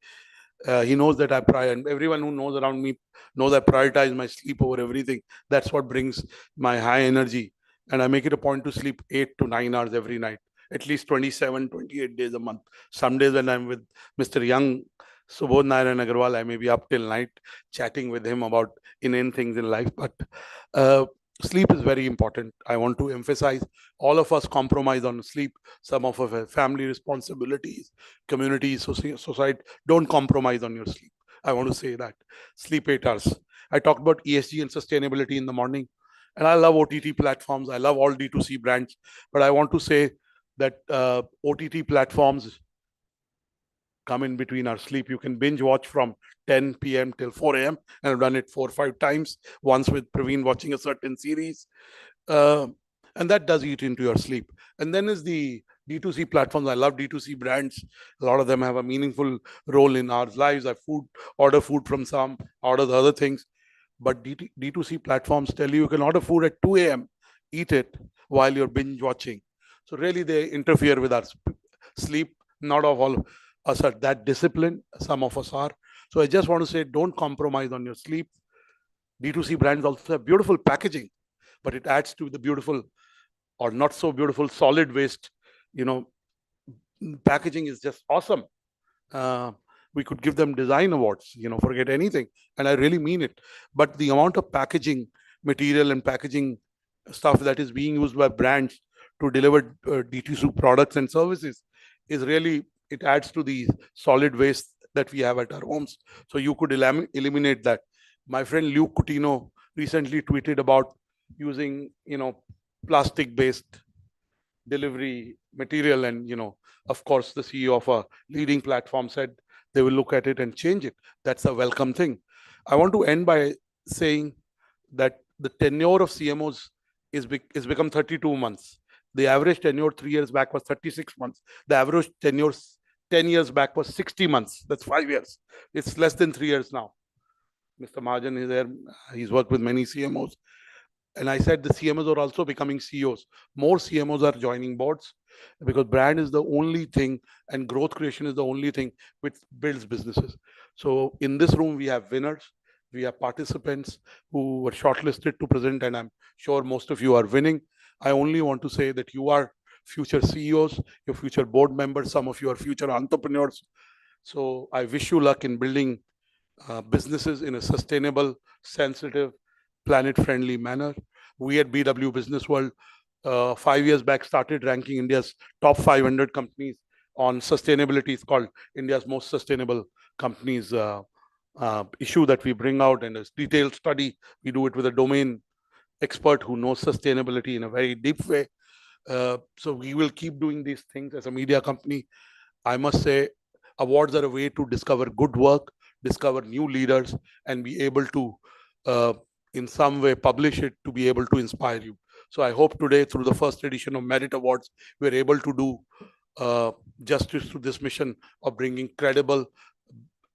He knows that and everyone who knows around me knows I prioritize my sleep over everything. That's what brings my high energy. And I make it a point to sleep 8 to 9 hours every night, at least 27, 28 days a month. Some days when I'm with Mr. Young, Subodh Narayan Agarwal, I may be up till night chatting with him about inane things in life. But sleep is very important. I want to emphasize all of us compromise on sleep. Some of us have family responsibilities, community, society. Don't compromise on your sleep. I want to say that. Sleep 8 hours. I talked about ESG and sustainability in the morning. And I love OTT platforms. I love all D2C brands. But I want to say that OTT platforms come in between our sleep. You can binge watch from 10 p.m. till 4 a.m. And I've done it 4 or 5 times, once with Praveen watching a certain series. And that does eat into your sleep. And then is the D2C platforms. I love D2C brands. A lot of them have a meaningful role in our lives. I order food from some, order the other things. But D2C platforms tell you can order food at 2 a.m., eat it while you're binge watching. So really they interfere with our sleep. Not of all us are that disciplined. Some of us are. So I just want to say, don't compromise on your sleep. D2C brands also have beautiful packaging, but it adds to the beautiful or not so beautiful solid waste. Packaging is just awesome. We could give them design awards, forget anything. And I really mean it. But the amount of packaging material and packaging stuff that is being used by brands to deliver D2C products and services is really, it adds to the solid waste that we have at our homes. So you could eliminate that. My friend Luke Coutinho recently tweeted about using, plastic-based delivery material. And, of course, the CEO of a leading platform said they will look at it and change it. That's a welcome thing. I want to end by saying that the tenure of CMOs is become 32 months. The average tenure 3 years back was 36 months. The average tenure 10 years back was 60 months. That's 5 years. It's less than 3 years now. Mr. Mahajan is there. He's worked with many CMOs. And I said the CMOs are also becoming CEOs. More CMOs are joining boards because brand is the only thing and growth creation is the only thing which builds businesses. So in this room, we have winners. We have participants who were shortlisted to present, and I'm sure most of you are winning. I only want to say that you are future CEOs, your future board members, some of you are future entrepreneurs. So I wish you luck in building businesses in a sustainable, sensitive, planet-friendly manner. We at BW Businessworld 5 years back started ranking India's top 500 companies on sustainability. It's called India's most sustainable companies issue that we bring out and a detailed study. We do it with a domain expert who knows sustainability in a very deep way. So we will keep doing these things as a media company. I must say, awards are a way to discover good work, discover new leaders, and be able to, in some way, publish it to be able to inspire you. So I hope today, through the first edition of Merit Awards, we're able to do justice to this mission of bringing credible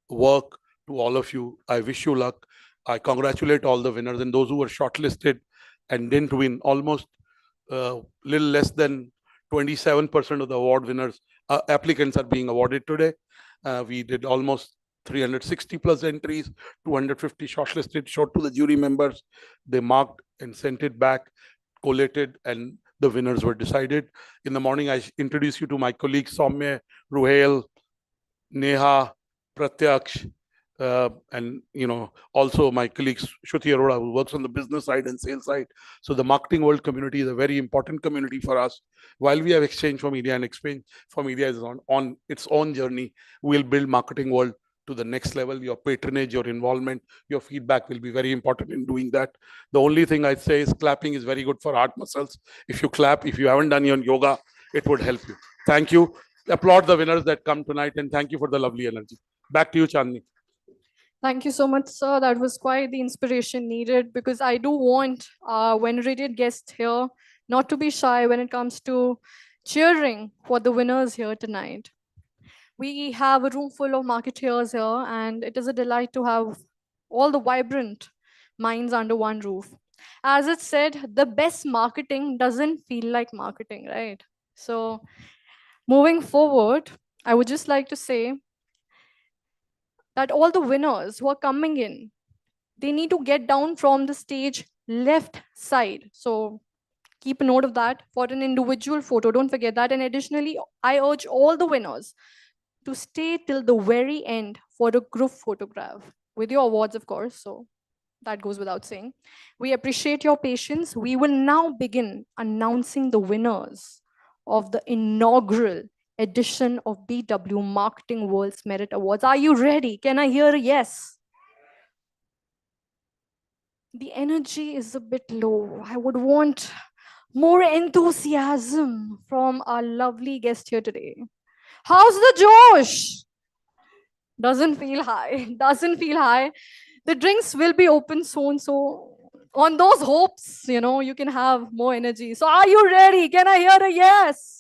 work to all of you. I wish you luck. I congratulate all the winners and those who were shortlisted and didn't win. Almost little less than 27% of the award winners, applicants are being awarded today. We did almost 360 plus entries, 250 shortlisted, showed to the jury members. They marked and sent it back, collated, and the winners were decided. In the morning, I introduced you to my colleagues, Soumya, Ruhail, Neha, Pratyaksh, and also my colleague Shruti Arora, who works on the business side and sales side. So the marketing world community is a very important community for us. While we have Exchange for Media, and Exchange for Media is on its own journey, we'll build marketing world to the next level. Your patronage, your involvement, your feedback will be very important in doing that. The only thing I'd say is clapping is very good for heart muscles. If you clap, if you haven't done your yoga, it would help you. Thank you. Applaud the winners that come tonight, and thank you for the lovely energy. Back to you, Chandni. Thank you so much, sir. That was quite the inspiration needed, because I do want our venerated guests here not to be shy when it comes to cheering for the winners here tonight. We have a room full of marketeers here, and it is a delight to have all the vibrant minds under one roof. As it said, the best marketing doesn't feel like marketing, right? So moving forward, I would just like to say that all the winners who are coming in, they need to get down from the stage left side. So keep a note of that for an individual photo. Don't forget that. And additionally, I urge all the winners to stay till the very end for a group photograph with your awards, of course. So that goes without saying. We appreciate your patience. We will now begin announcing the winners of the inaugural edition of BW Marketing World's Merit Awards. Are you ready? Can I hear a yes? The energy is a bit low. I would want more enthusiasm from our lovely guest here today. How's the Josh? Doesn't feel high. Doesn't feel high. The drinks will be open soon. So on those hopes, you can have more energy. So are you ready? Can I hear a yes?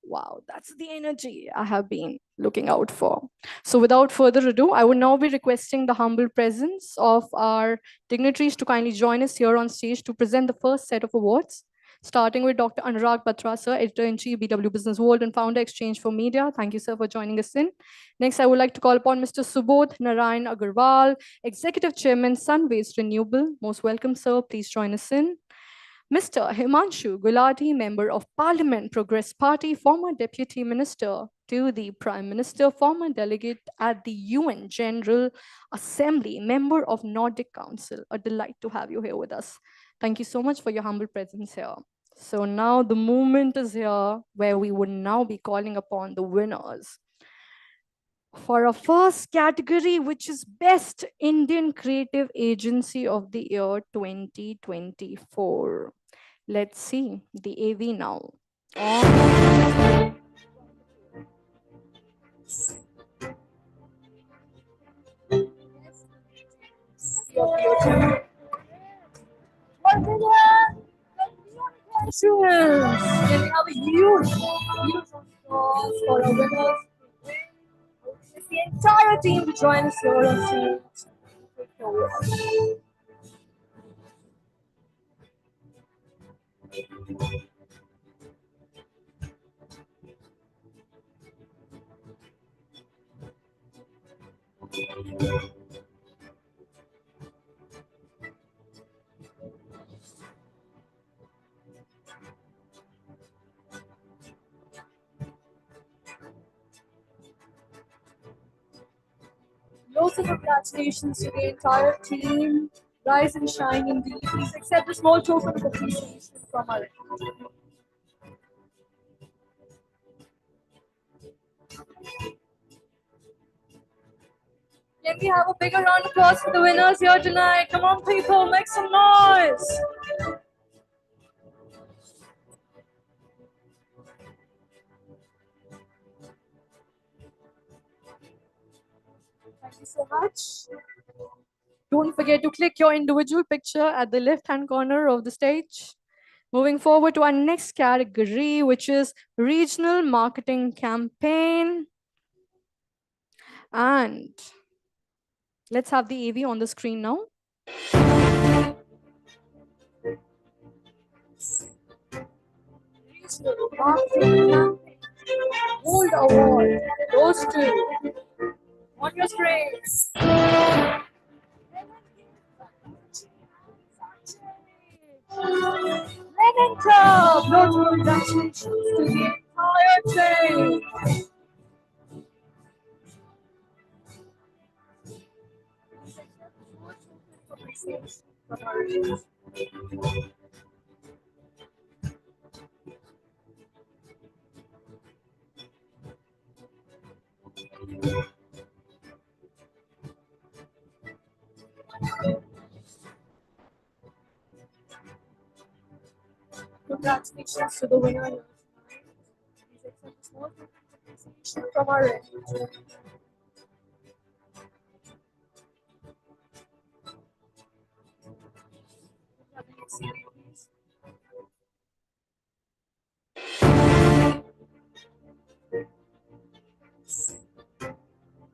Wow, that's the energy I have been looking out for. So without further ado, I would now be requesting the humble presence of our dignitaries to kindly join us here on stage to present the first set of awards, starting with Dr. Anurag Batra, sir, Editor-in-Chief, BW Businessworld and Founder, Exchange for Media. Thank you, sir, for joining us in. Next, I would like to call upon Mr. Subodh Narayan Agarwal, Executive Chairman, Sunwaste Renewable. Most welcome, sir. Please join us in. Mr. Himanshu Gulati, Member of Parliament, Progress Party, former Deputy Minister to the Prime Minister, former Delegate at the UN General Assembly, Member of Nordic Council. A delight to have you here with us. Thank you so much for your humble presence here. So now the moment is here where we would now be calling upon the winners for our first category, which is Best Indian Creative Agency of the Year 2024. Let's see the AV now. Congratulations! Can we have a huge applause for our winners? It's the entire team to join us here on stage. Take your award. Lots of congratulations to the entire team. Rise and shine indeed. Please accept a small token of appreciation from our end. Can we have a bigger round of applause for the winners here tonight? Come on, people, make some noise. Thank you so much. Don't forget to click your individual picture at the left-hand corner of the stage. Moving forward to our next category, which is regional marketing campaign. And let's have the AV on the screen now. Regional marketing campaign. Gold award goes to on your screens. Maiden Club, lots of congratulations to the entire team. Congratulations to the winner. Please accept a small appreciation from our end.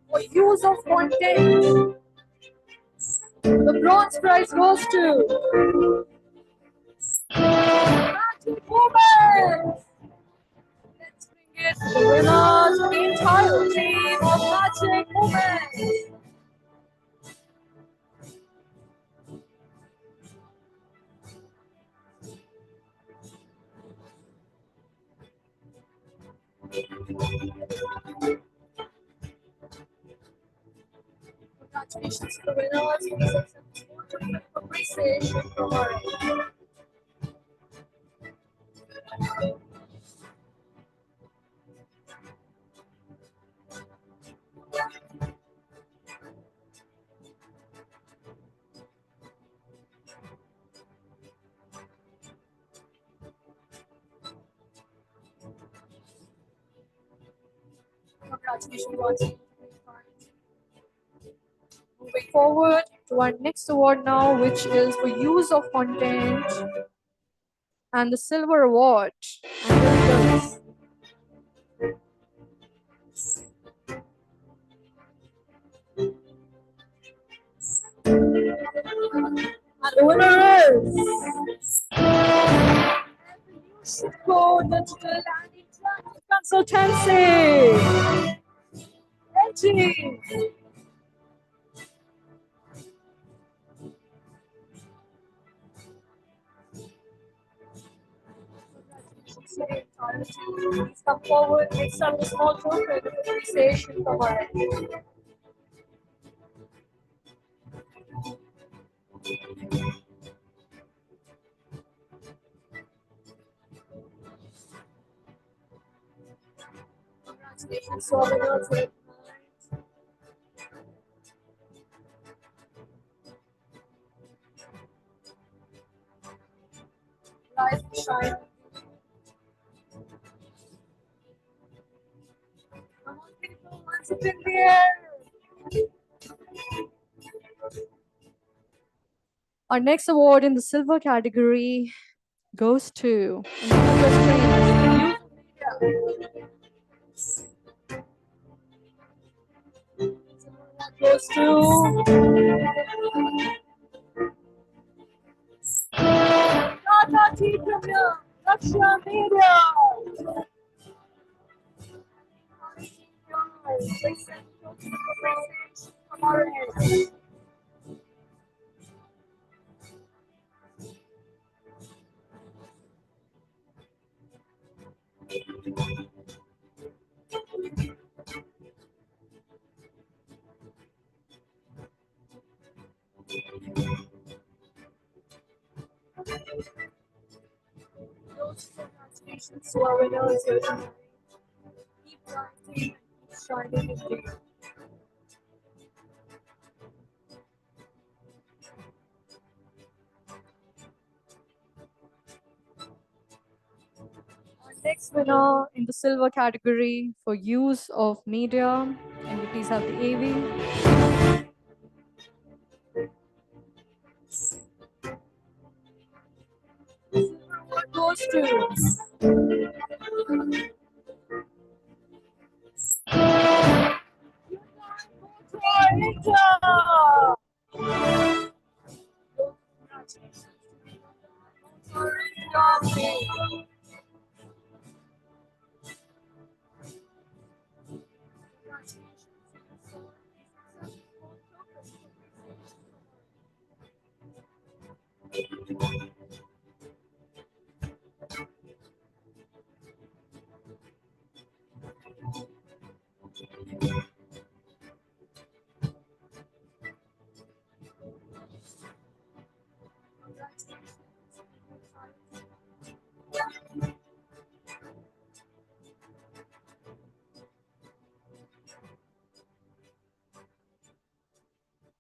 For use of content, the bronze prize goes to Magic Woman. Let's bring it to the winners, the entire team of Magic Woman. Congratulations to the winners. Please accept a small appreciation from our end. Congratulations once again. Moving forward to our next award now, which is for use of content and the silver award. And here it goes. And the winner is Cisco Digital and Interactive Consultancy. Reggie. Please come forward, make some small token of appreciation from our end. Congratulations to all the winners here tonight. Rise and shine. Come on, people, hands up in the air. Our next award in the silver category goes to goes to Tata Tea Premier, Russia Media. Congratulations to our winners here tonight. Keep rising and keep shining in the Next winner in the silver category for use of media. Can we please have the AV? What goes to?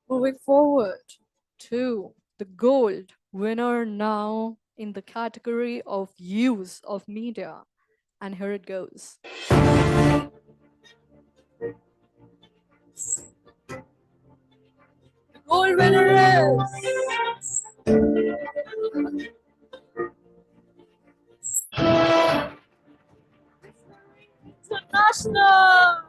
Moving forward to the gold winner now in the category of use of media. And here it goes. The gold winner is International.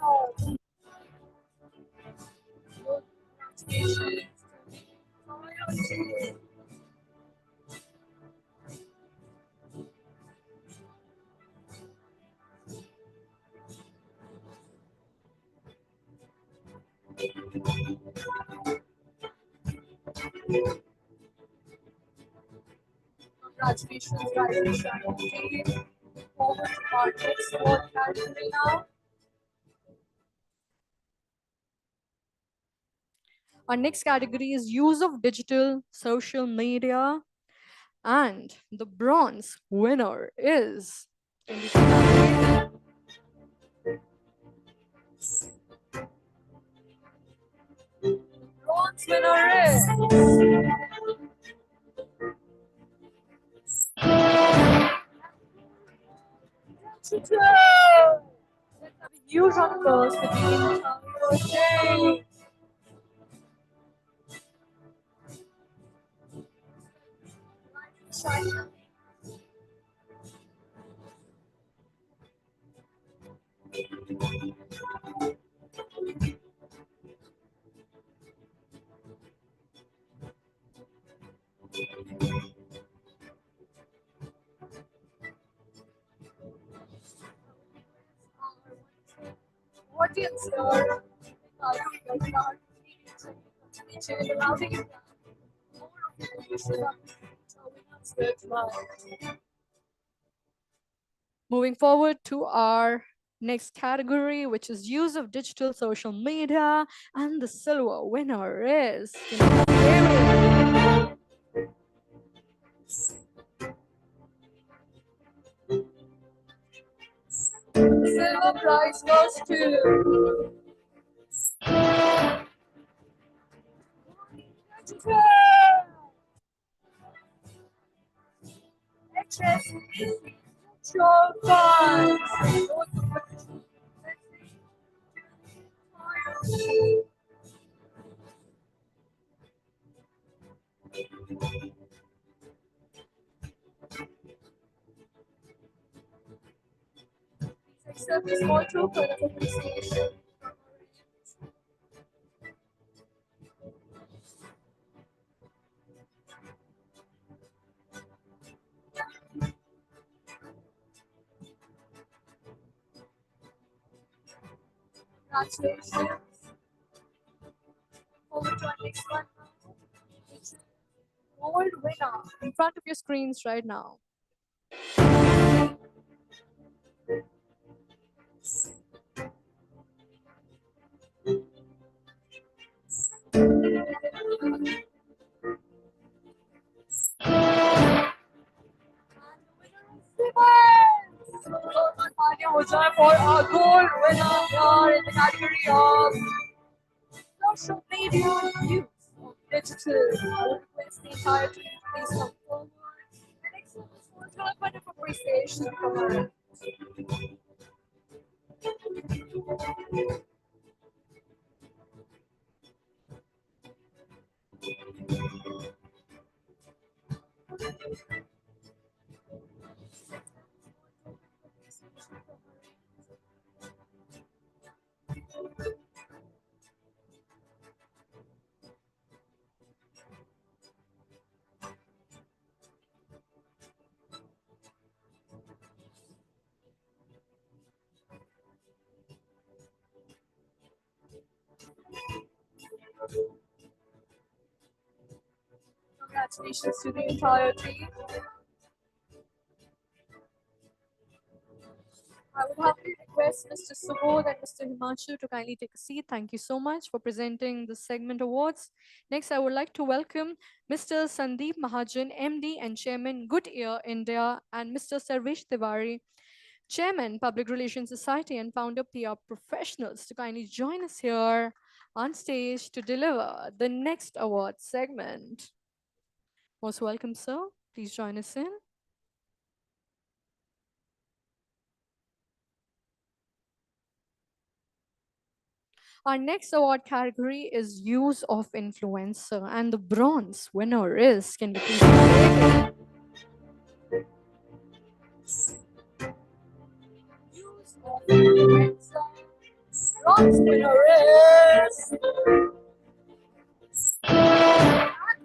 Congratulations, Rise and Shine team. Forward to our next award category now. Our next category is use of digital social media. And the bronze winner is. Can we congratulate? Bronze winner is. Let's have a huge applause for the entire day. Audience here. Moving forward to our next category, which is use of digital social media, and the silver winner is. Silver prize goes to. Accept this small token of appreciation. Congratulations. Over to our next one. Gold winner in front of your screens right now. For our gold winner here in the category of social media use of digital. I would request the entire team to please come forward and accept this small token of appreciation from our end. Congratulations to the entire team. I would humbly request Mr. Subodh and Mr. Himanshu to kindly take a seat. Thank you so much for presenting the segment awards. Next, I would like to welcome Mr. Sandeep Mahajan, MD and Chairman, Goodyear India, and Mr. Sarvesh Tiwari, Chairman, Public Relations Society and founder PR Professionals, to kindly join us here on stage to deliver the next award segment. Most welcome, sir. Please join us in. Our next award category is Use of Influencer, and the bronze winner is, can we please have it? Use of Influencer. Bronze winner is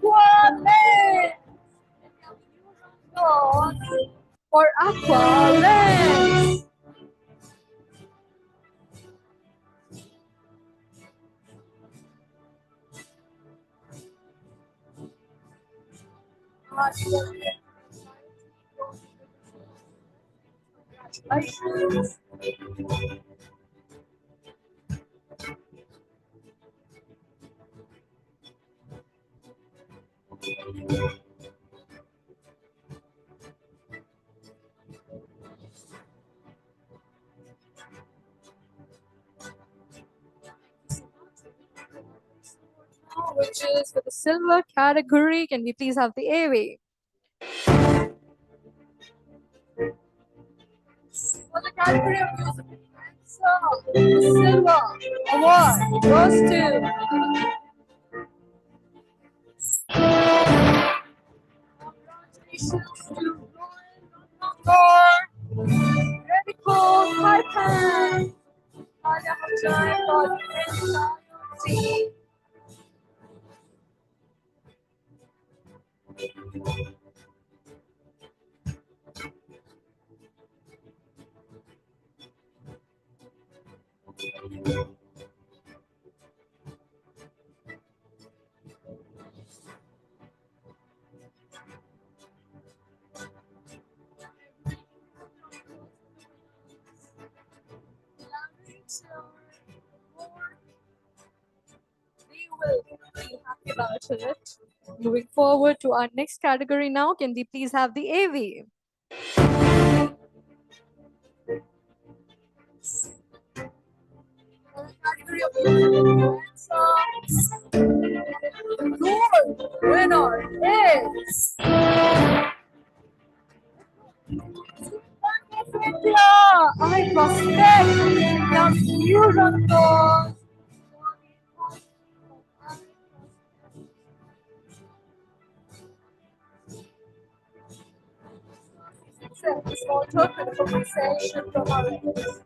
Aquaman. For Aquaman. Congratulations. Which is for the silver category. Can we please have the AV? For the category of use of influencer, the silver award goes to congratulations to Royal Medical Pipeline. I have a time for the entire team. We will be happy about it. Moving forward to our next category now, can we please have the AV? Category of influencer, the gold winner is Bank of India. I prospect young unicorns. Accept a small token of appreciation from our leaders.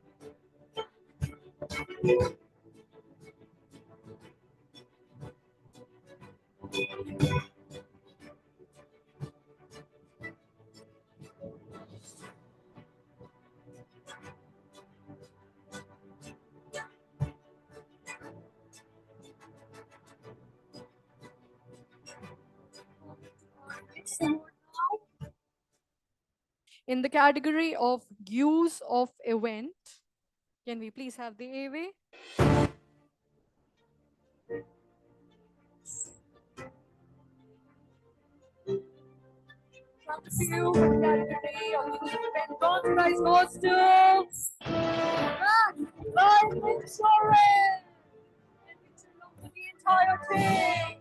In the category of use of event, can we please have the AV? Come to you for the category of use of event. Bronze prize goes to life insurance. The entire team.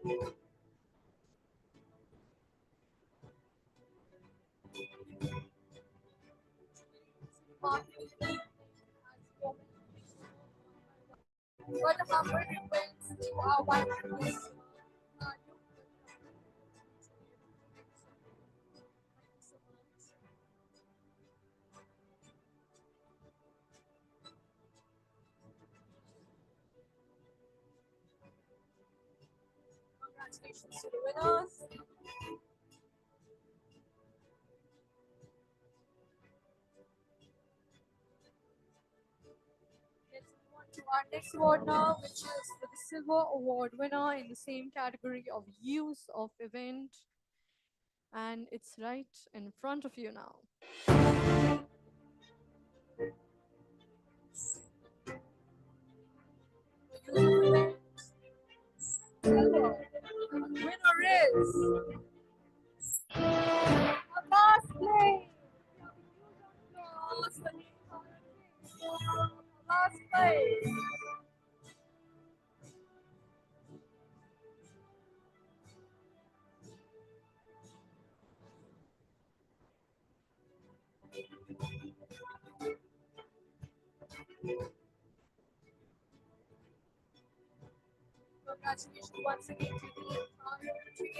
What about events are wonderful. Congratulations to the winners. Let's move on to our next award now, which is for the Silver Award winner in the same category of use of event. And it's right in front of you now. Silver winner is a last place. Last place. Congratulations once again to the entire team.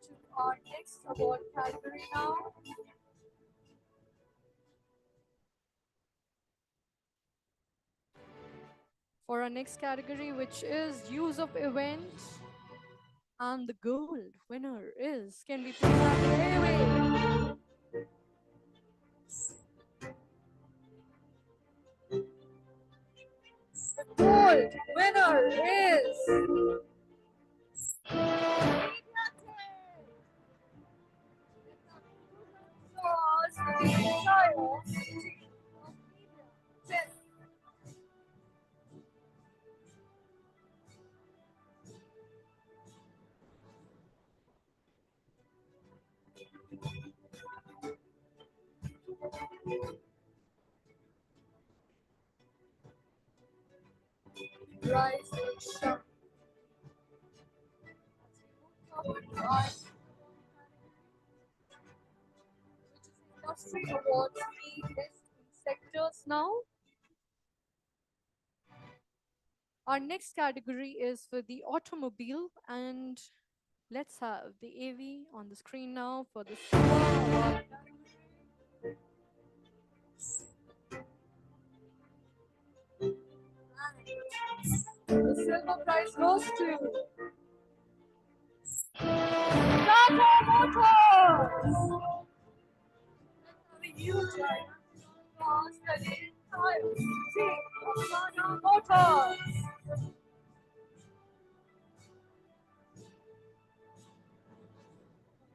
To our next award category now. For our next category, which is use of event. And the gold winner is, can we please have the airway? The gold winner is Rise and shine. Industry awards the best in sectors now. Our next category is for the automobile, and let's have the AV on the screen now for the silver award category. The silver prize goes to Tata Motors. A huge applause for the entire team of Tata Motors.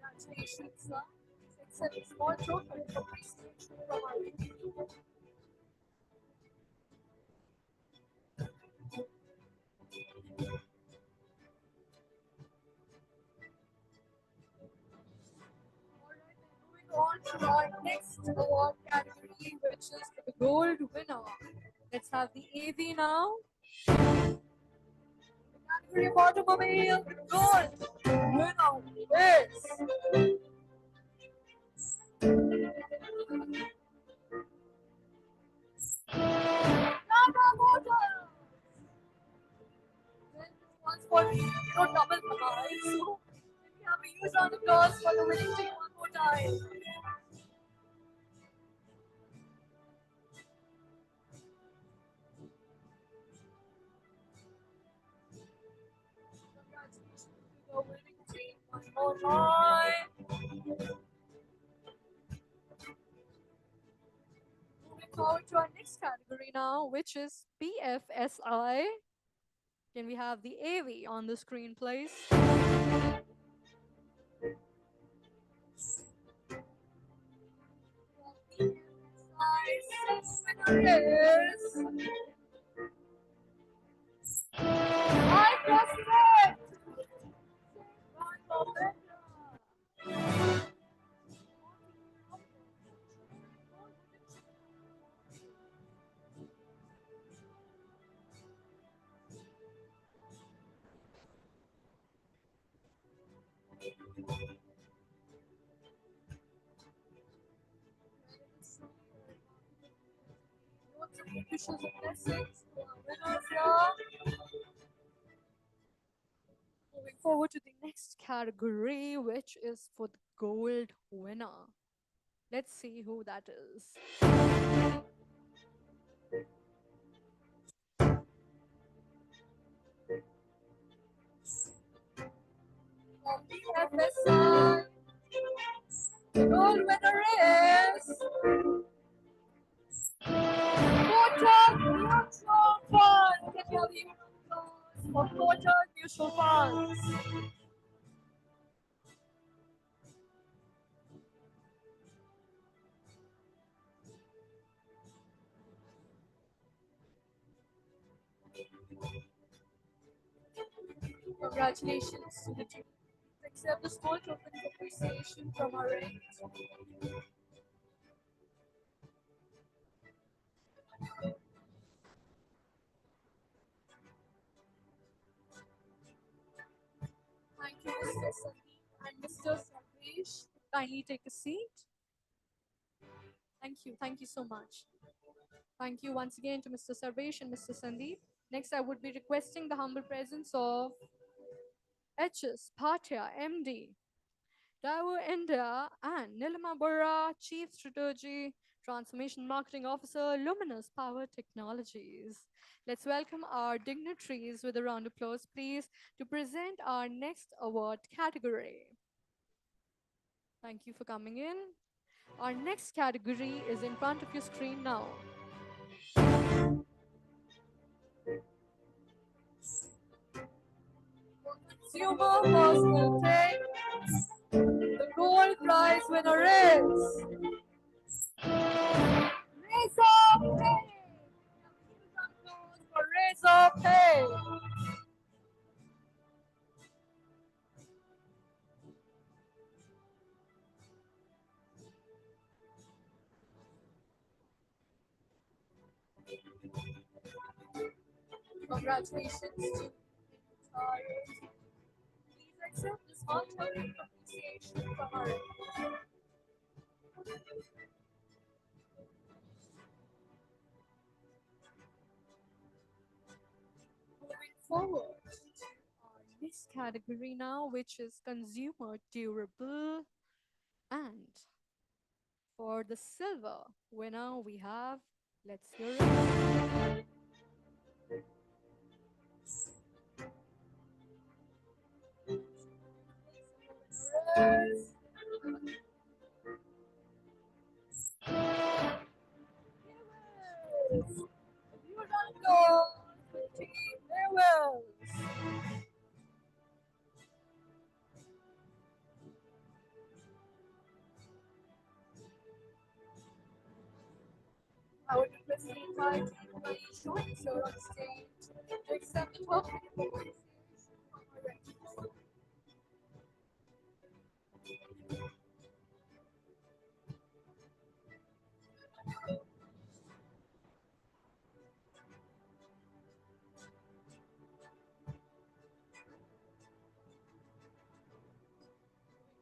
Congratulations, sir. Accept a small token of appreciation from our team. On to our next award category, which is for the gold winner. Let's have the AV now. The category of automobile, the gold winner is Tata Motors. Then this one's for double command, so can we use round of applause for the winning team one more time? Congratulations to the winning team one more time. Moving forward to our next category now, which is PFSI. Can we have the AV on the screen, please? is I trusted. Officials and blessings for our winners here. Moving forward to the next category, which is for the gold winner. Let's see who that is. For BFSI, the gold winner is Kotak Mutual Fund. Can you leave applause for Kotak Mutual Funds? Congratulations to the team. Accept the small token of appreciation from our end. Thank you, Mr. Sandeep and Mr. Sarvesh. Kindly take a seat. Thank you. Thank you so much. Thank you once again to Mr. Sarvesh and Mr. Sandeep. Next, I would be requesting the humble presence of HS Bhatia, MD, Daewoo India, and Nilima Bora, Chief Strategy Transformation Marketing Officer, Luminous Power Technologies. Let's welcome our dignitaries with a round of applause, please, to present our next award category. Thank you for coming in. Our next category is in front of your screen now. Consumer personal take. The gold prize winner is Razor Pay. For Razor Pay. Congratulations to our team. Please accept this small token of appreciation from our end. Moving forward to our next category now, which is consumer durable. And for the silver winner, we have, let's hear it. You don't know, team Lewis. I would request the entire team to join us here on stage to accept the token of appreciation from our end.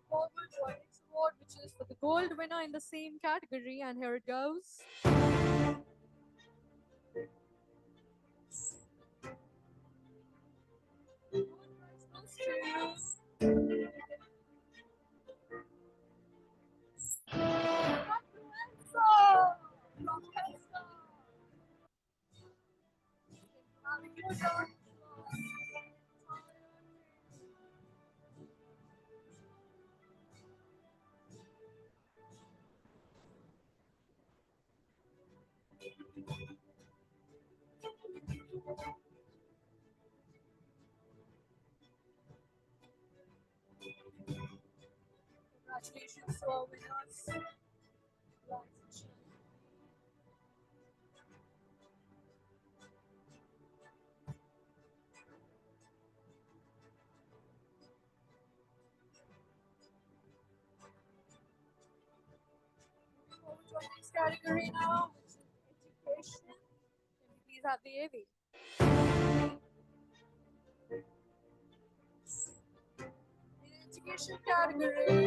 Forward to our next award, which is for the gold winner in the same category, and here it goes. Congratulations to our winners. category now, which is education. Can we please have the AV? In education category,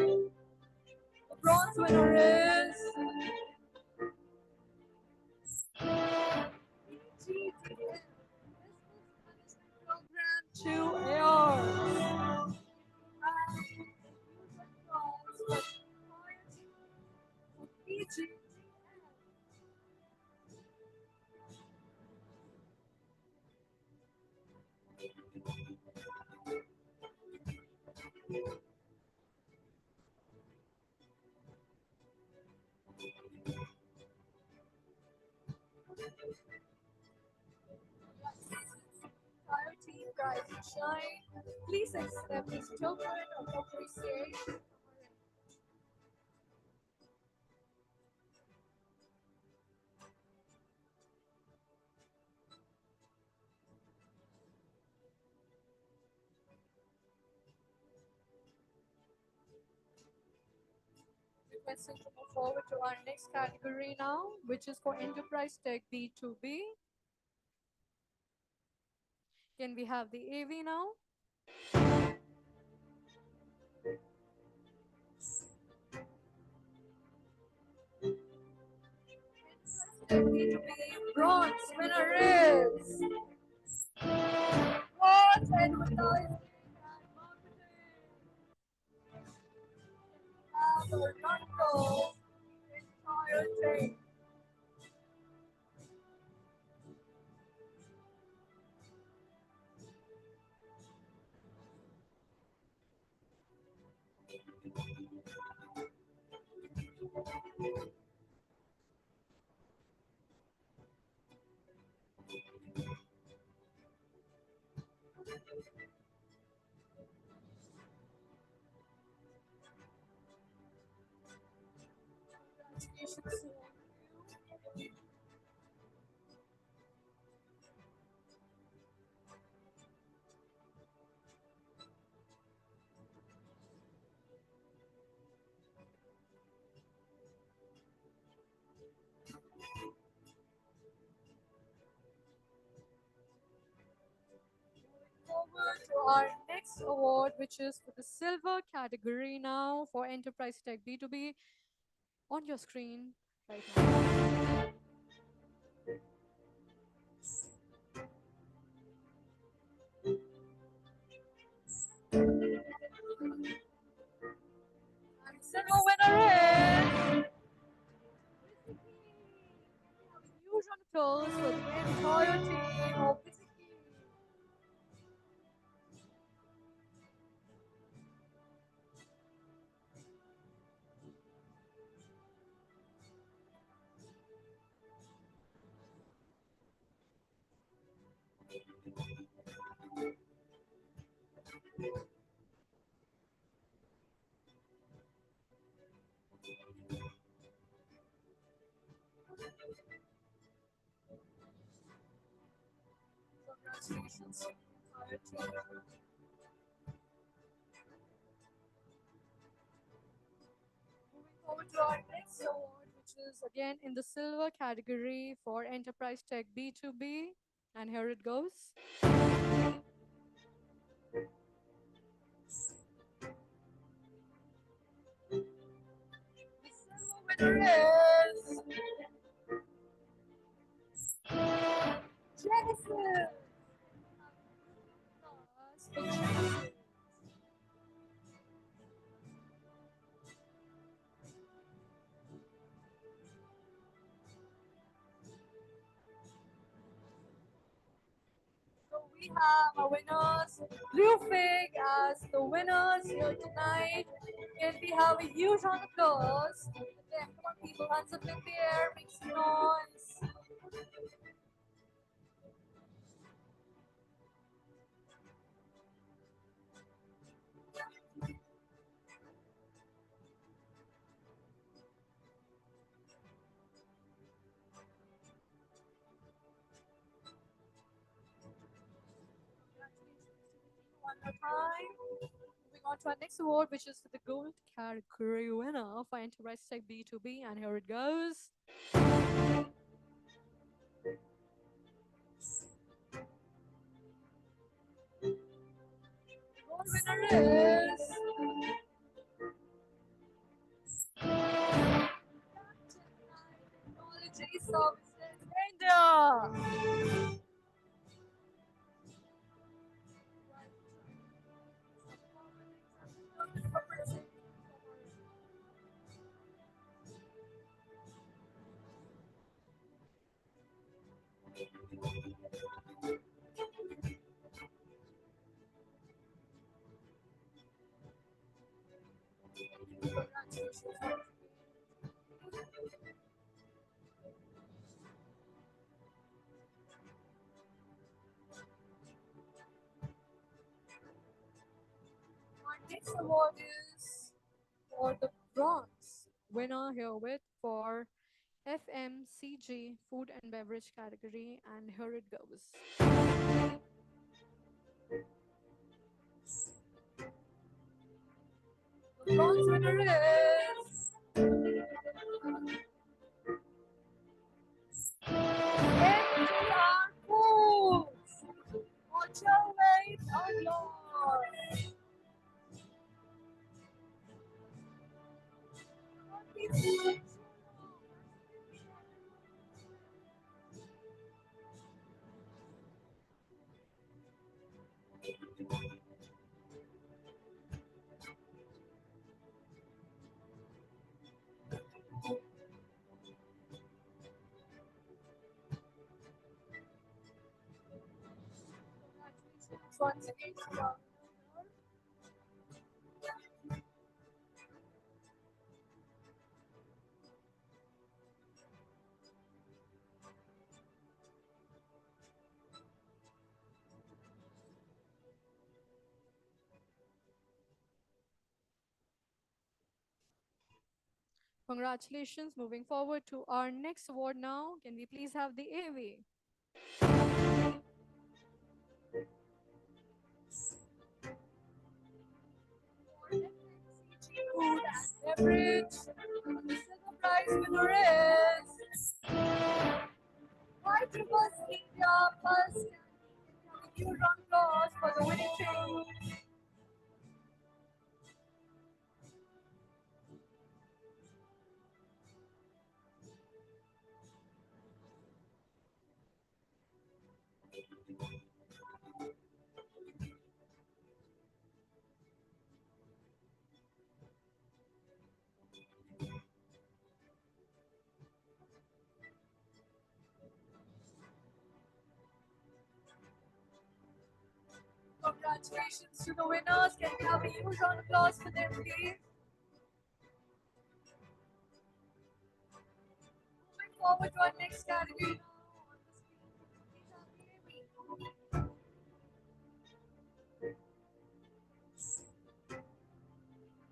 the bronze winner is BGTM, Business Management Program 2 ARs. BGTM. Entire team, rise and shine. Please accept this token of appreciation. Requesting to move forward to our next category now, which is for Enterprise Tech B2B. Can we have the AV now? Tech B2B bronze winner is laud and marketing. Have a wonderful entire day. Congratulations to all of you. Forward to our next award, which is for the silver category now for Enterprise Tech B2B on your screen right now. And silver winner is huge on applause for the entire team of Vicky. Congratulations to the entire team. Moving forward to our next award, which is again in the silver category for Enterprise Tech B2B. And here it goes. The silver winner is Genesis. For Genesis. So we have our winners, Blue Fig, as the winners here tonight. Can we have a huge round of applause? Again, come on, people, hands up in the air, make some noise. Congratulations to the team one more time. Moving On to our next award, which is the gold category winner for Enterprise Tech B2B, and here it goes. Gold winner is Technology Services India. Our next award is for the bronze winner herewith for FMCG food and beverage category, and here it goes. The bronze winner is MTR Foods. Watch your weight on Lord. Once again, congratulations. Moving forward to our next award now. Can we please have the AV? Food and beverage. The silver prize winner is White Rivers India Plus. Can we give a round of applause for the winning team? Congratulations to the winners. Can we have a huge round of applause for them, please? Moving forward to our next category now.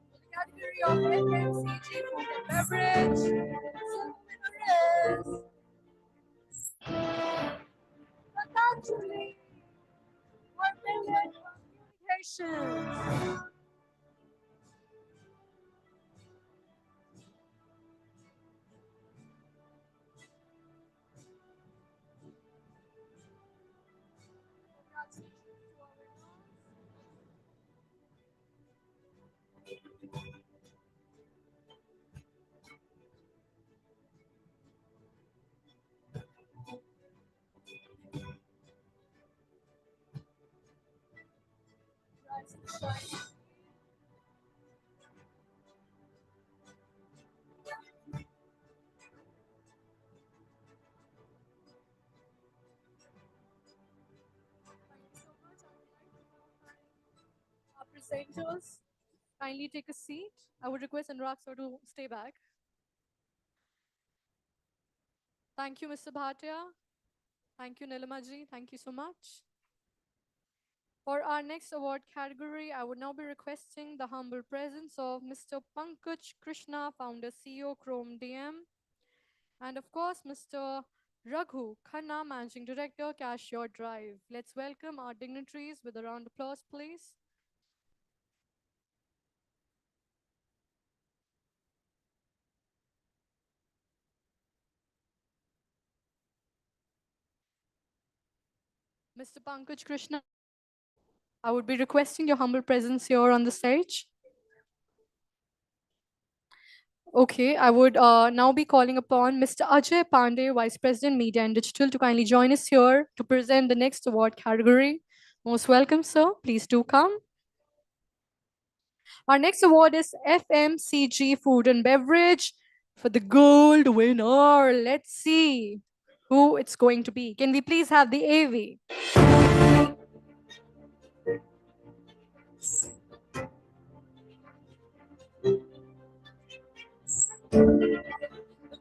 The category of FMCG food and beverage. Silver winner is Patanjali for Million Communications. Congratulations to our winners. Rise and shine. Thank you so much. I would like to now thank our presenters. Kindly take a seat. I would request Anurag sir to stay back. Thank you, Mr. Bhatia. Thank you, Nilamaji. Thank you so much. For our next award category, I would now be requesting the humble presence of Mr. Pankaj Krishna, founder, CEO, Chrome DM, and of course, Mr. Raghu Khanna, Managing Director, Cashier Drive. Let's welcome our dignitaries with a round of applause, please. Mr. Pankaj Krishna, I would be requesting your humble presence here on the stage. Okay, I would now be calling upon Mr. Ajay Pandey, Vice President Media and Digital, to kindly join us here to present the next award category. Most welcome, sir. Please do come. Our next award is FMCG Food and Beverage for the gold winner. Let's see who it's going to be. Can we please have the AV? The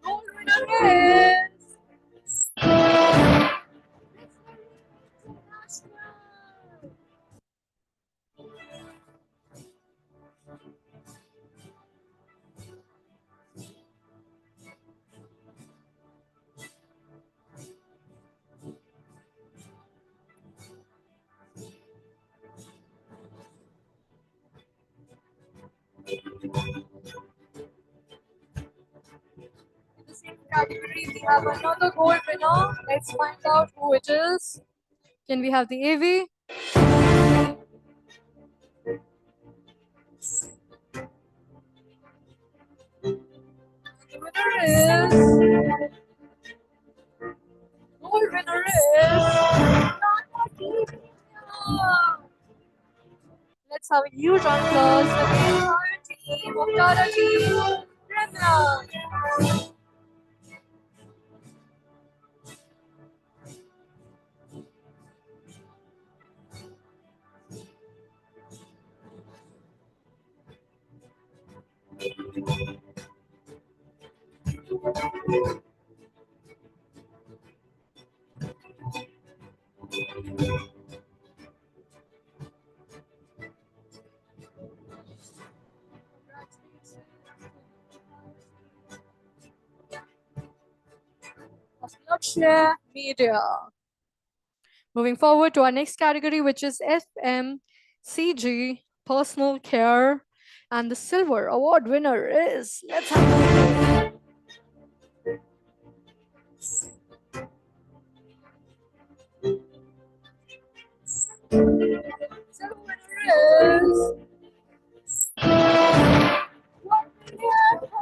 gold winner is in the same category. We have another gold winner. Let's find out who it is. Can we have the AV? The winner is. Gold winner is. Let's have a huge round of applause for the entire team of Tata Team. Premier. Lakshya Media. Moving forward to our next category, which is FMCG Personal Care, and the silver award winner is. Let's have silver winner is.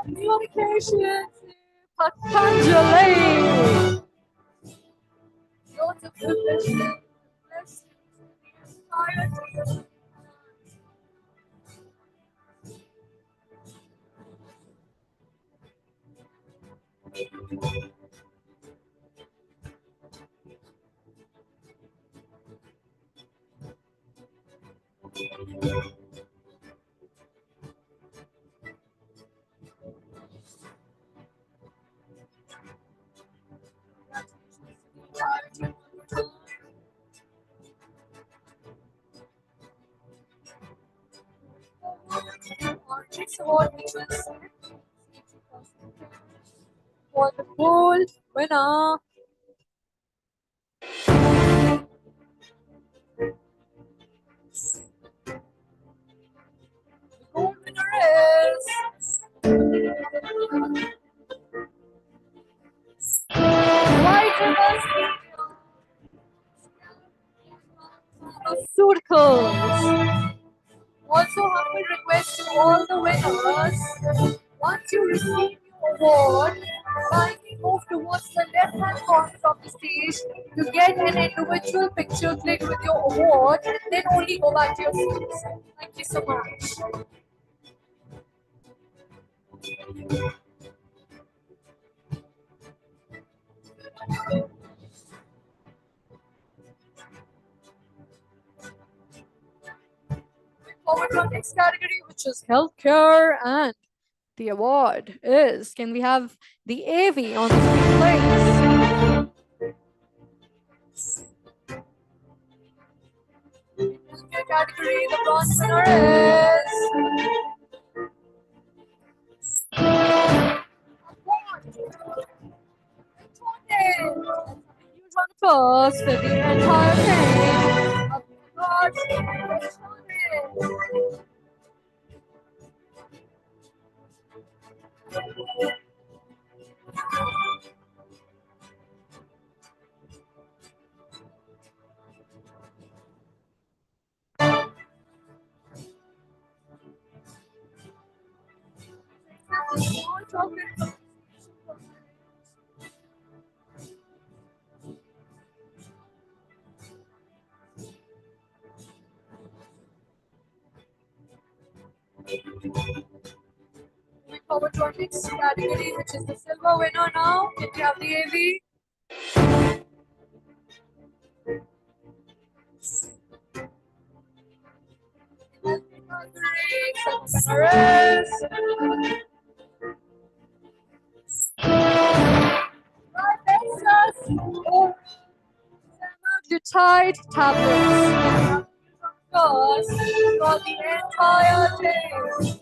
Communications Patanjali. Lots of good blessings to the entire team. Our next award, which is for the gold winner. The gold winner is. White Rivers Pharmaceuticals. Also, humble request to all the winners. Once you receive your award, kindly move towards the left-hand corner of the stage to get an individual picture click with your award, and then only go back to your seats. Thank you so much. Forward to our next category, which is healthcare, and the award is. Can we have the AV on the screen, please? In healthcare category, the bronze winner is. Huge round of applause for the entire team of God. Moving forward to our next category, which is the silver winner now. Can we have the AV? Semaglutide tablets. Course for the entire day.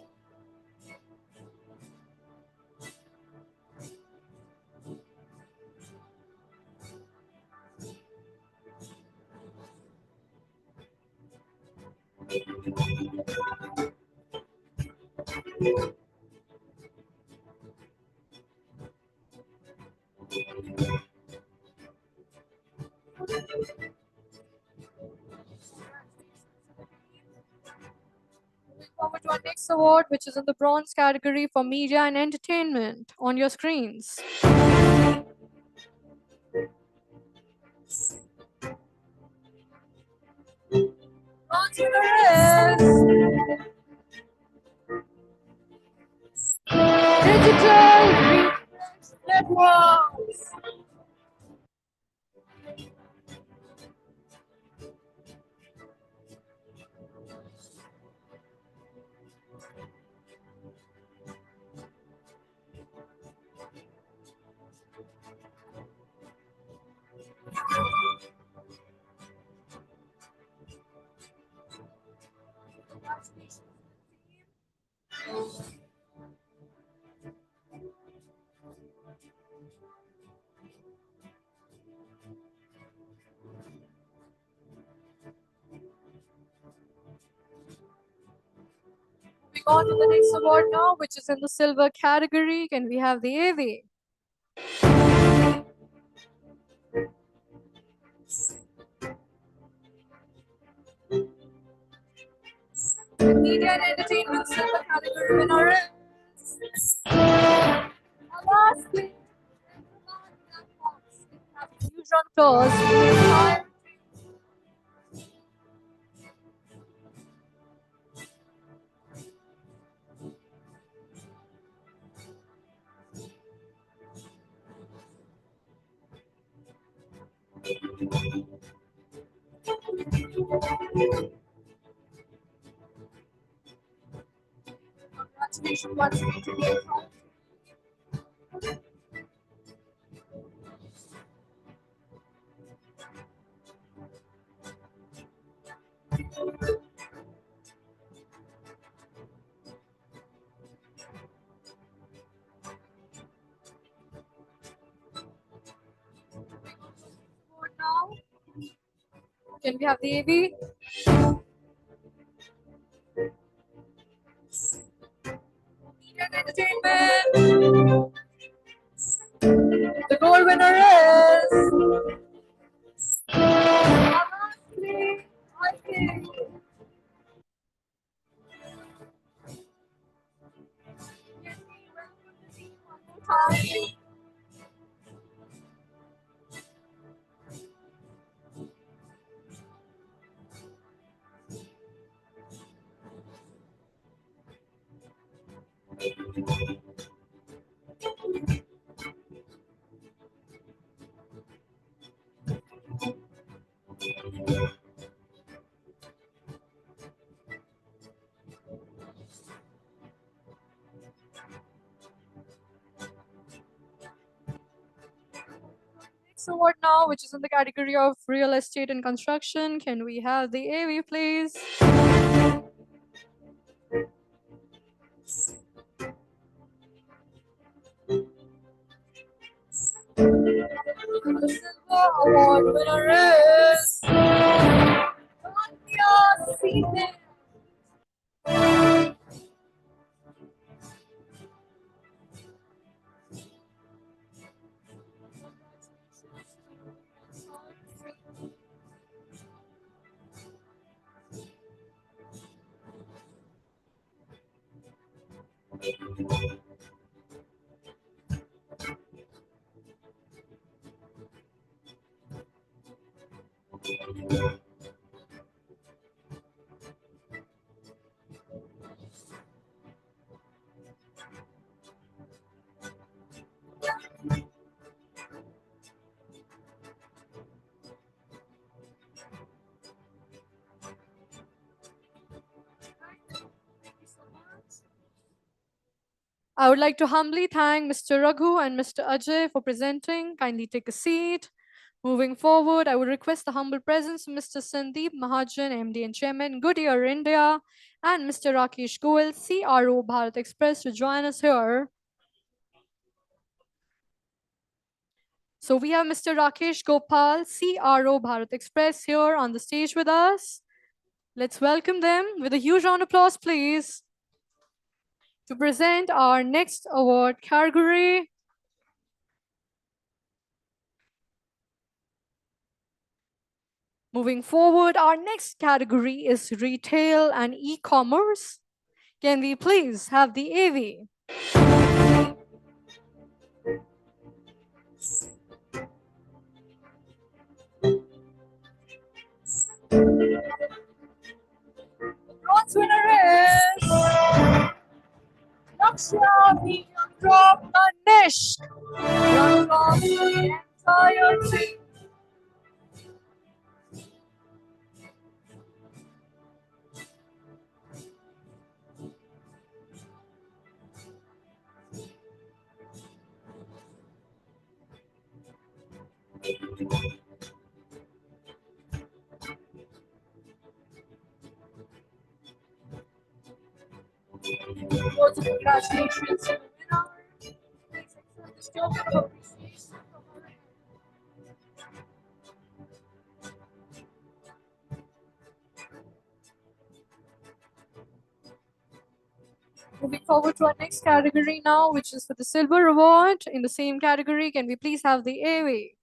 Moving forward to our next award, which is in the bronze category for media and entertainment on your screens. Bronze winner is Digital Reflex Networks. Moving on to the next award now, which is in the silver category. Can we have the AV? The media and entertainment silver category winner is Alas, we have a huge round of applause for the entire congratulations once again to the entire award now. Can we have the AV? Media and entertainment. The gold winner is Alasli, I think. Time. Next award now, which is in the category of real estate and construction. Can we have the AV, please? The silver award winner is Tanya Seaman. I would like to humbly thank Mr. Raghu and Mr. Ajay for presenting. Kindly take a seat. Moving forward, I would request the humble presence of Mr. Sandeep Mahajan, MD and Chairman, Goodyear India, and Mr. Rakesh Goel, CRO Bharat Express, to join us here. So we have Mr. Rakesh Gopal, CRO Bharat Express, here on the stage with us. Let's welcome them with a huge round of applause, please, to present our next award category. Moving forward, our next category is retail and e-commerce. Can we please have the AV? Bronze winner is Lakshya Ganesh from the entire team. Congratulations to the winner. Please accept this token of appreciation from our end. Moving forward to our next category now, which is for the silver award. In the same category, can we please have the AV?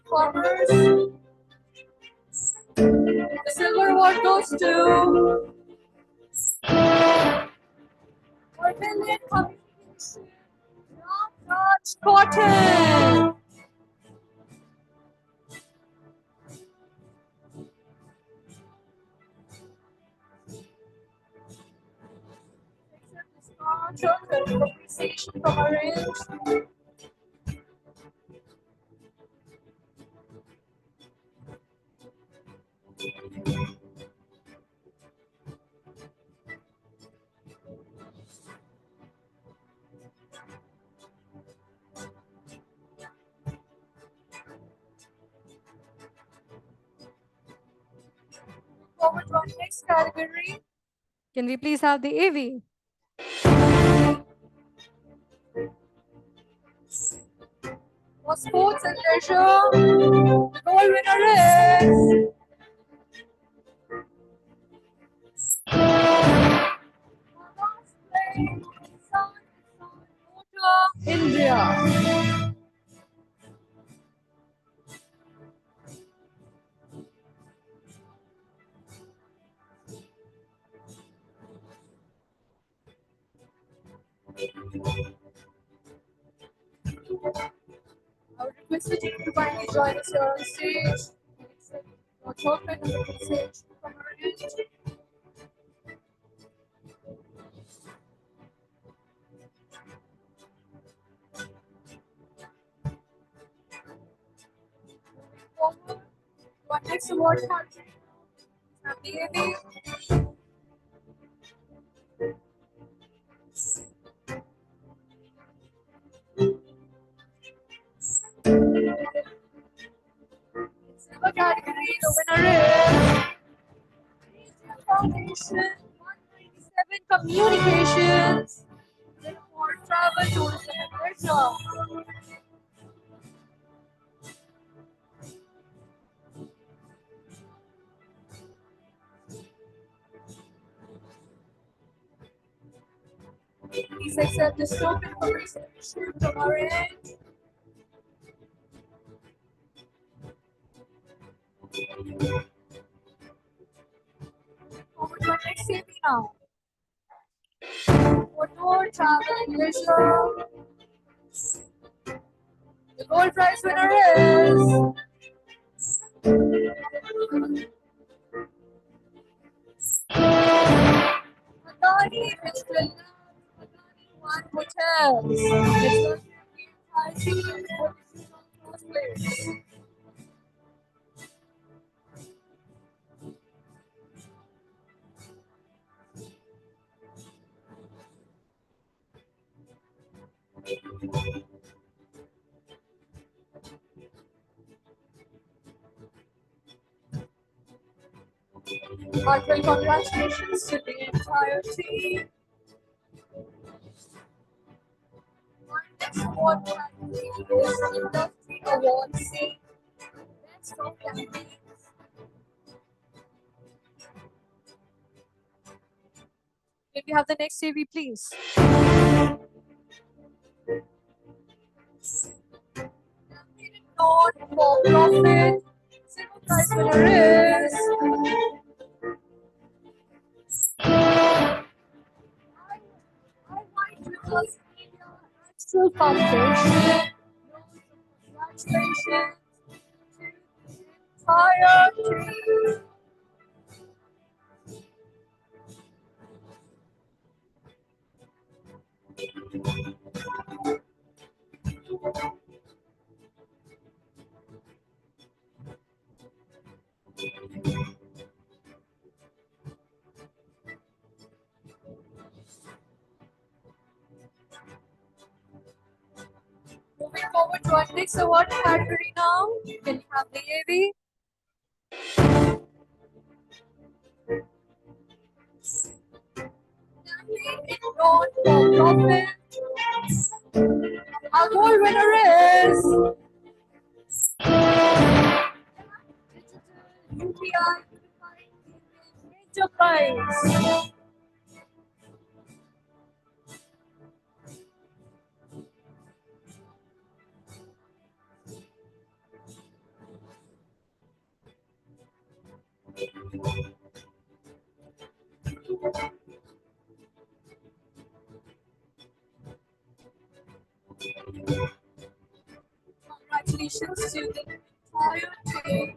Commerce. The silver award goes to 1 million communication. Raj Cotton. Token of appreciation from our end. Forward to our next category. Can we please have the AV? For sports and leisure, the gold winner is India. I would request you to kindly join us here on stage. Your token of appreciation from our end. Forward to our next award category. Have the AV. Silver category, the winner is Asian Foundation 197 Communications. For travel, tourism, and leisure. Please accept this token of appreciation from our end. Over to our next AV now. For tour, travel, and leisure, The gold prize winner is Adani Michelin One Hotels. It's going to be entirely first place. Heartfelt congratulations to the entire team. Our next award category is Industry Awards. Best of campaigns. Can we have the next AV, please? Not for profit. Silver prize winner is I Might Reverse Media Actual Foundation. Congratulations to the entire team. Moving forward to our next award category now. Can we have the AV? In non-for-profit. Our gold winner is UPI Enterprise. Congratulations to the entire team.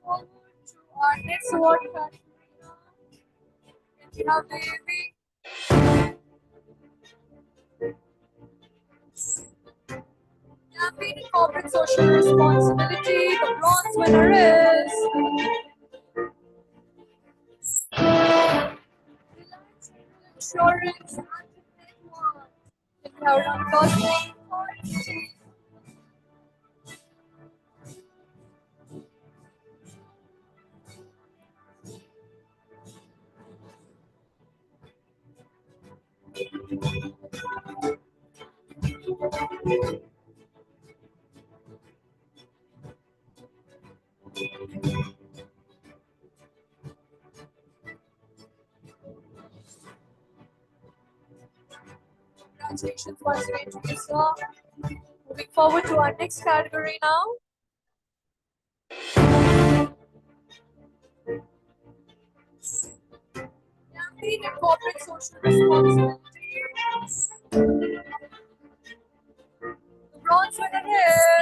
Forward to our next award category now. Can we have the AV? Campaign in Corporate Social Responsibility. The bronze winner is Insurance and Network. Can we have a round of applause, please? Congratulations once again to you, sir. Moving forward to our next category now. Campaign and Corporate Social Responsibility. The bronze winner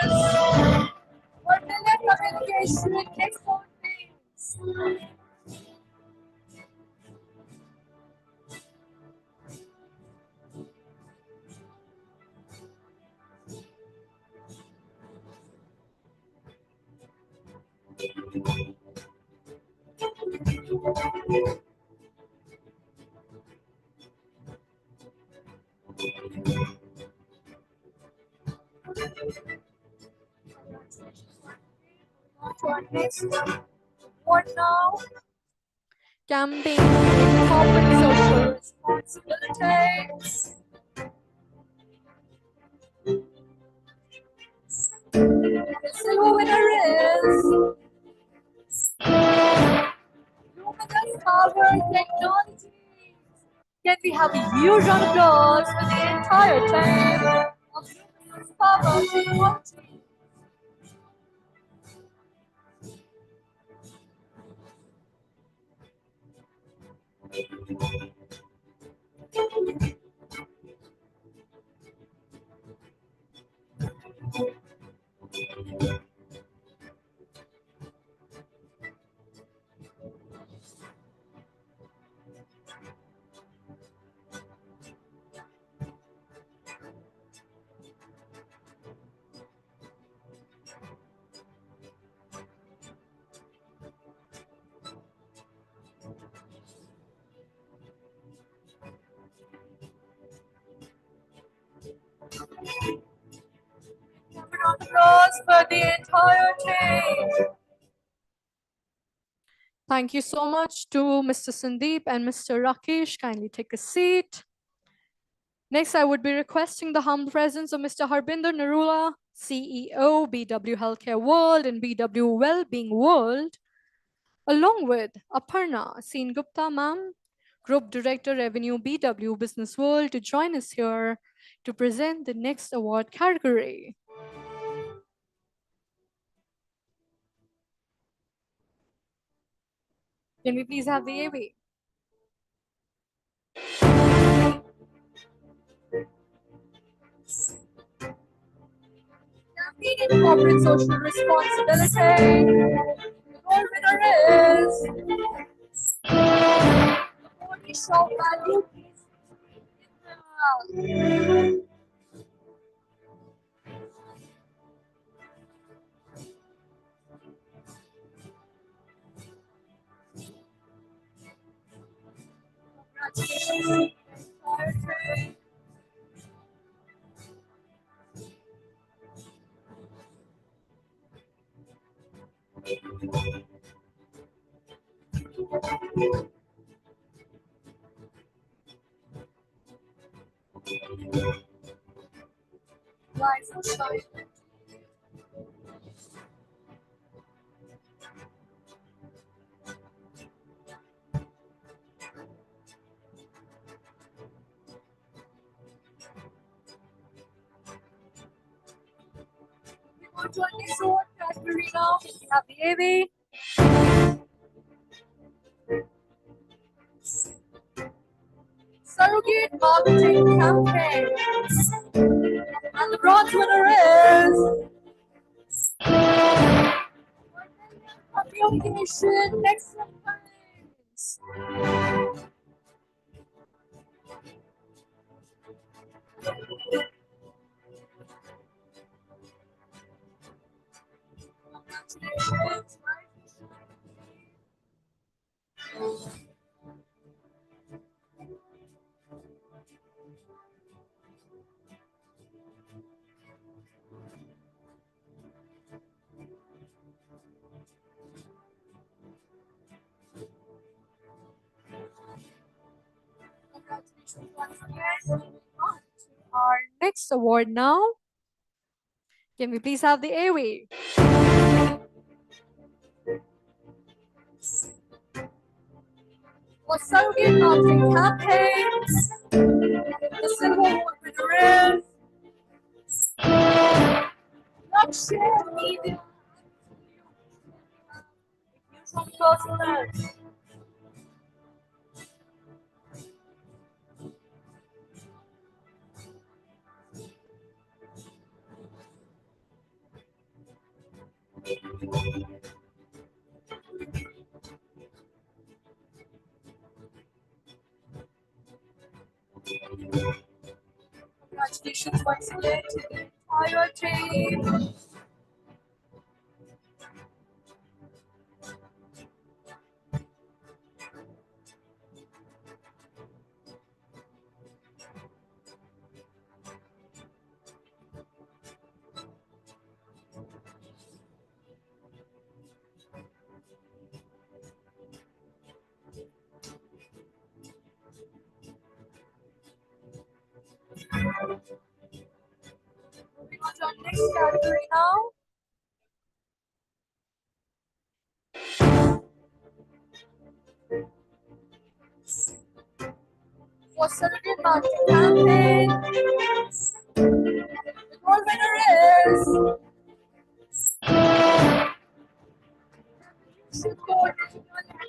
is Vermilion Communication Export Teams. To our next award now. Campaign in Corporate Social Responsibility. The silver winner is Luminous Power Technology. Can we have a huge round of applause for the entire team of Business Power Team? Round of applause for the entire team. Thank you so much to Mr. Sandeep and Mr. Rakesh. Kindly take a seat. Next, I would be requesting the humble presence of Mr. Harbinder Narula, CEO, BW Healthcare World and BW Wellbeing World, along with Aparna Seen Gupta, ma'am, Group Director Revenue, BW Businessworld, to join us here to present the next award category. Can we please have the AV? Campaign in corporate social responsibility. The gold winner is the Body Shop Value. Congratulations. Rise and shine. We go to our next award category now. We have the AV. Surrogate marketing campaigns. And the bronze winner is Communication Excellence. Congratulations. Congratulations once again. Moving on to our next award now. Can we please have the AV? For surrogate marketing campaigns, the silver award winner is Lakshya Media. From Closeness. Congratulations once again to the entire team. Moving on to our next category now. for surrogate marketing campaign. The gold winner is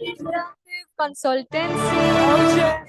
Interactive Consultancy LJ.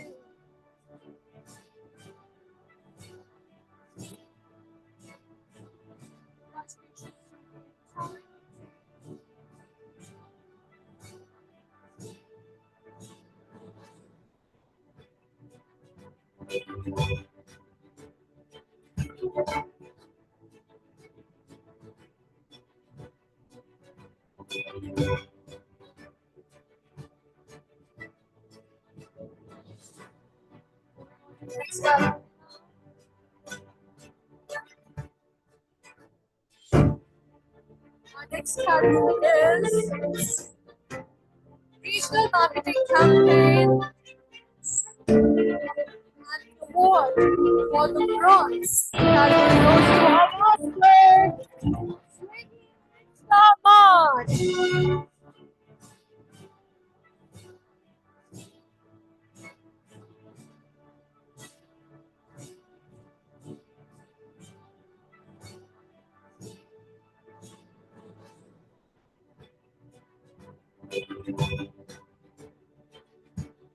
Next up. Our next category is Regional Marketing Campaign and award for the bronze category goes to our master, Laud.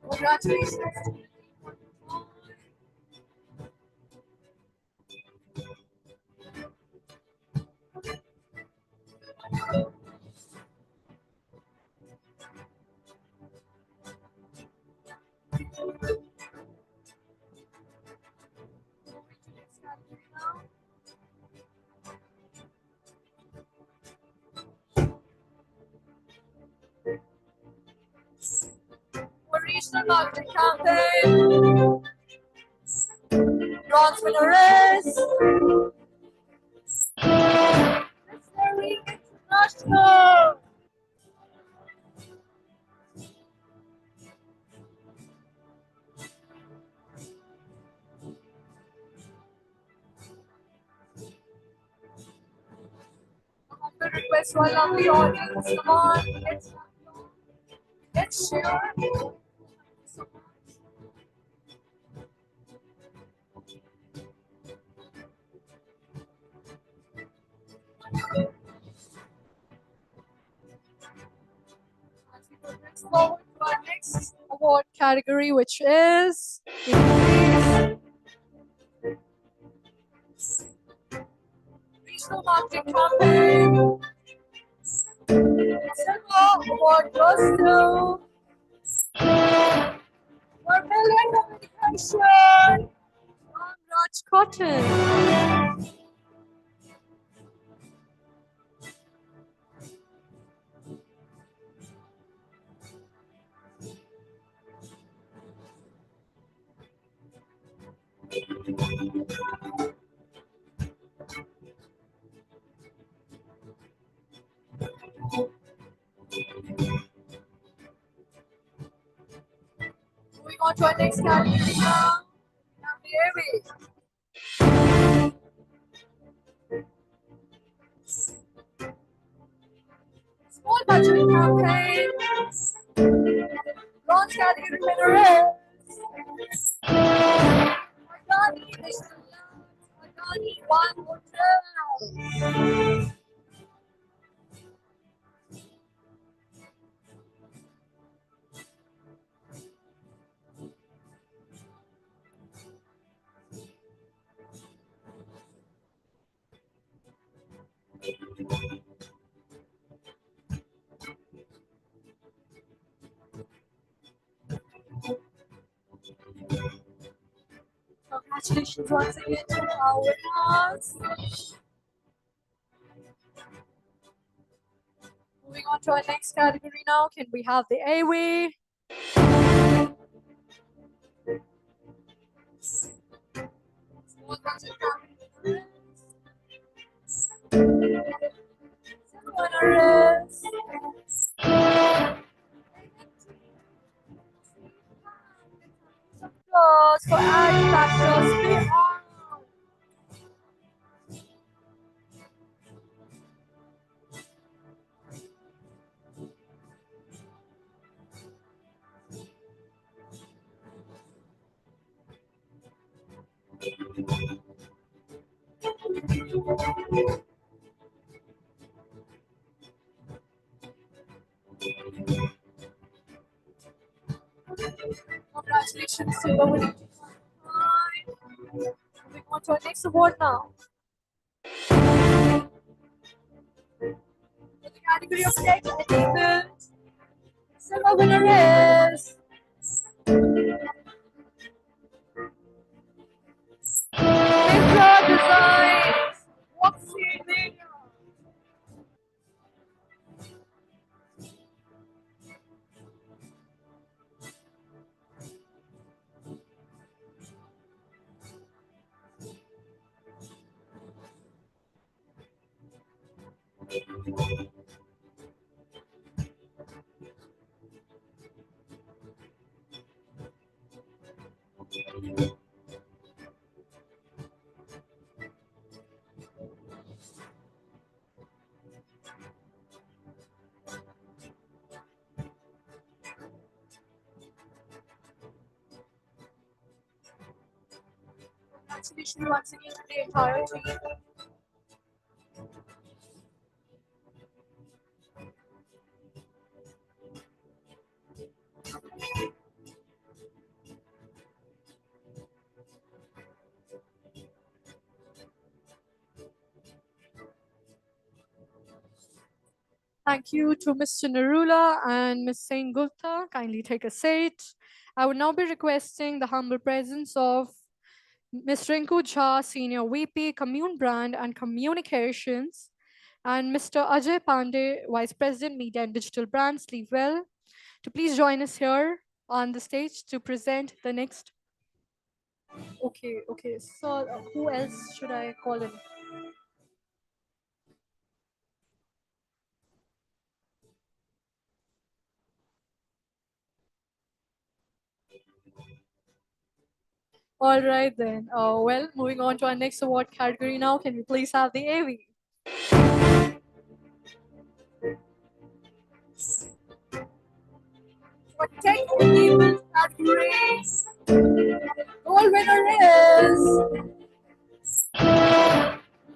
Congratulations. For regional marketing campaign, bronze winner is Very International. I request one of the audience, come on, let's share. Let's forward to our next award category, which is Regional Marketing Campaign. Silver award goes to Propel and Communication from Raj Cotton. Moving on to our next category now. Small budget campaign. Launch category winner is Adani Adani One Hotel. Congratulations once again to our winners. Moving on to our next category now. Can we have the A-Way? Small budget campaign. Winner is applause for ad factors beyond. Congratulations to BW. Moving on to our next award now. In the category of tech and legal, silver winner is Mitra Designs. What's your name? Congratulations once again to the entire team. Thank you to Mr. Narula and Ms. Sain Gupta. Kindly take a seat. I would now be requesting the humble presence of Ms. Rinku Jha, Senior VP, Commune Brand and Communications, and Mr. Ajay Pandey, Vice President, Media and Digital Brands, Leave Well, to please join us here on the stage to present the next. Okay. So who else should I call in? All right then. Well, moving on to our next award category now. Can we please have the AV? For tech-enabled categories, gold winner is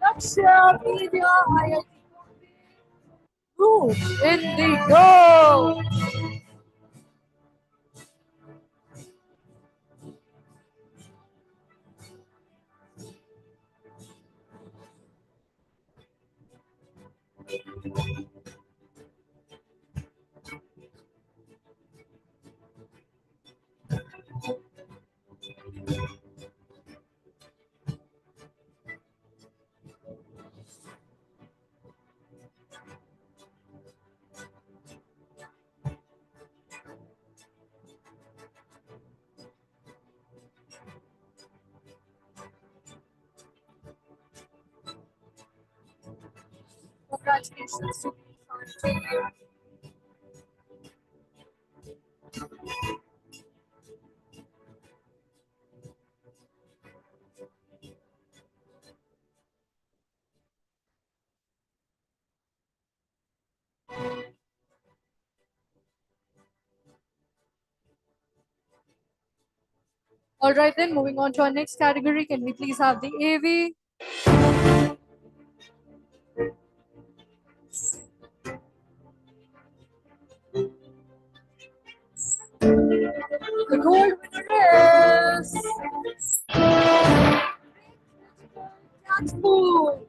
Lakshya Media IIT. Ooh, Indigo! Congratulations to the entire team. All right then, moving on to our next category. Can we please have the AV? The gold winner is Cat Food.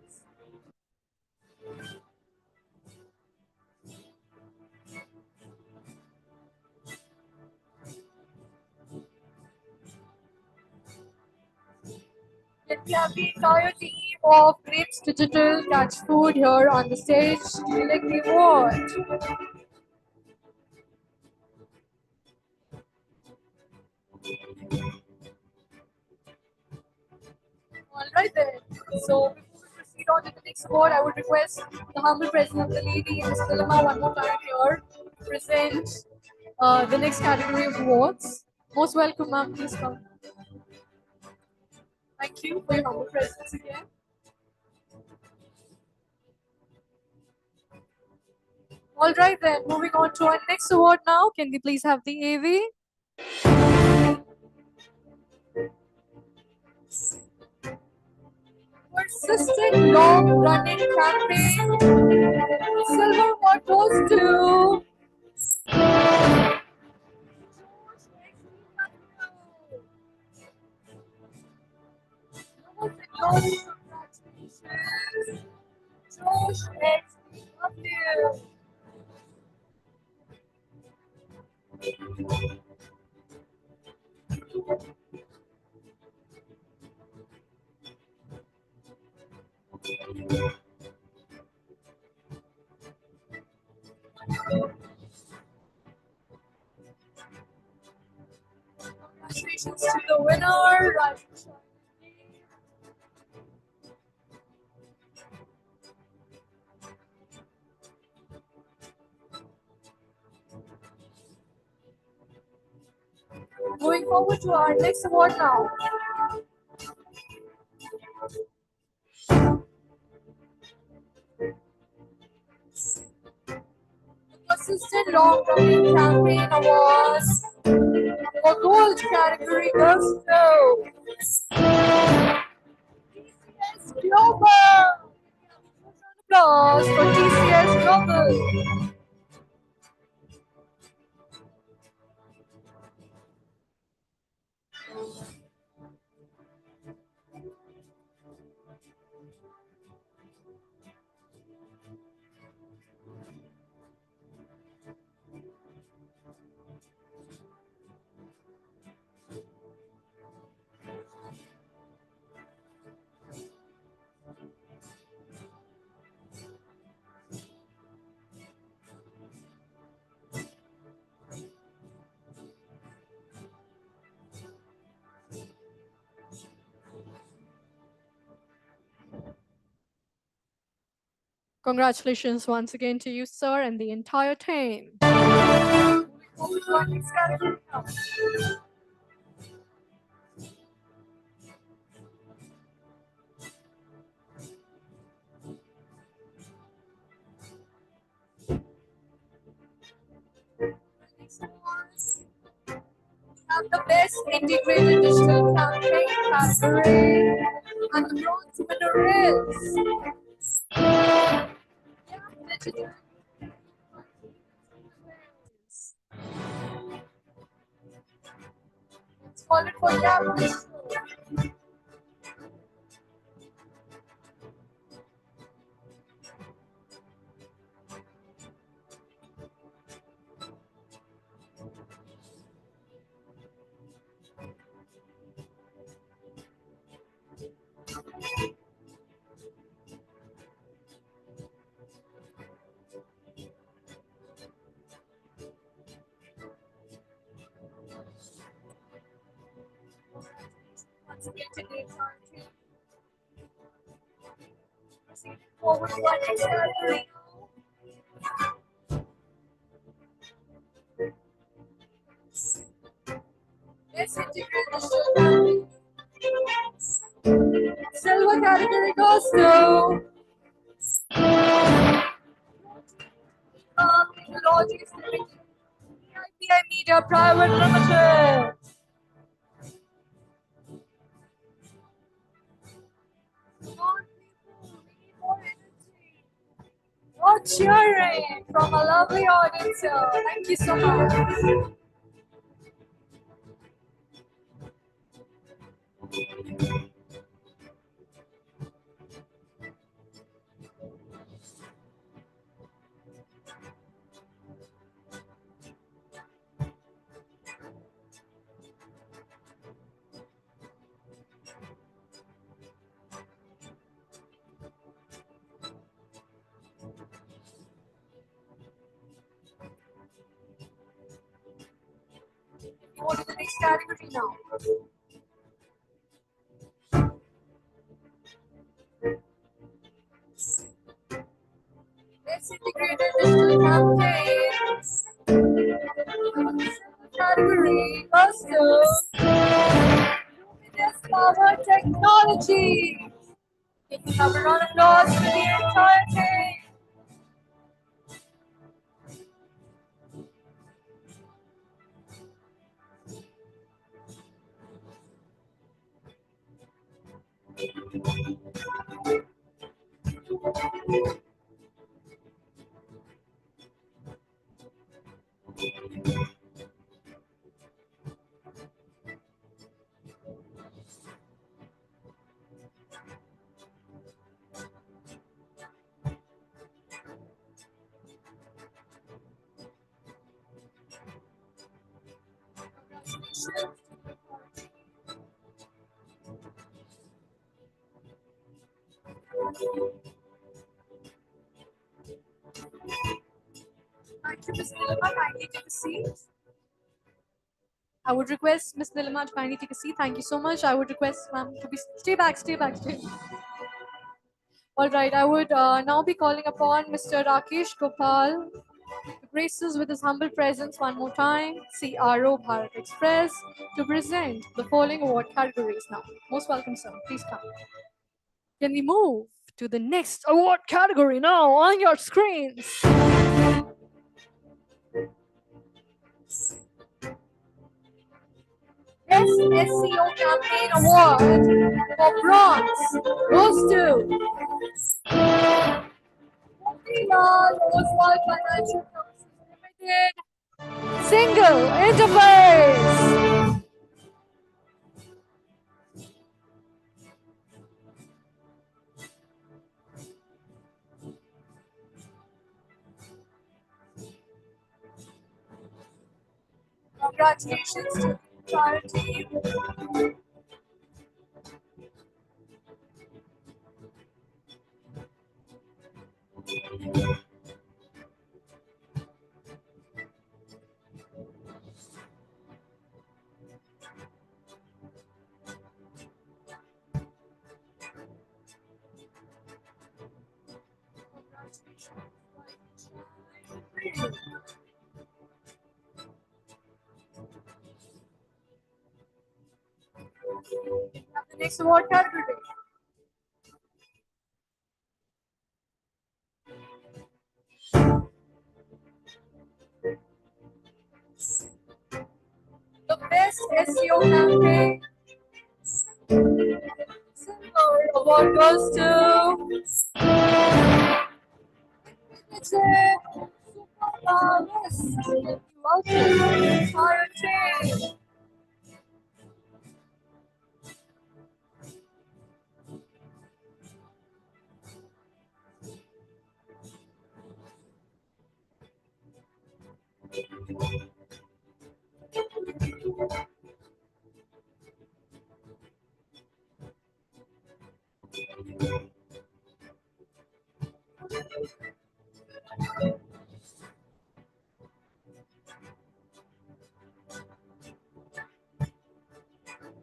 Let me have the entire team of Grapes Digital Catch Food here on the stage during the award. All right then. So before we proceed on to the next award, I would request the humble presence of the lady, Ms. Nilima, one more time here to present the next category of awards. Most welcome, ma'am. Please come. Thank you for your humble presence again. All right then, moving on to our next award now. Can we please have the AV? consistent long-running campaign. Silver award goes to Josh XW. Congratulations to the winner, Raj. Moving forward to our next award now. Consistent long-running campaign awards for gold category goes to TCS Global. Applause for TCS Global. Congratulations once again to you, sir, and the entire team. Moving forward to our next category now. Next awards, we have the best integrated digital campaign category, and the bronze winner is Digital. Let's call it for Gap Digital. Once again to the entire team. Proceeding forward to our next category. Best integrated digital campaign. Silver category goes to laud BI Media Private Limited. Come on, people, we need more energy. More cheering from a lovely audience here. Thank you so much. Go to the next category now. Best integrated digital campaigns. Category goes to Luminous Power Technology. Can you have a round of applause for the entire team? Thank you, Ms. Nilima. Kindly take a seat. I would request Ms. Nilima to kindly take a seat. Thank you so much. I would request ma'am to be stay back, stay back, stay. All right, I would now be calling upon Mr. Rakesh Gopal to grace us with his humble presence one more time, CRO Bharat Express, to present the following award categories now. Most welcome, sir. Please come. Can we move to the next award category now on your screens? Best SEO Campaign Award for bronze goes to Oswald Financial Services Limited. Single interface. Congratulations to the entire team. The next award category. The best SEO campaign. Silver award goes to Welcome, entire team.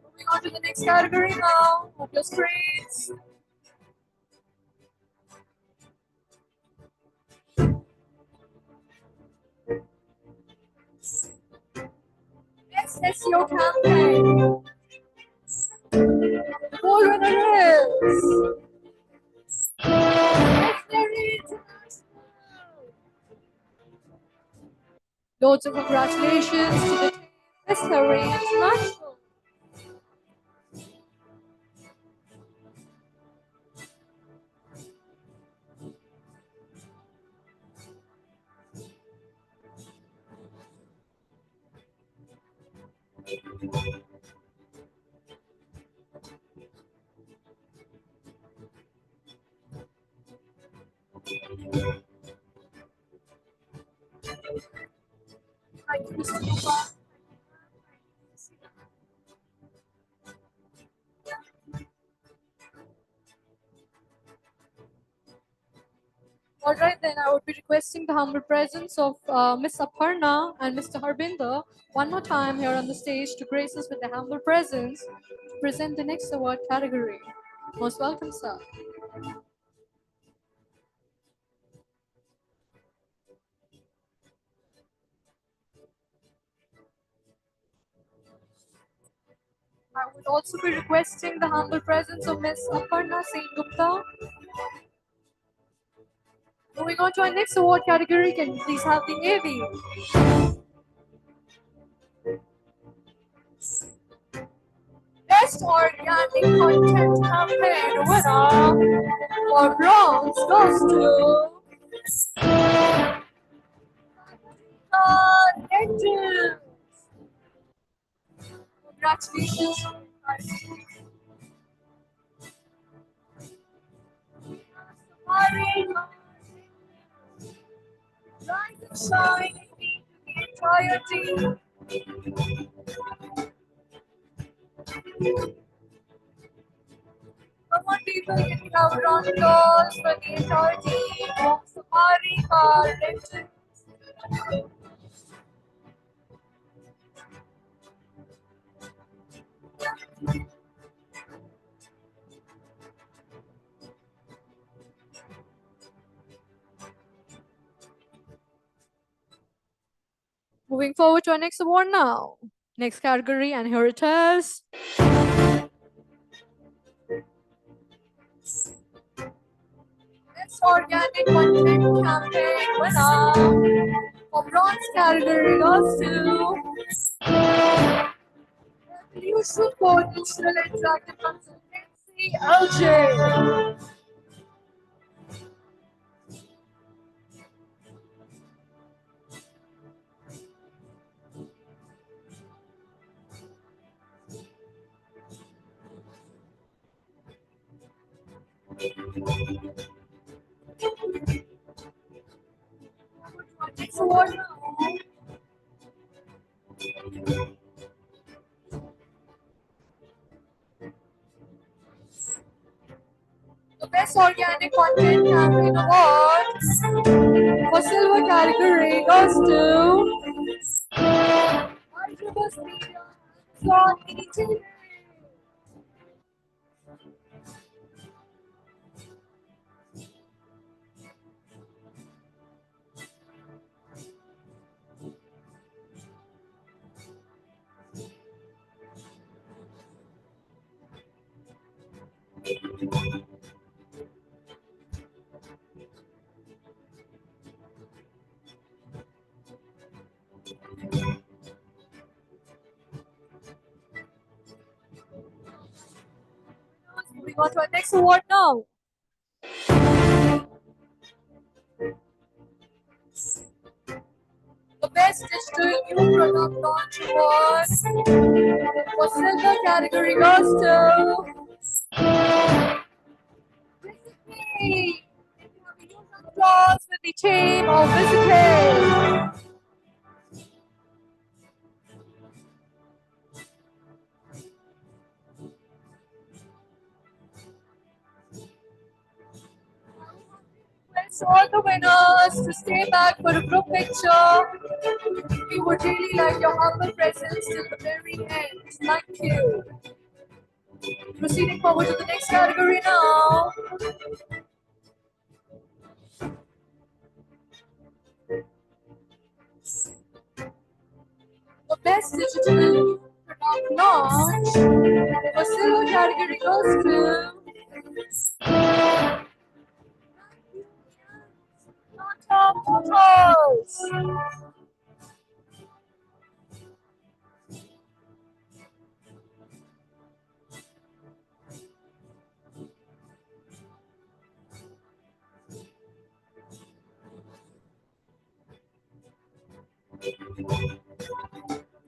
Moving on to the next category now. On your screens. Next SEO campaign. The gold winner is Legendary International. Loads of congratulations to the team. Legendary International. Thank you, Mr. Gopal. All right, then I would be requesting the humble presence of Ms. Aparna and Mr. Harbinder one more time here on the stage to grace us with the humble presence to present the next award category. Most welcome, sir. I would also be requesting the humble presence of Ms. Aparna Singh Gupta. Moving on to our next award category, can you please have the AV? Best Organic Content Campaign winner For bronze goes to Legends. Congratulations. Rise and shine the entire team. Come on, people, can we have a round of applause for the entire team of Safari Car Legends? Moving forward to our next award now. Next category, and here it is. Best Organic Content Campaign winner for bronze category goes to Revolution for Digital Interactive Consultancy, LJ. Next award now. The Best Organic Content Campaign Awards for silver category goes to Archibus Media Laud TV. Moving on to our next award now. The Best Digital New Product Launch Award for silver category goes to Recipe. Applause for the team of Recipe. Request all the winners to stay back for a group picture. We would really like your humble presence till the very end. Thank you. Proceeding forward to the next category now. The Best Digital Product Launch for silver category goes to Top Photos.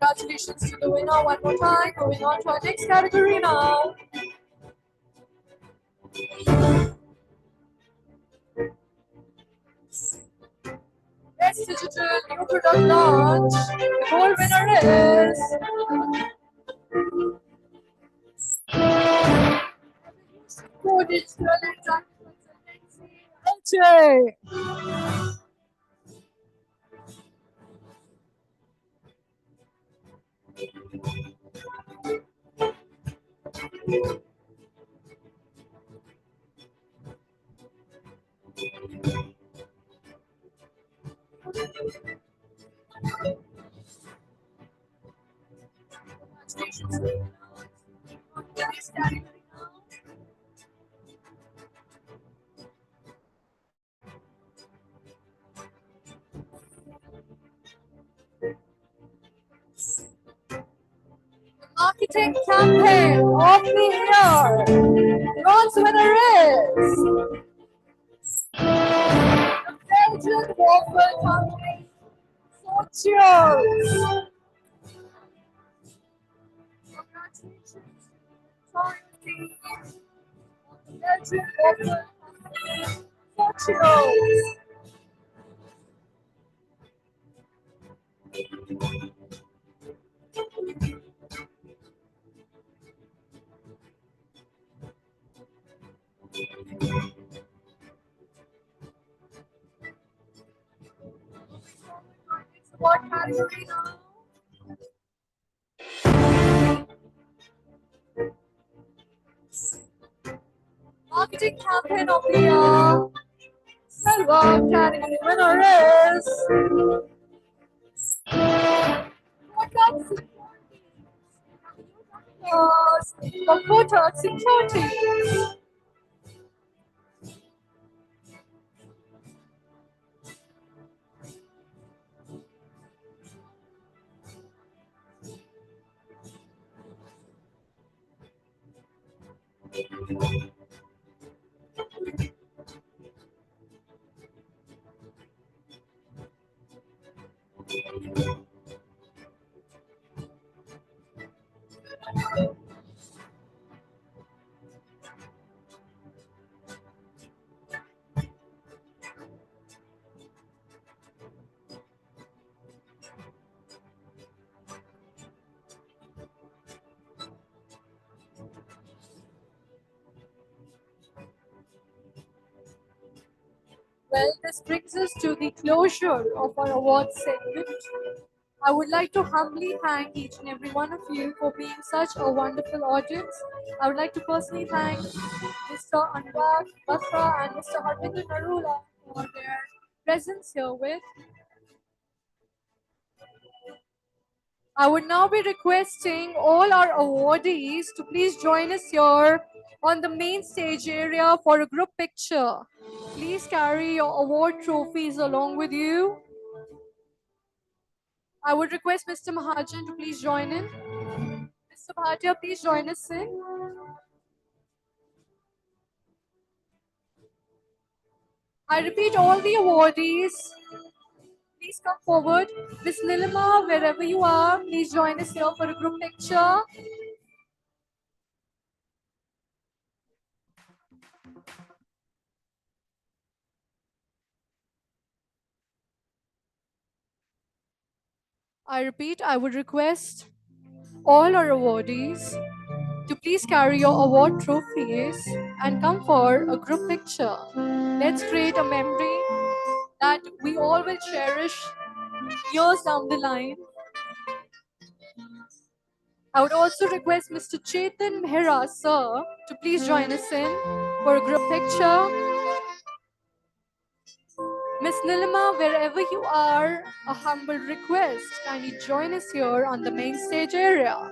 Congratulations to the winner one more time. Moving on to our next category now. Best Digital New Product Launch. The gold winner is for Digital Interactive Consultancy, LJ. Marketing campaign of the year. Bronze winner is The Belgian waffle company, Fortunes. Congratulations, Victoria team. The Belgian waffle company, Fortunes. What category now? Marketing campaign of the year. Silver category winner is Computer Security. Well, this brings us to the closure of our awards segment. I would like to humbly thank each and every one of you for being such a wonderful audience. I would like to personally thank Mr. Anurag Batra and Mr. Harvinder Narula for their presence here with. I would now be requesting all our awardees to please join us here on the main stage area for a group picture. Please carry your award trophies along with you. I would request Mr. Mahajan to please join in. Mr. Bhatia, please join us in. I repeat, all the awardees, please come forward. Miss Nilima, wherever you are, please join us here for a group picture. I repeat, I would request all our awardees to please carry your award trophies and come for a group picture. Let's create a memory that we all will cherish years down the line. I would also request Mr. Chetan Mehra, sir, to please join us in for a group picture. Miss Nilima, wherever you are, a humble request. Kindly join us here on the main stage area.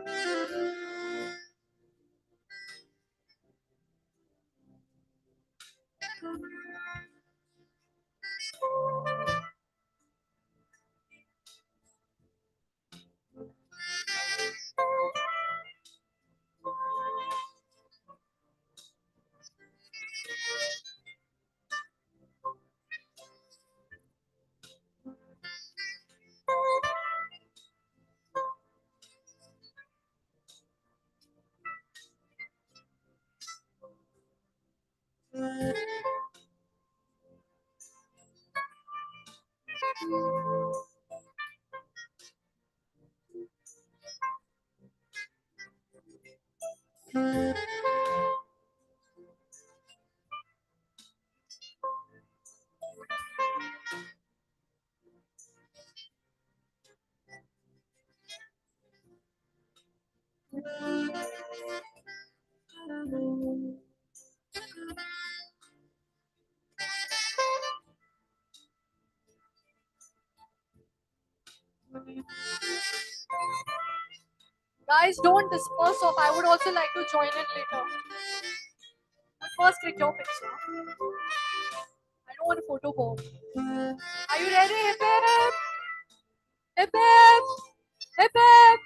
Guys, don't disperse off. I would also like to join in later. But first, click your picture. I don't want a photo bomb. Are you ready, hip hip? Hip hip! Hip hip!